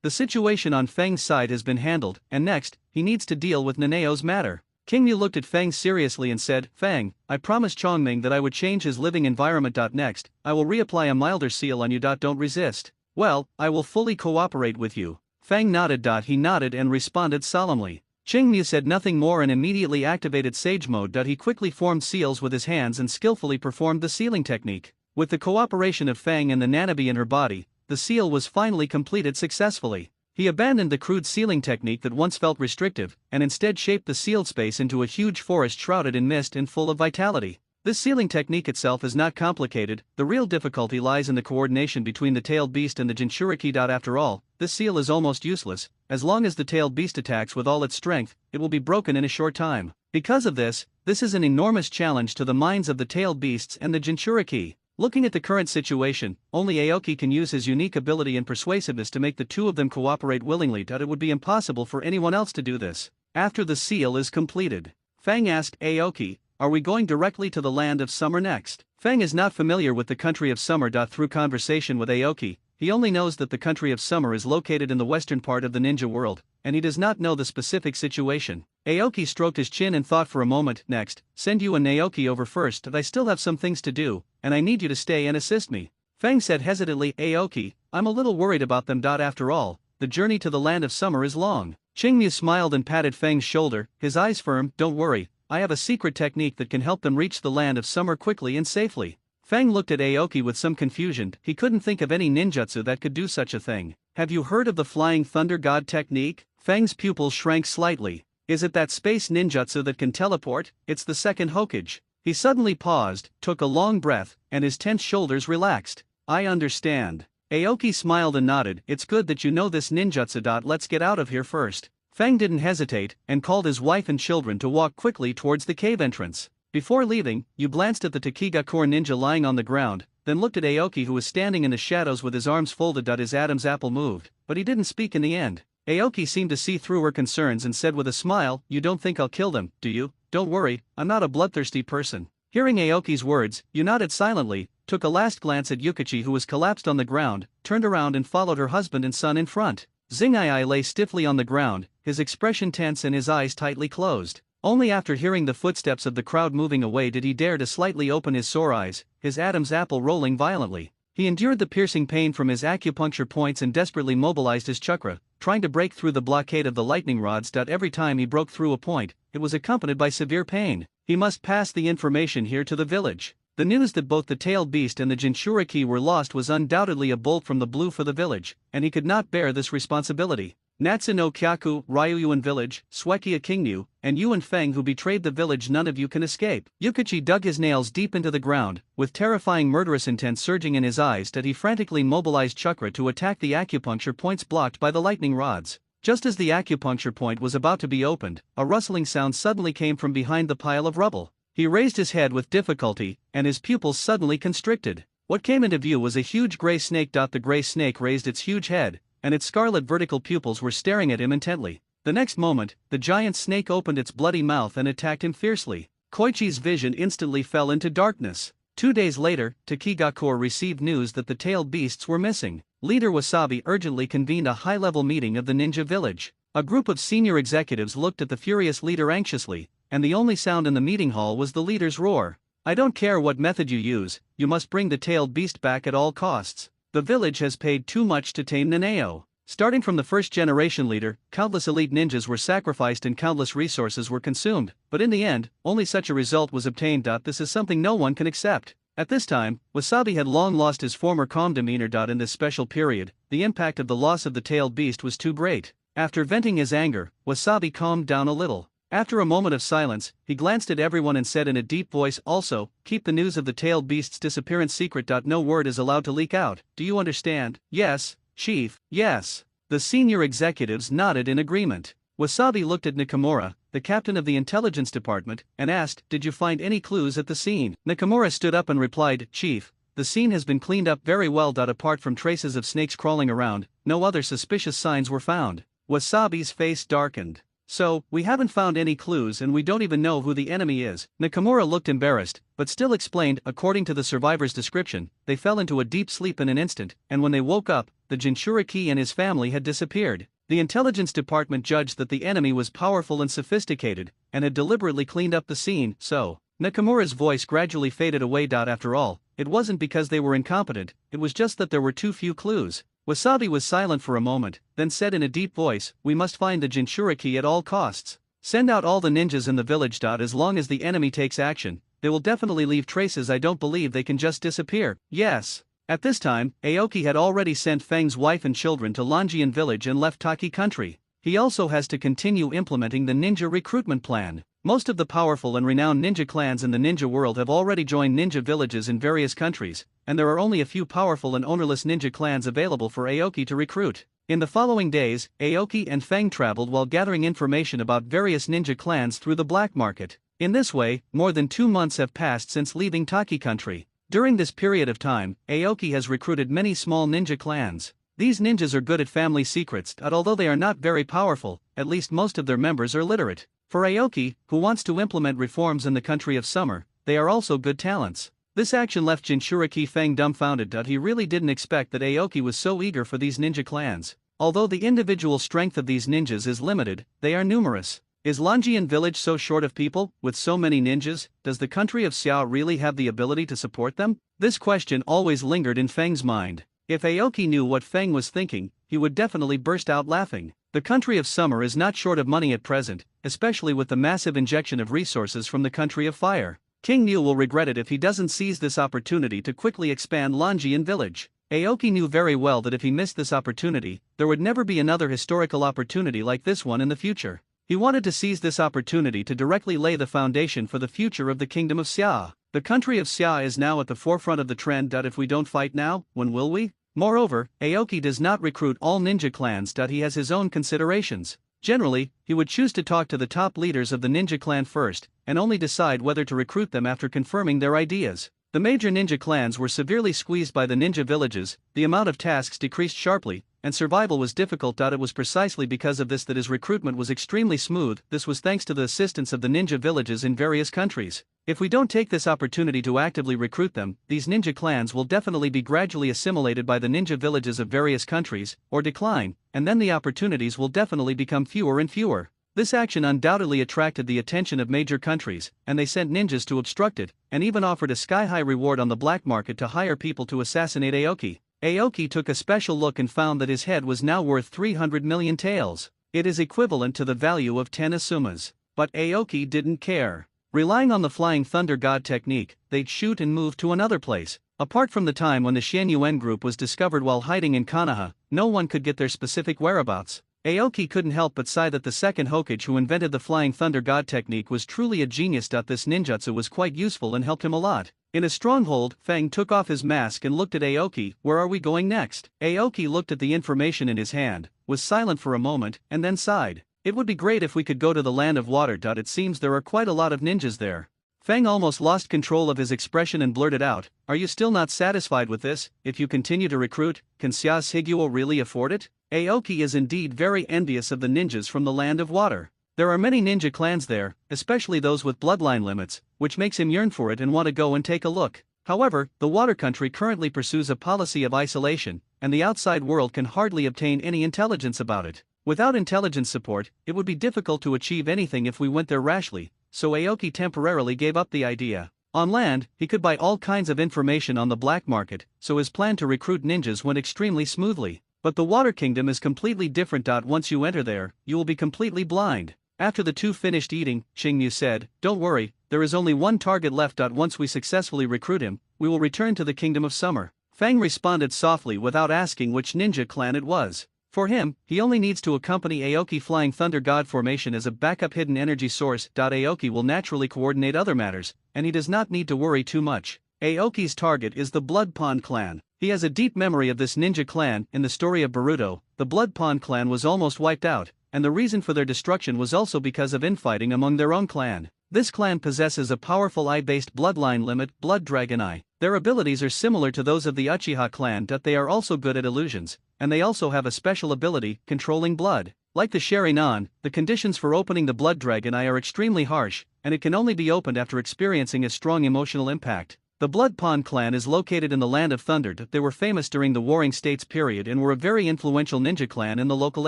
The situation on Feng's side has been handled, and next, he needs to deal with Nanao's matter. King Yu looked at Feng seriously and said, Feng, I promised Chongming that I would change his living environment. Next, I will reapply a milder seal on you. Don't resist. Well, I will fully cooperate with you. Feng nodded. He nodded and responded solemnly. Qingmu said nothing more and immediately activated Sage Mode. He quickly formed seals with his hands and skillfully performed the sealing technique. With the cooperation of Feng and the Nanabe in her body, the seal was finally completed successfully. He abandoned the crude sealing technique that once felt restrictive, and instead shaped the sealed space into a huge forest shrouded in mist and full of vitality. This sealing technique itself is not complicated, the real difficulty lies in the coordination between the tailed beast and the Jinchuriki. After all, this seal is almost useless. As long as the tailed beast attacks with all its strength, it will be broken in a short time. Because of this is an enormous challenge to the minds of the tailed beasts and the Jinchuriki. Looking at the current situation, only Aoki can use his unique ability and persuasiveness to make the two of them cooperate willingly. It would be impossible for anyone else to do this. After the seal is completed, Fang asked Aoki, "Are we going directly to the land of summer next?" Fang is not familiar with the country of summer. Through conversation with Aoki, he only knows that the country of summer is located in the western part of the ninja world, and he does not know the specific situation. Aoki stroked his chin and thought for a moment. "Next, send you and Naoki over first. I still have some things to do, and I need you to stay and assist me." Fang said hesitantly, "Aoki, I'm a little worried about them. After all, the journey to the land of summer is long." Qingmu smiled and patted Fang's shoulder, his eyes firm. "Don't worry, I have a secret technique that can help them reach the land of summer quickly and safely." Fang looked at Aoki with some confusion. He couldn't think of any ninjutsu that could do such a thing. "Have you heard of the Flying Thunder God technique?" Fang's pupils shrank slightly. "Is it that space ninjutsu that can teleport?" "It's the second Hokage." He suddenly paused, took a long breath, and his tense shoulders relaxed. "I understand." Aoki smiled and nodded. "It's good that you know this ninjutsu. Let's get out of here first." Fang didn't hesitate, and called his wife and children to walk quickly towards the cave entrance. Before leaving, you glanced at the Takigakure ninja lying on the ground, then looked at Aoki who was standing in the shadows with his arms folded. His Adam's apple moved, but he didn't speak in the end. Aoki seemed to see through her concerns and said with a smile, "You don't think I'll kill them, do you? Don't worry, I'm not a bloodthirsty person." Hearing Aoki's words, you nodded silently, took a last glance at Yukichi who was collapsed on the ground, turned around and followed her husband and son in front. Xing'ai lay stiffly on the ground, his expression tense and his eyes tightly closed. Only after hearing the footsteps of the crowd moving away did he dare to slightly open his sore eyes, his Adam's apple rolling violently. He endured the piercing pain from his acupuncture points and desperately mobilized his chakra, trying to break through the blockade of the lightning rods. Every time he broke through a point, it was accompanied by severe pain. He must pass the information here to the village. The news that both the tailed beast and the Jinchuriki were lost was undoubtedly a bolt from the blue for the village, and he could not bear this responsibility. Natsu no Kyaku, Ryuyuan village, Suekia Kingnu, and you and Feng who betrayed the village, none of you can escape. Yukichi dug his nails deep into the ground, with terrifying murderous intent surging in his eyes. He frantically mobilized chakra to attack the acupuncture points blocked by the lightning rods. Just as the acupuncture point was about to be opened, a rustling sound suddenly came from behind the pile of rubble. He raised his head with difficulty, and his pupils suddenly constricted. What came into view was a huge gray snake. The gray snake raised its huge head, and its scarlet vertical pupils were staring at him intently. The next moment, the giant snake opened its bloody mouth and attacked him fiercely. Koichi's vision instantly fell into darkness. 2 days later, Takigakure received news that the tailed beasts were missing. Leader Wasabi urgently convened a high-level meeting of the ninja village. A group of senior executives looked at the furious leader anxiously, and the only sound in the meeting hall was the leader's roar. "I don't care what method you use, you must bring the tailed beast back at all costs. The village has paid too much to tame Nanao." Starting from the first generation leader, countless elite ninjas were sacrificed and countless resources were consumed, but in the end, only such a result was obtained. This is something no one can accept. At this time, Wasabi had long lost his former calm demeanor. In this special period, the impact of the loss of the tailed beast was too great. After venting his anger, Wasabi calmed down a little. After a moment of silence, he glanced at everyone and said in a deep voice, "Also, keep the news of the tailed beast's disappearance secret. No word is allowed to leak out. Do you understand?" "Yes, Chief." "Yes." The senior executives nodded in agreement. Wasabi looked at Nakamura, the captain of the intelligence department, and asked, "Did you find any clues at the scene?" Nakamura stood up and replied, "Chief, the scene has been cleaned up very well. Apart from traces of snakes crawling around, no other suspicious signs were found." Wasabi's face darkened. "So, we haven't found any clues and we don't even know who the enemy is." Nakamura looked embarrassed, but still explained, "According to the survivor's description, they fell into a deep sleep in an instant, and when they woke up, the Jinchuriki and his family had disappeared. The intelligence department judged that the enemy was powerful and sophisticated, and had deliberately cleaned up the scene, so..." Nakamura's voice gradually faded away. After all, it wasn't because they were incompetent, it was just that there were too few clues. Wasabi was silent for a moment, then said in a deep voice, "We must find the Jinchuriki at all costs. Send out all the ninjas in the village. As long as the enemy takes action, they will definitely leave traces. I don't believe they can just disappear." "Yes." At this time, Aoki had already sent Feng's wife and children to Longian village and left Taki country. He also has to continue implementing the ninja recruitment plan. Most of the powerful and renowned ninja clans in the ninja world have already joined ninja villages in various countries, and there are only a few powerful and ownerless ninja clans available for Aoki to recruit. In the following days, Aoki and Feng traveled while gathering information about various ninja clans through the black market. In this way, more than 2 months have passed since leaving Taki country. During this period of time, Aoki has recruited many small ninja clans. These ninjas are good at family secrets, but although they are not very powerful, at least most of their members are literate. For Aoki, who wants to implement reforms in the country of summer, they are also good talents. This action left Jinchuriki Feng dumbfounded. He really didn't expect that Aoki was so eager for these ninja clans. Although the individual strength of these ninjas is limited, they are numerous. Is Lanjian village so short of people, with so many ninjas? Does the country of Xiao really have the ability to support them? This question always lingered in Feng's mind. If Aoki knew what Feng was thinking, he would definitely burst out laughing. The country of summer is not short of money at present, especially with the massive injection of resources from the country of fire. King Niu will regret it if he doesn't seize this opportunity to quickly expand Lanjian village. Aoki knew very well that if he missed this opportunity, there would never be another historical opportunity like this one in the future. He wanted to seize this opportunity to directly lay the foundation for the future of the kingdom of Xia. The country of Xia is now at the forefront of the trend. If we don't fight now, when will we? Moreover, Aoki does not recruit all ninja clans. He has his own considerations. Generally, he would choose to talk to the top leaders of the ninja clan first, and only decide whether to recruit them after confirming their ideas. The major ninja clans were severely squeezed by the ninja villages, the amount of tasks decreased sharply, and survival was difficult. It was precisely because of this that his recruitment was extremely smooth. This was thanks to the assistance of the ninja villages in various countries. If we don't take this opportunity to actively recruit them, these ninja clans will definitely be gradually assimilated by the ninja villages of various countries, or decline, and then the opportunities will definitely become fewer and fewer. This action undoubtedly attracted the attention of major countries, and they sent ninjas to obstruct it, and even offered a sky-high reward on the black market to hire people to assassinate Aoki. Aoki took a special look and found that his head was now worth 300 million taels. It is equivalent to the value of 10 asumas. But Aoki didn't care. Relying on the Flying Thunder God technique, they'd shoot and move to another place. Apart from the time when the Xianyuan group was discovered while hiding in Konoha, no one could get their specific whereabouts. Aoki couldn't help but sigh that the second Hokage who invented the Flying Thunder God technique was truly a genius. This ninjutsu was quite useful and helped him a lot. In a stronghold, Feng took off his mask and looked at Aoki. Where are we going next? Aoki looked at the information in his hand, was silent for a moment, and then sighed. It would be great if we could go to the land of water. It seems there are quite a lot of ninjas there. Feng almost lost control of his expression and blurted out, "Are you still not satisfied with this? If you continue to recruit, can Xia Shiguo really afford it?" Aoki is indeed very envious of the ninjas from the land of water. There are many ninja clans there, especially those with bloodline limits, which makes him yearn for it and want to go and take a look. However, the water country currently pursues a policy of isolation, and the outside world can hardly obtain any intelligence about it. Without intelligence support, it would be difficult to achieve anything if we went there rashly, so Aoki temporarily gave up the idea. On land, he could buy all kinds of information on the black market, so his plan to recruit ninjas went extremely smoothly. But the Water Kingdom is completely different. Once you enter there, you will be completely blind. After the two finished eating, Xingmu said, "Don't worry, there is only one target left. Once we successfully recruit him, we will return to the Kingdom of Summer." Feng responded softly without asking which ninja clan it was. For him, he only needs to accompany Aoki Flying Thunder God formation as a backup hidden energy source. Aoki will naturally coordinate other matters, and he does not need to worry too much. Aoki's target is the Blood Pond clan. He has a deep memory of this ninja clan. In the story of Naruto, the Blood Pond clan was almost wiped out, and the reason for their destruction was also because of infighting among their own clan. This clan possesses a powerful eye-based bloodline limit, Blood Dragon Eye. Their abilities are similar to those of the Uchiha clan. They are also good at illusions, and they also have a special ability, controlling blood. Like the Sharingan, the conditions for opening the Blood Dragon Eye are extremely harsh, and it can only be opened after experiencing a strong emotional impact. The Blood Pond clan is located in the Land of Thunder. They were famous during the Warring States period and were a very influential ninja clan in the local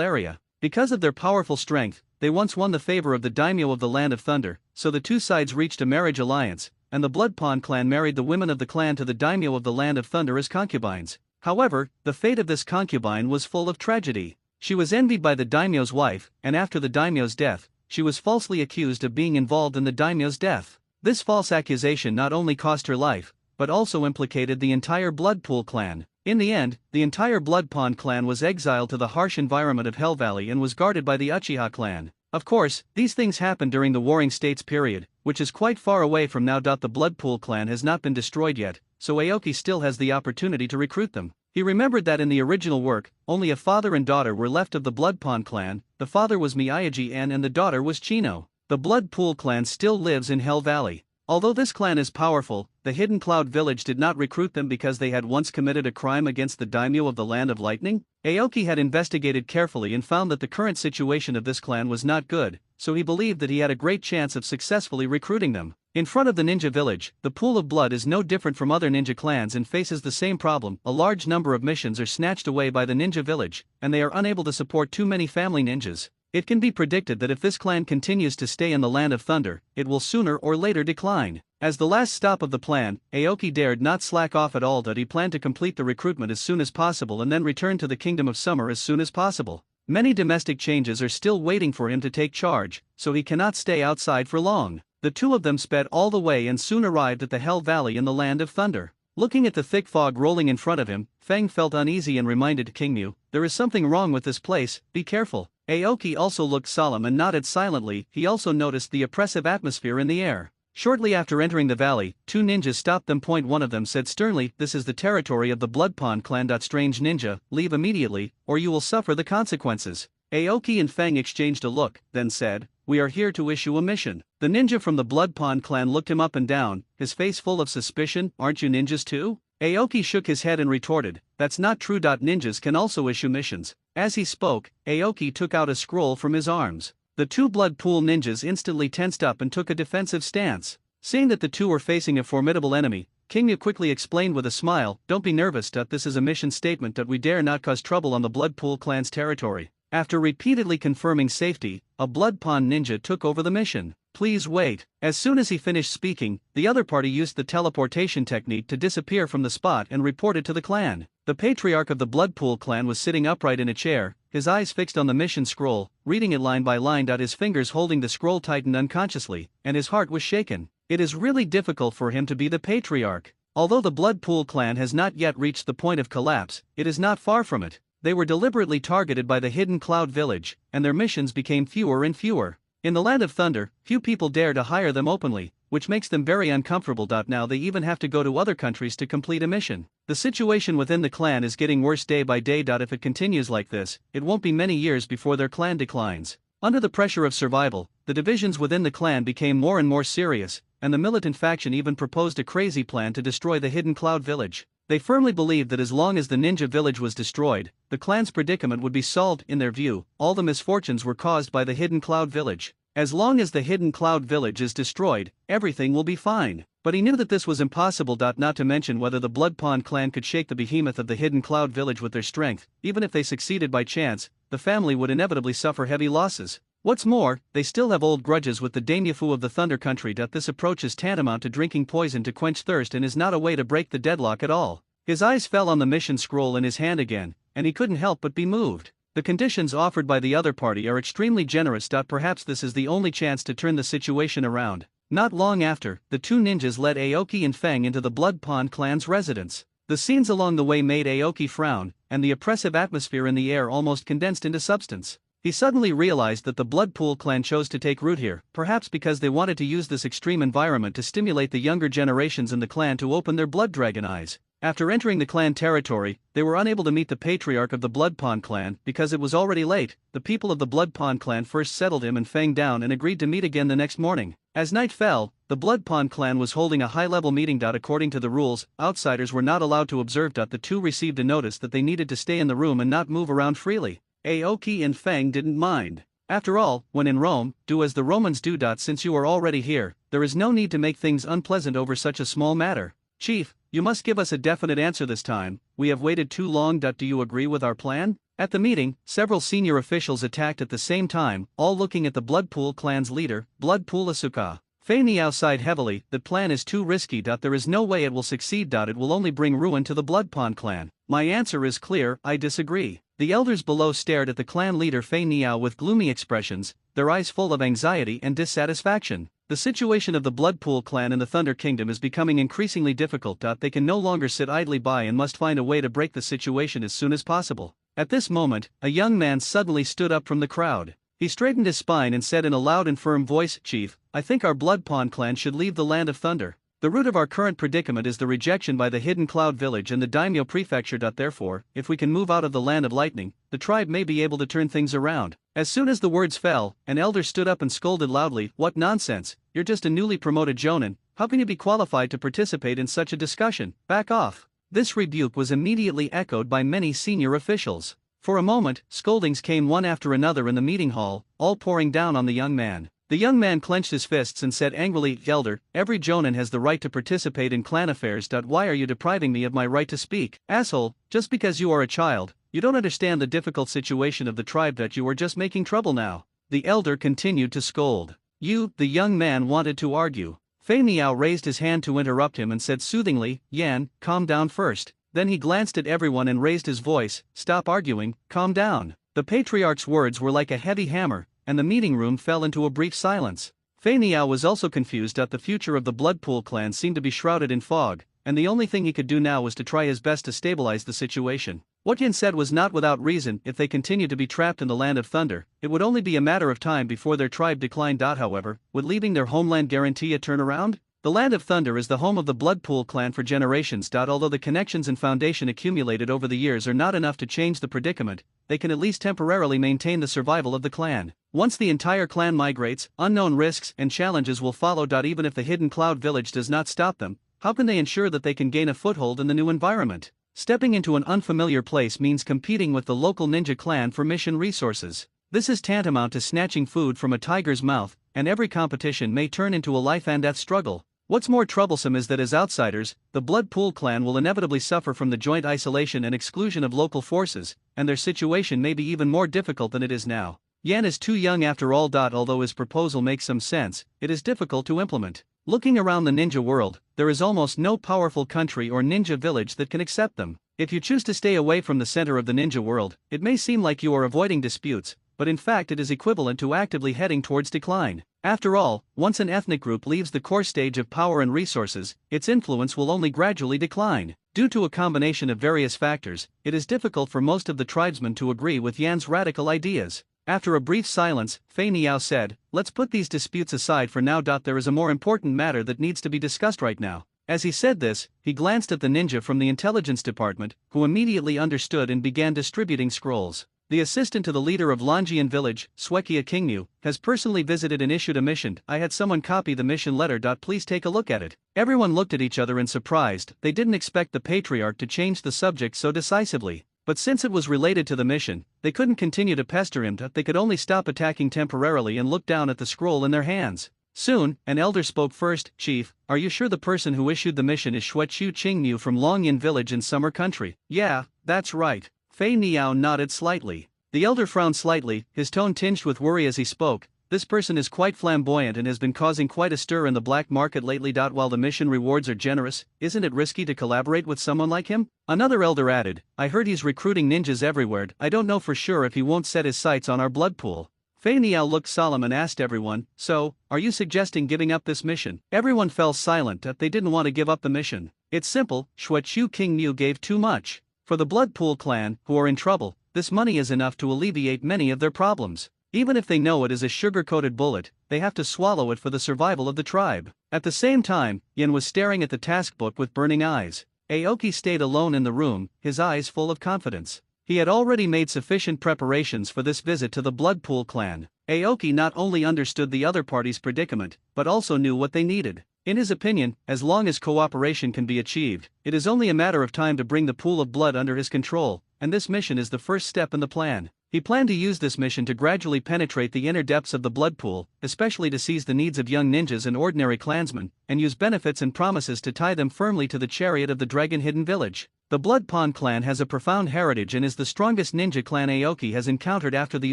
area. Because of their powerful strength, they once won the favor of the daimyo of the Land of Thunder, so the two sides reached a marriage alliance, and the Blood Pond clan married the women of the clan to the daimyo of the Land of Thunder as concubines. However, the fate of this concubine was full of tragedy. She was envied by the daimyo's wife, and after the daimyo's death, she was falsely accused of being involved in the daimyo's death. This false accusation not only cost her life, but also implicated the entire Blood Pool clan. In the end, the entire Blood Pond clan was exiled to the harsh environment of Hell Valley and was guarded by the Uchiha clan. Of course, these things happened during the Warring States period, which is quite far away from now. The Blood Pool clan has not been destroyed yet, so Aoki still has the opportunity to recruit them. He remembered that in the original work, only a father and daughter were left of the Blood Pond clan. The father was Miyagi-en and the daughter was Chino. The Blood Pool clan still lives in Hell Valley. Although this clan is powerful, the Hidden Cloud Village did not recruit them because they had once committed a crime against the daimyo of the Land of Lightning. Aoki had investigated carefully and found that the current situation of this clan was not good, so he believed that he had a great chance of successfully recruiting them. In front of the ninja village, the Pool of Blood is no different from other ninja clans and faces the same problem. A large number of missions are snatched away by the ninja village, and they are unable to support too many family ninjas. It can be predicted that if this clan continues to stay in the Land of Thunder, it will sooner or later decline. As the last stop of the plan, Aoki dared not slack off at all that he planned to complete the recruitment as soon as possible and then return to the Kingdom of Summer as soon as possible. Many domestic changes are still waiting for him to take charge, so he cannot stay outside for long. The two of them sped all the way and soon arrived at the Hell Valley in the Land of Thunder. Looking at the thick fog rolling in front of him, Feng felt uneasy and reminded Kingmu, "There is something wrong with this place, be careful." Aoki also looked solemn and nodded silently. He also noticed the oppressive atmosphere in the air. Shortly after entering the valley, two ninjas stopped them. One of them said sternly, "This is the territory of the Blood Pond clan. Strange ninja, leave immediately, or you will suffer the consequences." Aoki and Feng exchanged a look, then said, "We are here to issue a mission." The ninja from the Blood Pond clan looked him up and down, his face full of suspicion. "Aren't you ninjas too?" Aoki shook his head and retorted, "That's not true. Ninjas can also issue missions." As he spoke, Aoki took out a scroll from his arms. The two Blood Pool ninjas instantly tensed up and took a defensive stance. Seeing that the two were facing a formidable enemy, Kingmu quickly explained with a smile, "Don't be nervous. This is a mission statement. We dare not cause trouble on the Blood Pool clan's territory." After repeatedly confirming safety, a Blood Pond ninja took over the mission. "Please wait." As soon as he finished speaking, the other party used the teleportation technique to disappear from the spot and reported to the clan. The patriarch of the Blood Pool clan was sitting upright in a chair, his eyes fixed on the mission scroll, reading it line by line. His fingers holding the scroll tightened unconsciously, and his heart was shaken. It is really difficult for him to be the patriarch. Although the Blood Pool clan has not yet reached the point of collapse, it is not far from it. They were deliberately targeted by the Hidden Cloud Village, and their missions became fewer and fewer. In the Land of Thunder, few people dare to hire them openly, which makes them very uncomfortable. Now they even have to go to other countries to complete a mission. The situation within the clan is getting worse day by day. If it continues like this, it won't be many years before their clan declines. Under the pressure of survival, the divisions within the clan became more and more serious, and the militant faction even proposed a crazy plan to destroy the Hidden Cloud Village. They firmly believed that as long as the ninja village was destroyed, the clan's predicament would be solved. In their view, all the misfortunes were caused by the Hidden Cloud Village. As long as the Hidden Cloud Village is destroyed, everything will be fine. But he knew that this was impossible. Not to mention whether the Blood Pond clan could shake the behemoth of the Hidden Cloud Village with their strength. Even if they succeeded by chance, the family would inevitably suffer heavy losses. What's more, they still have old grudges with the daimyo of the Thunder Country. This approach is tantamount to drinking poison to quench thirst and is not a way to break the deadlock at all. His eyes fell on the mission scroll in his hand again, and he couldn't help but be moved. The conditions offered by the other party are extremely generous. Perhaps this is the only chance to turn the situation around. Not long after, the two ninjas led Aoki and Feng into the Blood Pond clan's residence. The scenes along the way made Aoki frown, and the oppressive atmosphere in the air almost condensed into substance. He suddenly realized that the Blood Pool clan chose to take root here, perhaps because they wanted to use this extreme environment to stimulate the younger generations in the clan to open their blood dragon eyes. After entering the clan territory, they were unable to meet the patriarch of the Blood Pond clan because it was already late. The people of the Blood Pond clan first settled him and Feng down and agreed to meet again the next morning. As night fell, the Blood Pond clan was holding a high-level meeting. According to the rules, outsiders were not allowed to observe. The two received a notice that they needed to stay in the room and not move around freely. Aoki and Feng didn't mind. After all, when in Rome, do as the Romans do. Since you are already here, there is no need to make things unpleasant over such a small matter. Chief, you must give us a definite answer this time. We have waited too long. Do you agree with our plan? At the meeting, several senior officials attacked at the same time, all looking at the Blood Pool clan's leader, Blood Pool Asuka. Fei Niao sighed heavily. "That plan is too risky. There is no way it will succeed. It will only bring ruin to the Blood Pond clan." "My answer is clear, I disagree." The elders below stared at the clan leader Fei Niao with gloomy expressions, their eyes full of anxiety and dissatisfaction. The situation of the Blood Pool clan in the Thunder Kingdom is becoming increasingly difficult. They can no longer sit idly by and must find a way to break the situation as soon as possible. At this moment, a young man suddenly stood up from the crowd. He straightened his spine and said in a loud and firm voice, "Chief, I think our Blood Pond clan should leave the Land of Thunder." The root of our current predicament is the rejection by the hidden cloud village and the daimyo prefecture. Therefore, if we can move out of the land of lightning, the tribe may be able to turn things around. As soon as the words fell, an elder stood up and scolded loudly, "What nonsense, you're just a newly promoted jonin, how can you be qualified to participate in such a discussion? Back off." This rebuke was immediately echoed by many senior officials. For a moment, scoldings came one after another in the meeting hall, all pouring down on the young man. The young man clenched his fists and said angrily, "Elder, every jonin has the right to participate in clan affairs. Why are you depriving me of my right to speak? Asshole, just because you are a child, you don't understand the difficult situation of the tribe. You are just making trouble now." The elder continued to scold. The young man wanted to argue. Fei Niao raised his hand to interrupt him and said soothingly, "Yan, calm down first." Then he glanced at everyone and raised his voice, "Stop arguing, calm down." The patriarch's words were like a heavy hammer, and the meeting room fell into a brief silence. Fei Niao was also confused. The future of the Bloodpool clan seemed to be shrouded in fog, and the only thing he could do now was to try his best to stabilize the situation. What Yan said was not without reason. If they continued to be trapped in the Land of Thunder, it would only be a matter of time before their tribe declined. However, would leaving their homeland guarantee a turnaround? The Land of Thunder is the home of the Bloodpool clan for generations. Although the connections and foundation accumulated over the years are not enough to change the predicament, they can at least temporarily maintain the survival of the clan. Once the entire clan migrates, unknown risks and challenges will follow. Even if the hidden cloud village does not stop them, how can they ensure that they can gain a foothold in the new environment? Stepping into an unfamiliar place means competing with the local ninja clan for mission resources. This is tantamount to snatching food from a tiger's mouth, and every competition may turn into a life and death struggle. What's more troublesome is that as outsiders, the Bloodpool clan will inevitably suffer from the joint isolation and exclusion of local forces, and their situation may be even more difficult than it is now. Yan is too young after all. Although his proposal makes some sense, it is difficult to implement. Looking around the ninja world, there is almost no powerful country or ninja village that can accept them. If you choose to stay away from the center of the ninja world, it may seem like you are avoiding disputes, but in fact it is equivalent to actively heading towards decline. After all, once an ethnic group leaves the core stage of power and resources, its influence will only gradually decline. Due to a combination of various factors, it is difficult for most of the tribesmen to agree with Yan's radical ideas. After a brief silence, Fei Niao said, "Let's put these disputes aside for now. There is a more important matter that needs to be discussed right now." As he said this, he glanced at the ninja from the intelligence department, who immediately understood and began distributing scrolls. The assistant to the leader of Longian village, Swekia Kingmu, has personally visited and issued a mission. I had someone copy the mission letter. Please take a look at it. Everyone looked at each other in surprised. They didn't expect the patriarch to change the subject so decisively. But since it was related to the mission, they couldn't continue to pester him. They could only stop attacking temporarily and look down at the scroll in their hands. Soon, an elder spoke first. "Chief, are you sure the person who issued the mission is Xuechu Qingmu from Longyan village in Summer Country?" "Yeah, that's right." Fei Niao nodded slightly. The elder frowned slightly, his tone tinged with worry as he spoke. "This person is quite flamboyant and has been causing quite a stir in the black market lately. While the mission rewards are generous, isn't it risky to collaborate with someone like him?" Another elder added, "I heard he's recruiting ninjas everywhere. I don't know for sure if he won't set his sights on our blood pool." Fei Niao looked solemn and asked everyone, "So, are you suggesting giving up this mission?" Everyone fell silent. They didn't want to give up the mission. It's simple, Xuechu Qingmu gave too much. For the Bloodpool clan, who are in trouble, this money is enough to alleviate many of their problems. Even if they know it is a sugar-coated bullet, they have to swallow it for the survival of the tribe. At the same time, Yin was staring at the task book with burning eyes. Aoki stayed alone in the room, his eyes full of confidence. He had already made sufficient preparations for this visit to the Bloodpool clan. Aoki not only understood the other party's predicament, but also knew what they needed. In his opinion, as long as cooperation can be achieved, it is only a matter of time to bring the pool of blood under his control, and this mission is the first step in the plan. He planned to use this mission to gradually penetrate the inner depths of the blood pool, especially to seize the needs of young ninjas and ordinary clansmen, and use benefits and promises to tie them firmly to the chariot of the Dragon Hidden Village. The Blood Pond clan has a profound heritage and is the strongest ninja clan Aoki has encountered after the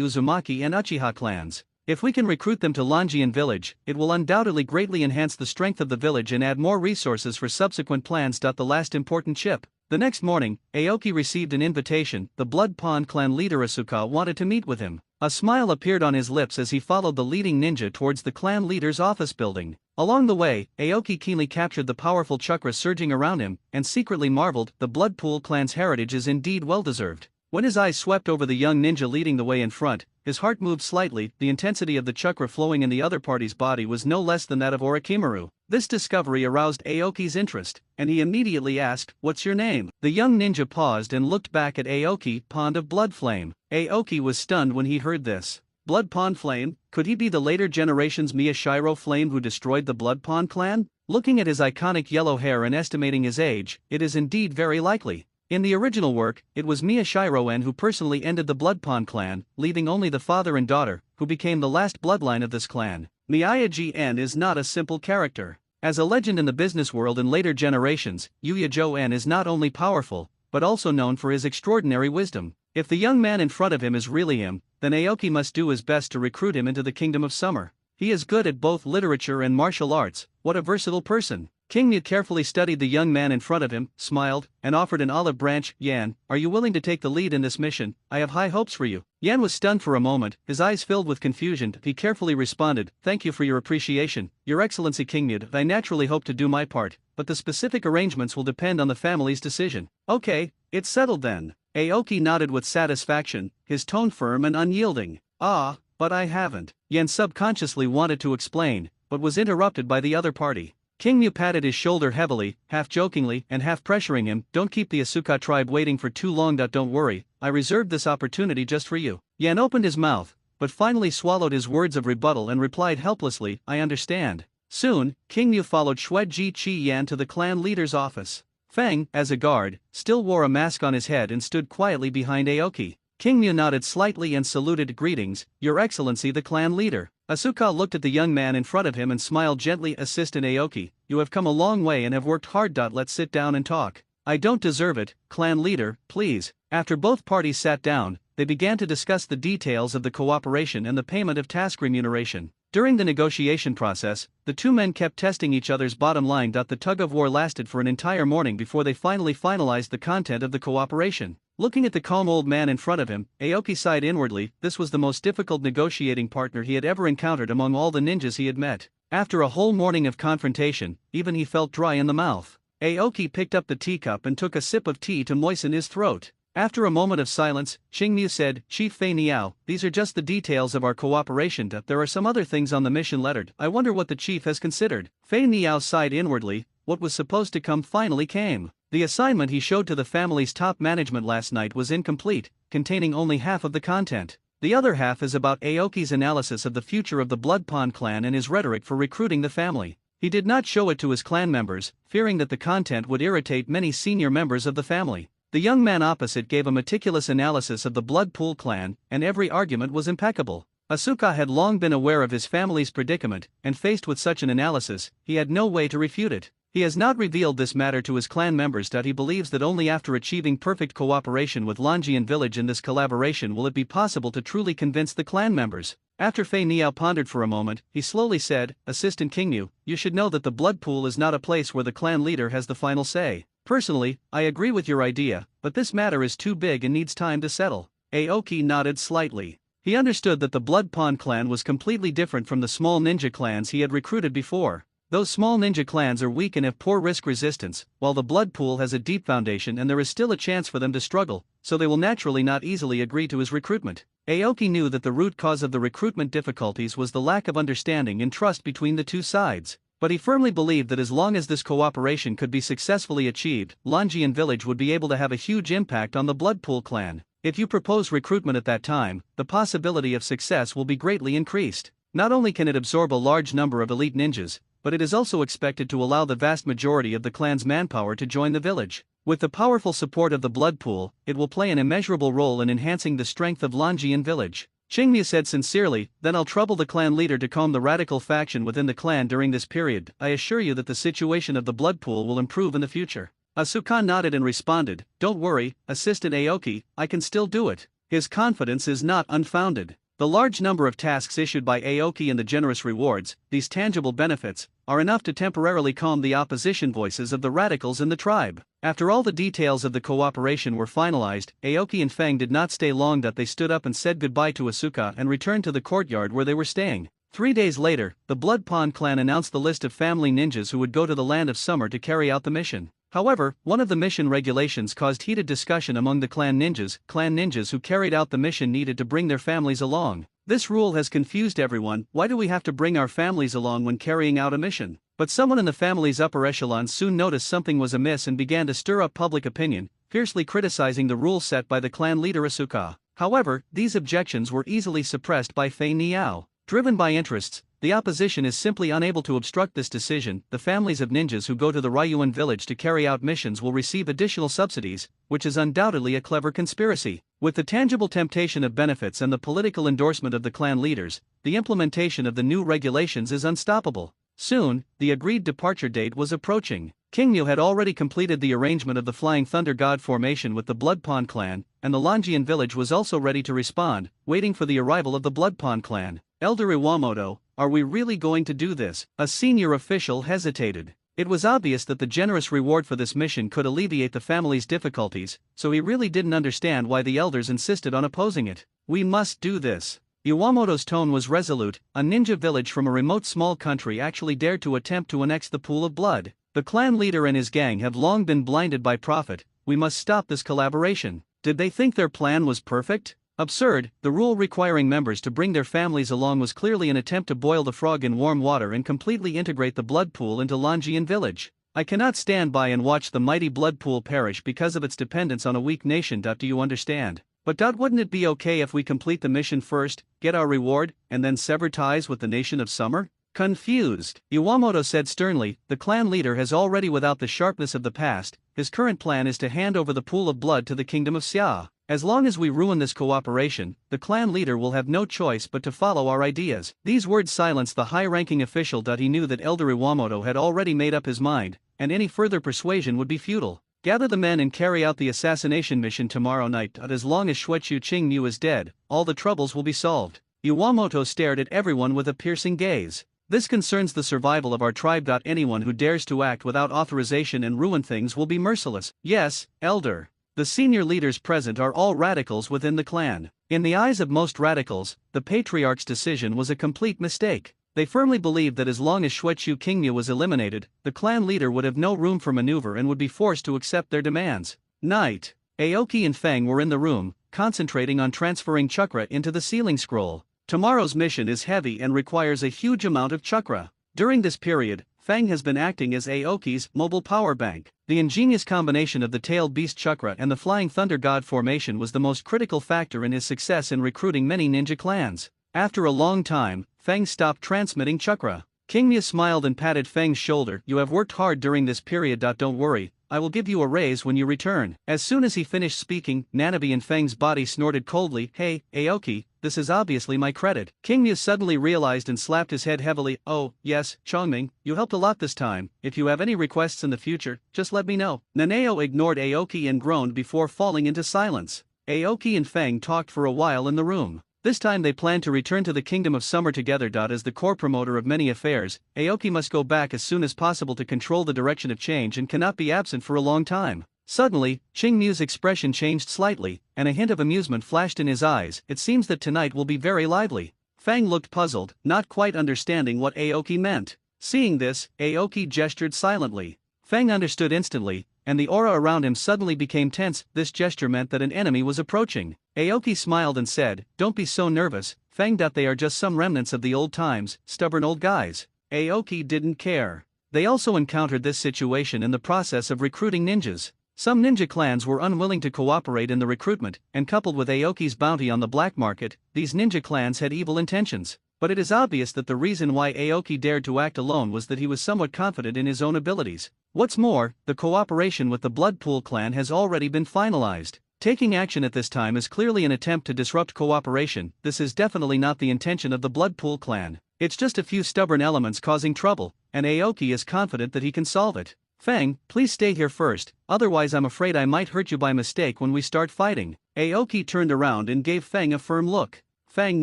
Uzumaki and Uchiha clans. If we can recruit them to Longian village, it will undoubtedly greatly enhance the strength of the village and add more resources for subsequent plans. The last important chip. The next morning, Aoki received an invitation. The Blood Pond clan leader Asuka wanted to meet with him. A smile appeared on his lips as he followed the leading ninja towards the clan leader's office building. Along the way, Aoki keenly captured the powerful chakra surging around him, and secretly marveled. The Bloodpool clan's heritage is indeed well-deserved. When his eyes swept over the young ninja leading the way in front, his heart moved slightly. The intensity of the chakra flowing in the other party's body was no less than that of Orochimaru. This discovery aroused Aoki's interest, and he immediately asked, "What's your name?" The young ninja paused and looked back at Aoki, Pond of Blood Flame. Aoki was stunned when he heard this. Blood Pond Flame? Could he be the later generation's Miyashiro Flame who destroyed the Blood Pond clan? Looking at his iconic yellow hair and estimating his age, it is indeed very likely. In the original work, it was Miyashiro who personally ended the Blood Pond clan, leaving only the father and daughter, who became the last bloodline of this clan. Miyagi-En is not a simple character. As a legend in the business world in later generations, Yuya-Jo-En is not only powerful, but also known for his extraordinary wisdom. If the young man in front of him is really him, then Aoki must do his best to recruit him into the Kingdom of Summer. He is good at both literature and martial arts. What a versatile person. King Mu carefully studied the young man in front of him, smiled, and offered an olive branch. "Yan, are you willing to take the lead in this mission? I have high hopes for you." Yan was stunned for a moment, his eyes filled with confusion. He carefully responded, "Thank you for your appreciation, Your Excellency King Mu. I naturally hope to do my part, but the specific arrangements will depend on the family's decision." "Okay, it's settled then." Aoki nodded with satisfaction, his tone firm and unyielding. "Ah, but I haven't." Yan subconsciously wanted to explain, but was interrupted by the other party. King Mu patted his shoulder heavily, half jokingly and half pressuring him. "Don't keep the Asuka tribe waiting for too long. Don't worry, I reserved this opportunity just for you." Yan opened his mouth, but finally swallowed his words of rebuttal and replied helplessly, "I understand." Soon, King Mu followed Xueji Chi Yan to the clan leader's office. Feng, as a guard, still wore a mask on his head and stood quietly behind Aoki. King Mu nodded slightly and saluted. "Greetings, Your Excellency the clan leader." Asuka looked at the young man in front of him and smiled gently. "Assistant Aoki, you have come a long way and have worked hard. Let's sit down and talk." "I don't deserve it, clan leader, please." After both parties sat down, they began to discuss the details of the cooperation and the payment of task remuneration. During the negotiation process, the two men kept testing each other's bottom line. The tug-of-war lasted for an entire morning before they finally finalized the content of the cooperation. Looking at the calm old man in front of him, Aoki sighed inwardly. This was the most difficult negotiating partner he had ever encountered among all the ninjas he had met. After a whole morning of confrontation, even he felt dry in the mouth. Aoki picked up the teacup and took a sip of tea to moisten his throat. After a moment of silence, Xing Mu said, "Chief Fei Niao, these are just the details of our cooperation. There are some other things on the mission letter. I wonder what the chief has considered." Fei Niao sighed inwardly. What was supposed to come finally came. The assignment he showed to the family's top management last night was incomplete, containing only half of the content. The other half is about Aoki's analysis of the future of the Blood Pond clan and his rhetoric for recruiting the family. He did not show it to his clan members, fearing that the content would irritate many senior members of the family. The young man opposite gave a meticulous analysis of the Blood Pool clan, and every argument was impeccable. Asuka had long been aware of his family's predicament, and faced with such an analysis, he had no way to refute it. He has not revealed this matter to his clan members. He believes that only after achieving perfect cooperation with Longian village in this collaboration will it be possible to truly convince the clan members. After Fei Niao pondered for a moment, he slowly said, "Assistant King Mu, you should know that the blood pool is not a place where the clan leader has the final say. Personally, I agree with your idea, but this matter is too big and needs time to settle." Aoki nodded slightly. He understood that the Blood Pond clan was completely different from the small ninja clans he had recruited before. Those small ninja clans are weak and have poor risk resistance, while the blood pool has a deep foundation and there is still a chance for them to struggle, so they will naturally not easily agree to his recruitment. Aoki knew that the root cause of the recruitment difficulties was the lack of understanding and trust between the two sides, but he firmly believed that as long as this cooperation could be successfully achieved, Longian village would be able to have a huge impact on the blood pool clan. If you propose recruitment at that time, the possibility of success will be greatly increased. Not only can it absorb a large number of elite ninjas, but it is also expected to allow the vast majority of the clan's manpower to join the village. With the powerful support of the blood pool, it will play an immeasurable role in enhancing the strength of Longian village. Qingmu said sincerely, "Then I'll trouble the clan leader to calm the radical faction within the clan during this period. I assure you that the situation of the blood pool will improve in the future." Asuka nodded and responded, "Don't worry, Assistant Aoki, I can still do it." His confidence is not unfounded. The large number of tasks issued by Aoki and the generous rewards, these tangible benefits, are enough to temporarily calm the opposition voices of the radicals in the tribe. After all the details of the cooperation were finalized, Aoki and Feng did not stay long. They stood up and said goodbye to Asuka and returned to the courtyard where they were staying. 3 days later, the Blood Pond clan announced the list of family ninjas who would go to the Land of Summer to carry out the mission. However, one of the mission regulations caused heated discussion among the clan ninjas who carried out the mission needed to bring their families along. This rule has confused everyone. Why do we have to bring our families along when carrying out a mission? But someone in the family's upper echelons soon noticed something was amiss and began to stir up public opinion, fiercely criticizing the rule set by the clan leader Asuka. However, these objections were easily suppressed by Fei Niao. Driven by interests, the opposition is simply unable to obstruct this decision. The families of ninjas who go to the Ryuan village to carry out missions will receive additional subsidies, which is undoubtedly a clever conspiracy. With the tangible temptation of benefits and the political endorsement of the clan leaders, the implementation of the new regulations is unstoppable. Soon, the agreed departure date was approaching. Kingmu had already completed the arrangement of the Flying Thunder God formation with the Bloodpond clan, and the Longian village was also ready to respond, waiting for the arrival of the Bloodpond clan. Elder Iwamoto, are we really going to do this? A senior official hesitated. It was obvious that the generous reward for this mission could alleviate the family's difficulties, so he really didn't understand why the elders insisted on opposing it. We must do this. Iwamoto's tone was resolute. A ninja village from a remote small country actually dared to attempt to annex the pool of blood. The clan leader and his gang have long been blinded by profit. We must stop this collaboration. Did they think their plan was perfect? Absurd. The rule requiring members to bring their families along was clearly an attempt to boil the frog in warm water and completely integrate the blood pool into Longian village. I cannot stand by and watch the mighty blood pool perish because of its dependence on a weak nation. Do you understand? But wouldn't it be okay if we complete the mission first, get our reward, and then sever ties with the nation of summer? Confused, Iwamoto said sternly, the clan leader has already without the sharpness of the past. His current plan is to hand over the pool of blood to the kingdom of Xia. As long as we ruin this cooperation, the clan leader will have no choice but to follow our ideas. These words silenced the high-ranking official. He knew that Elder Iwamoto had already made up his mind, and any further persuasion would be futile. Gather the men and carry out the assassination mission tomorrow night. As long as Shuechu Qingmu is dead, all the troubles will be solved. Iwamoto stared at everyone with a piercing gaze. This concerns the survival of our tribe. Anyone who dares to act without authorization and ruin things will be merciless. Yes, Elder. The senior leaders present are all radicals within the clan. In the eyes of most radicals, the patriarch's decision was a complete mistake. They firmly believed that as long as Shuechu Qingmu was eliminated, the clan leader would have no room for maneuver and would be forced to accept their demands. Night. Aoki and Feng were in the room, concentrating on transferring chakra into the sealing scroll. Tomorrow's mission is heavy and requires a huge amount of chakra. During this period, Feng has been acting as Aoki's mobile power bank. The ingenious combination of the tailed beast chakra and the Flying Thunder God formation was the most critical factor in his success in recruiting many ninja clans. After a long time, Feng stopped transmitting chakra. Qingmu smiled and patted Feng's shoulder. You have worked hard during this period. Don't worry, I will give you a raise when you return. As soon as he finished speaking, Nanabe and Feng's body snorted coldly. Hey, Aoki, this is obviously my credit. Qingmu suddenly realized and slapped his head heavily. Oh, yes, Chongming, you helped a lot this time. If you have any requests in the future, just let me know. Nanao ignored Aoki and groaned before falling into silence. Aoki and Feng talked for a while in the room. This time they planned to return to the Kingdom of Summer together. As the core promoter of many affairs, Aoki must go back as soon as possible to control the direction of change and cannot be absent for a long time. Suddenly, Qingmu's expression changed slightly, and a hint of amusement flashed in his eyes. It seems that tonight will be very lively. Feng looked puzzled, not quite understanding what Aoki meant. Seeing this, Aoki gestured silently. Feng understood instantly, and the aura around him suddenly became tense. This gesture meant that an enemy was approaching. Aoki smiled and said, Don't be so nervous, Feng. They are just some remnants of the old times, stubborn old guys. Aoki didn't care. They also encountered this situation in the process of recruiting ninjas. Some ninja clans were unwilling to cooperate in the recruitment, and coupled with Aoki's bounty on the black market, these ninja clans had evil intentions. But it is obvious that the reason why Aoki dared to act alone was that he was somewhat confident in his own abilities. What's more, the cooperation with the Bloodpool clan has already been finalized. Taking action at this time is clearly an attempt to disrupt cooperation. This is definitely not the intention of the Bloodpool clan. It's just a few stubborn elements causing trouble, and Aoki is confident that he can solve it. Feng, please stay here first, otherwise I'm afraid I might hurt you by mistake when we start fighting. Aoki turned around and gave Feng a firm look. Feng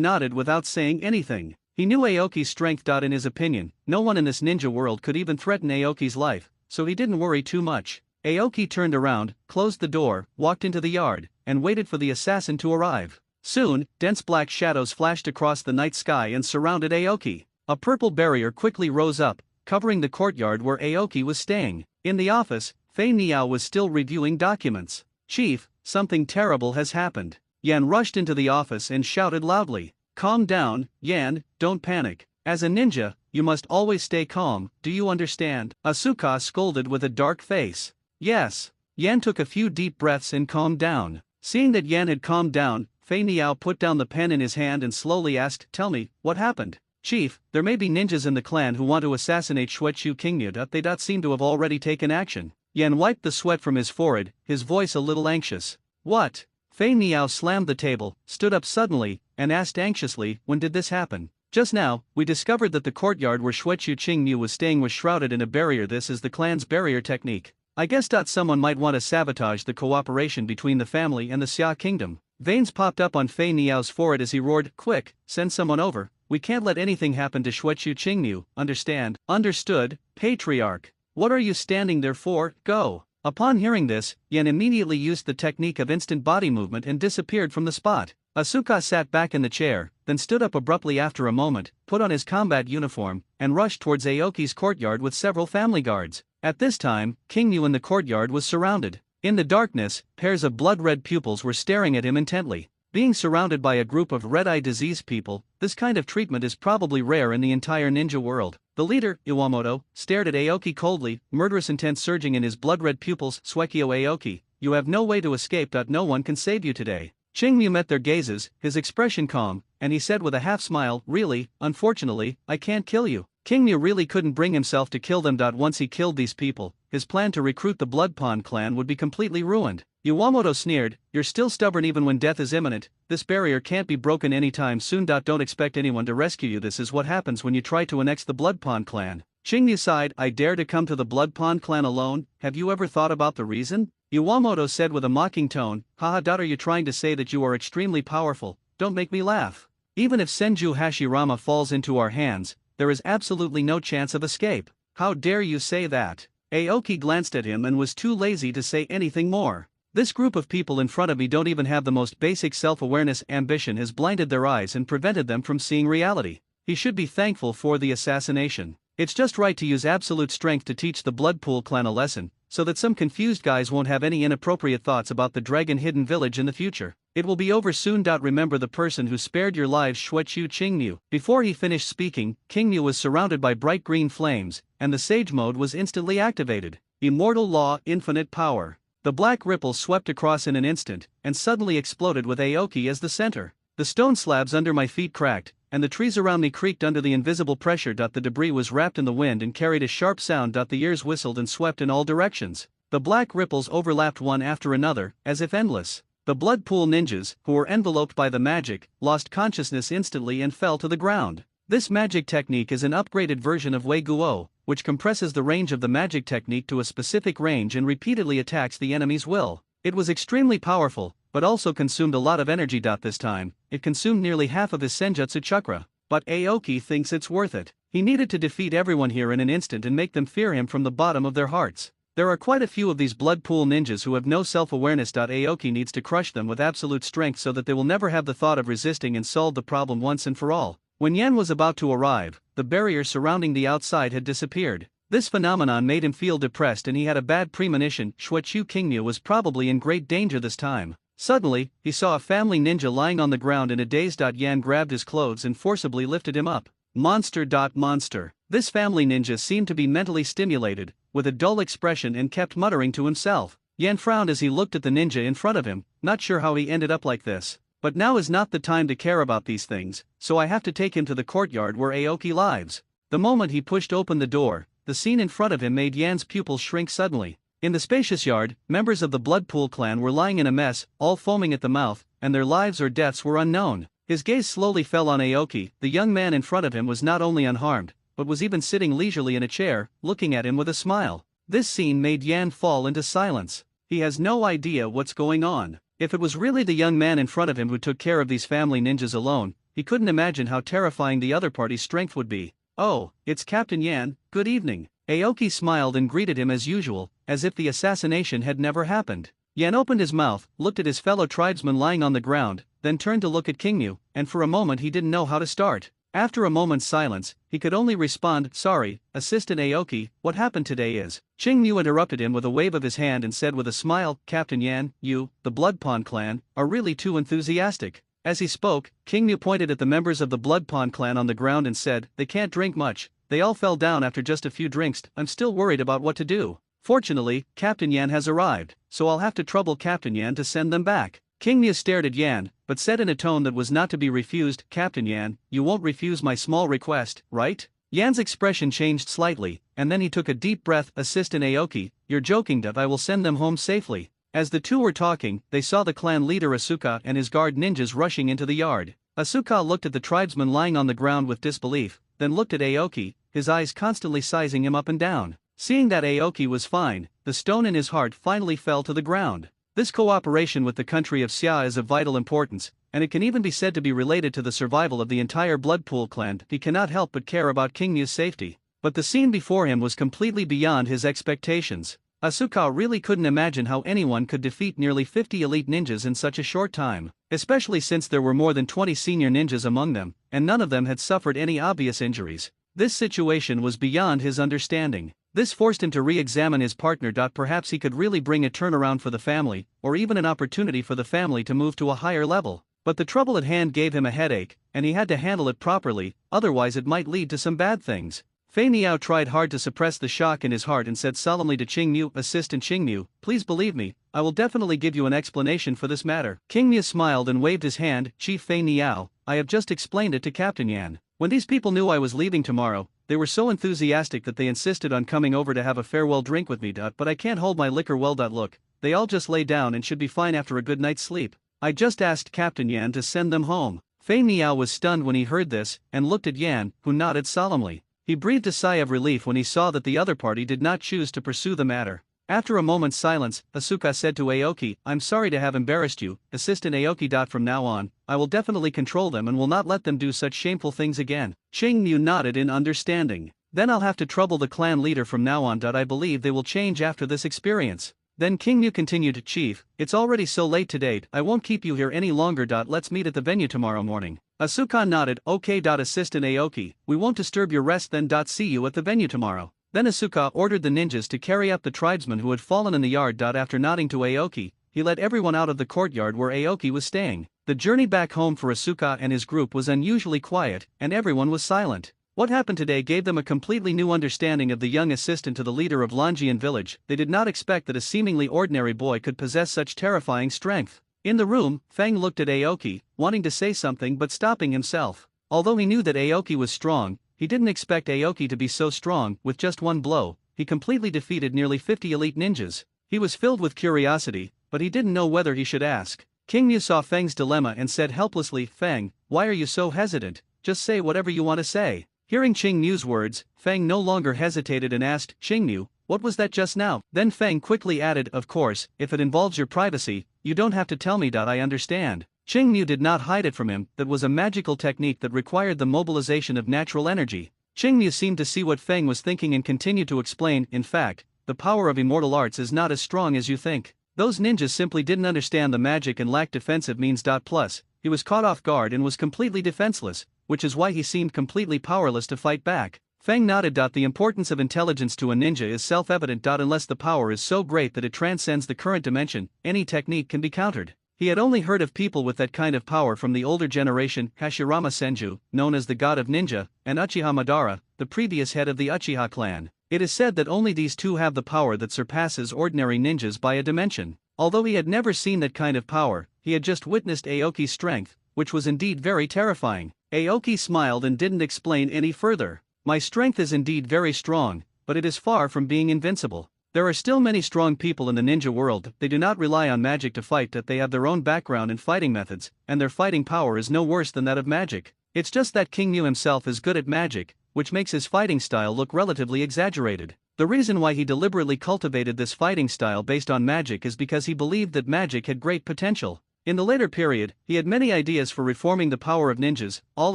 nodded without saying anything. He knew Aoki's strength. In his opinion, no one in this ninja world could even threaten Aoki's life, so he didn't worry too much. Aoki turned around, closed the door, walked into the yard, and waited for the assassin to arrive. Soon, dense black shadows flashed across the night sky and surrounded Aoki. A purple barrier quickly rose up, covering the courtyard where Aoki was staying. In the office, Fei Niao was still reviewing documents. "Chief, something terrible has happened." Yan rushed into the office and shouted loudly. "Calm down, Yan, don't panic. As a ninja, you must always stay calm, do you understand?" Asuka scolded with a dark face. "Yes." Yan took a few deep breaths and calmed down. Seeing that Yan had calmed down, Fei Niao put down the pen in his hand and slowly asked, "Tell me, what happened?" "Chief, there may be ninjas in the clan who want to assassinate Xuechu Qingyu. They don't seem to have already taken action." Yan wiped the sweat from his forehead, his voice a little anxious. "What?" Fei Niao slammed the table, stood up suddenly, and asked anxiously, "When did this happen?" "Just now, we discovered that the courtyard where Xuechu Qingyu was staying was shrouded in a barrier. This is the clan's barrier technique. I guess someone might want to sabotage the cooperation between the family and the Xia kingdom." Veins popped up on Fei Niao's forehead as he roared, "Quick, send someone over. We can't let anything happen to Xuechu Qingyu, understand?" "Understood, Patriarch. What are you standing there for? Go." Upon hearing this, Yan immediately used the technique of instant body movement and disappeared from the spot. Asuka sat back in the chair, then stood up abruptly after a moment, put on his combat uniform, and rushed towards Aoki's courtyard with several family guards. At this time, Qingyu in the courtyard was surrounded. In the darkness, pairs of blood-red pupils were staring at him intently. Being surrounded by a group of red-eye disease people, this kind of treatment is probably rare in the entire ninja world. The leader, Iwamoto, stared at Aoki coldly, murderous intent surging in his blood-red pupils. "Suekio Aoki, you have no way to escape. No one can save you today." Qingyu met their gazes, his expression calm, and he said with a half-smile, "Really, unfortunately, I can't kill you." Qingyu really couldn't bring himself to kill them. Once he killed these people, his plan to recruit the Blood Pond clan would be completely ruined. Iwamoto sneered, "You're still stubborn even when death is imminent. This barrier can't be broken anytime soon. Don't expect anyone to rescue you. This is what happens when you try to annex the Blood Pond clan." Qingyu sighed, "I dare to come to the Blood Pond clan alone. Have you ever thought about the reason?" Iwamoto said with a mocking tone, "Haha, are you trying to say that you are extremely powerful? Don't make me laugh. Even if Senju Hashirama falls into our hands, there is absolutely no chance of escape. How dare you say that?" Aoki glanced at him and was too lazy to say anything more. "This group of people in front of me don't even have the most basic self-awareness. Ambition has blinded their eyes and prevented them from seeing reality. He should be thankful for the assassination. It's just right to use absolute strength to teach the Bloodpool clan a lesson, so that some confused guys won't have any inappropriate thoughts about the Dragon Hidden Village in the future. It will be over soon. Remember the person who spared your lives, Xuechu Qingyu." Before he finished speaking, Qingyu was surrounded by bright green flames, and the Sage Mode was instantly activated. Immortal Law, Infinite Power. The black ripple swept across in an instant, and suddenly exploded with Aoki as the center. The stone slabs under my feet cracked, and the trees around me creaked under the invisible pressure. The debris was wrapped in the wind and carried a sharp sound. The ears whistled and swept in all directions. The black ripples overlapped one after another, as if endless. The Blood Pool ninjas, who were enveloped by the magic, lost consciousness instantly and fell to the ground. This magic technique is an upgraded version of Wei Guo, which compresses the range of the magic technique to a specific range and repeatedly attacks the enemy's will. It was extremely powerful, but also consumed a lot of energy. This time, it consumed nearly half of his Senjutsu chakra. But Aoki thinks it's worth it. He needed to defeat everyone here in an instant and make them fear him from the bottom of their hearts. There are quite a few of these Blood Pool ninjas who have no self-awareness. Aoki needs to crush them with absolute strength so that they will never have the thought of resisting and solve the problem once and for all. When Yan was about to arrive, the barrier surrounding the outside had disappeared. This phenomenon made him feel depressed and he had a bad premonition. Xuechu Qingyu was probably in great danger this time. Suddenly, he saw a family ninja lying on the ground in a daze. Yan grabbed his clothes and forcibly lifted him up. Monster. Monster. This family ninja seemed to be mentally stimulated, with a dull expression, and kept muttering to himself. Yan frowned as he looked at the ninja in front of him, not sure how he ended up like this. But now is not the time to care about these things, so I have to take him to the courtyard where Aoki lives. The moment he pushed open the door, the scene in front of him made Yan's pupils shrink suddenly. In the spacious yard, members of the Bloodpool clan were lying in a mess, all foaming at the mouth, and their lives or deaths were unknown. His gaze slowly fell on Aoki. The young man in front of him was not only unharmed, but was even sitting leisurely in a chair, looking at him with a smile. This scene made Yan fall into silence. He has no idea what's going on. If it was really the young man in front of him who took care of these family ninjas alone, he couldn't imagine how terrifying the other party's strength would be. "Oh, it's Captain Yan, good evening." Aoki smiled and greeted him as usual, as if the assassination had never happened. Yan opened his mouth, looked at his fellow tribesman lying on the ground, then turned to look at Qingyu, and for a moment he didn't know how to start. After a moment's silence, he could only respond, "Sorry, Assistant Aoki, what happened today is." Qingyu interrupted him with a wave of his hand and said with a smile, "Captain Yan, you, the Blood Pond clan, are really too enthusiastic." As he spoke, Qingyu pointed at the members of the Blood Pond clan on the ground and said, "They can't drink much, they all fell down after just a few drinks. I'm still worried about what to do. Fortunately, Captain Yan has arrived, so I'll have to trouble Captain Yan to send them back." Qingyu stared at Yan, but said in a tone that was not to be refused, "Captain Yan, you won't refuse my small request, right?" Yan's expression changed slightly, and then he took a deep breath. "Assistant Aoki, you're joking that I will send them home safely." As the two were talking, they saw the clan leader Asuka and his guard ninjas rushing into the yard. Asuka looked at the tribesman lying on the ground with disbelief, then looked at Aoki, his eyes constantly sizing him up and down. Seeing that Aoki was fine, the stone in his heart finally fell to the ground. This cooperation with the country of Xia is of vital importance, and it can even be said to be related to the survival of the entire Bloodpool clan. He cannot help but care about Qingyu's safety. But the scene before him was completely beyond his expectations. Asuka really couldn't imagine how anyone could defeat nearly 50 elite ninjas in such a short time, especially since there were more than 20 senior ninjas among them, and none of them had suffered any obvious injuries. This situation was beyond his understanding. This forced him to re-examine his partner. Perhaps he could really bring a turnaround for the family, or even an opportunity for the family to move to a higher level. But the trouble at hand gave him a headache, and he had to handle it properly, otherwise it might lead to some bad things. Fei Niao tried hard to suppress the shock in his heart and said solemnly to Qingyu, "Assistant Qingyu, please believe me, I will definitely give you an explanation for this matter." Qingyu smiled and waved his hand, "Chief Fei Niao, I have just explained it to Captain Yan. When these people knew I was leaving tomorrow, they were so enthusiastic that they insisted on coming over to have a farewell drink with me. But I can't hold my liquor well. Look, they all just lay down and should be fine after a good night's sleep. I just asked Captain Yan to send them home." Fei Niao was stunned when he heard this, and looked at Yan, who nodded solemnly. He breathed a sigh of relief when he saw that the other party did not choose to pursue the matter. After a moment's silence, Asuka said to Aoki, "I'm sorry to have embarrassed you, Assistant Aoki. From now on, I will definitely control them and will not let them do such shameful things again." Qingyu nodded in understanding. "Then I'll have to trouble the clan leader from now on. I believe they will change after this experience." Then Qingyu continued, "Chief, it's already so late today, I won't keep you here any longer. Let's meet at the venue tomorrow morning." Asuka nodded, "Okay. Assistant Aoki, we won't disturb your rest then. See you at the venue tomorrow." Then Asuka ordered the ninjas to carry up the tribesmen who had fallen in the yard. After nodding to Aoki, he led everyone out of the courtyard where Aoki was staying. The journey back home for Asuka and his group was unusually quiet, and everyone was silent. What happened today gave them a completely new understanding of the young assistant to the leader of Longian village. They did not expect that a seemingly ordinary boy could possess such terrifying strength. In the room, Feng looked at Aoki, wanting to say something but stopping himself. Although he knew that Aoki was strong, he didn't expect Aoki to be so strong. With just one blow, he completely defeated nearly 50 elite ninjas. He was filled with curiosity, but he didn't know whether he should ask. Qingyu saw Feng's dilemma and said helplessly, "Feng, why are you so hesitant? Just say whatever you want to say." Hearing Qingyu's words, Feng no longer hesitated and asked, "Qingyu, what was that just now?" Then Feng quickly added, "Of course, if it involves your privacy, you don't have to tell me. I understand." Qingyu did not hide it from him. That was a magical technique that required the mobilization of natural energy. Qingyu seemed to see what Feng was thinking and continued to explain, "In fact, the power of immortal arts is not as strong as you think. Those ninjas simply didn't understand the magic and lacked defensive means. Plus, he was caught off guard and was completely defenseless, which is why he seemed completely powerless to fight back." Feng nodded. "The importance of intelligence to a ninja is self-evident. Unless the power is so great that it transcends the current dimension, any technique can be countered." He had only heard of people with that kind of power from the older generation, Hashirama Senju, known as the god of ninja, and Uchiha Madara, the previous head of the Uchiha clan. It is said that only these two have the power that surpasses ordinary ninjas by a dimension. Although he had never seen that kind of power, he had just witnessed Aoki's strength, which was indeed very terrifying. Aoki smiled and didn't explain any further. "My strength is indeed very strong, but it is far from being invincible. There are still many strong people in the ninja world. They do not rely on magic to fight. They have their own background and fighting methods, and their fighting power is no worse than that of magic. It's just that Qingyu himself is good at magic, which makes his fighting style look relatively exaggerated. The reason why he deliberately cultivated this fighting style based on magic is because he believed that magic had great potential. In the later period, he had many ideas for reforming the power of ninjas, all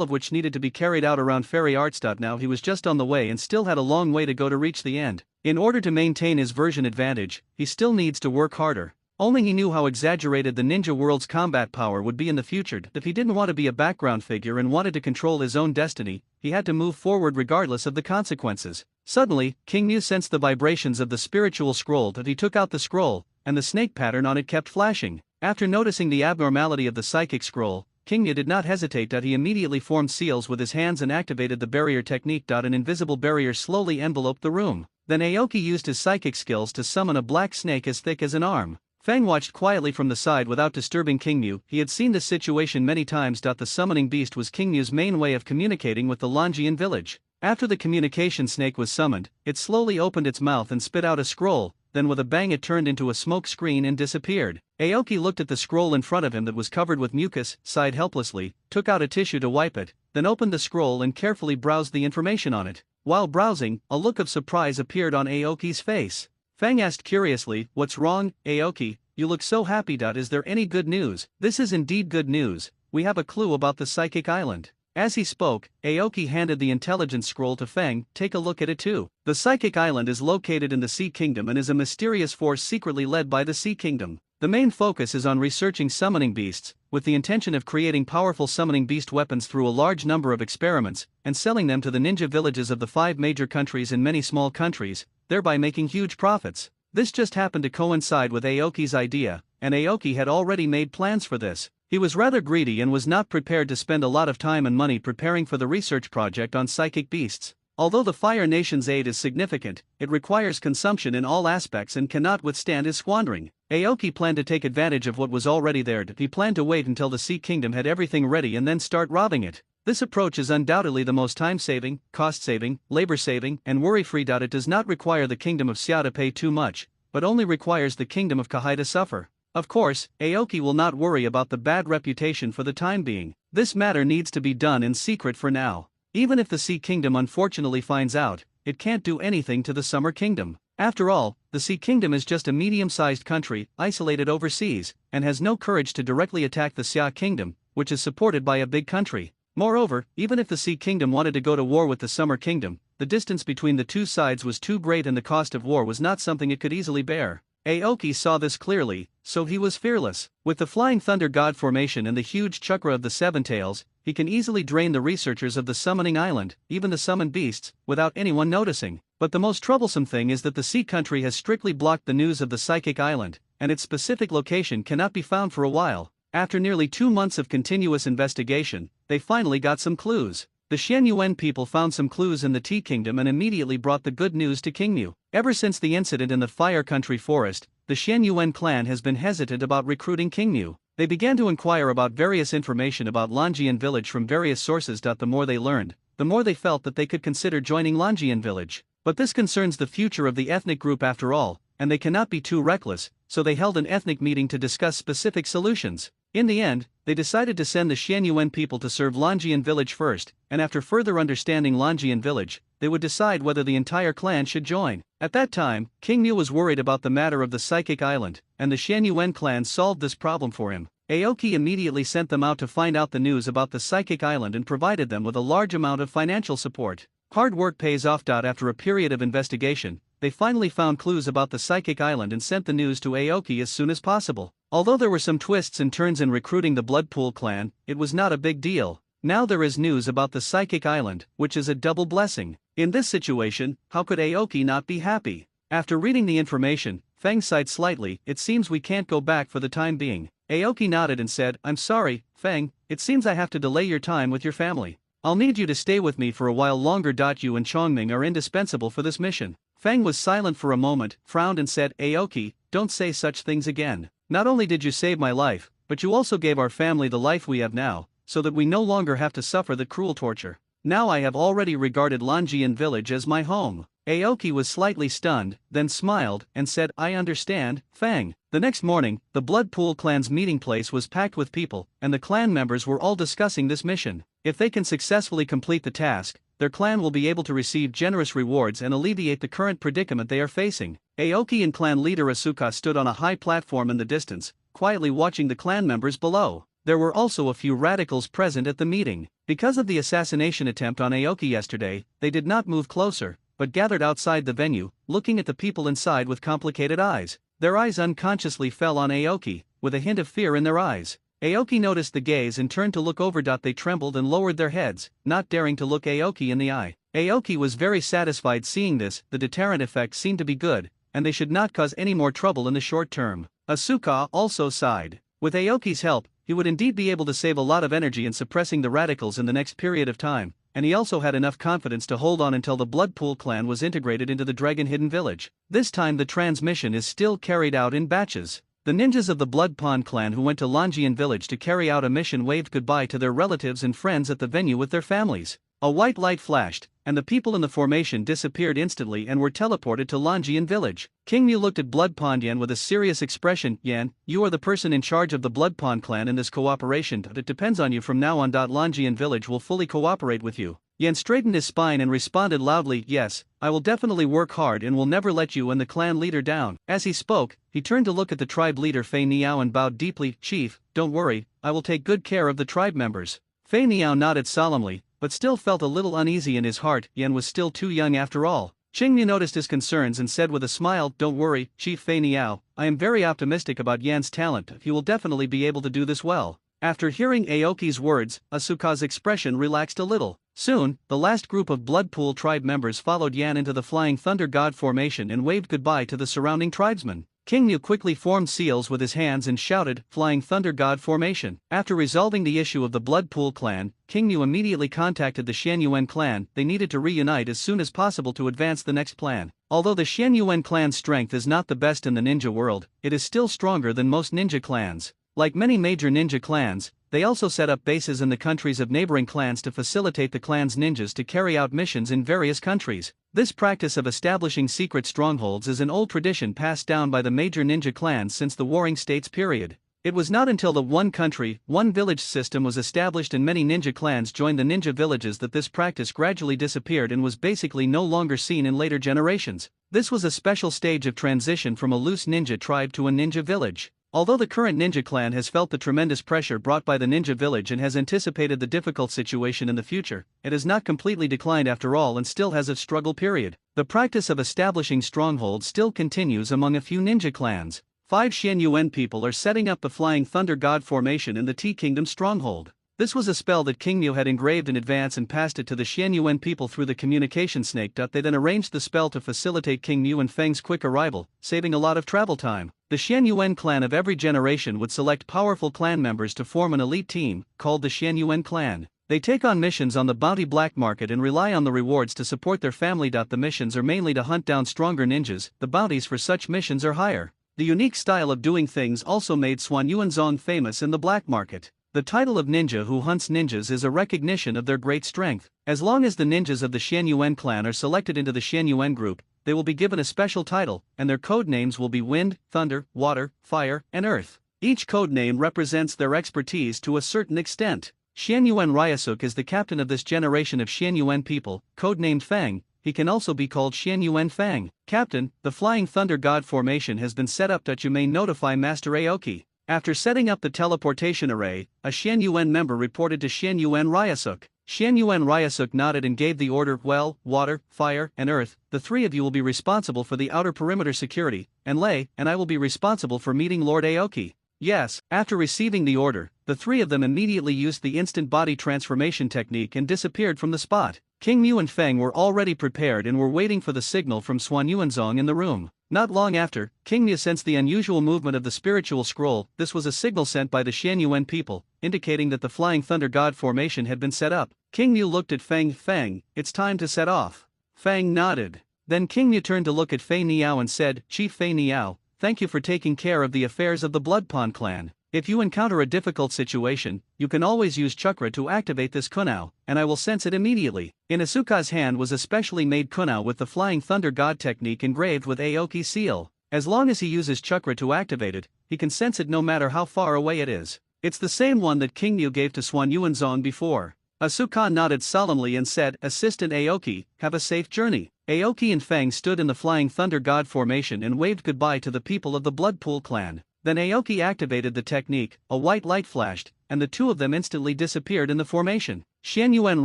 of which needed to be carried out around fairy arts. Now he was just on the way and still had a long way to go to reach the end. In order to maintain his version advantage, he still needs to work harder. Only he knew how exaggerated the ninja world's combat power would be in the future. If he didn't want to be a background figure and wanted to control his own destiny, he had to move forward regardless of the consequences. Suddenly, King Mu sensed the vibrations of the spiritual scroll. That he took out the scroll, and the snake pattern on it kept flashing. After noticing the abnormality of the psychic scroll, King Mu did not hesitate. He immediately formed seals with his hands and activated the barrier technique. An invisible barrier slowly enveloped the room. Then Aoki used his psychic skills to summon a black snake as thick as an arm. Fang watched quietly from the side without disturbing King Mu. He had seen this situation many times. The summoning beast was King Mu's main way of communicating with the Longian village. After the communication snake was summoned, it slowly opened its mouth and spit out a scroll. Then with a bang it turned into a smoke screen and disappeared. Aoki looked at the scroll in front of him that was covered with mucus, sighed helplessly, took out a tissue to wipe it, then opened the scroll and carefully browsed the information on it. While browsing, a look of surprise appeared on Aoki's face. Fang asked curiously, "What's wrong, Aoki? You look so happy. Is there any good news?" "This is indeed good news. We have a clue about the psychic island." As he spoke, Aoki handed the intelligence scroll to Fang. "Take a look at it too. The psychic island is located in the Sea Kingdom and is a mysterious force secretly led by the Sea Kingdom. The main focus is on researching summoning beasts, with the intention of creating powerful summoning beast weapons through a large number of experiments, and selling them to the ninja villages of the 5 major countries and many small countries, thereby making huge profits." This just happened to coincide with Aoki's idea, and Aoki had already made plans for this. He was rather greedy and was not prepared to spend a lot of time and money preparing for the research project on psychic beasts. Although the Fire Nation's aid is significant, it requires consumption in all aspects and cannot withstand his squandering. Aoki planned to take advantage of what was already there. He planned to wait until the Sea Kingdom had everything ready and then start robbing it. This approach is undoubtedly the most time-saving, cost-saving, labor-saving, and worry-free. It does not require the Kingdom of Xia to pay too much, but only requires the Kingdom of Kahai to suffer. Of course, Aoki will not worry about the bad reputation for the time being. This matter needs to be done in secret for now. Even if the Sea Kingdom unfortunately finds out, it can't do anything to the Summer Kingdom. After all, the Sea Kingdom is just a medium-sized country, isolated overseas, and has no courage to directly attack the Xia Kingdom, which is supported by a big country. Moreover, even if the Sea Kingdom wanted to go to war with the Summer Kingdom, the distance between the two sides was too great and the cost of war was not something it could easily bear. Aoki saw this clearly, so he was fearless. With the Flying Thunder God formation and the huge chakra of the Seven Tails, he can easily drain the researchers of the Summoning Island, even the summoned beasts, without anyone noticing. But the most troublesome thing is that the Sea Country has strictly blocked the news of the Psychic Island, and its specific location cannot be found for a while. After nearly 2 months of continuous investigation, they finally got some clues. The Xianyuan people found some clues in the Tea Kingdom and immediately brought the good news to King Mu. Ever since the incident in the Fire Country Forest, the Xianyuan clan has been hesitant about recruiting King Mu. They began to inquire about various information about Longian Village from various sources. The more they learned, the more they felt that they could consider joining Longian Village. But this concerns the future of the ethnic group after all, and they cannot be too reckless, so they held an ethnic meeting to discuss specific solutions. In the end, they decided to send the Xianyuan people to serve Longian Village first, and after further understanding Longian Village, they would decide whether the entire clan should join. At that time, King Mu was worried about the matter of the Psychic Island, and the Xianyuan clan solved this problem for him. Aoki immediately sent them out to find out the news about the Psychic Island and provided them with a large amount of financial support. Hard work pays off. After a period of investigation, they finally found clues about the Psychic Island and sent the news to Aoki as soon as possible. Although there were some twists and turns in recruiting the Bloodpool clan, it was not a big deal. Now there is news about the Psychic Island, which is a double blessing. In this situation, how could Aoki not be happy? After reading the information, Fang sighed slightly. "It seems we can't go back for the time being." Aoki nodded and said, "I'm sorry, Fang, it seems I have to delay your time with your family. I'll need you to stay with me for a while longer. You and Chongming are indispensable for this mission." Fang was silent for a moment, frowned and said, "Aoki, don't say such things again. Not only did you save my life, but you also gave our family the life we have now, so that we no longer have to suffer the cruel torture. Now I have already regarded Longian Village as my home." Aoki was slightly stunned, then smiled, and said, "I understand, Fang." The next morning, the Bloodpool clan's meeting place was packed with people, and the clan members were all discussing this mission. If they can successfully complete the task, their clan will be able to receive generous rewards and alleviate the current predicament they are facing. Aoki and clan leader Asuka stood on a high platform in the distance, quietly watching the clan members below. There were also a few radicals present at the meeting. Because of the assassination attempt on Aoki yesterday, they did not move closer, but gathered outside the venue, looking at the people inside with complicated eyes. Their eyes unconsciously fell on Aoki, with a hint of fear in their eyes. Aoki noticed the gaze and turned to look over. They trembled and lowered their heads, not daring to look Aoki in the eye. Aoki was very satisfied seeing this. The deterrent effect seemed to be good, and they should not cause any more trouble in the short term. Asuka also sighed. With Aoki's help, he would indeed be able to save a lot of energy in suppressing the radicals in the next period of time, and he also had enough confidence to hold on until the Bloodpool clan was integrated into the Dragon Hidden Village. This time the transmission is still carried out in batches. The ninjas of the Blood Pond clan who went to Longian village to carry out a mission waved goodbye to their relatives and friends at the venue with their families. A white light flashed, and the people in the formation disappeared instantly and were teleported to Longian village. King Mu looked at Blood Pond Yan with a serious expression. Yan, you are the person in charge of the Blood Pond clan in this cooperation. It depends on you from now on. Longian village will fully cooperate with you. Yan straightened his spine and responded loudly, yes, I will definitely work hard and will never let you and the clan leader down. As he spoke, he turned to look at the tribe leader Fei Niao and bowed deeply. Chief, don't worry, I will take good care of the tribe members. Fei Niao nodded solemnly, but still felt a little uneasy in his heart. Yan was still too young after all. Qingyu noticed his concerns and said with a smile, don't worry, Chief Fei Niao, I am very optimistic about Yan's talent. He will definitely be able to do this well. After hearing Aoki's words, Asuka's expression relaxed a little. Soon, the last group of Bloodpool tribe members followed Yan into the Flying Thunder God formation and waved goodbye to the surrounding tribesmen. King Mu quickly formed seals with his hands and shouted, Flying Thunder God formation. After resolving the issue of the Bloodpool clan, King Mu immediately contacted the Xianyuan clan. They needed to reunite as soon as possible to advance the next plan. Although the Xianyuan clan's strength is not the best in the ninja world, it is still stronger than most ninja clans. Like many major ninja clans, they also set up bases in the countries of neighboring clans to facilitate the clan's ninjas to carry out missions in various countries. This practice of establishing secret strongholds is an old tradition passed down by the major ninja clans since the Warring States period. It was not until the one country, one village system was established and many ninja clans joined the ninja villages that this practice gradually disappeared and was basically no longer seen in later generations. This was a special stage of transition from a loose ninja tribe to a ninja village. Although the current ninja clan has felt the tremendous pressure brought by the ninja village and has anticipated the difficult situation in the future, it has not completely declined after all and still has a struggle period. The practice of establishing strongholds still continues among a few ninja clans. 5 Xianyuan people are setting up the Flying Thunder God formation in the Tea Kingdom stronghold. This was a spell that King Mu had engraved in advance and passed it to the Xianyuan people through the communication snake. They then arranged the spell to facilitate King Mu and Feng's quick arrival, saving a lot of travel time. The Xianyuan clan of every generation would select powerful clan members to form an elite team, called the Xianyuan clan. They take on missions on the bounty black market and rely on the rewards to support their family. The missions are mainly to hunt down stronger ninjas. The bounties for such missions are higher. The unique style of doing things also made Swan Yuanzong famous in the black market. The title of ninja who hunts ninjas is a recognition of their great strength. As long as the ninjas of the Xianyuan clan are selected into the Xianyuan group, they will be given a special title, and their code names will be Wind, Thunder, Water, Fire, and Earth. Each code name represents their expertise to a certain extent. Xianyuan Ryasuk is the captain of this generation of Xianyuan people, codenamed Fang. He can also be called Xianyuan Fang. Captain, the Flying Thunder God formation has been set up. You may notify Master Aoki. After setting up the teleportation array, a Xianyuan member reported to Xianyuan Ryasuk. Xianyuan Ryasuk nodded and gave the order, well, water, fire, and earth, the 3 of you will be responsible for the outer perimeter security, and Lei and I will be responsible for meeting Lord Aoki. Yes. After receiving the order, the 3 of them immediately used the instant body transformation technique and disappeared from the spot. King Mu and Feng were already prepared and were waiting for the signal from Swan Yuanzong in the room. Not long after, King Mu sensed the unusual movement of the spiritual scroll. This was a signal sent by the Xianyuan people, indicating that the Flying Thunder God formation had been set up. King Mu looked at Feng. Feng, it's time to set off. Feng nodded. Then King Mu turned to look at Fei Niao and said, Chief Fei Niao, thank you for taking care of the affairs of the Blood Pond clan. If you encounter a difficult situation, you can always use chakra to activate this kunao, and I will sense it immediately. In Asuka's hand was a specially made kunao with the Flying Thunder God technique engraved with Aoki's seal. As long as he uses chakra to activate it, he can sense it no matter how far away it is. It's the same one that King Mu gave to Swan Yuanzong before. Asuka nodded solemnly and said, Assistant Aoki, have a safe journey. Aoki and Feng stood in the Flying Thunder God formation and waved goodbye to the people of the Bloodpool clan. Then Aoki activated the technique, a white light flashed, and the 2 of them instantly disappeared in the formation. Xianyuan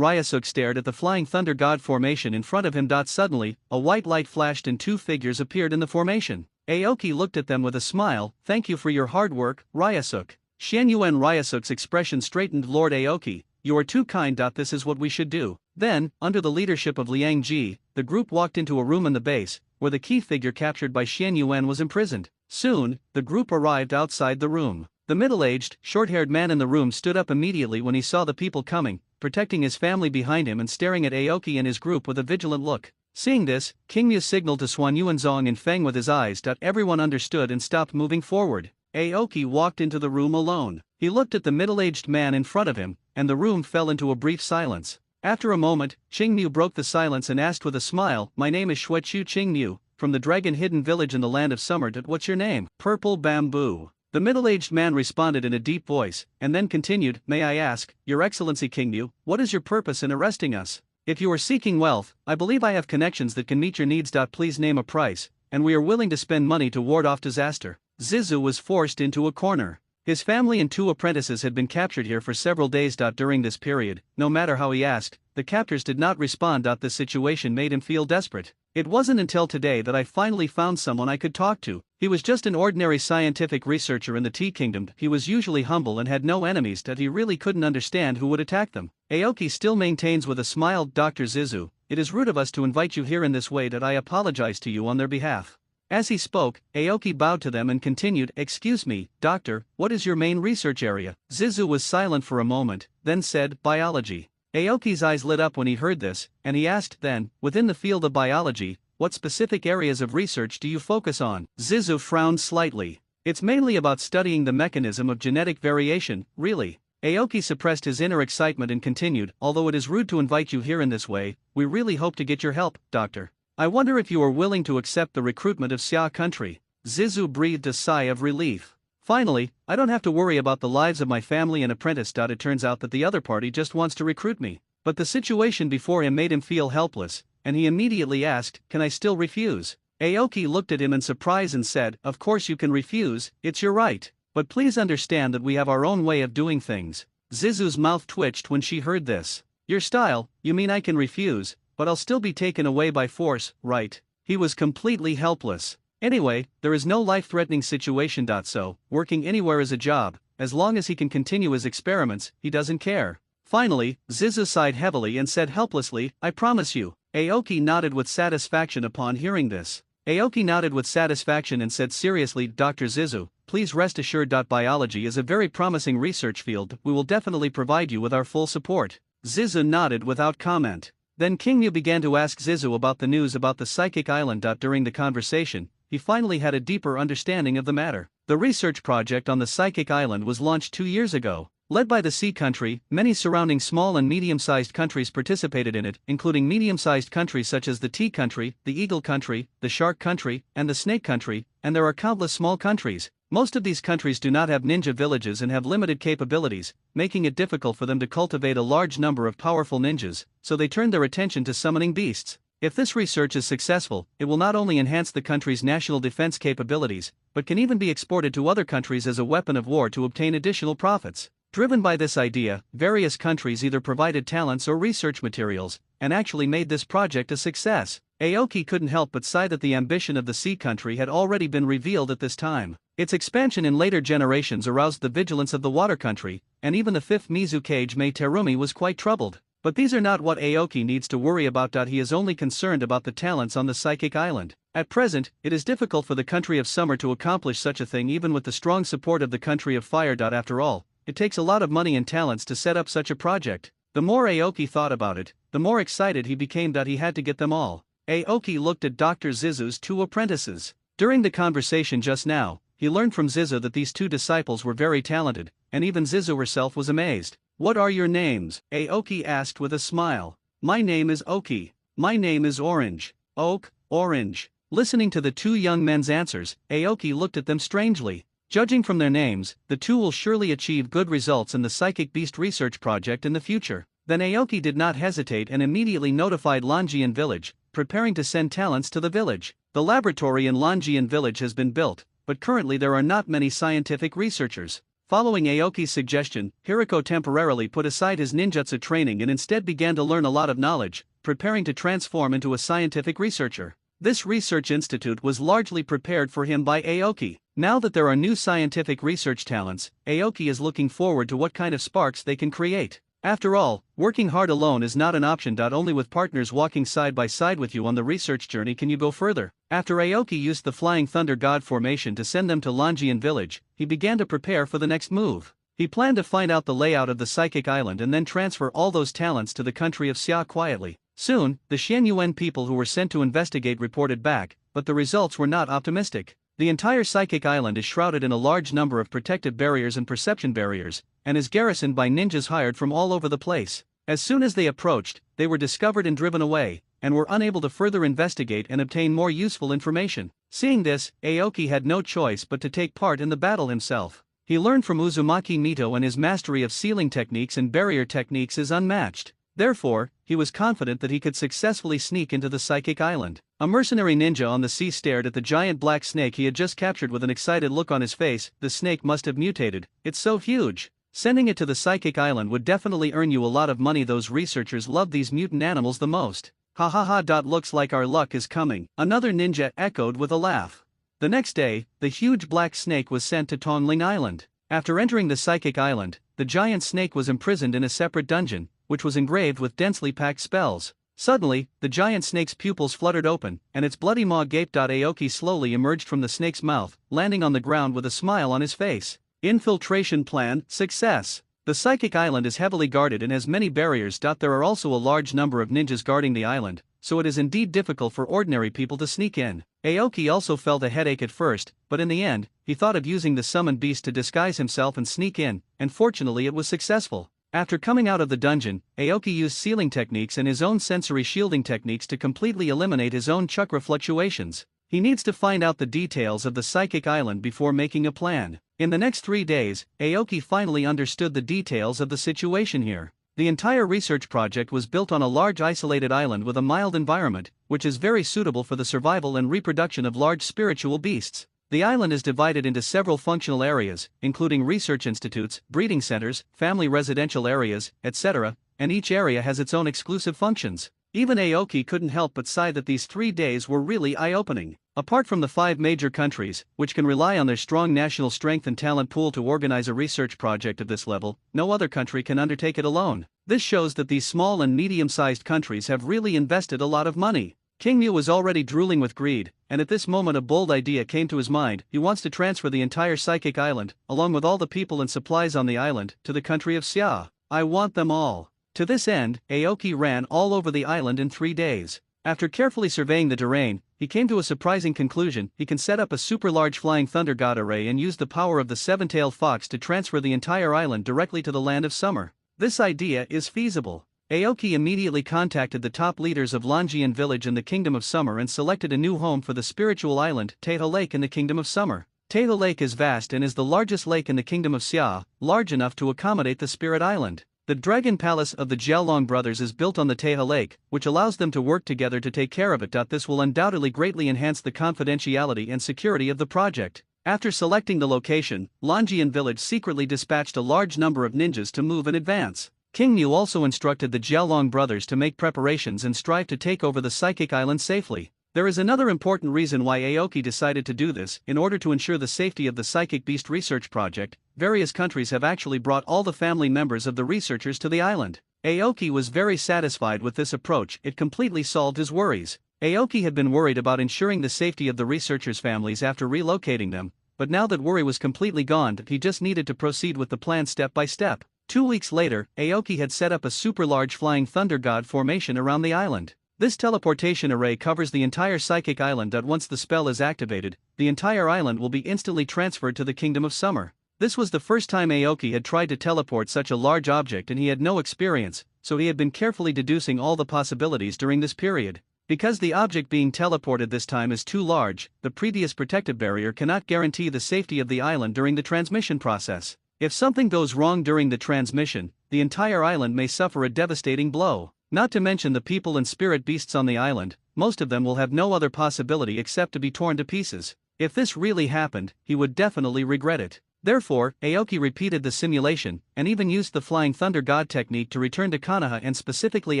Ryasuk stared at the Flying Thunder God formation in front of him. Suddenly, a white light flashed and 2 figures appeared in the formation. Aoki looked at them with a smile. Thank you for your hard work, Ryasuke. Xianyuan Ryasuke's expression straightened. Lord Aoki, you are too kind. This is what we should do. Then, under the leadership of Liang Ji, the group walked into a room in the base, where the key figure captured by Xianyuan was imprisoned. Soon, the group arrived outside the room. The middle-aged, short-haired man in the room stood up immediately when he saw the people coming, protecting his family behind him and staring at Aoki and his group with a vigilant look. Seeing this, King Mu signaled to Xuan Yuanzong and Feng with his eyes. Everyone understood and stopped moving forward. Aoki walked into the room alone. He looked at the middle-aged man in front of him, and the room fell into a brief silence. After a moment, Qingmu broke the silence and asked with a smile, "My name is Xuechu Qingmu, from the dragon-hidden village in the land of summer. What's your name?" "Purple Bamboo." The middle-aged man responded in a deep voice, and then continued, "May I ask, Your Excellency Qingmu, what is your purpose in arresting us? If you are seeking wealth, I believe I have connections that can meet your needs. Please name a price, and we are willing to spend money to ward off disaster." Zizu was forced into a corner. His family and 2 apprentices had been captured here for several days. During this period, no matter how he asked, the captors did not respond. This situation made him feel desperate. "It wasn't until today that I finally found someone I could talk to. He was just an ordinary scientific researcher in the Tea Kingdom. He was usually humble and had no enemies. He really couldn't understand who would attack them." Aoki still maintains with a smile, "Dr. Zizu, it is rude of us to invite you here in this way. I apologize to you on their behalf." As he spoke, Aoki bowed to them and continued, "Excuse me, doctor, what is your main research area?" Zizu was silent for a moment, then said, "Biology." Aoki's eyes lit up when he heard this, and he asked then, "Within the field of biology, what specific areas of research do you focus on?" Zizu frowned slightly. "It's mainly about studying the mechanism of genetic variation, really." Aoki suppressed his inner excitement and continued, "Although it is rude to invite you here in this way, we really hope to get your help, doctor. I wonder if you are willing to accept the recruitment of Xia country." Zizu breathed a sigh of relief. "Finally, I don't have to worry about the lives of my family and apprentice. It turns out that the other party just wants to recruit me." But the situation before him made him feel helpless, and he immediately asked, "Can I still refuse?" Aoki looked at him in surprise and said, "Of course you can refuse, it's your right. But please understand that we have our own way of doing things." Zizu's mouth twitched when she heard this. "Your style, you mean I can refuse, but I'll still be taken away by force, right?" He was completely helpless. Anyway, there is no life-threatening situation. So, working anywhere is a job. As long as he can continue his experiments, he doesn't care. Finally, Zizu sighed heavily and said helplessly, "I promise you." Aoki nodded with satisfaction upon hearing this. Aoki nodded with satisfaction and said seriously, "Dr. Zizu, please rest assured. Biology is a very promising research field. We will definitely provide you with our full support." Zizu nodded without comment. Then Qingmu began to ask Zizu about the news about the psychic island. During the conversation, he finally had a deeper understanding of the matter. The research project on the psychic island was launched 2 years ago. Led by the Sea Country, many surrounding small and medium-sized countries participated in it, including medium-sized countries such as the Tea Country, the Eagle Country, the Shark Country, and the Snake Country, and there are countless small countries. Most of these countries do not have ninja villages and have limited capabilities, making it difficult for them to cultivate a large number of powerful ninjas, so they turn their attention to summoning beasts. If this research is successful, it will not only enhance the country's national defense capabilities, but can even be exported to other countries as a weapon of war to obtain additional profits. Driven by this idea, various countries either provided talents or research materials, and actually made this project a success. Aoki couldn't help but sigh that the ambition of the Sea Country had already been revealed at this time. Its expansion in later generations aroused the vigilance of the Water Country, and even the 5th Mizukage Mei Terumi was quite troubled. But these are not what Aoki needs to worry about. He is only concerned about the talents on the Psychic Island. At present, it is difficult for the country of Summer to accomplish such a thing even with the strong support of the country of Fire. After all, it takes a lot of money and talents to set up such a project. The more Aoki thought about it, the more excited he became that he had to get them all. Aoki looked at Dr. Zizu's 2 apprentices. During the conversation just now, he learned from Zizu that these 2 disciples were very talented, and even Zizu herself was amazed. "What are your names?" Aoki asked with a smile. "My name is Oki." "My name is Orange." "Oak, Orange." Listening to the 2 young men's answers, Aoki looked at them strangely. Judging from their names, the 2 will surely achieve good results in the Psychic Beast Research Project in the future. Then Aoki did not hesitate and immediately notified Longian Village, preparing to send talents to the village. The laboratory in Longian Village has been built, but currently there are not many scientific researchers. Following Aoki's suggestion, Hiriko temporarily put aside his ninjutsu training and instead began to learn a lot of knowledge, preparing to transform into a scientific researcher. This research institute was largely prepared for him by Aoki. Now that there are new scientific research talents, Aoki is looking forward to what kind of sparks they can create. After all, working hard alone is not an option. Only with partners walking side by side with you on the research journey can you go further. After Aoki used the Flying Thunder God formation to send them to Longian village, he began to prepare for the next move. He planned to find out the layout of the Psychic Island and then transfer all those talents to the country of Xia quietly. Soon, the Xianyuan people who were sent to investigate reported back, but the results were not optimistic. The entire Psychic Island is shrouded in a large number of protective barriers and perception barriers, and is garrisoned by ninjas hired from all over the place. As soon as they approached, they were discovered and driven away, and were unable to further investigate and obtain more useful information. Seeing this, Aoki had no choice but to take part in the battle himself. He learned from Uzumaki Mito, and his mastery of sealing techniques and barrier techniques is unmatched. Therefore, he was confident that he could successfully sneak into the Psychic Island. A mercenary ninja on the sea stared at the giant black snake he had just captured with an excited look on his face. The snake must have mutated, it's so huge. Sending it to the Psychic Island would definitely earn you a lot of money. Those researchers love these mutant animals the most. Ha ha ha. Looks like our luck is coming, another ninja echoed with a laugh. The next day, the huge black snake was sent to Tongling Island. After entering the Psychic Island, the giant snake was imprisoned in a separate dungeon, which was engraved with densely packed spells. Suddenly, the giant snake's pupils fluttered open, and its bloody maw gaped. Aoki slowly emerged from the snake's mouth, landing on the ground with a smile on his face. Infiltration plan, success. The Psychic Island is heavily guarded and has many barriers. There are also a large number of ninjas guarding the island, so it is indeed difficult for ordinary people to sneak in. Aoki also felt a headache at first, but in the end, he thought of using the summoned beast to disguise himself and sneak in, and fortunately it was successful. After coming out of the dungeon, Aoki used sealing techniques and his own sensory shielding techniques to completely eliminate his own chakra fluctuations. He needs to find out the details of the Psychic Island before making a plan. In the next 3 days, Aoki finally understood the details of the situation here. The entire research project was built on a large isolated island with a mild environment, which is very suitable for the survival and reproduction of large spiritual beasts. The island is divided into several functional areas, including research institutes, breeding centers, family residential areas, etc., and each area has its own exclusive functions. Even Aoki couldn't help but sigh that these 3 days were really eye-opening. Apart from the 5 major countries, which can rely on their strong national strength and talent pool to organize a research project of this level, no other country can undertake it alone. This shows that these small and medium-sized countries have really invested a lot of money. King Mu was already drooling with greed, and at this moment a bold idea came to his mind. He wants to transfer the entire Psychic Island, along with all the people and supplies on the island, to the country of Xia. I want them all. To this end, Aoki ran all over the island in 3 days. After carefully surveying the terrain, he came to a surprising conclusion. He can set up a super large Flying Thunder God array and use the power of the seven-tailed fox to transfer the entire island directly to the land of summer. This idea is feasible. Aoki immediately contacted the top leaders of Longian village in the Kingdom of Summer and selected a new home for the spiritual island, Teha Lake in the Kingdom of Summer. Teha Lake is vast and is the largest lake in the Kingdom of Xia, large enough to accommodate the Spirit Island. The Dragon Palace of the Jiaolong brothers is built on the Teha Lake, which allows them to work together to take care of it. This will undoubtedly greatly enhance the confidentiality and security of the project. After selecting the location, Longian village secretly dispatched a large number of ninjas to move in advance. King Mu also instructed the Jiaolong brothers to make preparations and strive to take over the Psychic Island safely. There is another important reason why Aoki decided to do this. In order to ensure the safety of the Psychic Beast research project, various countries have actually brought all the family members of the researchers to the island. Aoki was very satisfied with this approach. It completely solved his worries. Aoki had been worried about ensuring the safety of the researchers' families after relocating them, but now that worry was completely gone, he just needed to proceed with the plan step by step. 2 weeks later, Aoki had set up a super large Flying Thunder God formation around the island. This teleportation array covers the entire Psychic Island. Once the spell is activated, the entire island will be instantly transferred to the Kingdom of Summer. This was the first time Aoki had tried to teleport such a large object and he had no experience, so he had been carefully deducing all the possibilities during this period. Because the object being teleported this time is too large, the previous protective barrier cannot guarantee the safety of the island during the transmission process. If something goes wrong during the transmission, the entire island may suffer a devastating blow. Not to mention the people and spirit beasts on the island, most of them will have no other possibility except to be torn to pieces. If this really happened, he would definitely regret it. Therefore, Aoki repeated the simulation, and even used the Flying Thunder God technique to return to Konoha and specifically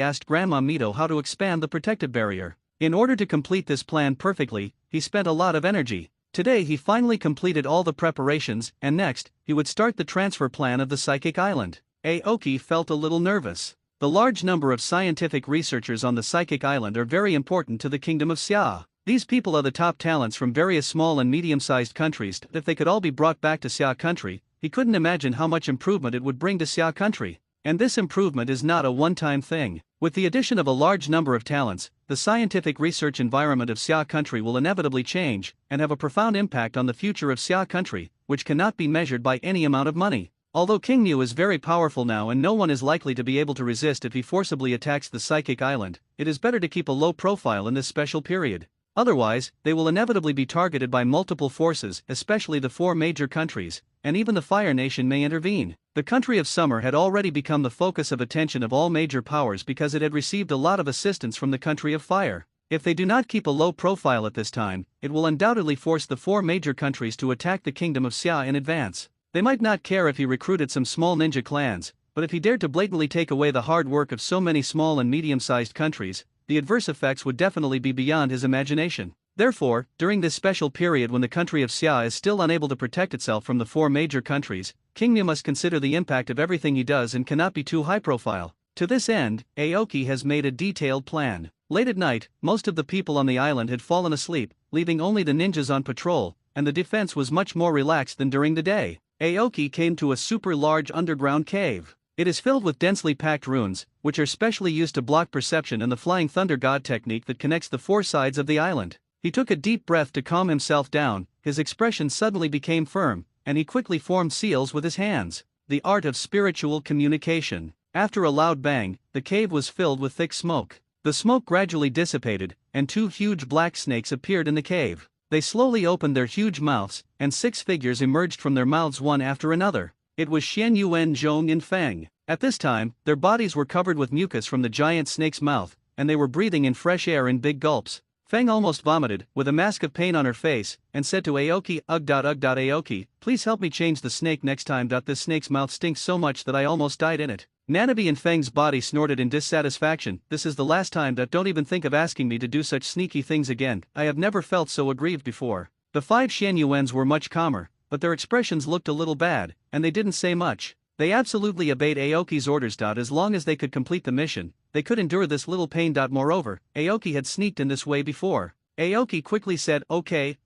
asked Grandma Mito how to expand the protective barrier. In order to complete this plan perfectly, he spent a lot of energy. Today he finally completed all the preparations, and next, he would start the transfer plan of the psychic island. Aoki felt a little nervous. The large number of scientific researchers on the psychic island are very important to the kingdom of Xia. These people are the top talents from various small and medium-sized countries. If they could all be brought back to Xia country, he couldn't imagine how much improvement it would bring to Xia country. And this improvement is not a one-time thing. With the addition of a large number of talents, the scientific research environment of Xia country will inevitably change and have a profound impact on the future of Xia country, which cannot be measured by any amount of money. Although King Mu is very powerful now and no one is likely to be able to resist if he forcibly attacks the psychic island, it is better to keep a low profile in this special period. Otherwise, they will inevitably be targeted by multiple forces, especially the 4 major countries, and even the Fire Nation may intervene. The country of Summer had already become the focus of attention of all major powers because it had received a lot of assistance from the country of Fire. If they do not keep a low profile at this time, it will undoubtedly force the 4 major countries to attack the kingdom of Xia in advance. They might not care if he recruited some small ninja clans, but if he dared to blatantly take away the hard work of so many small and medium-sized countries, the adverse effects would definitely be beyond his imagination. Therefore, during this special period when the country of Xia is still unable to protect itself from the 4 major countries, King Mu must consider the impact of everything he does and cannot be too high profile. To this end, Aoki has made a detailed plan. Late at night, most of the people on the island had fallen asleep, leaving only the ninjas on patrol, and the defense was much more relaxed than during the day. Aoki came to a super large underground cave. It is filled with densely packed runes, which are specially used to block perception and the Flying Thunder God technique that connects the 4 sides of the island. He took a deep breath to calm himself down, his expression suddenly became firm, and he quickly formed seals with his hands. The art of spiritual communication. After a loud bang, the cave was filled with thick smoke. The smoke gradually dissipated, and 2 huge black snakes appeared in the cave. They slowly opened their huge mouths, and 6 figures emerged from their mouths one after another. It was Xian Yuan, Zhong and Feng. At this time, their bodies were covered with mucus from the giant snake's mouth, and they were breathing in fresh air in big gulps. Feng almost vomited, with a mask of pain on her face, and said to Aoki, Ugh. Aoki, please help me change the snake next time. This snake's mouth stinks so much that I almost died in it. Nanabe and Feng's body snorted in dissatisfaction. This is the last time. Don't even think of asking me to do such sneaky things again. I have never felt so aggrieved before. The 5 Xian Yuans were much calmer, but their expressions looked a little bad, and they didn't say much. They absolutely obeyed Aoki's orders. As long as they could complete the mission, they could endure this little pain. Moreover, Aoki had sneaked in this way before. Aoki quickly said, okay,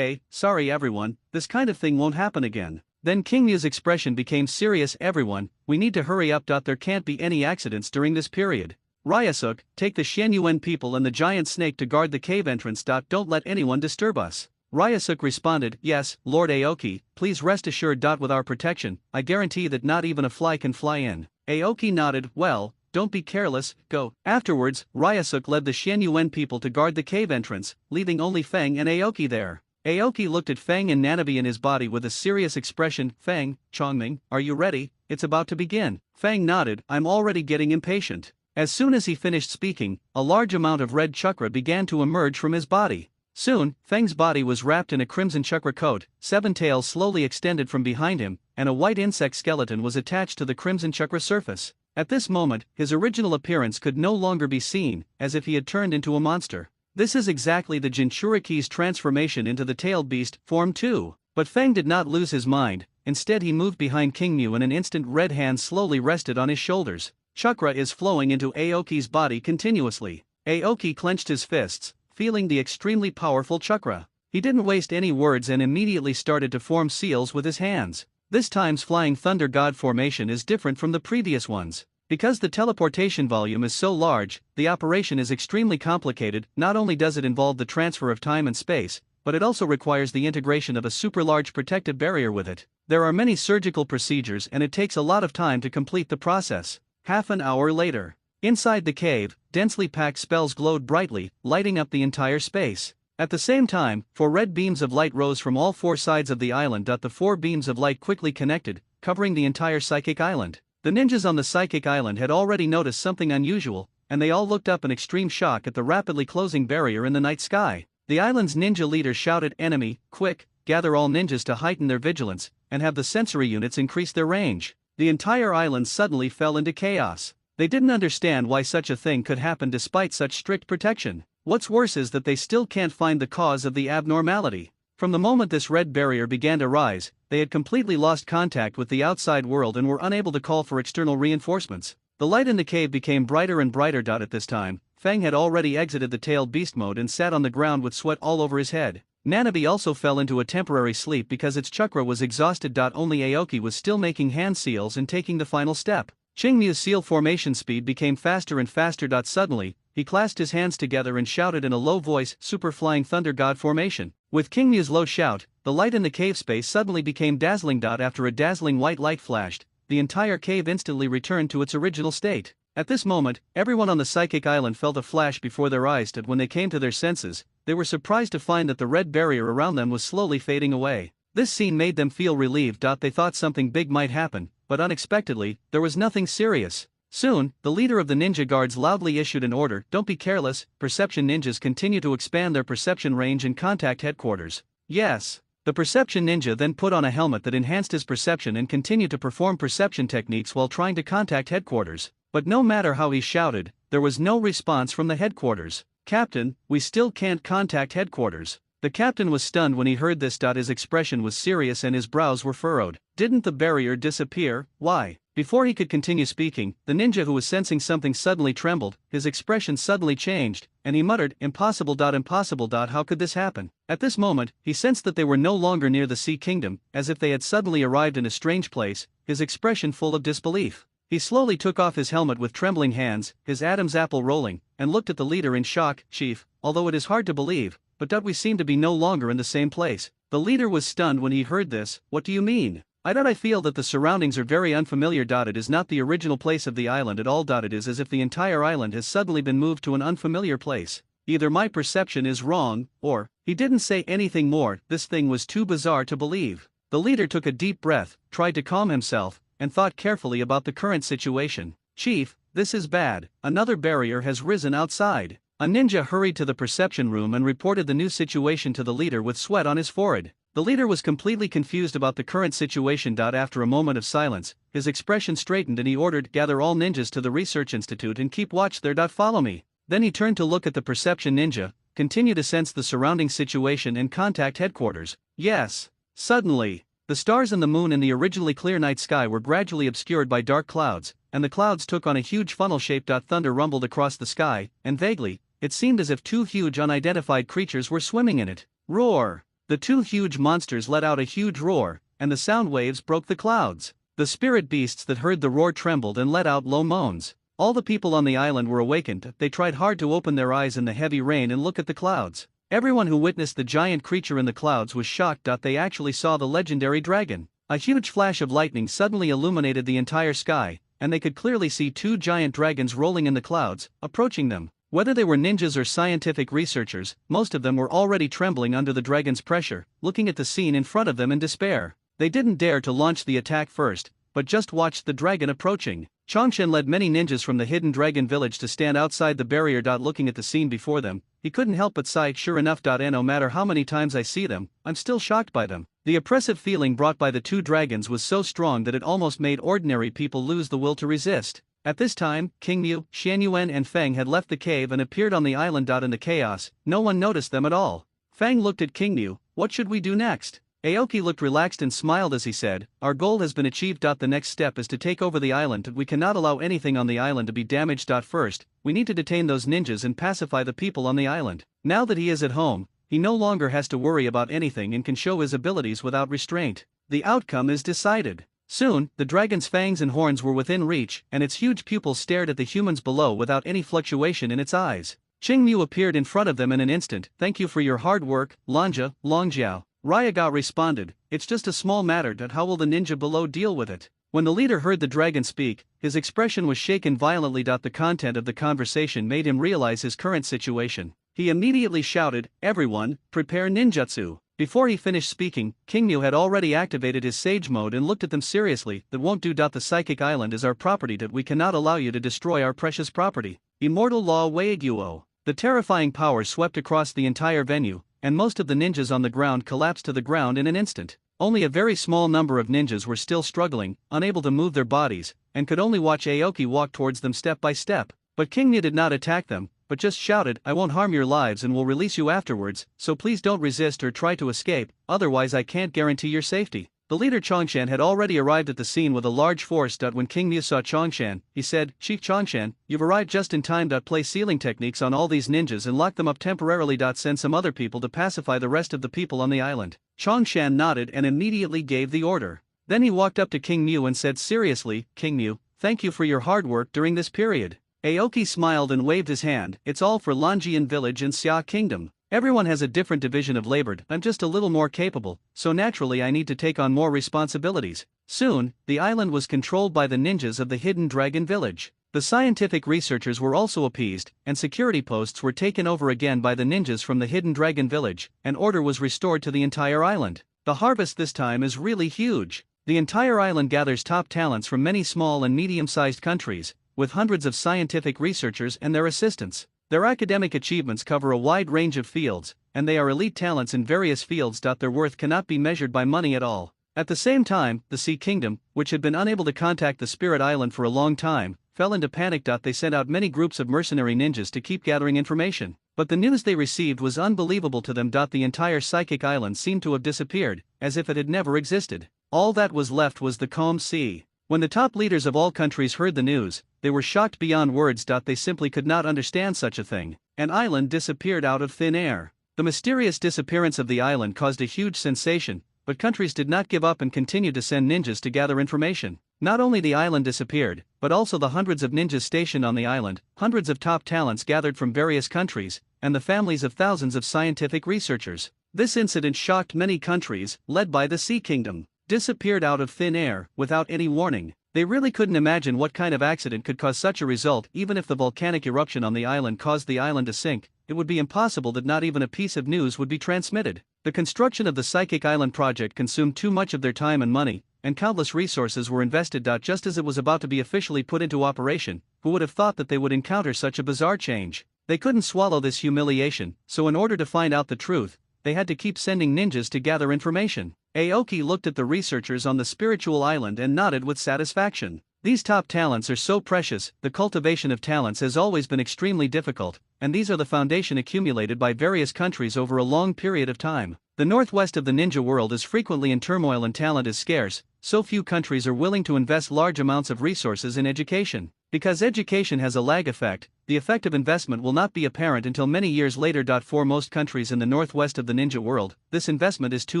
sorry everyone, this kind of thing won't happen again. Then King Mu's expression became serious. Everyone, we need to hurry up. There can't be any accidents during this period. Ryasuk, take the Xian Yuan people and the giant snake to guard the cave entrance. Don't let anyone disturb us. Ryasuk responded, yes, Lord Aoki, please rest assured. With our protection, I guarantee that not even a fly can fly in. Aoki nodded, well, don't be careless, go. Afterwards, Ryasuk led the Xian Yuan people to guard the cave entrance, leaving only Feng and Aoki there. Aoki looked at Feng and Nanabe in his body with a serious expression. Feng, Chongming, are you ready? It's about to begin. Feng nodded, I'm already getting impatient. As soon as he finished speaking, a large amount of red chakra began to emerge from his body. Soon, Feng's body was wrapped in a crimson chakra coat, 7 tails slowly extended from behind him, and a white insect skeleton was attached to the crimson chakra surface. At this moment, his original appearance could no longer be seen, as if he had turned into a monster. This is exactly the Jinchuriki's transformation into the tailed beast, Form 2. But Feng did not lose his mind, instead he moved behind King Mu and an instant red hand slowly rested on his shoulders. Chakra is flowing into Aoki's body continuously. Aoki clenched his fists, feeling the extremely powerful chakra. He didn't waste any words and immediately started to form seals with his hands. This time's Flying Thunder God formation is different from the previous ones. Because the teleportation volume is so large, the operation is extremely complicated. Not only does it involve the transfer of time and space, but it also requires the integration of a super large protective barrier with it. There are many surgical procedures and it takes a lot of time to complete the process. Half an hour later. Inside the cave, densely packed spells glowed brightly, lighting up the entire space. At the same time, 4 red beams of light rose from all 4 sides of the island. The 4 beams of light quickly connected, covering the entire psychic island. The ninjas on the psychic island had already noticed something unusual, and they all looked up in extreme shock at the rapidly closing barrier in the night sky. The island's ninja leader shouted, enemy, quick, gather all ninjas to heighten their vigilance, and have the sensory units increase their range. The entire island suddenly fell into chaos. They didn't understand why such a thing could happen despite such strict protection. What's worse is that they still can't find the cause of the abnormality. From the moment this red barrier began to rise, they had completely lost contact with the outside world and were unable to call for external reinforcements. The light in the cave became brighter and brighter. At this time, Fang had already exited the tailed beast mode and sat on the ground with sweat all over his head. Nanabe also fell into a temporary sleep because its chakra was exhausted. Only Aoki was still making hand seals and taking the final step. Qingmu's seal formation speed became faster and faster. Suddenly, he clasped his hands together and shouted in a low voice, "Super Flying Thunder God formation." With Qingmu's low shout, the light in the cave space suddenly became dazzling. After a dazzling white light flashed, the entire cave instantly returned to its original state. At this moment, everyone on the psychic island felt a flash before their eyes. When they came to their senses, they were surprised to find that the red barrier around them was slowly fading away. This scene made them feel relieved. They thought something big might happen, but unexpectedly, there was nothing serious. Soon, the leader of the ninja guards loudly issued an order, "Don't be careless, perception ninjas continue to expand their perception range and contact headquarters." Yes. The perception ninja then put on a helmet that enhanced his perception and continued to perform perception techniques while trying to contact headquarters. But no matter how he shouted, there was no response from the headquarters. "Captain, we still can't contact headquarters." The captain was stunned when he heard this. His expression was serious and his brows were furrowed. Didn't the barrier disappear? Why? Before he could continue speaking, the ninja who was sensing something suddenly trembled, his expression suddenly changed, and he muttered, "Impossible. Impossible. How could this happen?" At this moment, he sensed that they were no longer near the Sea Kingdom, as if they had suddenly arrived in a strange place, his expression full of disbelief. He slowly took off his helmet with trembling hands, his Adam's apple rolling, and looked at the leader in shock. "Chief, although it is hard to believe, but we seem to be no longer in the same place." The leader was stunned when he heard this. "What do you mean?" I feel that the surroundings are very unfamiliar. It is not the original place of the island at all. It is as if the entire island has suddenly been moved to an unfamiliar place. Either my perception is wrong, or... He didn't say anything more. This thing was too bizarre to believe. The leader took a deep breath, tried to calm himself, and thought carefully about the current situation. "Chief, this is bad. Another barrier has risen outside." A ninja hurried to the perception room and reported the new situation to the leader with sweat on his forehead. The leader was completely confused about the current situation. After a moment of silence, his expression straightened and he ordered, "Gather all ninjas to the research institute and keep watch there. Follow me." Then he turned to look at the perception ninja, continue to sense the surrounding situation and contact headquarters. Yes. Suddenly, the stars and the moon in the originally clear night sky were gradually obscured by dark clouds, and the clouds took on a huge funnel shape. Thunder rumbled across the sky, and vaguely, it seemed as if two huge unidentified creatures were swimming in it. Roar! The two huge monsters let out a huge roar, and the sound waves broke the clouds. The spirit beasts that heard the roar trembled and let out low moans. All the people on the island were awakened. They tried hard to open their eyes in the heavy rain and look at the clouds. Everyone who witnessed the giant creature in the clouds was shocked. They actually saw the legendary dragon. A huge flash of lightning suddenly illuminated the entire sky, and they could clearly see two giant dragons rolling in the clouds, approaching them. Whether they were ninjas or scientific researchers, most of them were already trembling under the dragon's pressure, looking at the scene in front of them in despair. They didn't dare to launch the attack first, but just watched the dragon approaching. Changshen led many ninjas from the hidden dragon village to stand outside the barrier. Looking at the scene before them, he couldn't help but sigh. Sure enough, no matter how many times I see them, I'm still shocked by them. The oppressive feeling brought by the two dragons was so strong that it almost made ordinary people lose the will to resist. At this time, Qingmu, Xianyuan and Feng had left the cave and appeared on the island. In the chaos, no one noticed them at all. Feng looked at Qingmu. "What should we do next?" Aoki looked relaxed and smiled as he said, "Our goal has been achieved. The next step is to take over the island. We cannot allow anything on the island to be damaged. First, we need to detain those ninjas and pacify the people on the island. Now that he is at home, he no longer has to worry about anything and can show his abilities without restraint. The outcome is decided." Soon, the dragon's fangs and horns were within reach, and its huge pupils stared at the humans below without any fluctuation in its eyes. Qingmu appeared in front of them in an instant. "Thank you for your hard work, Lanja, Longjiao." Ryaga responded, "It's just a small matter. How will the ninja below deal with it?" When the leader heard the dragon speak, his expression was shaken violently. The content of the conversation made him realize his current situation. He immediately shouted, "Everyone, prepare ninjutsu." Before he finished speaking, Qingmu had already activated his sage mode and looked at them seriously. "That won't do. The psychic island is our property. We cannot allow you to destroy our precious property." Immortal Law Weiguo. The terrifying power swept across the entire venue, and most of the ninjas on the ground collapsed to the ground in an instant. Only a very small number of ninjas were still struggling, unable to move their bodies, and could only watch Aoki walk towards them step by step. But Qingmu did not attack them. but just shouted, "I won't harm your lives and will release you afterwards, so please don't resist or try to escape, otherwise I can't guarantee your safety." The leader Chongshan had already arrived at the scene with a large force. When King Mu saw Chongshan, he said, "Chief Chongshan, you've arrived just in time. Play sealing techniques on all these ninjas and lock them up temporarily. Send some other people to pacify the rest of the people on the island." Chongshan nodded and immediately gave the order. Then he walked up to King Mu and said seriously, "King Mu, thank you for your hard work during this period." Aoki smiled and waved his hand. "It's all for Longian village and Xia Kingdom. Everyone has a different division of labor. I'm just a little more capable, so naturally I need to take on more responsibilities." Soon, the island was controlled by the ninjas of the Hidden Dragon Village. The scientific researchers were also appeased, and security posts were taken over again by the ninjas from the Hidden Dragon Village, and order was restored to the entire island. The harvest this time is really huge. The entire island gathers top talents from many small and medium-sized countries, with hundreds of scientific researchers and their assistants. Their academic achievements cover a wide range of fields, and they are elite talents in various fields. Their worth cannot be measured by money at all. At the same time, the Sea Kingdom, which had been unable to contact the Spirit Island for a long time, fell into panic. They sent out many groups of mercenary ninjas to keep gathering information, but the news they received was unbelievable to them. The entire Psychic Island seemed to have disappeared, as if it had never existed. All that was left was the calm sea. When the top leaders of all countries heard the news, they were shocked beyond words. They simply could not understand such a thing. An island disappeared out of thin air. The mysterious disappearance of the island caused a huge sensation, but countries did not give up and continued to send ninjas to gather information. Not only the island disappeared, but also the hundreds of ninjas stationed on the island, hundreds of top talents gathered from various countries, and the families of thousands of scientific researchers. This incident shocked many countries, led by the Sea Kingdom. Disappeared out of thin air, without any warning. They really couldn't imagine what kind of accident could cause such a result. Even if the volcanic eruption on the island caused the island to sink, it would be impossible that not even a piece of news would be transmitted. The construction of the Psychic Island project consumed too much of their time and money, and countless resources were invested. Just as it was about to be officially put into operation, who would have thought that they would encounter such a bizarre change? They couldn't swallow this humiliation, so in order to find out the truth, they had to keep sending ninjas to gather information. Aoki looked at the researchers on the spiritual island and nodded with satisfaction. These top talents are so precious. The cultivation of talents has always been extremely difficult, and these are the foundation accumulated by various countries over a long period of time. The northwest of the ninja world is frequently in turmoil and talent is scarce, so few countries are willing to invest large amounts of resources in education. Because education has a lag effect, the effect of investment will not be apparent until many years later. For most countries in the northwest of the ninja world, this investment is too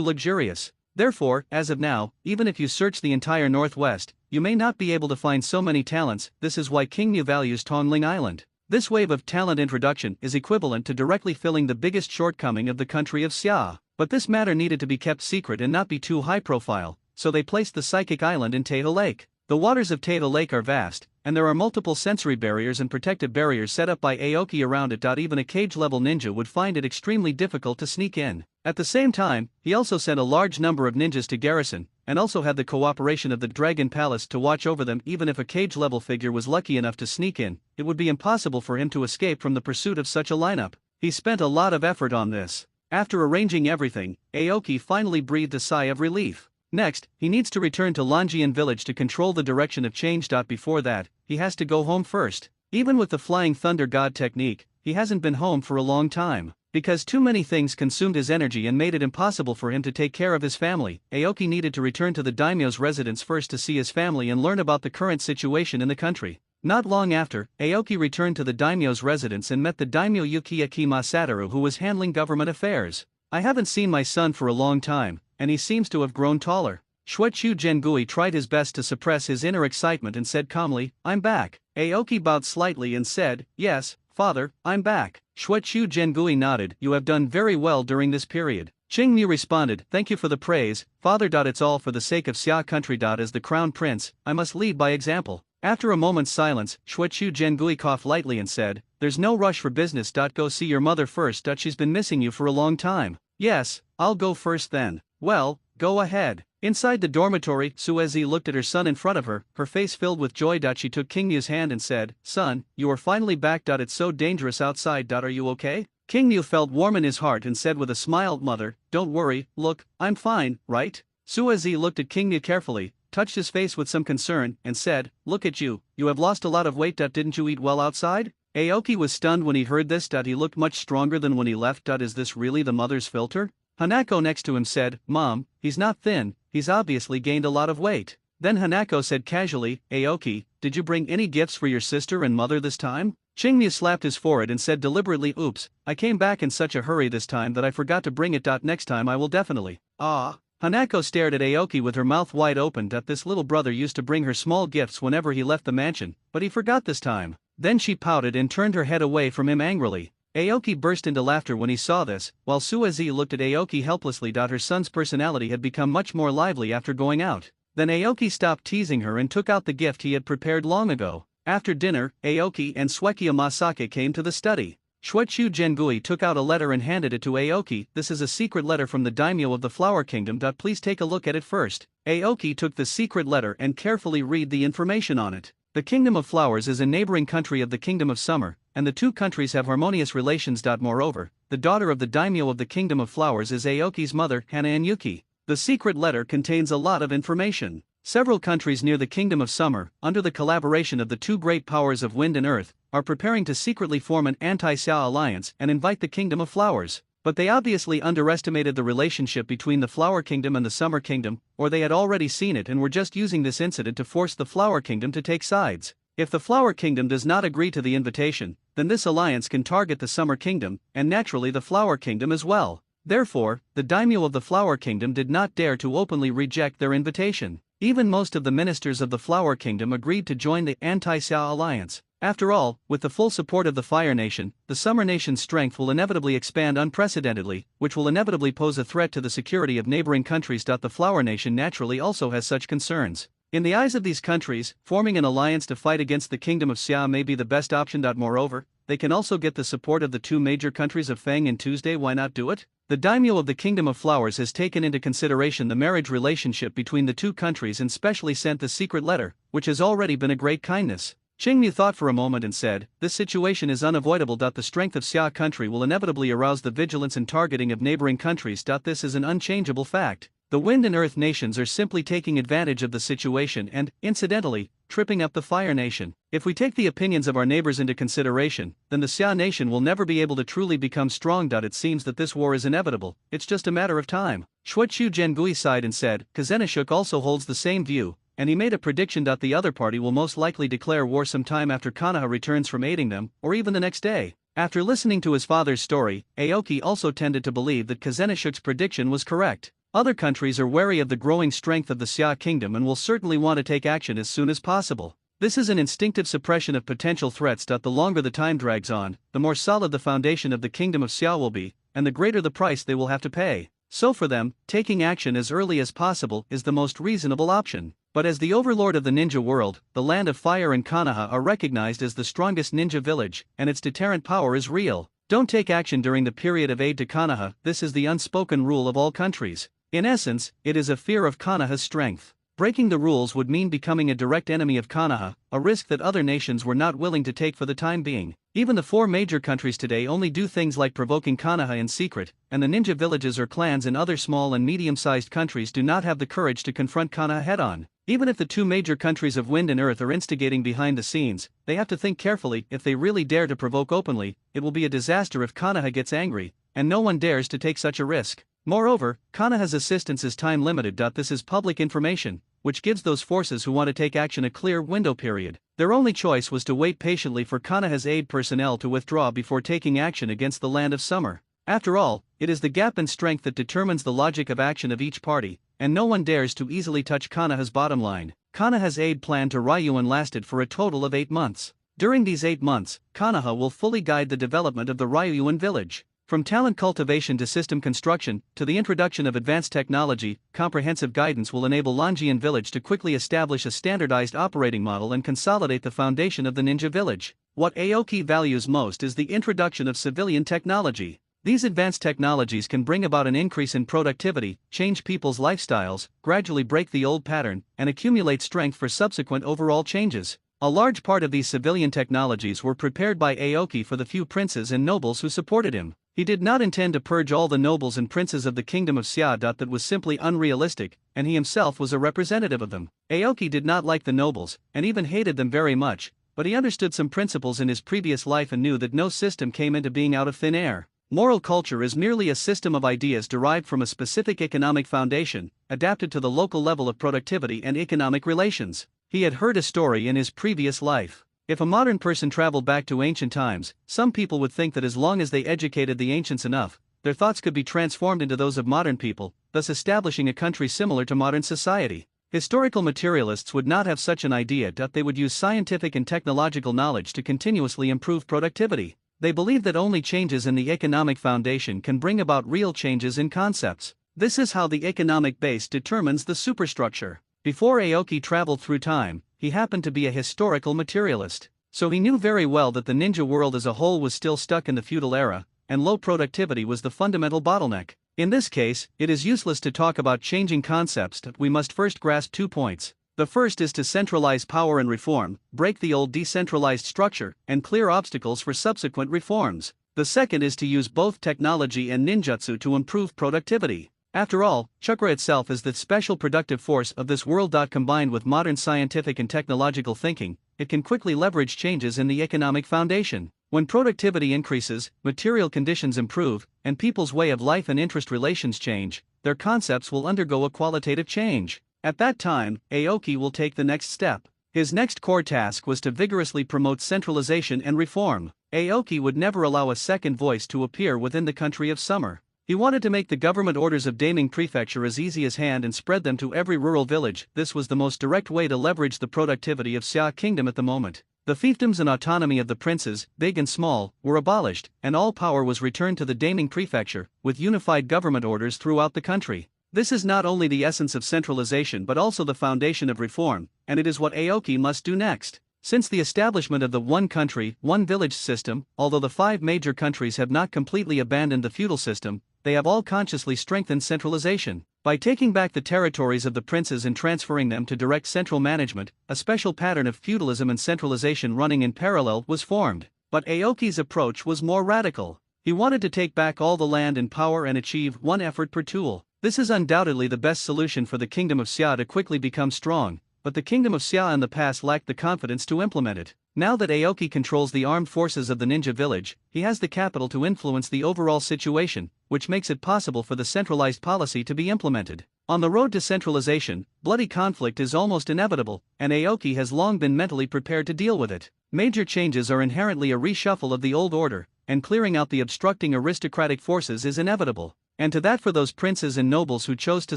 luxurious. Therefore, as of now, even if you search the entire northwest, you may not be able to find so many talents. This is why King Mu values Tongling Island. This wave of talent introduction is equivalent to directly filling the biggest shortcoming of the country of Xia. But this matter needed to be kept secret and not be too high profile, so they placed the Psychic Island in Taeho Lake. The waters of Taeho Lake are vast, and there are multiple sensory barriers and protective barriers set up by Aoki around it. Even a cage-level ninja would find it extremely difficult to sneak in. At the same time, he also sent a large number of ninjas to garrison, and also had the cooperation of the Dragon Palace to watch over them. Even if a cage-level figure was lucky enough to sneak in, it would be impossible for him to escape from the pursuit of such a lineup. He spent a lot of effort on this. After arranging everything, Aoki finally breathed a sigh of relief. Next, he needs to return to Longian village to control the direction of change. Before that, he has to go home first. Even with the Flying Thunder God technique, he hasn't been home for a long time. Because too many things consumed his energy and made it impossible for him to take care of his family, Aoki needed to return to the daimyo's residence first to see his family and learn about the current situation in the country. Not long after, Aoki returned to the daimyo's residence and met the daimyo Yukiaki Masataru, who was handling government affairs. "I haven't seen my son for a long time, and he seems to have grown taller." Shuechu Jengui tried his best to suppress his inner excitement and said calmly, "I'm back." Aoki bowed slightly and said, "Yes, father, I'm back." Shuechu Jengui nodded, "You have done very well during this period." Qingmu responded, "Thank you for the praise, father. It's all for the sake of Xia country. As the crown prince, I must lead by example." After a moment's silence, Shuechu Jengui coughed lightly and said, "There's no rush for business. Go see your mother first. She's been missing you for a long time." "Yes, I'll go first then." "Well, go ahead." Inside the dormitory, Suezi looked at her son in front of her, her face filled with joy. She took Qingmu's hand and said, "Son, you are finally back. It's so dangerous outside. Are you okay?" Qingmu felt warm in his heart and said with a smile, "Mother, don't worry, look, I'm fine, right?" Suezi looked at Qingmu carefully, touched his face with some concern, and said, "Look at you, you have lost a lot of weight. Didn't you eat well outside?" Aoki was stunned when he heard this. He looked much stronger than when he left. Is this really the mother's filter? Hanako next to him said, Mom, he's not thin, he's obviously gained a lot of weight. Then Hanako said casually, Aoki, did you bring any gifts for your sister and mother this time? Chingmyu slapped his forehead and said deliberately, Oops, I came back in such a hurry this time that I forgot to bring it. Next time I will definitely. Ah. Hanako stared at Aoki with her mouth wide open. This little brother used to bring her small gifts whenever he left the mansion, but he forgot this time. Then she pouted and turned her head away from him angrily. Aoki burst into laughter when he saw this, while Suezi looked at Aoki helplessly. Her son's personality had become much more lively after going out. Then Aoki stopped teasing her and took out the gift he had prepared long ago. After dinner, Aoki and Suekia Masake came to the study. Shuechu Jengui took out a letter and handed it to Aoki. This is a secret letter from the daimyo of the Flower Kingdom. Please take a look at it first. Aoki took the secret letter and carefully read the information on it. The Kingdom of Flowers is a neighboring country of the Kingdom of Summer, and the two countries have harmonious relations. Moreover, the daughter of the daimyo of the Kingdom of Flowers is Aoki's mother, Hana and Yuki. The secret letter contains a lot of information. Several countries near the Kingdom of Summer, under the collaboration of the two great powers of wind and earth, are preparing to secretly form an anti-Xia alliance and invite the Kingdom of Flowers. But they obviously underestimated the relationship between the Flower Kingdom and the Summer Kingdom, or they had already seen it and were just using this incident to force the Flower Kingdom to take sides. If the Flower Kingdom does not agree to the invitation, then this alliance can target the Summer Kingdom, and naturally the Flower Kingdom as well. Therefore, the daimyo of the Flower Kingdom did not dare to openly reject their invitation. Even most of the ministers of the Flower Kingdom agreed to join the anti-Xia alliance. After all, with the full support of the Fire Nation, the Summer Nation's strength will inevitably expand unprecedentedly, which will inevitably pose a threat to the security of neighboring countries. The Flower Nation naturally also has such concerns. In the eyes of these countries, forming an alliance to fight against the Kingdom of Xia may be the best option. Moreover, they can also get the support of the two major countries of Feng and Tuesday. Why not do it? The daimyo of the Kingdom of Flowers has taken into consideration the marriage relationship between the two countries and specially sent the secret letter, which has already been a great kindness. Chingmyu thought for a moment and said, This situation is unavoidable. The strength of Xia country will inevitably arouse the vigilance and targeting of neighboring countries. This is an unchangeable fact. The Wind and Earth nations are simply taking advantage of the situation and, incidentally, tripping up the Fire Nation. If we take the opinions of our neighbors into consideration, then the Xia nation will never be able to truly become strong. It seems that this war is inevitable, it's just a matter of time. Shuechu Jengui sighed and said, Kazenishuk also holds the same view, and he made a prediction that the other party will most likely declare war sometime after Konoha returns from aiding them, or even the next day. After listening to his father's story, Aoki also tended to believe that Kazenishuk's prediction was correct. Other countries are wary of the growing strength of the Xia kingdom and will certainly want to take action as soon as possible. This is an instinctive suppression of potential threats. The longer the time drags on, the more solid the foundation of the Kingdom of Xia will be, and the greater the price they will have to pay. So for them, taking action as early as possible is the most reasonable option. But as the overlord of the ninja world, the land of fire and Konoha are recognized as the strongest ninja village, and its deterrent power is real. Don't take action during the period of aid to Konoha. This is the unspoken rule of all countries. In essence, it is a fear of Konoha's strength. Breaking the rules would mean becoming a direct enemy of Konoha, a risk that other nations were not willing to take for the time being. Even the four major countries today only do things like provoking Konoha in secret, and the ninja villages or clans in other small and medium-sized countries do not have the courage to confront Konoha head-on. Even if the two major countries of Wind and Earth are instigating behind the scenes, they have to think carefully. If they really dare to provoke openly, it will be a disaster if Konoha gets angry, and no one dares to take such a risk. Moreover, Konoha's assistance is time-limited. This is public information, which gives those forces who want to take action a clear window period. Their only choice was to wait patiently for Konoha's aid personnel to withdraw before taking action against the Land of Summer. After all, it is the gap in strength that determines the logic of action of each party, and no one dares to easily touch Konoha's bottom line. Konoha's aid plan to Ryuan lasted for a total of 8 months. During these 8 months, Konoha will fully guide the development of the Ryuan village. From talent cultivation to system construction, to the introduction of advanced technology, comprehensive guidance will enable Longian Village to quickly establish a standardized operating model and consolidate the foundation of the ninja village. What Aoki values most is the introduction of civilian technology. These advanced technologies can bring about an increase in productivity, change people's lifestyles, gradually break the old pattern, and accumulate strength for subsequent overall changes. A large part of these civilian technologies were prepared by Aoki for the few princes and nobles who supported him. He did not intend to purge all the nobles and princes of the Kingdom of Xia. That was simply unrealistic, and he himself was a representative of them. Aoki did not like the nobles, and even hated them very much, but he understood some principles in his previous life and knew that no system came into being out of thin air. Moral culture is merely a system of ideas derived from a specific economic foundation, adapted to the local level of productivity and economic relations. He had heard a story in his previous life. If a modern person traveled back to ancient times, some people would think that as long as they educated the ancients enough, their thoughts could be transformed into those of modern people, thus establishing a country similar to modern society. Historical materialists would not have such an idea that they would use scientific and technological knowledge to continuously improve productivity. They believe that only changes in the economic foundation can bring about real changes in concepts. This is how the economic base determines the superstructure. Before Aoki traveled through time, he happened to be a historical materialist. So he knew very well that the ninja world as a whole was still stuck in the feudal era, and low productivity was the fundamental bottleneck. In this case, it is useless to talk about changing concepts. We must first grasp 2 points. The first is to centralize power and reform, break the old decentralized structure, and clear obstacles for subsequent reforms. The second is to use both technology and ninjutsu to improve productivity. After all, chakra itself is the special productive force of this world. Combined with modern scientific and technological thinking, it can quickly leverage changes in the economic foundation. When productivity increases, material conditions improve, and people's way of life and interest relations change, their concepts will undergo a qualitative change. At that time, Aoki will take the next step. His next core task was to vigorously promote centralization and reform. Aoki would never allow a second voice to appear within the country of summer. He wanted to make the government orders of Daming Prefecture as easy as hand and spread them to every rural village. This was the most direct way to leverage the productivity of Xia Kingdom at the moment. The fiefdoms and autonomy of the princes, big and small, were abolished, and all power was returned to the Daming Prefecture, with unified government orders throughout the country. This is not only the essence of centralization but also the foundation of reform, and it is what Aoki must do next. Since the establishment of the one country, one village system, although the 5 major countries have not completely abandoned the feudal system, they have all consciously strengthened centralization. By taking back the territories of the princes and transferring them to direct central management, a special pattern of feudalism and centralization running in parallel was formed. But Aoki's approach was more radical. He wanted to take back all the land and power and achieve one effort per tool. This is undoubtedly the best solution for the kingdom of Xia to quickly become strong, but the kingdom of Xia in the past lacked the confidence to implement it. Now that Aoki controls the armed forces of the ninja village, he has the capital to influence the overall situation, which makes it possible for the centralized policy to be implemented. On the road to centralization, bloody conflict is almost inevitable, and Aoki has long been mentally prepared to deal with it. Major changes are inherently a reshuffle of the old order, and clearing out the obstructing aristocratic forces is inevitable. And to that, for those princes and nobles who chose to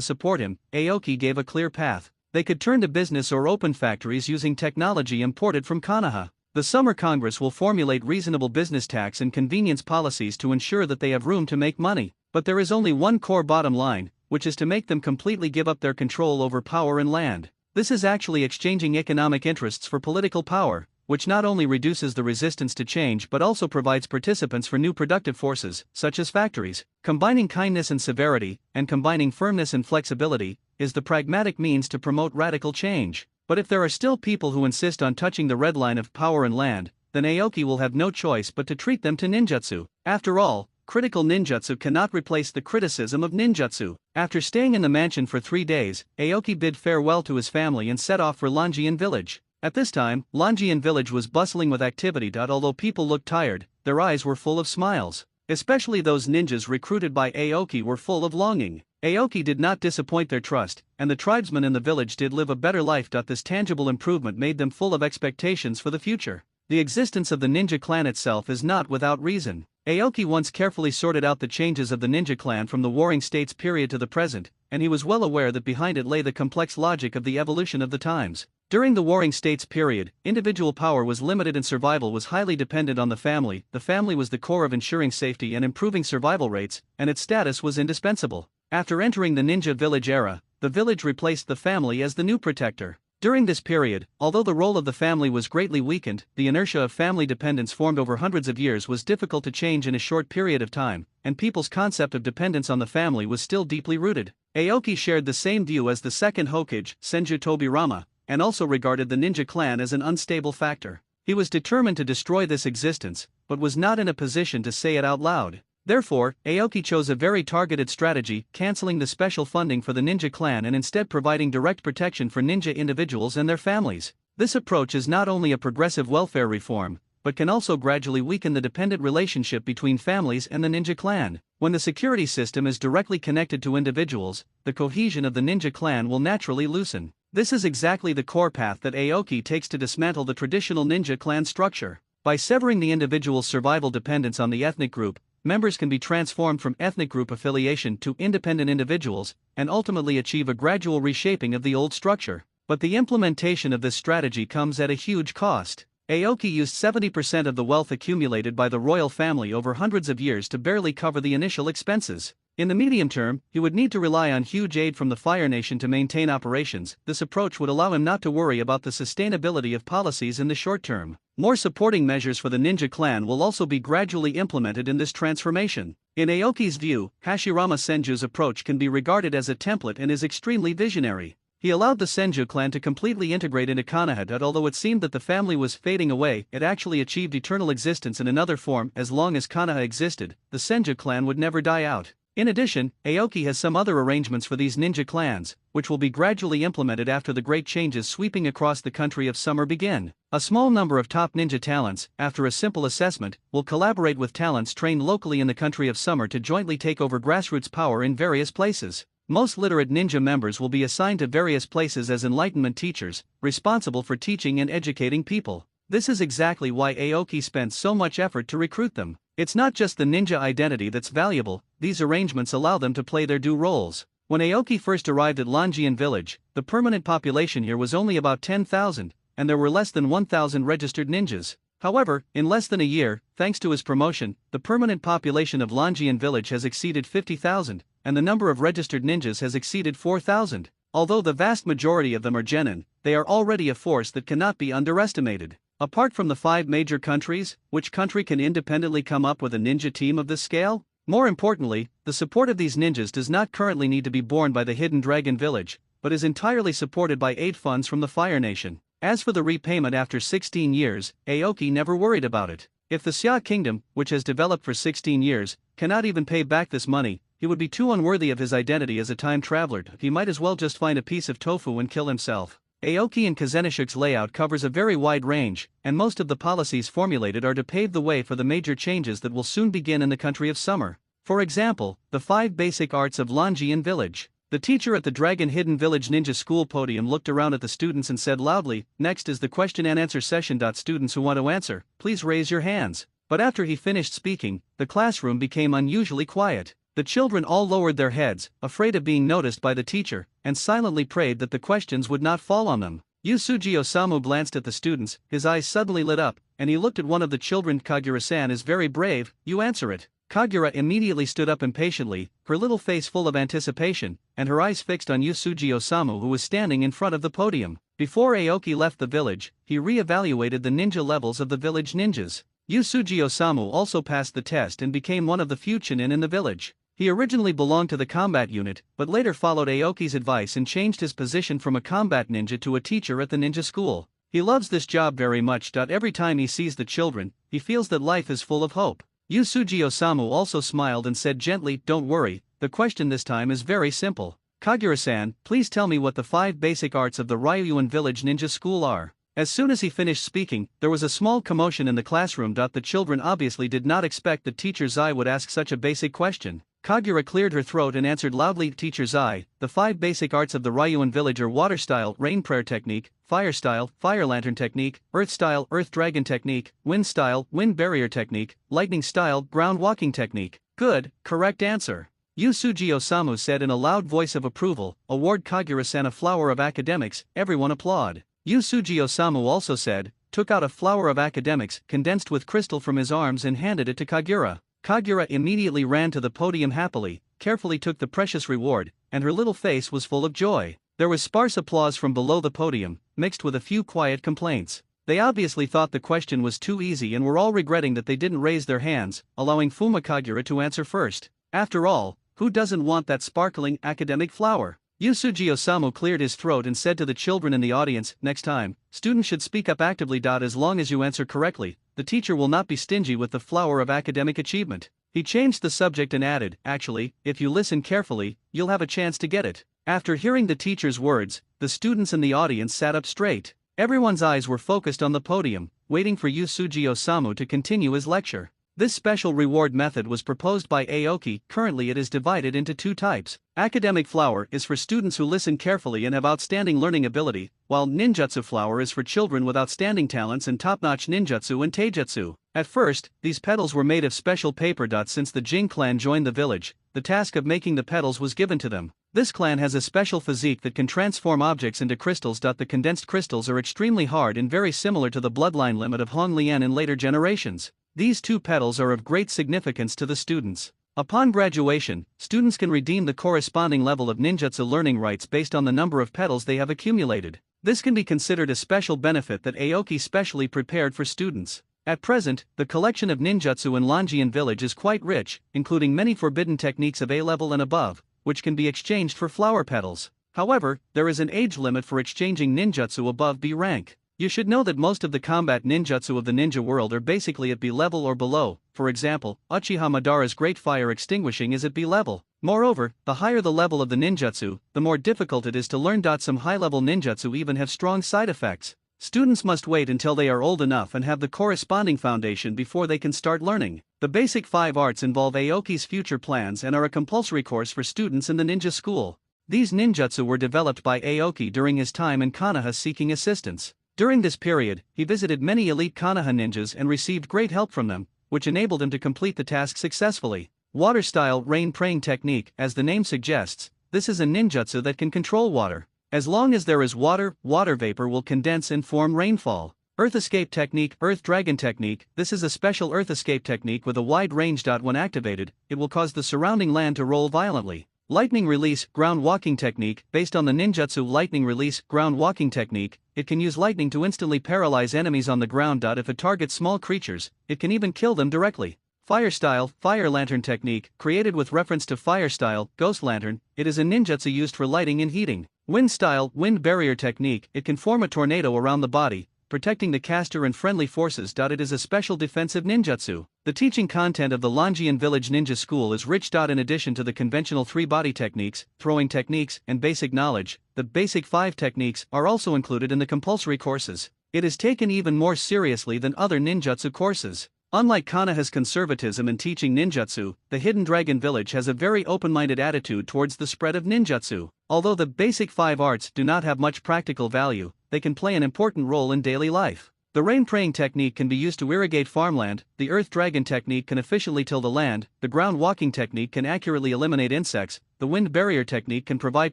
support him, Aoki gave a clear path. They could turn to business or open factories using technology imported from Konoha. The Summer Congress will formulate reasonable business tax and convenience policies to ensure that they have room to make money. But there is only one core bottom line, which is to make them completely give up their control over power and land. This is actually exchanging economic interests for political power, which not only reduces the resistance to change but also provides participants for new productive forces, such as factories. Combining kindness and severity, and combining firmness and flexibility, is the pragmatic means to promote radical change. But if there are still people who insist on touching the red line of power and land, then Aoki will have no choice but to treat them to ninjutsu. After all, critical ninjutsu cannot replace the criticism of ninjutsu. After staying in the mansion for 3 days, Aoki bid farewell to his family and set off for Longian village. At this time, Longian village was bustling with activity. Although people looked tired, their eyes were full of smiles. Especially those ninjas recruited by Aoki were full of longing. Aoki did not disappoint their trust, and the tribesmen in the village did live a better life. This tangible improvement made them full of expectations for the future. The existence of the ninja clan itself is not without reason. Aoki once carefully sorted out the changes of the ninja clan from the Warring States period to the present, and he was well aware that behind it lay the complex logic of the evolution of the times. During the Warring States period, individual power was limited and survival was highly dependent on the family. The family was the core of ensuring safety and improving survival rates, and its status was indispensable. After entering the ninja village era, the village replaced the family as the new protector. During this period, although the role of the family was greatly weakened, the inertia of family dependence formed over hundreds of years was difficult to change in a short period of time, and people's concept of dependence on the family was still deeply rooted. Aoki shared the same view as the second Hokage, Senju Tobirama, and also regarded the ninja clan as an unstable factor. He was determined to destroy this existence, but was not in a position to say it out loud. Therefore, Aoki chose a very targeted strategy, cancelling the special funding for the ninja clan and instead providing direct protection for ninja individuals and their families. This approach is not only a progressive welfare reform, but can also gradually weaken the dependent relationship between families and the ninja clan. When the security system is directly connected to individuals, the cohesion of the ninja clan will naturally loosen. This is exactly the core path that Aoki takes to dismantle the traditional ninja clan structure. By severing the individual's survival dependence on the ethnic group, members can be transformed from ethnic group affiliation to independent individuals, and ultimately achieve a gradual reshaping of the old structure. But the implementation of this strategy comes at a huge cost. Aoki used 70% of the wealth accumulated by the royal family over hundreds of years to barely cover the initial expenses. In the medium term, he would need to rely on huge aid from the Fire Nation to maintain operations. This approach would allow him not to worry about the sustainability of policies in the short term. More supporting measures for the ninja clan will also be gradually implemented in this transformation. In Aoki's view, Hashirama Senju's approach can be regarded as a template and is extremely visionary. He allowed the Senju clan to completely integrate into Konoha. Although it seemed that the family was fading away, it actually achieved eternal existence in another form. As long as Konoha existed, the Senju clan would never die out. In addition, Aoki has some other arrangements for these ninja clans, which will be gradually implemented after the great changes sweeping across the country of summer begin. A small number of top ninja talents, after a simple assessment, will collaborate with talents trained locally in the country of summer to jointly take over grassroots power in various places. Most literate ninja members will be assigned to various places as enlightenment teachers, responsible for teaching and educating people. This is exactly why Aoki spent so much effort to recruit them. It's not just the ninja identity that's valuable, these arrangements allow them to play their due roles. When Aoki first arrived at Longian village, the permanent population here was only about 10,000, and there were less than 1,000 registered ninjas. However, in less than a year, thanks to his promotion, the permanent population of Longian village has exceeded 50,000, and the number of registered ninjas has exceeded 4,000. Although the vast majority of them are genin, they are already a force that cannot be underestimated. Apart from the 5 major countries, which country can independently come up with a ninja team of this scale? More importantly, the support of these ninjas does not currently need to be borne by the Hidden Dragon village, but is entirely supported by aid funds from the Fire Nation. As for the repayment after 16 years, Aoki never worried about it. If the Xia Kingdom, which has developed for 16 years, cannot even pay back this money, he would be too unworthy of his identity as a time traveler. He might as well just find a piece of tofu and kill himself. Aoki and Kazenishuk's layout covers a very wide range, and most of the policies formulated are to pave the way for the major changes that will soon begin in the country of summer. For example, the 5 basic arts of Longian village. The teacher at the Dragon Hidden Village Ninja School podium looked around at the students and said loudly, "Next is the question and answer session. Students who want to answer, please raise your hands." But after he finished speaking, the classroom became unusually quiet. The children all lowered their heads, afraid of being noticed by the teacher, and silently prayed that the questions would not fall on them. Yusuji Osamu glanced at the students, his eyes suddenly lit up, and he looked at one of the children. "Kagura-san is very brave, you answer it." Kagura immediately stood up impatiently, her little face full of anticipation, and her eyes fixed on Yusuji Osamu, who was standing in front of the podium. Before Aoki left the village, he re-evaluated the ninja levels of the village ninjas. Yusuji Osamu also passed the test and became one of the few Chunin in the village. He originally belonged to the combat unit, but later followed Aoki's advice and changed his position from a combat ninja to a teacher at the ninja school. He loves this job very much. Every time he sees the children, he feels that life is full of hope. Yusuji Osamu also smiled and said gently, "Don't worry, the question this time is very simple. Kagura-san, please tell me what the 5 basic arts of the Ryuan Village Ninja School are." As soon as he finished speaking, there was a small commotion in the classroom. The children obviously did not expect that Teacher Zai would ask such a basic question. Kagura cleared her throat and answered loudly, "Teacher Zai, the 5 basic arts of the Ryuan village are water style, rain prayer technique, fire style, fire lantern technique, earth style, earth dragon technique, wind style, wind barrier technique, lightning style, ground walking technique." "Good, correct answer," Yusuji Osamu said in a loud voice of approval. "Award Kagura-san a flower of academics." Everyone applauded. Yusuji Osamu also said, took out a flower of academics condensed with crystal from his arms and handed it to Kagura. Kagura immediately ran to the podium happily, carefully took the precious reward, and her little face was full of joy. There was sparse applause from below the podium, mixed with a few quiet complaints. They obviously thought the question was too easy and were all regretting that they didn't raise their hands, allowing Fuma Kagura to answer first. After all, who doesn't want that sparkling academic flower? Yusuji Osamu cleared his throat and said to the children in the audience, "Next time, students should speak up actively. As long as you answer correctly, the teacher will not be stingy with the flower of academic achievement." He changed the subject and added, "Actually, if you listen carefully, you'll have a chance to get it." After hearing the teacher's words, the students in the audience sat up straight. Everyone's eyes were focused on the podium, waiting for Yusuji Osamu to continue his lecture. This special reward method was proposed by Aoki. Currently it is divided into two types. Academic flower is for students who listen carefully and have outstanding learning ability, while ninjutsu flower is for children with outstanding talents and top-notch ninjutsu and taijutsu. At first, these petals were made of special paper. Since the Jing clan joined the village, the task of making the petals was given to them. This clan has a special physique that can transform objects into crystals. The condensed crystals are extremely hard and very similar to the bloodline limit of Hong Lian in later generations. These two petals are of great significance to the students. Upon graduation, students can redeem the corresponding level of ninjutsu learning rights based on the number of petals they have accumulated. This can be considered a special benefit that Aoki specially prepared for students. At present, the collection of ninjutsu in Longian village is quite rich, including many forbidden techniques of A level and above, which can be exchanged for flower petals. However, there is an age limit for exchanging ninjutsu above B rank. You should know that most of the combat ninjutsu of the ninja world are basically at B level or below. For example, Uchiha Madara's Great Fire Extinguishing is at B level. Moreover, the higher the level of the ninjutsu, the more difficult it is to learn. Some high-level ninjutsu even have strong side effects. Students must wait until they are old enough and have the corresponding foundation before they can start learning. The basic 5 arts involve Aoki's future plans and are a compulsory course for students in the ninja school. These ninjutsu were developed by Aoki during his time in Konoha seeking assistance. During this period, he visited many elite Konoha ninjas and received great help from them, which enabled him to complete the task successfully. Water-style rain praying technique, as the name suggests, this is a ninjutsu that can control water. As long as there is water, water vapor will condense and form rainfall. Earth escape technique, earth dragon technique, this is a special earth escape technique with a wide range. When activated, it will cause the surrounding land to roll violently. Lightning release, ground walking technique, based on the ninjutsu lightning release, ground walking technique, it can use lightning to instantly paralyze enemies on the ground. If it targets small creatures, it can even kill them directly. Fire style, fire lantern technique, created with reference to fire style, ghost lantern, it is a ninjutsu used for lighting and heating. Wind style, wind barrier technique, it can form a tornado around the body, protecting the caster and friendly forces. It is a special defensive ninjutsu. The teaching content of the Longian Village Ninja School is rich. In addition to the conventional 3 body techniques, throwing techniques, and basic knowledge, the basic 5 techniques are also included in the compulsory courses. It is taken even more seriously than other ninjutsu courses. Unlike Konoha's conservatism in teaching ninjutsu, the Hidden Dragon Village has a very open-minded attitude towards the spread of ninjutsu. Although the basic 5 arts do not have much practical value, they can play an important role in daily life. The rain praying technique can be used to irrigate farmland, the earth dragon technique can efficiently till the land, the ground walking technique can accurately eliminate insects, the wind barrier technique can provide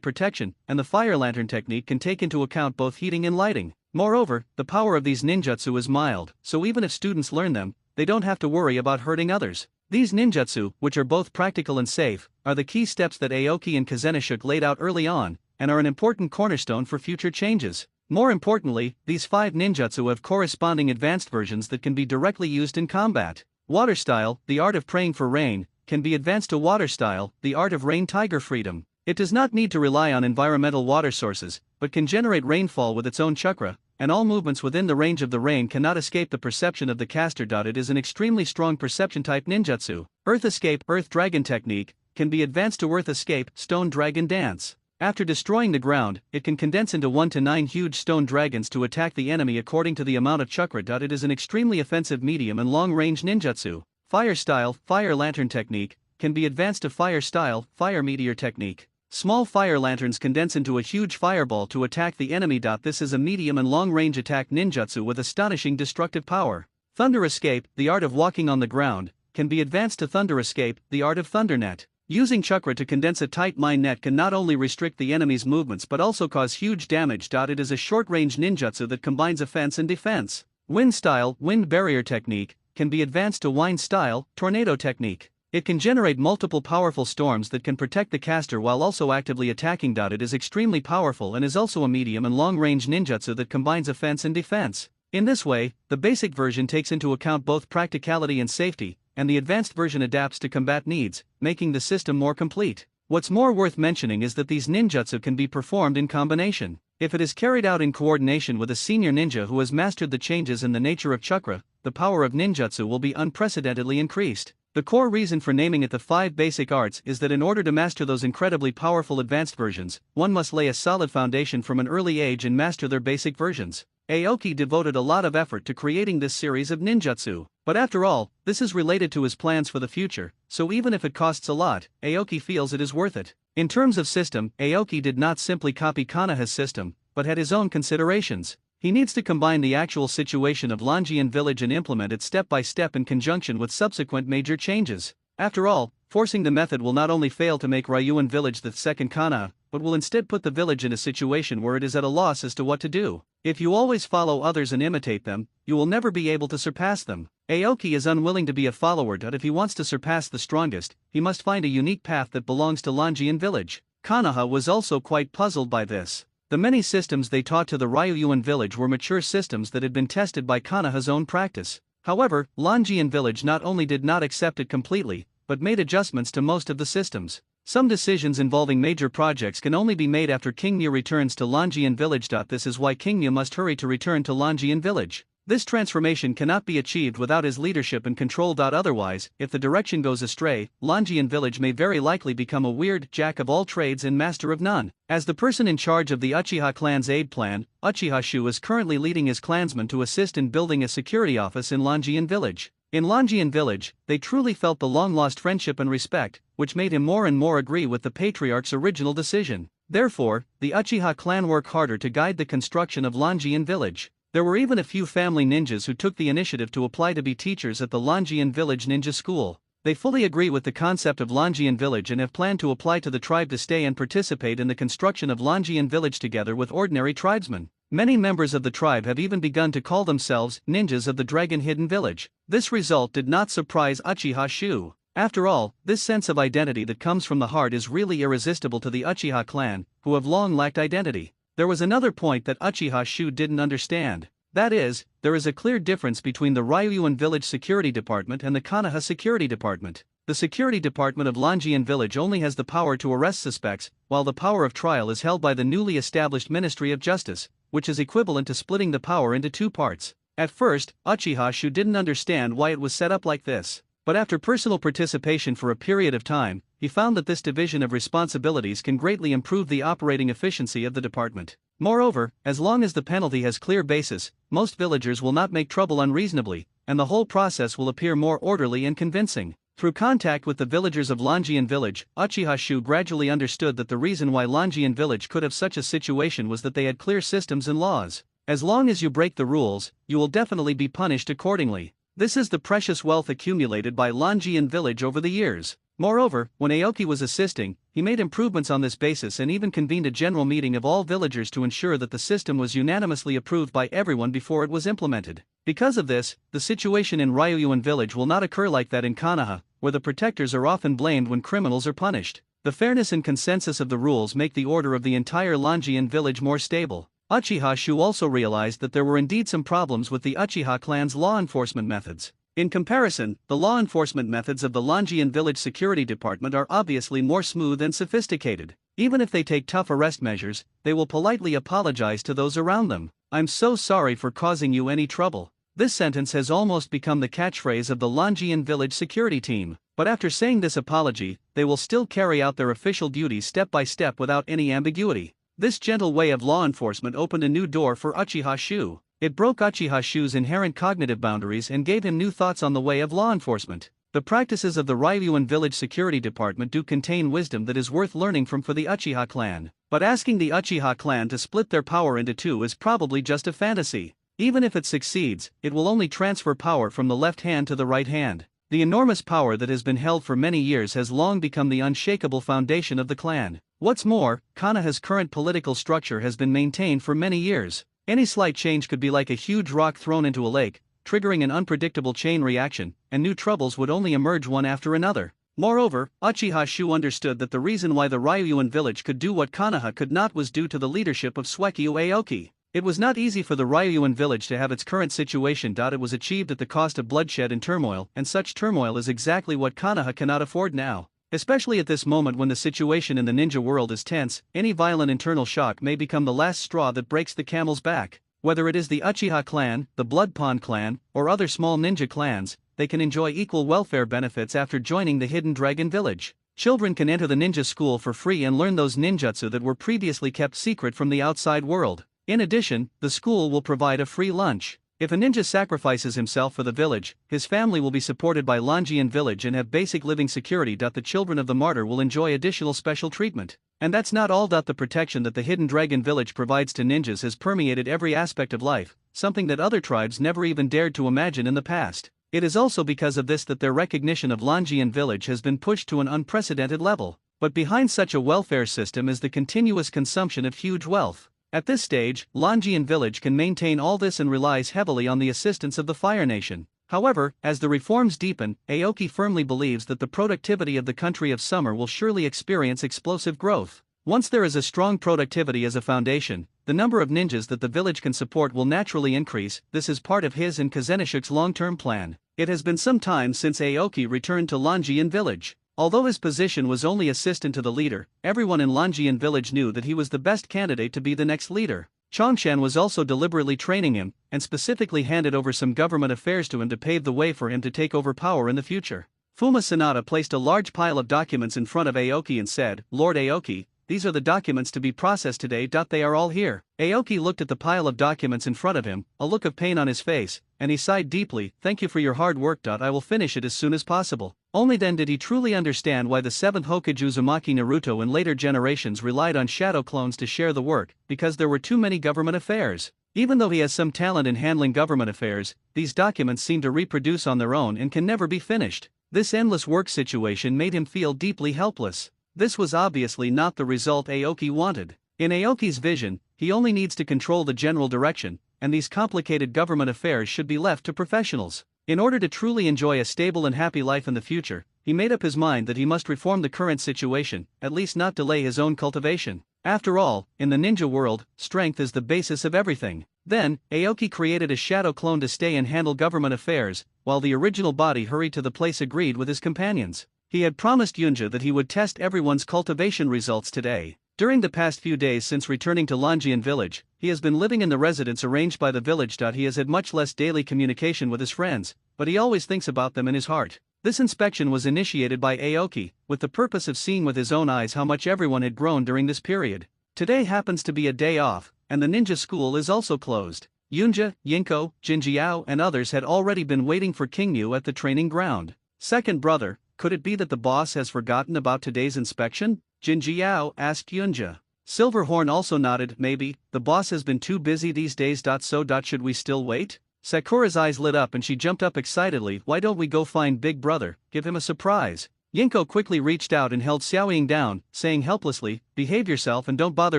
protection, and the fire lantern technique can take into account both heating and lighting. Moreover, the power of these ninjutsu is mild, so even if students learn them, they don't have to worry about hurting others. These ninjutsu, which are both practical and safe, are the key steps that Aoki and Kazenishuk laid out early on, and are an important cornerstone for future changes. More importantly, these 5 ninjutsu have corresponding advanced versions that can be directly used in combat. Water style, the art of praying for rain, can be advanced to water style, the art of rain tiger freedom. It does not need to rely on environmental water sources, but can generate rainfall with its own chakra, and all movements within the range of the rain cannot escape the perception of the caster. It is an extremely strong perception type ninjutsu. Earth escape, earth dragon technique, can be advanced to earth escape, stone dragon dance. After destroying the ground, it can condense into 1 to 9 huge stone dragons to attack the enemy according to the amount of chakra. It is an extremely offensive medium and long-range ninjutsu. Fire style, fire lantern technique, can be advanced to fire style, fire meteor technique. Small fire lanterns condense into a huge fireball to attack the enemy. This is a medium and long-range attack ninjutsu with astonishing destructive power. Thunder escape, the art of walking on the ground, can be advanced to thunder escape, the art of thunder net. Using chakra to condense a tight mine net can not only restrict the enemy's movements but also cause huge damage. It is a short-range ninjutsu that combines offense and defense. Wind style, wind barrier technique, can be advanced to wind style, tornado technique. It can generate multiple powerful storms that can protect the caster while also actively attacking. It is extremely powerful and is also a medium and long-range ninjutsu that combines offense and defense. In this way, the basic version takes into account both practicality and safety, and the advanced version adapts to combat needs, making the system more complete. What's more worth mentioning is that these ninjutsu can be performed in combination. If it is carried out in coordination with a senior ninja who has mastered the changes in the nature of chakra, the power of ninjutsu will be unprecedentedly increased. The core reason for naming it the 5 basic arts is that in order to master those incredibly powerful advanced versions, one must lay a solid foundation from an early age and master their basic versions. Aoki devoted a lot of effort to creating this series of ninjutsu. But after all, this is related to his plans for the future, so even if it costs a lot, Aoki feels it is worth it. In terms of system, Aoki did not simply copy Konoha's system, but had his own considerations. He needs to combine the actual situation of Longian Village and implement it step by step in conjunction with subsequent major changes. After all, forcing the method will not only fail to make Ryuan Village the second Konoha, but will instead put the village in a situation where it is at a loss as to what to do. If you always follow others and imitate them, you will never be able to surpass them. Aoki is unwilling to be a follower, but if he wants to surpass the strongest, he must find a unique path that belongs to Longian Village. Konoha was also quite puzzled by this. The many systems they taught to the Ryuan Village were mature systems that had been tested by Konoha's own practice. However, Longian Village not only did not accept it completely, but made adjustments to most of the systems. Some decisions involving major projects can only be made after King Mu returns to Longian Village. This is why King Mu must hurry to return to Longian Village. This transformation cannot be achieved without his leadership and control. Otherwise, if the direction goes astray, Longian Village may very likely become a weird jack of all trades and master of none. As the person in charge of the Uchiha clan's aid plan, Uchiha Shu is currently leading his clansmen to assist in building a security office in Longian Village. In Longian Village, they truly felt the long-lost friendship and respect, which made him more and more agree with the patriarch's original decision. Therefore, the Uchiha clan work harder to guide the construction of Longian Village. There were even a few family ninjas who took the initiative to apply to be teachers at the Longian Village Ninja School. They fully agree with the concept of Longian Village and have planned to apply to the tribe to stay and participate in the construction of Longian Village together with ordinary tribesmen. Many members of the tribe have even begun to call themselves ninjas of the Dragon Hidden Village. This result did not surprise Uchiha Shu. After all, this sense of identity that comes from the heart is really irresistible to the Uchiha clan, who have long lacked identity. There was another point that Uchiha Shu didn't understand. That is, there is a clear difference between the Ryuan Village Security Department and the Konoha Security Department. The Security Department of Longian Village only has the power to arrest suspects, while the power of trial is held by the newly established Ministry of Justice, which is equivalent to splitting the power into two parts. At first, Uchiha Shu didn't understand why it was set up like this. But after personal participation for a period of time, he found that this division of responsibilities can greatly improve the operating efficiency of the department. Moreover, as long as the penalty has clear basis, most villagers will not make trouble unreasonably, and the whole process will appear more orderly and convincing. Through contact with the villagers of Longian Village, Uchiha Shu gradually understood that the reason why Longian Village could have such a situation was that they had clear systems and laws. As long as you break the rules, you will definitely be punished accordingly. This is the precious wealth accumulated by Longian Village over the years. Moreover, when Aoki was assisting, he made improvements on this basis and even convened a general meeting of all villagers to ensure that the system was unanimously approved by everyone before it was implemented. Because of this, the situation in Ryuan Village will not occur like that in Konoha, where the protectors are often blamed when criminals are punished. The fairness and consensus of the rules make the order of the entire Longian Village more stable. Uchiha Shu also realized that there were indeed some problems with the Uchiha clan's law enforcement methods. In comparison, the law enforcement methods of the Longian Village Security Department are obviously more smooth and sophisticated. Even if they take tough arrest measures, they will politely apologize to those around them. "I'm so sorry for causing you any trouble." This sentence has almost become the catchphrase of the Longian Village security team. But after saying this apology, they will still carry out their official duties step by step without any ambiguity. This gentle way of law enforcement opened a new door for Uchiha Shu. It broke Uchiha Shu's inherent cognitive boundaries and gave him new thoughts on the way of law enforcement. The practices of the Ryuan Village Security Department do contain wisdom that is worth learning from for the Uchiha clan. But asking the Uchiha clan to split their power into two is probably just a fantasy. Even if it succeeds, it will only transfer power from the left hand to the right hand. The enormous power that has been held for many years has long become the unshakable foundation of the clan. What's more, Konoha's current political structure has been maintained for many years. Any slight change could be like a huge rock thrown into a lake, triggering an unpredictable chain reaction, and new troubles would only emerge one after another. Moreover, Uchiha Shu understood that the reason why the Ryuan village could do what Konoha could not was due to the leadership of Suekyu Aoki. It was not easy for the Ryuan village to have its current situation. It was achieved at the cost of bloodshed and turmoil, and such turmoil is exactly what Konoha cannot afford now. Especially at this moment when the situation in the ninja world is tense, any violent internal shock may become the last straw that breaks the camel's back. Whether it is the Uchiha clan, the Blood Pond clan, or other small ninja clans, they can enjoy equal welfare benefits after joining the Hidden Dragon Village. Children can enter the ninja school for free and learn those ninjutsu that were previously kept secret from the outside world. In addition, the school will provide a free lunch. If a ninja sacrifices himself for the village, his family will be supported by Longian village and have basic living security. The children of the martyr will enjoy additional special treatment. And that's not all. The protection that the hidden dragon village provides to ninjas has permeated every aspect of life, something that other tribes never even dared to imagine in the past. It is also because of this that their recognition of Longian village has been pushed to an unprecedented level. But behind such a welfare system is the continuous consumption of huge wealth. At this stage, Longian village can maintain all this and relies heavily on the assistance of the Fire Nation. However, as the reforms deepen, Aoki firmly believes that the productivity of the country of summer will surely experience explosive growth. Once there is a strong productivity as a foundation, the number of ninjas that the village can support will naturally increase. This is part of his and Kazenishuk's long-term plan. It has been some time since Aoki returned to Longian village. Although his position was only assistant to the leader, everyone in Longian village knew that he was the best candidate to be the next leader. Chongshan was also deliberately training him, and specifically handed over some government affairs to him to pave the way for him to take over power in the future. Fuma Sanada placed a large pile of documents in front of Aoki and said, "Lord Aoki, these are the documents to be processed today. They are all here." Aoki looked at the pile of documents in front of him, a look of pain on his face, and he sighed deeply. "Thank you for your hard work. I will finish it as soon as possible." Only then did he truly understand why the 7th Hokage Uzumaki Naruto and later generations relied on shadow clones to share the work, because there were too many government affairs. Even though he has some talent in handling government affairs, these documents seem to reproduce on their own and can never be finished. This endless work situation made him feel deeply helpless. This was obviously not the result Aoki wanted. In Aoki's vision, he only needs to control the general direction, and these complicated government affairs should be left to professionals. In order to truly enjoy a stable and happy life in the future, he made up his mind that he must reform the current situation, at least not delay his own cultivation. After all, in the ninja world, strength is the basis of everything. Then, Aoki created a shadow clone to stay and handle government affairs, while the original body hurried to the place agreed with his companions. He had promised Yunja that he would test everyone's cultivation results today. During the past few days since returning to Longian village, he has been living in the residence arranged by the village. He has had much less daily communication with his friends, but he always thinks about them in his heart. This inspection was initiated by Aoki, with the purpose of seeing with his own eyes how much everyone had grown during this period. Today happens to be a day off, and the ninja school is also closed. Yunja, Yinko, Jinjiao and others had already been waiting for Kingyu at the training ground. Second brother, could it be that the boss has forgotten about today's inspection? Jinjiao asked Yunja. Silverhorn also nodded. Maybe, the boss has been too busy these days. So should we still wait? Sakura's eyes lit up and she jumped up excitedly. Why don't we go find Big Brother, give him a surprise? Yinko quickly reached out and held Xiaoying down, saying helplessly, behave yourself and don't bother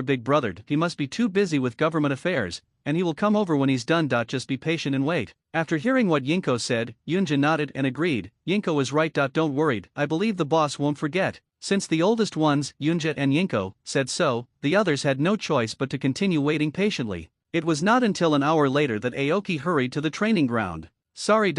Big Brother. He must be too busy with government affairs, and he will come over when he's done. Just be patient and wait. After hearing what Yinko said, Yunja nodded and agreed. Yinko is right. Don't worry, I believe the boss won't forget. Since the oldest ones, Yunja and Yinko, said so, the others had no choice but to continue waiting patiently. It was not until an hour later that Aoki hurried to the training ground. Sorry,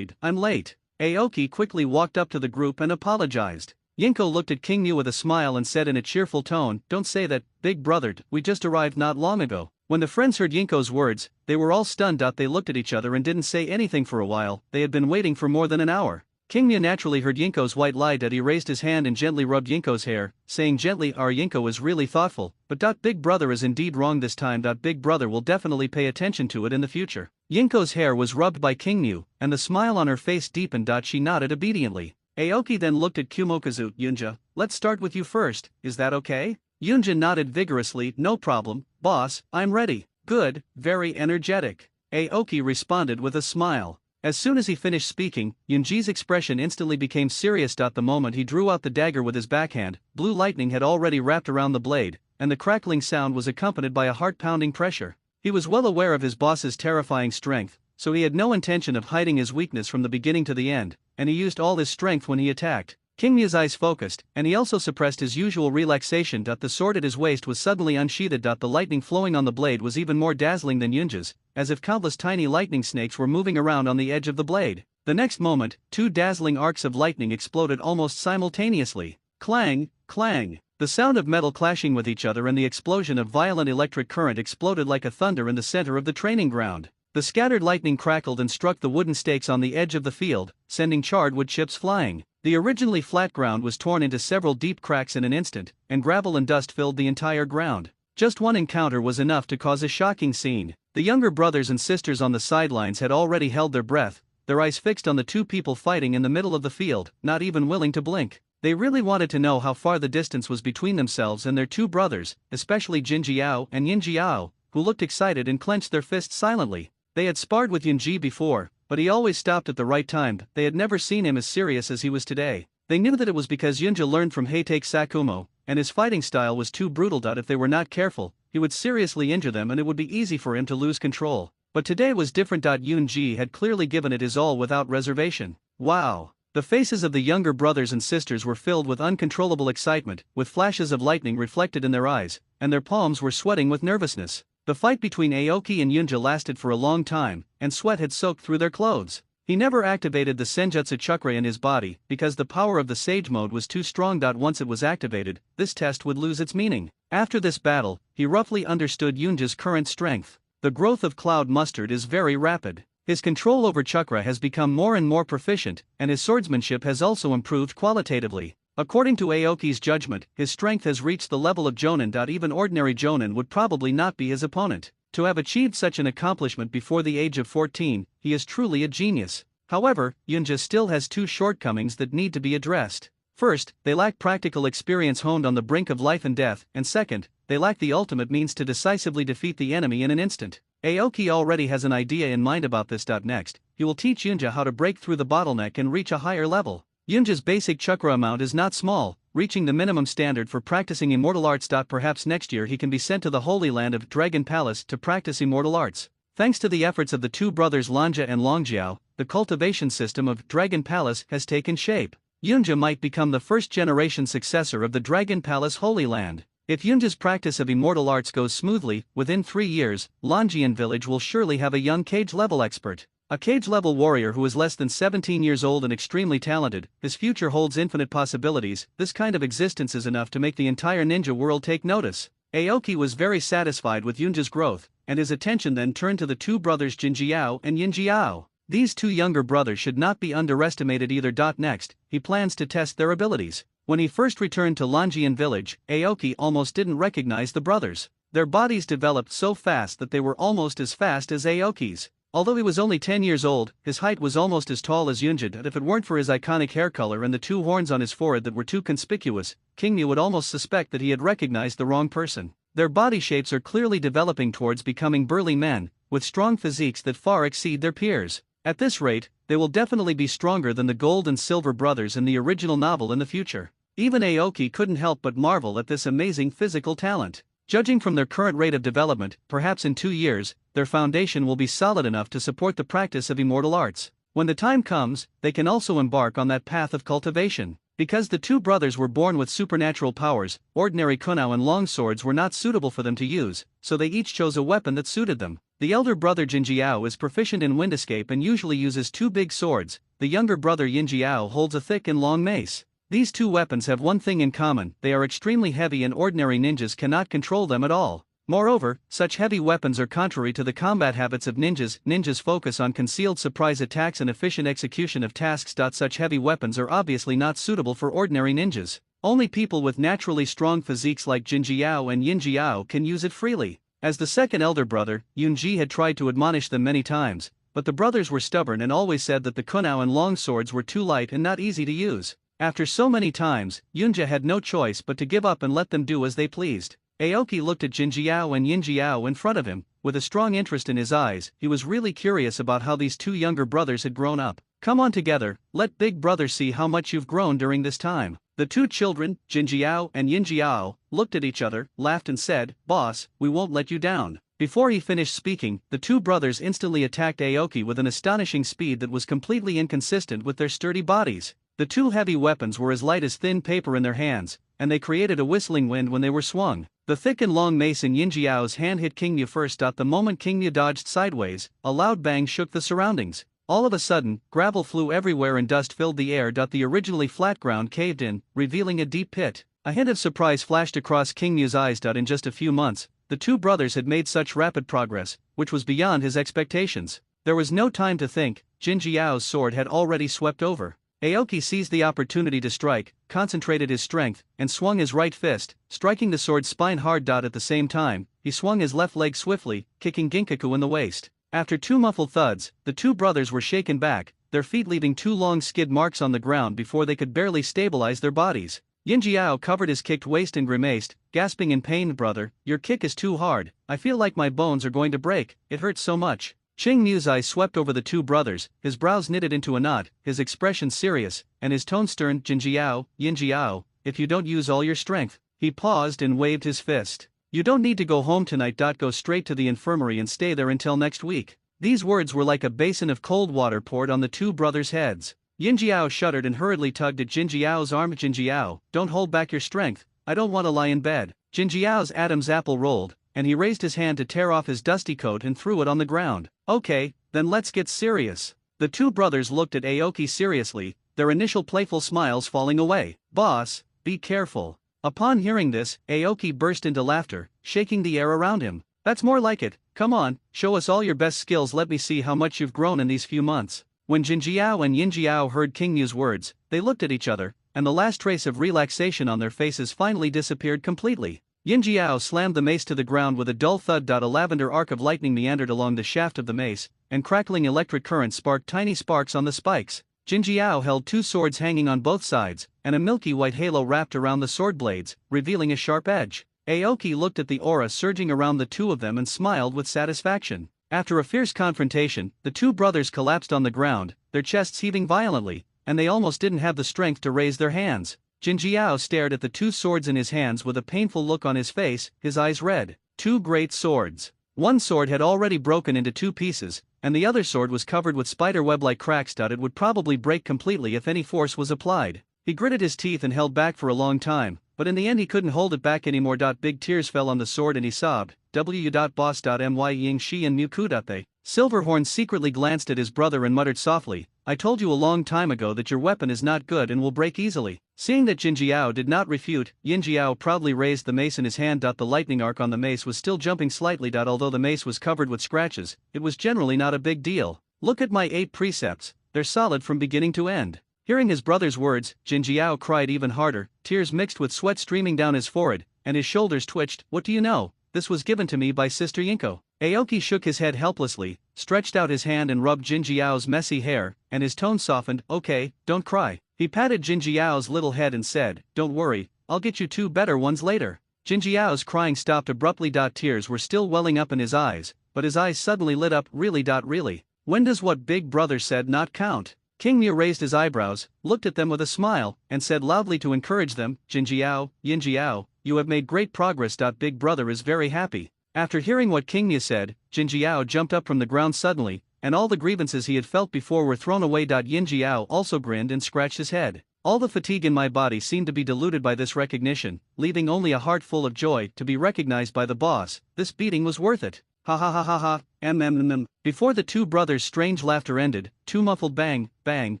I'm late. Aoki quickly walked up to the group and apologized. Yinko looked at Kingyu with a smile and said in a cheerful tone, don't say that, Big Brother, we just arrived not long ago. When the friends heard Yinko's words, they were all stunned. They looked at each other and didn't say anything for a while. They had been waiting for more than an hour. Kingyu naturally heard Yinko's white lie. He raised his hand and gently rubbed Yinko's hair, saying gently, our Yinko is really thoughtful, but Big Brother is indeed wrong this time. Big Brother will definitely pay attention to it in the future. Yinko's hair was rubbed by Kingyu, and the smile on her face deepened. She nodded obediently. Aoki then looked at Kumokazu. Yunja, let's start with you first, is that okay? Yunja nodded vigorously. No problem, boss, I'm ready. Good, very energetic. Aoki responded with a smile. As soon as he finished speaking, Yunji's expression instantly became serious. The moment he drew out the dagger with his backhand, blue lightning had already wrapped around the blade, and the crackling sound was accompanied by a heart-pounding pressure. He was well aware of his boss's terrifying strength, so he had no intention of hiding his weakness from the beginning to the end, and he used all his strength when he attacked. Kingyu's eyes focused, and he also suppressed his usual relaxation. The sword at his waist was suddenly unsheathed. The lightning flowing on the blade was even more dazzling than Yunja's, as if countless tiny lightning snakes were moving around on the edge of the blade. The next moment, two dazzling arcs of lightning exploded almost simultaneously. Clang, clang. The sound of metal clashing with each other and the explosion of violent electric current exploded like a thunder in the center of the training ground. The scattered lightning crackled and struck the wooden stakes on the edge of the field, sending charred wood chips flying. The originally flat ground was torn into several deep cracks in an instant, and gravel and dust filled the entire ground. Just one encounter was enough to cause a shocking scene. The younger brothers and sisters on the sidelines had already held their breath, their eyes fixed on the two people fighting in the middle of the field, not even willing to blink. They really wanted to know how far the distance was between themselves and their two brothers, especially Jinjiao and Yinjiao, who looked excited and clenched their fists silently. They had sparred with Yunji before, but he always stopped at the right time. They had never seen him as serious as he was today. They knew that it was because Yunja learned from Heitake Sakumo, and his fighting style was too brutal that if they were not careful, he would seriously injure them and it would be easy for him to lose control. But today was different. Yunji had clearly given it his all without reservation. Wow! The faces of the younger brothers and sisters were filled with uncontrollable excitement, with flashes of lightning reflected in their eyes, and their palms were sweating with nervousness. The fight between Aoki and Yunja lasted for a long time, and sweat had soaked through their clothes. He never activated the Senjutsu chakra in his body because the power of the Sage mode was too strong. Once it was activated, this test would lose its meaning. After this battle, he roughly understood Yunja's current strength. The growth of Cloud Mustard is very rapid. His control over chakra has become more and more proficient, and his swordsmanship has also improved qualitatively. According to Aoki's judgment, his strength has reached the level of Jonin. Even ordinary Jonin would probably not be his opponent. To have achieved such an accomplishment before the age of 14, he is truly a genius. However, Yunja still has two shortcomings that need to be addressed. First, they lack practical experience honed on the brink of life and death, and second, they lack the ultimate means to decisively defeat the enemy in an instant. Aoki already has an idea in mind about this. Next, he will teach Yunja how to break through the bottleneck and reach a higher level. Yunja's basic chakra amount is not small, reaching the minimum standard for practicing immortal arts. Perhaps next year he can be sent to the Holy Land of Dragon Palace to practice immortal arts. Thanks to the efforts of the two brothers Lanja and Longjiao, the cultivation system of Dragon Palace has taken shape. Yunja might become the first-generation successor of the Dragon Palace Holy Land. If Yunja's practice of immortal arts goes smoothly, within 3 years, Longjian village will surely have a young cage-level expert. A cage-level warrior who is less than 17 years old and extremely talented. His future holds infinite possibilities. This kind of existence is enough to make the entire ninja world take notice. Aoki was very satisfied with Yunja's growth, and his attention then turned to the two brothers Jinjiao and Yinjiao. These two younger brothers should not be underestimated either. Next, he plans to test their abilities. When he first returned to Longjian village, Aoki almost didn't recognize the brothers. Their bodies developed so fast that they were almost as fast as Aoki's. Although he was only 10 years old, his height was almost as tall as Yunja. And if it weren't for his iconic hair color and the two horns on his forehead that were too conspicuous, Kingmu would almost suspect that he had recognized the wrong person. Their body shapes are clearly developing towards becoming burly men, with strong physiques that far exceed their peers. At this rate, they will definitely be stronger than the Gold and Silver brothers in the original novel in the future. Even Aoki couldn't help but marvel at this amazing physical talent. Judging from their current rate of development, perhaps in 2 years, their foundation will be solid enough to support the practice of immortal arts. When the time comes, they can also embark on that path of cultivation. Because the two brothers were born with supernatural powers, ordinary kunao and long swords were not suitable for them to use, so they each chose a weapon that suited them. The elder brother Jinjiao is proficient in wind escape and usually uses 2 big swords. The younger brother Yinjiao holds a thick and long mace. These two weapons have one thing in common: they are extremely heavy and ordinary ninjas cannot control them at all. Moreover, such heavy weapons are contrary to the combat habits of ninjas. Ninjas focus on concealed surprise attacks and efficient execution of tasks. Such heavy weapons are obviously not suitable for ordinary ninjas. Only people with naturally strong physiques like Jinjiao and Yinjiao can use it freely. As the second elder brother, Yunji had tried to admonish them many times, but the brothers were stubborn and always said that the kunao and long swords were too light and not easy to use. After so many times, Yunja had no choice but to give up and let them do as they pleased. Aoki looked at Jinjiao and Yinjiao in front of him, with a strong interest in his eyes. He was really curious about how these two younger brothers had grown up. Come on together, let big brother see how much you've grown during this time. The two children, Jinjiao and Yinjiao, looked at each other, laughed and said, "Boss, we won't let you down." Before he finished speaking, the two brothers instantly attacked Aoki with an astonishing speed that was completely inconsistent with their sturdy bodies. The two heavy weapons were as light as thin paper in their hands, and they created a whistling wind when they were swung. The thick and long mace in Yinjiao's hand hit Kingmu first. The moment Kingmu dodged sideways, a loud bang shook the surroundings. All of a sudden, gravel flew everywhere and dust filled the air. The originally flat ground caved in, revealing a deep pit. A hint of surprise flashed across Kingmu's eyes. In just a few months, the two brothers had made such rapid progress, which was beyond his expectations. There was no time to think. Jinjiao's sword had already swept over. Aoki seized the opportunity to strike, concentrated his strength, and swung his right fist, striking the sword's spine hard. At the same time, he swung his left leg swiftly, kicking Ginkaku in the waist. After two muffled thuds, the two brothers were shaken back, their feet leaving two long skid marks on the ground before they could barely stabilize their bodies. Yinjiao covered his kicked waist and grimaced, gasping in pain. Brother, your kick is too hard, I feel like my bones are going to break, it hurts so much. Qing Mu's eyes swept over the two brothers, his brows knitted into a knot, his expression serious, and his tone stern. Yinjiao, if you don't use all your strength. He paused and waved his fist. You don't need to go home tonight. Go straight to the infirmary and stay there until next week. These words were like a basin of cold water poured on the two brothers' heads. Yinjiao shuddered and hurriedly tugged at Jinjiao's arm. Jinjiao, don't hold back your strength, I don't want to lie in bed. Jinjiao's Adam's apple rolled, and he raised his hand to tear off his dusty coat and threw it on the ground. Okay, then let's get serious. The two brothers looked at Aoki seriously, their initial playful smiles falling away. Boss, be careful. Upon hearing this, Aoki burst into laughter, shaking the air around him. That's more like it, come on, show us all your best skills, let me see how much you've grown in these few months. When Jinjiao and Yinjiao heard King Mu's words, they looked at each other, and the last trace of relaxation on their faces finally disappeared completely. Yinjiao slammed the mace to the ground with a dull thud. A lavender arc of lightning meandered along the shaft of the mace, and crackling electric currents sparked tiny sparks on the spikes. Jinjiao held two swords hanging on both sides, and a milky white halo wrapped around the sword blades, revealing a sharp edge. Aoki looked at the aura surging around the two of them and smiled with satisfaction. After a fierce confrontation, the two brothers collapsed on the ground, their chests heaving violently, and they almost didn't have the strength to raise their hands. Jinjiao stared at the two swords in his hands with a painful look on his face, his eyes red. Two great swords. One sword had already broken into two pieces, and the other sword was covered with spiderweb-like cracks. It would probably break completely if any force was applied. He gritted his teeth and held back for a long time, but in the end he couldn't hold it back anymore. Big tears fell on the sword and he sobbed. W.boss.my ying shi and muku. Silverhorn secretly glanced at his brother and muttered softly, I told you a long time ago that your weapon is not good and will break easily. Seeing that Jinjiao did not refute, Yinjiao proudly raised the mace in his hand. The lightning arc on the mace was still jumping slightly. Although the mace was covered with scratches, it was generally not a big deal. Look at my 8 precepts, they're solid from beginning to end. Hearing his brother's words, Jinjiao cried even harder, tears mixed with sweat streaming down his forehead, and his shoulders twitched. What do you know? This was given to me by Sister Yinko. Aoki shook his head helplessly, stretched out his hand and rubbed Jinjiao's messy hair, and his tone softened. Okay, don't cry. He patted Jinjiao's little head and said, don't worry, I'll get you 2 better ones later. Jinjiao's crying stopped abruptly. Tears were still welling up in his eyes, but his eyes suddenly lit up. Really? When does what Big Brother said not count? King Mu raised his eyebrows, looked at them with a smile, and said loudly to encourage them, Jinjiao, Yinjiao, you have made great progress. Big Brother is very happy. After hearing what King Mu said, Jinjiao jumped up from the ground suddenly, and all the grievances he had felt before were thrown away. Yinjiao also grinned and scratched his head. All the fatigue in my body seemed to be diluted by this recognition, leaving only a heart full of joy to be recognized by the boss. This beating was worth it. Ha ha ha ha ha, Before the two brothers' strange laughter ended, 2 muffled bang, bang,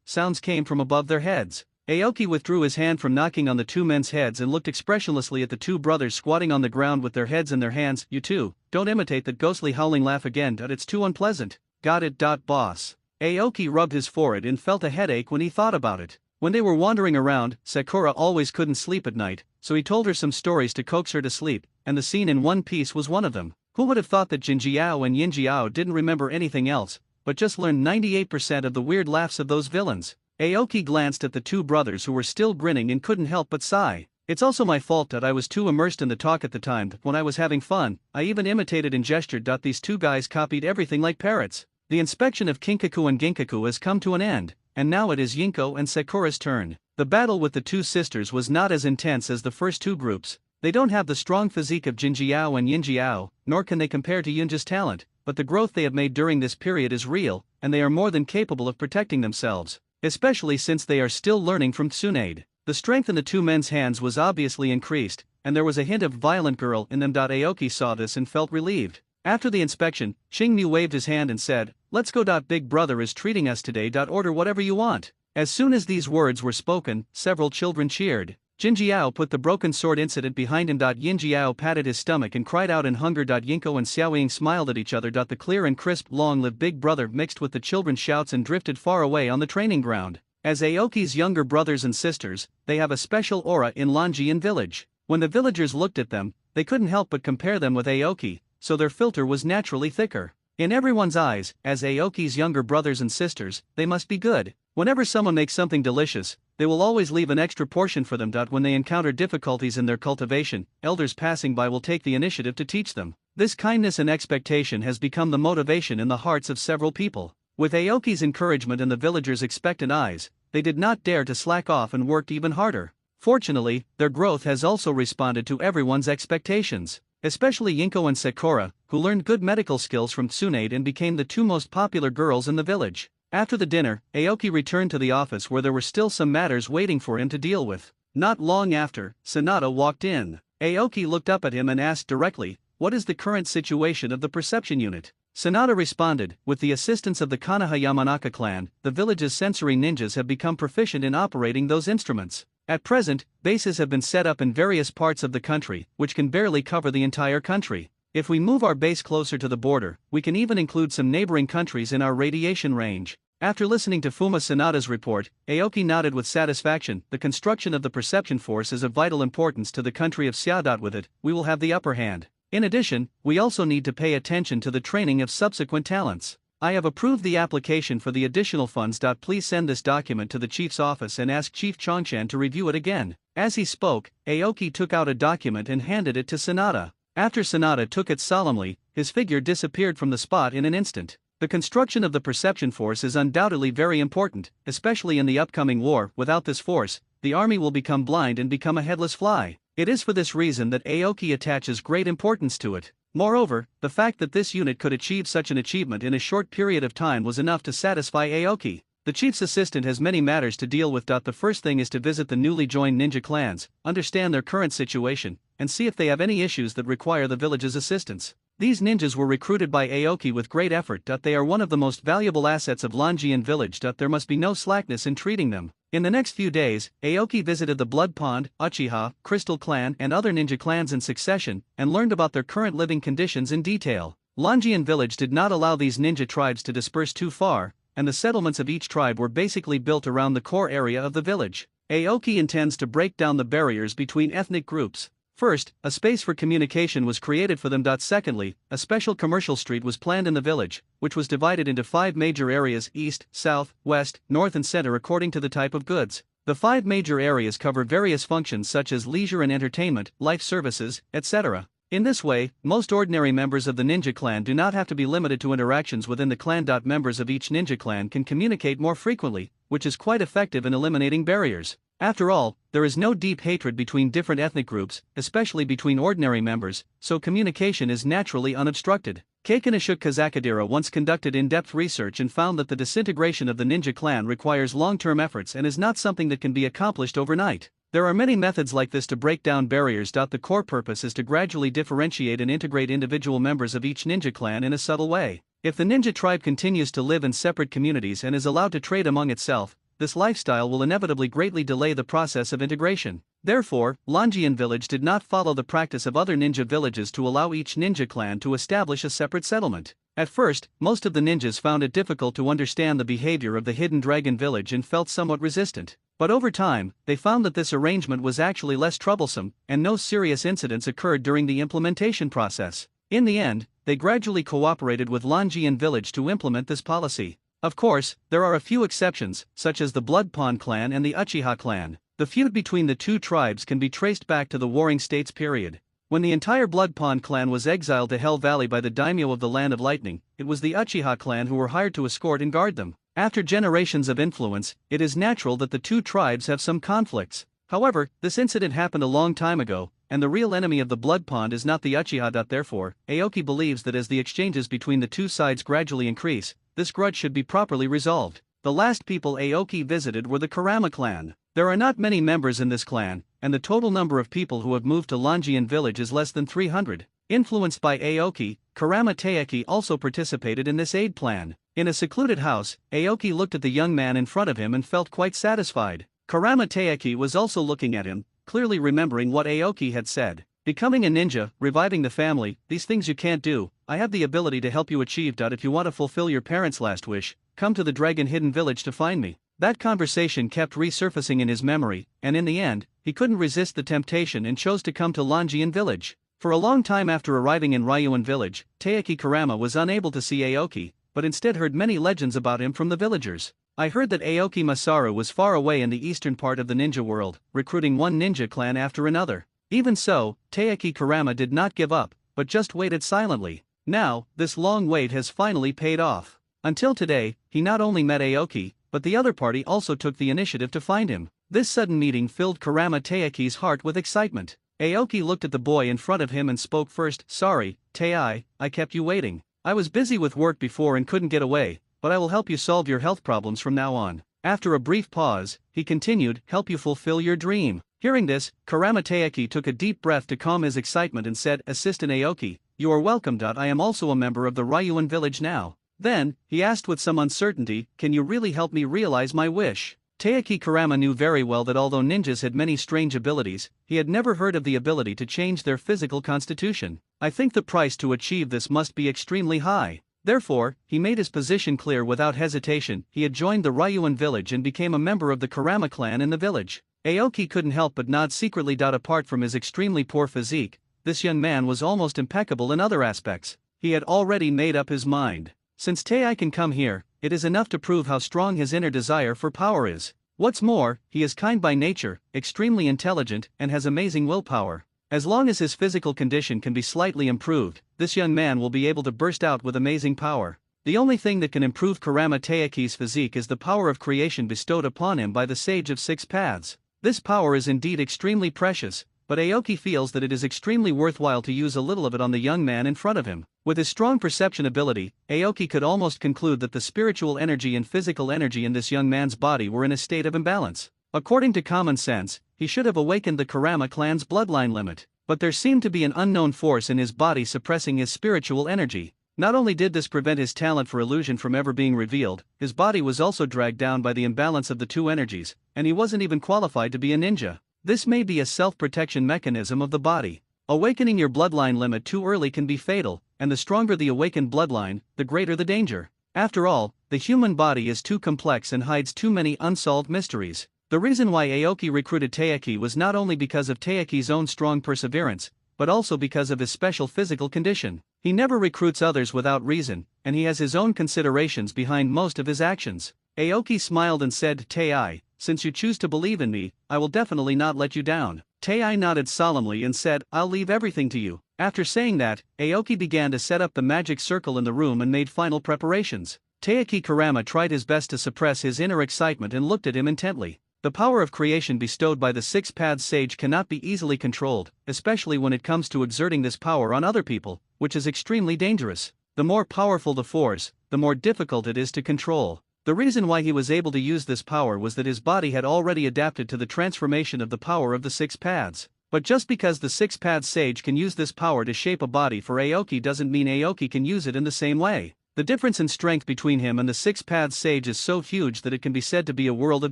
sounds came from above their heads. Aoki withdrew his hand from knocking on the 2 men's heads and looked expressionlessly at the 2 brothers squatting on the ground with their heads in their hands. You two, don't imitate that ghostly howling laugh again. It's too unpleasant. Got it. Boss. Aoki rubbed his forehead and felt a headache when he thought about it. When they were wandering around, Sakura always couldn't sleep at night, so he told her some stories to coax her to sleep, and the scene in One Piece was one of them. Who would have thought that Jinjiao and Yinjiao didn't remember anything else, but just learned 98% of the weird laughs of those villains? Aoki glanced at the 2 brothers who were still grinning and couldn't help but sigh. It's also my fault that I was too immersed in the talk at the time. When I was having fun, I even imitated and gestured. These 2 guys copied everything like parrots. The inspection of Kinkaku and Ginkaku has come to an end, and now it is Yinko and Sakura's turn. The battle with the 2 sisters was not as intense as the first 2 groups. They don't have the strong physique of Jinjiao and Yinjiao, nor can they compare to Yunja's talent, but the growth they have made during this period is real, and they are more than capable of protecting themselves, especially since they are still learning from Tsunade. The strength in the 2 men's hands was obviously increased, and there was a hint of violent girl in them. Aoki saw this and felt relieved. After the inspection, Xingmu waved his hand and said, let's go. Big Brother is treating us today. Order whatever you want. As soon as these words were spoken, several children cheered. Jinjiao put the broken sword incident behind him. Yinjiao patted his stomach and cried out in hunger. Yinko and Xiaoying smiled at each other. The clear and crisp long live Big Brother mixed with the children's shouts and drifted far away on the training ground. As Aoki's younger brothers and sisters, they have a special aura in Longian village. When the villagers looked at them, they couldn't help but compare them with Aoki, so their filter was naturally thicker. In everyone's eyes, as Aoki's younger brothers and sisters, they must be good. Whenever someone makes something delicious, they will always leave an extra portion for them. When they encounter difficulties in their cultivation, elders passing by will take the initiative to teach them. This kindness and expectation has become the motivation in the hearts of several people. With Aoki's encouragement and the villagers' expectant eyes, they did not dare to slack off and worked even harder. Fortunately, their growth has also responded to everyone's expectations. Especially Yinko and Sakura, who learned good medical skills from Tsunade and became the two most popular girls in the village. After the dinner, Aoki returned to the office where there were still some matters waiting for him to deal with. Not long after, Sanada walked in. Aoki looked up at him and asked directly, "What is the current situation of the perception unit?" Sanada responded, "With the assistance of the Konoha Yamanaka clan, the village's sensory ninjas have become proficient in operating those instruments. At present, bases have been set up in various parts of the country, which can barely cover the entire country. If we move our base closer to the border, we can even include some neighboring countries in our radiation range." After listening to Fuma Sanada's report, Aoki nodded with satisfaction. The construction of the perception force is of vital importance to the country of Sia. With it, we will have the upper hand. In addition, we also need to pay attention to the training of subsequent talents. I have approved the application for the additional funds. Please send this document to the chief's office and ask Chief Chongshan to review it again. As he spoke, Aoki took out a document and handed it to Sanada. After Sanada took it solemnly, his figure disappeared from the spot in an instant. The construction of the perception force is undoubtedly very important, especially in the upcoming war. Without this force, the army will become blind and become a headless fly. It is for this reason that Aoki attaches great importance to it. Moreover, the fact that this unit could achieve such an achievement in a short period of time was enough to satisfy Aoki. The chief's assistant has many matters to deal with. The first thing is to visit the newly joined ninja clans, understand their current situation, and see if they have any issues that require the village's assistance. These ninjas were recruited by Aoki with great effort. They are one of the most valuable assets of Longian village. There must be no slackness in treating them. In the next few days, Aoki visited the Blood Pond, Uchiha, Crystal Clan and other ninja clans in succession, and learned about their current living conditions in detail. Longian village did not allow these ninja tribes to disperse too far, and the settlements of each tribe were basically built around the core area of the village. Aoki intends to break down the barriers between ethnic groups. First, a space for communication was created for them. Secondly, a special commercial street was planned in the village, which was divided into 5 major areas: east, south, west, north and center according to the type of goods. The 5 major areas cover various functions such as leisure and entertainment, life services, etc. In this way, most ordinary members of the ninja clan do not have to be limited to interactions within the clan. Members of each ninja clan can communicate more frequently, which is quite effective in eliminating barriers. After all, there is no deep hatred between different ethnic groups, especially between ordinary members, so communication is naturally unobstructed. Keikanashuk Kazakadira once conducted in-depth research and found that the disintegration of the ninja clan requires long-term efforts and is not something that can be accomplished overnight. There are many methods like this to break down barriers. The core purpose is to gradually differentiate and integrate individual members of each ninja clan in a subtle way. If the ninja tribe continues to live in separate communities and is allowed to trade among itself, this lifestyle will inevitably greatly delay the process of integration. Therefore, Longian village did not follow the practice of other ninja villages to allow each ninja clan to establish a separate settlement. At first, most of the ninjas found it difficult to understand the behavior of the hidden dragon village and felt somewhat resistant. But over time, they found that this arrangement was actually less troublesome, and no serious incidents occurred during the implementation process. In the end, they gradually cooperated with Longian village to implement this policy. Of course, there are a few exceptions, such as the Blood Pond clan and the Uchiha clan. The feud between the two tribes can be traced back to the Warring States period. When the entire Blood Pond clan was exiled to Hell Valley by the daimyo of the Land of Lightning, it was the Uchiha clan who were hired to escort and guard them. After generations of influence, it is natural that the two tribes have some conflicts. However, this incident happened a long time ago, and the real enemy of the Blood Pond is not the Uchiha. Therefore, Aoki believes that as the exchanges between the two sides gradually increase, this grudge should be properly resolved. The last people Aoki visited were the Kurama clan. There are not many members in this clan, and the total number of people who have moved to Longian village is less than 300. Influenced by Aoki, Kurama Taeki also participated in this aid plan. In a secluded house, Aoki looked at the young man in front of him and felt quite satisfied. Kurama Taeki was also looking at him, clearly remembering what Aoki had said. Becoming a ninja, reviving the family, these things you can't do. I have the ability to help you achieve. If you want to fulfill your parents' last wish, come to the Dragon Hidden Village to find me. That conversation kept resurfacing in his memory, and in the end, he couldn't resist the temptation and chose to come to Longian village. For a long time after arriving in Ryuan village, Taiki Kurama was unable to see Aoki, but instead heard many legends about him from the villagers. I heard that Aoki Masaru was far away in the eastern part of the ninja world, recruiting one ninja clan after another. Even so, Taiki Kurama did not give up, but just waited silently. Now, this long wait has finally paid off. Until today, he not only met Aoki, but the other party also took the initiative to find him. This sudden meeting filled Kurama Taiki's heart with excitement. Aoki looked at the boy in front of him and spoke first. "Sorry, Tai, I kept you waiting. I was busy with work before and couldn't get away, but I will help you solve your health problems from now on." After a brief pause, he continued, "Help you fulfill your dream." Hearing this, Kurama Taiki took a deep breath to calm his excitement and said, "Assistant Aoki, you are welcome. I am also a member of the Ryuan village now." Then, he asked with some uncertainty, "Can you really help me realize my wish?" Taiki Kurama knew very well that although ninjas had many strange abilities, he had never heard of the ability to change their physical constitution. I think the price to achieve this must be extremely high. Therefore, he made his position clear without hesitation. He had joined the Ryuan village and became a member of the Kurama clan in the village. Aoki couldn't help but nod secretly. Apart from his extremely poor physique, this young man was almost impeccable in other aspects. He had already made up his mind. Since Tai can come here, it is enough to prove how strong his inner desire for power is. What's more, he is kind by nature, extremely intelligent, and has amazing willpower. As long as his physical condition can be slightly improved, this young man will be able to burst out with amazing power. The only thing that can improve Kurama Taiki's physique is the power of creation bestowed upon him by the Sage of Six Paths. This power is indeed extremely precious, but Aoki feels that it is extremely worthwhile to use a little of it on the young man in front of him. With his strong perception ability, Aoki could almost conclude that the spiritual energy and physical energy in this young man's body were in a state of imbalance. According to common sense, he should have awakened the Kurama clan's bloodline limit, but there seemed to be an unknown force in his body suppressing his spiritual energy. Not only did this prevent his talent for illusion from ever being revealed, his body was also dragged down by the imbalance of the two energies, and he wasn't even qualified to be a ninja. This may be a self-protection mechanism of the body. Awakening your bloodline limit too early can be fatal, and the stronger the awakened bloodline, the greater the danger. After all, the human body is too complex and hides too many unsolved mysteries. The reason why Aoki recruited Taiki was not only because of Taiki's own strong perseverance, but also because of his special physical condition. He never recruits others without reason, and he has his own considerations behind most of his actions. Aoki smiled and said, "Tai, since you choose to believe in me, I will definitely not let you down." Tai nodded solemnly and said, "I'll leave everything to you." After saying that, Aoki began to set up the magic circle in the room and made final preparations. Taiki Kurama tried his best to suppress his inner excitement and looked at him intently. The power of creation bestowed by the Six Paths Sage cannot be easily controlled, especially when it comes to exerting this power on other people, which is extremely dangerous. The more powerful the force, the more difficult it is to control. The reason why he was able to use this power was that his body had already adapted to the transformation of the power of the Six Paths. But just because the Six Paths Sage can use this power to shape a body for Aoki doesn't mean Aoki can use it in the same way. The difference in strength between him and the Six Paths Sage is so huge that it can be said to be a world of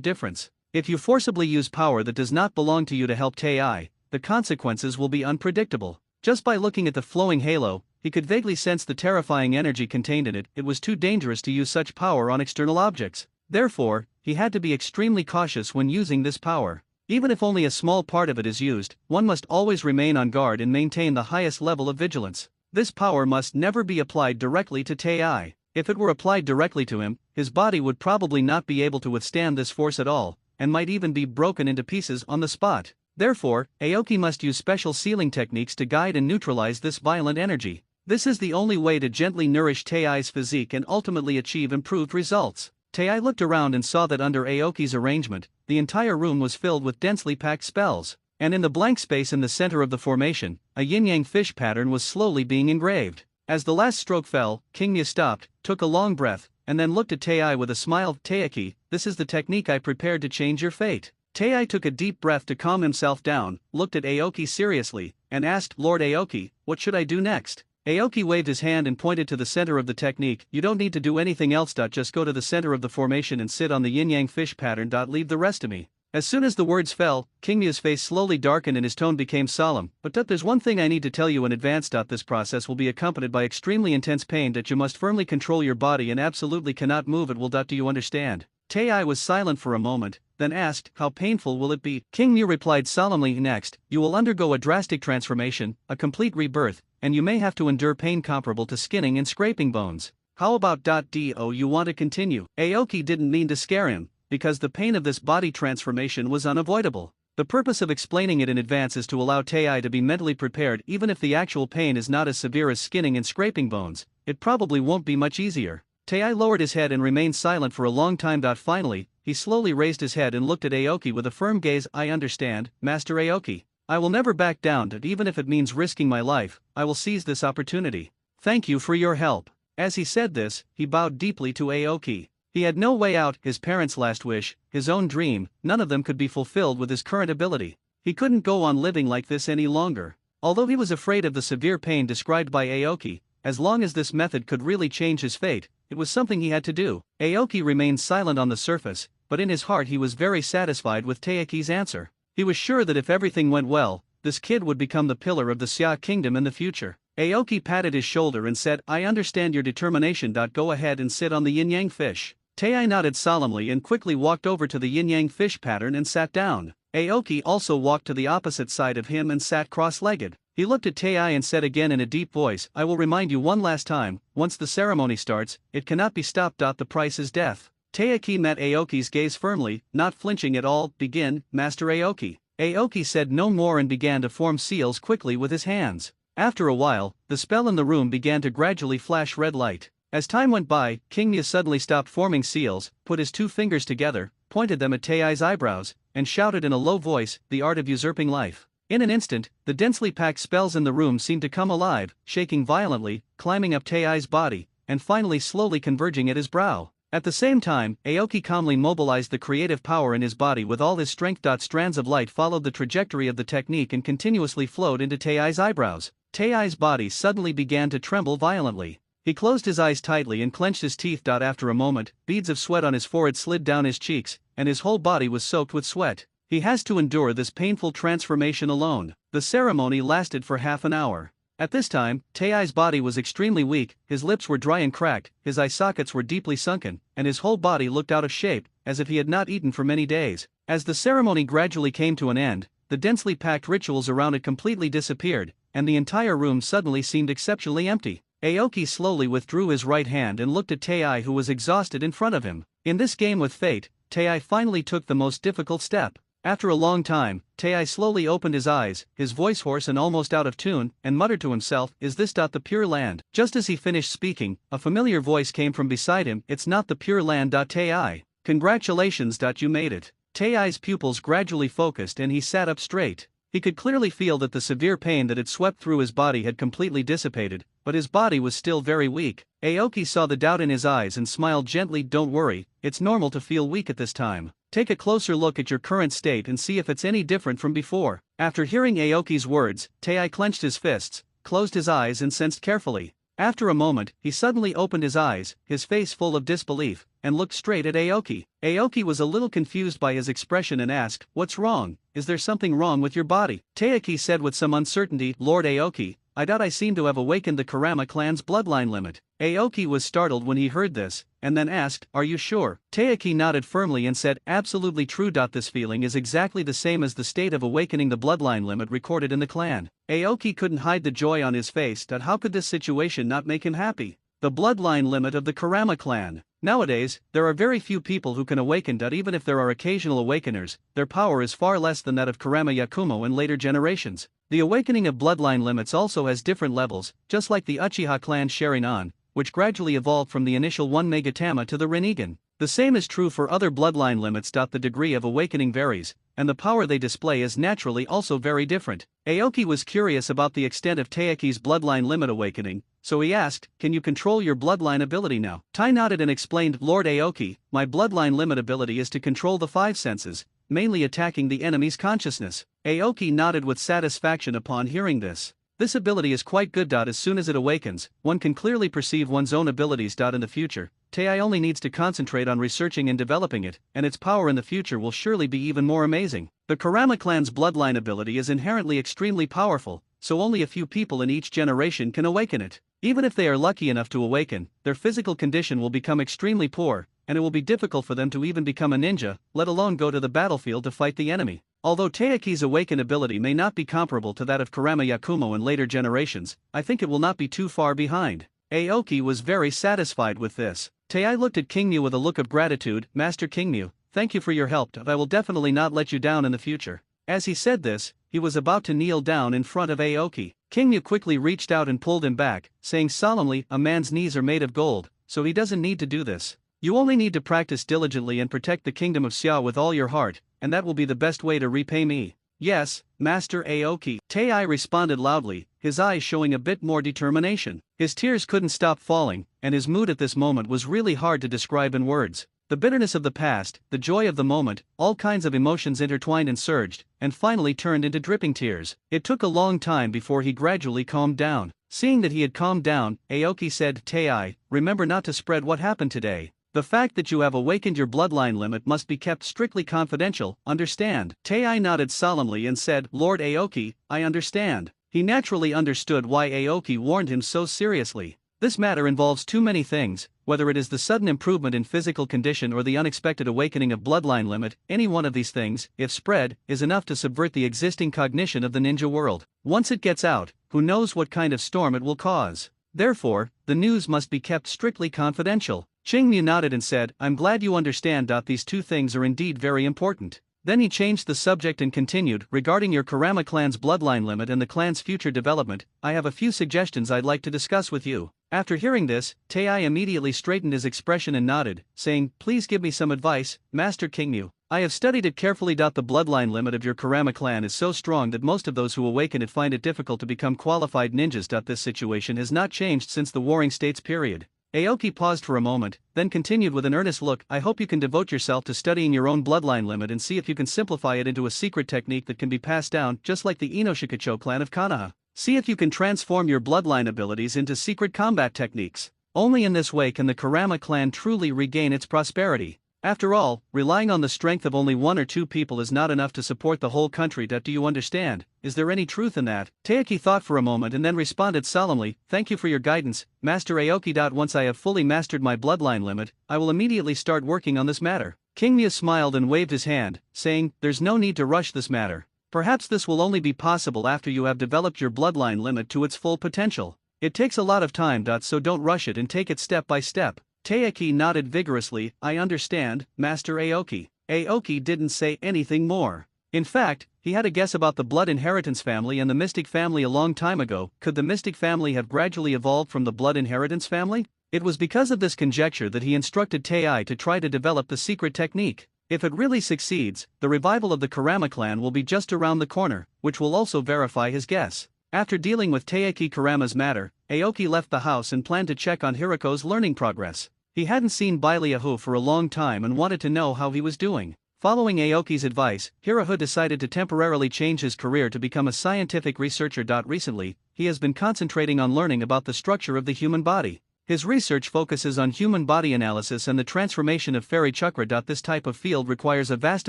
difference. If you forcibly use power that does not belong to you to help Tai, the consequences will be unpredictable. Just by looking at the flowing halo, he could vaguely sense the terrifying energy contained in it. It was too dangerous to use such power on external objects. Therefore, he had to be extremely cautious when using this power. Even if only a small part of it is used, one must always remain on guard and maintain the highest level of vigilance. This power must never be applied directly to Tai. If it were applied directly to him, his body would probably not be able to withstand this force at all, and might even be broken into pieces on the spot. Therefore, Aoki must use special sealing techniques to guide and neutralize this violent energy. This is the only way to gently nourish Tai's physique and ultimately achieve improved results. Tai looked around and saw that under Aoki's arrangement, the entire room was filled with densely packed spells, and in the blank space in the center of the formation, a yin-yang fish pattern was slowly being engraved. As the last stroke fell, King Mia stopped, took a long breath, and then looked at Tai with a smile. "Taiki, this is the technique I prepared to change your fate." Tai took a deep breath to calm himself down, looked at Aoki seriously, and asked, "Lord Aoki, what should I do next?" Aoki waved his hand and pointed to the center of the technique. "You don't need to do anything else. Just go to the center of the formation and sit on the yin-yang fish pattern. Leave the rest to me." As soon as the words fell, King Mia's face slowly darkened and his tone became solemn. "But there's one thing I need to tell you in advance. This process will be accompanied by extremely intense pain. You must firmly control your body and absolutely cannot move it. Do you understand?" Tei was silent for a moment, then asked, how painful will it be? King Mu replied solemnly, next, you will undergo a drastic transformation, a complete rebirth, and you may have to endure pain comparable to skinning and scraping bones. How about do you want to continue? Aoki didn't mean to scare him, because the pain of this body transformation was unavoidable. The purpose of explaining it in advance is to allow Tei to be mentally prepared. Even if the actual pain is not as severe as skinning and scraping bones, it probably won't be much easier. Tei lowered his head and remained silent for a long time. Finally, he slowly raised his head and looked at Aoki with a firm gaze. I understand, Master Aoki. I will never back down, and even if it means risking my life, I will seize this opportunity. Thank you for your help. As he said this, he bowed deeply to Aoki. He had no way out, his parents' last wish, his own dream, none of them could be fulfilled with his current ability. He couldn't go on living like this any longer. Although he was afraid of the severe pain described by Aoki, as long as this method could really change his fate, it was something he had to do. Aoki remained silent on the surface, but in his heart he was very satisfied with Teiki's answer. He was sure that if everything went well, this kid would become the pillar of the Xia kingdom in the future. Aoki patted his shoulder and said, I understand your determination. Go ahead and sit on the yin-yang fish. Tei nodded solemnly and quickly walked over to the yin-yang fish pattern and sat down. Aoki also walked to the opposite side of him and sat cross-legged. He looked at Tei and said again in a deep voice, I will remind you one last time, once the ceremony starts, it cannot be stopped. The price is death. Teiki met Aoki's gaze firmly, not flinching at all. Begin, Master Aoki. Aoki said no more and began to form seals quickly with his hands. After a while, the spell in the room began to gradually flash red light. As time went by, King Mu suddenly stopped forming seals, put his 2 fingers together, pointed them at Tei's eyebrows, and shouted in a low voice, the art of usurping life. In an instant, the densely packed spells in the room seemed to come alive, shaking violently, climbing up Tei's body, and finally slowly converging at his brow. At the same time, Aoki calmly mobilized the creative power in his body with all his strength. Strands of light followed the trajectory of the technique and continuously flowed into Tei's eyebrows. Tei's body suddenly began to tremble violently. He closed his eyes tightly and clenched his teeth. After a moment, beads of sweat on his forehead slid down his cheeks, and his whole body was soaked with sweat. He has to endure this painful transformation alone. The ceremony lasted for half an hour. At this time, Tei's body was extremely weak, his lips were dry and cracked, his eye sockets were deeply sunken, and his whole body looked out of shape, as if he had not eaten for many days. As the ceremony gradually came to an end, the densely packed rituals around it completely disappeared, and the entire room suddenly seemed exceptionally empty. Aoki slowly withdrew his right hand and looked at Tei, who was exhausted in front of him. In this game with fate, Tei finally took the most difficult step. After a long time, Tei slowly opened his eyes, his voice hoarse and almost out of tune, and muttered to himself, is this the Pure Land? Just as he finished speaking, a familiar voice came from beside him, it's not the Pure Land. Tei. Congratulations. You made it. Tei's pupils gradually focused and he sat up straight. He could clearly feel that the severe pain that had swept through his body had completely dissipated, but his body was still very weak. Aoki saw the doubt in his eyes and smiled gently. Don't worry, it's normal to feel weak at this time. Take a closer look at your current state and see if it's any different from before. After hearing Aoki's words, Tei clenched his fists, closed his eyes and sensed carefully. After a moment, he suddenly opened his eyes, his face full of disbelief, and looked straight at Aoki. Aoki was a little confused by his expression and asked, what's wrong? Is there something wrong with your body? Teiki said with some uncertainty, Lord Aoki, I doubt I seem to have awakened the Kurama clan's bloodline limit. Aoki was startled when he heard this, and then asked, are you sure? Teiki nodded firmly and said, absolutely true. This feeling is exactly the same as the state of awakening the bloodline limit recorded in the clan. Aoki couldn't hide the joy on his face. How could this situation not make him happy? The bloodline limit of the Kurama clan. Nowadays, there are very few people who can awaken. Even if there are occasional awakeners, their power is far less than that of Kurama Yakumo in later generations. The awakening of bloodline limits also has different levels, just like the Uchiha clan Sharingan, which gradually evolved from the initial 1 Megatama to the Rinnegan. The same is true for other bloodline limits. The degree of awakening varies, and the power they display is naturally also very different. Aoki was curious about the extent of Teiki's bloodline limit awakening, so he asked, can you control your bloodline ability now? Tai nodded and explained, Lord Aoki, my bloodline limit ability is to control the 5 senses, mainly attacking the enemy's consciousness. Aoki nodded with satisfaction upon hearing this. This ability is quite good. As soon as it awakens, one can clearly perceive one's own abilities. In the future, Tei only needs to concentrate on researching and developing it, and its power in the future will surely be even more amazing. The Kurama clan's bloodline ability is inherently extremely powerful, so only a few people in each generation can awaken it. Even if they are lucky enough to awaken, their physical condition will become extremely poor, and it will be difficult for them to even become a ninja, let alone go to the battlefield to fight the enemy. Although Teiki's awaken ability may not be comparable to that of Kurama Yakumo in later generations, I think it will not be too far behind. Aoki was very satisfied with this. Tei looked at Kingmu with a look of gratitude. Master Kingmu, thank you for your help, and I will definitely not let you down in the future. As he said this, he was about to kneel down in front of Aoki. Kingmu quickly reached out and pulled him back, saying solemnly, a man's knees are made of gold, so he doesn't need to do this. You only need to practice diligently and protect the kingdom of Xia with all your heart, and that will be the best way to repay me. Yes, Master Aoki. Tei responded loudly, his eyes showing a bit more determination. His tears couldn't stop falling, and his mood at this moment was really hard to describe in words. The bitterness of the past, the joy of the moment, all kinds of emotions intertwined and surged, and finally turned into dripping tears. It took a long time before he gradually calmed down. Seeing that he had calmed down, Aoki said, Tei, remember not to spread what happened today. The fact that you have awakened your bloodline limit must be kept strictly confidential, understand? Tei nodded solemnly and said, Lord Aoki, I understand. He naturally understood why Aoki warned him so seriously. This matter involves too many things, whether it is the sudden improvement in physical condition or the unexpected awakening of bloodline limit, any one of these things, if spread, is enough to subvert the existing cognition of the ninja world. Once it gets out, who knows what kind of storm it will cause. Therefore, the news must be kept strictly confidential. Qingmu nodded and said, I'm glad you understand. These two things are indeed very important. Then he changed the subject and continued, regarding your Kurama clan's bloodline limit and the clan's future development, I have a few suggestions I'd like to discuss with you. After hearing this, Tei immediately straightened his expression and nodded, saying, please give me some advice, Master Kingmu. I have studied it carefully. The bloodline limit of your Kurama clan is so strong that most of those who awaken it find it difficult to become qualified ninjas. This situation has not changed since the Warring States period. Aoki paused for a moment, then continued with an earnest look, I hope you can devote yourself to studying your own bloodline limit and see if you can simplify it into a secret technique that can be passed down, just like the Inoshikacho clan of Konoha. See if you can transform your bloodline abilities into secret combat techniques. Only in this way can the Kurama clan truly regain its prosperity. After all, relying on the strength of only one or two people is not enough to support the whole country. Do you understand? Is there any truth in that? Taiki thought for a moment and then responded solemnly, thank you for your guidance, Master Aoki. Once I have fully mastered my bloodline limit, I will immediately start working on this matter. King Mia smiled and waved his hand, saying, there's no need to rush this matter. Perhaps this will only be possible after you have developed your bloodline limit to its full potential. It takes a lot of time. So don't rush it and take it step by step. Taiki nodded vigorously, I understand, Master Aoki. Aoki didn't say anything more. In fact, he had a guess about the blood inheritance family and the mystic family a long time ago. Could the mystic family have gradually evolved from the blood inheritance family? It was because of this conjecture that he instructed Tei to try to develop the secret technique. If it really succeeds, the revival of the Kurama clan will be just around the corner, which will also verify his guess. After dealing with Taiki Kurama's matter, Aoki left the house and planned to check on Hiriko's learning progress. He hadn't seen Bailiahu for a long time and wanted to know how he was doing. Following Aoki's advice, Hiraho decided to temporarily change his career to become a scientific researcher. Recently, he has been concentrating on learning about the structure of the human body. His research focuses on human body analysis and the transformation of fairy chakra. This type of field requires a vast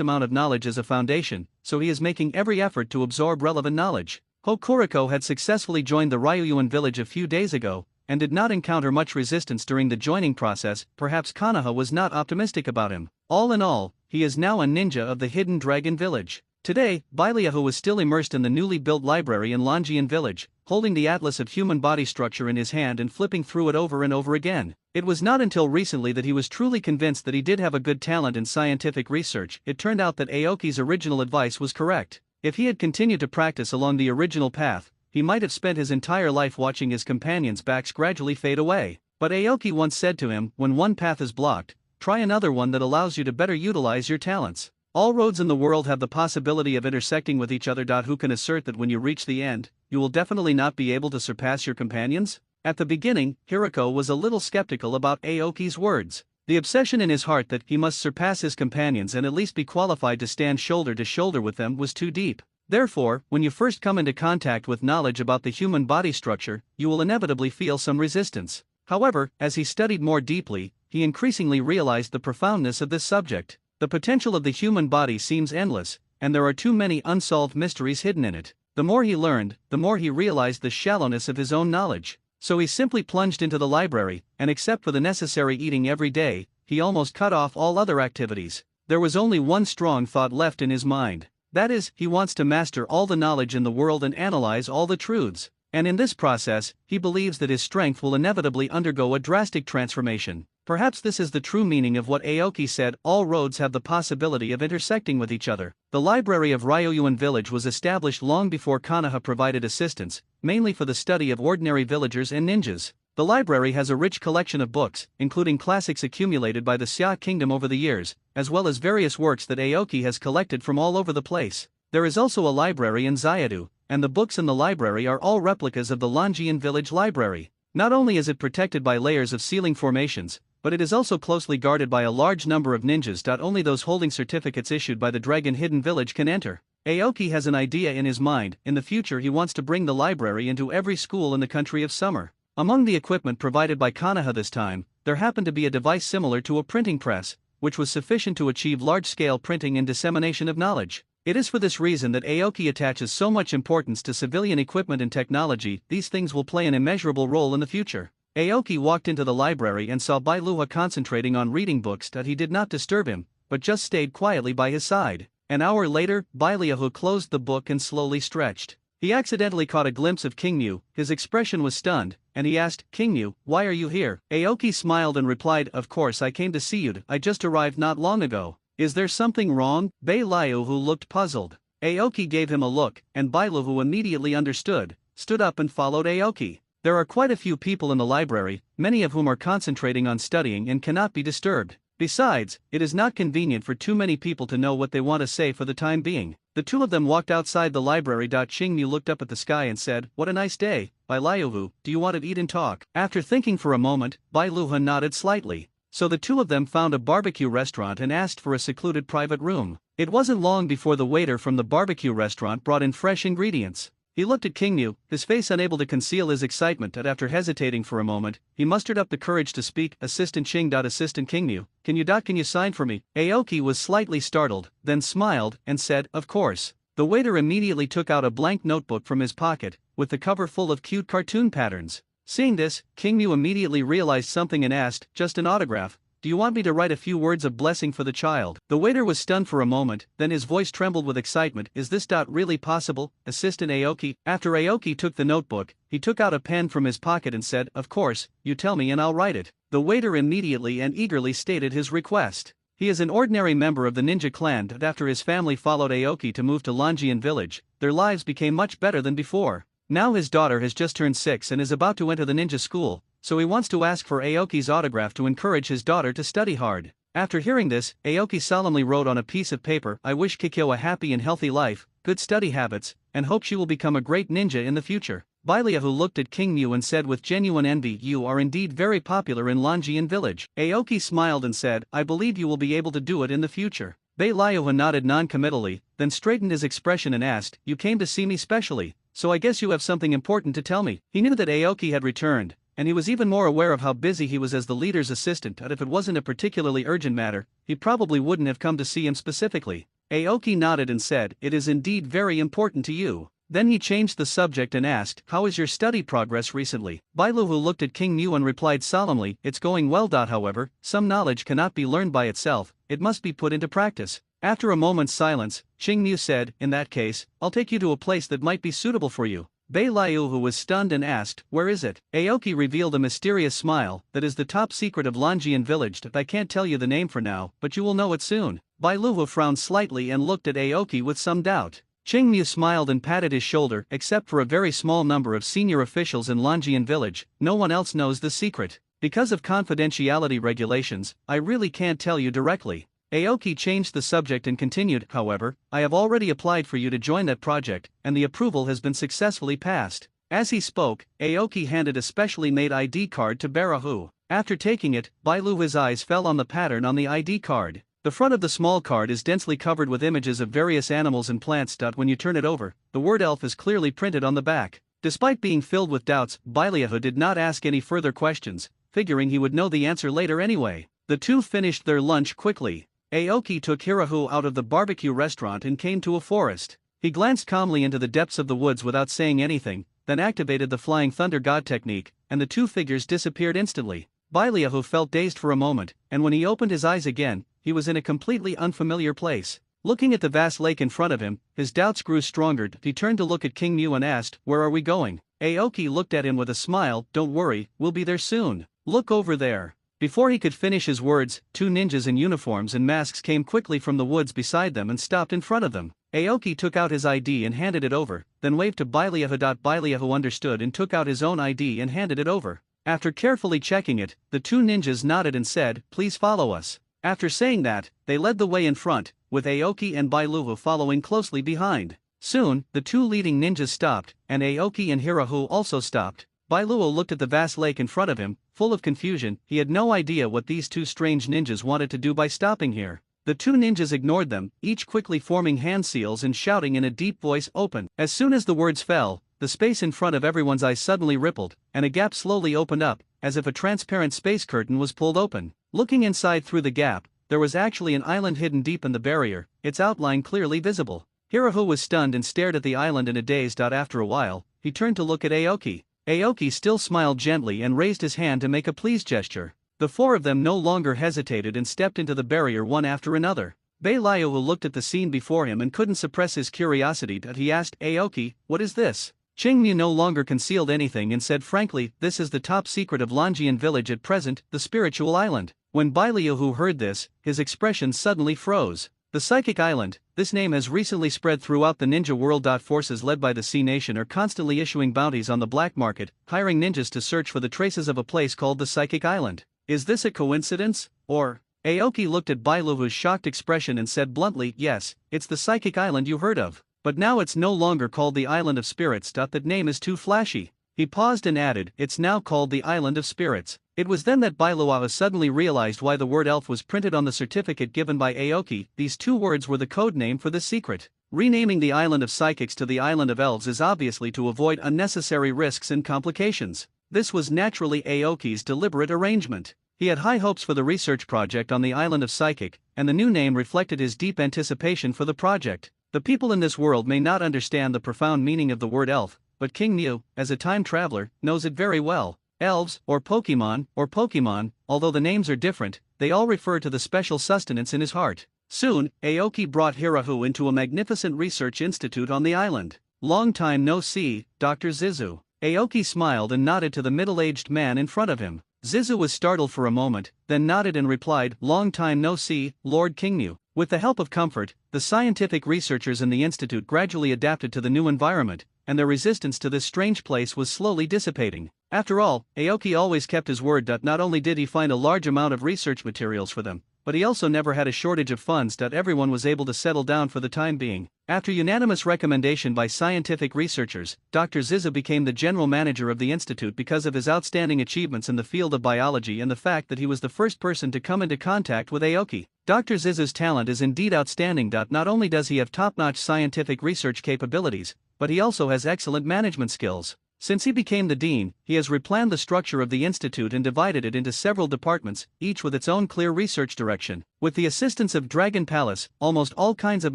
amount of knowledge as a foundation, so he is making every effort to absorb relevant knowledge. Hokuriko had successfully joined the Ryuan village a few days ago, and did not encounter much resistance during the joining process. Perhaps Konoha was not optimistic about him. All in all, he is now a ninja of the Hidden Dragon Village. Today, Bailiahu was still immersed in the newly built library in Longian Village, holding the atlas of human body structure in his hand and flipping through it over and over again. It was not until recently that he was truly convinced that he did have a good talent in scientific research. It turned out that Aoki's original advice was correct. If he had continued to practice along the original path, he might have spent his entire life watching his companions' backs gradually fade away. But Aoki once said to him, when one path is blocked, try another one that allows you to better utilize your talents. All roads in the world have the possibility of intersecting with each other. Who can assert that when you reach the end, you will definitely not be able to surpass your companions? At the beginning, Hiriko was a little skeptical about Aoki's words. The obsession in his heart that he must surpass his companions and at least be qualified to stand shoulder to shoulder with them was too deep. Therefore, when you first come into contact with knowledge about the human body structure, you will inevitably feel some resistance. However, as he studied more deeply, he increasingly realized the profoundness of this subject. The potential of the human body seems endless, and there are too many unsolved mysteries hidden in it. The The more he learned, the more he realized the shallowness of his own knowledge. So he simply plunged into the library, and except for the necessary eating every day, he almost cut off all other activities. There was only one strong thought left in his mind. That is, he wants to master all the knowledge in the world and analyze all the truths. And in this process, he believes that his strength will inevitably undergo a drastic transformation. Perhaps this is the true meaning of what Aoki said, all roads have the possibility of intersecting with each other. The library of Ryoyuan village was established long before Konoha provided assistance, mainly for the study of ordinary villagers and ninjas. The library has a rich collection of books, including classics accumulated by the Xia kingdom over the years, as well as various works that Aoki has collected from all over the place. There is also a library in Xayadu, and the books in the library are all replicas of the Longian village library. Not only is it protected by layers of ceiling formations, but it is also closely guarded by a large number of ninjas. Only those holding certificates issued by the Dragon Hidden Village can enter. Aoki has an idea in his mind. In the future he wants to bring the library into every school in the country of Summer. Among the equipment provided by Konoha this time, there happened to be a device similar to a printing press, which was sufficient to achieve large-scale printing and dissemination of knowledge. It is for this reason that Aoki attaches so much importance to civilian equipment and technology. These things will play an immeasurable role in the future. Aoki walked into the library and saw Bailuha concentrating on reading books. He did not disturb him, but just stayed quietly by his side. An hour later, Bailuha closed the book and slowly stretched. He accidentally caught a glimpse of Kingmu. His expression was stunned, and he asked, "Kingmu, why are you here?" Aoki smiled and replied, "Of course I came to see you. I just arrived not long ago." "Is there something wrong?" Bailuha looked puzzled. Aoki gave him a look, and Bailuha immediately understood, stood up and followed Aoki. There are quite a few people in the library, many of whom are concentrating on studying and cannot be disturbed. Besides, it is not convenient for too many people to know what they want to say for the time being. The two of them walked outside the library. Xingmu looked up at the sky and said, "What a nice day, Bailuha, do you want to eat and talk?" After thinking for a moment, Bailuha nodded slightly. So the two of them found a barbecue restaurant and asked for a secluded private room. It wasn't long before the waiter from the barbecue restaurant brought in fresh ingredients. He looked at Kingmu, his face unable to conceal his excitement. After hesitating for a moment, he mustered up the courage to speak. "Assistant Ching. Assistant Kingmu, can you sign for me?" Aoki was slightly startled, then smiled, and said, "Of course." The waiter immediately took out a blank notebook from his pocket, with the cover full of cute cartoon patterns. Seeing this, Kingmu immediately realized something and asked, "Just an autograph? Do you want me to write a few words of blessing for the child?" The waiter was stunned for a moment, then his voice trembled with excitement. "Is this really possible, Assistant Aoki?" After Aoki took the notebook, he took out a pen from his pocket and said, "Of course, you tell me and I'll write it." The waiter immediately and eagerly stated his request. He is an ordinary member of the ninja clan. After his family followed Aoki to move to Longian village, their lives became much better than before. Now his daughter has just turned 6 and is about to enter the ninja school, so he wants to ask for Aoki's autograph to encourage his daughter to study hard. After hearing this, Aoki solemnly wrote on a piece of paper, "I wish Kikyo a happy and healthy life, good study habits, and hope she will become a great ninja in the future." Bailuha looked at Kingmu and said with genuine envy, "You are indeed very popular in Longian village." Aoki smiled and said, "I believe you will be able to do it in the future." Bailuha nodded non-committally, then straightened his expression and asked, "You came to see me specially, so I guess you have something important to tell me." He knew that Aoki had returned, and he was even more aware of how busy he was as the leader's assistant. If it wasn't a particularly urgent matter, he probably wouldn't have come to see him specifically. Aoki nodded and said, "It is indeed very important to you." Then he changed the subject and asked, "How is your study progress recently?" Bailuha looked at Kingmu and replied solemnly, "It's going well. However, some knowledge cannot be learned by itself, it must be put into practice." After a moment's silence, Kingmu said, "In that case, I'll take you to a place that might be suitable for you." Bailuha was stunned and asked, "Where is it?" Aoki revealed a mysterious smile, "That is the top secret of Longian village. I can't tell you the name for now, but you will know it soon." Bailuha frowned slightly and looked at Aoki with some doubt. Kingmu smiled and patted his shoulder. "Except for a very small number of senior officials in Longian village, no one else knows the secret. Because of confidentiality regulations, I really can't tell you directly." Aoki changed the subject and continued, "However, I have already applied for you to join that project, and the approval has been successfully passed." As he spoke, Aoki handed a specially made ID card to Barahu. After taking it, Bailuha's eyes fell on the pattern on the ID card. The front of the small card is densely covered with images of various animals and plants. When you turn it over, the word elf is clearly printed on the back. Despite being filled with doubts, Bailuha did not ask any further questions, figuring he would know the answer later anyway. The two finished their lunch quickly. Aoki took Hirahu out of the barbecue restaurant and came to a forest. He glanced calmly into the depths of the woods without saying anything, then activated the Flying Thunder God technique, and the two figures disappeared instantly. Baileahu felt dazed for a moment, and when he opened his eyes again, he was in a completely unfamiliar place. Looking at the vast lake in front of him, his doubts grew stronger. He turned to look at King Mu and asked, "Where are we going?" Aoki looked at him with a smile. "Don't worry, we'll be there soon. Look over there." Before he could finish his words, two ninjas in uniforms and masks came quickly from the woods beside them and stopped in front of them. Aoki took out his ID and handed it over, then waved to Baileahu. Baileahu understood and took out his own ID and handed it over. After carefully checking it, the two ninjas nodded and said, "Please follow us." After saying that, they led the way in front, with Aoki and Baileahu following closely behind. Soon, the two leading ninjas stopped, and Aoki and Hirahu also stopped. Baileahu looked at the vast lake in front of him, full of confusion. He had no idea what these two strange ninjas wanted to do by stopping here. The two ninjas ignored them, each quickly forming hand seals and shouting in a deep voice, "Open!" As soon as the words fell, the space in front of everyone's eyes suddenly rippled, and a gap slowly opened up, as if a transparent space curtain was pulled open. Looking inside through the gap, there was actually an island hidden deep in the barrier, its outline clearly visible. Hirahu was stunned and stared at the island in a daze. After a while, he turned to look at Aoki. Aoki still smiled gently and raised his hand to make a please gesture. The four of them no longer hesitated and stepped into the barrier one after another. Baileahu looked at the scene before him and couldn't suppress his curiosity. He asked, "Aoki, what is this?" Qingmu no longer concealed anything and said frankly, "This is the top secret of Longian village at present, the spiritual island." When Baileahu heard this, his expression suddenly froze. The Psychic Island, this name has recently spread throughout the ninja world. Forces led by the Sea Nation are constantly issuing bounties on the black market, hiring ninjas to search for the traces of a place called the Psychic Island. Is this a coincidence, or? Aoki looked at Baileahu's shocked expression and said bluntly, "Yes, it's the Psychic Island you heard of. But now it's no longer called the Island of Spirits. That name is too flashy." He paused and added, "It's now called the Island of Spirits." It was then that Baileahu suddenly realized why the word elf was printed on the certificate given by Aoki. These two words were the code name for the secret. Renaming the Island of Psychics to the Island of Elves is obviously to avoid unnecessary risks and complications. This was naturally Aoki's deliberate arrangement. He had high hopes for the research project on the Island of Psychic, and the new name reflected his deep anticipation for the project. The people in this world may not understand the profound meaning of the word elf, but King Mu, as a time traveler, knows it very well. Elves, or Pokemon, although the names are different, they all refer to the special sustenance in his heart. Soon, Aoki brought Hirahu into a magnificent research institute on the island. "Long time no see, Dr. Zizu." Aoki smiled and nodded to the middle-aged man in front of him. Zizu was startled for a moment, then nodded and replied, "Long time no see, Lord Kingmu." With the help of comfort, the scientific researchers in the institute gradually adapted to the new environment, and their resistance to this strange place was slowly dissipating. After all, Aoki always kept his word. Not only did he find a large amount of research materials for them, but he also never had a shortage of funds. Everyone was able to settle down for the time being. After unanimous recommendation by scientific researchers, Dr. Zizu became the general manager of the institute because of his outstanding achievements in the field of biology and the fact that he was the first person to come into contact with Aoki. Dr. Zizu's talent is indeed outstanding. Not only does he have top-notch scientific research capabilities, but he also has excellent management skills. Since he became the dean, he has replanned the structure of the institute and divided it into several departments, each with its own clear research direction. With the assistance of Dragon Palace, almost all kinds of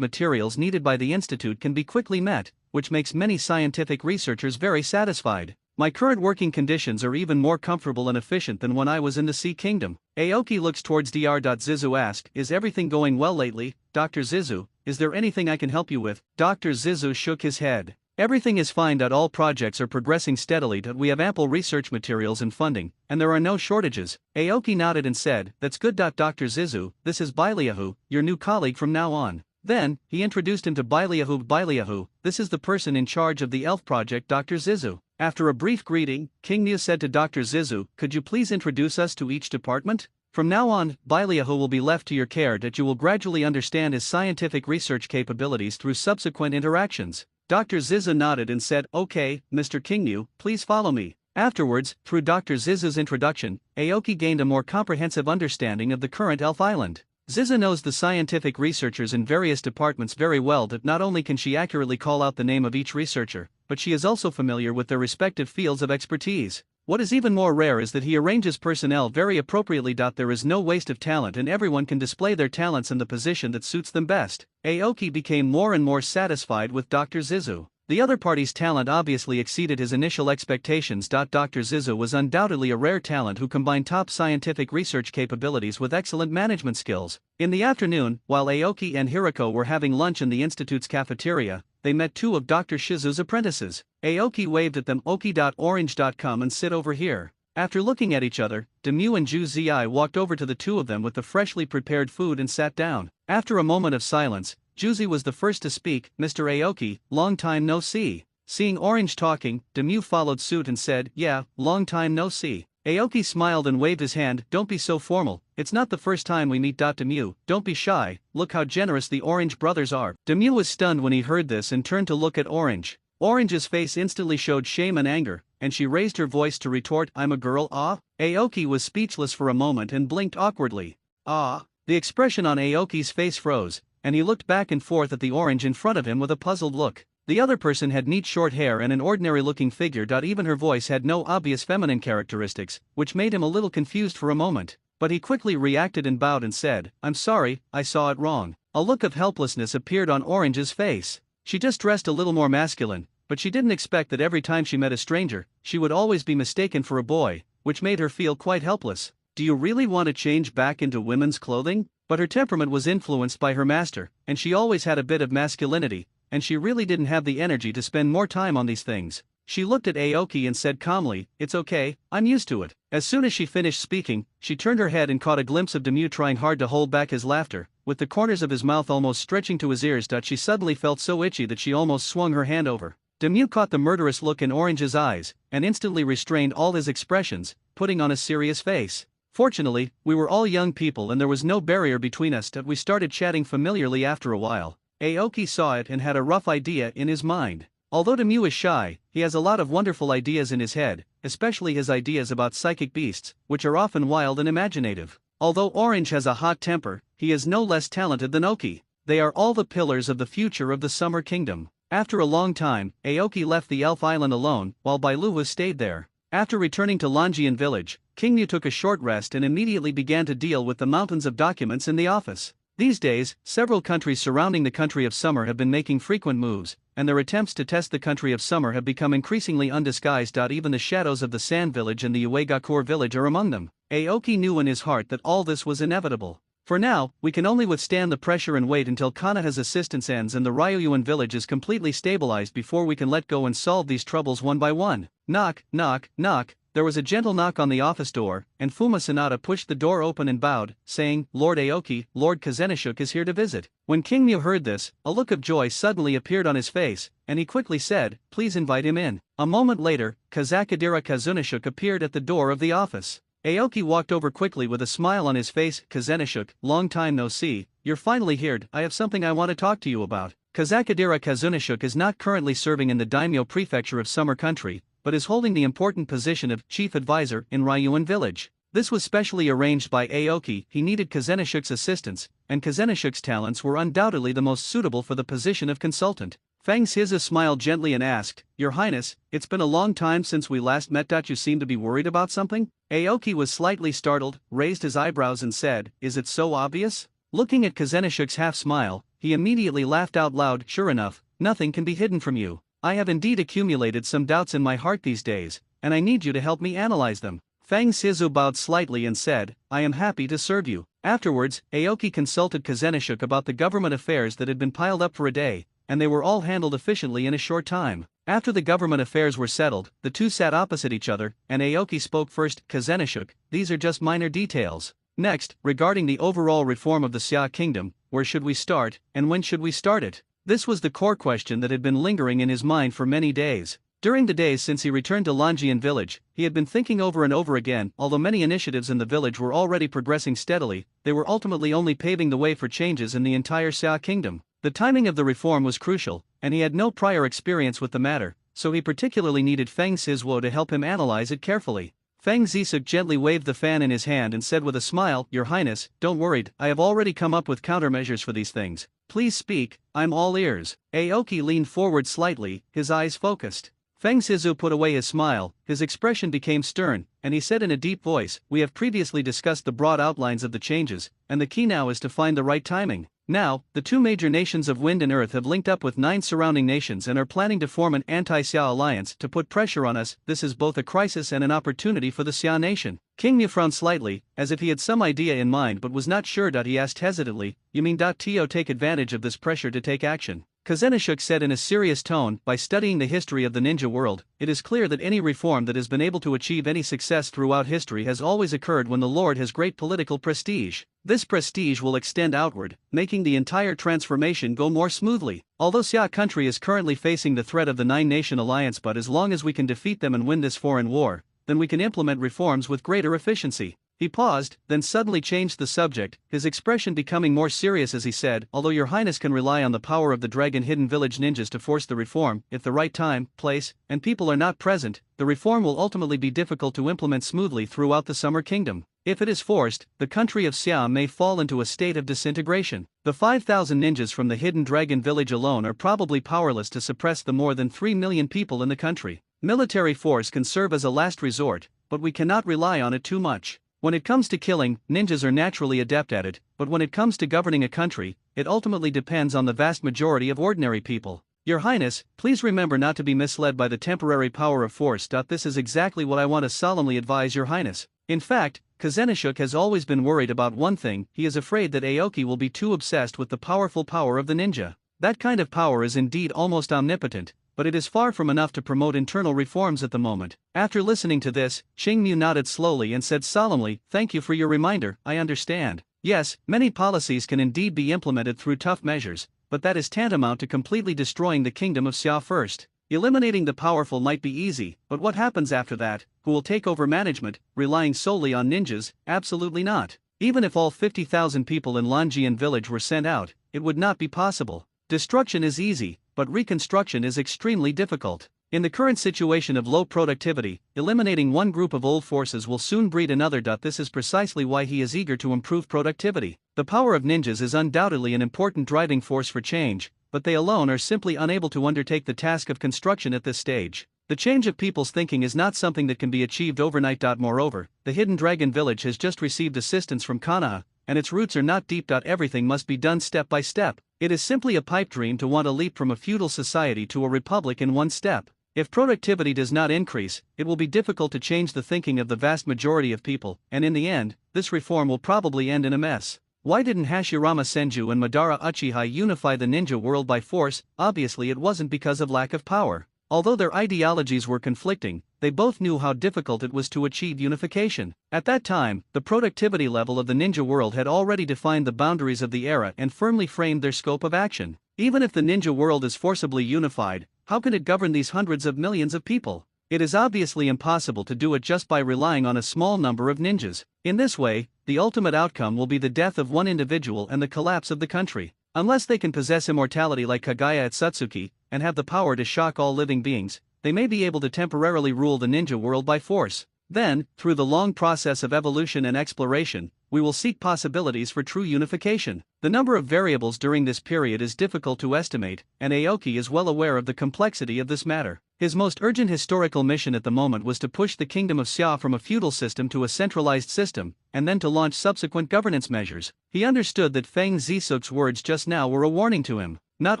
materials needed by the institute can be quickly met, which makes many scientific researchers very satisfied. My current working conditions are even more comfortable and efficient than when I was in the Sea Kingdom. Aoki looks towards Dr. Zizu asked, "Is everything going well lately, Dr. Zizu? Is there anything I can help you with?" Dr. Zizu shook his head. "Everything is fine. All projects are progressing steadily. We have ample research materials and funding, and there are no shortages." Aoki nodded and said, "That's good. Dr. Zizu, this is Baileahu, your new colleague from now on." Then, he introduced him to Baileahu. "Baileahu, this is the person in charge of the elf project, Dr. Zizu." After a brief greeting, King Mu said to Dr. Zizu, "Could you please introduce us to each department? From now on, Baileahu will be left to your care. You will gradually understand his scientific research capabilities through subsequent interactions." Dr. Zizu nodded and said, "Okay, Mr. Kingmu, please follow me." Afterwards, through Dr. Zizu's introduction, Aoki gained a more comprehensive understanding of the current elf island. Zizu knows the scientific researchers in various departments very well. Not only can she accurately call out the name of each researcher, but she is also familiar with their respective fields of expertise. What is even more rare is that he arranges personnel very appropriately. There is no waste of talent and everyone can display their talents in the position that suits them best. Aoki became more and more satisfied with Dr. Zizu. The other party's talent obviously exceeded his initial expectations. Dr. Zizu was undoubtedly a rare talent who combined top scientific research capabilities with excellent management skills. In the afternoon, while Aoki and Hiroko were having lunch in the institute's cafeteria, they met two of Dr. Shizu's apprentices. Aoki waved at them. Orange.come and sit over here. After looking at each other, Demue and Ju Zi walked over to the two of them with the freshly prepared food and sat down. After a moment of silence, Juzi was the first to speak. Mr. Aoki, long time no see. Seeing Orange talking, Demue followed suit and said, yeah, long time no see. Aoki smiled and waved his hand. Don't be so formal, it's not the first time we meet. Demue, don't be shy, look how generous the Orange brothers are. Demue was stunned when he heard this and turned to look at Orange. Orange's face instantly showed shame and anger, and she raised her voice to retort, I'm a girl, ah? Aoki was speechless for a moment and blinked awkwardly. Ah? The expression on Aoki's face froze, and he looked back and forth at the Orange in front of him with a puzzled look. The other person had neat short hair and an ordinary-looking figure. Even her voice had no obvious feminine characteristics, which made him a little confused for a moment. But he quickly reacted and bowed and said, I'm sorry, I saw it wrong. A look of helplessness appeared on Orange's face. She just dressed a little more masculine, but she didn't expect that every time she met a stranger, she would always be mistaken for a boy, which made her feel quite helpless. Do you really want to change back into women's clothing? But her temperament was influenced by her master, and she always had a bit of masculinity, and she really didn't have the energy to spend more time on these things. She looked at Aoki and said calmly, it's okay, I'm used to it. As soon as she finished speaking, she turned her head and caught a glimpse of Demue trying hard to hold back his laughter, with the corners of his mouth almost stretching to his ears. She suddenly felt so itchy that she almost swung her hand over. Demue caught the murderous look in Orange's eyes, and instantly restrained all his expressions, putting on a serious face. Fortunately, we were all young people and there was no barrier between us. We started chatting familiarly after a while. Aoki saw it and had a rough idea in his mind. Although Demue is shy, he has a lot of wonderful ideas in his head, especially his ideas about psychic beasts, which are often wild and imaginative. Although Orange has a hot temper, he is no less talented than Oki. They are all the pillars of the future of the Summer Kingdom. After a long time, Aoki left the elf island alone, while Bailuhu stayed there. After returning to Longian village, Kingmu took a short rest and immediately began to deal with the mountains of documents in the office. These days, several countries surrounding the country of Summer have been making frequent moves, and their attempts to test the country of Summer have become increasingly undisguised. Even the shadows of the Sand Village and the Uegakur village are among them. Aoki knew in his heart that all this was inevitable. For now, we can only withstand the pressure and wait until Konoha's assistance ends and the Ryuan village is completely stabilized before we can let go and solve these troubles one by one. Knock, knock, knock. There was a gentle knock on the office door, and Fuma Sanada pushed the door open and bowed, saying, Lord Aoki, Lord Kazenishuk is here to visit. When Kingmu heard this, a look of joy suddenly appeared on his face, and he quickly said, please invite him in. A moment later, Kazakadira Kazunishuk appeared at the door of the office. Aoki walked over quickly with a smile on his face. Kazenishuk, long time no see, you're finally here. I have something I want to talk to you about. Kazakadira Kazunishuk is not currently serving in the daimyo prefecture of Summer Country, but is holding the important position of chief advisor in Ryuan village. This was specially arranged by Aoki. He needed Kazenishuk's assistance, and Kazenishuk's talents were undoubtedly the most suitable for the position of consultant. Fang Xizi smiled gently and asked, Your Highness, it's been a long time since we last met. You seem to be worried about something? Aoki was slightly startled, raised his eyebrows and said, Is it so obvious? Looking at Kazenishuk's half-smile, he immediately laughed out loud. Sure enough, nothing can be hidden from you. I have indeed accumulated some doubts in my heart these days, and I need you to help me analyze them. Fang Xizi bowed slightly and said, I am happy to serve you. Afterwards, Aoki consulted Kazenishuk about the government affairs that had been piled up for a day, and they were all handled efficiently in a short time. After the government affairs were settled, the two sat opposite each other, and Aoki spoke first. Kazenishuk, these are just minor details. Next, regarding the overall reform of the Xia Kingdom, where should we start, and when should we start it? This was the core question that had been lingering in his mind for many days. During the days since he returned to Longian village, he had been thinking over and over again. Although many initiatives in the village were already progressing steadily, they were ultimately only paving the way for changes in the entire Xia Kingdom. The timing of the reform was crucial, and he had no prior experience with the matter, so he particularly needed Feng Xizi to help him analyze it carefully. Feng Xizi gently waved the fan in his hand and said with a smile, Your Highness, don't worry, I have already come up with countermeasures for these things. Please speak, I'm all ears. Aoki leaned forward slightly, his eyes focused. Feng Zizhu put away his smile, his expression became stern, and he said in a deep voice, "We have previously discussed the broad outlines of the changes, and the key now is to find the right timing. Now, the two major nations of Wind and Earth have linked up with 9 surrounding nations and are planning to form an anti-Xia alliance to put pressure on us. This is both a crisis and an opportunity for the Xia nation." King Mu frowned slightly, as if he had some idea in mind but was not sure. He asked hesitantly, "You mean to take advantage of this pressure to take action?" Kozenishuk said in a serious tone, "By studying the history of the ninja world, it is clear that any reform that has been able to achieve any success throughout history has always occurred when the lord has great political prestige. This prestige will extend outward, making the entire transformation go more smoothly. Although Xia country is currently facing the threat of the 9-nation alliance, but as long as we can defeat them and win this foreign war, then we can implement reforms with greater efficiency." He paused, then suddenly changed the subject, his expression becoming more serious as he said, "Although your highness can rely on the power of the Dragon Hidden Village ninjas to force the reform, if the right time, place, and people are not present, the reform will ultimately be difficult to implement smoothly throughout the Summer Kingdom. If it is forced, the country of Xia may fall into a state of disintegration. The 5,000 ninjas from the Hidden Dragon Village alone are probably powerless to suppress the more than 3 million people in the country. Military force can serve as a last resort, but we cannot rely on it too much. When it comes to killing, ninjas are naturally adept at it, but when it comes to governing a country, it ultimately depends on the vast majority of ordinary people. Your Highness, please remember not to be misled by the temporary power of force. This is exactly what I want to solemnly advise Your Highness. In fact, Kozenishuk has always been worried about one thing. He is afraid that Aoki will be too obsessed with the powerful power of the ninja. That kind of power is indeed almost omnipotent, but it is far from enough to promote internal reforms at the moment." After listening to this, Qingmu nodded slowly and said solemnly, "Thank you for your reminder, I understand. Yes, many policies can indeed be implemented through tough measures, but that is tantamount to completely destroying the kingdom of Xia first. Eliminating the powerful might be easy, but what happens after that? Who will take over management, relying solely on ninjas? Absolutely not. Even if all 50,000 people in Lanjian village were sent out, it would not be possible. Destruction is easy, but reconstruction is extremely difficult. In the current situation of low productivity, eliminating one group of old forces will soon breed another. This is precisely why he is eager to improve productivity. The power of ninjas is undoubtedly an important driving force for change, but they alone are simply unable to undertake the task of construction at this stage. The change of people's thinking is not something that can be achieved overnight. Moreover, the Hidden Dragon Village has just received assistance from konoha, and its roots are not deep. Everything must be done step by step. It is simply a pipe dream to want to leap from a feudal society to a republic in one step. If productivity does not increase, it will be difficult to change the thinking of the vast majority of people, and in the end, this reform will probably end in a mess. Why didn't Hashirama Senju and Madara Uchiha unify the ninja world by force? Obviously it wasn't because of lack of power. Although their ideologies were conflicting, they both knew how difficult it was to achieve unification. At that time, the productivity level of the ninja world had already defined the boundaries of the era and firmly framed their scope of action. Even if the ninja world is forcibly unified, how can it govern these hundreds of millions of people? It is obviously impossible to do it just by relying on a small number of ninjas. In this way, the ultimate outcome will be the death of one individual and the collapse of the country. Unless they can possess immortality like Kagaya at Satsuki, and have the power to shock all living beings, they may be able to temporarily rule the ninja world by force. Then, through the long process of evolution and exploration, we will seek possibilities for true unification. The number of variables during this period is difficult to estimate, and Aoki is well aware of the complexity of this matter. His most urgent historical mission at the moment was to push the kingdom of Xia from a feudal system to a centralized system, and then to launch subsequent governance measures. He understood that Feng Zisuk's words just now were a warning to him. Not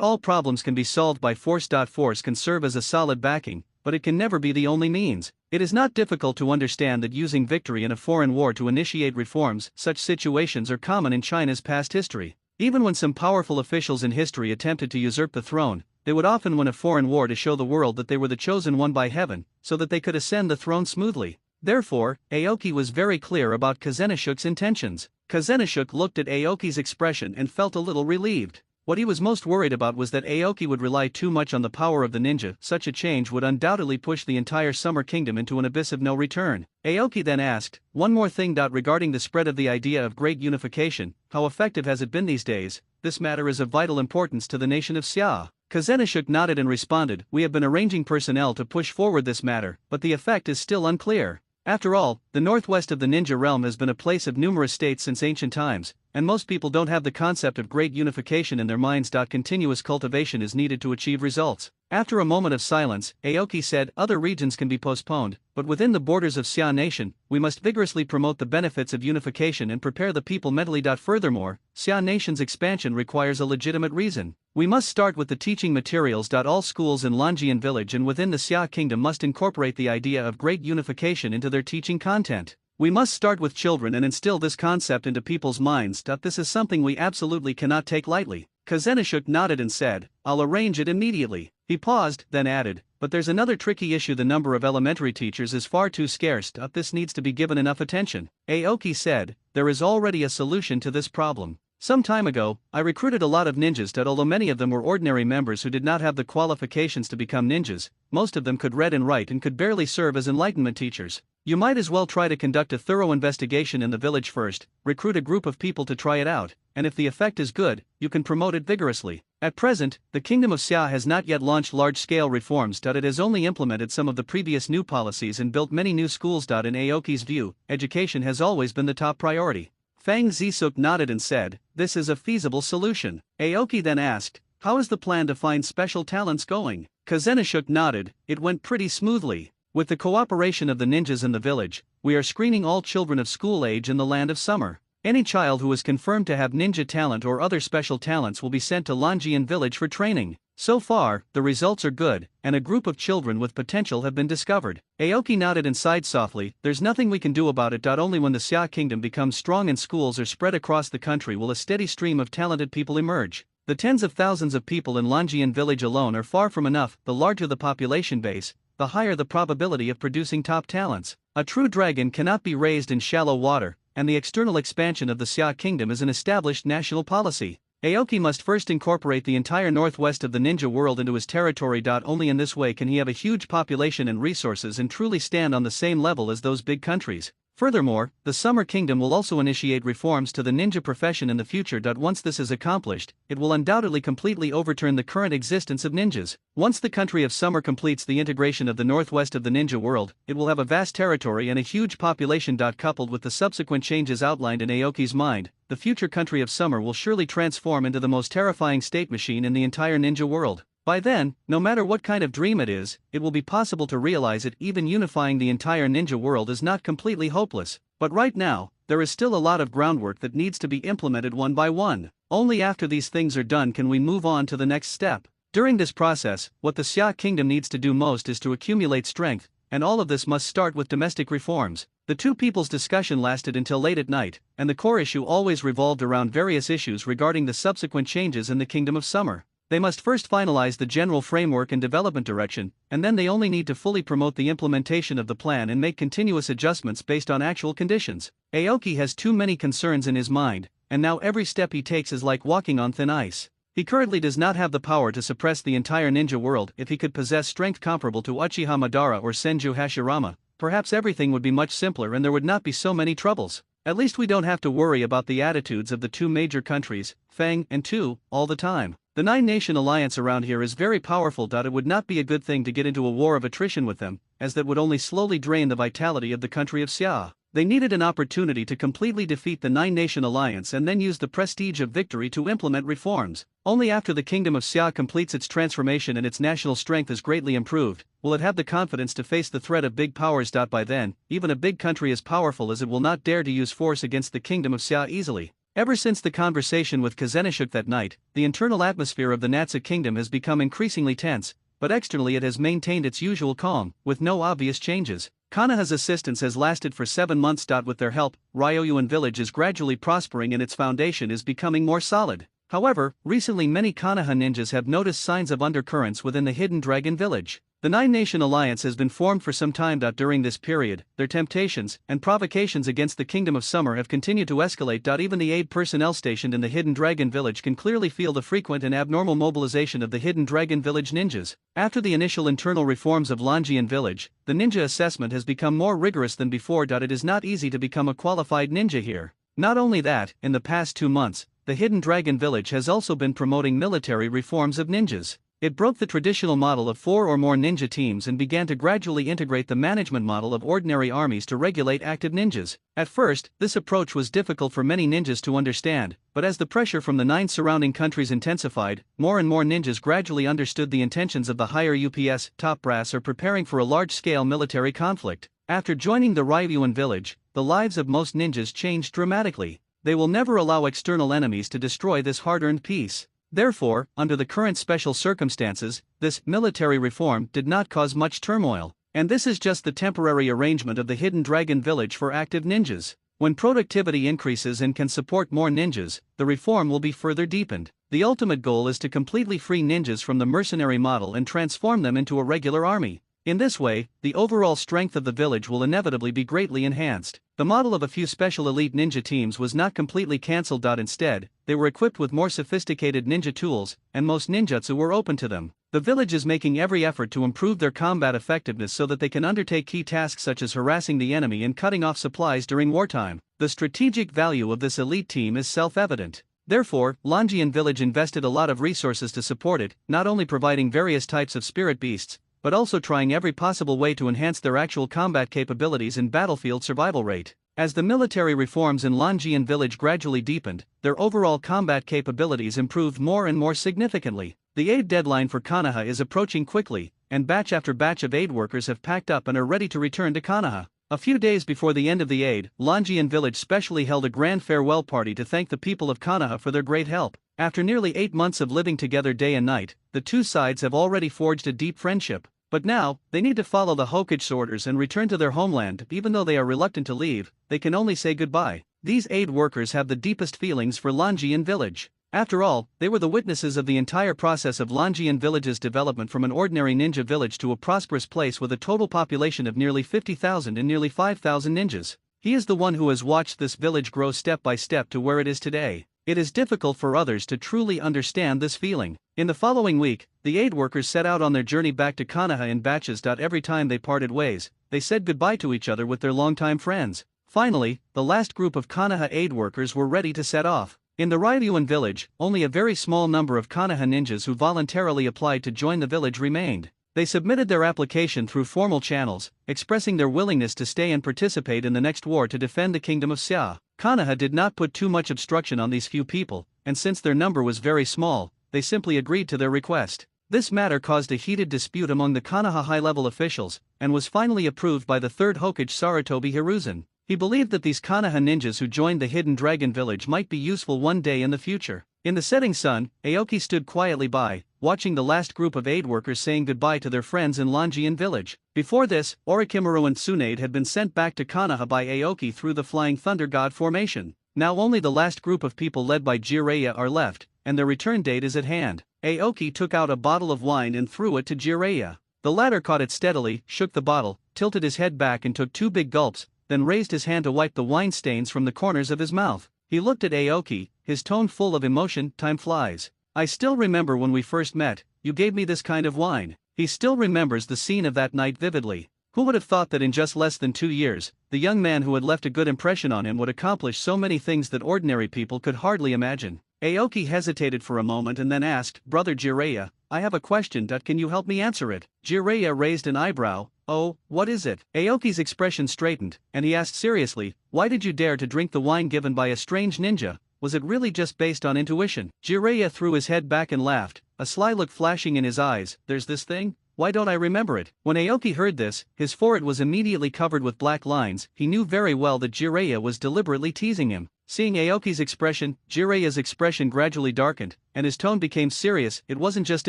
all problems can be solved by force. Force can serve as a solid backing, but it can never be the only means. It is not difficult to understand that using victory in a foreign war to initiate reforms, such situations are common in China's past history. Even when some powerful officials in history attempted to usurp the throne, they would often win a foreign war to show the world that they were the chosen one by heaven, so that they could ascend the throne smoothly. Therefore, Aoki was very clear about Kozenishuk's intentions. Kozenishuk looked at Aoki's expression and felt a little relieved. What he was most worried about was that Aoki would rely too much on the power of the ninja. Such a change would undoubtedly push the entire Summer Kingdom into an abyss of no return. Aoki then asked, "One more thing. Regarding the spread of the idea of great unification, how effective has it been these days? This matter is of vital importance to the nation of Xia." Kozenishuk nodded and responded, "We have been arranging personnel to push forward this matter, but the effect is still unclear. After all, the northwest of the ninja realm has been a place of numerous states since ancient times, and most people don't have the concept of great unification in their minds. Continuous cultivation is needed to achieve results. After a moment of silence, Aoki said, other regions can be postponed, but within the borders of Xia Nation, we must vigorously promote the benefits of unification and prepare the people mentally. Furthermore, Xia Nation's expansion requires a legitimate reason. We must start with the teaching materials. All schools in Longian village and within the Xia kingdom must incorporate the idea of great unification into their teaching content. We must start with children and instill this concept into people's minds. This is something we absolutely cannot take lightly. Kozenishuk nodded and said, I'll arrange it immediately. He paused, then added, but there's another tricky issue. The number of elementary teachers is far too scarce. This needs to be given enough attention. Aoki said, there is already a solution to this problem. Some time ago, I recruited a lot of ninjas. Although many of them were ordinary members who did not have the qualifications to become ninjas, most of them could read and write and could barely serve as enlightenment teachers. You might as well try to conduct a thorough investigation in the village first, recruit a group of people to try it out, and if the effect is good, you can promote it vigorously. At present, the Kingdom of Xia has not yet launched large-scale reforms. It has only implemented some of the previous new policies and built many new schools. In Aoki's view, education has always been the top priority. Fang Zisuk nodded and said, this is a feasible solution. Aoki then asked, how is the plan to find special talents going? Kozenishuk nodded, it went pretty smoothly. With the cooperation of the ninjas in the village, we are screening all children of school age in the land of summer. Any child who is confirmed to have ninja talent or other special talents will be sent to Longian village for training. So far, the results are good, and a group of children with potential have been discovered. Aoki nodded and sighed softly, there's nothing we can do about it. Only when the Xia kingdom becomes strong and schools are spread across the country will a steady stream of talented people emerge. The tens of thousands of people in Longian village alone are far from enough. The larger the population base, the higher the probability of producing top talents. A true dragon cannot be raised in shallow water, and the external expansion of the Xia kingdom is an established national policy. Aoki must first incorporate the entire northwest of the ninja world into his territory. Only in this way can he have a huge population and resources and truly stand on the same level as those big countries. Furthermore, the Summer Kingdom will also initiate reforms to the ninja profession in the future. Once this is accomplished, it will undoubtedly completely overturn the current existence of ninjas. Once the country of Summer completes the integration of the northwest of the ninja world, it will have a vast territory and a huge population. Coupled with the subsequent changes outlined in Aoki's mind, the future country of Summer will surely transform into the most terrifying state machine in the entire ninja world. By then, no matter what kind of dream it is, it will be possible to realize it. Even unifying the entire ninja world is not completely hopeless, but right now, there is still a lot of groundwork that needs to be implemented one by one. Only after these things are done can we move on to the next step. During this process, what the Xia kingdom needs to do most is to accumulate strength, and all of this must start with domestic reforms. The two people's discussion lasted until late at night, and the core issue always revolved around various issues regarding the subsequent changes in the Kingdom of Summer. They must first finalize the general framework and development direction, and then they only need to fully promote the implementation of the plan and make continuous adjustments based on actual conditions. Aoki has too many concerns in his mind, and now every step he takes is like walking on thin ice. He currently does not have the power to suppress the entire ninja world. If he could possess strength comparable to Uchiha Madara or Senju Hashirama, perhaps everything would be much simpler and there would not be so many troubles. At least we don't have to worry about the attitudes of the two major countries, Fang and Tu, all the time. The nine-nation alliance around here is very powerful. It would not be a good thing to get into a war of attrition with them, as that would only slowly drain the vitality of the country of Xia. They needed an opportunity to completely defeat the nine-nation alliance and then use the prestige of victory to implement reforms. Only after the Kingdom of Xia completes its transformation and its national strength is greatly improved, will it have the confidence to face the threat of big powers. By then, even a big country as powerful as it will not dare to use force against the Kingdom of Xia easily. Ever since the conversation with Kozenishuk that night, the internal atmosphere of the Natsu kingdom has become increasingly tense, but externally it has maintained its usual calm, with no obvious changes. Konoha's assistance has lasted for 7 months. With their help, Ryoyuan village is gradually prospering and its foundation is becoming more solid. However, recently many Konoha ninjas have noticed signs of undercurrents within the hidden dragon village. The nine-nation alliance has been formed for some time. During this period, their temptations and provocations against the Kingdom of Summer have continued to escalate. Even the aid personnel stationed in the hidden dragon village can clearly feel the frequent and abnormal mobilization of the hidden dragon village ninjas. After the initial internal reforms of Longian village, the ninja assessment has become more rigorous than before. It is not easy to become a qualified ninja here. Not only that, in the past 2 months, the hidden dragon village has also been promoting military reforms of ninjas. It broke the traditional model of 4 or more ninja teams and began to gradually integrate the management model of ordinary armies to regulate active ninjas. At first, this approach was difficult for many ninjas to understand, but as the pressure from the 9 surrounding countries intensified, more and more ninjas gradually understood the intentions of the higher UPS, top brass are preparing for a large-scale military conflict. After joining the Ryuan village, the lives of most ninjas changed dramatically. They will never allow external enemies to destroy this hard-earned peace. Therefore, under the current special circumstances, this military reform did not cause much turmoil, and this is just the temporary arrangement of the Hidden Dragon Village for active ninjas. When productivity increases and can support more ninjas, the reform will be further deepened. The ultimate goal is to completely free ninjas from the mercenary model and transform them into a regular army. In this way, the overall strength of the village will inevitably be greatly enhanced. The model of a few special elite ninja teams was not completely cancelled. Instead, they were equipped with more sophisticated ninja tools, and most ninjutsu were open to them. The village is making every effort to improve their combat effectiveness so that they can undertake key tasks such as harassing the enemy and cutting off supplies during wartime. The strategic value of this elite team is self-evident. Therefore, Longian Village invested a lot of resources to support it, not only providing various types of spirit beasts, but also trying every possible way to enhance their actual combat capabilities and battlefield survival rate. As the military reforms in Longian Village gradually deepened, their overall combat capabilities improved more and more significantly. The aid deadline for Konoha is approaching quickly, and batch after batch of aid workers have packed up and are ready to return to Konoha. A few days before the end of the aid, Longian Village specially held a grand farewell party to thank the people of Konoha for their great help. After nearly 8 months of living together day and night, the two sides have already forged a deep friendship. But now, they need to follow the Hokage's orders and return to their homeland. Even though they are reluctant to leave, they can only say goodbye. These aid workers have the deepest feelings for Longian Village. After all, they were the witnesses of the entire process of Longian Village's development from an ordinary ninja village to a prosperous place with a total population of nearly 50,000 and nearly 5,000 ninjas. He is the one who has watched this village grow step by step to where it is today. It is difficult for others to truly understand this feeling. In the following week, the aid workers set out on their journey back to Konoha in batches. Every time they parted ways, they said goodbye to each other with their longtime friends. Finally, the last group of Konoha aid workers were ready to set off. In the Ryuan village, only a very small number of Konoha ninjas who voluntarily applied to join the village remained. They submitted their application through formal channels, expressing their willingness to stay and participate in the next war to defend the kingdom of Xia. Konoha did not put too much obstruction on these few people, and since their number was very small, they simply agreed to their request. This matter caused a heated dispute among the Konoha high-level officials, and was finally approved by the third Hokage Sarutobi Hiruzen. He believed that these Konoha ninjas who joined the Hidden Dragon Village might be useful one day in the future. In the setting sun, Aoki stood quietly by, watching the last group of aid workers saying goodbye to their friends in Longian Village. Before this, Orochimaru and Tsunade had been sent back to Konoha by Aoki through the Flying Thunder God formation. Now only the last group of people led by Jiraiya are left, and their return date is at hand. Aoki took out a bottle of wine and threw it to Jiraiya. The latter caught it steadily, shook the bottle, tilted his head back and took 2 big gulps, then raised his hand to wipe the wine stains from the corners of his mouth. He looked at Aoki, his tone full of emotion. Time flies. I still remember when we first met, you gave me this kind of wine. He still remembers the scene of that night vividly. Who would have thought that in just less than 2 years, the young man who had left a good impression on him would accomplish so many things that ordinary people could hardly imagine? Aoki hesitated for a moment and then asked, Brother Jiraiya, I have a question. Can you help me answer it? Jiraiya raised an eyebrow. Oh, what is it? Aoki's expression straightened, and he asked seriously, why did you dare to drink the wine given by a strange ninja? Was it really just based on intuition? Jiraiya threw his head back and laughed, a sly look flashing in his eyes. There's this thing? Why don't I remember it? When Aoki heard this, his forehead was immediately covered with black lines. He knew very well that Jiraiya was deliberately teasing him. Seeing Aoki's expression, Jiraiya's expression gradually darkened, and his tone became serious. It wasn't just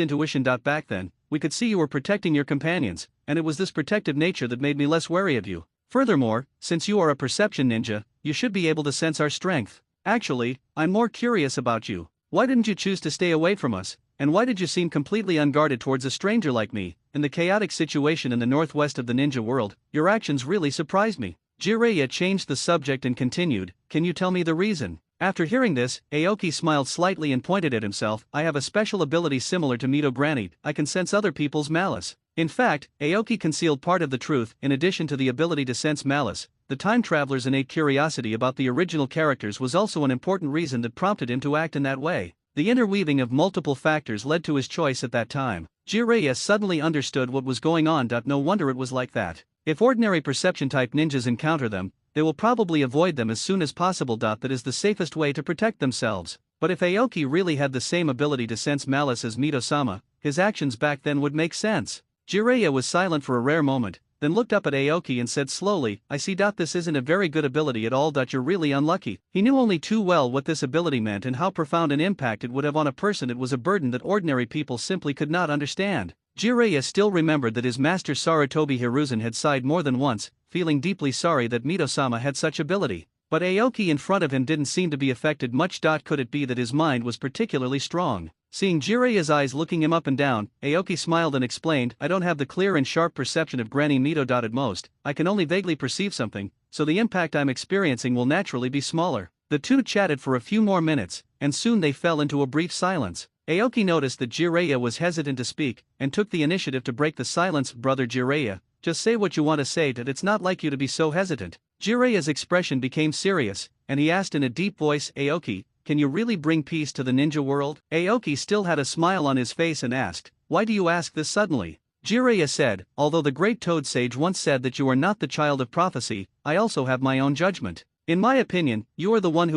intuition. Back then, we could see you were protecting your companions, and it was this protective nature that made me less wary of you. Furthermore, since you are a perception ninja, you should be able to sense our strength. Actually, I'm more curious about you. Why didn't you choose to stay away from us, and why did you seem completely unguarded towards a stranger like me? In the chaotic situation in the northwest of the ninja world, your actions really surprised me. Jiraiya changed the subject and continued, can you tell me the reason? After hearing this, Aoki smiled slightly and pointed at himself. I have a special ability similar to Mito Granite. I can sense other people's malice. In fact, Aoki concealed part of the truth. In addition to the ability to sense malice, the time traveler's innate curiosity about the original characters was also an important reason that prompted him to act in that way. The interweaving of multiple factors led to his choice at that time. Jiraiya suddenly understood what was going on. No wonder it was like that. If ordinary perception-type ninjas encounter them, they will probably avoid them as soon as possible. That is the safest way to protect themselves. But if Aoki really had the same ability to sense malice as Mito-sama, his actions back then would make sense. Jiraiya was silent for a rare moment, then looked up at Aoki and said slowly, I see. This isn't a very good ability at all. You're really unlucky. He knew only too well what this ability meant and how profound an impact it would have on a person. It was a burden that ordinary people simply could not understand. Jiraiya still remembered that his master Sarutobi Hiruzen had sighed more than once, feeling deeply sorry that Mito-sama had such ability. But Aoki in front of him didn't seem to be affected much. Could it be that his mind was particularly strong? Seeing Jiraiya's eyes looking him up and down, Aoki smiled and explained, I don't have the clear and sharp perception of Granny Mito. At most, I can only vaguely perceive something, so the impact I'm experiencing will naturally be smaller. The two chatted for a few more minutes, and soon they fell into a brief silence. Aoki noticed that Jiraiya was hesitant to speak, and took the initiative to break the silence. Brother Jiraiya, just say what you want to say. It's not like you to be so hesitant. Jiraiya's expression became serious, and he asked in a deep voice, Aoki, can you really bring peace to the ninja world? Aoki still had a smile on his face and asked, why do you ask this suddenly? Jiraiya said, although the great Toad Sage once said that you are not the child of prophecy, I also have my own judgment. In my opinion, you are the one who